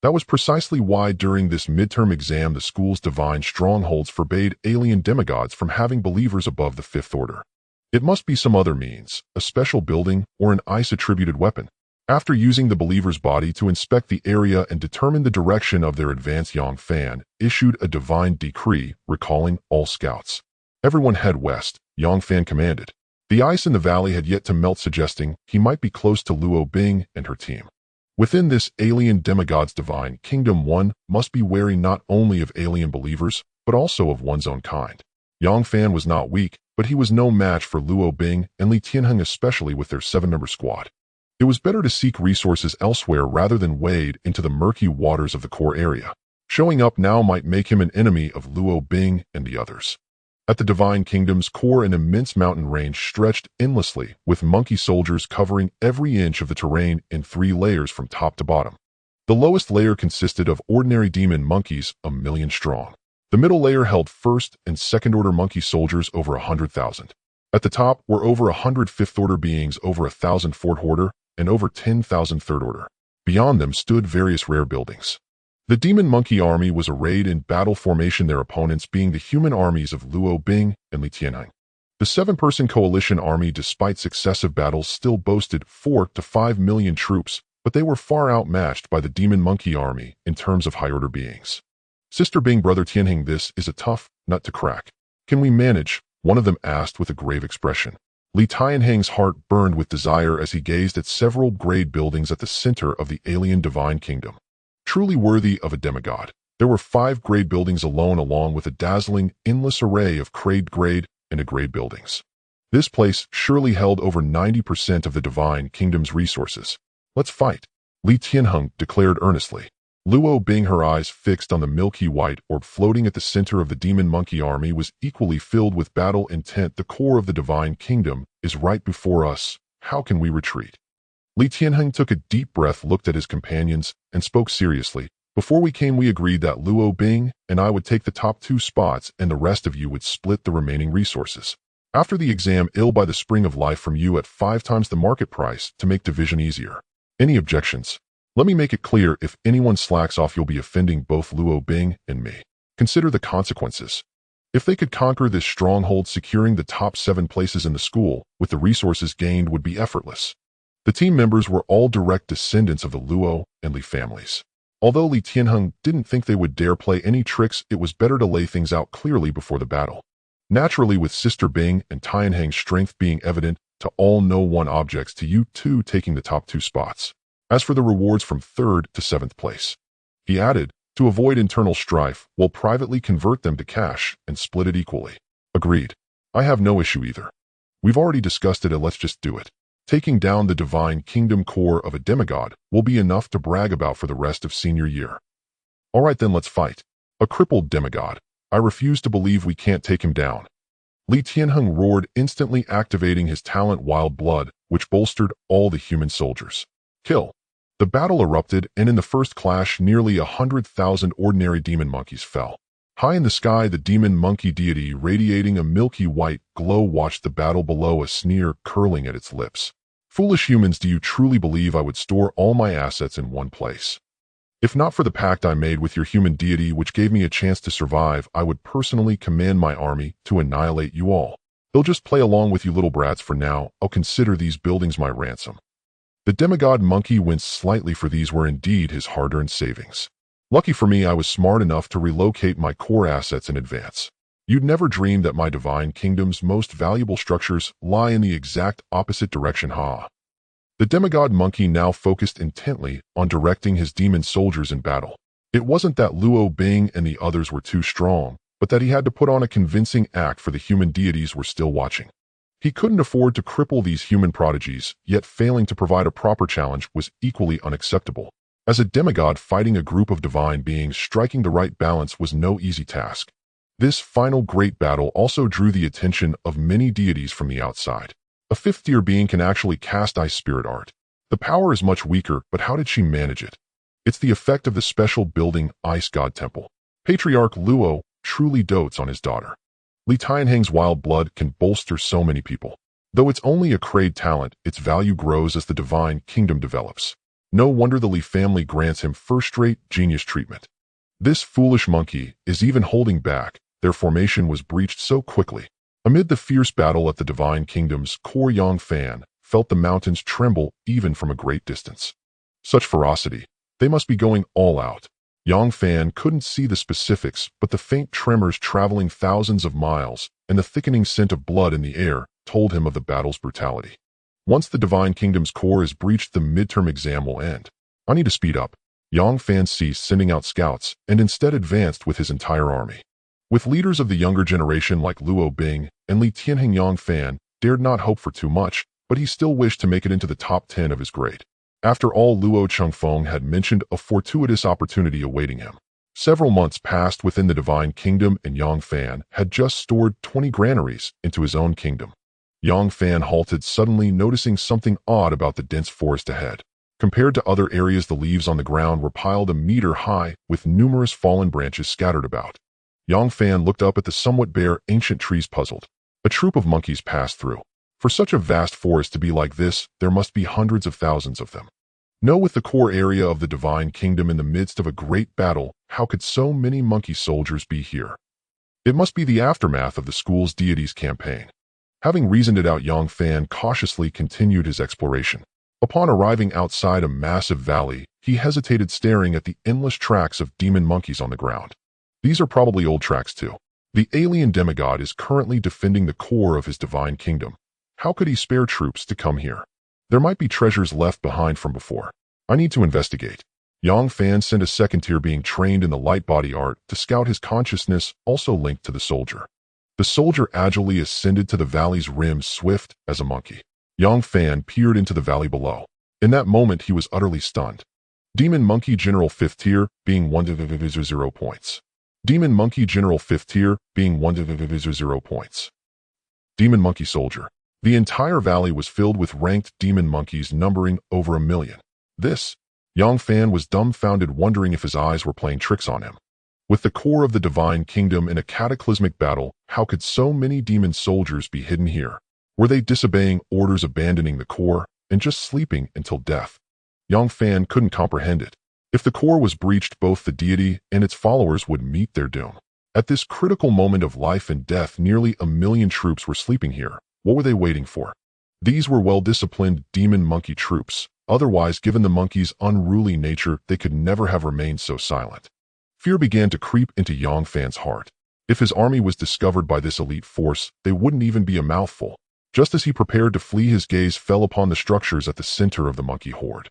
That was precisely why during this midterm exam the school's divine strongholds forbade alien demigods from having believers above the fifth order. It must be some other means, a special building or an ice-attributed weapon. After using the believer's body to inspect the area and determine the direction of their advance, Yang Fan issued a divine decree recalling all scouts. Everyone head west, Yang Fan commanded. The ice in the valley had yet to melt, suggesting he might be close to Luo Bing and her team. Within this alien demigod's divine kingdom, one must be wary not only of alien believers, but also of one's own kind. Yang Fan was not weak, but he was no match for Luo Bing and Li Tianheng, especially with their 7-member squad. It was better to seek resources elsewhere rather than wade into the murky waters of the core area. Showing up now might make him an enemy of Luo Bing and the others. At the Divine Kingdom's core, an immense mountain range stretched endlessly, with monkey soldiers covering every inch of the terrain in 3 layers from top to bottom. The lowest layer consisted of ordinary demon monkeys, 1,000,000 strong. The middle layer held first and second-order monkey soldiers over 100,000. At the top were over 100 fifth-order beings, over 1,000 fourth-order, and over 10,000 third-order. Beyond them stood various rare buildings. The demon monkey army was arrayed in battle formation, their opponents being the human armies of Luo Bing and Li Tianheng. The 7-person coalition army, despite successive battles, still boasted 4 to 5 million troops, but they were far outmatched by the demon monkey army in terms of high-order beings. Sister Bing, brother Tianheng, this is a tough nut to crack. Can we manage? One of them asked with a grave expression. Li Tianheng's heart burned with desire as he gazed at several great buildings at the center of the alien divine kingdom. Truly worthy of a demigod. There were 5 grade buildings alone, along with a dazzling, endless array of grade and a grade buildings. This place surely held over 90% of the divine kingdom's resources. Let's fight, Li Tianheng declared earnestly. Luo Bing, her eyes fixed on the milky white orb floating at the center of the demon monkey army, was equally filled with battle intent. The core of the divine kingdom is right before us. How can we retreat? Li Tianheng took a deep breath, looked at his companions, and spoke seriously. Before we came, we agreed that Luo Bing and I would take the top 2 spots and the rest of you would split the remaining resources. After the exam, ill by the spring of life from you at 5 times the market price to make division easier. Any objections? Let me make it clear, if anyone slacks off, you'll be offending both Luo Bing and me. Consider the consequences. If they could conquer this stronghold, securing the top 7 places in the school with the resources gained would be effortless. The team members were all direct descendants of the Luo and Li families. Although Li Tianheng didn't think they would dare play any tricks, it was better to lay things out clearly before the battle. Naturally, with Sister Bing and Tianheng's strength being evident to all, no one objects to you 2 taking the top 2 spots. As for the rewards from 3rd to 7th place, he added, to avoid internal strife, we'll privately convert them to cash and split it equally. Agreed. I have no issue either. We've already discussed it, and let's just do it. Taking down the divine kingdom core of a demigod will be enough to brag about for the rest of senior year. All right then, let's fight. A crippled demigod. I refuse to believe we can't take him down. Li Tianheng roared, instantly activating his talent Wild Blood, which bolstered all the human soldiers. Kill. The battle erupted, and in the first clash, nearly 100,000 ordinary demon monkeys fell. High in the sky, the demon monkey deity, radiating a milky white glow, watched the battle below, a sneer curling at its lips. Foolish humans, do you truly believe I would store all my assets in one place? If not for the pact I made with your human deity, which gave me a chance to survive, I would personally command my army to annihilate you all. They'll just play along with you little brats for now. I'll consider these buildings my ransom. The demigod monkey winced slightly, for these were indeed his hard-earned savings. Lucky for me, I was smart enough to relocate my core assets in advance. You'd never dream that my divine kingdom's most valuable structures lie in the exact opposite direction, ha. The demigod monkey now focused intently on directing his demon soldiers in battle. It wasn't that Luo Bing and the others were too strong, but that he had to put on a convincing act, for the human deities were still watching. He couldn't afford to cripple these human prodigies, yet failing to provide a proper challenge was equally unacceptable. As a demigod fighting a group of divine beings, striking the right balance was no easy task. This final great battle also drew the attention of many deities from the outside. A 5th-tier being can actually cast ice spirit art. The power is much weaker, but how did she manage it? It's the effect of the special building, Ice God Temple. Patriarch Luo truly dotes on his daughter. Li Tianheng's Wild Blood can bolster so many people. Though it's only a grade talent, its value grows as the divine kingdom develops. No wonder the Li family grants him first-rate genius treatment. This foolish monkey is even holding back. Their formation was breached so quickly. Amid the fierce battle at the divine kingdom's core, Yang Fan felt the mountains tremble even from a great distance. Such ferocity. They must be going all out. Yang Fan couldn't see the specifics, but the faint tremors traveling thousands of miles and the thickening scent of blood in the air told him of the battle's brutality. Once the divine kingdom's core is breached, the midterm exam will end. I need to speed up. Yang Fan ceased sending out scouts and instead advanced with his entire army. With leaders of the younger generation like Luo Bing and Li Tianheng, Yang Fan dared not hope for too much, but he still wished to make it into the top 10 of his grade. After all, Luo Chengfeng had mentioned a fortuitous opportunity awaiting him. Several months passed within the Divine Kingdom, and Yang Fan had just stored 20 granaries into his own kingdom. Yang Fan halted, suddenly noticing something odd about the dense forest ahead. Compared to other areas, the leaves on the ground were piled a meter high, with numerous fallen branches scattered about. Yang Fan looked up at the somewhat bare, ancient trees, puzzled. A troop of monkeys passed through. For such a vast forest to be like this, there must be hundreds of thousands of them. No, with the core area of the Divine Kingdom in the midst of a great battle, how could so many monkey soldiers be here? It must be the aftermath of the school's deities campaign. Having reasoned it out, Yang Fan cautiously continued his exploration. Upon arriving outside a massive valley, he hesitated, staring at the endless tracks of demon monkeys on the ground. These are probably old tracks too. The alien demigod is currently defending the core of his divine kingdom. How could he spare troops to come here? There might be treasures left behind from before. I need to investigate. Yang Fan sent a second-tier being trained in the light body art to scout his consciousness, also linked to the soldier. The soldier agilely ascended to the valley's rim, swift as a monkey. Yang Fan peered into the valley below. In that moment, he was utterly stunned. Demon Monkey General 5th tier, being 1/0 points. Demon Monkey General 5th tier, being 1/0 points. Demon Monkey Soldier. The entire valley was filled with ranked demon monkeys numbering over 1,000,000. This, Yang Fan was dumbfounded, wondering if his eyes were playing tricks on him. With the core of the Divine Kingdom in a cataclysmic battle, how could so many demon soldiers be hidden here? Were they disobeying orders, abandoning the core, and just sleeping until death? Yang Fan couldn't comprehend it. If the core was breached, both the deity and its followers would meet their doom. At this critical moment of life and death, nearly 1,000,000 troops were sleeping here. What were they waiting for? These were well-disciplined demon monkey troops. Otherwise, given the monkeys' unruly nature, they could never have remained so silent. Fear began to creep into Yang Fan's heart. If his army was discovered by this elite force, they wouldn't even be a mouthful. Just as he prepared to flee, his gaze fell upon the structures at the center of the monkey horde.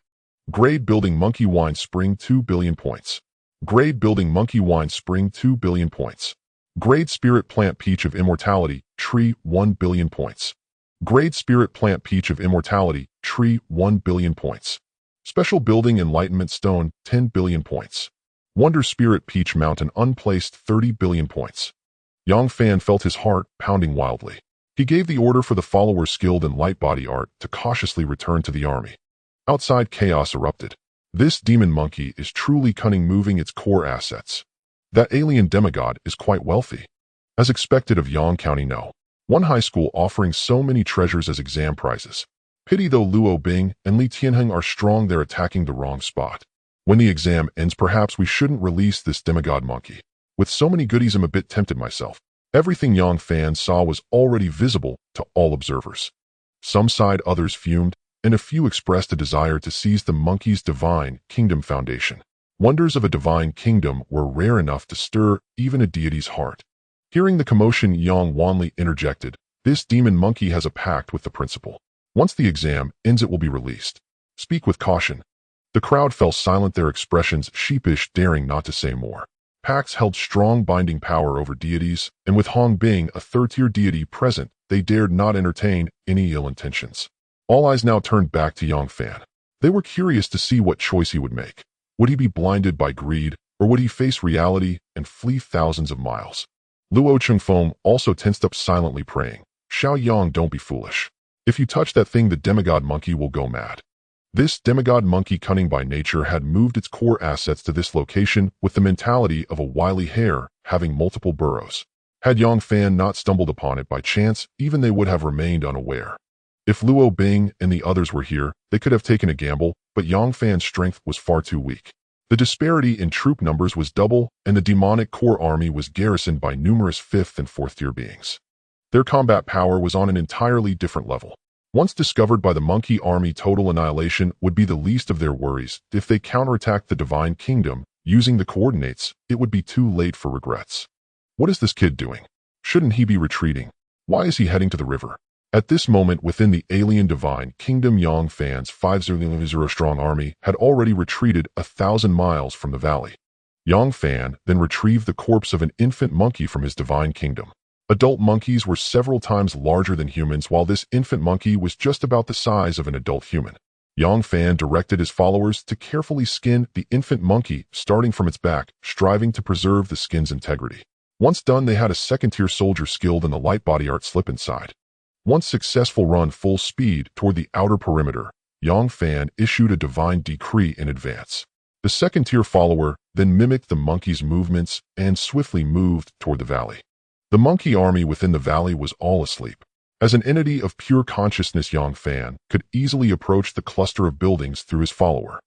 Grade Building Monkey Wine Spring 2 billion points. Grade Building Monkey Wine Spring 2 billion points. Grade Spirit Plant Peach of Immortality Tree 1 billion points. Grade Spirit Plant Peach of Immortality Tree 1 billion points. Special Building Enlightenment Stone 10 billion points. Wonder Spirit Peach Mountain Unplaced 30 billion points. Yang Fan felt his heart pounding wildly. He gave the order for the followers skilled in light body art to cautiously return to the army. Outside, chaos erupted. This demon monkey is truly cunning, moving its core assets. That alien demigod is quite wealthy. As expected of Yang County, no. One high school offering so many treasures as exam prizes. Pity though Luo Bing and Li Tianheng are strong, they're attacking the wrong spot. When the exam ends, perhaps we shouldn't release this demigod monkey. With so many goodies, I'm a bit tempted myself. Everything Yang Fan saw was already visible to all observers. Some sighed, others fumed, and a few expressed a desire to seize the monkey's divine kingdom foundation. Wonders of a divine kingdom were rare enough to stir even a deity's heart. Hearing the commotion, Yang Wanli interjected, "This demon monkey has a pact with the principal. Once the exam ends, it will be released. Speak with caution." The crowd fell silent, their expressions sheepish, daring not to say more. Pacts held strong binding power over deities, and with Hong being a third-tier deity present, they dared not entertain any ill intentions. All eyes now turned back to Yang Fan. They were curious to see what choice he would make. Would he be blinded by greed, or would he face reality and flee thousands of miles? Luo Chengfeng also tensed up, silently praying, "Xiao Yang, don't be foolish. If you touch that thing, the demigod monkey will go mad." This demigod monkey, cunning by nature, had moved its core assets to this location with the mentality of a wily hare having multiple burrows. Had Yang Fan not stumbled upon it by chance, even they would have remained unaware. If Luo Bing and the others were here, they could have taken a gamble, but Yang Fan's strength was far too weak. The disparity in troop numbers was double, and the demonic core army was garrisoned by numerous 5th and 4th-tier beings. Their combat power was on an entirely different level. Once discovered by the monkey army, total annihilation would be the least of their worries. If they counterattacked the Divine Kingdom using the coordinates, it would be too late for regrets. What is this kid doing? Shouldn't he be retreating? Why is he heading to the river? At this moment, within the alien Divine Kingdom, Yang Fan's 500-strong army had already retreated 1,000 miles from the valley. Yang Fan then retrieved the corpse of an infant monkey from his Divine Kingdom. Adult monkeys were several times larger than humans, while this infant monkey was just about the size of an adult human. Yang Fan directed his followers to carefully skin the infant monkey starting from its back, striving to preserve the skin's integrity. Once done, they had a second-tier soldier skilled in the light body art slip inside. Once successful, run full speed toward the outer perimeter. Yang Fan issued a divine decree in advance. The second-tier follower then mimicked the monkey's movements and swiftly moved toward the valley. The monkey army within the valley was all asleep. As an entity of pure consciousness, Yang Fan could easily approach the cluster of buildings through his follower.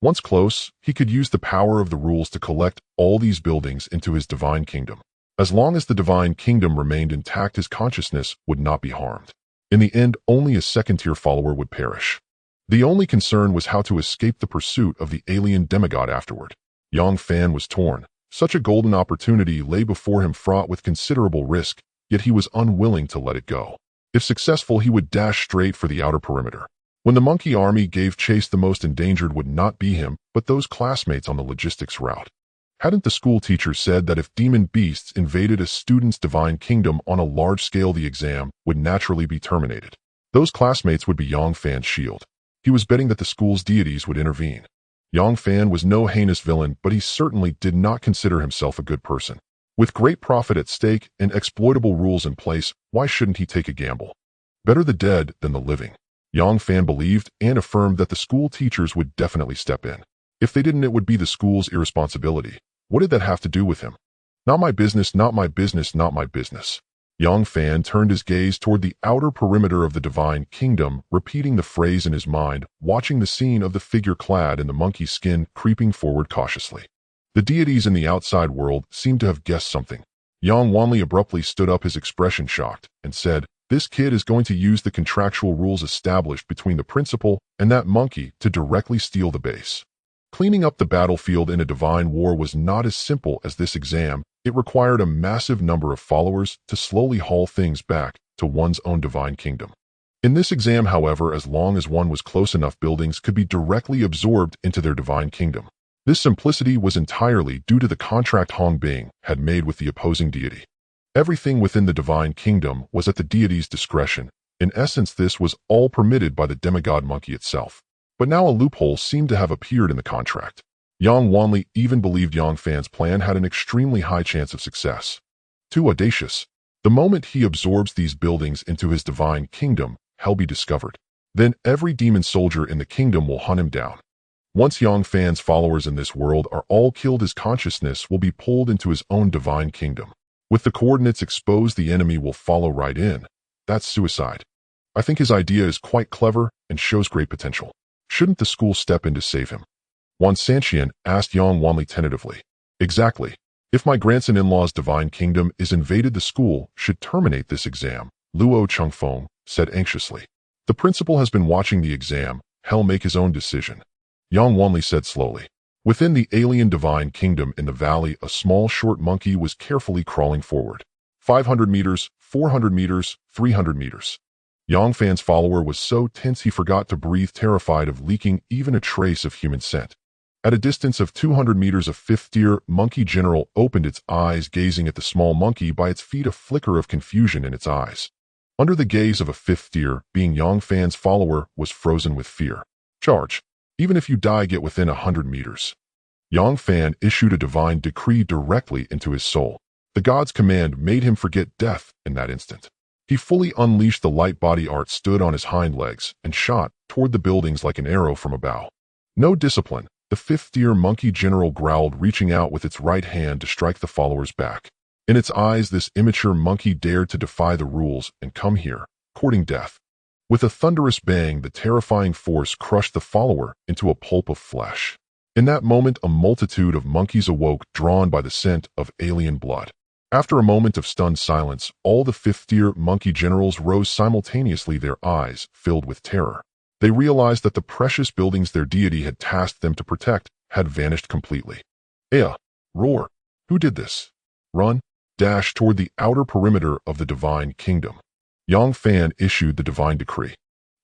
Once close, he could use the power of the rules to collect all these buildings into his divine kingdom. As long as the divine kingdom remained intact, his consciousness would not be harmed. In the end, only a second-tier follower would perish. The only concern was how to escape the pursuit of the alien demigod afterward. Yang Fan was torn. Such a golden opportunity lay before him, fraught with considerable risk, yet he was unwilling to let it go. If successful, he would dash straight for the outer perimeter. When the monkey army gave chase, the most endangered would not be him, but those classmates on the logistics route. Hadn't the school teacher said that if demon beasts invaded a student's divine kingdom on a large scale, the exam would naturally be terminated? Those classmates would be Yang Fan's shield. He was betting that the school's deities would intervene. Yang Fan was no heinous villain, but he certainly did not consider himself a good person. With great profit at stake and exploitable rules in place, why shouldn't he take a gamble? Better the dead than the living. Yang Fan believed and affirmed that the school teachers would definitely step in. If they didn't, it would be the school's irresponsibility. What did that have to do with him? Not my business, not my business, not my business. Yang Fan turned his gaze toward the outer perimeter of the divine kingdom, repeating the phrase in his mind, watching the scene of the figure clad in the monkey skin creeping forward cautiously. The deities in the outside world seemed to have guessed something. Yang Wanli abruptly stood up, his expression shocked, and said, "This kid is going to use the contractual rules established between the principal and that monkey to directly steal the base." Cleaning up the battlefield in a divine war was not as simple as this exam. It required a massive number of followers to slowly haul things back to one's own divine kingdom. In this exam, however, as long as one was close enough, buildings could be directly absorbed into their divine kingdom. This simplicity was entirely due to the contract Hong Bing had made with the opposing deity. Everything within the divine kingdom was at the deity's discretion. In essence, this was all permitted by the demigod monkey itself. But now a loophole seemed to have appeared in the contract. Yang Wanli even believed Yang Fan's plan had an extremely high chance of success. Too audacious. The moment he absorbs these buildings into his divine kingdom, he'll be discovered. Then every demon soldier in the kingdom will hunt him down. Once Yang Fan's followers in this world are all killed, his consciousness will be pulled into his own divine kingdom. With the coordinates exposed, the enemy will follow right in. That's suicide. I think his idea is quite clever and shows great potential. Shouldn't the school step in to save him? Wan Sanqian asked Yang Wanli tentatively. Exactly. If my grandson-in-law's divine kingdom is invaded, the school should terminate this exam, Luo Chengfeng said anxiously. The principal has been watching the exam. He'll make his own decision. Yang Wanli said slowly. Within the alien divine kingdom in the valley, a small short monkey was carefully crawling forward. 500 meters, 400 meters, 300 meters. Yang Fan's follower was so tense he forgot to breathe, terrified of leaking even a trace of human scent. At a distance of 200 meters, a fifth-tier monkey general opened its eyes, gazing at the small monkey by its feet, a flicker of confusion in its eyes. Under the gaze of a fifth-tier being, Yang Fan's follower was frozen with fear. Charge. Even if you die, get within 100 meters. Yang Fan issued a divine decree directly into his soul. The god's command made him forget death in that instant. He fully unleashed the light body art, stood on his hind legs, and shot toward the buildings like an arrow from a bow. No discipline, the fifth-tier monkey general growled, reaching out with its right hand to strike the follower's back. In its eyes, this immature monkey dared to defy the rules and come here, courting death. With a thunderous bang, the terrifying force crushed the follower into a pulp of flesh. In that moment, a multitude of monkeys awoke, drawn by the scent of alien blood. After a moment of stunned silence, all the fifth-tier monkey generals rose simultaneously, their eyes filled with terror. They realized that the precious buildings their deity had tasked them to protect had vanished completely. Aya! Roar! Who did this? Run! Dash toward the outer perimeter of the divine kingdom. Yang Fan issued the divine decree.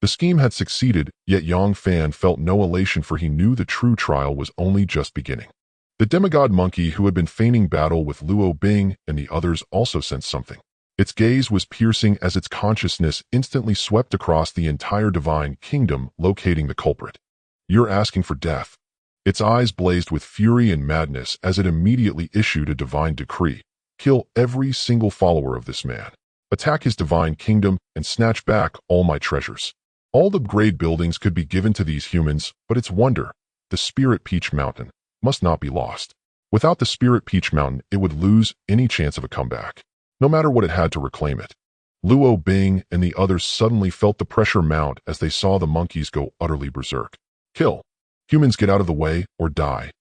The scheme had succeeded, yet Yang Fan felt no elation, for he knew the true trial was only just beginning. The demigod monkey, who had been feigning battle with Luo Bing and the others, also sensed something. Its gaze was piercing as its consciousness instantly swept across the entire divine kingdom, locating the culprit. You're asking for death. Its eyes blazed with fury and madness as it immediately issued a divine decree. Kill every single follower of this man. Attack his divine kingdom and snatch back all my treasures. All the great buildings could be given to these humans, but its wonder, the Spirit Peach Mountain, must not be lost. Without the Spirit Peach Mountain, it would lose any chance of a comeback, no matter what it had to reclaim it. Luo Bing and the others suddenly felt the pressure mount as they saw the monkeys go utterly berserk. Kill. Humans, get out of the way or die.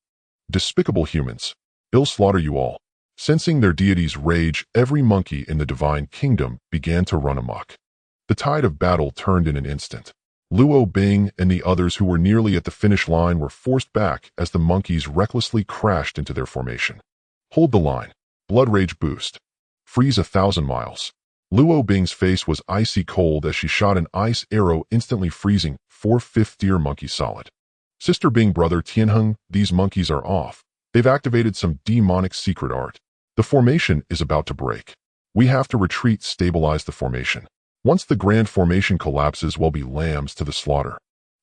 Despicable humans. I'll slaughter you all. Sensing their deity's rage, every monkey in the divine kingdom began to run amok. The tide of battle turned in an instant. Luo Bing and the others who were nearly at the finish line were forced back as the monkeys recklessly crashed into their formation. Hold the line. Blood rage boost. Freeze 1,000 miles. Luo Bing's face was icy cold as she shot an ice arrow, instantly freezing 4/5-tier monkey solid. Sister Bing, brother Tianheng, these monkeys are off. They've activated some demonic secret art. The formation is about to break. We have to retreat, stabilize the formation. Once the grand formation collapses, we'll be lambs to the slaughter.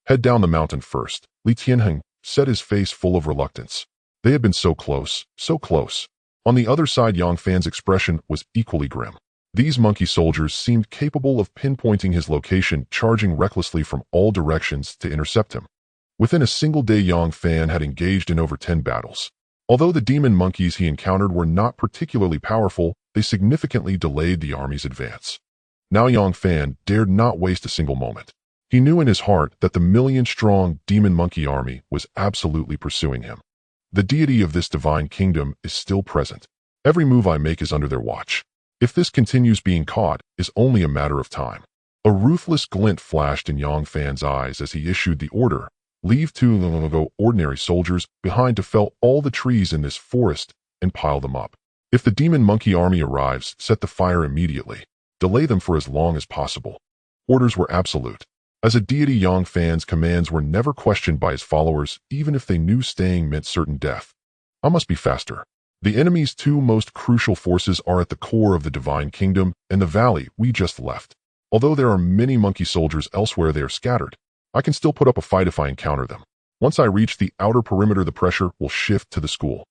Head down the mountain first. Li Tianheng said, his face full of reluctance. They had been so close, so close. On the other side, Yang Fan's expression was equally grim. These monkey soldiers seemed capable of pinpointing his location, charging recklessly from all directions to intercept him. Within a single day, Yang Fan had engaged in over 10 battles. Although the demon monkeys he encountered were not particularly powerful, they significantly delayed the army's advance. Now Yang Fan dared not waste a single moment. He knew in his heart that the million-strong demon monkey army was absolutely pursuing him. The deity of this divine kingdom is still present. Every move I make is under their watch. If this continues, being caught is only a matter of time. A ruthless glint flashed in Yang Fan's eyes as he issued the order. Leave 2 ordinary soldiers behind to fell all the trees in this forest and pile them up. If the demon monkey army arrives, set the fire immediately. Delay them for as long as possible. Orders were absolute. As a deity, Yang Fan's commands were never questioned by his followers, even if they knew staying meant certain death. I must be faster. The enemy's two most crucial forces are at the core of the divine kingdom and the valley we just left. Although there are many monkey soldiers elsewhere, they are scattered. I can still put up a fight if I encounter them. Once I reach the outer perimeter, the pressure will shift to the school.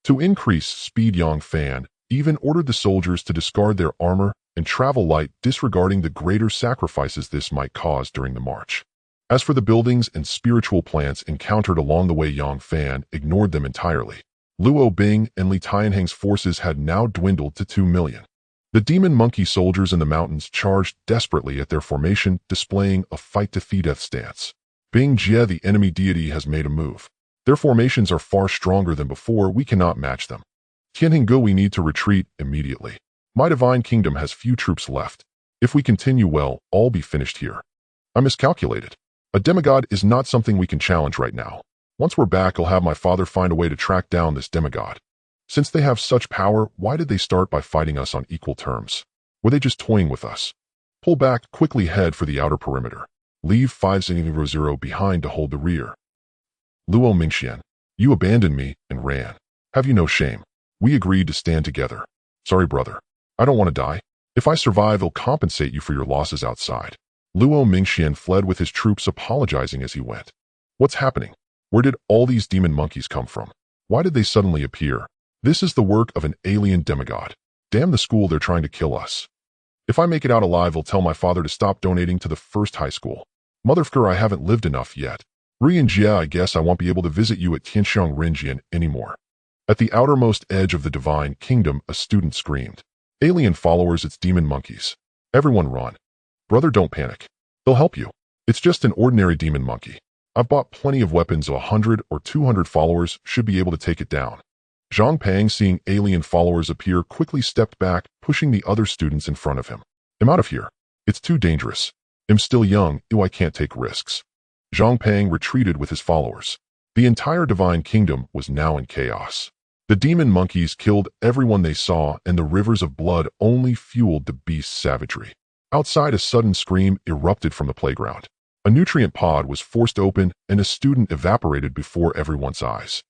To increase speed, Yang Fan even ordered the soldiers to discard their armor and travel light, disregarding the greater sacrifices this might cause during the march. As for the buildings and spiritual plants encountered along the way, Yang Fan ignored them entirely. Luo Bing and Li Tianheng's forces had now dwindled to 2 million. The demon monkey soldiers in the mountains charged desperately at their formation, displaying a fight-to-the-death stance. Bing Jie, the enemy deity, has made a move. Their formations are far stronger than before. We cannot match them. Tianheng Go, we need to retreat immediately. My divine kingdom has few troops left. If we continue, well, all be finished here. I miscalculated. A demigod is not something we can challenge right now. Once we're back, I'll have my father find a way to track down this demigod. Since they have such power, why did they start by fighting us on equal terms? Were they just toying with us? Pull back, quickly head for the outer perimeter. Leave 500 behind to hold the rear. Luo Mingxian, you abandoned me and ran. Have you no shame? We agreed to stand together. Sorry, brother. I don't want to die. If I survive, I'll compensate you for your losses outside. Luo Mingxian fled with his troops, apologizing as he went. What's happening? Where did all these demon monkeys come from? Why did they suddenly appear? This is the work of an alien demigod. Damn the school, they're trying to kill us. If I make it out alive, I'll tell my father to stop donating to the first high school. Motherfucker, I haven't lived enough yet. Rian Jia, I guess I won't be able to visit you at Tianxiang Rinjian anymore. At the outermost edge of the divine kingdom, a student screamed. Alien followers, it's demon monkeys. Everyone run. Brother, don't panic. They'll help you. It's just an ordinary demon monkey. I've bought plenty of weapons. 100 or 200 followers should be able to take it down. Zhang Pang, seeing alien followers appear, quickly stepped back, pushing the other students in front of him. I'm out of here. It's too dangerous. I'm still young. I can't take risks. Zhang Pang retreated with his followers. The entire divine kingdom was now in chaos. The demon monkeys killed everyone they saw, and the rivers of blood only fueled the beast's savagery. Outside, a sudden scream erupted from the playground. A nutrient pod was forced open, and a student evaporated before everyone's eyes.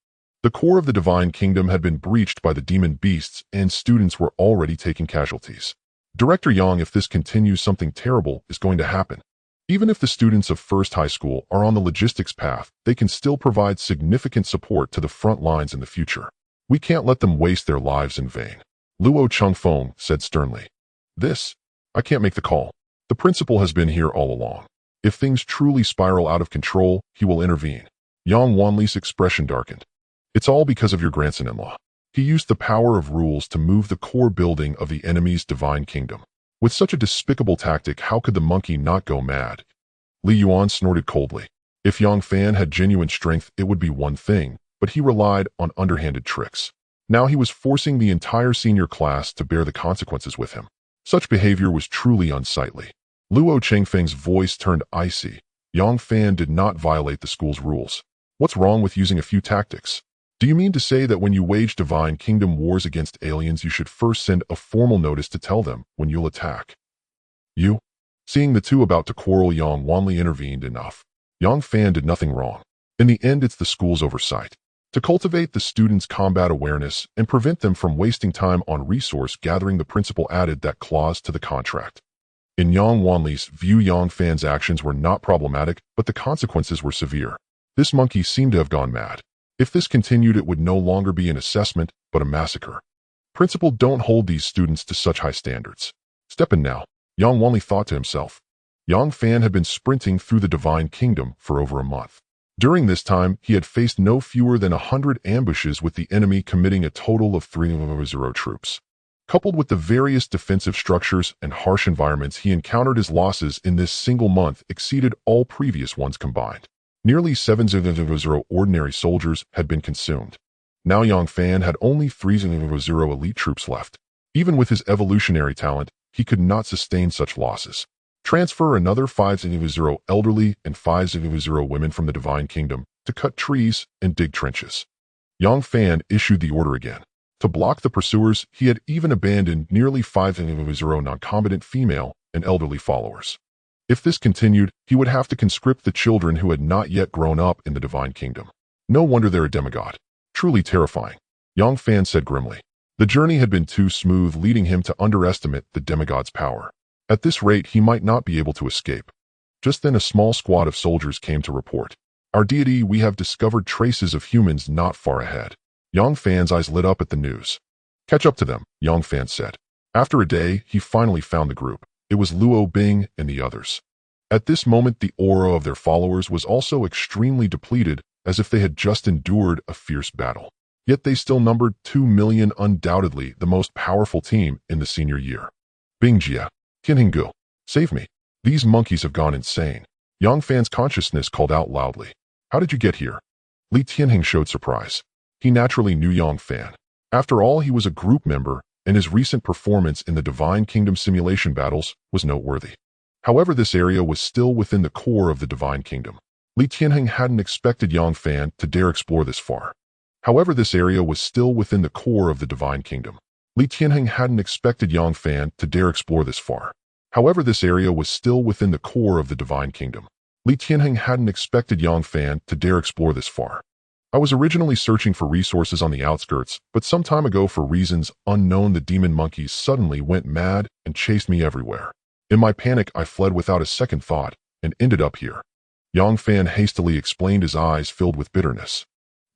The core of the divine kingdom had been breached by the demon beasts, and students were already taking casualties. Director Yang, if this continues, something terrible is going to happen. Even if the students of First High School are on the logistics path, they can still provide significant support to the front lines in the future. We can't let them waste their lives in vain. Luo Chengfeng said sternly. I can't make the call. The principal has been here all along. If things truly spiral out of control, he will intervene. Yang Wanli's expression darkened. It's all because of your grandson-in-law. He used the power of rules to move the core building of the enemy's divine kingdom. With such a despicable tactic, how could the monkey not go mad? Li Yuan snorted coldly. If Yang Fan had genuine strength, it would be one thing, but he relied on underhanded tricks. Now he was forcing the entire senior class to bear the consequences with him. Such behavior was truly unsightly. Luo Chengfeng's voice turned icy. Yang Fan did not violate the school's rules. What's wrong with using a few tactics? Do you mean to say that when you wage divine kingdom wars against aliens, you should first send a formal notice to tell them when you'll attack? You? Seeing the two about to quarrel, Yang Wanli intervened. Enough. Yang Fan did nothing wrong. In the end, it's the school's oversight. To cultivate the students' combat awareness and prevent them from wasting time on resource gathering, the principal added that clause to the contract. In Yang Wanli's view, Yang Fan's actions were not problematic, but the consequences were severe. This monkey seemed to have gone mad. If this continued, it would no longer be an assessment, but a massacre. Principal, don't hold these students to such high standards. Step in now, Yang Wanli thought to himself. Yang Fan had been sprinting through the divine kingdom for over a month. During this time, he had faced no fewer than 100 ambushes, with the enemy committing a total of 300 troops. Coupled with the various defensive structures and harsh environments he encountered, his losses in this single month exceeded all previous ones combined. Nearly 700 ordinary soldiers had been consumed. Now Yang Fan had only 300 elite troops left. Even with his evolutionary talent, he could not sustain such losses. Transfer another 500 elderly and 500 women from the Divine Kingdom to cut trees and dig trenches. Yang Fan issued the order again. To block the pursuers, he had even abandoned nearly 500 non-combatant female and elderly followers. If this continued, he would have to conscript the children who had not yet grown up in the Divine Kingdom. No wonder they're a demigod. Truly terrifying, Yang Fan said grimly. The journey had been too smooth, leading him to underestimate the demigod's power. At this rate, he might not be able to escape. Just then a small squad of soldiers came to report. Our deity, we have discovered traces of humans not far ahead. Yang Fan's eyes lit up at the news. Catch up to them, Yang Fan said. After a day, he finally found the group. It was Luo Bing and the others. At this moment, the aura of their followers was also extremely depleted, as if they had just endured a fierce battle. Yet they still numbered 2 million, undoubtedly the most powerful team in the senior year. Bing Jia, Tianhinggu, save me. These monkeys have gone insane. Yang Fan's consciousness called out loudly. How did you get here? Li Tianhing showed surprise. He naturally knew Yang Fan. After all, he was a group member, and his recent performance in the Divine Kingdom simulation battles was noteworthy. However, this area was still within the core of the Divine Kingdom. Li Tianhing hadn't expected Yang Fan to dare explore this far. However, this area was still within the core of the Divine Kingdom. Li Tianhing hadn't expected Yang Fan to dare explore this far. However, this area was still within the core of the Divine Kingdom. Li Tianhing hadn't expected Yang Fan to dare explore this far. I was originally searching for resources on the outskirts, but some time ago, for reasons unknown, the demon monkeys suddenly went mad and chased me everywhere. In my panic, I fled without a second thought and ended up here. Yang Fan hastily explained, his eyes filled with bitterness.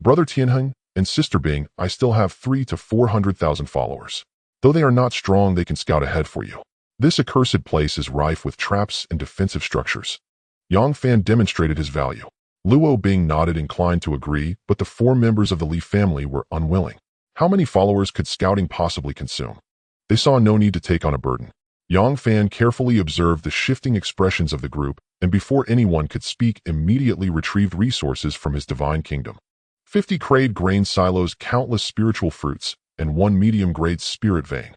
Brother Tianheng and Sister Bing, I still have 300,000 to 400,000 followers. Though they are not strong, they can scout ahead for you. This accursed place is rife with traps and defensive structures. Yang Fan demonstrated his value. Luo Bing nodded, inclined to agree, but the 4 members of the Li family were unwilling. How many followers could scouting possibly consume? They saw no need to take on a burden. Yang Fan carefully observed the shifting expressions of the group, and before anyone could speak, immediately retrieved resources from his Divine Kingdom. 50 grade grain silos, countless spiritual fruits, and 1 medium-grade spirit vein.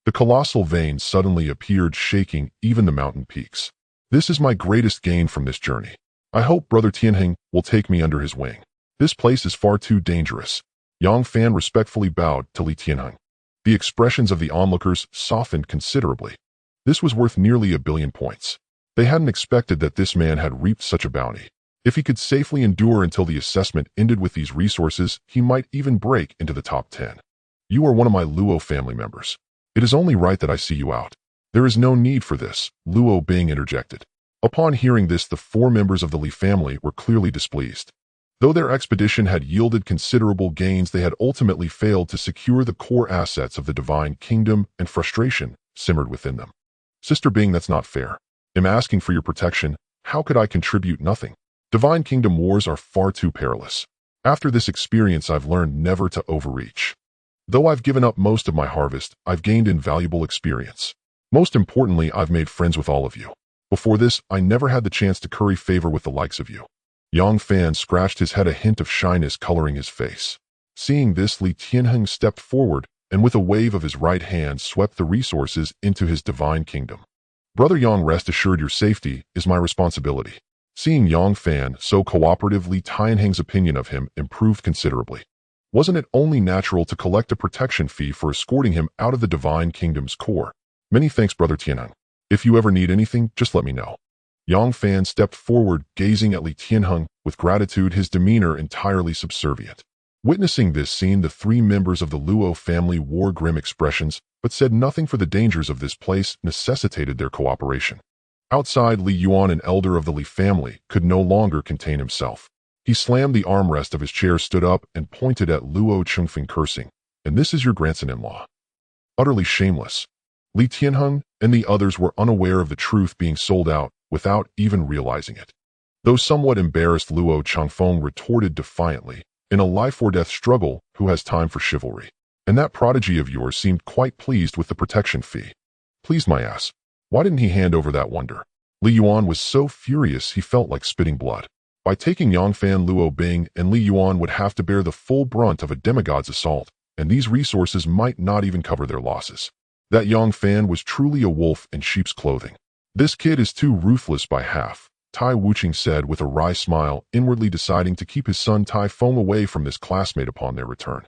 The colossal vein suddenly appeared, shaking even the mountain peaks. This is my greatest gain from this journey. I hope Brother Tianheng will take me under his wing. This place is far too dangerous. Yang Fan respectfully bowed to Li Tianheng. The expressions of the onlookers softened considerably. This was worth nearly 1 billion points. They hadn't expected that this man had reaped such a bounty. If he could safely endure until the assessment ended with these resources, he might even break into the top 10. You are one of my Luo family members. It is only right that I see you out. "There is no need for this," Luo Bing interjected. Upon hearing this, the four members of the Li family were clearly displeased. Though their expedition had yielded considerable gains, they had ultimately failed to secure the core assets of the Divine Kingdom, and frustration simmered within them. "Sister Bing, that's not fair. I'm asking for your protection. How could I contribute nothing? Divine Kingdom wars are far too perilous. After this experience, I've learned never to overreach. Though I've given up most of my harvest, I've gained invaluable experience. Most importantly, I've made friends with all of you. Before this, I never had the chance to curry favor with the likes of you." Yang Fan scratched his head, a hint of shyness coloring his face. Seeing this, Li Tianheng stepped forward and with a wave of his right hand swept the resources into his divine kingdom. "Brother Yang, rest assured your safety is my responsibility." Seeing Yang Fan so cooperative, Li Tianheng's opinion of him improved considerably. Wasn't it only natural to collect a protection fee for escorting him out of the divine kingdom's core? "Many thanks, Brother Tianheng. If you ever need anything, just let me know." Yang Fan stepped forward, gazing at Li Tianheng with gratitude, his demeanor entirely subservient. Witnessing this scene, the three members of the Luo family wore grim expressions, but said nothing, for the dangers of this place necessitated their cooperation. Outside, Li Yuan, an elder of the Li family, could no longer contain himself. He slammed the armrest of his chair, stood up, and pointed at Luo Chengfeng, cursing, "And this is your grandson-in-law? Utterly shameless." Li Tianheng and the others were unaware of the truth being sold out without even realizing it. Though somewhat embarrassed, Luo Chengfeng retorted defiantly, "In a life-or-death struggle, who has time for chivalry? And that prodigy of yours seemed quite pleased with the protection fee. Pleased my ass. Why didn't he hand over that wonder?" Li Yuan was so furious he felt like spitting blood. By taking Yang Fan, Luo Bing and Li Yuan would have to bear the full brunt of a demigod's assault, and these resources might not even cover their losses. That Yang Fan was truly a wolf in sheep's clothing. "This kid is too ruthless by half," Tai Wuching said with a wry smile, inwardly deciding to keep his son Tai Feng away from this classmate upon their return.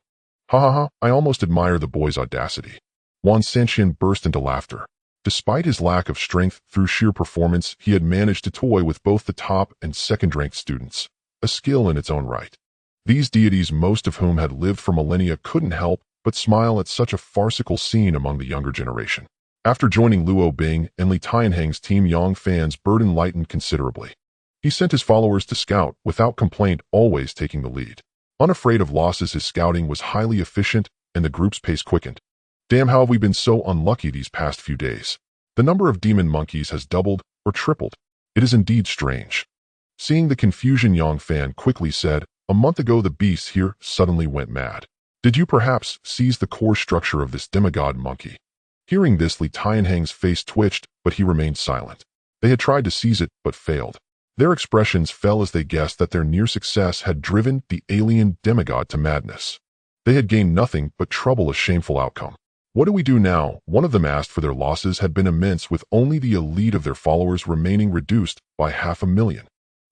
"Ha ha ha, I almost admire the boy's audacity." Wan Sanxian burst into laughter. Despite his lack of strength, through sheer performance, he had managed to toy with both the top and second-ranked students, a skill in its own right. These deities, most of whom had lived for millennia, couldn't help but smile at such a farcical scene among the younger generation. After joining Luo Bing and Li Tianheng's team, Yang Fan's burden lightened considerably. He sent his followers to scout, without complaint, always taking the lead. Unafraid of losses, his scouting was highly efficient, and the group's pace quickened. "Damn, how have we been so unlucky these past few days? The number of demon monkeys has doubled or tripled. It is indeed strange." Seeing the confusion, Yang Fan quickly said, "A month ago the beasts here suddenly went mad. Did you perhaps seize the core structure of this demigod monkey?" Hearing this, Li Tianheng's face twitched, but he remained silent. They had tried to seize it, but failed. Their expressions fell as they guessed that their near success had driven the alien demigod to madness. They had gained nothing but trouble, a shameful outcome. "What do we do now?" one of them asked, for their losses had been immense, with only the elite of their followers remaining, reduced by 500,000.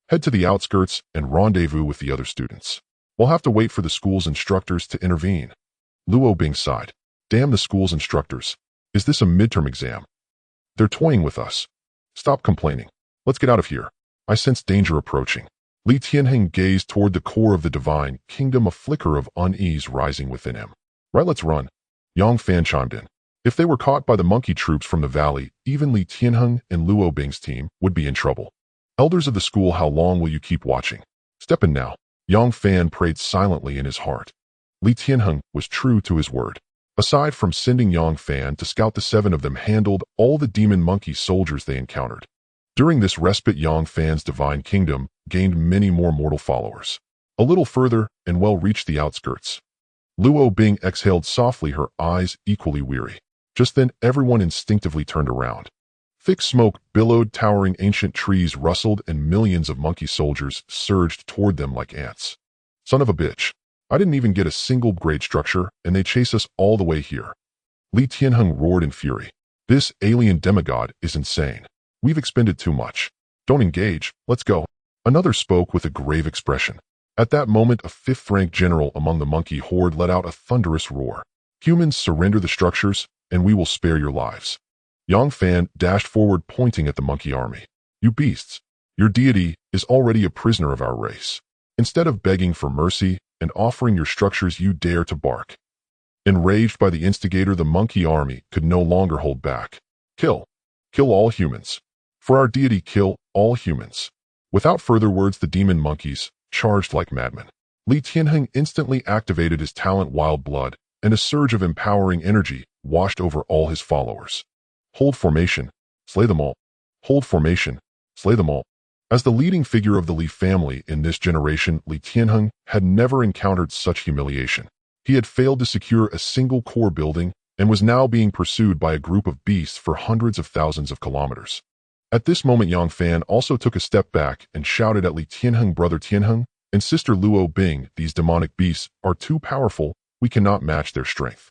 "Head to the outskirts and rendezvous with the other students. We'll have to wait for the school's instructors to intervene." Luo Bing sighed. "Damn the school's instructors. Is this a midterm exam? They're toying with us. Stop complaining. Let's get out of here. I sense danger approaching." Li Tianheng gazed toward the core of the divine kingdom, a flicker of unease rising within him. "Right, let's run." Yang Fan chimed in. If they were caught by the monkey troops from the valley, even Li Tianheng and Luo Bing's team would be in trouble. "Elders of the school, how long will you keep watching? Step in now." Yang Fan prayed silently in his heart. Li Tianheng was true to his word. Aside from sending Yang Fan to scout, the seven of them handled all the demon monkey soldiers they encountered. During this respite, Yang Fan's divine kingdom gained many more mortal followers. A little further, and well reached the outskirts. Luo Bing exhaled softly, her eyes equally weary. Just then, everyone instinctively turned around. Thick smoke billowed, towering ancient trees rustled, and millions of monkey soldiers surged toward them like ants. "Son of a bitch. I didn't even get a single grade structure, and they chase us all the way here." Li Tianheng roared in fury. "This alien demigod is insane. We've expended too much. Don't engage, let's go." Another spoke with a grave expression. At that moment, a fifth-rank general among the monkey horde let out a thunderous roar. "Humans, surrender the structures, and we will spare your lives." Yang Fan dashed forward, pointing at the monkey army. "You beasts! Your deity is already a prisoner of our race. Instead of begging for mercy and offering your structures, you dare to bark." Enraged by the instigator, the monkey army could no longer hold back. Kill. Kill all humans. For our deity, kill all humans. Without further words, the demon monkeys charged like madmen. Li Tianheng instantly activated his talent Wild Blood, and a surge of empowering energy washed over all his followers. Hold formation. Slay them all. Hold formation. Slay them all. As the leading figure of the Li family in this generation, Li Tianheng had never encountered such humiliation. He had failed to secure a single core building and was now being pursued by a group of beasts for hundreds of thousands of kilometers. At this moment, Yang Fan also took a step back and shouted at Li Tianheng, "Brother Tianheng and Sister Luo Bing, these demonic beasts are too powerful. We cannot match their strength.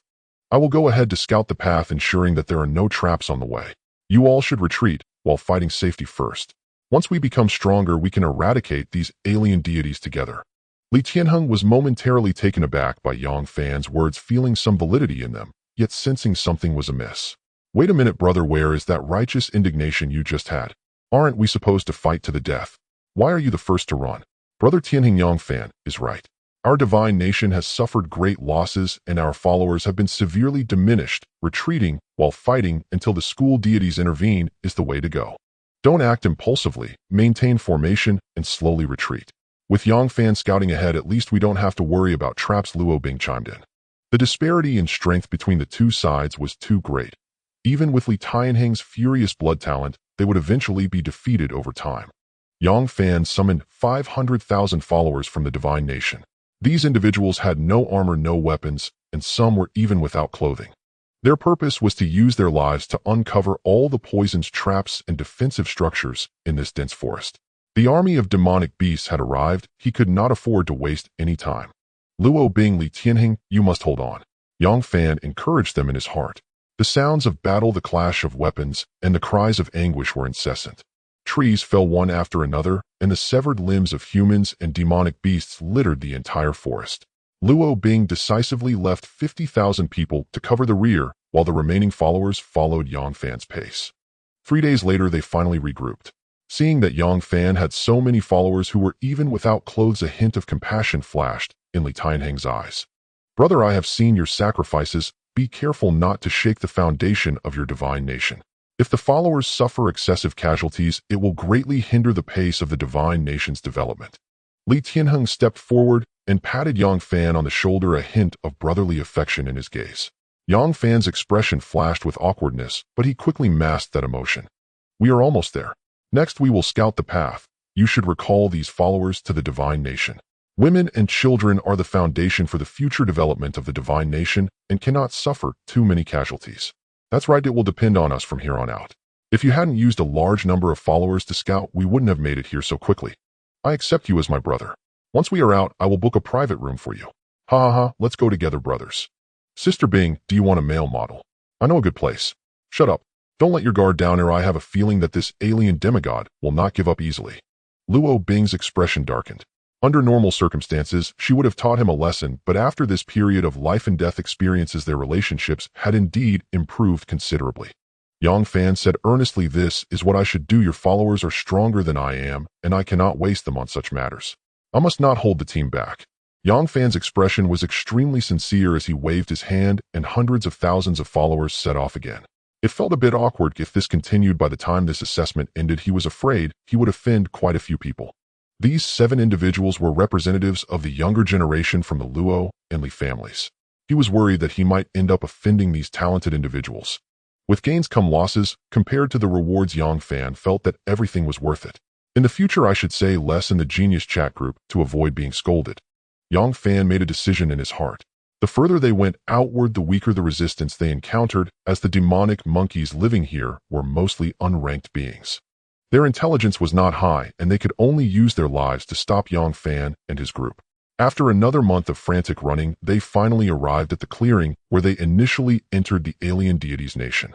I will go ahead to scout the path, ensuring that there are no traps on the way. You all should retreat while fighting safety first. Once we become stronger, we can eradicate these alien deities together." Li Tianheng was momentarily taken aback by Yang Fan's words, feeling some validity in them, yet sensing something was amiss. "Wait a minute, brother, where is that righteous indignation you just had? Aren't we supposed to fight to the death? Why are you the first to run?" Brother Tianheng, Yang Fan is right. Our divine nation has suffered great losses and our followers have been severely diminished. Retreating while fighting until the school deities intervene is the way to go. Don't act impulsively, maintain formation, and slowly retreat. With Yang Fan scouting ahead, at least we don't have to worry about traps, Luo Bing chimed in. The disparity in strength between the two sides was too great. Even with Li Tianheng's furious blood talent, they would eventually be defeated over time. Yang Fan summoned 500,000 followers from the divine nation. These individuals had no armor, no weapons, and some were even without clothing. Their purpose was to use their lives to uncover all the poisons, traps, and defensive structures in this dense forest. The army of demonic beasts had arrived. He could not afford to waste any time. "Luo Bing, Li Tianheng, you must hold on." Yang Fan encouraged them in his heart. The sounds of battle, the clash of weapons, and the cries of anguish were incessant. Trees fell one after another, and the severed limbs of humans and demonic beasts littered the entire forest. Luo Bing decisively left 50,000 people to cover the rear, while the remaining followers followed Yang Fan's pace. 3 days later, they finally regrouped. Seeing that Yang Fan had so many followers who were even without clothes, a hint of compassion flashed in Li Tianheng's eyes. "Brother, I have seen your sacrifices. Be careful not to shake the foundation of your divine nation. If the followers suffer excessive casualties, it will greatly hinder the pace of the divine nation's development." Li Tianheng stepped forward and patted Yang Fan on the shoulder, a hint of brotherly affection in his gaze. Yang Fan's expression flashed with awkwardness, but he quickly masked that emotion. "We are almost there. Next, we will scout the path. You should recall these followers to the divine nation. Women and children are the foundation for the future development of the divine nation and cannot suffer too many casualties. That's right, it will depend on us from here on out. If you hadn't used a large number of followers to scout, we wouldn't have made it here so quickly. I accept you as my brother. Once we are out, I will book a private room for you. Ha ha ha, let's go together, brothers. Sister Bing, do you want a male model? I know a good place." "Shut up. Don't let your guard down, or I have a feeling that this alien demigod will not give up easily." Luo Bing's expression darkened. Under normal circumstances, she would have taught him a lesson, but after this period of life and death experiences, their relationships had indeed improved considerably. Yang Fan said earnestly, "This is what I should do. Your followers are stronger than I am, and I cannot waste them on such matters. I must not hold the team back." Yang Fan's expression was extremely sincere as he waved his hand, and hundreds of thousands of followers set off again. It felt a bit awkward. If this continued, by the time this assessment ended, he was afraid he would offend quite a few people. These 7 individuals were representatives of the younger generation from the Luo and Li families. He was worried that he might end up offending these talented individuals. With gains come losses. Compared to the rewards, Yang Fan felt that everything was worth it. In the future, I should say less in the genius chat group to avoid being scolded. Yang Fan made a decision in his heart. The further they went outward, the weaker the resistance they encountered, as the demonic monkeys living here were mostly unranked beings. Their intelligence was not high, and they could only use their lives to stop Yang Fan and his group. After another month of frantic running, they finally arrived at the clearing where they initially entered the alien deity's nation.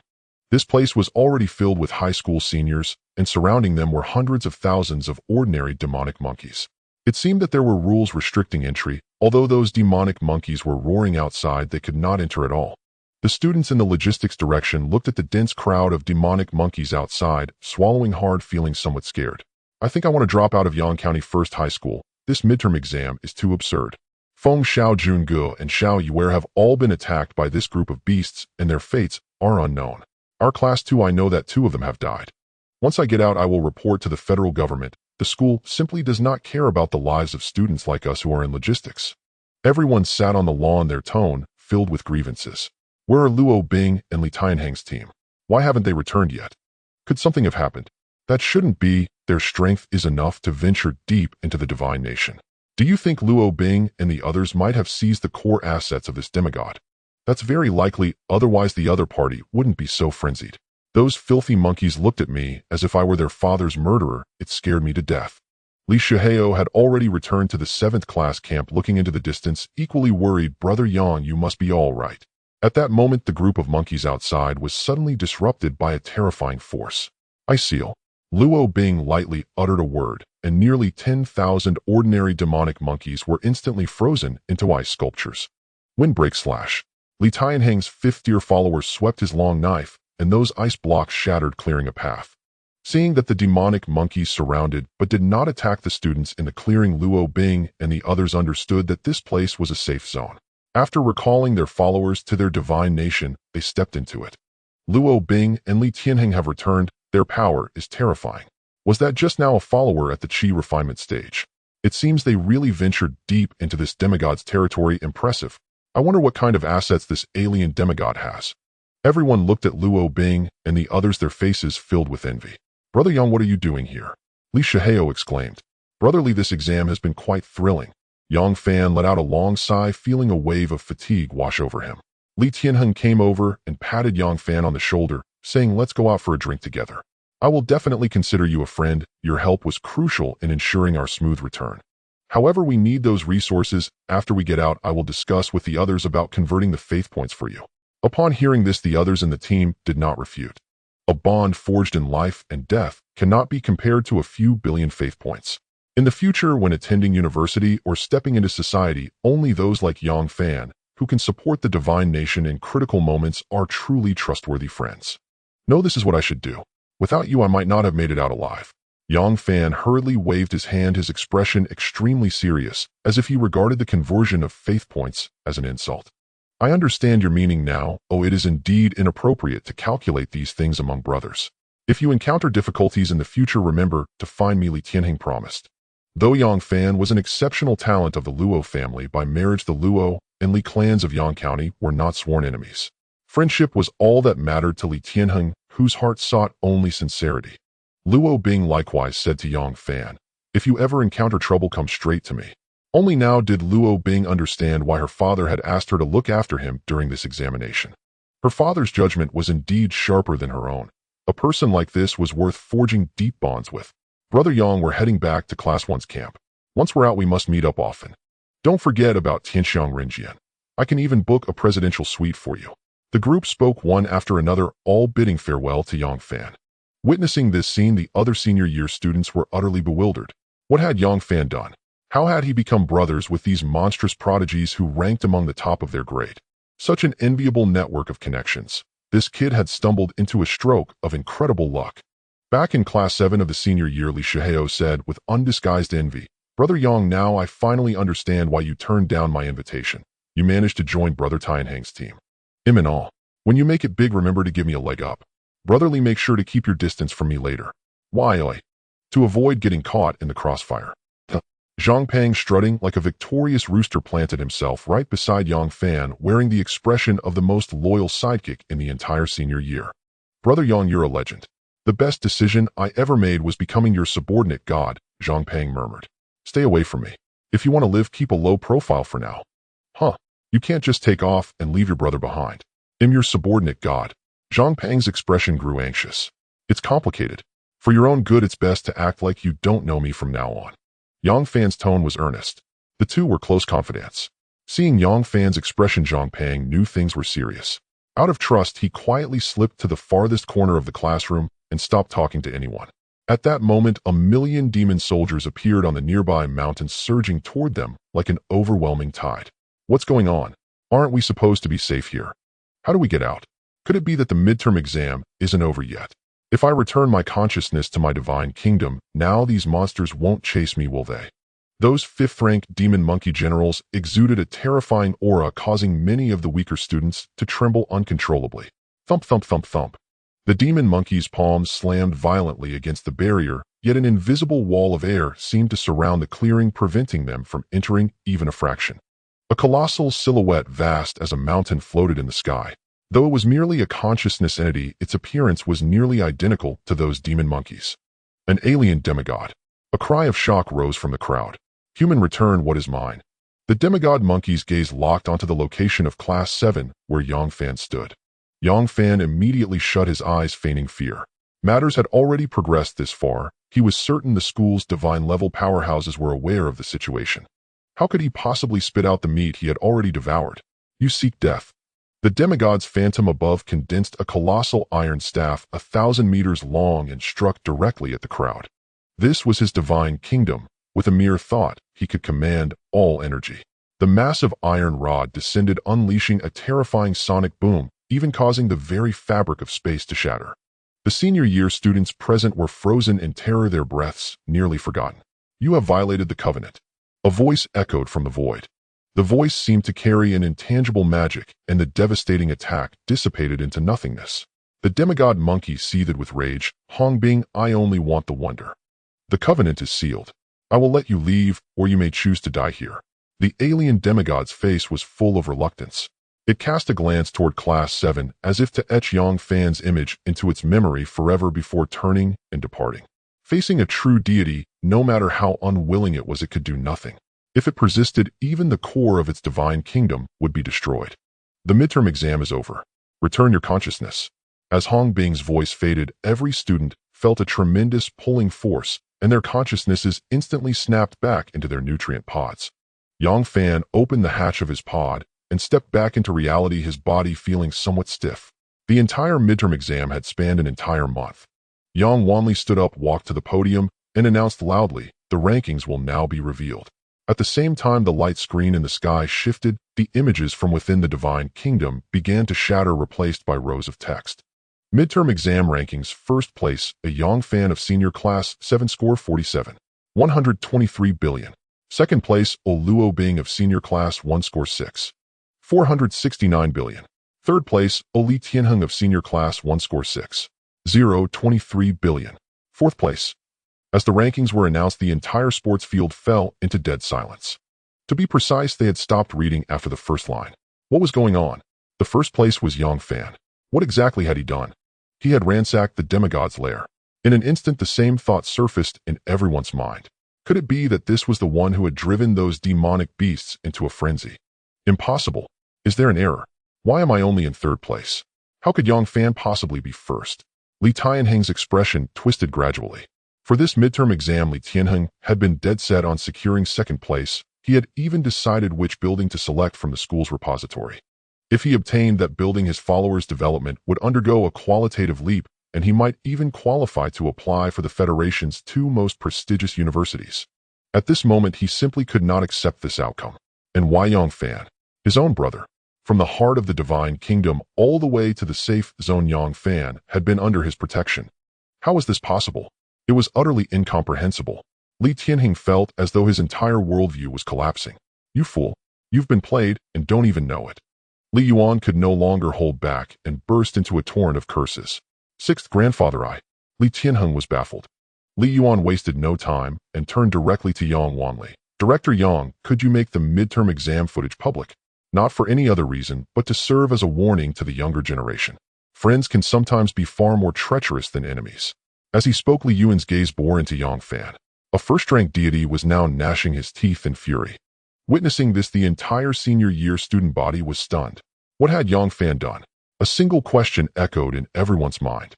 This place was already filled with high school seniors, and surrounding them were hundreds of thousands of ordinary demonic monkeys. It seemed that there were rules restricting entry. Although those demonic monkeys were roaring outside, they could not enter at all. The students in the logistics direction looked at the dense crowd of demonic monkeys outside, swallowing hard, feeling somewhat scared. "I think I want to drop out of Yang County First High School. This midterm exam is too absurd." Feng Xiao Junge and Xiao Yuer have all been attacked by this group of beasts, and their fates are unknown. Our class too, I know that 2 of them have died. Once I get out, I will report to the federal government. The school simply does not care about the lives of students like us who are in logistics. Everyone sat on the lawn, their tone filled with grievances. Where are Luo Bing and Li Tianheng's team? Why haven't they returned yet? Could something have happened? That shouldn't be. Their strength is enough to venture deep into the divine nation. Do you think Luo Bing and the others might have seized the core assets of this demigod? That's very likely, otherwise the other party wouldn't be so frenzied. Those filthy monkeys looked at me as if I were their father's murderer. It scared me to death. Li Shihao had already returned to the 7th class camp, looking into the distance, equally worried. Brother Yang, you must be all right. At that moment, the group of monkeys outside was suddenly disrupted by a terrifying force. I seal. Luo Bing lightly uttered a word, and nearly 10,000 ordinary demonic monkeys were instantly frozen into ice sculptures. Windbreak slash. Li Tianheng's 5th-tier follower swept his long knife, and those ice blocks shattered, clearing a path. Seeing that the demonic monkeys surrounded but did not attack the students in the clearing, Luo Bing and the others understood that this place was a safe zone. After recalling their followers to their divine nation, they stepped into it. Luo Bing and Li Tianheng have returned. Their power is terrifying. Was that just now a follower at the Qi refinement stage? It seems they really ventured deep into this demigod's territory. Impressive. I wonder what kind of assets this alien demigod has. Everyone looked at Luo Bing and the others, their faces filled with envy. Brother Yang, what are you doing here? Li Shihao exclaimed. Brother Li, this exam has been quite thrilling. Yang Fan let out a long sigh, feeling a wave of fatigue wash over him. Li Tianheng came over and patted Yang Fan on the shoulder, saying, let's go out for a drink together. I will definitely consider you a friend. Your help was crucial in ensuring our smooth return. However, we need those resources. After we get out, I will discuss with the others about converting the faith points for you. Upon hearing this, the others in the team did not refute. A bond forged in life and death cannot be compared to a few billion faith points. In the future, when attending university or stepping into society, only those like Yang Fan, who can support the divine nation in critical moments, are truly trustworthy friends. No, this is what I should do. Without you, I might not have made it out alive. Yang Fan hurriedly waved his hand, his expression extremely serious, as if he regarded the conversion of faith points as an insult. I understand your meaning now. Oh, it is indeed inappropriate to calculate these things among brothers. If you encounter difficulties in the future, remember to find me, Li Tianheng promised. Though Yang Fan was an exceptional talent of the Luo family by marriage, the Luo and Li clans of Yang County were not sworn enemies. Friendship was all that mattered to Li Tianheng, whose heart sought only sincerity. Luo Bing likewise said to Yang Fan, if you ever encounter trouble, come straight to me. Only now did Luo Bing understand why her father had asked her to look after him during this examination. Her father's judgment was indeed sharper than her own. A person like this was worth forging deep bonds with. Brother Yang, we're heading back to Class 1's camp. Once we're out, we must meet up often. Don't forget about Tianxiang Renjian. I can even book a presidential suite for you. The group spoke one after another, all bidding farewell to Yang Fan. Witnessing this scene, the other senior year students were utterly bewildered. What had Yang Fan done? How had he become brothers with these monstrous prodigies who ranked among the top of their grade? Such an enviable network of connections. This kid had stumbled into a stroke of incredible luck. Back in Class 7 of the senior year, Li Shihao said with undisguised envy, Brother Yang, now I finally understand why you turned down my invitation. You managed to join Brother Tianheng's team. In all, when you make it big, remember to give me a leg up. Brother Li, make sure to keep your distance from me later. Why? To avoid getting caught in the crossfire. Zhang Pang, strutting like a victorious rooster, planted himself right beside Yang Fan, wearing the expression of the most loyal sidekick in the entire senior year. Brother Yang, you're a legend. The best decision I ever made was becoming your subordinate god, Zhang Pang murmured. Stay away from me. If you want to live, keep a low profile for now. You can't just take off and leave your brother behind. I'm your subordinate god. Zhang Pang's expression grew anxious. It's complicated. For your own good, it's best to act like you don't know me from now on. Yang Fan's tone was earnest. The two were close confidants. Seeing Yang Fan's expression, Zhang Pang knew things were serious. Out of trust, he quietly slipped to the farthest corner of the classroom and stopped talking to anyone. At that moment, 1,000,000 demon soldiers appeared on the nearby mountains, surging toward them like an overwhelming tide. What's going on? Aren't we supposed to be safe here? How do we get out? Could it be that the midterm exam isn't over yet? If I return my consciousness to my divine kingdom, now these monsters won't chase me, will they? Those 5th-rank demon monkey generals exuded a terrifying aura, causing many of the weaker students to tremble uncontrollably. Thump, thump, thump, thump. The demon monkey's palms slammed violently against the barrier, yet an invisible wall of air seemed to surround the clearing, preventing them from entering even a fraction. A colossal silhouette vast as a mountain floated in the sky. Though it was merely a consciousness entity, its appearance was nearly identical to those demon monkeys. An alien demigod. A cry of shock rose from the crowd. Human, return what is mine. The demigod monkey's gaze locked onto the location of Class 7, where Yang Fan stood. Yang Fan immediately shut his eyes, feigning fear. Matters had already progressed this far. He was certain the school's divine-level powerhouses were aware of the situation. How could he possibly spit out the meat he had already devoured? You seek death. The demigod's phantom above condensed a colossal iron staff 1,000 meters long and struck directly at the crowd. This was his divine kingdom. With a mere thought, he could command all energy. The massive iron rod descended, unleashing a terrifying sonic boom, even causing the very fabric of space to shatter. The senior year students present were frozen in terror, their breaths nearly forgotten. You have violated the covenant. A voice echoed from the void. The voice seemed to carry an intangible magic, and the devastating attack dissipated into nothingness. The demigod monkey seethed with rage. Hong Bing, I only want the wonder. The covenant is sealed. I will let you leave, or you may choose to die here. The alien demigod's face was full of reluctance. It cast a glance toward Class 7, as if to etch Yang Fan's image into its memory forever before turning and departing. Facing a true deity, no matter how unwilling it was, it could do nothing. If it persisted, even the core of its divine kingdom would be destroyed. The midterm exam is over. Return your consciousness. As Hong Bing's voice faded, every student felt a tremendous pulling force, and their consciousnesses instantly snapped back into their nutrient pods. Yang Fan opened the hatch of his pod and stepped back into reality, his body feeling somewhat stiff. The entire midterm exam had spanned an entire month. Yang Wanli stood up, walked to the podium, and announced loudly, the rankings will now be revealed. At the same time the light screen in the sky shifted, the images from within the divine kingdom began to shatter, replaced by rows of text. Midterm exam rankings. First place, a Yang Fan of senior class 7, score 47. 123 billion. Second place, a Luo Bing of senior class 1, score 6. 469 billion. Third place, a Li Tianheng of senior class 1, score 6. 23 billion. Fourth place. As the rankings were announced, the entire sports field fell into dead silence. To be precise, they had stopped reading after the first line. What was going on? The first place was Yang Fan. What exactly had he done? He had ransacked the demigod's lair. In an instant, the same thought surfaced in everyone's mind. Could it be that this was the one who had driven those demonic beasts into a frenzy? Impossible. Is there an error? Why am I only in third place? How could Yang Fan possibly be first? Li Tianheng's expression twisted gradually. For this midterm exam, Li Tianheng had been dead set on securing second place. He had even decided which building to select from the school's repository. If he obtained that building, his followers' development would undergo a qualitative leap, and he might even qualify to apply for the Federation's 2 most prestigious universities. At this moment, he simply could not accept this outcome. And why Yang Fan? His own brother. From the heart of the divine kingdom all the way to the safe zone, Yang Fan had been under his protection. How was this possible? It was utterly incomprehensible. Li Tianheng felt as though his entire worldview was collapsing. You fool. You've been played and don't even know it. Li Yuan could no longer hold back and burst into a torrent of curses. Sixth grandfather I. Li Tianheng was baffled. Li Yuan wasted no time and turned directly to Yang Wanli. Director Yang, could you make the midterm exam footage public? Not for any other reason, but to serve as a warning to the younger generation. Friends can sometimes be far more treacherous than enemies. As he spoke, Li Yuan's gaze bore into Yang Fan. A first-rank deity was now gnashing his teeth in fury. Witnessing this, the entire senior year student body was stunned. What had Yang Fan done? A single question echoed in everyone's mind.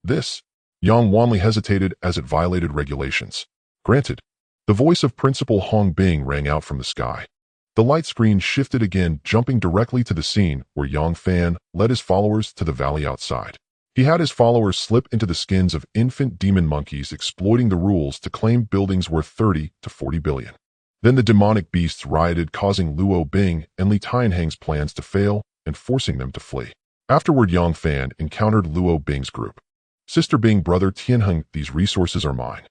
This. Yang Wanli hesitated as it violated regulations. Granted. The voice of Principal Hong Bing rang out from the sky. The light screen shifted again, jumping directly to the scene where Yang Fan led his followers to the valley outside. He had his followers slip into the skins of infant demon monkeys, exploiting the rules to claim buildings worth 30 to 40 billion. Then the demonic beasts rioted, causing Luo Bing and Li Tianheng's plans to fail and forcing them to flee. Afterward, Yang Fan encountered Luo Bing's group. Sister Bing, brother Tianheng, these resources are mine.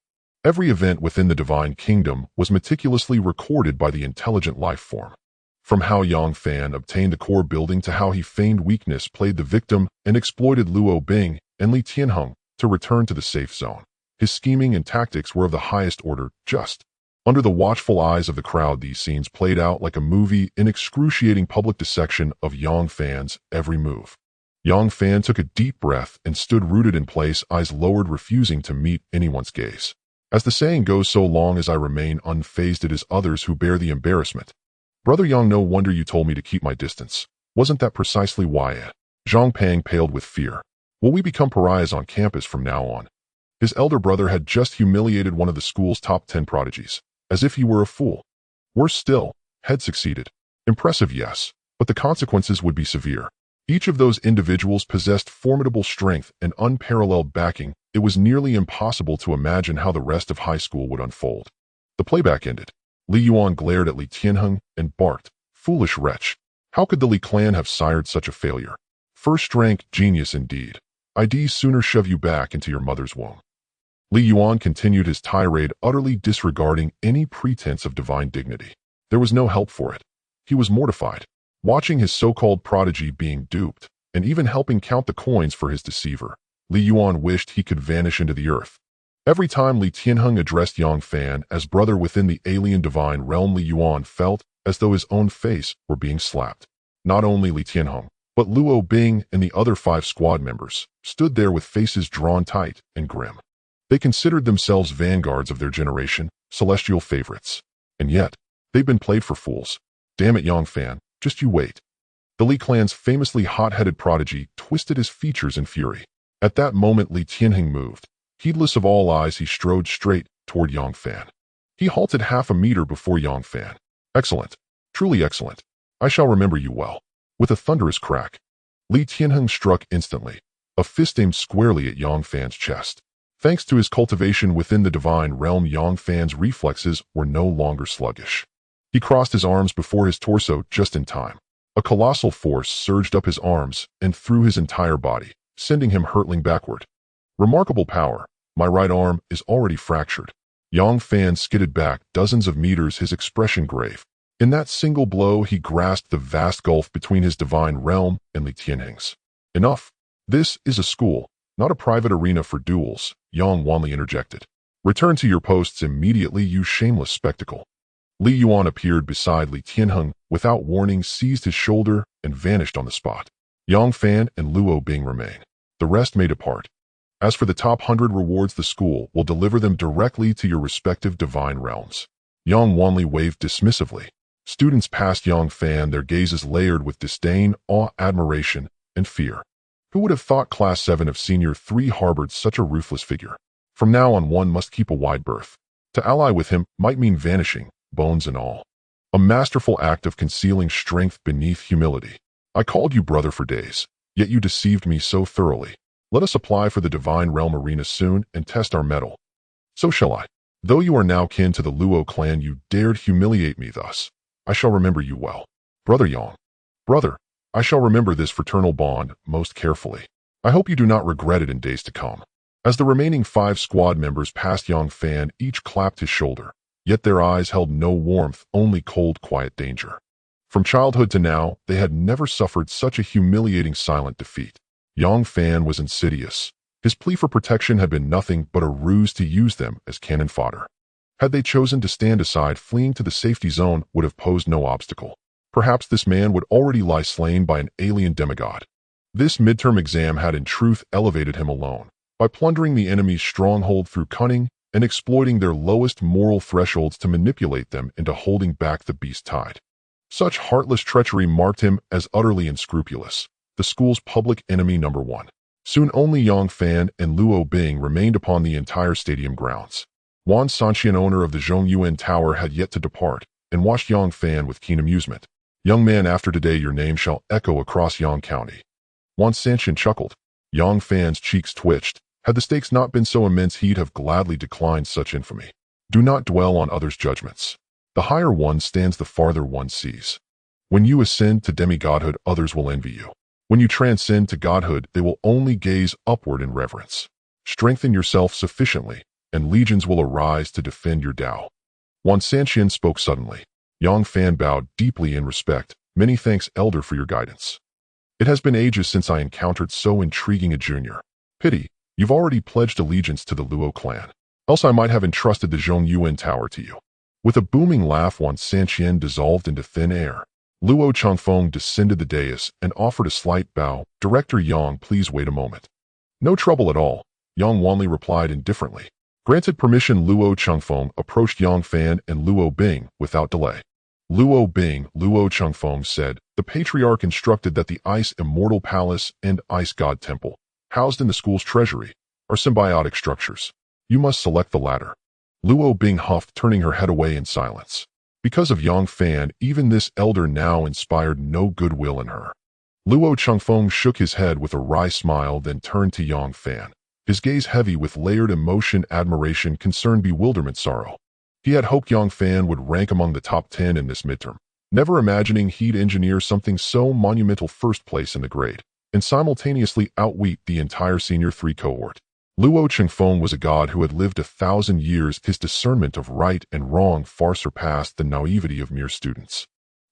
Every event within the divine kingdom was meticulously recorded by the intelligent life form. From how Yang Fan obtained the core building to how he feigned weakness, played the victim, and exploited Luo Bing and Li Tianheng to return to the safe zone. His scheming and tactics were of the highest order, just. Under the watchful eyes of the crowd, these scenes played out like a movie in excruciating public dissection of Yang Fan's every move. Yang Fan took a deep breath and stood rooted in place, eyes lowered, refusing to meet anyone's gaze. As the saying goes, so long as I remain unfazed, it is others who bear the embarrassment. Brother Yang, no wonder you told me to keep my distance. Wasn't that precisely why? Zhang Pang paled with fear. Will we become pariahs on campus from now on? His elder brother had just humiliated one of the school's top 10 prodigies, as if he were a fool. Worse still, had succeeded. Impressive, yes, but the consequences would be severe. Each of those individuals possessed formidable strength and unparalleled backing. It was nearly impossible to imagine how the rest of high school would unfold. The playback ended. Li Yuan glared at Li Tianheng and barked, "Foolish wretch! How could the Li clan have sired such a failure? First-rank genius indeed. I'd sooner shove you back into your mother's womb." Li Yuan continued his tirade, utterly disregarding any pretense of divine dignity. There was no help for it. He was mortified, watching his so-called prodigy being duped, and even helping count the coins for his deceiver. Li Yuan wished he could vanish into the earth. Every time Li Tianheng addressed Yang Fan as brother within the alien divine realm, Li Yuan felt as though his own face were being slapped. Not only Li Tianheng, but Luo Bing and the other 5 squad members stood there with faces drawn tight and grim. They considered themselves vanguards of their generation, celestial favorites. And yet, they've been played for fools. Damn it, Yang Fan, just you wait. The Li clan's famously hot-headed prodigy twisted his features in fury. At that moment, Li Tianheng moved. Heedless of all eyes, he strode straight toward Yang Fan. He halted half a meter before Yang Fan. "Excellent. Truly excellent. I shall remember you well." With a thunderous crack, Li Tianheng struck instantly, a fist aimed squarely at Yang Fan's chest. Thanks to his cultivation within the divine realm, Yang Fan's reflexes were no longer sluggish. He crossed his arms before his torso just in time. A colossal force surged up his arms and through his entire body, sending him hurtling backward. Remarkable power. My right arm is already fractured. Yang Fan skidded back dozens of meters, his expression grave. In that single blow, he grasped the vast gulf between his divine realm and Li Tianheng's. "Enough. This is a school, not a private arena for duels," Yang Wanli interjected. "Return to your posts immediately, you shameless spectacle." Li Yuan appeared beside Li Tianheng without warning, seized his shoulder, and vanished on the spot. Yang Fan and Luo Bing remain. The rest may depart. As for the top 100 rewards, the school will deliver them directly to your respective divine realms. Yang Wanli waved dismissively. Students passed Yang Fan, their gazes layered with disdain, awe, admiration, and fear. Who would have thought Class 7 of Senior 3 harbored such a ruthless figure? From now on, one must keep a wide berth. To ally with him might mean vanishing, bones and all. A masterful act of concealing strength beneath humility. I called you brother for days, yet you deceived me so thoroughly. Let us apply for the Divine Realm Arena soon and test our mettle. So shall I. Though you are now kin to the Luo clan, you dared humiliate me thus. I shall remember you well. Brother Yang. Brother, I shall remember this fraternal bond most carefully. I hope you do not regret it in days to come. As the remaining 5 squad members passed Yang Fan, each clapped his shoulder, yet their eyes held no warmth, only cold, quiet danger. From childhood to now, they had never suffered such a humiliating silent defeat. Yang Fan was insidious. His plea for protection had been nothing but a ruse to use them as cannon fodder. Had they chosen to stand aside, fleeing to the safety zone would have posed no obstacle. Perhaps this man would already lie slain by an alien demigod. This midterm exam had in truth elevated him alone, by plundering the enemy's stronghold through cunning and exploiting their lowest moral thresholds to manipulate them into holding back the beast tide. Such heartless treachery marked him as utterly unscrupulous, the school's public enemy number 1. Soon only Yang Fan and Luo Bing remained upon the entire stadium grounds. Wan Sanqian, owner of the Zhongyuan Tower, had yet to depart, and watched Yang Fan with keen amusement. "Young man, after today your name shall echo across Yang County." Wan Sanqian chuckled. Yang Fan's cheeks twitched. Had the stakes not been so immense, he'd have gladly declined such infamy. Do not dwell on others' judgments. The higher one stands, the farther one sees. When you ascend to demigodhood, others will envy you. When you transcend to godhood, they will only gaze upward in reverence. Strengthen yourself sufficiently, and legions will arise to defend your Tao. Wan Sanqian spoke suddenly. Yang Fan bowed deeply in respect. "Many thanks, Elder, for your guidance. It has been ages since I encountered so intriguing a junior. Pity, you've already pledged allegiance to the Luo clan. Else I might have entrusted the Zhongyuan Tower to you. With a booming laugh, Wan Sanqian dissolved into thin air. Luo Changfeng descended the dais and offered a slight bow. Director Yang, please wait a moment. No trouble at all, Yang Wanli replied indifferently. Granted permission, Luo Changfeng approached Yang Fan and Luo Bing without delay. Luo Bing, Luo Changfeng said, the patriarch instructed that the Ice Immortal Palace and Ice God Temple, housed in the school's treasury, are symbiotic structures. You must select the latter. Luo Bing huffed, turning her head away in silence. Because of Yang Fan, even this elder now inspired no goodwill in her. Luo Changfeng shook his head with a wry smile, then turned to Yang Fan. His gaze heavy with layered emotion, admiration, concern, bewilderment, sorrow. He had hoped Yang Fan would rank among the top 10 in this midterm, never imagining he'd engineer something so monumental, first place in the grade, and simultaneously outwit the entire Senior 3 cohort. Luo Changfeng was a god who had lived 1,000 years. His discernment of right and wrong far surpassed the naivety of mere students.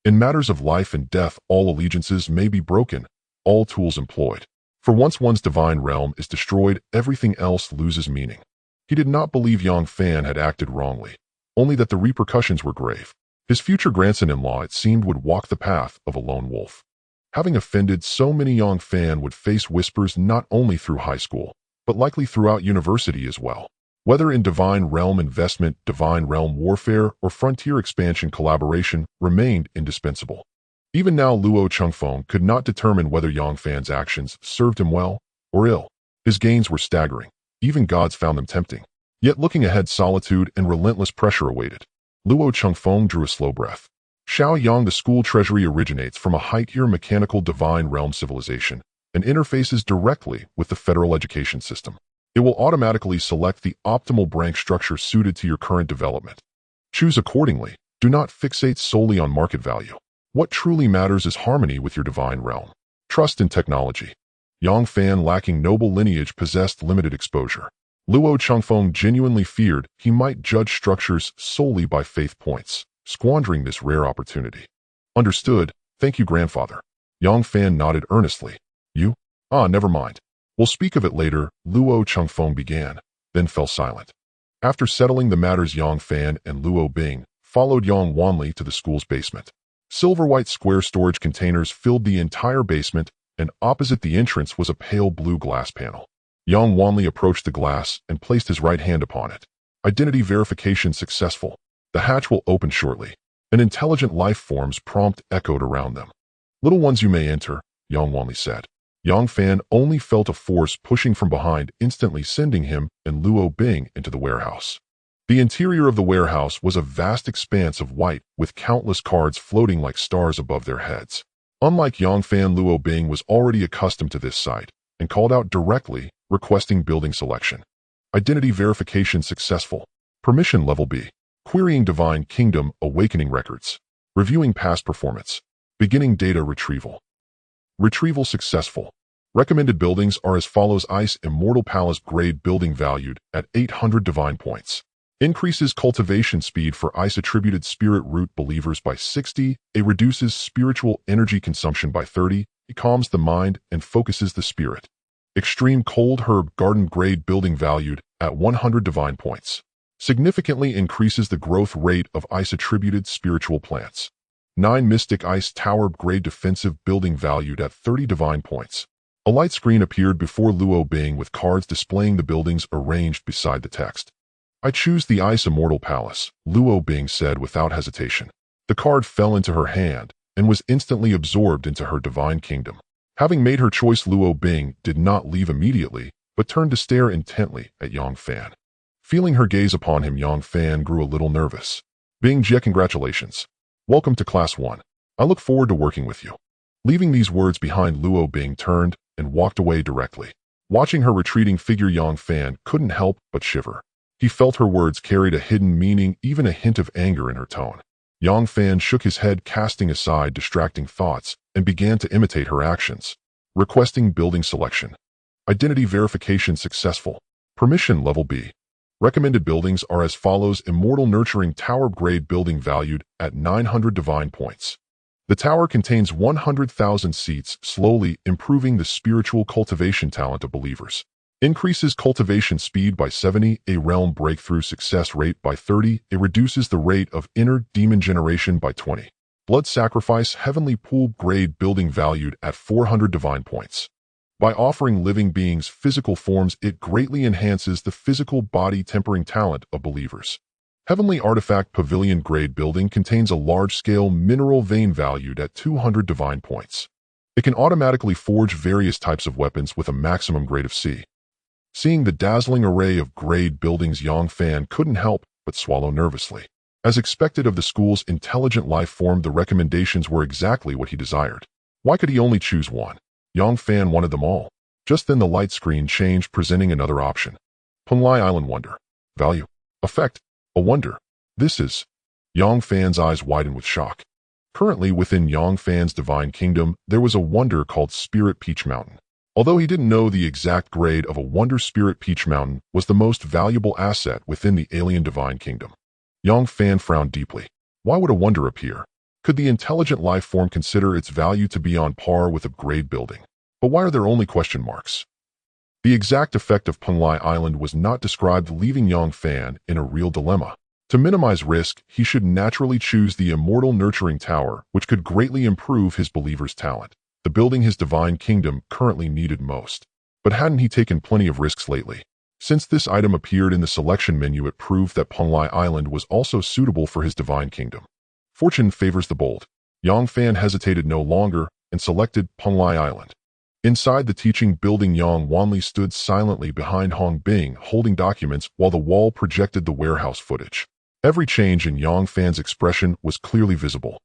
In matters of life and death, all allegiances may be broken, all tools employed. For once one's divine realm is destroyed, everything else loses meaning. He did not believe Yang Fan had acted wrongly, only that the repercussions were grave. His future grandson-in-law, it seemed, would walk the path of a lone wolf. Having offended so many, Yang Fan would face whispers not only through high school, but likely throughout university as well. Whether in divine realm investment, divine realm warfare, or frontier expansion, collaboration remained indispensable. Even now, Luo Changfeng could not determine whether Yang Fan's actions served him well or ill. His gains were staggering. Even gods found them tempting. Yet looking ahead, solitude and relentless pressure awaited. Luo Changfeng drew a slow breath. Xiao Yang, the school treasury, originates from a high-tier mechanical divine realm civilization and interfaces directly with the federal education system. It will automatically select the optimal branch structure suited to your current development. Choose accordingly. Do not fixate solely on market value. What truly matters is harmony with your divine realm. Trust in technology. Yang Fan, lacking noble lineage, possessed limited exposure. Luo Changfeng genuinely feared he might judge structures solely by faith points, squandering this rare opportunity. Understood. Thank you, grandfather. Yang Fan nodded earnestly. You? Never mind. We'll speak of it later, Luo Changfeng began, then fell silent. After settling the matters, Yang Fan and Luo Bing followed Yang Wanli to the school's basement. Silver-white square storage containers filled the entire basement, and opposite the entrance was a pale blue glass panel. Yang Wanli approached the glass and placed his right hand upon it. Identity verification successful. The hatch will open shortly. An intelligent life form's prompt echoed around them. Little ones, you may enter, Yang Wanli said. Yang Fan only felt a force pushing from behind, instantly sending him and Luo Bing into the warehouse. The interior of the warehouse was a vast expanse of white, with countless cards floating like stars above their heads. Unlike Yang Fan, Luo Bing was already accustomed to this sight and called out directly, requesting building selection. Identity verification successful. Permission level B. Querying Divine Kingdom Awakening records. Reviewing past performance. Beginning data retrieval. Retrieval successful. Recommended buildings are as follows: Ice Immortal Palace grade building valued at 800 divine points. Increases cultivation speed for ice attributed spirit root believers by 60. It reduces spiritual energy consumption by 30. It calms the mind and focuses the spirit. Extreme Cold Herb Garden grade building valued at 100 divine points. Significantly increases the growth rate of ice attributed spiritual plants. 9 Mystic Ice Tower grade defensive building valued at 30 divine points. A light screen appeared before Luo Bing with cards displaying the buildings arranged beside the text. I choose the Ice Immortal Palace, Luo Bing said without hesitation. The card fell into her hand and was instantly absorbed into her divine kingdom. Having made her choice, Luo Bing did not leave immediately, but turned to stare intently at Yang Fan. Feeling her gaze upon him, Yang Fan grew a little nervous. Bing Jie, congratulations. Welcome to Class 1. I look forward to working with you. Leaving these words behind, Luo Bing turned and walked away directly. Watching her retreating figure, Yang Fan couldn't help but shiver. He felt her words carried a hidden meaning, even a hint of anger in her tone. Yang Fan shook his head, casting aside distracting thoughts, and began to imitate her actions. Requesting building selection. Identity verification successful. Permission level B. Recommended buildings are as follows: Immortal Nurturing Tower grade building valued at 900 divine points. The tower contains 100,000 seats, slowly improving the spiritual cultivation talent of believers. Increases cultivation speed by 70, a realm breakthrough success rate by 30, it reduces the rate of inner demon generation by 20. Blood sacrifice, heavenly pool grade building valued at 400 divine points. By offering living beings physical forms, it greatly enhances the physical body tempering talent of believers. Heavenly Artifact Pavilion grade building contains a large-scale mineral vein valued at 200 divine points. It can automatically forge various types of weapons with a maximum grade of C. Seeing the dazzling array of grade buildings, Yang Fan couldn't help but swallow nervously. As expected of the school's intelligent life form, the recommendations were exactly what he desired. Why could he only choose one? Yang Fan wanted them all. Just then the light screen changed, presenting another option. Punlai Island Wonder. Value. Effect. A wonder. This is... Yang Fan's eyes widened with shock. Currently within Yang Fan's divine kingdom, there was a wonder called Spirit Peach Mountain. Although he didn't know the exact grade of a wonder, Spirit Peach Mountain was the most valuable asset within the alien divine kingdom. Yang Fan frowned deeply. Why would a wonder appear? Could the intelligent life form consider its value to be on par with a grade building? But why are there only question marks? The exact effect of Punlai Island was not described, leaving Yang Fan in a real dilemma. To minimize risk, he should naturally choose the Immortal Nurturing Tower, which could greatly improve his believer's talent, the building his divine kingdom currently needed most. But hadn't he taken plenty of risks lately? Since this item appeared in the selection menu, it proved that Punlai Island was also suitable for his divine kingdom. Fortune favors the bold. Yang Fan hesitated no longer and selected Punlai Island. Inside the teaching building, Yang Wanli stood silently behind Hong Bing, holding documents while the wall projected the warehouse footage. Every change in Yang Fan's expression was clearly visible.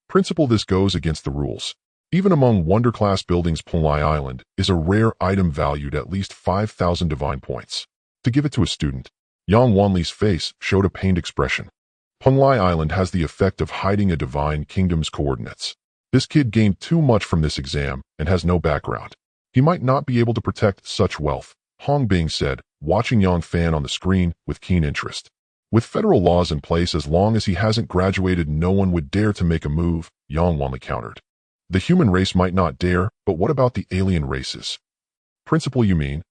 Principal, this goes against the rules. Even among wonder-class buildings, Punlai Island is a rare item valued at least 5,000 divine points. To give it to a student, Yang Wanli's face showed a pained expression. Punlai Island has the effect of hiding a divine kingdom's coordinates. This kid gained too much from this exam and has no background. He might not be able to protect such wealth, Hong Bing said, watching Yang Fan on the screen with keen interest. With federal laws in place, as long as he hasn't graduated, no one would dare to make a move, Yang Wanli countered. The human race might not dare, but what about the alien races? Principal, you mean?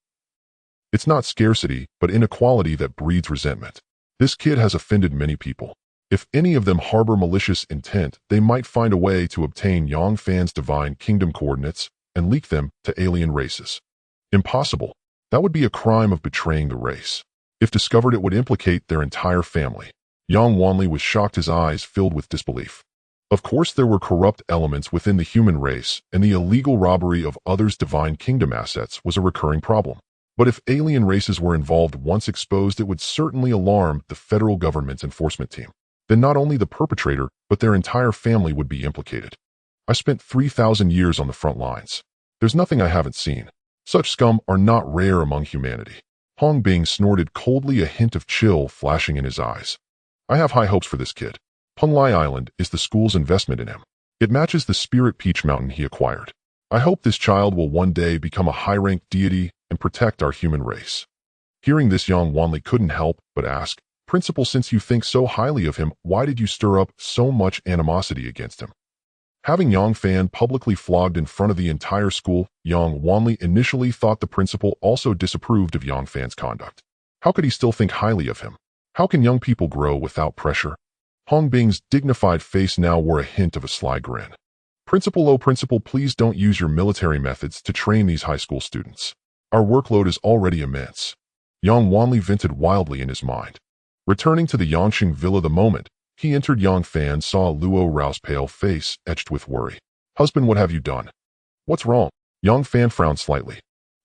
It's not scarcity, but inequality that breeds resentment. This kid has offended many people. If any of them harbor malicious intent, they might find a way to obtain Yang Fan's divine kingdom coordinates and leak them to alien races. Impossible. That would be a crime of betraying the race. If discovered, it would implicate their entire family. Yang Wanli was shocked, his eyes filled with disbelief. Of course, there were corrupt elements within the human race, and the illegal robbery of others' divine kingdom assets was a recurring problem. But if alien races were involved, once exposed, it would certainly alarm the federal government's enforcement team. Then not only the perpetrator, but their entire family would be implicated. I spent 3,000 years on the front lines. There's nothing I haven't seen. Such scum are not rare among humanity. Hong Bing snorted coldly, a hint of chill flashing in his eyes. I have high hopes for this kid. Punlai Island is the school's investment in him. It matches the Spirit Peach Mountain he acquired. I hope this child will one day become a high-ranked deity and protect our human race. Hearing this, Yang Wanli couldn't help but ask, Principal, since you think so highly of him, why did you stir up so much animosity against him? Having Yang Fan publicly flogged in front of the entire school, Yang Wanli initially thought the principal also disapproved of Yang Fan's conduct. How could he still think highly of him? How can young people grow without pressure? Hong Bing's dignified face now wore a hint of a sly grin. Principal, oh principal, please don't use your military methods to train these high school students. Our workload is already immense. Yang Wanli vented wildly in his mind. Returning to the Yangqing villa the moment he entered, Yang Fan saw Luo Rao's pale face etched with worry. Husband, what have you done? What's wrong? Yang Fan frowned slightly.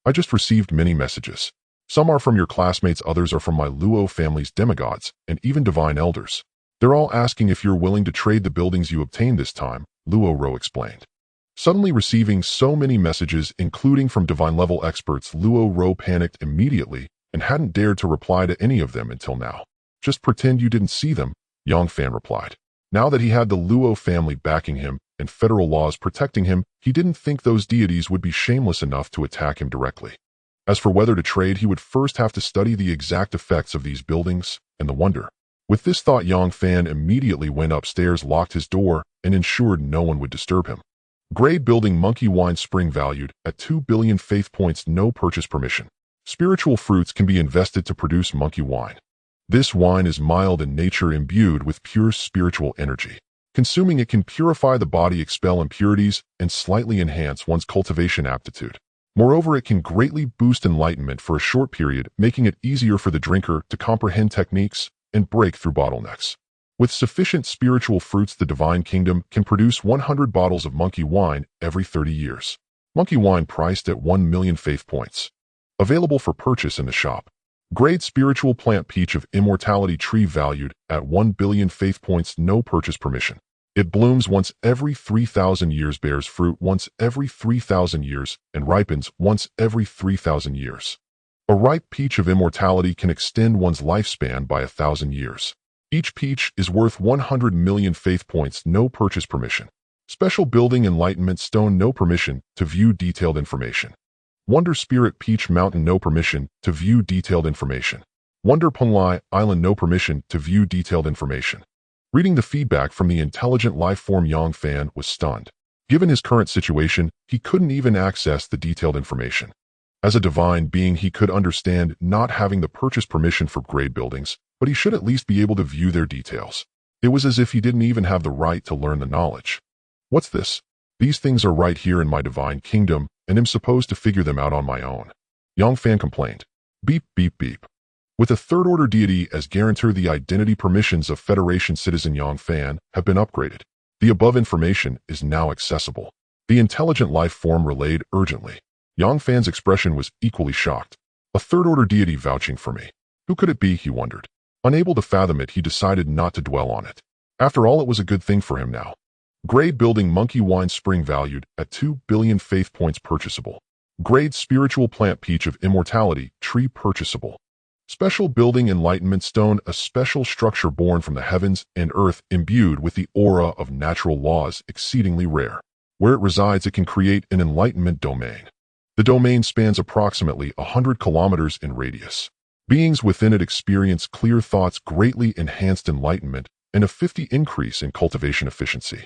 I just received many messages. Some are from your classmates, others are from my Luo family's demigods and even divine elders. They're all asking if you're willing to trade the buildings you obtained this time, Luo Rao explained. Suddenly receiving so many messages, including from divine-level experts, Luo Rao panicked immediately and hadn't dared to reply to any of them until now. Just pretend you didn't see them, Yang Fan replied. Now that he had the Luo family backing him and federal laws protecting him, he didn't think those deities would be shameless enough to attack him directly. As for whether to trade, he would first have to study the exact effects of these buildings and the wonder. With this thought, Yang Fan immediately went upstairs, locked his door, and ensured no one would disturb him. Grade building Monkey Wine Spring valued at 2 billion faith points, no purchase permission. Spiritual fruits can be invested to produce monkey wine. This wine is mild in nature, imbued with pure spiritual energy. Consuming it can purify the body, expel impurities, and slightly enhance one's cultivation aptitude. Moreover, it can greatly boost enlightenment for a short period, making it easier for the drinker to comprehend techniques and break through bottlenecks. With sufficient spiritual fruits, the Divine Kingdom can produce 100 bottles of monkey wine every 30 years. Monkey wine priced at 1 million faith points. Available for purchase in the shop. Grade spiritual plant peach of immortality tree valued at 1 billion faith points, no purchase permission. It blooms once every 3,000 years, bears fruit once every 3,000 years, and ripens once every 3,000 years. A ripe peach of immortality can extend one's lifespan by 1,000 years. Each peach is worth 100 million faith points, no purchase permission. Special building enlightenment stone, no permission to view detailed information. Wonder Spirit Peach Mountain, no permission to view detailed information. Wonder Punlai Island, no permission to view detailed information. Reading the feedback from the intelligent life form, Yang Fan was stunned. Given his current situation, he couldn't even access the detailed information. As a divine being, he could understand not having the purchase permission for grade buildings, but he should at least be able to view their details. It was as if he didn't even have the right to learn the knowledge. What's this? These things are right here in my divine kingdom, and am supposed to figure them out on my own. Yang Fan complained. Beep, beep, beep. With a third-order deity as guarantor, the identity permissions of Federation citizen Yang Fan have been upgraded. The above information is now accessible. The intelligent life form relayed urgently. Yang Fan's expression was equally shocked. A third-order deity vouching for me. Who could it be, he wondered. Unable to fathom it, he decided not to dwell on it. After all, it was a good thing for him now. Grade building monkey wine spring valued at 2 billion faith points purchasable. Grade spiritual plant peach of immortality tree purchasable. Special building enlightenment stone, a special structure born from the heavens and earth, imbued with the aura of natural laws, exceedingly rare. Where it resides, it can create an enlightenment domain. The domain spans approximately 100 kilometers in radius. Beings within it experience clear thoughts, greatly enhanced enlightenment, and a 50 increase in cultivation efficiency.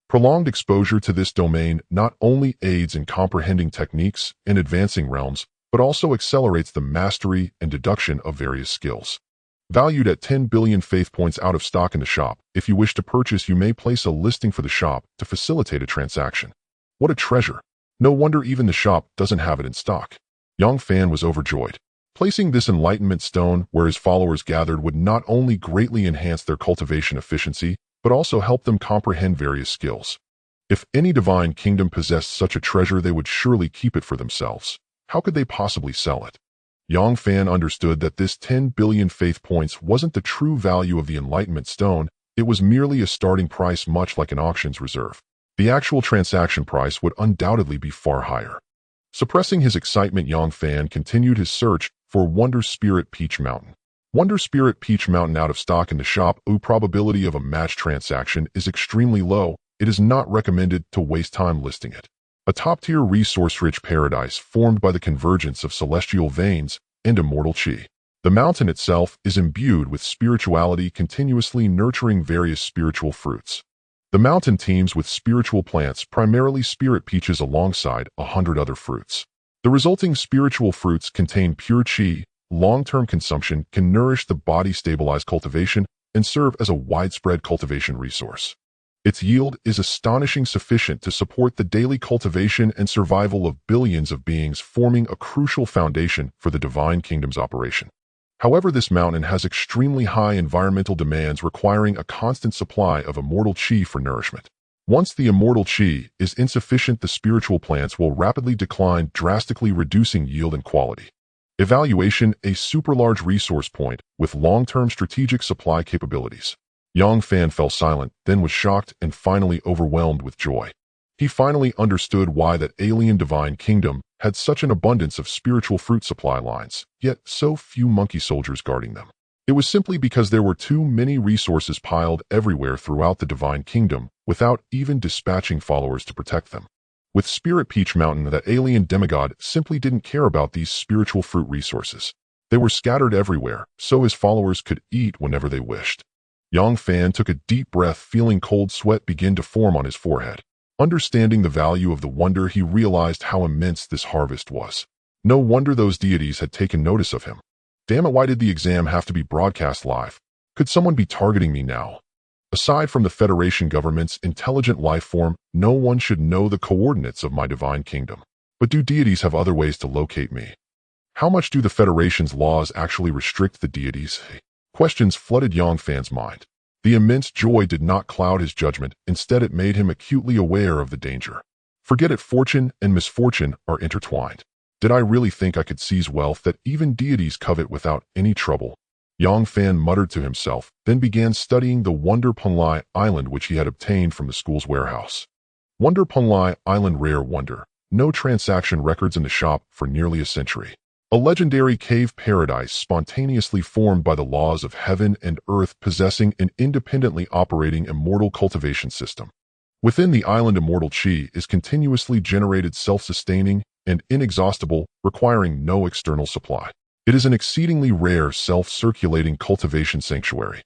Prolonged exposure to this domain not only aids in comprehending techniques and advancing realms, but also accelerates the mastery and deduction of various skills. Valued at 10 billion faith points, out of stock in the shop. If you wish to purchase, you may place a listing for the shop to facilitate a transaction. What a treasure! No wonder even the shop doesn't have it in stock. Yang Fan was overjoyed. Placing this enlightenment stone where his followers gathered would not only greatly enhance their cultivation efficiency, but also help them comprehend various skills. If any divine kingdom possessed such a treasure, they would surely keep it for themselves. How could they possibly sell it? Yang Fan understood that this 10 billion faith points wasn't the true value of the enlightenment stone, it was merely a starting price, much like an auction's reserve. The actual transaction price would undoubtedly be far higher. Suppressing his excitement, Yang Fan continued his search for Wonder Spirit Peach Mountain. Wonder Spirit Peach Mountain, out of stock in the shop. Probability of a match transaction is extremely low. It is not recommended to waste time listing it. A top-tier resource-rich paradise formed by the convergence of celestial veins and immortal chi. The mountain itself is imbued with spirituality, continuously nurturing various spiritual fruits. The mountain teems with spiritual plants, primarily spirit peaches, alongside 100 other fruits. The resulting spiritual fruits contain pure chi. Long-term consumption can nourish the body, stabilize cultivation, and serve as a widespread cultivation resource. Its yield is astonishing, sufficient to support the daily cultivation and survival of billions of beings, forming a crucial foundation for the Divine Kingdom's operation. However, this mountain has extremely high environmental demands, requiring a constant supply of immortal chi for nourishment. Once the immortal chi is insufficient, the spiritual plants will rapidly decline, drastically reducing yield and quality. Evaluation: a super-large resource point with long-term strategic supply capabilities. Yang Fan fell silent, then was shocked and finally overwhelmed with joy. He finally understood why that alien divine kingdom had such an abundance of spiritual fruit supply lines, yet so few monkey soldiers guarding them. It was simply because there were too many resources piled everywhere throughout the divine kingdom, without even dispatching followers to protect them. With Spirit Peach Mountain, that alien demigod simply didn't care about these spiritual fruit resources. They were scattered everywhere, so his followers could eat whenever they wished. Yang Fan took a deep breath, feeling cold sweat begin to form on his forehead. Understanding the value of the wonder, he realized how immense this harvest was. No wonder those deities had taken notice of him. Damn it, why did the exam have to be broadcast live? Could someone be targeting me now? Aside from the Federation government's intelligent life form, no one should know the coordinates of my divine kingdom. But do deities have other ways to locate me? How much do the Federation's laws actually restrict the deities? Questions flooded Yang Fan's mind. The immense joy did not cloud his judgment, instead it made him acutely aware of the danger. Forget it, fortune and misfortune are intertwined. Did I really think I could seize wealth that even deities covet without any trouble? Yang Fan muttered to himself, then began studying the Wonder Punlai Island which he had obtained from the school's warehouse. Wonder Punlai Island, rare wonder. No transaction records in the shop for nearly a century. A legendary cave paradise spontaneously formed by the laws of heaven and earth, possessing an independently operating immortal cultivation system. Within the island, immortal chi is continuously generated, self-sustaining, and inexhaustible, requiring no external supply. It is an exceedingly rare self-circulating cultivation sanctuary.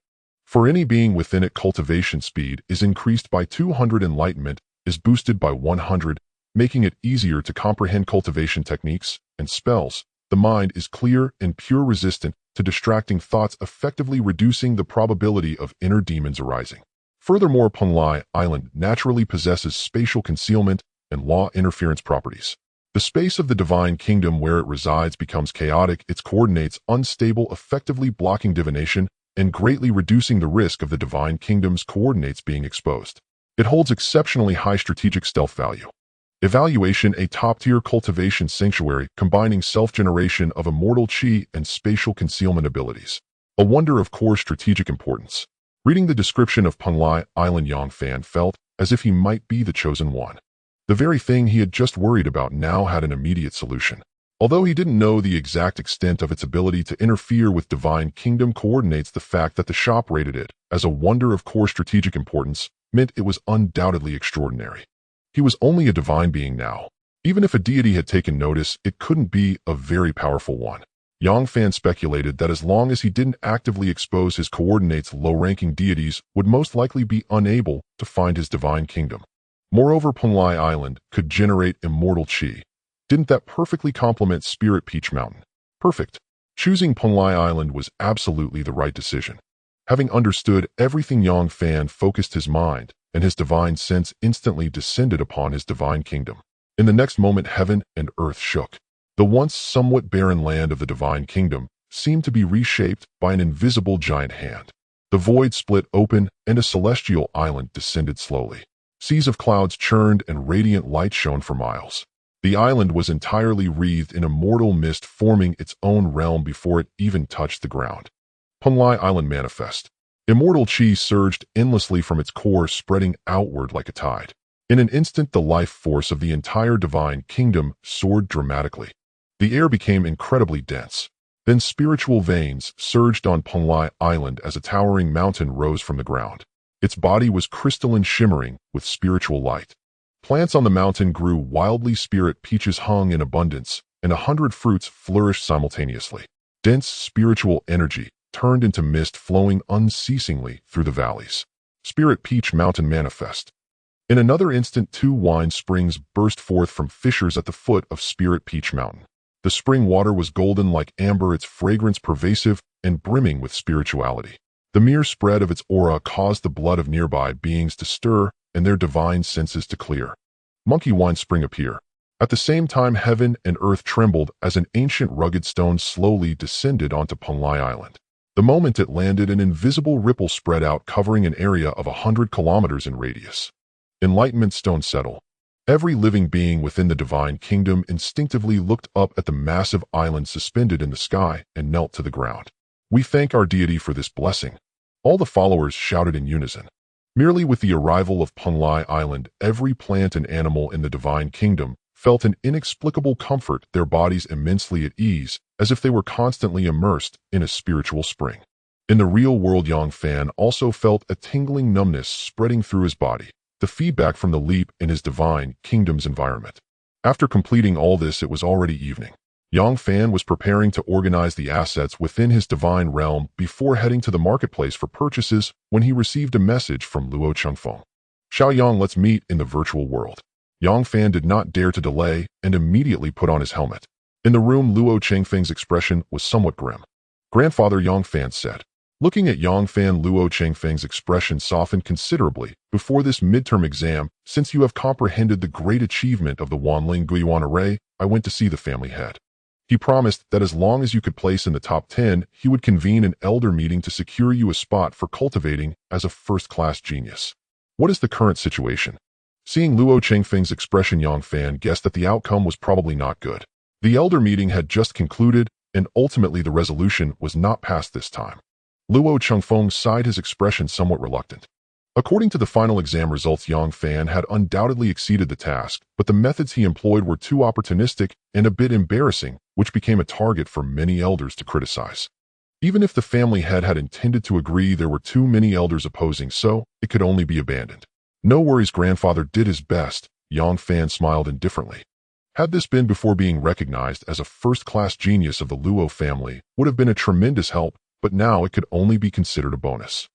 For any being within it, cultivation speed is increased by 200, enlightenment is boosted by 100, making it easier to comprehend cultivation techniques and spells. The mind is clear and pure, resistant to distracting thoughts, effectively reducing the probability of inner demons arising. Furthermore, Punlai Island naturally possesses spatial concealment and law interference properties. The space of the divine kingdom where it resides becomes chaotic, its coordinates unstable, effectively blocking divination and greatly reducing the risk of the divine kingdom's coordinates being exposed. It holds exceptionally high strategic stealth value. Evaluation: a top-tier cultivation sanctuary combining self-generation of immortal chi and spatial concealment abilities. A wonder of core strategic importance. Reading the description of Punlai Island, Yang Fan felt as if he might be the chosen one. The very thing he had just worried about now had an immediate solution. Although he didn't know the exact extent of its ability to interfere with divine kingdom coordinates, the fact that the shop rated it as a wonder of core strategic importance meant it was undoubtedly extraordinary. He was only a divine being now. Even if a deity had taken notice, it couldn't be a very powerful one. Yang Fan speculated that as long as he didn't actively expose his coordinates, low-ranking deities would most likely be unable to find his divine kingdom. Moreover, Punlai Island could generate immortal chi. Didn't that perfectly complement Spirit Peach Mountain? Perfect. Choosing Punlai Island was absolutely the right decision. Having understood everything, Yang Fan focused his mind, and his divine sense instantly descended upon his divine kingdom. In the next moment, heaven and earth shook. The once somewhat barren land of the divine kingdom seemed to be reshaped by an invisible giant hand. The void split open, and a celestial island descended slowly. Seas of clouds churned and radiant light shone for miles. The island was entirely wreathed in immortal mist, forming its own realm before it even touched the ground. Punlai Island manifest. Immortal chi surged endlessly from its core, spreading outward like a tide. In an instant, the life force of the entire divine kingdom soared dramatically. The air became incredibly dense. Then spiritual veins surged on Punlai Island as a towering mountain rose from the ground. Its body was crystalline, shimmering with spiritual light. Plants on the mountain grew wildly, spirit peaches hung in abundance, and 100 fruits flourished simultaneously. Dense spiritual energy turned into mist, flowing unceasingly through the valleys. Spirit Peach Mountain manifest. In another instant, 2 wine springs burst forth from fissures at the foot of Spirit Peach Mountain. The spring water was golden like amber, its fragrance pervasive and brimming with spirituality. The mere spread of its aura caused the blood of nearby beings to stir and their divine senses to clear. Monkey wine spring appear. At the same time, heaven and earth trembled as an ancient rugged stone slowly descended onto Punlai Island. The moment it landed, an invisible ripple spread out, covering an area of 100 kilometers in radius. Enlightenment stone settle. Every living being within the divine kingdom instinctively looked up at the massive island suspended in the sky and knelt to the ground. We thank our deity for this blessing. All the followers shouted in unison. Merely with the arrival of Punlai Island, every plant and animal in the divine kingdom felt an inexplicable comfort, their bodies immensely at ease, as if they were constantly immersed in a spiritual spring. In the real world, Yang Fan also felt a tingling numbness spreading through his body, the feedback from the leap in his divine kingdom's environment. After completing all this, it was already evening. Yang Fan was preparing to organize the assets within his divine realm before heading to the marketplace for purchases when he received a message from Luo Chengfeng. Xiao Yang, let's meet in the virtual world. Yang Fan did not dare to delay and immediately put on his helmet. In the room, Luo Chengfeng's expression was somewhat grim. Grandfather Yang Fan said. Looking at Yang Fan, Luo Chengfeng's expression softened considerably. Before this midterm exam, since you have comprehended the great achievement of the Wanling Guiyuan array, I went to see the family head. He promised that as long as you could place in the top 10, he would convene an elder meeting to secure you a spot for cultivating as a first-class genius. What is the current situation? Seeing Luo Chengfeng's expression, Yang Fan guessed that the outcome was probably not good. The elder meeting had just concluded, and ultimately the resolution was not passed this time. Luo Chengfeng sighed, his expression somewhat reluctant. According to the final exam results, Yang Fan had undoubtedly exceeded the task, but the methods he employed were too opportunistic and a bit embarrassing, which became a target for many elders to criticize. Even if the family head had intended to agree, there were too many elders opposing, so it could only be abandoned. No worries, grandfather did his best, Yang Fan smiled indifferently. Had this been before being recognized as a first-class genius of the Luo family, would have been a tremendous help, but now it could only be considered a bonus.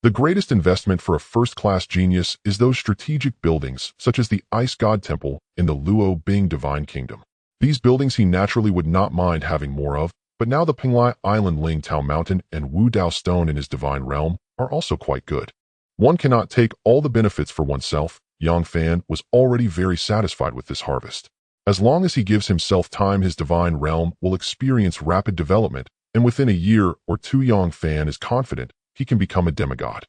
The greatest investment for a first-class genius is those strategic buildings, such as the Ice God Temple in the Luo Bing Divine Kingdom. These buildings he naturally would not mind having more of, but now the Pinglai Island Ling Tao Mountain and Wu Dao Stone in his divine realm are also quite good. One cannot take all the benefits for oneself. Yang Fan was already very satisfied with this harvest. As long as he gives himself time, his divine realm will experience rapid development, and within a year or two Yang Fan is confident he can become a demigod.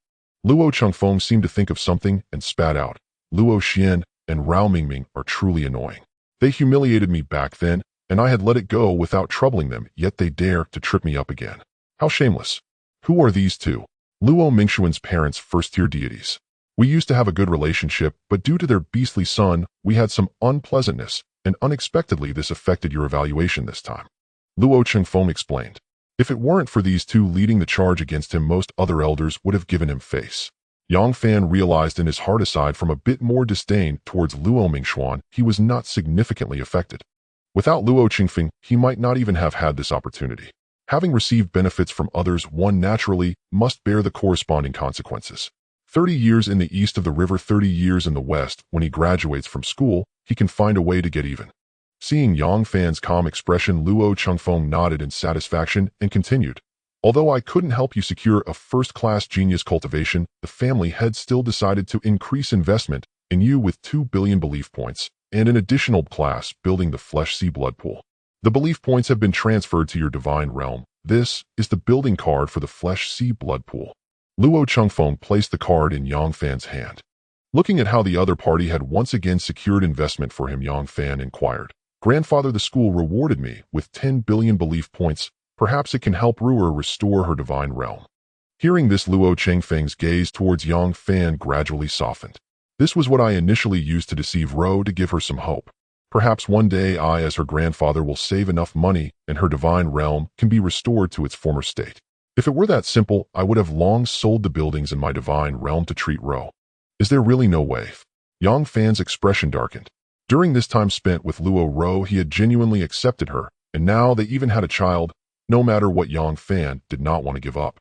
Luo Chengfeng seemed to think of something and spat out. Luo Xian and Rao Mingming are truly annoying. They humiliated me back then, and I had let it go without troubling them, yet they dare to trip me up again. How shameless. Who are these two? Luo Mingxuan's parents, first-tier deities. We used to have a good relationship, but due to their beastly son, we had some unpleasantness, and unexpectedly this affected your evaluation this time. Luo Chengfeng explained. If it weren't for these two leading the charge against him, most other elders would have given him face. Yang Fan realized in his heart, aside from a bit more disdain towards Luo Mingxuan, he was not significantly affected. Without Luo Chengfeng, he might not even have had this opportunity. Having received benefits from others, one naturally must bear the corresponding consequences. 30 years in the east of the river, 30 years in the west. When he graduates from school, he can find a way to get even. Seeing Yang Fan's calm expression, Luo Chengfeng nodded in satisfaction and continued. Although I couldn't help you secure a first-class genius cultivation, the family head still decided to increase investment in you with 2 billion belief points and an additional class building the Flesh Sea Blood Pool. The belief points have been transferred to your divine realm. This is the building card for the Flesh Sea Blood Pool. Luo Chengfeng placed the card in Yang Fan's hand. Looking at how the other party had once again secured investment for him, Yang Fan inquired. Grandfather, the school rewarded me with 10 billion belief points. Perhaps it can help Ruer restore her divine realm. Hearing this, Luo Chengfeng's gaze towards Yang Fan gradually softened. This was what I initially used to deceive Ro, to give her some hope. Perhaps one day I, as her grandfather, will save enough money and her divine realm can be restored to its former state. If it were that simple, I would have long sold the buildings in my divine realm to treat Ro. Is there really no way? Yang Fan's expression darkened. During this time spent with Luo Ro, he had genuinely accepted her, and now they even had a child. No matter what, Yang Fan did not want to give up.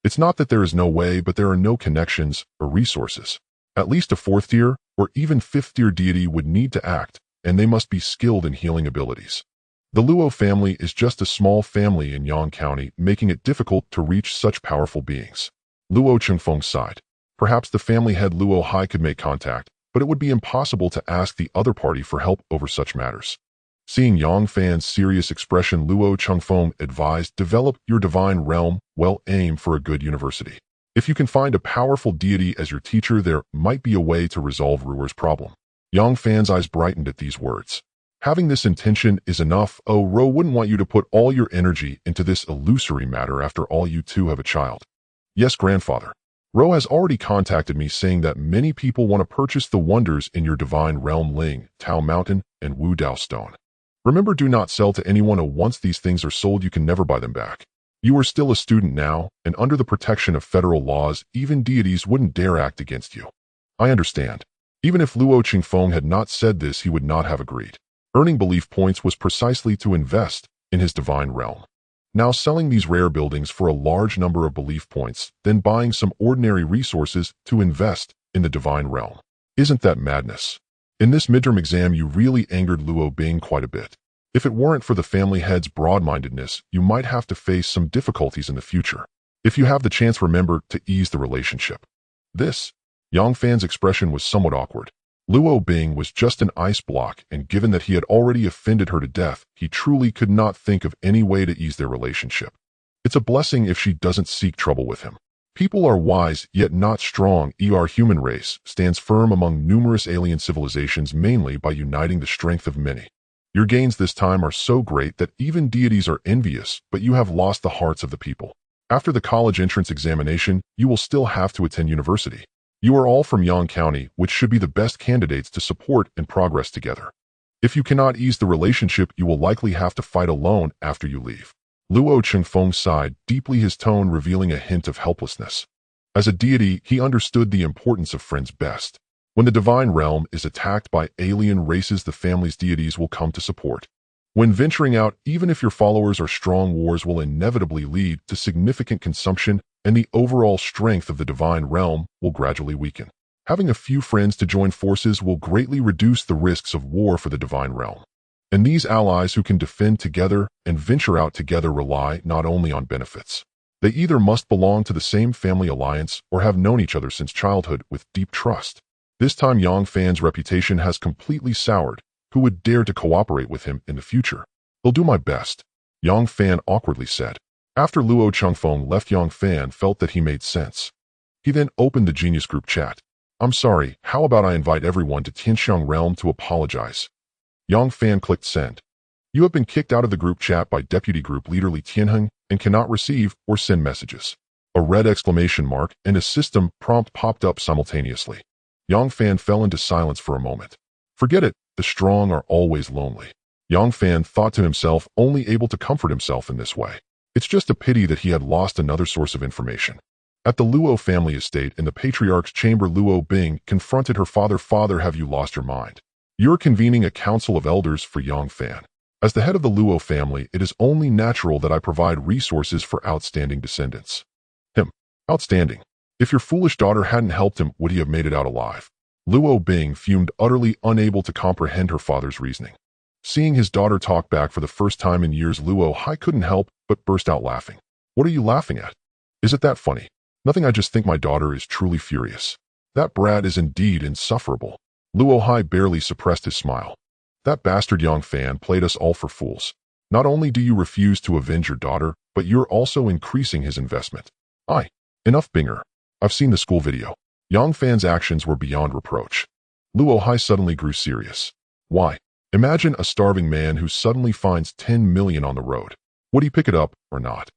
It's not that there is no way, but there are no connections or resources. At least a 4th tier or even 5th tier deity would need to act, and they must be skilled in healing abilities. The Luo family is just a small family in Yang County, making it difficult to reach such powerful beings. Luo Chengfeng sighed. Perhaps the family head Luo Hai could make contact, but it would be impossible to ask the other party for help over such matters. Seeing Yang Fan's serious expression, Luo Chengfeng advised, develop your divine realm, well, aim for a good university. If you can find a powerful deity as your teacher, there might be a way to resolve Ruer's problem. Yang Fan's eyes brightened at these words. Having this intention is enough. Oh, Ro wouldn't want you to put all your energy into this illusory matter. After all, you two have a child. Yes, grandfather. Ro has already contacted me saying that many people want to purchase the wonders in your divine realm, Ling, Tao Mountain, and Wu Dao Stone. Remember, do not sell to anyone, or once these things are sold, you can never buy them back. You are still a student now, and under the protection of federal laws, even deities wouldn't dare act against you. I understand. Even if Luo Chengfeng had not said this, he would not have agreed. Earning belief points was precisely to invest in his divine realm. Now selling these rare buildings for a large number of belief points, then buying some ordinary resources to invest in the divine realm. Isn't that madness? In this midterm exam, you really angered Luo Bing quite a bit. If it weren't for the family head's broad-mindedness, you might have to face some difficulties in the future. If you have the chance, remember to ease the relationship. This, Yang Fan's expression was somewhat awkward. Luo Bing was just an ice block, and given that he had already offended her to death, he truly could not think of any way to ease their relationship. It's a blessing if she doesn't seek trouble with him. People are wise, yet not strong. Our human race stands firm among numerous alien civilizations mainly by uniting the strength of many. Your gains this time are so great that even deities are envious, but you have lost the hearts of the people. After the college entrance examination, you will still have to attend university. You are all from Yang County, which should be the best candidates to support and progress together. If you cannot ease the relationship, you will likely have to fight alone after you leave. Luo Chengfeng sighed deeply, his tone revealing a hint of helplessness. As a deity, he understood the importance of friends best. When the divine realm is attacked by alien races, the family's deities will come to support. When venturing out, even if your followers are strong, wars will inevitably lead to significant consumption, and the overall strength of the divine realm will gradually weaken. Having a few friends to join forces will greatly reduce the risks of war for the divine realm. And these allies who can defend together and venture out together rely not only on benefits. They either must belong to the same family alliance or have known each other since childhood with deep trust. This time Yang Fan's reputation has completely soured. Who would dare to cooperate with him in the future? I'll do my best, Yang Fan awkwardly said. After Luo Chengfeng left, Yang Fan felt that he made sense. He then opened the Genius Group chat. I'm sorry, how about I invite everyone to Tianxiang Realm to apologize? Yang Fan clicked send. You have been kicked out of the group chat by Deputy Group Leader Li Tianheng and cannot receive or send messages. A red exclamation mark and a system prompt popped up simultaneously. Yang Fan fell into silence for a moment. Forget it, the strong are always lonely. Yang Fan thought to himself, only able to comfort himself in this way. It's just a pity that he had lost another source of information. At the Luo family estate in the patriarch's chamber, Luo Bing confronted her father. Father, have you lost your mind? You're convening a council of elders for Yang Fan. As the head of the Luo family, it is only natural that I provide resources for outstanding descendants. Outstanding. If your foolish daughter hadn't helped him, would he have made it out alive? Luo Bing fumed, utterly unable to comprehend her father's reasoning. Seeing his daughter talk back for the first time in years, Luo Hai couldn't help but burst out laughing. What are you laughing at? Is it that funny? Nothing, I just think my daughter is truly furious. That brat is indeed insufferable. Luo Hai barely suppressed his smile. That bastard Yang Fan played us all for fools. Not only do you refuse to avenge your daughter, but you're also increasing his investment. Enough, Binger. I've seen the school video. Yang Fan's actions were beyond reproach. Luo Hai suddenly grew serious. Why? Imagine a starving man who suddenly finds 10 million on the road. Would he pick it up or not?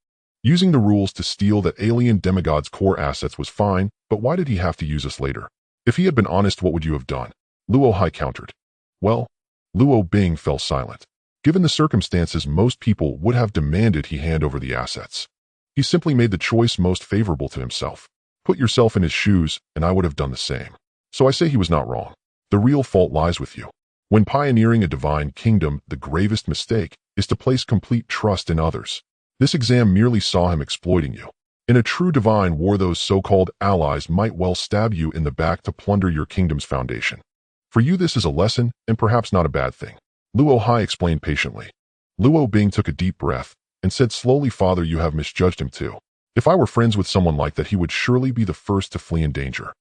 Using the rules to steal that alien demigod's core assets was fine, but why did he have to use us later? If he had been honest, what would you have done? Luo Hai countered. Well, Luo Bing fell silent. Given the circumstances, most people would have demanded he hand over the assets. He simply made the choice most favorable to himself. Put yourself in his shoes, and I would have done the same. So I say he was not wrong. The real fault lies with you. When pioneering a divine kingdom, the gravest mistake is to place complete trust in others. This exam merely saw him exploiting you. In a true divine war, those so-called allies might well stab you in the back to plunder your kingdom's foundation. For you, this is a lesson, and perhaps not a bad thing. Luo Hai explained patiently. Luo Bing took a deep breath and said slowly, Father, you have misjudged him too. If I were friends with someone like that, he would surely be the first to flee in danger.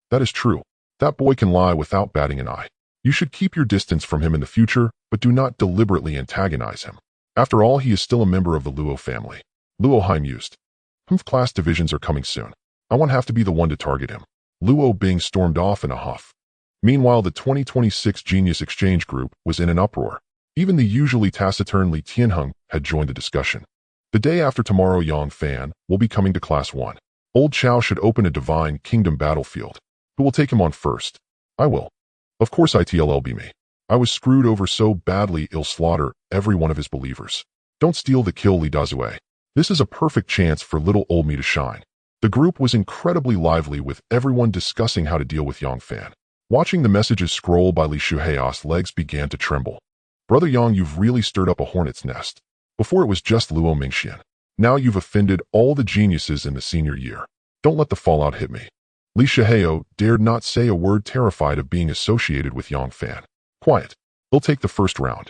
That is true. That boy can lie without batting an eye. You should keep your distance from him in the future, but do not deliberately antagonize him. After all, he is still a member of the Luo family. Luo Hai mused. Class divisions are coming soon. I won't have to be the one to target him. Luo Bing stormed off in a huff. Meanwhile, the 2026 Genius Exchange Group was in an uproar. Even the usually taciturn Li Tianheng had joined the discussion. The day after tomorrow, Yang Fan will be coming to Class 1. Old Chow should open a Divine Kingdom battlefield. Who will take him on first? I will. Of course, it'll be me. I was screwed over so badly, I'll slaughter every one of his believers. Don't steal the kill, Li Dazue. This is a perfect chance for little old me to shine. The group was incredibly lively, with everyone discussing how to deal with Yang Fan. Watching the messages scroll by Li Shuhei's legs began to tremble. Brother Yang, you've really stirred up a hornet's nest. Before it was just Luo Mingxian. Now you've offended all the geniuses in the senior year. Don't let the fallout hit me. Li Shuhei dared not say a word, terrified of being associated with Yang Fan. Quiet. We'll take the first round.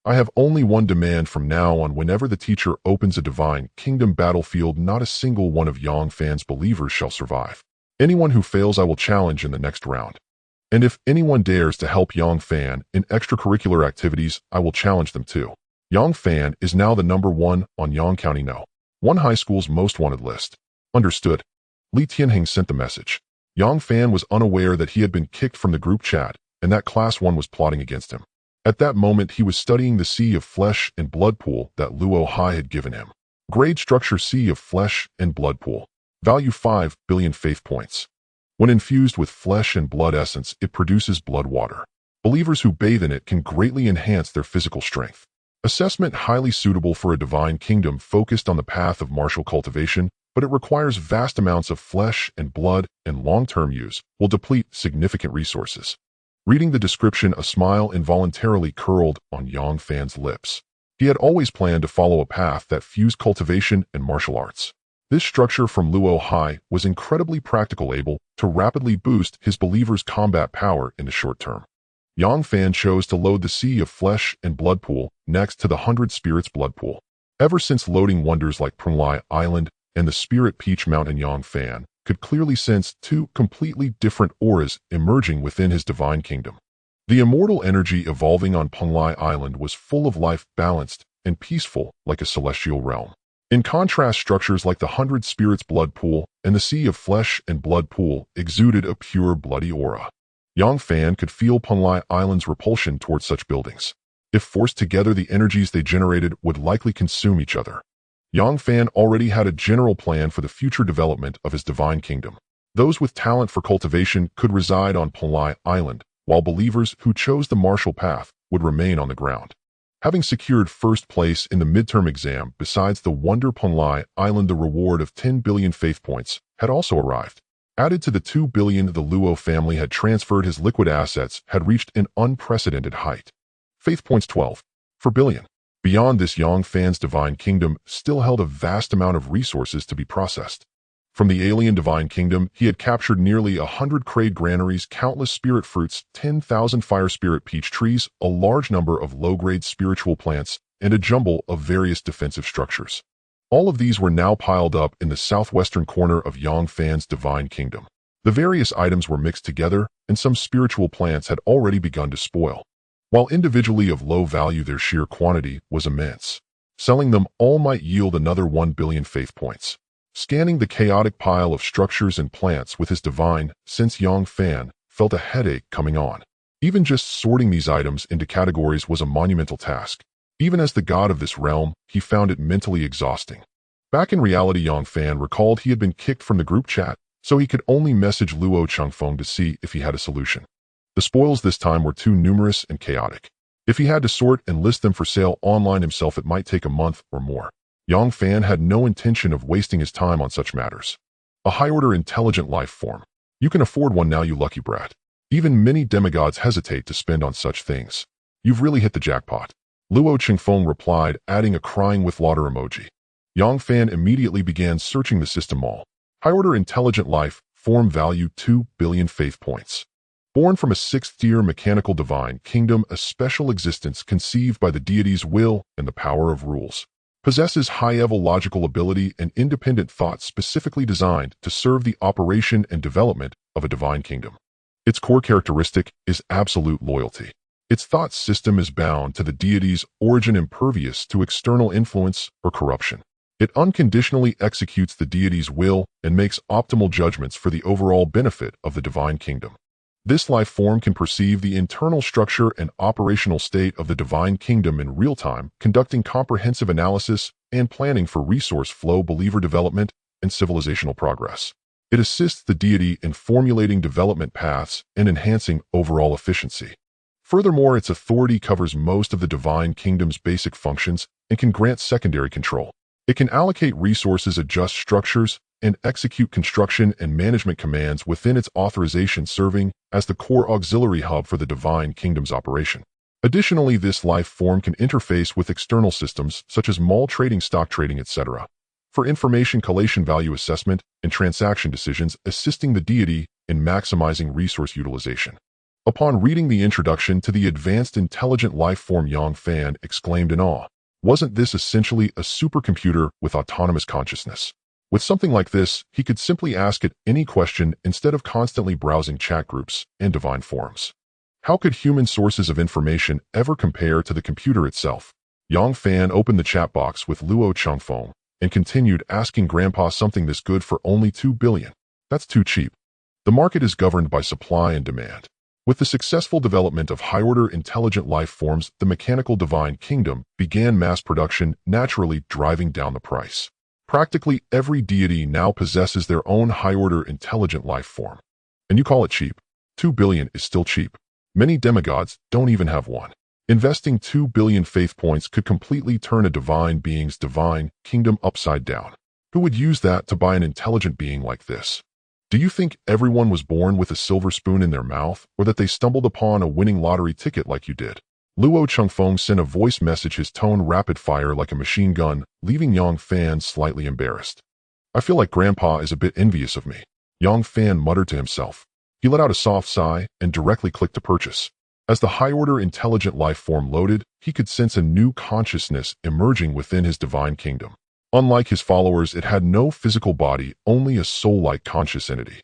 I have only one demand from now on. Whenever the teacher opens a divine kingdom battlefield, not a single one of Yang Fan's believers shall survive. Anyone who fails I will challenge in the next round. And if anyone dares to help Yang Fan in extracurricular activities, I will challenge them too. Yang Fan is now the #1 on Yang County No. 1 High School's most wanted list. Understood. Li Tianheng sent the message. Yang Fan was unaware that he had been kicked from the group chat and that Class 1 was plotting against him. At that moment, he was studying the Sea of Flesh and Blood pool that Luo Hai had given him. Grade structure: Sea of Flesh and Blood pool. Value 5 billion faith points. When infused with flesh and blood essence, it produces blood water. Believers who bathe in it can greatly enhance their physical strength. Assessment: highly suitable for a divine kingdom focused on the path of martial cultivation, but it requires vast amounts of flesh and blood, and long-term use will deplete significant resources. Reading the description, a smile involuntarily curled on Yang Fan's lips. He had always planned to follow a path that fused cultivation and martial arts. This structure from Luo Hai was incredibly practical, able to rapidly boost his believers' combat power in the short term. Yang Fan chose to load the Sea of Flesh and Blood pool next to the 100 Spirits Blood pool. Ever since loading wonders like Punlai Island and the Spirit Peach Mountain, Yang Fan could clearly sense two completely different auras emerging within his divine kingdom. The immortal energy evolving on Punlai Island was full of life, balanced, and peaceful like a celestial realm. In contrast, structures like the 100 Spirits Blood pool and the Sea of Flesh and Blood pool exuded a pure bloody aura. Yang Fan could feel Punlai Island's repulsion towards such buildings. If forced together, the energies they generated would likely consume each other. Yang Fan already had a general plan for the future development of his divine kingdom. Those with talent for cultivation could reside on Punlai Island, while believers who chose the martial path would remain on the ground. Having secured first place in the midterm exam, besides the Wonder Punlai Island, the reward of 10 billion faith points had also arrived. Added to the 2 billion the Luo family had transferred, his liquid assets had reached an unprecedented height. Faith points 12 per billion. Beyond this, Yang Fan's divine kingdom still held a vast amount of resources to be processed. From the alien divine kingdom, he had captured nearly 100 crate granaries, countless spirit fruits, 10,000 fire spirit peach trees, a large number of low-grade spiritual plants, and a jumble of various defensive structures. All of these were now piled up in the southwestern corner of Yang Fan's divine kingdom. The various items were mixed together, and some spiritual plants had already begun to spoil. While individually of low value, their sheer quantity was immense. Selling them all might yield another 1 billion faith points. Scanning the chaotic pile of structures and plants with his divine sense, Yang Fan felt a headache coming on. Even just sorting these items into categories was a monumental task. Even as the god of this realm, he found it mentally exhausting. Back in reality, Yang Fan recalled he had been kicked from the group chat, so he could only message Luo Changfeng to see if he had a solution. The spoils this time were too numerous and chaotic. If he had to sort and list them for sale online himself, it might take a month or more. Yang Fan had no intention of wasting his time on such matters. A high-order intelligent life form. You can afford one now, you lucky brat. Even many demigods hesitate to spend on such things. You've really hit the jackpot. Luo Changfeng replied, adding a crying with laughter emoji. Yang Fan immediately began searching the system all. High-order intelligent life form, value 2 billion faith points. Born from a 6th-tier mechanical divine kingdom, a special existence conceived by the deity's will and the power of rules. Possesses high-level logical ability and independent thought, specifically designed to serve the operation and development of a divine kingdom. Its core characteristic is absolute loyalty. Its thought system is bound to the deity's origin, impervious to external influence or corruption. It unconditionally executes the deity's will and makes optimal judgments for the overall benefit of the divine kingdom. This life form can perceive the internal structure and operational state of the divine kingdom in real time, conducting comprehensive analysis and planning for resource flow, believer development, and civilizational progress. It assists the deity in formulating development paths and enhancing overall efficiency. Furthermore, its authority covers most of the divine kingdom's basic functions and can grant secondary control. It can allocate resources, adjust structures, and execute construction and management commands within its authorization, serving as the core auxiliary hub for the divine kingdom's operation. Additionally, this life form can interface with external systems such as mall trading, stock trading, etc. for information collation, value assessment, and transaction decisions, assisting the deity in maximizing resource utilization. Upon reading the introduction to the advanced intelligent life form, Yang Fan exclaimed in awe. Wasn't this essentially a supercomputer with autonomous consciousness? With something like this, he could simply ask it any question instead of constantly browsing chat groups and divine forums. How could human sources of information ever compare to the computer itself? Yang Fan opened the chat box with Luo Changfeng and continued asking Grandpa something this good for only 2 billion. That's too cheap. The market is governed by supply and demand. With the successful development of high-order intelligent life forms, the mechanical divine kingdom began mass production, naturally driving down the price. Practically every deity now possesses their own high-order intelligent life form. And you call it cheap? 2 billion is still cheap. Many demigods don't even have one. Investing 2 billion faith points could completely turn a divine being's divine kingdom upside down. Who would use that to buy an intelligent being like this? Do you think everyone was born with a silver spoon in their mouth, or that they stumbled upon a winning lottery ticket like you did? Luo Changfeng sent a voice message, his tone rapid-fire like a machine gun, leaving Yang Fan slightly embarrassed. I feel like Grandpa is a bit envious of me. Yang Fan muttered to himself. He let out a soft sigh and directly clicked to purchase. As the high-order intelligent life form loaded, he could sense a new consciousness emerging within his divine kingdom. Unlike his followers, it had no physical body, only a soul-like conscious entity.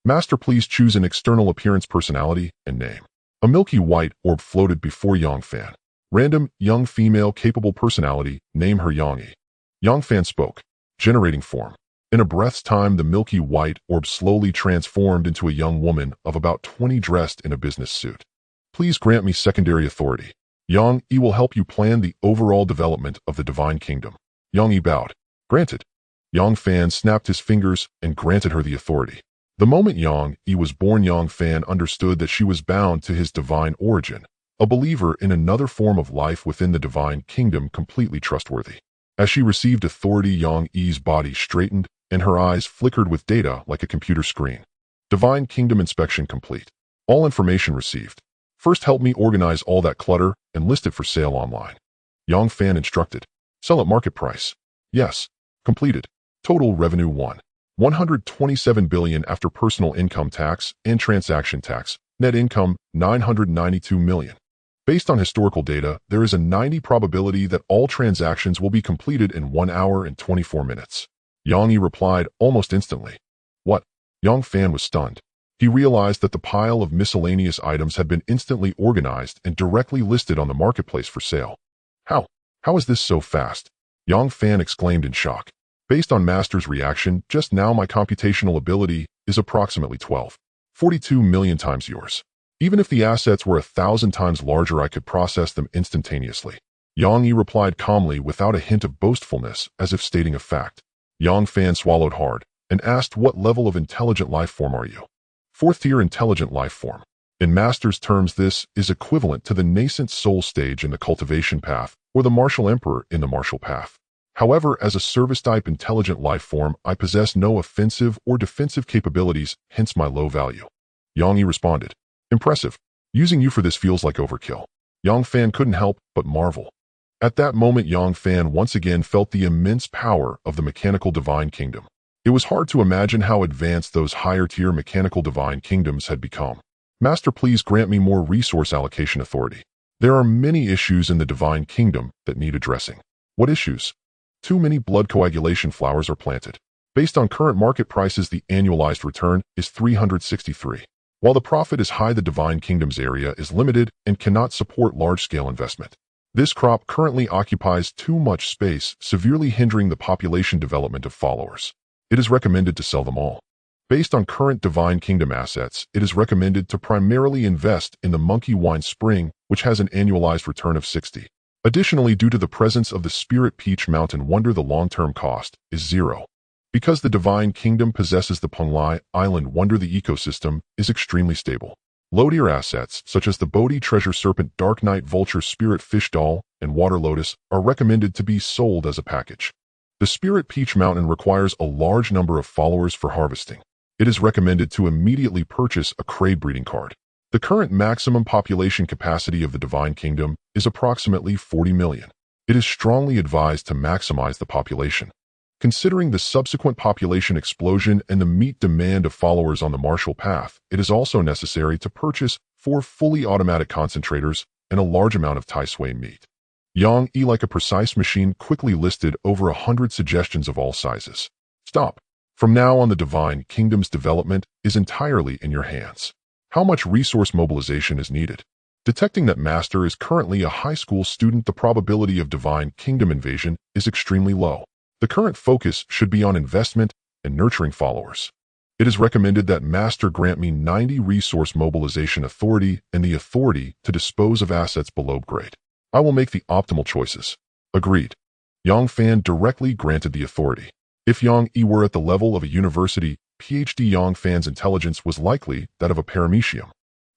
Master, please choose an external appearance, personality, and name. A milky white orb floated before Yang Fan. Random, young female, capable personality, name her Yang Yi. Yang Fan spoke. Generating form. In a breath's time, the milky white orb slowly transformed into a young woman of about 20 dressed in a business suit. Please grant me secondary authority. Yang Yi will help you plan the overall development of the divine kingdom. Yang Yi bowed. Granted. Yang Fan snapped his fingers and granted her the authority. The moment Yang Yi was born, Yang Fan understood that she was bound to his divine origin, a believer in another form of life within the divine kingdom, completely trustworthy. As she received authority, Yang Yi's body straightened and her eyes flickered with data like a computer screen. Divine kingdom inspection complete. All information received. First, help me organize all that clutter and list it for sale online. Yang Fan instructed. Sell at market price. Yes. Completed. Total revenue 127 billion after personal income tax and transaction tax. Net income 992 million. Based on historical data, there is a 90% probability that all transactions will be completed in 1 hour and 24 minutes. Yang Yi replied almost instantly. What? Yang Fan was stunned. He realized that the pile of miscellaneous items had been instantly organized and directly listed on the marketplace for sale. How? How is this so fast? Yang Fan exclaimed in shock. Based on Master's reaction, just now my computational ability is approximately 42 million times yours. Even if the assets were 1,000 times larger, I could process them instantaneously. Yang Yi replied calmly without a hint of boastfulness, as if stating a fact. Yang Fan swallowed hard and asked, what level of intelligent life form are you? 4th tier intelligent life form. In Master's terms, this is equivalent to the nascent soul stage in the cultivation path, or the martial emperor in the martial path. However, as a service-type intelligent life form, I possess no offensive or defensive capabilities, hence my low value. Yang Yi responded. Impressive. Using you for this feels like overkill. Yang Fan couldn't help but marvel. At that moment, Yang Fan once again felt the immense power of the mechanical divine kingdom. It was hard to imagine how advanced those higher-tier mechanical divine kingdoms had become. Master, please grant me more resource allocation authority. There are many issues in the divine kingdom that need addressing. What issues? Too many blood coagulation flowers are planted. Based on current market prices, the annualized return is 363. While the profit is high, the divine kingdom's area is limited and cannot support large-scale investment. This crop currently occupies too much space, severely hindering the population development of followers. It is recommended to sell them all. Based on current divine kingdom assets, it is recommended to primarily invest in the Monkey Wine Spring, which has an annualized return of 60. Additionally, due to the presence of the Spirit Peach Mountain Wonder, the long-term cost is 0. Because the divine kingdom possesses the Penglai Island Wonder, the ecosystem is extremely stable. Low-tier assets, such as the Bodhi Treasure Serpent, Dark Knight Vulture, Spirit Fish Doll, and Water Lotus, are recommended to be sold as a package. The Spirit Peach Mountain requires a large number of followers for harvesting. It is recommended to immediately purchase a Crade breeding card. The current maximum population capacity of the Divine Kingdom is approximately 40 million. It is strongly advised to maximize the population. Considering the subsequent population explosion and the meat demand of followers on the Marshall Path, it is also necessary to purchase 4 fully automatic concentrators and a large amount of Tai Sui meat. Yang Yi, like a precise machine, quickly listed over 100 suggestions of all sizes. Stop. From now on, the Divine Kingdom's development is entirely in your hands. How much resource mobilization is needed? Detecting that Master is currently a high school student, the probability of Divine Kingdom invasion is extremely low. The current focus should be on investment and nurturing followers. It is recommended that Master grant me 90 resource mobilization authority and the authority to dispose of assets below grade. I will make the optimal choices. Agreed. Yang Fan directly granted the authority. If Yang Yi were at the level of a university PhD, Yang Fan's intelligence was likely that of a paramecium.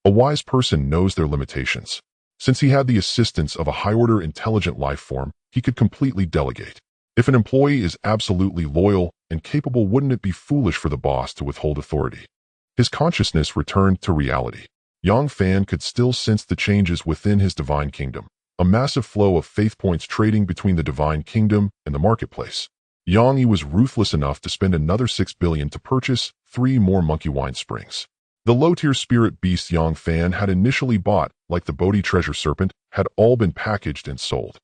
A wise person knows their limitations. Since he had the assistance of a high-order intelligent life form, he could completely delegate. If an employee is absolutely loyal and capable, wouldn't it be foolish for the boss to withhold authority? His consciousness returned to reality. Yang Fan could still sense the changes within his Divine Kingdom. A massive flow of faith points trading between the Divine Kingdom and the marketplace. Yang Yi was ruthless enough to spend another 6 billion to purchase 3 more monkey wine springs. The low-tier spirit beasts Yang Fan had initially bought, like the Bodhi treasure serpent, had all been packaged and sold.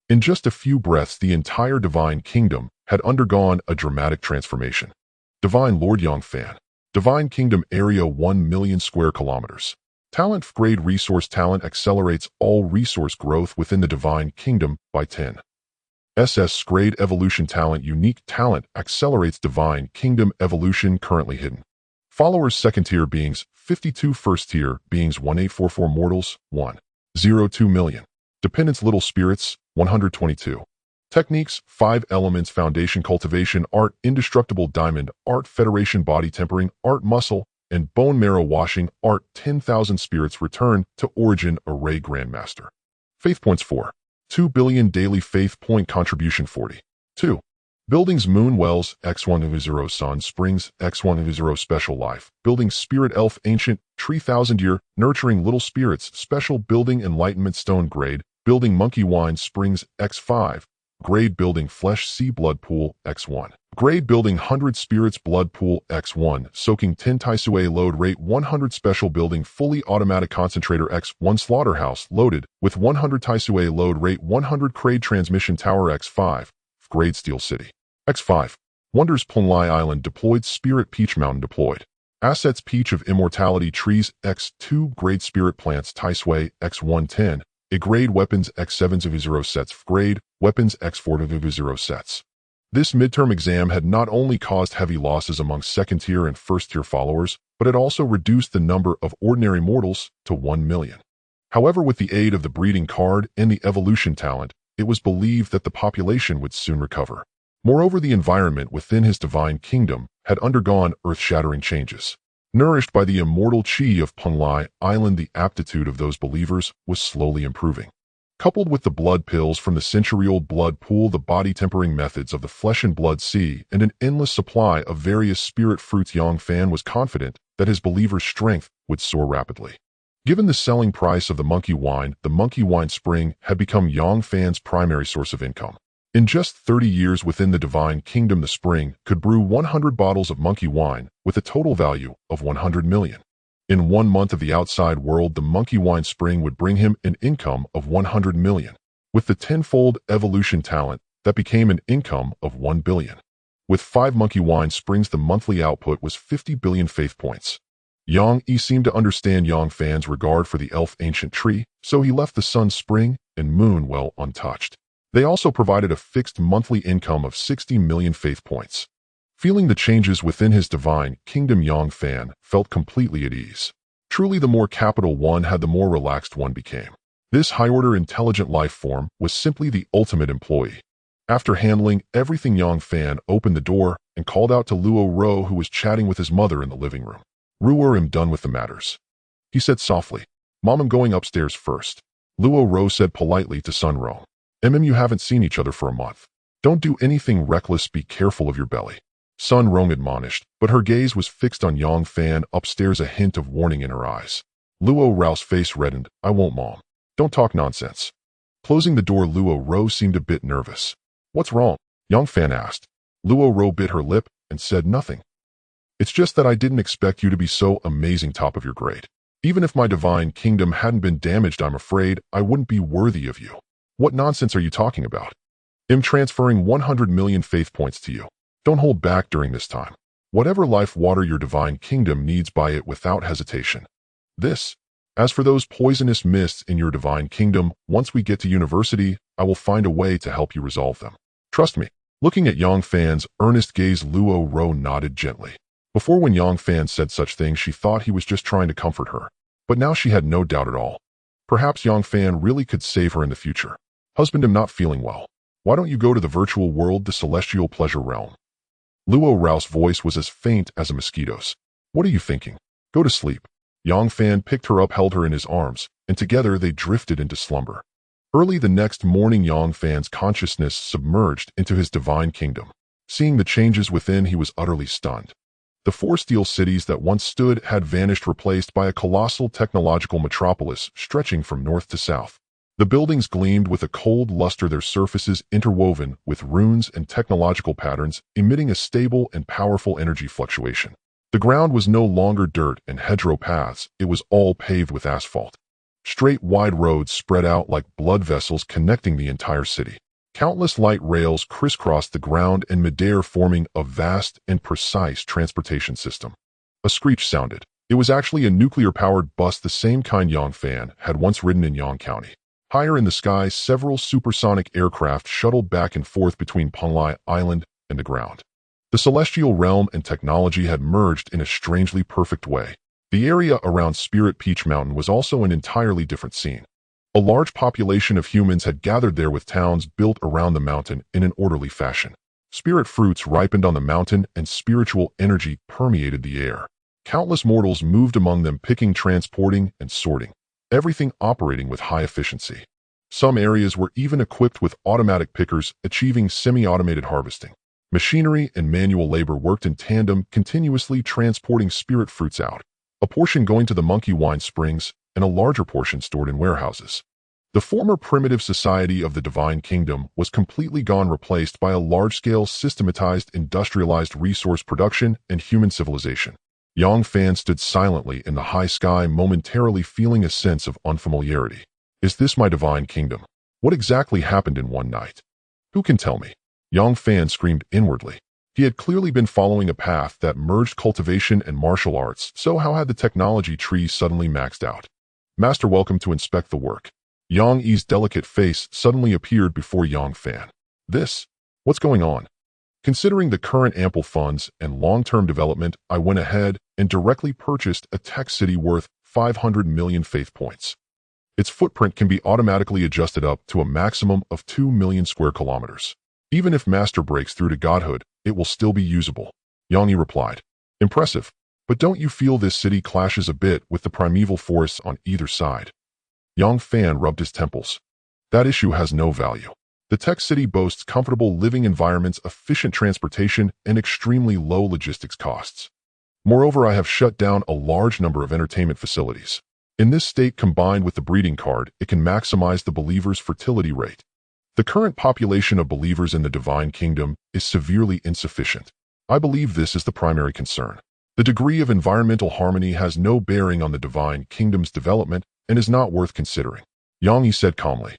In just a few breaths, the entire Divine Kingdom had undergone a dramatic transformation. Divine Lord Yang Fan. Divine Kingdom area 1 million square kilometers. Talent grade resource talent accelerates all resource growth within the Divine Kingdom by 10. SS grade evolution talent unique talent accelerates Divine Kingdom evolution currently hidden. Followers second tier beings 52 first tier beings 1844 mortals 102 million. Dependents little spirits 122. Techniques 5 elements foundation cultivation art indestructible diamond art federation body tempering art muscle and bone marrow washing art 10,000 spirits return to origin array grandmaster. Faith points 4. 2 billion daily faith point contribution 40. 2. Buildings Moon Wells X100 Sun Springs X100 Special Life Building Spirit Elf Ancient Tree 1000 Year Nurturing Little Spirits Special Building Enlightenment Stone Grade Building Monkey Wine Springs X5 Grade Building Flesh Sea Blood Pool X1 Grade Building 100 Spirits Blood Pool X1 Soaking 10 Taisue Load Rate 100 Special Building Fully Automatic Concentrator X1 Slaughterhouse Loaded with 100 Taisue Load Rate 100 Crade Transmission Tower X5 Grade Steel City X5 Wonders Plunlai Island Deployed Spirit Peach Mountain Deployed Assets Peach of Immortality Trees X2 Grade Spirit Plants Taisue X110 A Grade Weapons X700 Sets Grade Weapons X400 Sets. This midterm exam had not only caused heavy losses among second-tier and first-tier followers, but it also reduced the number of ordinary mortals to 1 million. However, with the aid of the breeding card and the evolution talent, it was believed that the population would soon recover. Moreover, the environment within his Divine Kingdom had undergone earth-shattering changes. Nourished by the immortal chi of Plunlai Island, the aptitude of those believers was slowly improving. Coupled with the blood pills from the century-old blood pool, the body-tempering methods of the flesh and blood sea, and an endless supply of various spirit fruits, Yang Fan was confident that his believers' strength would soar rapidly. Given the selling price of the monkey wine spring had become Yang Fan's primary source of income. In just 30 years within the Divine Kingdom, the spring could brew 100 bottles of monkey wine with a total value of 100 million. In 1 month of the outside world, the monkey wine spring would bring him an income of 100 million. With the tenfold evolution talent, that became an income of 1 billion. With 5 monkey wine springs, the monthly output was 50 billion faith points. Yang Yi seemed to understand Yang Fan's regard for the elf ancient tree, so he left the sun spring and moon well untouched. They also provided a fixed monthly income of 60 million faith points. Feeling the changes within his Divine Kingdom, Yang Fan felt completely at ease. Truly, the more capital one had, the more relaxed one became. This high-order intelligent life form was simply the ultimate employee. After handling everything, Yang Fan opened the door and called out to Luo Ro, who was chatting with his mother in the living room. Ruo, I'm done with the matters. He said softly. Mom, I'm going upstairs first. Luo Ro said politely to Sun Ro. You haven't seen each other for a month. Don't do anything reckless, be careful of your belly. Sun Rong admonished, but her gaze was fixed on Yang Fan upstairs, a hint of warning in her eyes. Luo Rao's face reddened. I won't, Mom. Don't talk nonsense. Closing the door, Luo Ro seemed a bit nervous. What's wrong? Yang Fan asked. Luo Ro bit her lip and said nothing. It's just that I didn't expect you to be so amazing top of your grade. Even if my divine kingdom hadn't been damaged, I'm afraid I wouldn't be worthy of you. What nonsense are you talking about? I'm transferring 100 million faith points to you. Don't hold back during this time. Whatever life water your divine kingdom needs, buy it without hesitation. As for those poisonous mists in your divine kingdom, once we get to university, I will find a way to help you resolve them. Trust me. Looking at Yang Fan's earnest gaze, Luo Ro nodded gently. Before, when Yang Fan said such things, she thought he was just trying to comfort her. But now she had no doubt at all. Perhaps Yang Fan really could save her in the future. Husband, I'm not feeling well. Why don't you go to the virtual world, the celestial pleasure realm? Luo Rao's voice was as faint as a mosquito's. What are you thinking? Go to sleep. Yang Fan picked her up, held her in his arms, and together they drifted into slumber. Early the next morning, Yang Fan's consciousness submerged into his divine kingdom. Seeing the changes within, he was utterly stunned. The four steel cities that once stood had vanished, replaced by a colossal technological metropolis stretching from north to south. The buildings gleamed with a cold luster, their surfaces interwoven with runes and technological patterns, emitting a stable and powerful energy fluctuation. The ground was no longer dirt and hedgerow paths, it was all paved with asphalt. Straight, wide roads spread out like blood vessels connecting the entire city. Countless light rails crisscrossed the ground in midair, forming a vast and precise transportation system. A screech sounded. It was actually a nuclear-powered bus, the same kind Yang Fan had once ridden in Yang County. Higher in the sky, several supersonic aircraft shuttled back and forth between Penglai Island and the ground. The celestial realm and technology had merged in a strangely perfect way. The area around Spirit Peach Mountain was also an entirely different scene. A large population of humans had gathered there, with towns built around the mountain in an orderly fashion. Spirit fruits ripened on the mountain and spiritual energy permeated the air. Countless mortals moved among them, picking, transporting, and sorting. Everything operating with high efficiency. Some areas were even equipped with automatic pickers, achieving semi-automated harvesting. Machinery and manual labor worked in tandem, continuously transporting spirit fruits out. A portion going to the monkey wine springs, and a larger portion stored in warehouses. The former primitive society of the Divine Kingdom was completely gone, replaced by a large-scale, systematized, industrialized resource production and human civilization. Yang Fan stood silently in the high sky, momentarily feeling a sense of unfamiliarity. Is this my Divine Kingdom? What exactly happened in one night? Who can tell me? Yang Fan screamed inwardly. He had clearly been following a path that merged cultivation and martial arts, so how had the technology tree suddenly maxed out? Master, welcome to inspect the work. Yang Yi's delicate face suddenly appeared before Yang Fan. What's going on? Considering the current ample funds and long-term development, I went ahead and directly purchased a tech city worth 500 million faith points. Its footprint can be automatically adjusted up to a maximum of 2 million square kilometers. Even if Master breaks through to godhood, it will still be usable. Yang Yi replied. Impressive. But don't you feel this city clashes a bit with the primeval forests on either side? Yang Fan rubbed his temples. That issue has no value. The tech city boasts comfortable living environments, efficient transportation, and extremely low logistics costs. Moreover, I have shut down a large number of entertainment facilities. In this state, combined with the breeding card, it can maximize the believer's fertility rate. The current population of believers in the Divine Kingdom is severely insufficient. I believe this is the primary concern. The degree of environmental harmony has no bearing on the Divine Kingdom's development and is not worth considering. Yang Yi said calmly.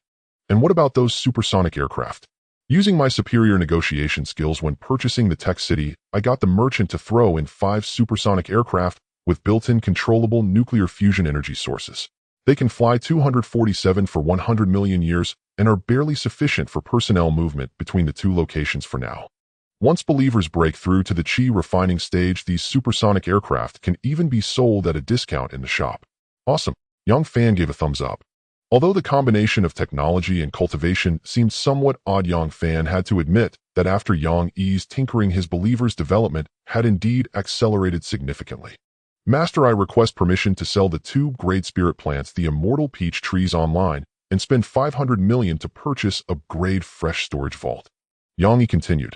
And what about those supersonic aircraft? Using my superior negotiation skills when purchasing the tech city, I got the merchant to throw in 5 supersonic aircraft with built-in controllable nuclear fusion energy sources. They can fly 247 for 100 million years and are barely sufficient for personnel movement between the two locations for now. Once believers break through to the Qi refining stage, these supersonic aircraft can even be sold at a discount in the shop. Awesome. Yang Fan gave a thumbs up. Although the combination of technology and cultivation seemed somewhat odd, Yang Fan had to admit that after Yang Yi's tinkering, his believer's development had indeed accelerated significantly. Master, I request permission to sell the 2 grade spirit plants, the immortal peach trees, online and spend 500 million to purchase a grade fresh storage vault. Yang Yi continued.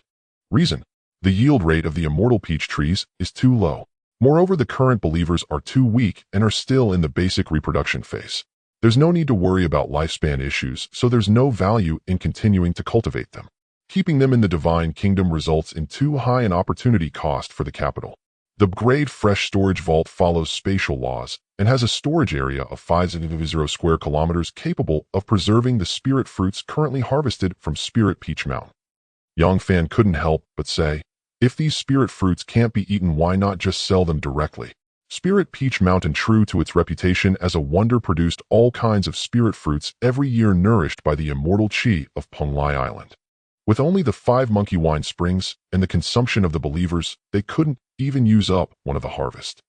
Reason: the yield rate of the immortal peach trees is too low. Moreover, the current believers are too weak and are still in the basic reproduction phase. There's no need to worry about lifespan issues, so there's no value in continuing to cultivate them. Keeping them in the Divine Kingdom results in too high an opportunity cost for the capital. The Grade Fresh Storage Vault follows spatial laws and has a storage area of 500 square kilometers capable of preserving the spirit fruits currently harvested from Spirit Peach Mountain. Yang Fan couldn't help but say, if these spirit fruits can't be eaten, why not just sell them directly? Spirit Peach Mountain, true to its reputation as a wonder, produced all kinds of spirit fruits every year, nourished by the immortal chi of Penglai Island. With only the 5 monkey wine springs and the consumption of the believers, they couldn't even use up one of the harvest.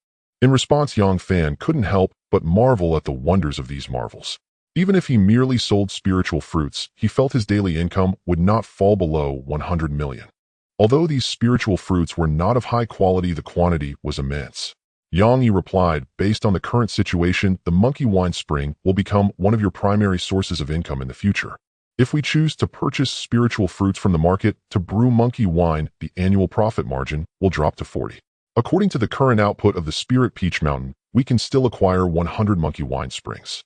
In response, Yang Fan couldn't help but marvel at the wonders of these marvels. Even if he merely sold spiritual fruits, he felt his daily income would not fall below 100 million. Although these spiritual fruits were not of high quality, the quantity was immense. Yang Yi replied, based on the current situation, the monkey wine spring will become one of your primary sources of income in the future. If we choose to purchase spiritual fruits from the market to brew monkey wine, the annual profit margin will drop to 40. According to the current output of the Spirit Peach Mountain, we can still acquire 100 monkey wine springs.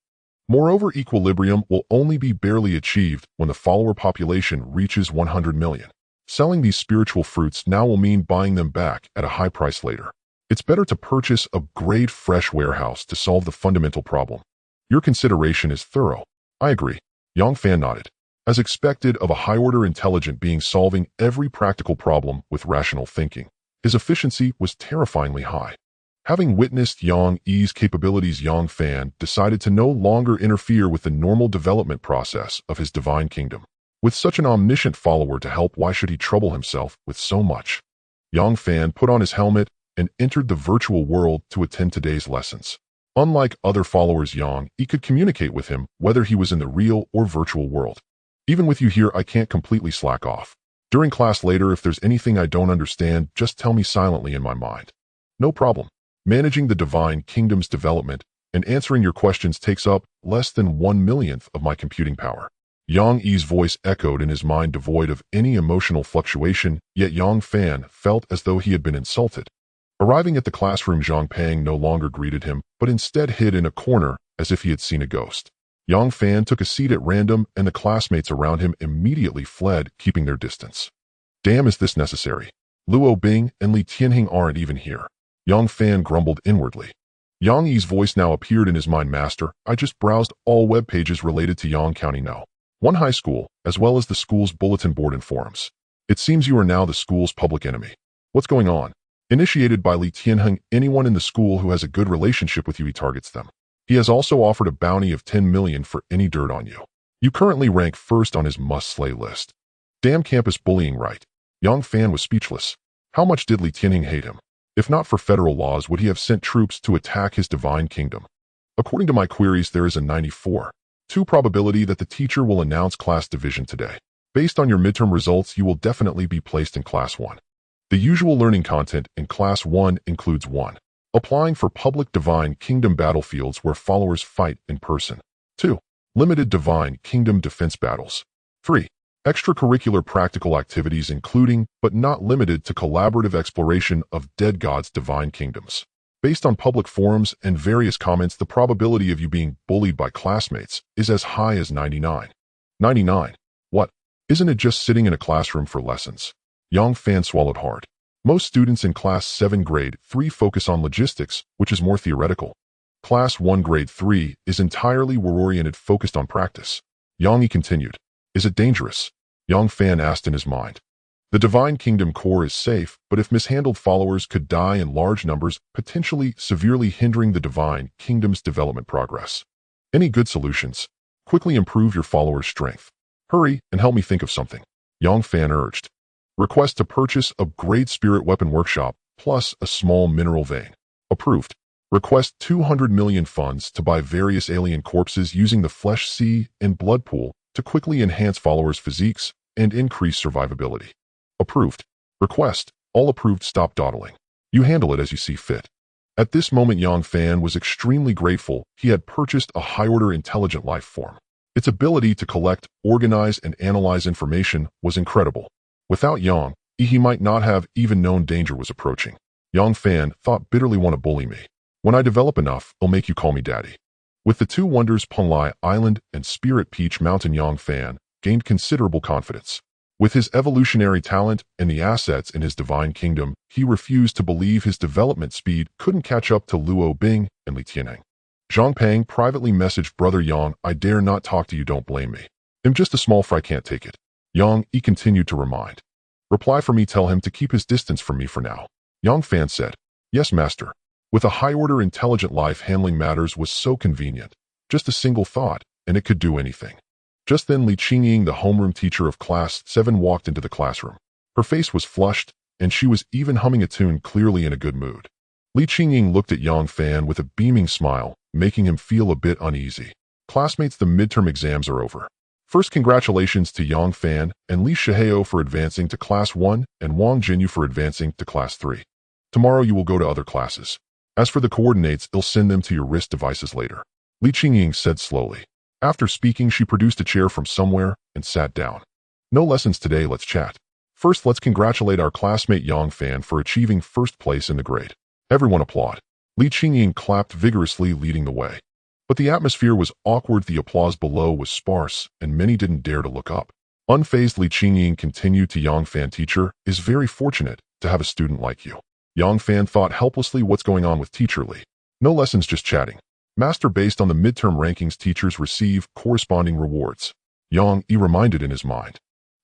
Moreover, equilibrium will only be barely achieved when the follower population reaches 100 million. Selling these spiritual fruits now will mean buying them back at a high price later. It's better to purchase a Grade Fresh warehouse to solve the fundamental problem. Your consideration is thorough. I agree. Yang Fan nodded. As expected of a high-order intelligent being solving every practical problem with rational thinking, his efficiency was terrifyingly high. Having witnessed Yang Yi's capabilities, Yang Fan decided to no longer interfere with the normal development process of his divine kingdom. With such an omniscient follower to help, why should he trouble himself with so much? Yang Fan put on his helmet and entered the virtual world to attend today's lessons. Unlike other followers, Yang Yi could communicate with him whether he was in the real or virtual world. Even with you here, I can't completely slack off. During class later, if there's anything I don't understand, just tell me silently in my mind. No problem. Managing the Divine Kingdom's development and answering your questions takes up less than 1/1,000,000th of my computing power. Yang Yi's voice echoed in his mind, devoid of any emotional fluctuation, yet Yang Fan felt as though he had been insulted. Arriving at the classroom, Zhang Pang no longer greeted him, but instead hid in a corner as if he had seen a ghost. Yang Fan took a seat at random, and the classmates around him immediately fled, keeping their distance. Damn, is this necessary? Luo Bing and Li Tianhing aren't even here. Yang Fan grumbled inwardly. Yang Yi's voice now appeared in his mind. Master, I just browsed all web pages related to Yang County No. 1 high school, as well as the school's bulletin board and forums. It seems you are now the school's public enemy. What's going on? Initiated by Li Tianheng, anyone in the school who has a good relationship with you, he targets them. He has also offered a bounty of 10 million for any dirt on you. You currently rank first on his must-slay list. Damn campus bullying, right? Yang Fan was speechless. How much did Li Tianheng hate him? If not for federal laws, would he have sent troops to attack his divine kingdom? According to my queries, there is a 94.2 probability that the teacher will announce class division today. Based on your midterm results, you will definitely be placed in Class 1. The usual learning content in Class 1 includes 1. Applying for public Divine Kingdom battlefields where followers fight in person. 2. Limited Divine Kingdom defense battles. 3. Extracurricular practical activities including, but not limited to, collaborative exploration of dead gods' divine kingdoms. Based on public forums and various comments, the probability of you being bullied by classmates is as high as 99. 99. What? Isn't it just sitting in a classroom for lessons? Yang Fan swallowed hard. Most students in Class 7 Grade 3 focus on logistics, which is more theoretical. Class 1 Grade 3 is entirely war-oriented, focused on practice. Yang Yi continued. Is it dangerous? Yang Fan asked in his mind. The Divine Kingdom core is safe, but if mishandled, followers could die in large numbers, potentially severely hindering the Divine Kingdom's development progress. Any good solutions? Quickly improve your followers' strength. Hurry and help me think of something. Yang Fan urged. Request to purchase a Grade Spirit Weapon Workshop, plus a small mineral vein. Approved. Request 200 million funds to buy various alien corpses using the Flesh Sea and Blood Pool to quickly enhance followers' physiques and increase survivability. Approved. Request. All approved. Stop dawdling. You handle it as you see fit. At this moment, Yang Fan was extremely grateful he had purchased a high-order intelligent life form. Its ability to collect, organize, and analyze information was incredible. Without Yang, he might not have even known danger was approaching. Yang Fan thought bitterly, want to bully me. When I develop enough, I'll make you call me daddy. With the 2 wonders, Penglai Island and Spirit Peach Mountain, Yang Fan gained considerable confidence. With his evolutionary talent and the assets in his divine kingdom, he refused to believe his development speed couldn't catch up to Luo Bing and Li Tianheng. Zhang Pang privately messaged Brother Yang, "I dare not talk to you, don't blame me. I'm just a small fry, can't take it." Yang Yi continued to remind. "Reply for me, tell him to keep his distance from me for now." Yang Fan said, "Yes, master." With a high-order intelligent life, handling matters was so convenient. Just a single thought, and it could do anything. Just then Li Qingying, the homeroom teacher of Class 7, walked into the classroom. Her face was flushed, and she was even humming a tune, clearly in a good mood. Li Qingying looked at Yang Fan with a beaming smile, making him feel a bit uneasy. "Classmates, the midterm exams are over. First, congratulations to Yang Fan and Li Shihao for advancing to Class 1 and Wang Jinyu for advancing to Class 3. Tomorrow you will go to other classes. As for the coordinates, I'll send them to your wrist devices later," Li Qingying said slowly. After speaking, she produced a chair from somewhere and sat down. "No lessons today, let's chat. First, let's congratulate our classmate Yang Fan for achieving first place in the grade." Everyone applauded. Li Qingying clapped vigorously, leading the way. But the atmosphere was awkward, the applause below was sparse, and many didn't dare to look up. Unfazed, Li Qingying continued to Yang Fan, "Teacher is very fortunate to have a student like you." Yang Fan thought helplessly, what's going on with Teacher Li? "No lessons, just chatting. Master, based on the midterm rankings, teachers receive corresponding rewards." Yang Yi reminded in his mind.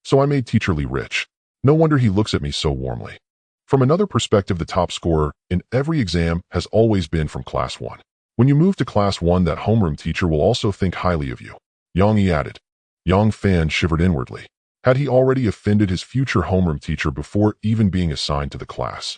"So I made Teacher Li rich. No wonder he looks at me so warmly." From another perspective, the top scorer in every exam has always been from Class 1. When you move to Class 1, that homeroom teacher will also think highly of you, Yang Yi added. Yang Fan shivered inwardly. Had he already offended his future homeroom teacher before even being assigned to the class?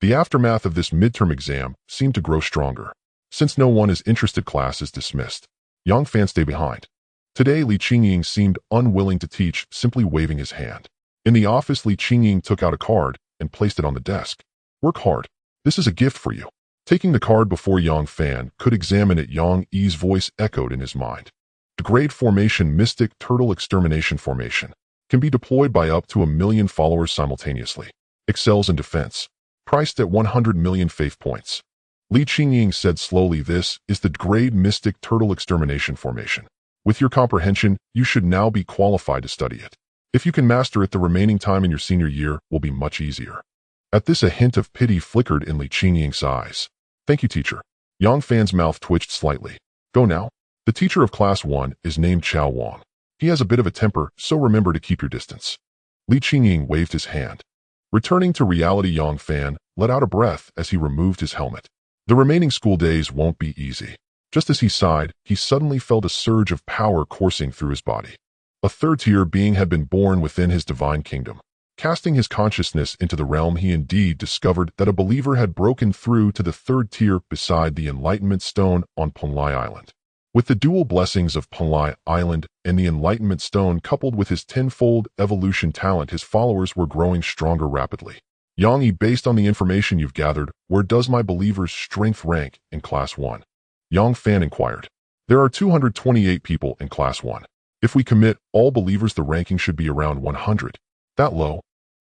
The aftermath of this midterm exam seemed to grow stronger. Since no one is interested, class is dismissed. Yang Fan, stay behind. Today, Li Qingying seemed unwilling to teach, simply waving his hand. In the office, Li Qingying took out a card and placed it on the desk. "Work hard. This is a gift for you." Taking the card before Yang Fan could examine it, Yang Yi's voice echoed in his mind. "Degrade formation, Mystic Turtle Extermination Formation. Can be deployed by up to 1,000,000 followers simultaneously. Excels in defense. Priced at 100 million faith points." Li Qingying said slowly, "This is the Degrade Mystic Turtle Extermination Formation. With your comprehension, you should now be qualified to study it. If you can master it, the remaining time in your senior year will be much easier." At this, a hint of pity flickered in Li Qingying's eyes. "Thank you, teacher." Yang Fan's mouth twitched slightly. "Go now." The teacher of Class 1 is named Chao Wang. He has a bit of a temper, so remember to keep your distance. Li Qingying waved his hand. Returning to reality, Yang Fan let out a breath as he removed his helmet. The remaining school days won't be easy. Just as he sighed, he suddenly felt a surge of power coursing through his body. A third-tier being had been born within his divine kingdom. Casting his consciousness into the realm, he indeed discovered that a believer had broken through to the third tier beside the Enlightenment Stone on Penlai Island. With the dual blessings of Penlai Island and the Enlightenment Stone coupled with his tenfold evolution talent, his followers were growing stronger rapidly. Yang Yi, based on the information you've gathered, where does my believer's strength rank in Class 1? Yang Fan inquired. There are 228 people in Class 1. If we commit all believers, the ranking should be around 100. That low?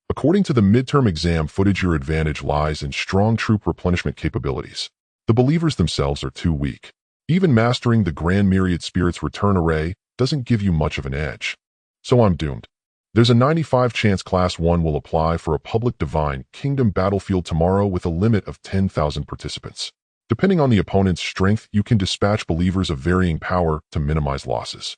According to the midterm exam footage, your advantage lies in strong troop replenishment capabilities. The believers themselves are too weak. Even mastering the Grand Myriad Spirit's return array doesn't give you much of an edge. So I'm doomed. There's a 95% chance Class 1 will apply for a public divine kingdom battlefield tomorrow with a limit of 10,000 participants. Depending on the opponent's strength, you can dispatch believers of varying power to minimize losses.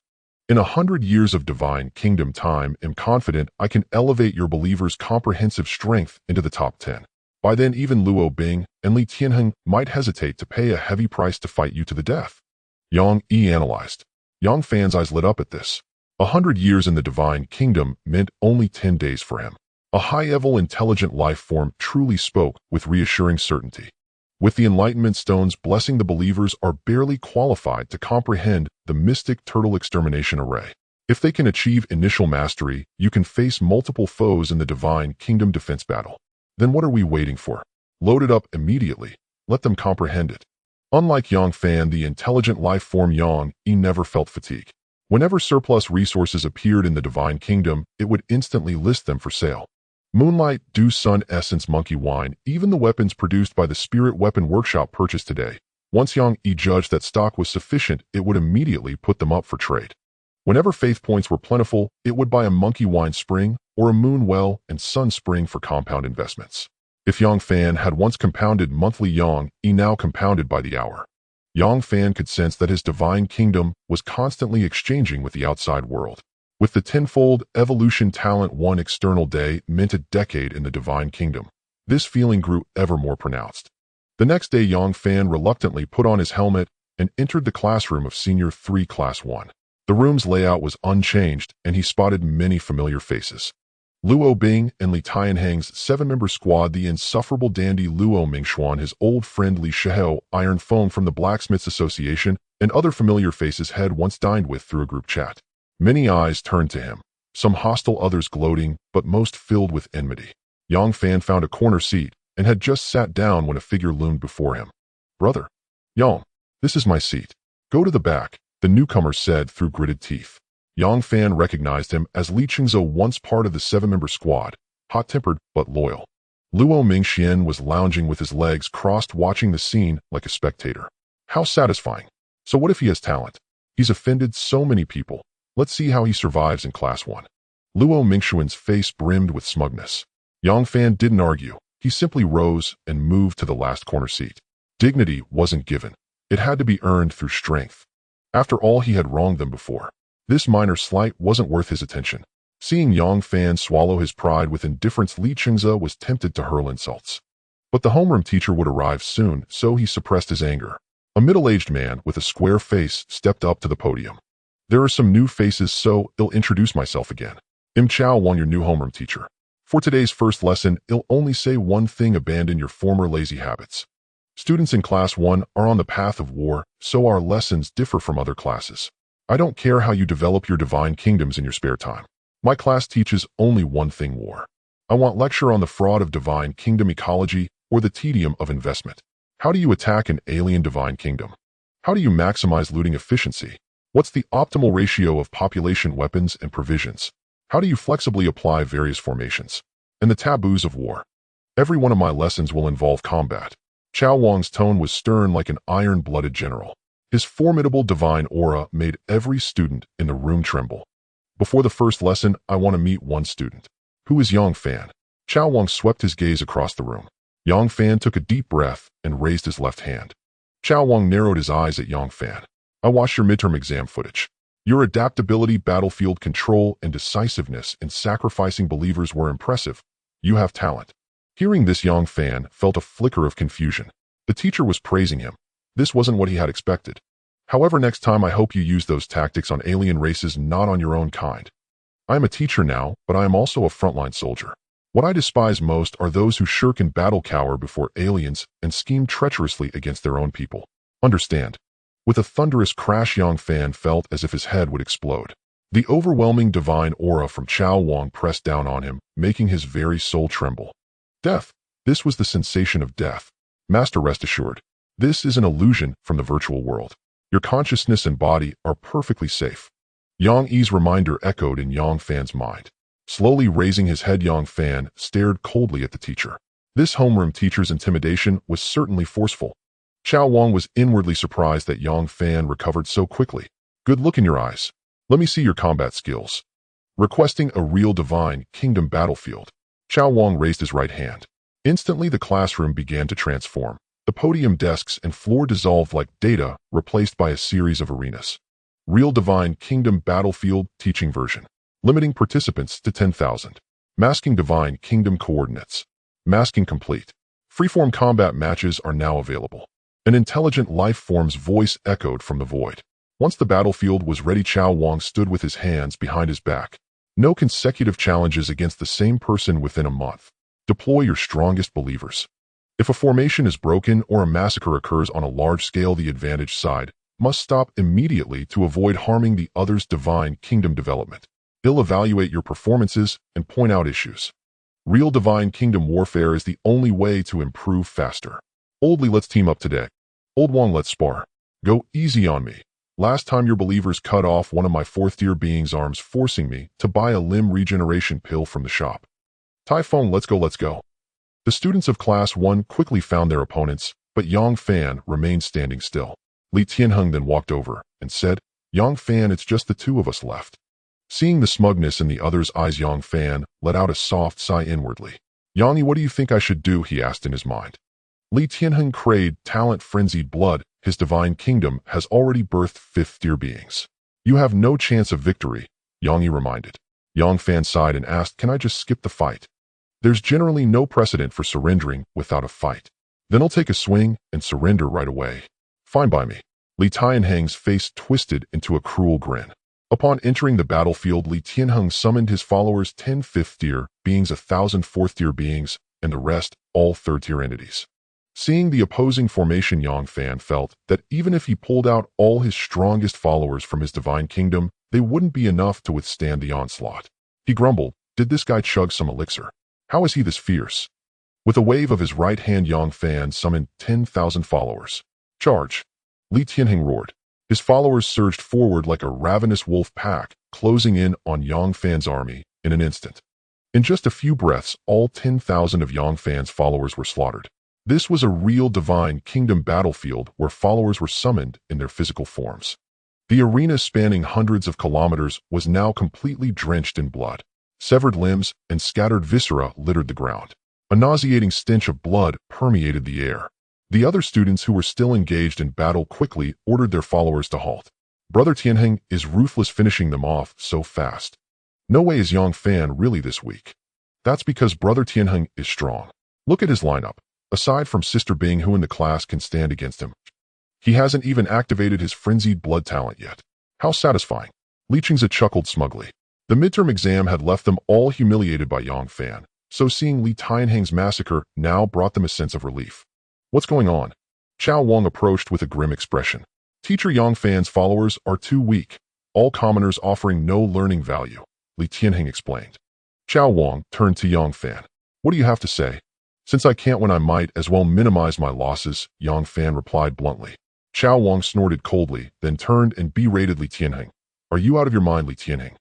In 100 years of divine kingdom time, I'm confident I can elevate your believers' comprehensive strength into the top 10. By then, even Luo Bing and Li Tianheng might hesitate to pay a heavy price to fight you to the death. Yang Yi analyzed. Yang Fan's eyes lit up at this. 100 years in the divine kingdom meant only 10 days for him. A high-level intelligent life form truly spoke with reassuring certainty. With the Enlightenment Stones blessing, the believers are barely qualified to comprehend the Mystic Turtle Extermination Array. If they can achieve initial mastery, you can face multiple foes in the divine kingdom defense battle. Then what are we waiting for? Load it up immediately. Let them comprehend it. Unlike Yang Fan, the intelligent life form Yang Yi never felt fatigue. Whenever surplus resources appeared in the divine kingdom, it would instantly list them for sale. Moonlight, Dew Sun Essence, Monkey Wine, even the weapons produced by the Spirit Weapon Workshop purchased today. Once Yang Yi judged that stock was sufficient, it would immediately put them up for trade. Whenever faith points were plentiful, it would buy a Monkey Wine Spring or a moon well and sun spring for compound investments. If Yang Fan had once compounded monthly Yang, he now compounded by the hour. Yang Fan could sense that his divine kingdom was constantly exchanging with the outside world. With the tenfold evolution talent, one external day meant a decade in the divine kingdom. This feeling grew ever more pronounced. The next day, Yang Fan reluctantly put on his helmet and entered the classroom of Senior 3 Class 1. The room's layout was unchanged, and he spotted many familiar faces. Luo Bing and Li Tianheng's 7-member squad, the insufferable dandy Luo Mingxuan, his old friend Li Shihou, Iron Feng from the Blacksmiths Association, and other familiar faces had once dined with through a group chat. Many eyes turned to him, some hostile, others gloating, but most filled with enmity. Yang Fan found a corner seat and had just sat down when a figure loomed before him. "Brother, Yang, this is my seat. Go to the back," the newcomer said through gritted teeth. Yang Fan recognized him as Li Qingzhou, once part of the 7-member squad, hot-tempered but loyal. Luo Mingxian was lounging with his legs crossed, watching the scene like a spectator. How satisfying. So what if he has talent? He's offended so many people. Let's see how he survives in Class 1. Luo Mingxuan's face brimmed with smugness. Yang Fan didn't argue. He simply rose and moved to the last corner seat. Dignity wasn't given. It had to be earned through strength. After all, he had wronged them before. This minor slight wasn't worth his attention. Seeing Yang Fan swallow his pride with indifference, Li Qingzhou was tempted to hurl insults. But the homeroom teacher would arrive soon, so he suppressed his anger. A middle-aged man with a square face stepped up to the podium. "There are some new faces, so I'll introduce myself again. I'm Chao Wang, your new homeroom teacher. For today's first lesson, I'll only say one thing: abandon your former lazy habits. Students in Class 1 are on the path of war, so our lessons differ from other classes. I don't care how you develop your divine kingdoms in your spare time. My class teaches only one thing: war. I want lecture on the fraud of divine kingdom ecology or the tedium of investment. How do you attack an alien divine kingdom? How do you maximize looting efficiency? What's the optimal ratio of population, weapons, and provisions? How do you flexibly apply various formations? And the taboos of war. Every one of my lessons will involve combat." Chao Wang's tone was stern like an iron-blooded general. His formidable divine aura made every student in the room tremble. "Before the first lesson, I want to meet one student. Who is Yang Fan?" Chao Wang swept his gaze across the room. Yang Fan took a deep breath and raised his left hand. Chao Wang narrowed his eyes at Yang Fan. "I watched your midterm exam footage. Your adaptability, battlefield control, and decisiveness in sacrificing believers were impressive. You have talent." Hearing this, Yang Fan felt a flicker of confusion. The teacher was praising him. This wasn't what he had expected. "However, next time I hope you use those tactics on alien races, not on your own kind. I am a teacher now, but I am also a frontline soldier. What I despise most are those who shirk in battle, cower before aliens, and scheme treacherously against their own people. Understand?" With a thunderous crash, Yang Fan felt as if his head would explode. The overwhelming divine aura from Chao Wang pressed down on him, making his very soul tremble. Death. This was the sensation of death. "Master, rest assured. This is an illusion from the virtual world. Your consciousness and body are perfectly safe." Yang Yi's reminder echoed in Yang Fan's mind. Slowly raising his head, Yang Fan stared coldly at the teacher. This homeroom teacher's intimidation was certainly forceful. Chao Wang was inwardly surprised that Yang Fan recovered so quickly. "Good look in your eyes. Let me see your combat skills." Requesting a real divine kingdom battlefield, Chao Wang raised his right hand. Instantly, the classroom began to transform. The podium, desks, and floor dissolved like data, replaced by a series of arenas. Real divine kingdom battlefield teaching version. Limiting participants to 10,000. Masking divine kingdom coordinates. Masking complete. Freeform combat matches are now available. An intelligent life form's voice echoed from the void. Once the battlefield was ready, Chao Wang stood with his hands behind his back. No consecutive challenges against the same person within a month. Deploy your strongest believers. If a formation is broken or a massacre occurs on a large scale, the advantaged side must stop immediately to avoid harming the other's divine kingdom development. They'll evaluate your performances and point out issues. Real divine kingdom warfare is the only way to improve faster. Old Li, let's team up today. Old Wang, let's spar. Go easy on me. Last time your believers cut off one of my 4th-tier beings' arms, forcing me to buy a limb regeneration pill from the shop. Typhoon, let's go, let's go. The students of Class 1 quickly found their opponents, but Yang Fan remained standing still. Li Tianheng then walked over and said, "Yang Fan, it's just the two of us left. Seeing the smugness in the other's eyes, Yang Fan let out a soft sigh inwardly. Yangi, what do you think I should do? He asked in his mind. Li Tianheng crayed, talent frenzied blood. His divine kingdom has already birthed fifth-tier beings. You have no chance of victory, Yangi reminded. Yang Fan sighed and asked, can I just skip the fight? There's generally no precedent for surrendering without a fight. Then I'll take a swing and surrender right away. Fine by me. Li Tianheng's face twisted into a cruel grin. Upon entering the battlefield, Li Tianheng summoned his followers 10 fifth-tier beings, 1,000 fourth-tier beings, and the rest, all third-tier entities. Seeing the opposing formation, Yang Fan felt that even if he pulled out all his strongest followers from his divine kingdom, they wouldn't be enough to withstand the onslaught. He grumbled, did this guy chug some elixir? How is he this fierce? With a wave of his right hand, Yang Fan summoned 10,000 followers. Charge! Li Tianheng roared. His followers surged forward like a ravenous wolf pack, closing in on Yang Fan's army in an instant. In just a few breaths, all 10,000 of Yang Fan's followers were slaughtered. This was a real divine kingdom battlefield where followers were summoned in their physical forms. The arena, spanning hundreds of kilometers, was now completely drenched in blood. Severed limbs and scattered viscera littered the ground. A nauseating stench of blood permeated the air. The other students who were still engaged in battle quickly ordered their followers to halt. Brother Tianheng is ruthless, finishing them off so fast. No way is Yang Fan really this weak. That's because Brother Tianheng is strong. Look at his lineup. Aside from Sister Bing, who in the class can stand against him, he hasn't even activated his frenzied blood talent yet. How satisfying. Li Qingzi chuckled smugly. The midterm exam had left them all humiliated by Yang Fan, so seeing Li Tianheng's massacre now brought them a sense of relief. What's going on? Chao Wang approached with a grim expression. Teacher, Yang Fan's followers are too weak. All commoners offering no learning value, Li Tianheng explained. Chao Wang turned to Yang Fan. What do you have to say? Since I can't win, I might as well minimize my losses, Yang Fan replied bluntly. Chao Wang snorted coldly, then turned and berated Li Tianheng. Are you out of your mind, Li Tianheng?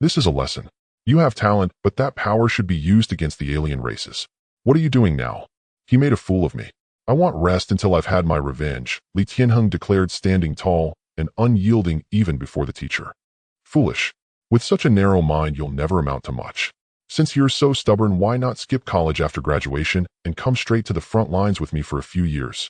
This is a lesson. You have talent, but that power should be used against the alien races. What are you doing now? He made a fool of me. I want rest until I've had my revenge, Li Tianheng declared, standing tall and unyielding even before the teacher. Foolish. With such a narrow mind, you'll never amount to much. Since you're so stubborn, why not skip college after graduation and come straight to the front lines with me for a few years?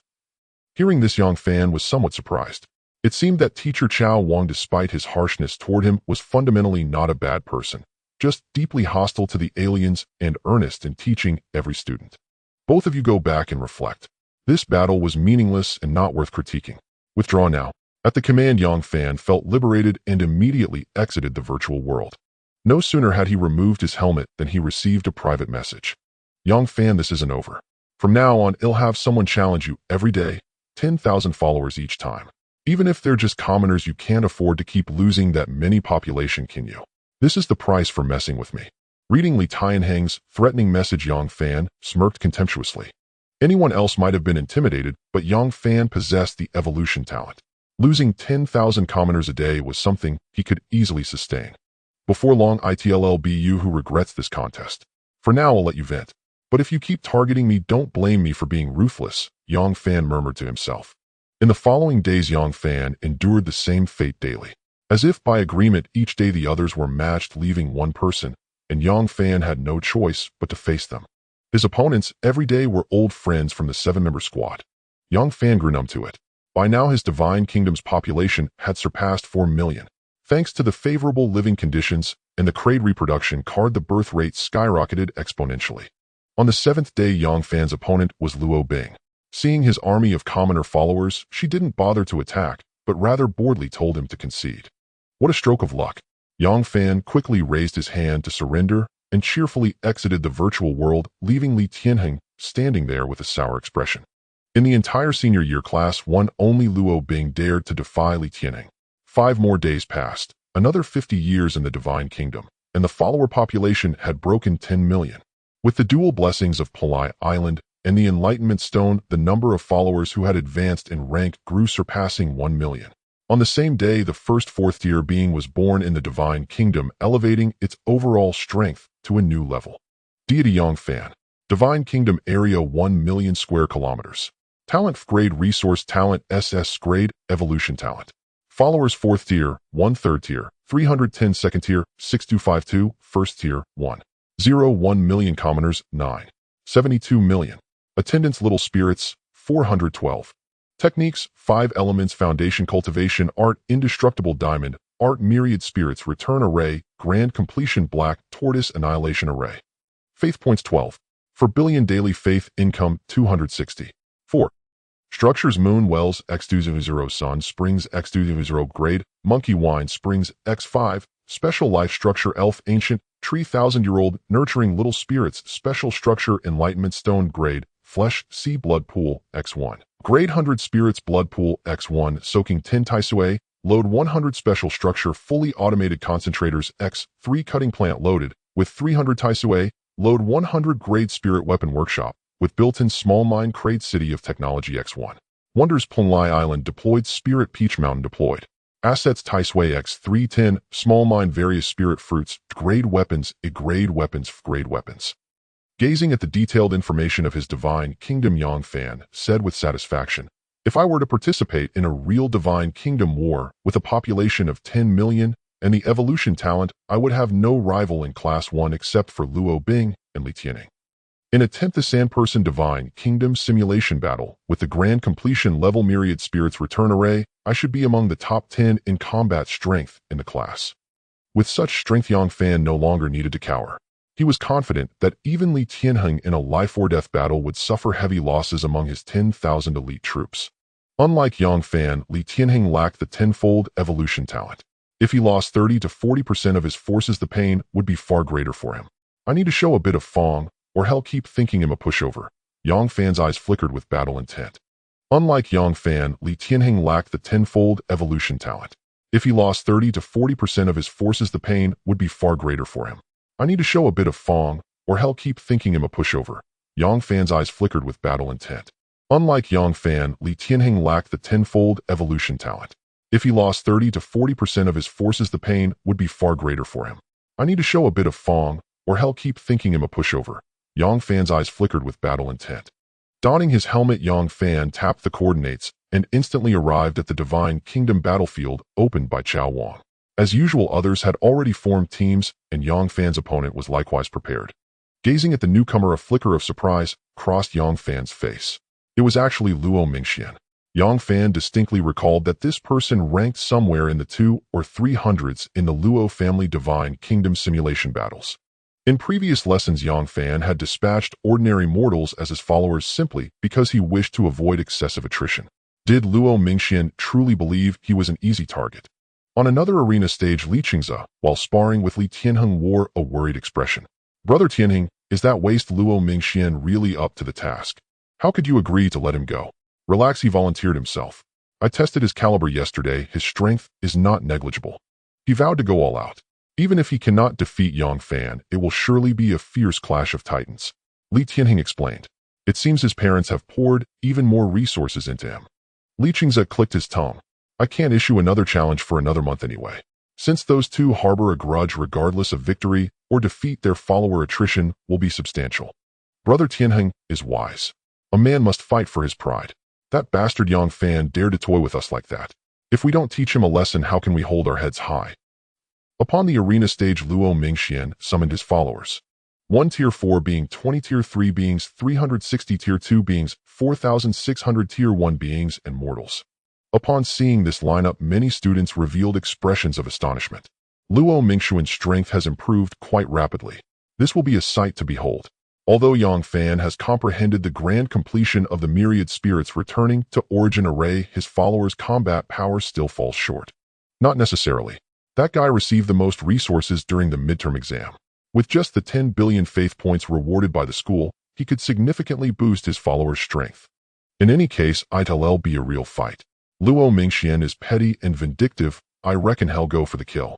Hearing this, Yang Fan was somewhat surprised. It seemed that teacher Chao Wang, despite his harshness toward him, was fundamentally not a bad person, just deeply hostile to the aliens and earnest in teaching every student. Both of you go back and reflect. This battle was meaningless and not worth critiquing. Withdraw now. At the command, Yang Fan felt liberated and immediately exited the virtual world. No sooner had he removed his helmet than he received a private message. Yang Fan, this isn't over. From now on, I'll have someone challenge you every day, 10,000 followers each time. Even if they're just commoners, you can't afford to keep losing that many population, can you? This is the price for messing with me. Reading Li Tianheng's threatening message, Yang Fan smirked contemptuously. Anyone else might have been intimidated, but Yang Fan possessed the evolution talent. Losing 10,000 commoners a day was something he could easily sustain. Before long, it'll be you who regrets this contest. For now, I'll let you vent. But if you keep targeting me, don't blame me for being ruthless, Yang Fan murmured to himself. In the following days, Yang Fan endured the same fate daily. As if by agreement, each day the others were matched, leaving one person, and Yang Fan had no choice but to face them. His opponents every day were old friends from the 7-member squad. Yang Fan grew numb to it. By now, his divine kingdom's population had surpassed 4 million. Thanks to the favorable living conditions and the crade reproduction card, the birth rate skyrocketed exponentially. On the 7th day, Yang Fan's opponent was Luo Bing. Seeing his army of commoner followers, she didn't bother to attack, but rather boredly told him to concede. What a stroke of luck. Yang Fan quickly raised his hand to surrender and cheerfully exited the virtual world, leaving Li Tianheng standing there with a sour expression. In the entire senior year class, only Luo Bing dared to defy Li Tianheng. 5 more days passed, another 50 years in the divine kingdom, and the follower population had broken 10 million. With the dual blessings of Palai Island and the Enlightenment Stone, the number of followers who had advanced in rank grew, surpassing 1 million. On the same day, the first 4th-tier being was born in the divine kingdom, elevating its overall strength to a new level. Deity Yang Fan. Divine Kingdom area 1 million square kilometers. Talent grade resource talent SS grade evolution talent. Followers 4th tier, 1/3 tier, 310 second tier, 6252, first tier, 101 million commoners, 972 million. Attendance little spirits, 412. Techniques, 5 elements foundation cultivation art indestructible diamond, art myriad spirits return array, grand completion black tortoise annihilation array. Faith points 12. For billion daily faith income 260. 4. Structures moon wells x200 sun springs x200 grade, monkey wine springs x5, special life structure elf ancient, tree 1000-year-old, nurturing little spirits special structure enlightenment stone grade, flesh sea blood pool x1. Grade 100 spirits blood pool x1 soaking 10 taisue, load 100 special structure fully automated concentrators x3 cutting plant loaded with 300 taisue, load 100 grade spirit weapon workshop with built-in small mine crate city of technology x1. Wonders Plunglai Island deployed spirit peach mountain deployed. Assets Taisui x310 small mine various spirit fruits grade weapons grade weapons grade weapons. Gazing at the detailed information of his divine kingdom, Yang Fan said with satisfaction, if I were to participate in a real divine kingdom war with a population of 10 million and the evolution talent, I would have no rival in class 1 except for Luo Bing and Li Tianning. In attempt the Sandperson Divine Kingdom Simulation Battle with the Grand Completion Level Myriad Spirits Return Array, I should be among the top 10 in combat strength in the class. With such strength, Yang Fan no longer needed to cower. He was confident that even Li Tianheng in a life-or-death battle would suffer heavy losses among his 10,000 elite troops. Unlike Yang Fan, Li Tianheng lacked the tenfold evolution talent. If he lost 30 to 40% of his forces, the pain would be far greater for him. I need to show a bit of Fong, or hell keep thinking him a pushover. Yang Fan's eyes flickered with battle intent. Unlike Yang Fan, Li Tianheng lacked the tenfold evolution talent. If he lost 30 to 40% of his forces, the pain would be far greater for him. I need to show a bit of Fong, or hell keep thinking him a pushover. Yang Fan's eyes flickered with battle intent. Unlike Yang Fan, Li Tianheng lacked the tenfold evolution talent. If he lost 30 to 40% of his forces, the pain would be far greater for him. I need to show a bit of Fong, or hell keep thinking him a pushover. Yang Fan's eyes flickered with battle intent. Donning his helmet, Yang Fan tapped the coordinates and instantly arrived at the Divine Kingdom battlefield opened by Chao Wang. As usual, others had already formed teams, and Yang Fan's opponent was likewise prepared. Gazing at the newcomer, a flicker of surprise crossed Yang Fan's face. It was actually Luo Mingxian. Yang Fan distinctly recalled that this person ranked somewhere in the 200 or 300s in the Luo family Divine Kingdom simulation battles. In previous lessons, Yang Fan had dispatched ordinary mortals as his followers simply because he wished to avoid excessive attrition. Did Luo Mingxian truly believe he was an easy target? On another arena stage, Li Qingze, while sparring with Li Tianheng, wore a worried expression. Brother Tianheng, is that waste Luo Mingxian really up to the task? How could you agree to let him go? Relax, he volunteered himself. I tested his caliber yesterday. His strength is not negligible. He vowed to go all out. Even if he cannot defeat Yang Fan, it will surely be a fierce clash of titans. Li Tianheng explained. It seems his parents have poured even more resources into him. Li Qingze clicked his tongue. I can't issue another challenge for another month anyway. Since those two harbor a grudge regardless of victory or defeat, their follower attrition will be substantial. Brother Tianheng is wise. A man must fight for his pride. That bastard Yang Fan dared to toy with us like that. If we don't teach him a lesson, how can we hold our heads high? Upon the arena stage, Luo Mingxian summoned his followers. 1 Tier 4 being 20 Tier 3 beings, 360 Tier 2 beings, 4,600 Tier 1 beings, and mortals. Upon seeing this lineup, many students revealed expressions of astonishment. Luo Mingxian's strength has improved quite rapidly. This will be a sight to behold. Although Yang Fan has comprehended the grand completion of the myriad spirits returning to origin array, his followers' combat power still falls short. Not necessarily. That guy received the most resources during the midterm exam. With just the 10 billion faith points rewarded by the school, he could significantly boost his followers' strength. In any case, it'll be a real fight. Luo Mingxian is petty and vindictive. I reckon he'll go for the kill.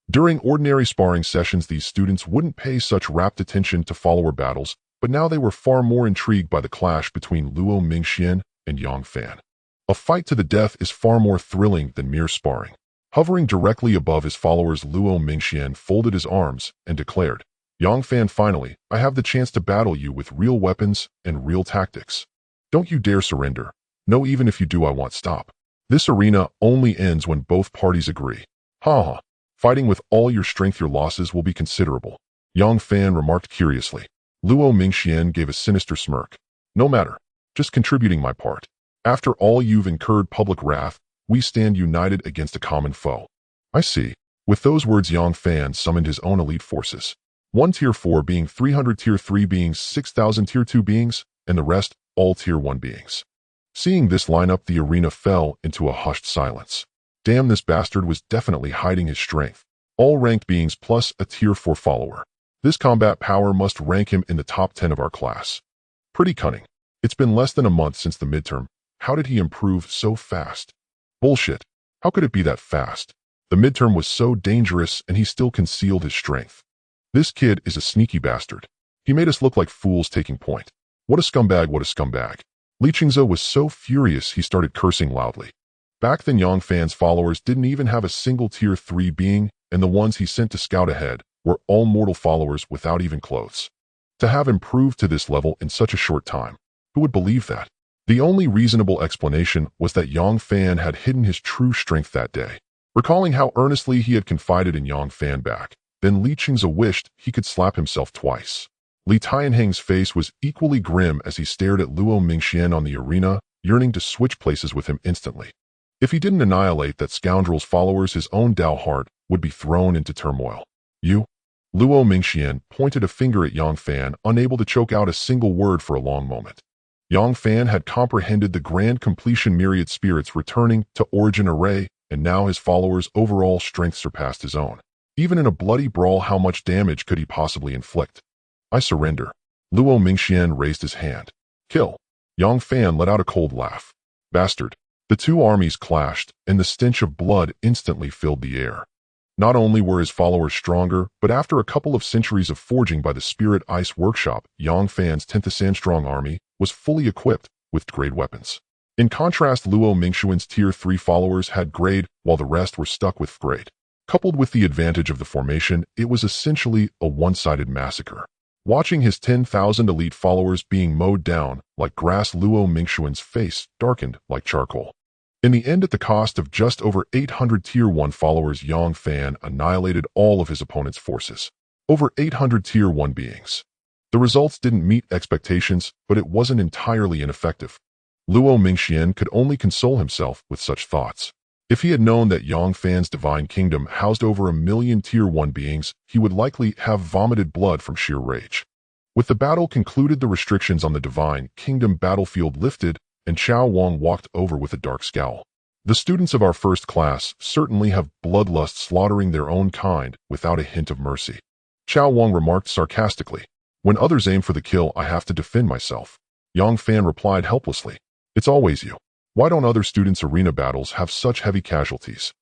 During ordinary sparring sessions, these students wouldn't pay such rapt attention to follower battles, but now they were far more intrigued by the clash between Luo Mingxian and Yang Fan. A fight to the death is far more thrilling than mere sparring. Hovering directly above his followers, Luo Mingxian folded his arms and declared, Yang Fan, finally, I have the chance to battle you with real weapons and real tactics. Don't you dare surrender. No, even if you do, I won't stop. This arena only ends when both parties agree. Ha ha. Fighting with all your strength, your losses will be considerable, Yang Fan remarked curiously. Luo Mingxian gave a sinister smirk. No matter. Just contributing my part. After all, you've incurred public wrath. We stand united against a common foe. I see. With those words, Yang Fan summoned his own elite forces. 1 Tier 4 being 300 Tier 3 beings, 6,000 Tier 2 beings, and the rest, all Tier 1 beings. Seeing this lineup, the arena fell into a hushed silence. Damn, this bastard was definitely hiding his strength. All ranked beings plus a Tier 4 follower. This combat power must rank him in the top 10 of our class. Pretty cunning. It's been less than a month since the midterm. How did he improve so fast? Bullshit. How could it be that fast? The midterm was so dangerous and he still concealed his strength. This kid is a sneaky bastard. He made us look like fools taking point. What a scumbag, what a scumbag. Li Qingze was so furious he started cursing loudly. Back then, Yang Fan's followers didn't even have a single Tier 3 being, and the ones he sent to scout ahead were all mortal followers without even clothes. To have improved to this level in such a short time, who would believe that? The only reasonable explanation was that Yang Fan had hidden his true strength that day. Recalling how earnestly he had confided in Yang Fan back, then Li Qingze wished he could slap himself twice. Li Tianheng's face was equally grim as he stared at Luo Mingxian on the arena, yearning to switch places with him instantly. If he didn't annihilate that scoundrel's followers, his own Dao heart would be thrown into turmoil. You? Luo Mingxian pointed a finger at Yang Fan, unable to choke out a single word for a long moment. Yang Fan had comprehended the grand completion, myriad spirits returning to origin array, and now his followers' overall strength surpassed his own. Even in a bloody brawl, how much damage could he possibly inflict? I surrender. Luo Mingxian raised his hand. Kill. Yang Fan let out a cold laugh. Bastard. The two armies clashed, and the stench of blood instantly filled the air. Not only were his followers stronger, but after a couple of centuries of forging by the Spirit Ice Workshop, Yang Fan's 10th strong army was fully equipped with grade weapons. In contrast, Luo Mingxian's Tier 3 followers had grade, while the rest were stuck with grade. Coupled with the advantage of the formation, it was essentially a one-sided massacre. Watching his 10,000 elite followers being mowed down like grass, Luo Mingxian's face darkened like charcoal. In the end, at the cost of just over 800 Tier 1 followers, Yang Fan annihilated all of his opponent's forces. Over 800 Tier 1 beings. The results didn't meet expectations, but it wasn't entirely ineffective. Luo Mingxian could only console himself with such thoughts. If he had known that Yang Fan's divine kingdom housed over 1 million Tier 1 beings, he would likely have vomited blood from sheer rage. With the battle concluded, the restrictions on the divine kingdom battlefield lifted, and Chao Wang walked over with a dark scowl. The students of our first class certainly have bloodlust, slaughtering their own kind without a hint of mercy. Chao Wang remarked sarcastically. When others aim for the kill, I have to defend myself. Yang Fan replied helplessly. It's always you. Why don't other students' arena battles have such heavy casualties?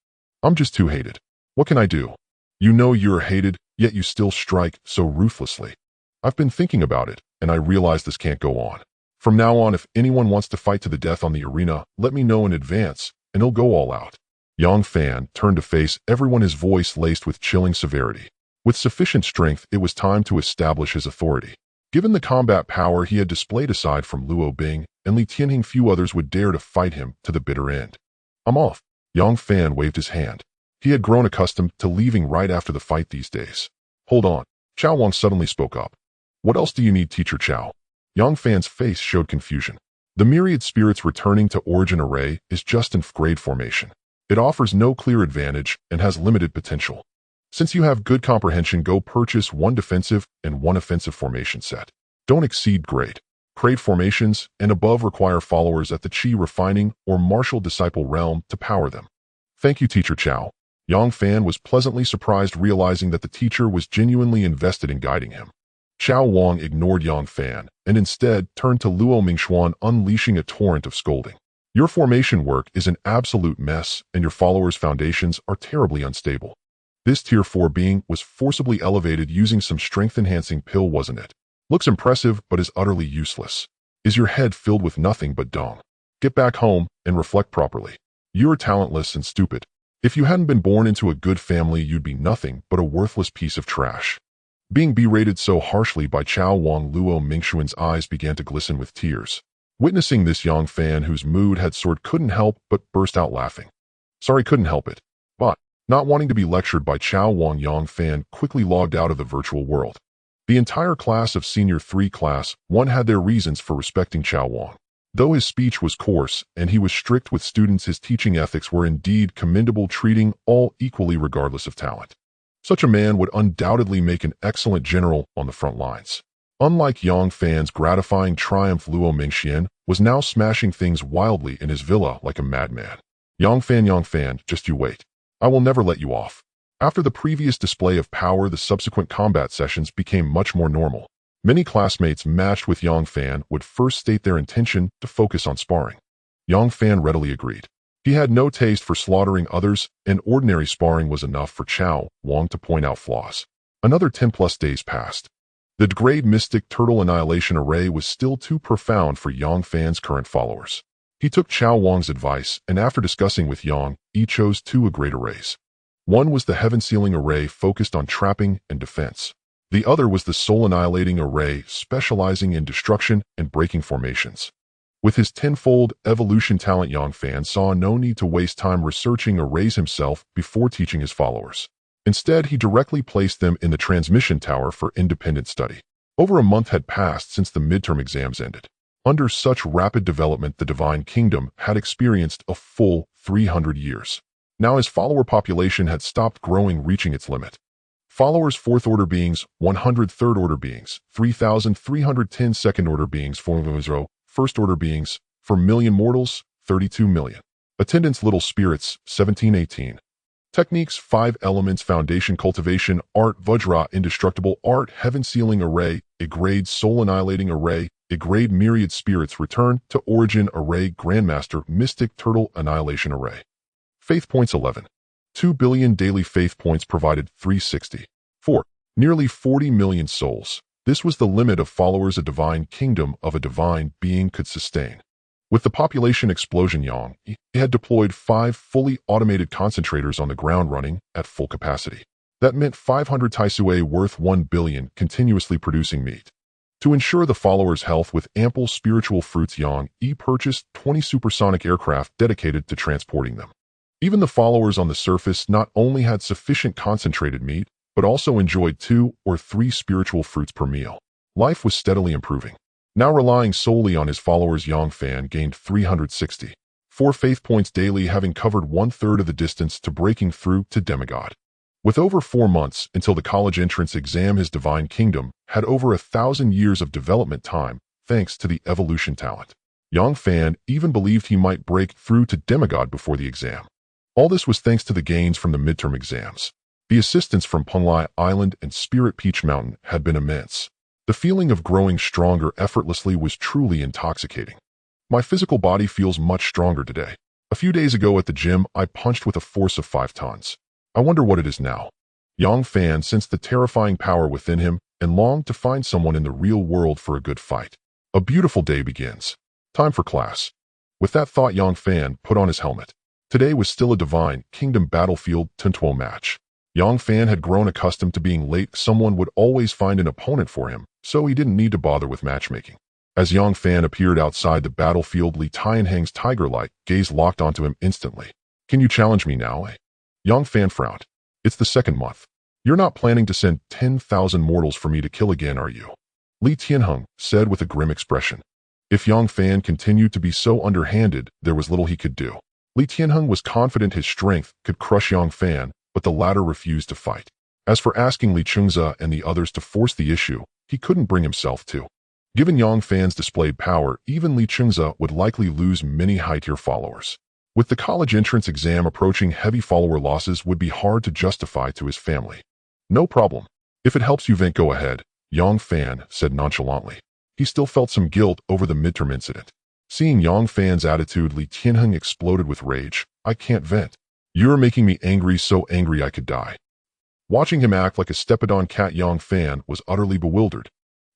I'm just too hated. What can I do? You know you're hated, yet you still strike so ruthlessly. I've been thinking about it, and I realize this can't go on. From now on, if anyone wants to fight to the death on the arena, let me know in advance, and he'll go all out. Yang Fan turned to face everyone, his voice laced with chilling severity. With sufficient strength, it was time to establish his authority. Given the combat power he had displayed aside from Luo Bing and Li Tianheng, few others would dare to fight him to the bitter end. I'm off. Yang Fan waved his hand. He had grown accustomed to leaving right after the fight these days. Hold on. Chao Wang suddenly spoke up. What else do you need, Teacher Chao? Yang Fan's face showed confusion. The myriad spirits returning to origin array is just in grade formation. It offers no clear advantage and has limited potential. Since you have good comprehension, go purchase 1 defensive and 1 offensive formation set. Don't exceed grade. Grade formations and above require followers at the Qi refining or martial disciple realm to power them. Thank you, Teacher Chao. Yang Fan was pleasantly surprised, realizing that the teacher was genuinely invested in guiding him. Chao Wang ignored Yang Fan and instead turned to Luo Mingxian, unleashing a torrent of scolding. Your formation work is an absolute mess, and your followers' foundations are terribly unstable. This Tier 4 being was forcibly elevated using some strength-enhancing pill, wasn't it? Looks impressive, but is utterly useless. Is your head filled with nothing but dong? Get back home and reflect properly. You're talentless and stupid. If you hadn't been born into a good family, you'd be nothing but a worthless piece of trash. Being berated so harshly by Chao Wang, Luo Mingxian's eyes began to glisten with tears. Witnessing this, Yang Fan, whose mood had soared, couldn't help but burst out laughing. Sorry, couldn't help it. But Not wanting to be lectured by Chao Wang, Yang Fan quickly logged out of the virtual world. The entire class of Senior 3 Class 1 had their reasons for respecting Chao Wang. Though his speech was coarse and he was strict with students, his teaching ethics were indeed commendable, treating all equally regardless of talent. Such a man would undoubtedly make an excellent general on the front lines. Unlike Yang Fan's gratifying triumph, Luo Mingxian was now smashing things wildly in his villa like a madman. Yang Fan, just you wait. I will never let you off. After the previous display of power, the subsequent combat sessions became much more normal. Many classmates matched with Yang Fan would first state their intention to focus on sparring. Yang Fan readily agreed. He had no taste for slaughtering others, and ordinary sparring was enough for Chao Wang to point out flaws. Another 10+ days passed. The Grade Mystic Turtle Annihilation Array was still too profound for Yang Fan's current followers. He took Chao Wang's advice, and after discussing with Yang, he chose 2 great arrays. One was the Heaven Sealing Array, focused on trapping and defense. The other was the Soul Annihilating Array, specializing in destruction and breaking formations. With his 10-fold evolution talent, Yang Fan saw no need to waste time researching arrays himself before teaching his followers. Instead, he directly placed them in the transmission tower for independent study. Over a month had passed since the midterm exams ended. Under such rapid development, the Divine Kingdom had experienced a full 300 years. Now his follower population had stopped growing, reaching its limit. Followers 4th order beings, 100 3rd order beings, 3,310 2nd order beings, 400 1st order beings, for million mortals, 32 million. Attendance little spirits, 1718. Techniques 5 elements: foundation, cultivation, art, Vajra, indestructible art, heaven sealing array, a grade soul annihilating array, a grade myriad spirits return to origin array, grandmaster mystic turtle annihilation array. Faith points 11. 2 billion daily faith points provided, 360. 4. Nearly 40 million souls. This was the limit of followers a divine kingdom of a divine being could sustain. With the population explosion, Yang had deployed 5 fully automated concentrators on the ground running at full capacity. That meant 500 Taisue worth 1 billion continuously producing meat. To ensure the followers' health with ample spiritual fruits, Yang purchased 20 supersonic aircraft dedicated to transporting them. Even the followers on the surface not only had sufficient concentrated meat, but also enjoyed 2 or 3 spiritual fruits per meal. Life was steadily improving. Now relying solely on his followers, Yang Fan gained 360. 4 faith points daily, having covered 1/3 of the distance to breaking through to demigod. With over 4 months until the college entrance exam, his divine kingdom had over 1,000 years of development time thanks to the evolution talent. Yang Fan even believed he might break through to demigod before the exam. All this was thanks to the gains from the midterm exams. The assistance from Penglai Island and Spirit Peach Mountain had been immense. The feeling of growing stronger effortlessly was truly intoxicating. My physical body feels much stronger today. A few days ago at the gym, I punched with a force of 5 tons. I wonder what it is now. Yang Fan sensed the terrifying power within him and longed to find someone in the real world for a good fight. A beautiful day begins. Time for class. With that thought, Yang Fan put on his helmet. Today was still a Divine Kingdom Battlefield 10-12 match. Yang Fan had grown accustomed to being late. Someone would always find an opponent for him, so he didn't need to bother with matchmaking. As Yang Fan appeared outside the battlefield, Li Tianheng's tiger-like gaze locked onto him instantly. Can you challenge me now, eh? Yang Fan frowned. It's the 2nd month. You're not planning to send 10,000 mortals for me to kill again, are you? Li Tianheng said with a grim expression. If Yang Fan continued to be so underhanded, there was little he could do. Li Tianheng was confident his strength could crush Yang Fan, but the latter refused to fight. As for asking Li Chengze and the others to force the issue, he couldn't bring himself to. Given Yang Fan's displayed power, even Li Chengze would likely lose many high-tier followers. With the college entrance exam approaching, heavy follower losses would be hard to justify to his family. No problem. If it helps you vent, go ahead, Yang Fan said nonchalantly. He still felt some guilt over the midterm incident. Seeing Yang Fan's attitude, Li Tianheng exploded with rage. I can't vent. You're making me angry, so angry I could die. Watching him act like a steppadon cat, Yang Fan was utterly bewildered.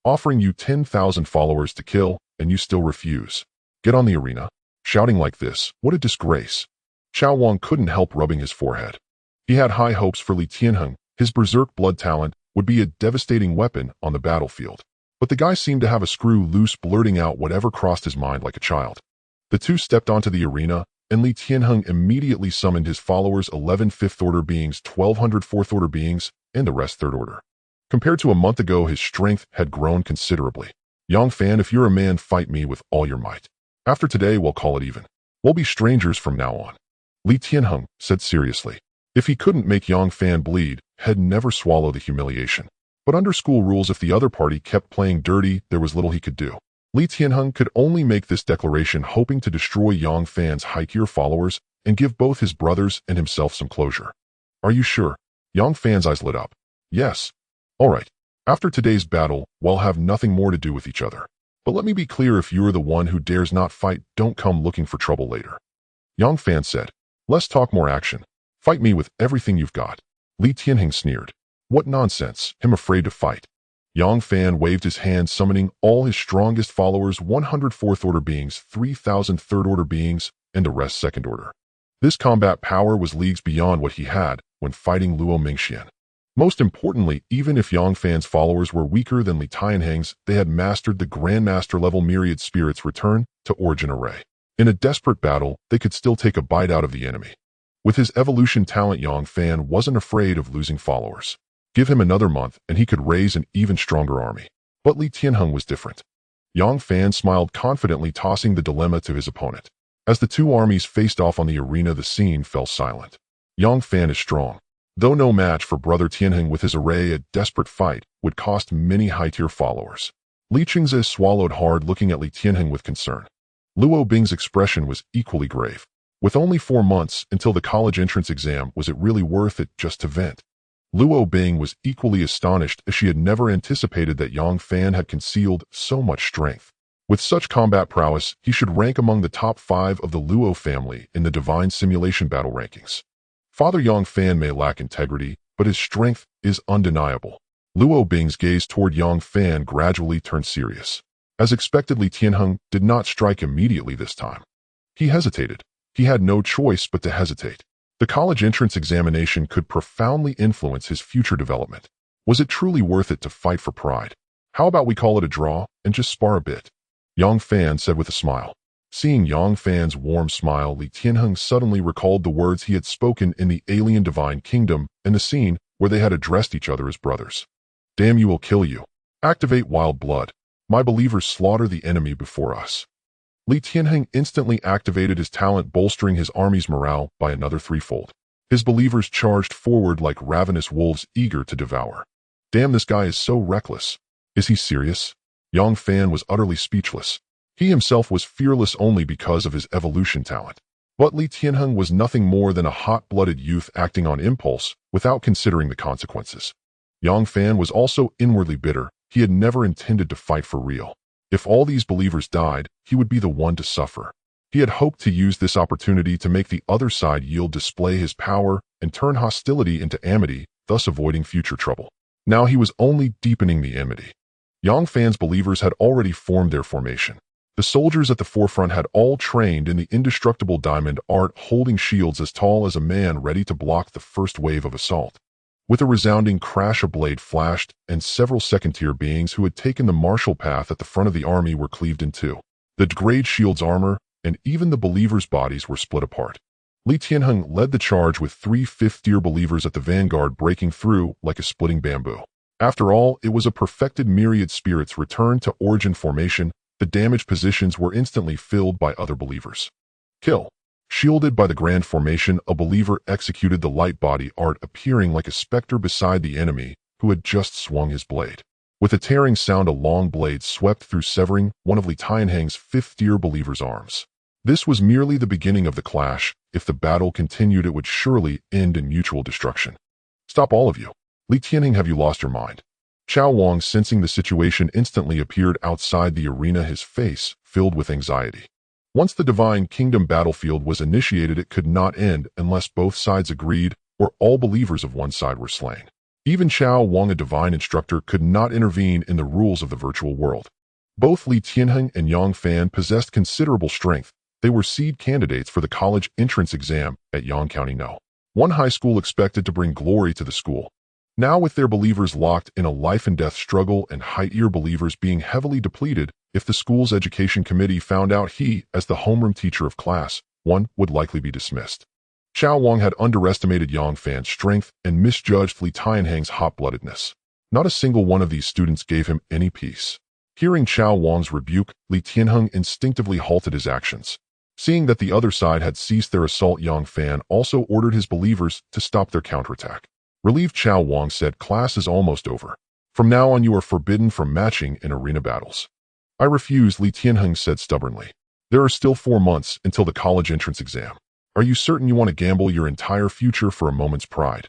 Offering you 10,000 followers to kill, and you still refuse. Get on the arena. Shouting like this, what a disgrace. Chao Wang couldn't help rubbing his forehead. He had high hopes for Li Tianheng. His berserk blood talent would be a devastating weapon on the battlefield. But the guy seemed to have a screw loose, blurting out whatever crossed his mind like a child. The two stepped onto the arena, and Li Tianheng immediately summoned his followers 11 fifth-order beings, 1,200 fourth-order beings, and the rest third-order. Compared to a month ago, his strength had grown considerably. Yang Fan, if you're a man, fight me with all your might. After today, we'll call it even. We'll be strangers from now on. Li Tianheng said seriously. If he couldn't make Yang Fan bleed, he'd never swallow the humiliation. But under school rules, if the other party kept playing dirty, there was little he could do. Li Tianheng could only make this declaration hoping to destroy Yang Fan's high-tier followers and give both his brothers and himself some closure. Are you sure? Yang Fan's eyes lit up. Yes. All right. After today's battle, we'll have nothing more to do with each other. But let me be clear, if you're the one who dares not fight, don't come looking for trouble later. Yang Fan said. Less talk, more action. Fight me with everything you've got. Li Tianheng sneered. What nonsense, him afraid to fight. Yang Fan waved his hand, summoning all his strongest followers, 100 fourth-order beings, 3,000 third-order beings, and the rest second-order. This combat power was leagues beyond what he had when fighting Luo Mingxian. Most importantly, even if Yang Fan's followers were weaker than Li Tianheng's, they had mastered the Grandmaster-level myriad spirits return to origin array. In a desperate battle, they could still take a bite out of the enemy. With his evolution talent, Yang Fan wasn't afraid of losing followers. Give him another month, and he could raise an even stronger army. But Li Tianheng was different. Yang Fan smiled confidently, tossing the dilemma to his opponent. As the two armies faced off on the arena, the scene fell silent. Yang Fan is strong. Though no match for brother Tianheng, with his array, a desperate fight would cost many high-tier followers. Li Qingze swallowed hard, looking at Li Tianheng with concern. Luo Bing's expression was equally grave. With only 4 months until the college entrance exam, was it really worth it just to vent? Luo Bing was equally astonished, as she had never anticipated that Yang Fan had concealed so much strength. With such combat prowess, he should rank among the top 5 of the Luo family in the Divine Simulation battle rankings. Father Yang Fan may lack integrity, but his strength is undeniable. Luo Bing's gaze toward Yang Fan gradually turned serious. As expected, Li Tianheng did not strike immediately this time. He hesitated. He had no choice but to hesitate. The college entrance examination could profoundly influence his future development. Was it truly worth it to fight for pride? How about we call it a draw and just spar a bit? Yang Fan said with a smile. Seeing Yang Fan's warm smile, Li Tianheng suddenly recalled the words he had spoken in the alien divine kingdom and the scene where they had addressed each other as brothers. Damn, you will kill you. Activate wild blood. My believers slaughter the enemy before us. Li Tianheng instantly activated his talent, bolstering his army's morale by another threefold. His believers charged forward like ravenous wolves eager to devour. Damn, this guy is so reckless. Is he serious? Yang Fan was utterly speechless. He himself was fearless only because of his evolution talent. But Li Tianheng was nothing more than a hot-blooded youth acting on impulse without considering the consequences. Yang Fan was also inwardly bitter. He had never intended to fight for real. If all these believers died, he would be the one to suffer. He had hoped to use this opportunity to make the other side yield, display his power, and turn hostility into amity, thus avoiding future trouble. Now he was only deepening the enmity. Yang Fan's believers had already formed their formation. The soldiers at the forefront had all trained in the indestructible diamond art, holding shields as tall as a man, ready to block the first wave of assault. With a resounding crash, a blade flashed, and several second-tier beings who had taken the martial path at the front of the army were cleaved in two. The great shield's armor, and even the believers' bodies were split apart. Li Tianheng led the charge with 3 fifth-tier believers at the vanguard, breaking through like a splitting bamboo. After all, it was a perfected myriad spirits returned to origin formation. The damaged positions were instantly filled by other believers. Kill. Shielded by the grand formation, a believer executed the light body art, appearing like a specter beside the enemy who had just swung his blade. With a tearing sound, a long blade swept through, severing one of Li Tianheng's fifth-tier believer's arms. This was merely the beginning of the clash. If the battle continued, it would surely end in mutual destruction. Stop, all of you. Li Tianheng, have you lost your mind? Chao Wang, sensing the situation, instantly appeared outside the arena, his face filled with anxiety. Once the Divine Kingdom battlefield was initiated, it could not end unless both sides agreed or all believers of one side were slain. Even Chao Wang, a divine instructor, could not intervene in the rules of the virtual world. Both Li Tianheng and Yang Fan possessed considerable strength. They were seed candidates for the college entrance exam at Yang County No. 1 high school, expected to bring glory to the school. Now, with their believers locked in a life-and-death struggle and high-tier believers being heavily depleted, if the school's education committee found out he, as the homeroom teacher of class, one would likely be dismissed. Chao Wang had underestimated Yang Fan's strength and misjudged Li Tianheng's hot-bloodedness. Not a single one of these students gave him any peace. Hearing Chao Wang's rebuke, Li Tianheng instinctively halted his actions. Seeing that the other side had ceased their assault, Yang Fan also ordered his believers to stop their counterattack. Relieved, Chao Wang said, "Class is almost over. From now on you are forbidden from matching in arena battles." "I refuse," Li Tianheng said stubbornly. "There are still 4 months until the college entrance exam. Are you certain you want to gamble your entire future for a moment's pride?"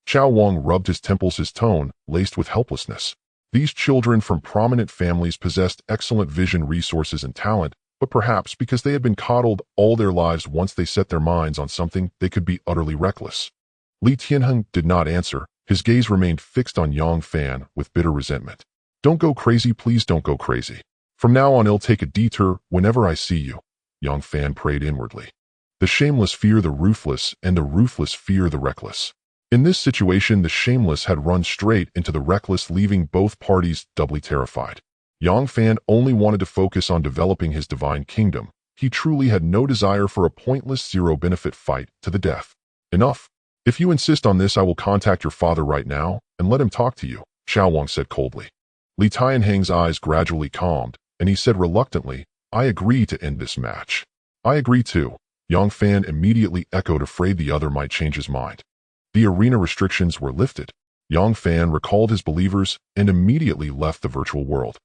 Chao Wang rubbed his temples, his tone laced with helplessness. These children from prominent families possessed excellent vision, resources, and talent, but perhaps because they had been coddled all their lives, once they set their minds on something, they could be utterly reckless. Li Tianheng did not answer. His gaze remained fixed on Yang Fan with bitter resentment. "Don't go crazy, please don't go crazy. From now on I'll take a detour whenever I see you," Yang Fan prayed inwardly. The shameless fear the ruthless, and the ruthless fear the reckless. In this situation, the shameless had run straight into the reckless, leaving both parties doubly terrified. Yang Fan only wanted to focus on developing his divine kingdom. He truly had no desire for a pointless, zero-benefit fight to the death. "Enough. If you insist on this, I will contact your father right now and let him talk to you," Chao Wang said coldly. Li Tianheng's eyes gradually calmed, and he said reluctantly, "I agree to end this match." "I agree too," Yang Fan immediately echoed, afraid the other might change his mind. The arena restrictions were lifted. Yang Fan recalled his believers and immediately left the virtual world.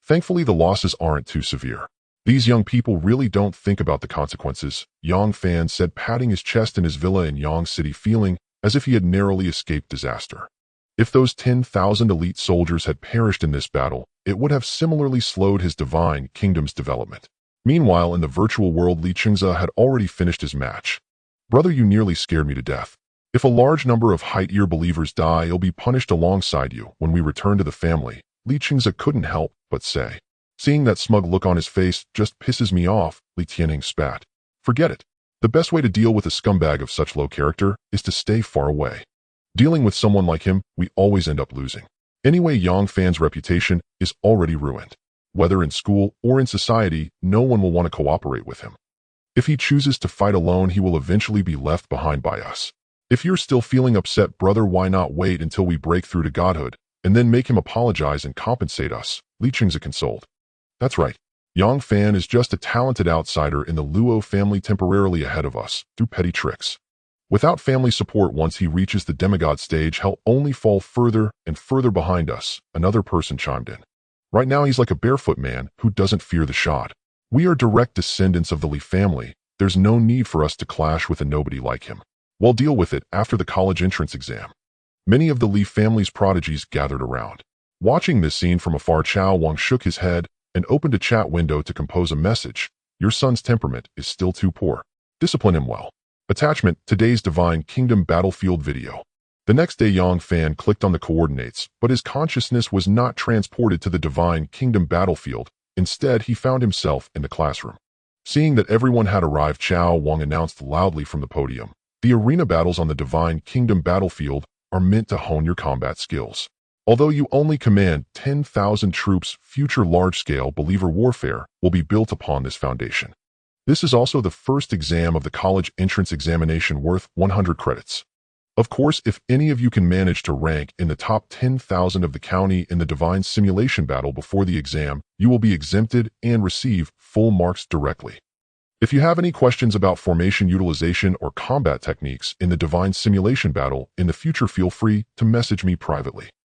Thankfully, the losses aren't too severe. "These young people really don't think about the consequences," Yang Fan said, patting his chest in his villa in Yang City, feeling as if he had narrowly escaped disaster. If those 10,000 elite soldiers had perished in this battle, it would have similarly slowed his divine kingdom's development. Meanwhile, in the virtual world, Li Chengze had already finished his match. "Brother, you nearly scared me to death. If a large number of height-year believers die, you'll be punished alongside you when we return to the family," Li Chengze couldn't help but say. "Seeing that smug look on his face just pisses me off," Li Tianheng spat. "Forget it. The best way to deal with a scumbag of such low character is to stay far away. Dealing with someone like him, we always end up losing. Anyway, Yang Fan's reputation is already ruined. Whether in school or in society, no one will want to cooperate with him. If he chooses to fight alone, he will eventually be left behind by us. If you're still feeling upset, brother, why not wait until we break through to godhood, and then make him apologize and compensate us?" Li Chengze consoled. "That's right. Yang Fan is just a talented outsider in the Luo family, temporarily ahead of us through petty tricks. Without family support, once he reaches the demigod stage, he'll only fall further and further behind us," another person chimed in. "Right now he's like a barefoot man who doesn't fear the shot. We are direct descendants of the Li family. There's no need for us to clash with a nobody like him. We'll deal with it after the college entrance exam." Many of the Li family's prodigies gathered around. Watching this scene from afar, Chao Wang shook his head and opened a chat window to compose a message. "Your son's temperament is still too poor. Discipline him well." Attachment: today's Divine Kingdom battlefield video. The next day, Yang Fan clicked on the coordinates, but his consciousness was not transported to the Divine Kingdom battlefield. Instead, he found himself in the classroom. Seeing that everyone had arrived, Chao Wang announced loudly from the podium, "The arena battles on the Divine Kingdom battlefield are meant to hone your combat skills. Although you only command 10,000 troops, future large-scale believer warfare will be built upon this foundation. This is also the first exam of the college entrance examination, worth 100 credits. Of course, if any of you can manage to rank in the top 10,000 of the county in the Divine Simulation battle before the exam, you will be exempted and receive full marks directly. If you have any questions about formation utilization or combat techniques in the Divine Simulation battle in the future, feel free to message me privately."